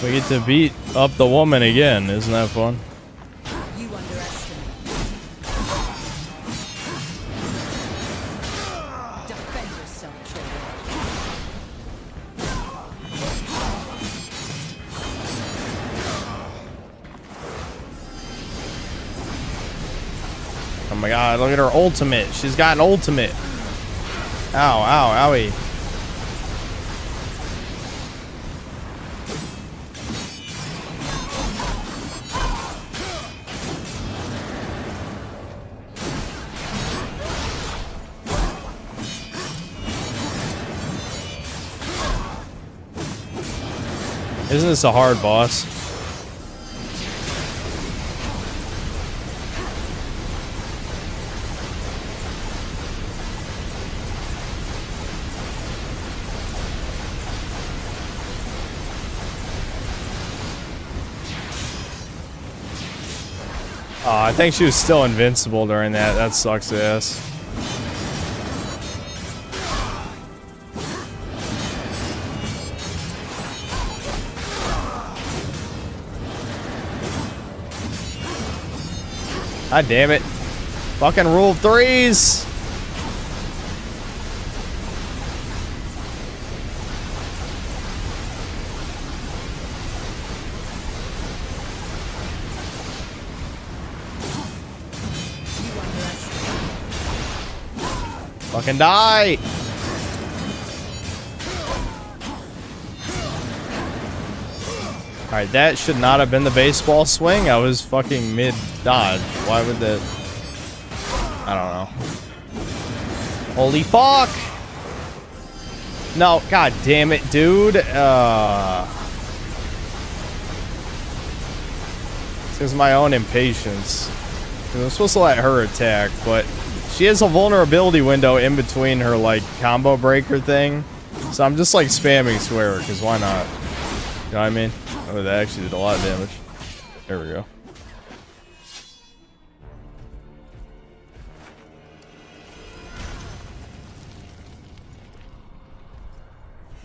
Speaker 1: We get to beat up the woman again. Isn't that fun?
Speaker 3: You underestimate. Defend yourself, traitor.
Speaker 1: Oh my god, look at her ultimate. She's got an ultimate. Ow, ow, owie. Isn't this a hard boss? I think she was still invincible during that. That sucks ass. God damn it. Fucking rule of 3s. Fucking die. Alright, that should not have been the baseball swing. I was fucking mid-dodge. Why would that... I don't know. Holy fuck! No, god damn it, dude. It's because of my own impatience. I'm supposed to let her attack, but she has a vulnerability window in between her, like, combo breaker thing. So I'm just, like, spamming swear, because why not? You know what I mean? Oh, that actually did a lot of damage. There we go.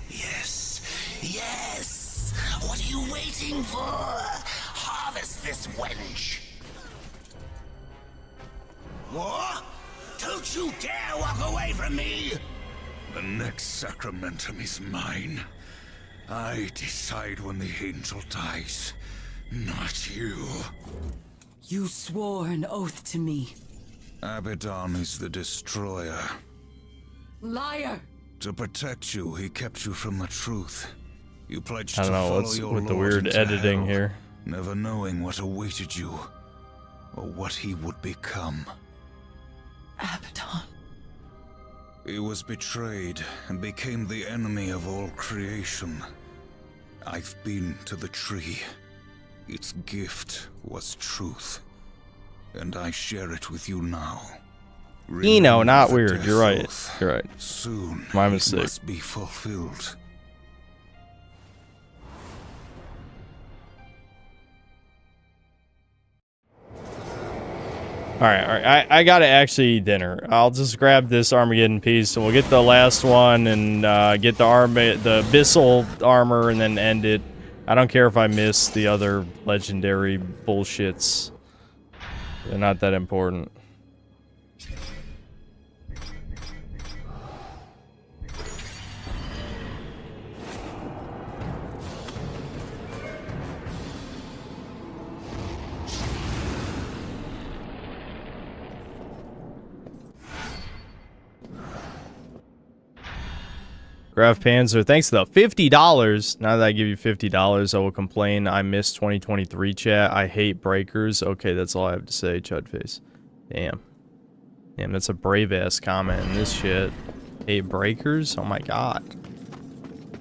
Speaker 4: Yes, yes! What are you waiting for? Harvest this wench! What? Don't you dare walk away from me!
Speaker 6: The next sacramentum is mine. I decide when the angel dies, not you.
Speaker 3: You swore an oath to me.
Speaker 6: Abaddon is the destroyer.
Speaker 3: Liar!
Speaker 6: To protect you, he kept you from the truth. You pledged
Speaker 1: I
Speaker 6: to
Speaker 1: don't know
Speaker 6: follow
Speaker 1: what's
Speaker 6: your
Speaker 1: with the
Speaker 6: Lord
Speaker 1: weird
Speaker 6: into
Speaker 1: editing
Speaker 6: hell,
Speaker 1: here.
Speaker 6: never knowing what awaited you, or what he would become.
Speaker 3: Abaddon.
Speaker 6: He was betrayed and became the enemy of all creation. I've been to the tree. Its gift was truth, and I share it with you now.
Speaker 1: Eno, not
Speaker 6: Remember the
Speaker 1: weird.
Speaker 6: death
Speaker 1: You're right.
Speaker 6: oath.
Speaker 1: You're right.
Speaker 6: Soon,
Speaker 1: My
Speaker 6: it
Speaker 1: mistake.
Speaker 6: must be fulfilled.
Speaker 1: All right. I gotta actually eat dinner. I'll just grab this Armageddon piece, and we'll get the last one, and get the Abyssal armor, and then end it. I don't care if I miss the other legendary bullshits. They're not that important. Graf Panzer, thanks to the $50. Now that I give you $50, I will complain I missed 2023 chat. I hate breakers. Okay, that's all I have to say, Chudface. Damn. Damn, that's a brave-ass comment in this shit. Hate breakers? Oh my god.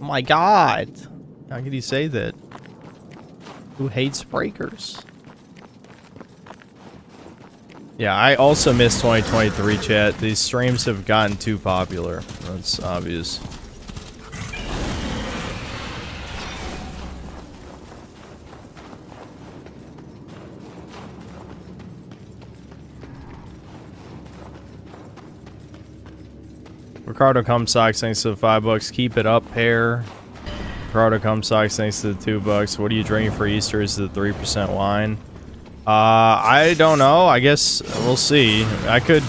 Speaker 1: Oh my god. How could he say that? Who hates breakers? Yeah, I also missed 2023 chat. These streams have gotten too popular. That's obvious. Ricardo Cumsox, thanks to the $5. Keep it up, pair. Ricardo Cumsox, thanks to the $2. What are you drinking for Easter? Is it the 3% wine? I don't know. I guess we'll see. I could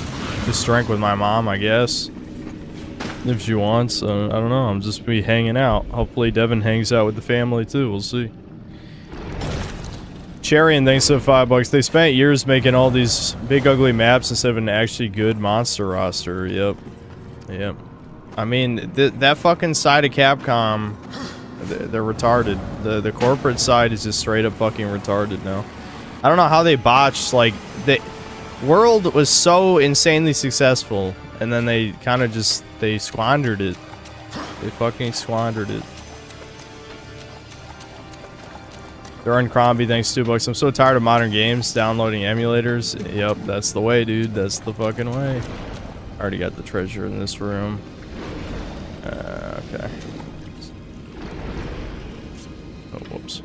Speaker 1: just drink with my mom, I guess. If she wants. I don't know. I'm just be hanging out. Hopefully Devin hangs out with the family too. We'll see. Charian, thanks to the $5. They spent years making all these big ugly maps instead of an actually good monster roster. Yep. Yep. I mean, that fucking side of Capcom, they're retarded. The corporate side is just straight up fucking retarded now. I don't know how they botched, like, the World was so insanely successful, and then they kind of just, they squandered it. They fucking squandered it. Duran Crombie, thanks $2. I'm so tired of modern games, downloading emulators. Yep, that's the way, dude. That's the fucking way. Already got the treasure in this room. Okay. Oh, whoops.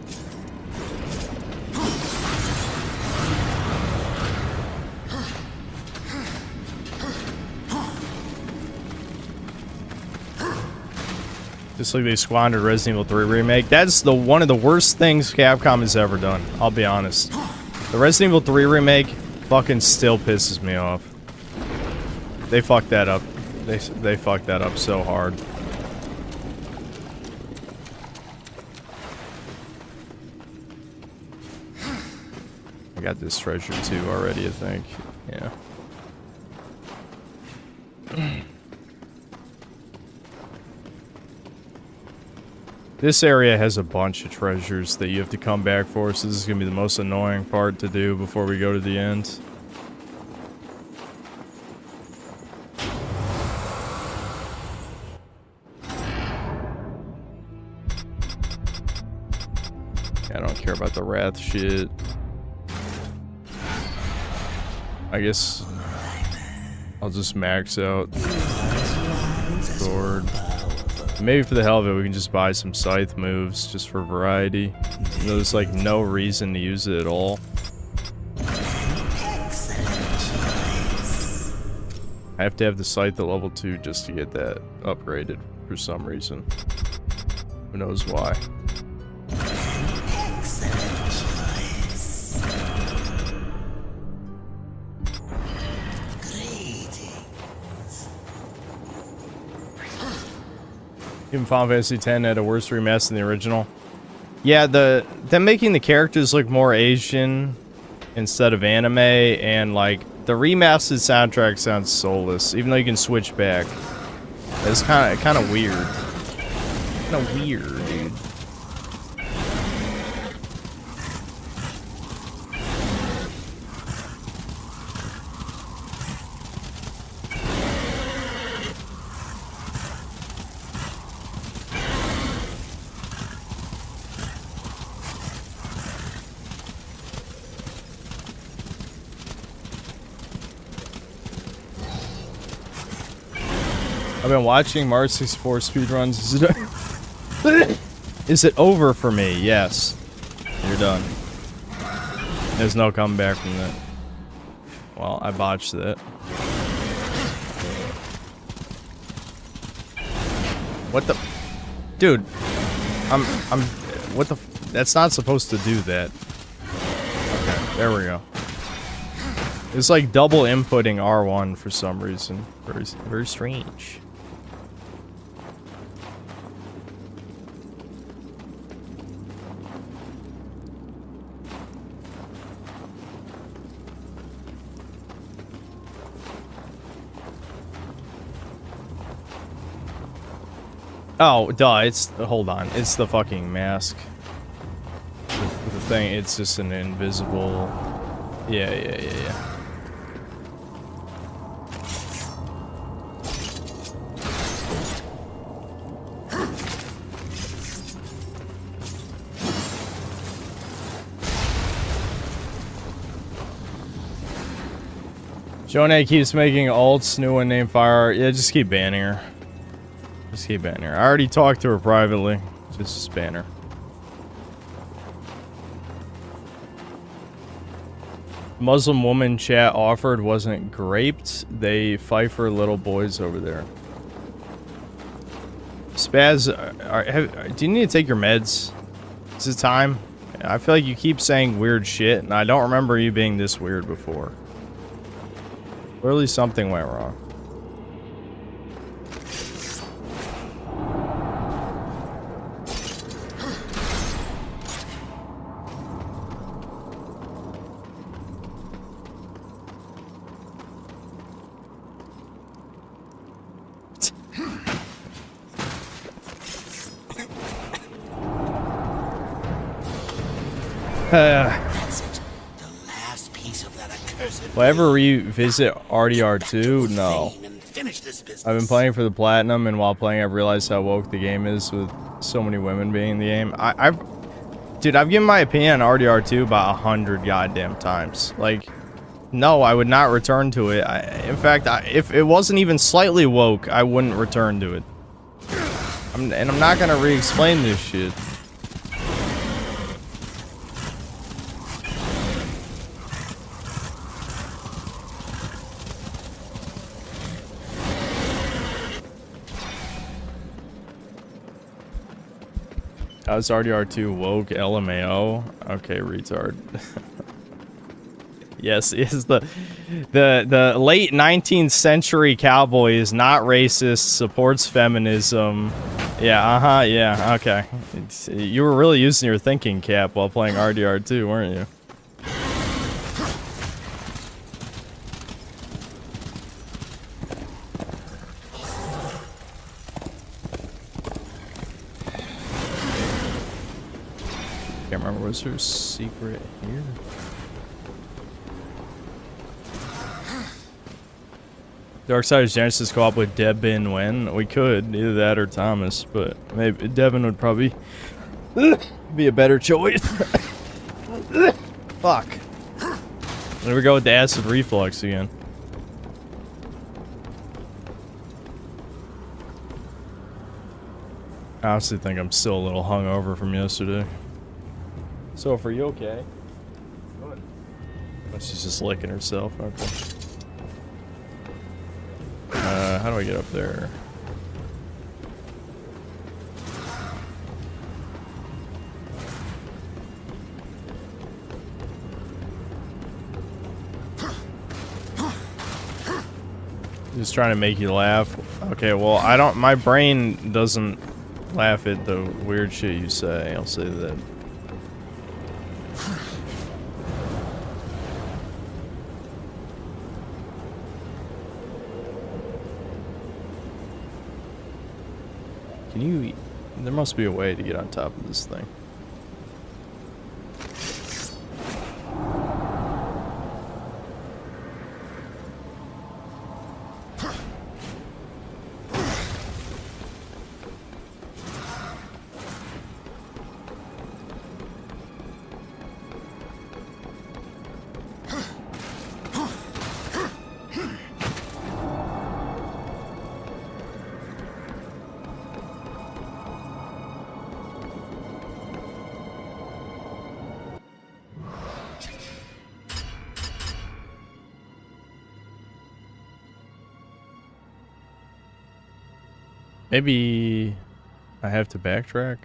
Speaker 1: Just like they squandered Resident Evil 3 remake. That's one of the worst things Capcom has ever done. I'll be honest. The Resident Evil 3 remake fucking still pisses me off. They fucked that up. They fucked that up so hard. I got this treasure too already, I think. Yeah. This area has a bunch of treasures that you have to come back for, so this is gonna be the most annoying part to do before we go to the end. I don't care about the wrath shit. I guess I'll just max out sword. Maybe for the hell of it, we can just buy some scythe moves just for variety. There's like no reason to use it at all. I have to have the scythe at level 2 just to get that upgraded for some reason. Who knows why. Even Final Fantasy X had a worse remaster than the original. Yeah, them making the characters look more Asian instead of anime, and like the remastered soundtrack sounds soulless, even though you can switch back. It's kind of weird. Kind of weird, dude. I've been watching Mario 64 speedruns. Is it over for me? Yes. You're done. There's no comeback from that. Well, I botched it. What the? Dude. What the? That's not supposed to do that. Okay, there we go. It's like double inputting R1 for some reason. Very, very strange. Oh, duh, hold on, it's the fucking mask. The thing, it's just an invisible, yeah. Jonah keeps making alts, new one named Fire. Yeah, just keep banning her. Just keep banning her. I already talked to her privately. Just ban her. Muslim woman chat offered wasn't graped. They fight for little boys over there. Spaz, do you need to take your meds? Is it time? I feel like you keep saying weird shit, and I don't remember you being this weird before. Clearly something went wrong. Will I ever revisit RDR2? No. I've been playing for the platinum, and while playing, I've realized how woke the game is with so many women being in the game. Dude, I've given my opinion on RDR2 about 100 goddamn times. Like, no, I would not return to it. In fact, if it wasn't even slightly woke, I wouldn't return to it. And I'm not gonna re-explain this shit. How's RDR2 woke? LMAO? Okay, retard. Yes, is the late 19th century cowboy is not racist, supports feminism. Yeah, yeah, okay. You were really using your thinking cap while playing RDR2, weren't you? Can't remember, was there a secret here? Darksiders Genesis co-op with Debin when? We could, either that or Thomas, but maybe Devin would probably be a better choice. Fuck. There we go with the acid reflux again. I honestly think I'm still a little hungover from yesterday. So, for you okay? Good. She's just licking herself. Okay. How do I get up there? Just trying to make you laugh. Okay, well, my brain doesn't laugh at the weird shit you say. I'll say that. Can you... There must be a way to get on top of this thing. Maybe I have to backtrack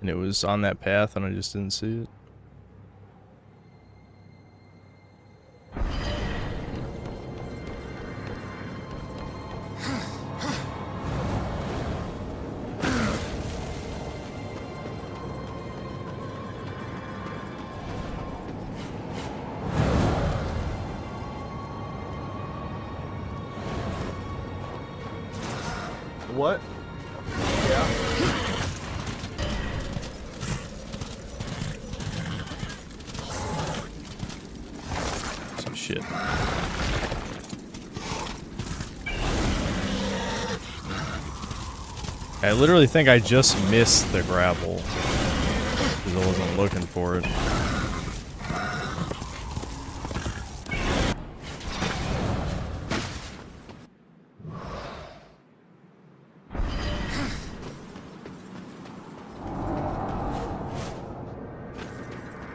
Speaker 1: and it was on that path and I just didn't see it. What? Yeah. Some shit. I literally think I just missed the grapple because I wasn't looking for it.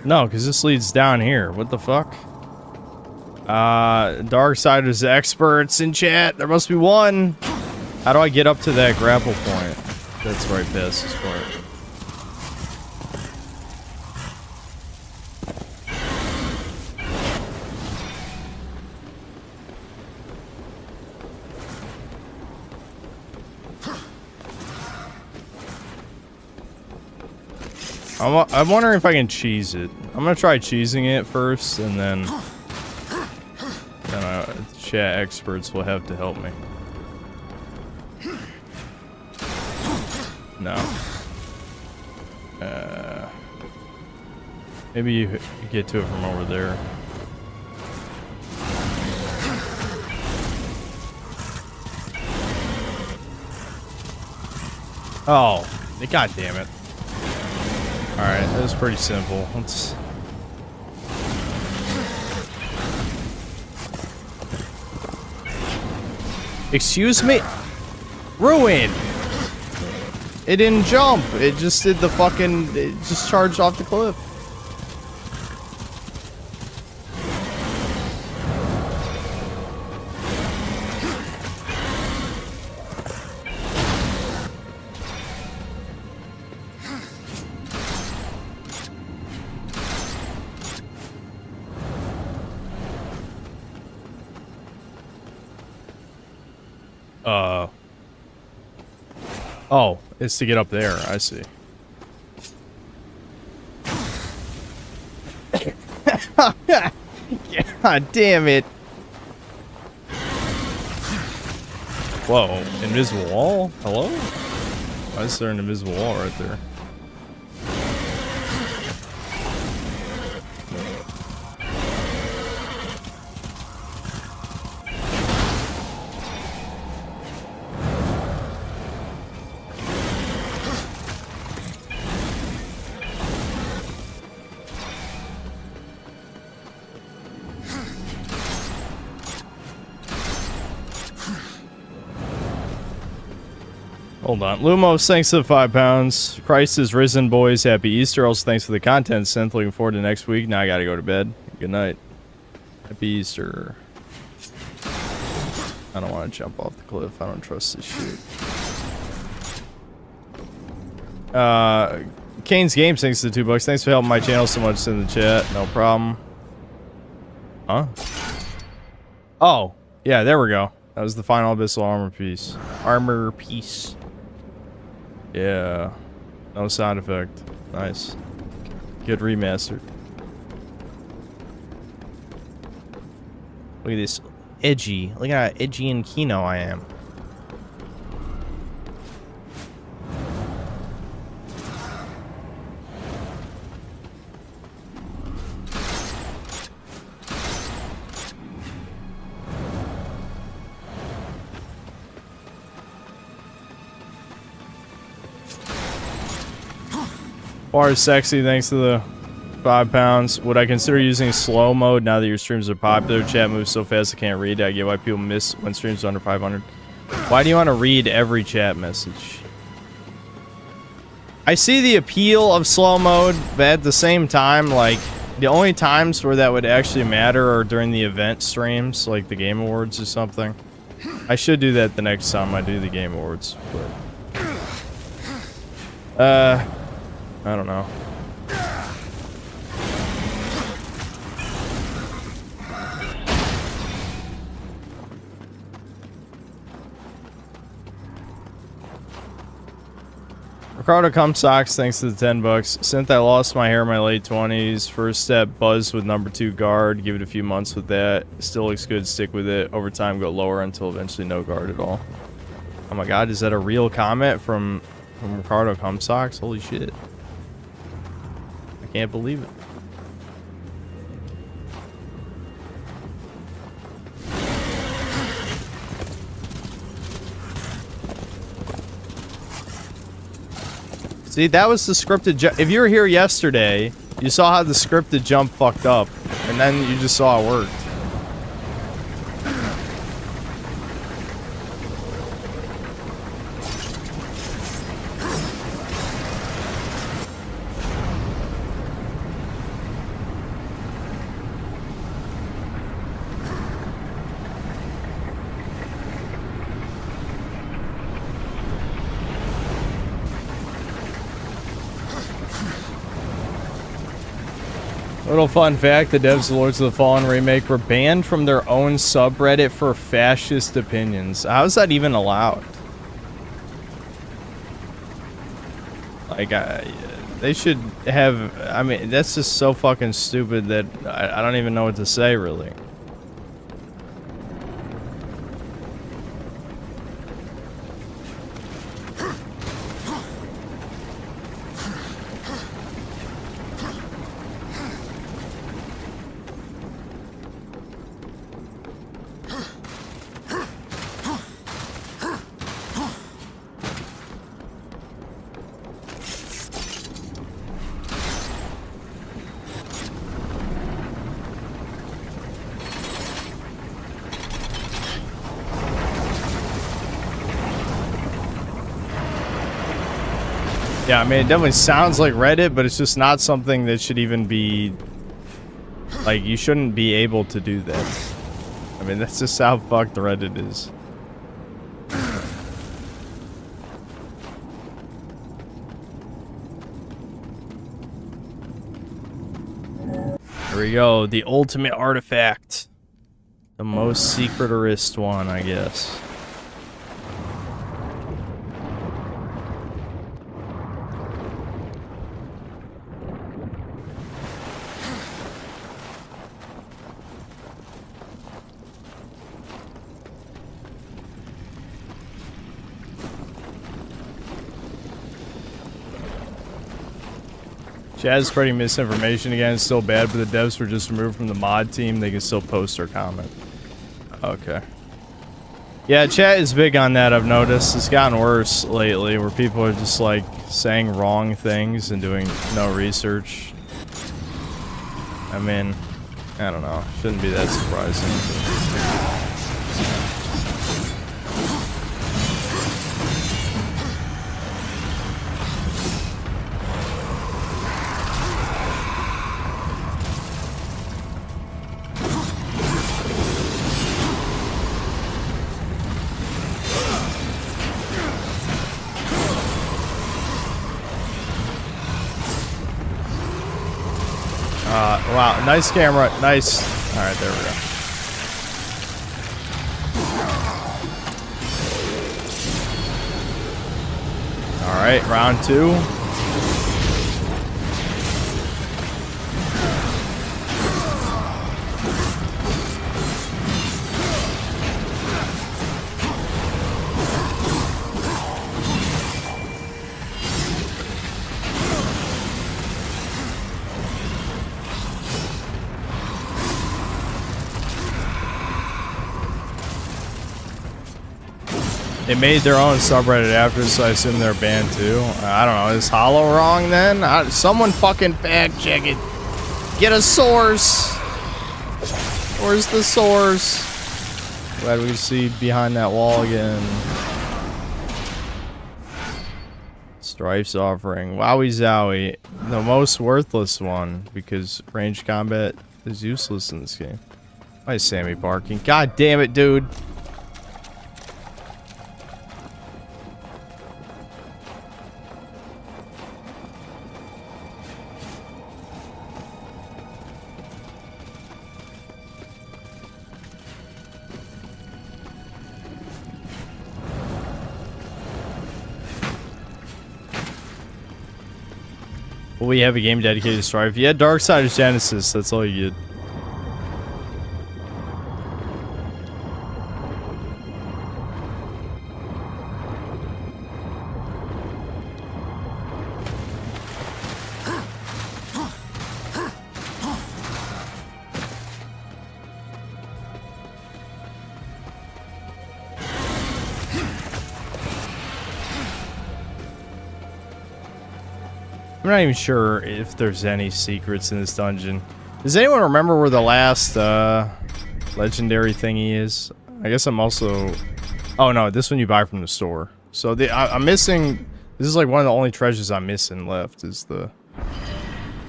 Speaker 1: No, because this leads down here. What the fuck? Darksiders experts in chat. There must be one. How do I get up to that grapple point? That's right past this part. I'm wondering if I can cheese it. I'm gonna try cheesing it first, and then chat experts will have to help me. No. Maybe you get to it from over there. Oh, god damn it. Alright, that was pretty simple. Let's... Excuse me? Ruin! It didn't jump. It just did the fucking... It just charged off the cliff. Oh, it's to get up there. I see. God damn it. Whoa, invisible wall? Hello? Why is there an invisible wall right there? Hold on. Lumos, thanks for the 5 pounds. Christ is risen, boys. Happy Easter. Also, thanks for the content, Synth. Looking forward to next week. Now I gotta go to bed. Good night. Happy Easter. I don't want to jump off the cliff. I don't trust this shit. Kane's Games, thanks for the $2. Thanks for helping my channel so much in the chat. No problem. Huh? Oh. Yeah, there we go. That was the final abyssal armor piece. Yeah. No sound effect. Nice. Good remaster. Look at this. Edgy. Look at how edgy and Kino I am. Bar is sexy, thanks to the 5 pounds. Would I consider using slow mode now that your streams are popular? Chat moves so fast I can't read. I get why people miss when streams are under 500. Why do you want to read every chat message? I see the appeal of slow mode, but at the same time, like, the only times where that would actually matter are during the event streams, like the Game Awards or something. I should do that the next time I do the Game Awards, but... I don't know. Ricardo Cumsocks, thanks to the 10 bucks. Since I lost my hair in my late 20s, first step, buzz with number 2 guard. Give it a few months with that. Still looks good, stick with it. Over time, go lower until eventually no guard at all. Oh my god, is that a real comment from Ricardo Cumsocks? Holy shit. Can't believe it. See, that was the scripted jump. If you were here yesterday, you saw how the scripted jump fucked up, and then you just saw it worked. Little fun fact, the devs of Lords of the Fallen remake were banned from their own subreddit for fascist opinions. How is that even allowed? Like, they should have... I mean, that's just so fucking stupid that I don't even know what to say, really. Yeah, I mean, it definitely sounds like Reddit, but it's just not something that should even be... Like, you shouldn't be able to do that. I mean, that's just how fucked Reddit is. Here we go, the ultimate artifact. The most secreterist one, I guess. Chad's spreading misinformation again. It's still bad, but the devs were just removed from the mod team. They can still post or comment. Okay. Yeah, chat is big on that, I've noticed. It's gotten worse lately, where people are just, like, saying wrong things and doing no research. I mean, I don't know. Shouldn't be that surprising. Wow, nice camera, nice. All right, there we go. Alright, round 2. They made their own subreddit after, so I assume they're banned too. I don't know. Is Hollow wrong then? Someone fucking fact check it. Get a source. Where's the source? Glad we can see behind that wall again. Strife's offering. Wowie zowie. The most worthless one, because ranged combat is useless in this game. Why is Sammy barking? God damn it, dude. Will we have a game dedicated to Strife? Yeah, Darksiders Genesis, that's all you get. I'm not even sure if there's any secrets in this dungeon. Does anyone remember where the last legendary thingy is? I guess I'm also... Oh no, this one you buy from the store. So I'm missing... This is like one of the only treasures I'm missing left is the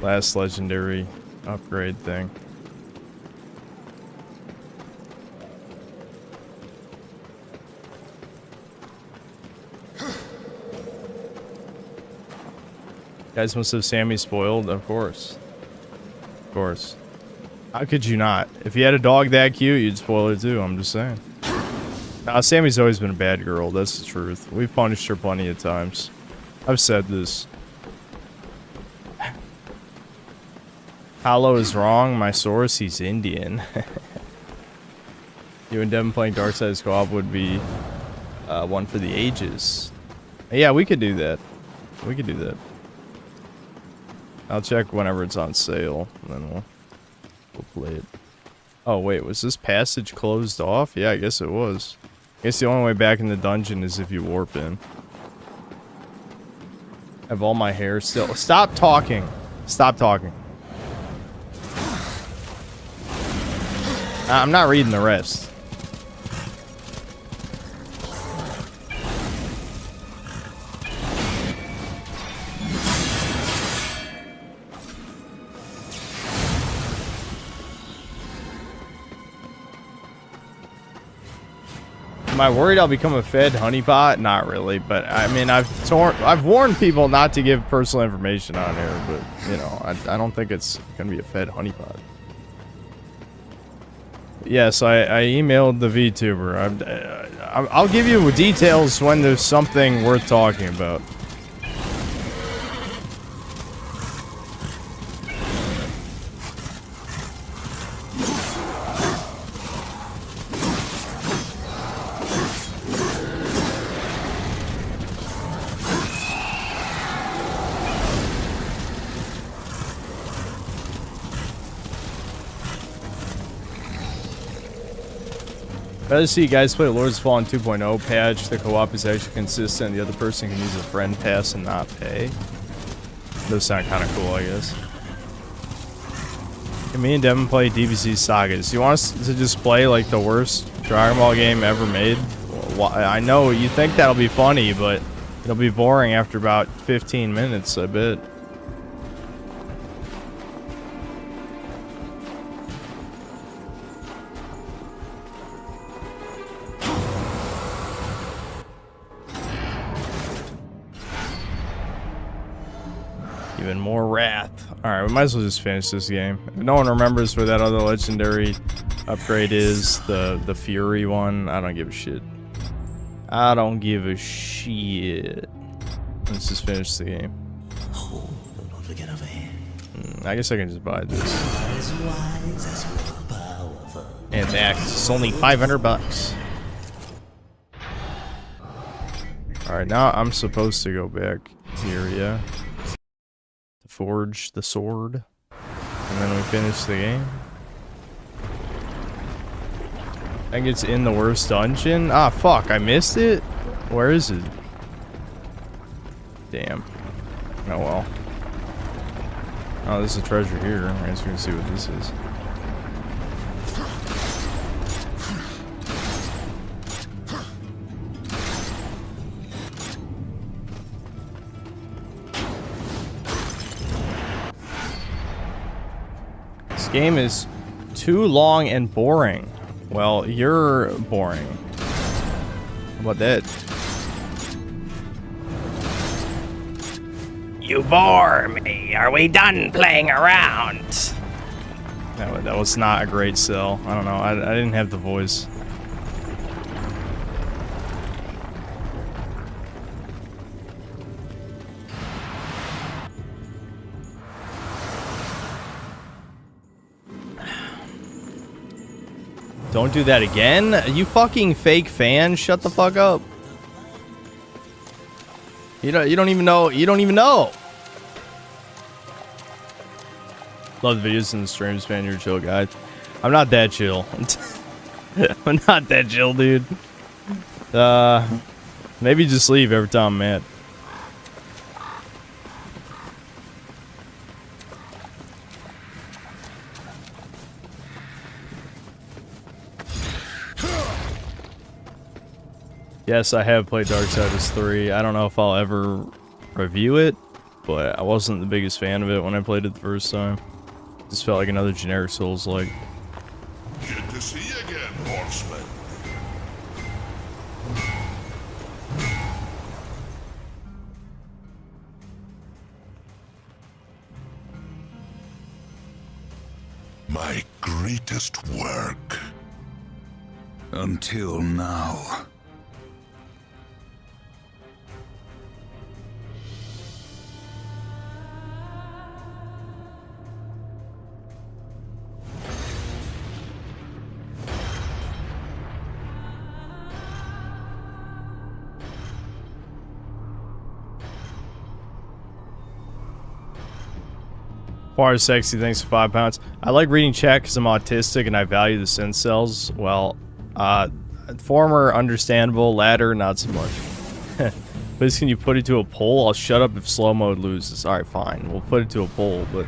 Speaker 1: last legendary upgrade thing. Guys must have Sammy spoiled, of course. Of course. How could you not? If you had a dog that cute, you'd spoil her too, I'm just saying. Sammy's always been a bad girl, that's the truth. We've punished her plenty of times. I've said this. Hollow is wrong, my source, he's Indian. You and Devin playing Darksiders co-op would be one for the ages. Yeah, we could do that. We could do that. I'll check whenever it's on sale, and then we'll play it. Oh wait, was this passage closed off? Yeah, I guess it was. I guess the only way back in the dungeon is if you warp in. I have all my hair still. Stop talking. Stop talking. I'm not reading the rest. Am I worried I'll become a fed honeypot? Not really, but I mean, I've warned people not to give personal information on here, but you know, I don't think it's gonna be a fed honeypot. Yes, I emailed the VTuber. I'll give you details when there's something worth talking about. Better see you guys play Lords of Fallen 2.0 patch. The co-op is actually consistent. The other person can use a friend pass and not pay. Those sound kind of cool, I guess. Can me and Devin play DBZ Sagas? You want us to just play like the worst Dragon Ball game ever made? Well, I know you think that'll be funny, but it'll be boring after about 15 minutes, I bet. Even more wrath. Alright, we might as well just finish this game. If no one remembers where that other legendary upgrade is, the Fury one, I don't give a shit. I don't give a shit. Let's just finish the game.
Speaker 7: Oh, don't forget over here.
Speaker 1: I guess I can just buy this.
Speaker 7: As wise as powerful.
Speaker 1: And that it's only 500 bucks. Alright, now I'm supposed to go back here, yeah. To forge the sword. And then we finish the game. I think it's in the worst dungeon. Ah, fuck, I missed it? Where is it? Damn. Oh well. Oh, there's a treasure here. I guess we can see what this is. This game is too long and boring. Well, you're boring. How about that?
Speaker 11: You bore me. Are we done playing around?
Speaker 1: That was not a great sell. I don't know. I didn't have the voice. Don't do that again? You fucking fake fan. Shut the fuck up. You don't even know. You don't even know. Love the videos and the streams, man. You're a chill guy. I'm not that chill. I'm not that chill, dude. Maybe just leave every time I'm mad. Yes, I have played Darksiders 3. I don't know if I'll ever review it, but I wasn't the biggest fan of it when I played it the first time. Just felt like another generic Souls-like.
Speaker 5: Good to see you again, horseman. My greatest work.
Speaker 6: Until now.
Speaker 1: Far sexy, thanks for 5 pounds. I like reading chat because I'm autistic and I value the sense cells. Well, former understandable, latter not so much. Please can you put it to a poll? I'll shut up if slow mode loses. Alright, fine. We'll put it to a poll, but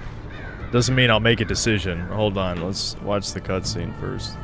Speaker 1: doesn't mean I'll make a decision. Hold on, let's watch the cutscene first.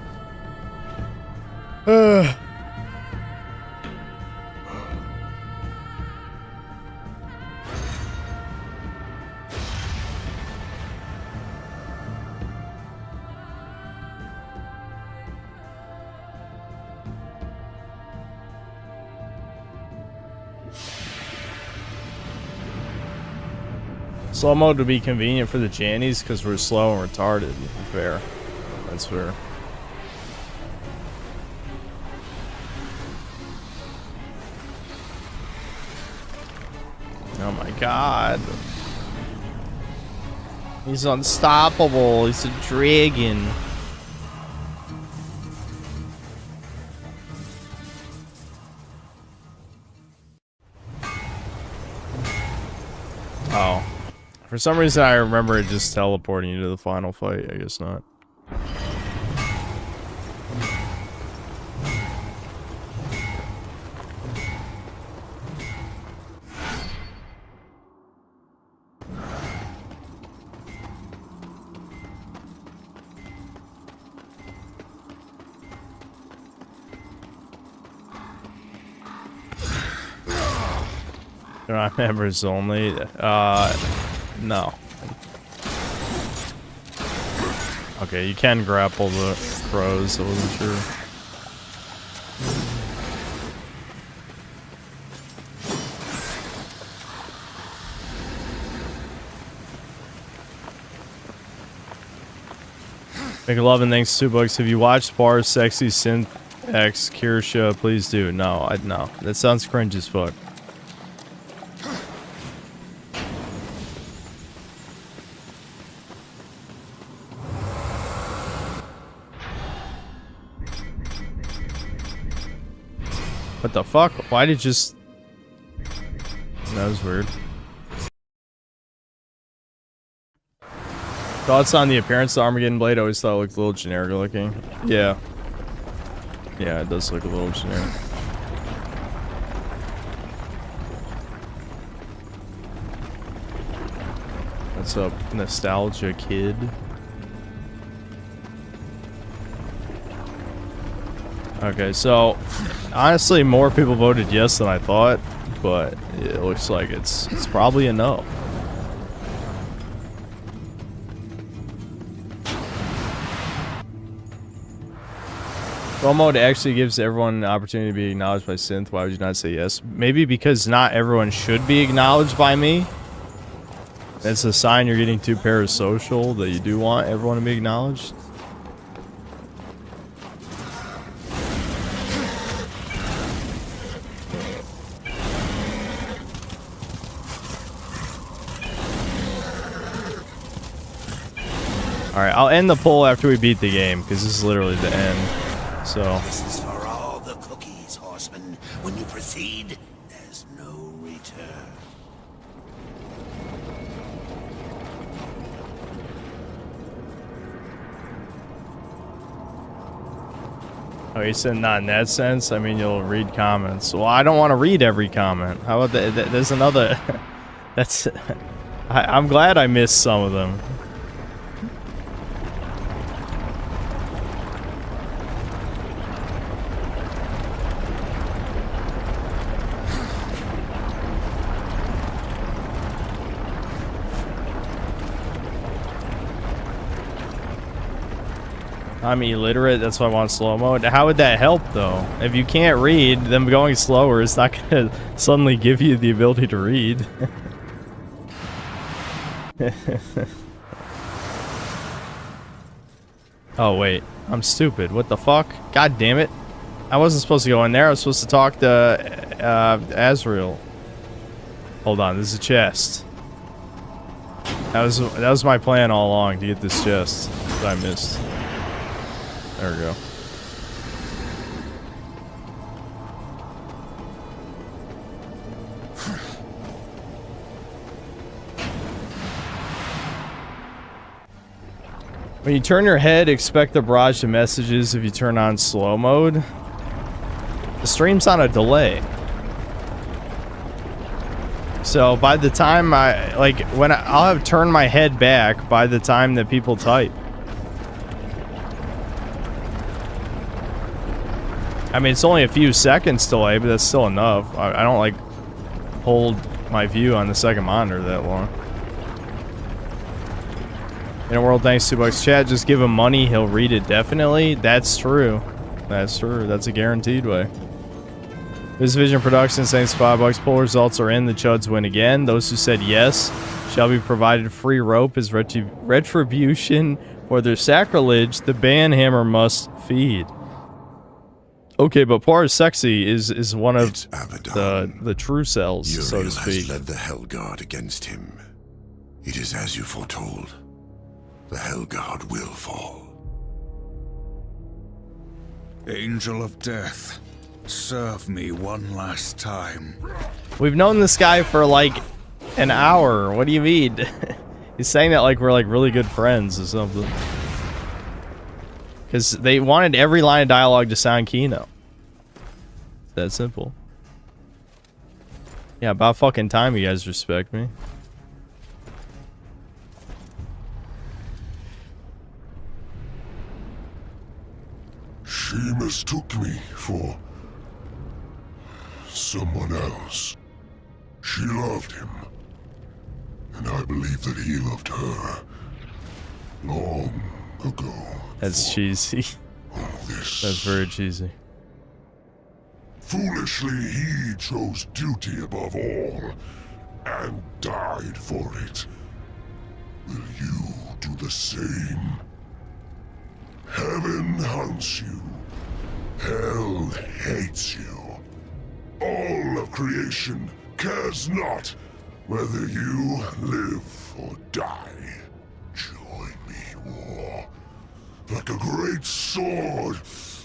Speaker 1: Slow mode would be convenient for the Jannies because we're slow and retarded. Fair. That's fair. Oh my god. He's unstoppable. He's a dragon. Oh. For some reason, I remember it just teleporting you to the final fight. I guess not. They're not members only. No. Okay, you can grapple the crows, I wasn't sure. McLovin, thanks 2 bucks. Have you watched Bar's Sexy Synth X Kirsha? Please do. No, no. That sounds cringe as fuck. What the fuck? Why did it just... That was weird. Thoughts on the appearance of the Armageddon blade? I always thought it looked a little generic looking. Yeah. Yeah, it does look a little generic. What's up, nostalgia kid? Okay, so honestly, more people voted yes than I thought, but it looks like it's probably a no. Slow mode actually gives everyone an opportunity to be acknowledged by Synth. Why would you not say yes? Maybe because not everyone should be acknowledged by me. That's a sign you're getting too parasocial, that you do want everyone to be acknowledged. Alright, I'll end the poll after we beat the game, because this is literally the end. So.
Speaker 4: This is for all the cookies, horseman. When you proceed, there's no return.
Speaker 1: Oh, you said not in that sense? I mean, you'll read comments. Well, I don't want to read every comment. How about that? There's another... That's... I'm glad I missed some of them. I'm illiterate, that's why I want slow mode. How would that help, though? If you can't read, them going slower is not gonna suddenly give you the ability to read. Oh, wait. I'm stupid. What the fuck? God damn it. I wasn't supposed to go in there. I was supposed to talk to Azrael. Hold on, this is a chest. That was my plan all along, to get this chest that I missed. There we go. When you turn your head, expect the barrage of messages if you turn on slow mode. The stream's on a delay. So by the time I'll have turned my head back by the time that people type. I mean, it's only a few seconds delay, but that's still enough. I don't, like, hold my view on the second monitor that long. In a world, thanks to $2. Chat, just give him money, he'll read it definitely. That's true. That's true. That's a guaranteed way. This Vision Productions, thanks to $5. Poll results are in. The Chuds win again. Those who said yes shall be provided free rope as retribution for their sacrilege. The banhammer must feed. Okay, but Poir Sexy is one of the true cells, so to speak.
Speaker 2: Has led the Hellguard against him. It is as you foretold. The Hellguard will fall.
Speaker 6: Angel of Death, serve me one last time.
Speaker 1: We've known this guy for like an hour. What do you mean? He's saying that like we're like really good friends or something. Because they wanted every line of dialogue to sound Kino. It's that simple. Yeah, about fucking time you guys respect me.
Speaker 5: She mistook me for someone else. She loved him, and I believe that he loved her long ago.
Speaker 1: That's cheesy. That's very cheesy.
Speaker 5: Foolishly, he chose duty above all, and died for it. Will you do the same? Heaven hunts you. Hell hates you. All of creation cares not whether you live or die. Join me, war. Like a great sword,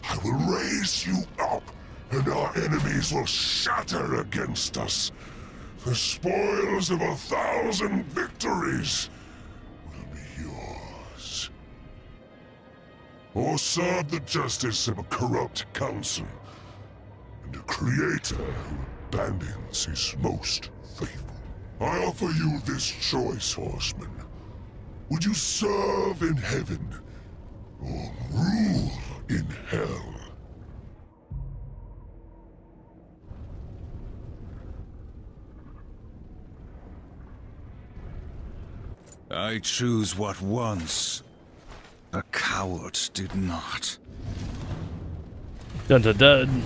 Speaker 5: I will raise you up and our enemies will shatter against us. The spoils of 1,000 victories will be yours. Or serve the justice of a corrupt council and a creator who abandons his most faithful. I offer you this choice, horseman. Would you serve in heaven or rule in hell?
Speaker 6: I choose what once a coward did not.
Speaker 1: Dun dun dun.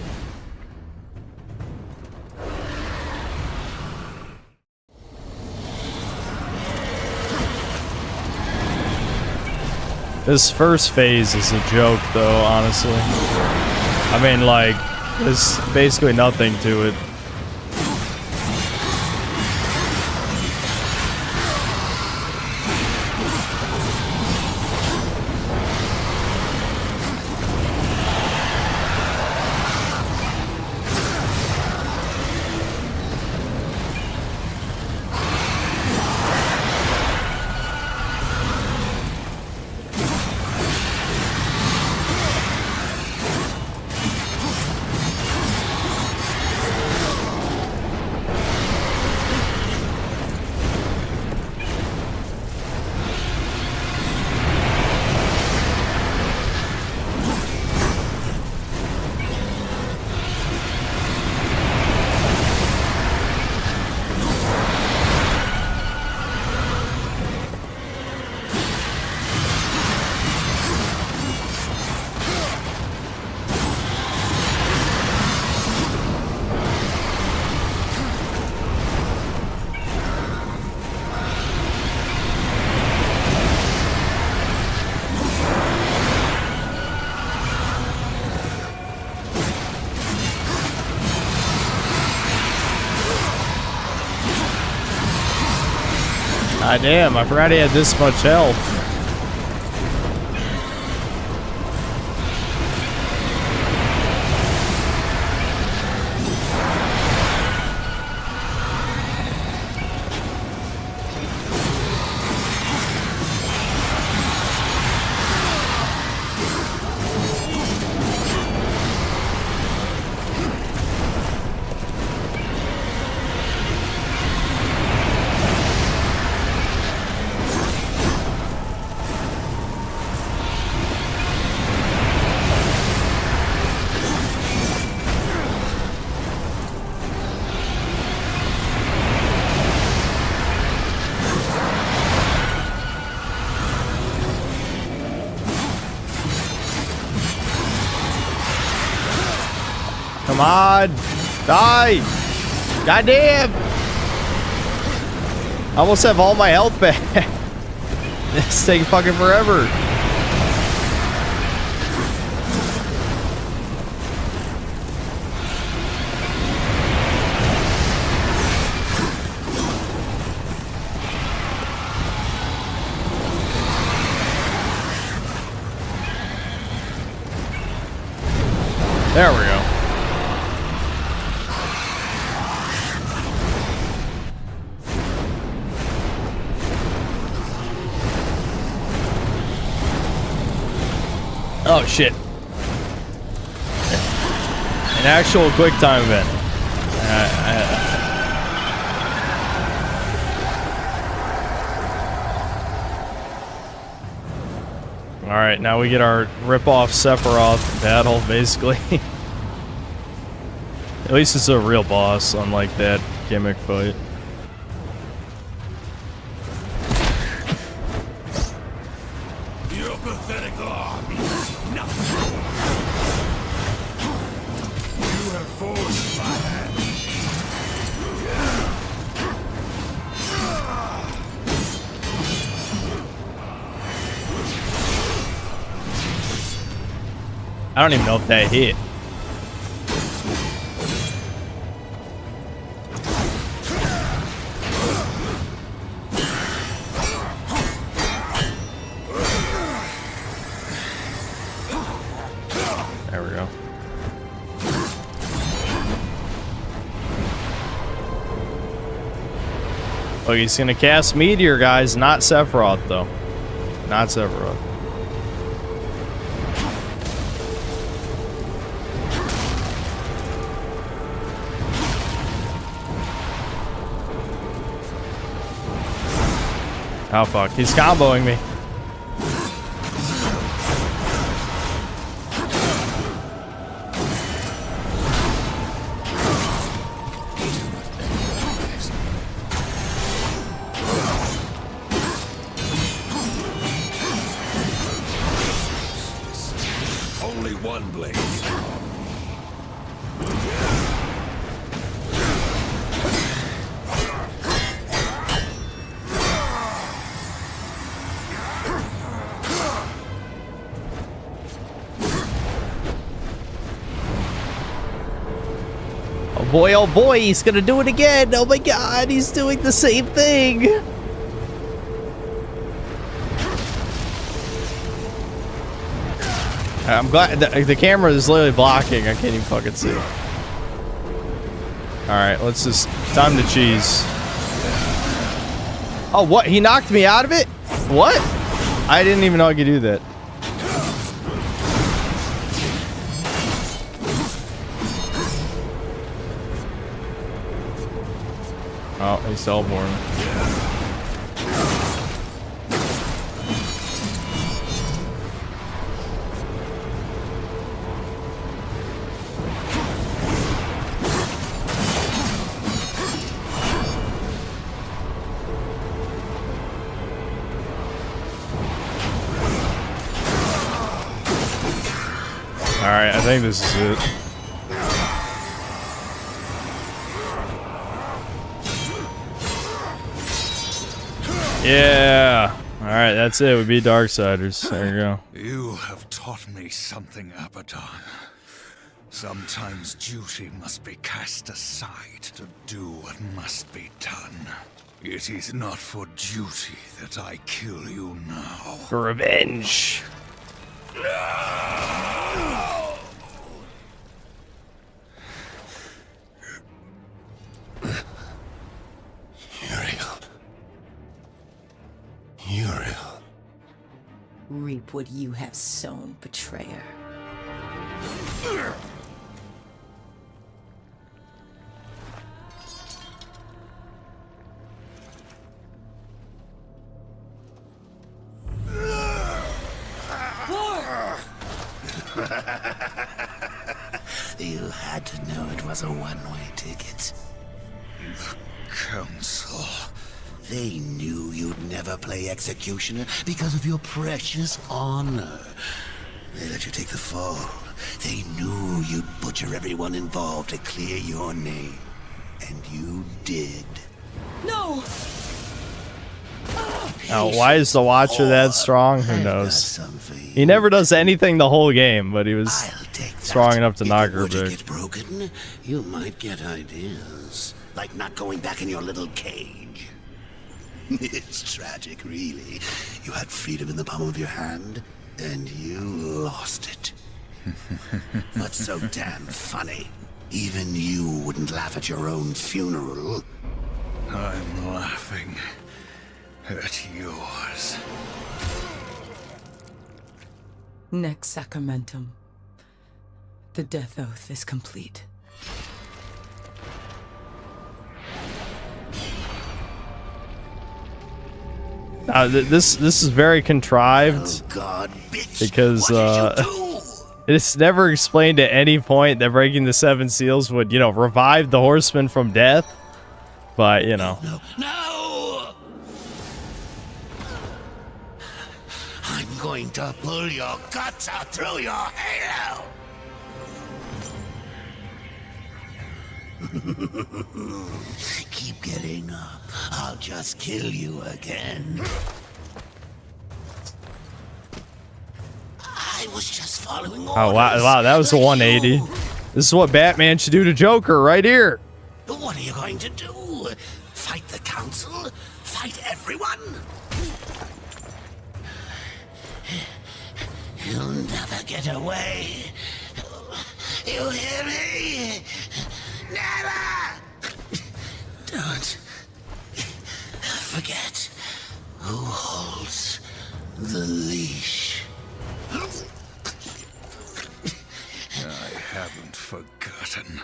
Speaker 1: This first phase is a joke, though, honestly. I mean, like, there's basically nothing to it. God damn, I forgot he had this much health. Come on! Die! Goddamn! I almost have all my health back. It's taking fucking forever. There we go. Oh shit. An actual quick time event. Alright, now we get our rip-off Sephiroth battle, basically. At least it's a real boss, unlike that gimmick fight.
Speaker 10: Your pathetic army. No. You have forced my hand.
Speaker 1: I don't even know if that hit. There we go. Look, he's gonna cast Meteor, guys, not Sephiroth, though. Not Sephiroth. Oh, fuck. He's comboing me.
Speaker 10: Only one blade.
Speaker 1: Oh boy, he's gonna do it again. Oh my god, he's doing the same thing. I'm glad the camera is literally blocking. I can't even fucking see. Alright, let's just... Time to cheese. Oh, what? He knocked me out of it? What? I didn't even know I could do that. Oh, he's teleporting. Alright, I think this is it. Yeah. Alright, that's it. We beat Darksiders. There you go.
Speaker 6: You have taught me something, Abaddon. Sometimes duty must be cast aside to do what must be done. It is not for duty that I kill you now.
Speaker 1: For revenge.
Speaker 2: Uriel.
Speaker 3: Reap what you have sown, betrayer.
Speaker 4: You had to know it was a one-way ticket.
Speaker 6: The Council.
Speaker 4: They knew you'd never play Executioner because of your precious honor. They let you take the fall. They knew you'd butcher everyone involved to clear your name. And you did.
Speaker 3: No!
Speaker 1: Now, why is the Watcher that strong? Who knows? He never does anything the whole game, but he was strong enough to knock her
Speaker 4: If the
Speaker 1: back.
Speaker 4: get broken, you might get ideas. Like not going back in your little cage. It's tragic, really. You had freedom in the palm of your hand, and you lost it. What's so damn funny? Even you wouldn't laugh at your own funeral.
Speaker 6: I'm laughing at yours.
Speaker 3: Next sacramentum. The death oath is complete.
Speaker 1: This is very contrived.
Speaker 4: Oh God, bitch.
Speaker 1: Because
Speaker 4: what did you do?
Speaker 1: it's never explained at any point that breaking the 7 seals would, you know, revive the horseman from death. But, you know.
Speaker 4: No! I'm going to pull your guts out through your halo! Keep getting up. I'll just kill you again. I was just following orders.
Speaker 1: Oh, wow, that was a 180. This is what Batman should do to Joker right here.
Speaker 4: What are you going to do? Fight the council? Fight everyone? You'll never get away. You hear me? Never! Don't forget who holds the leash.
Speaker 6: I haven't forgotten.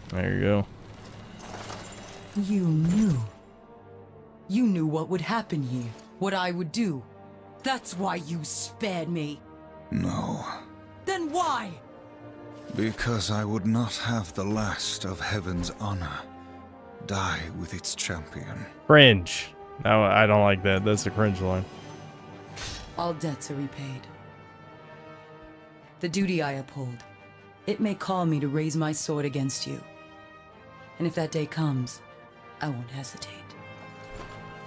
Speaker 1: There you go.
Speaker 3: You knew. You knew what would happen here, what I would do. That's why you spared me.
Speaker 6: No.
Speaker 3: Then why?
Speaker 6: Because I would not have the last of Heaven's honor die with its champion.
Speaker 1: Cringe. No, I don't like that. That's a cringe line.
Speaker 3: All debts are repaid. The duty I uphold, it may call me to raise my sword against you. And if that day comes, I won't hesitate.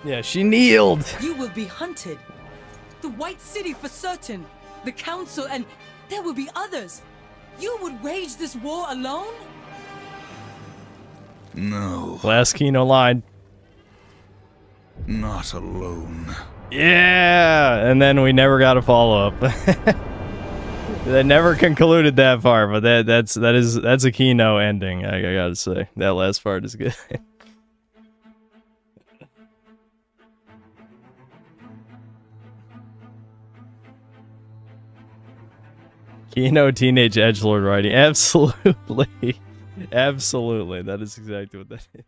Speaker 1: Yeah, she kneeled.
Speaker 3: You will be hunted. The White City for certain. The Council, and there will be others. You would wage this war alone?
Speaker 6: No.
Speaker 1: Last Kino line.
Speaker 6: Not alone.
Speaker 1: Yeah, and then we never got a follow up. They never concluded that part, but that's a Kino ending. I gotta say that last part is good. Kino teenage edgelord writing, absolutely, absolutely. That is exactly what that is.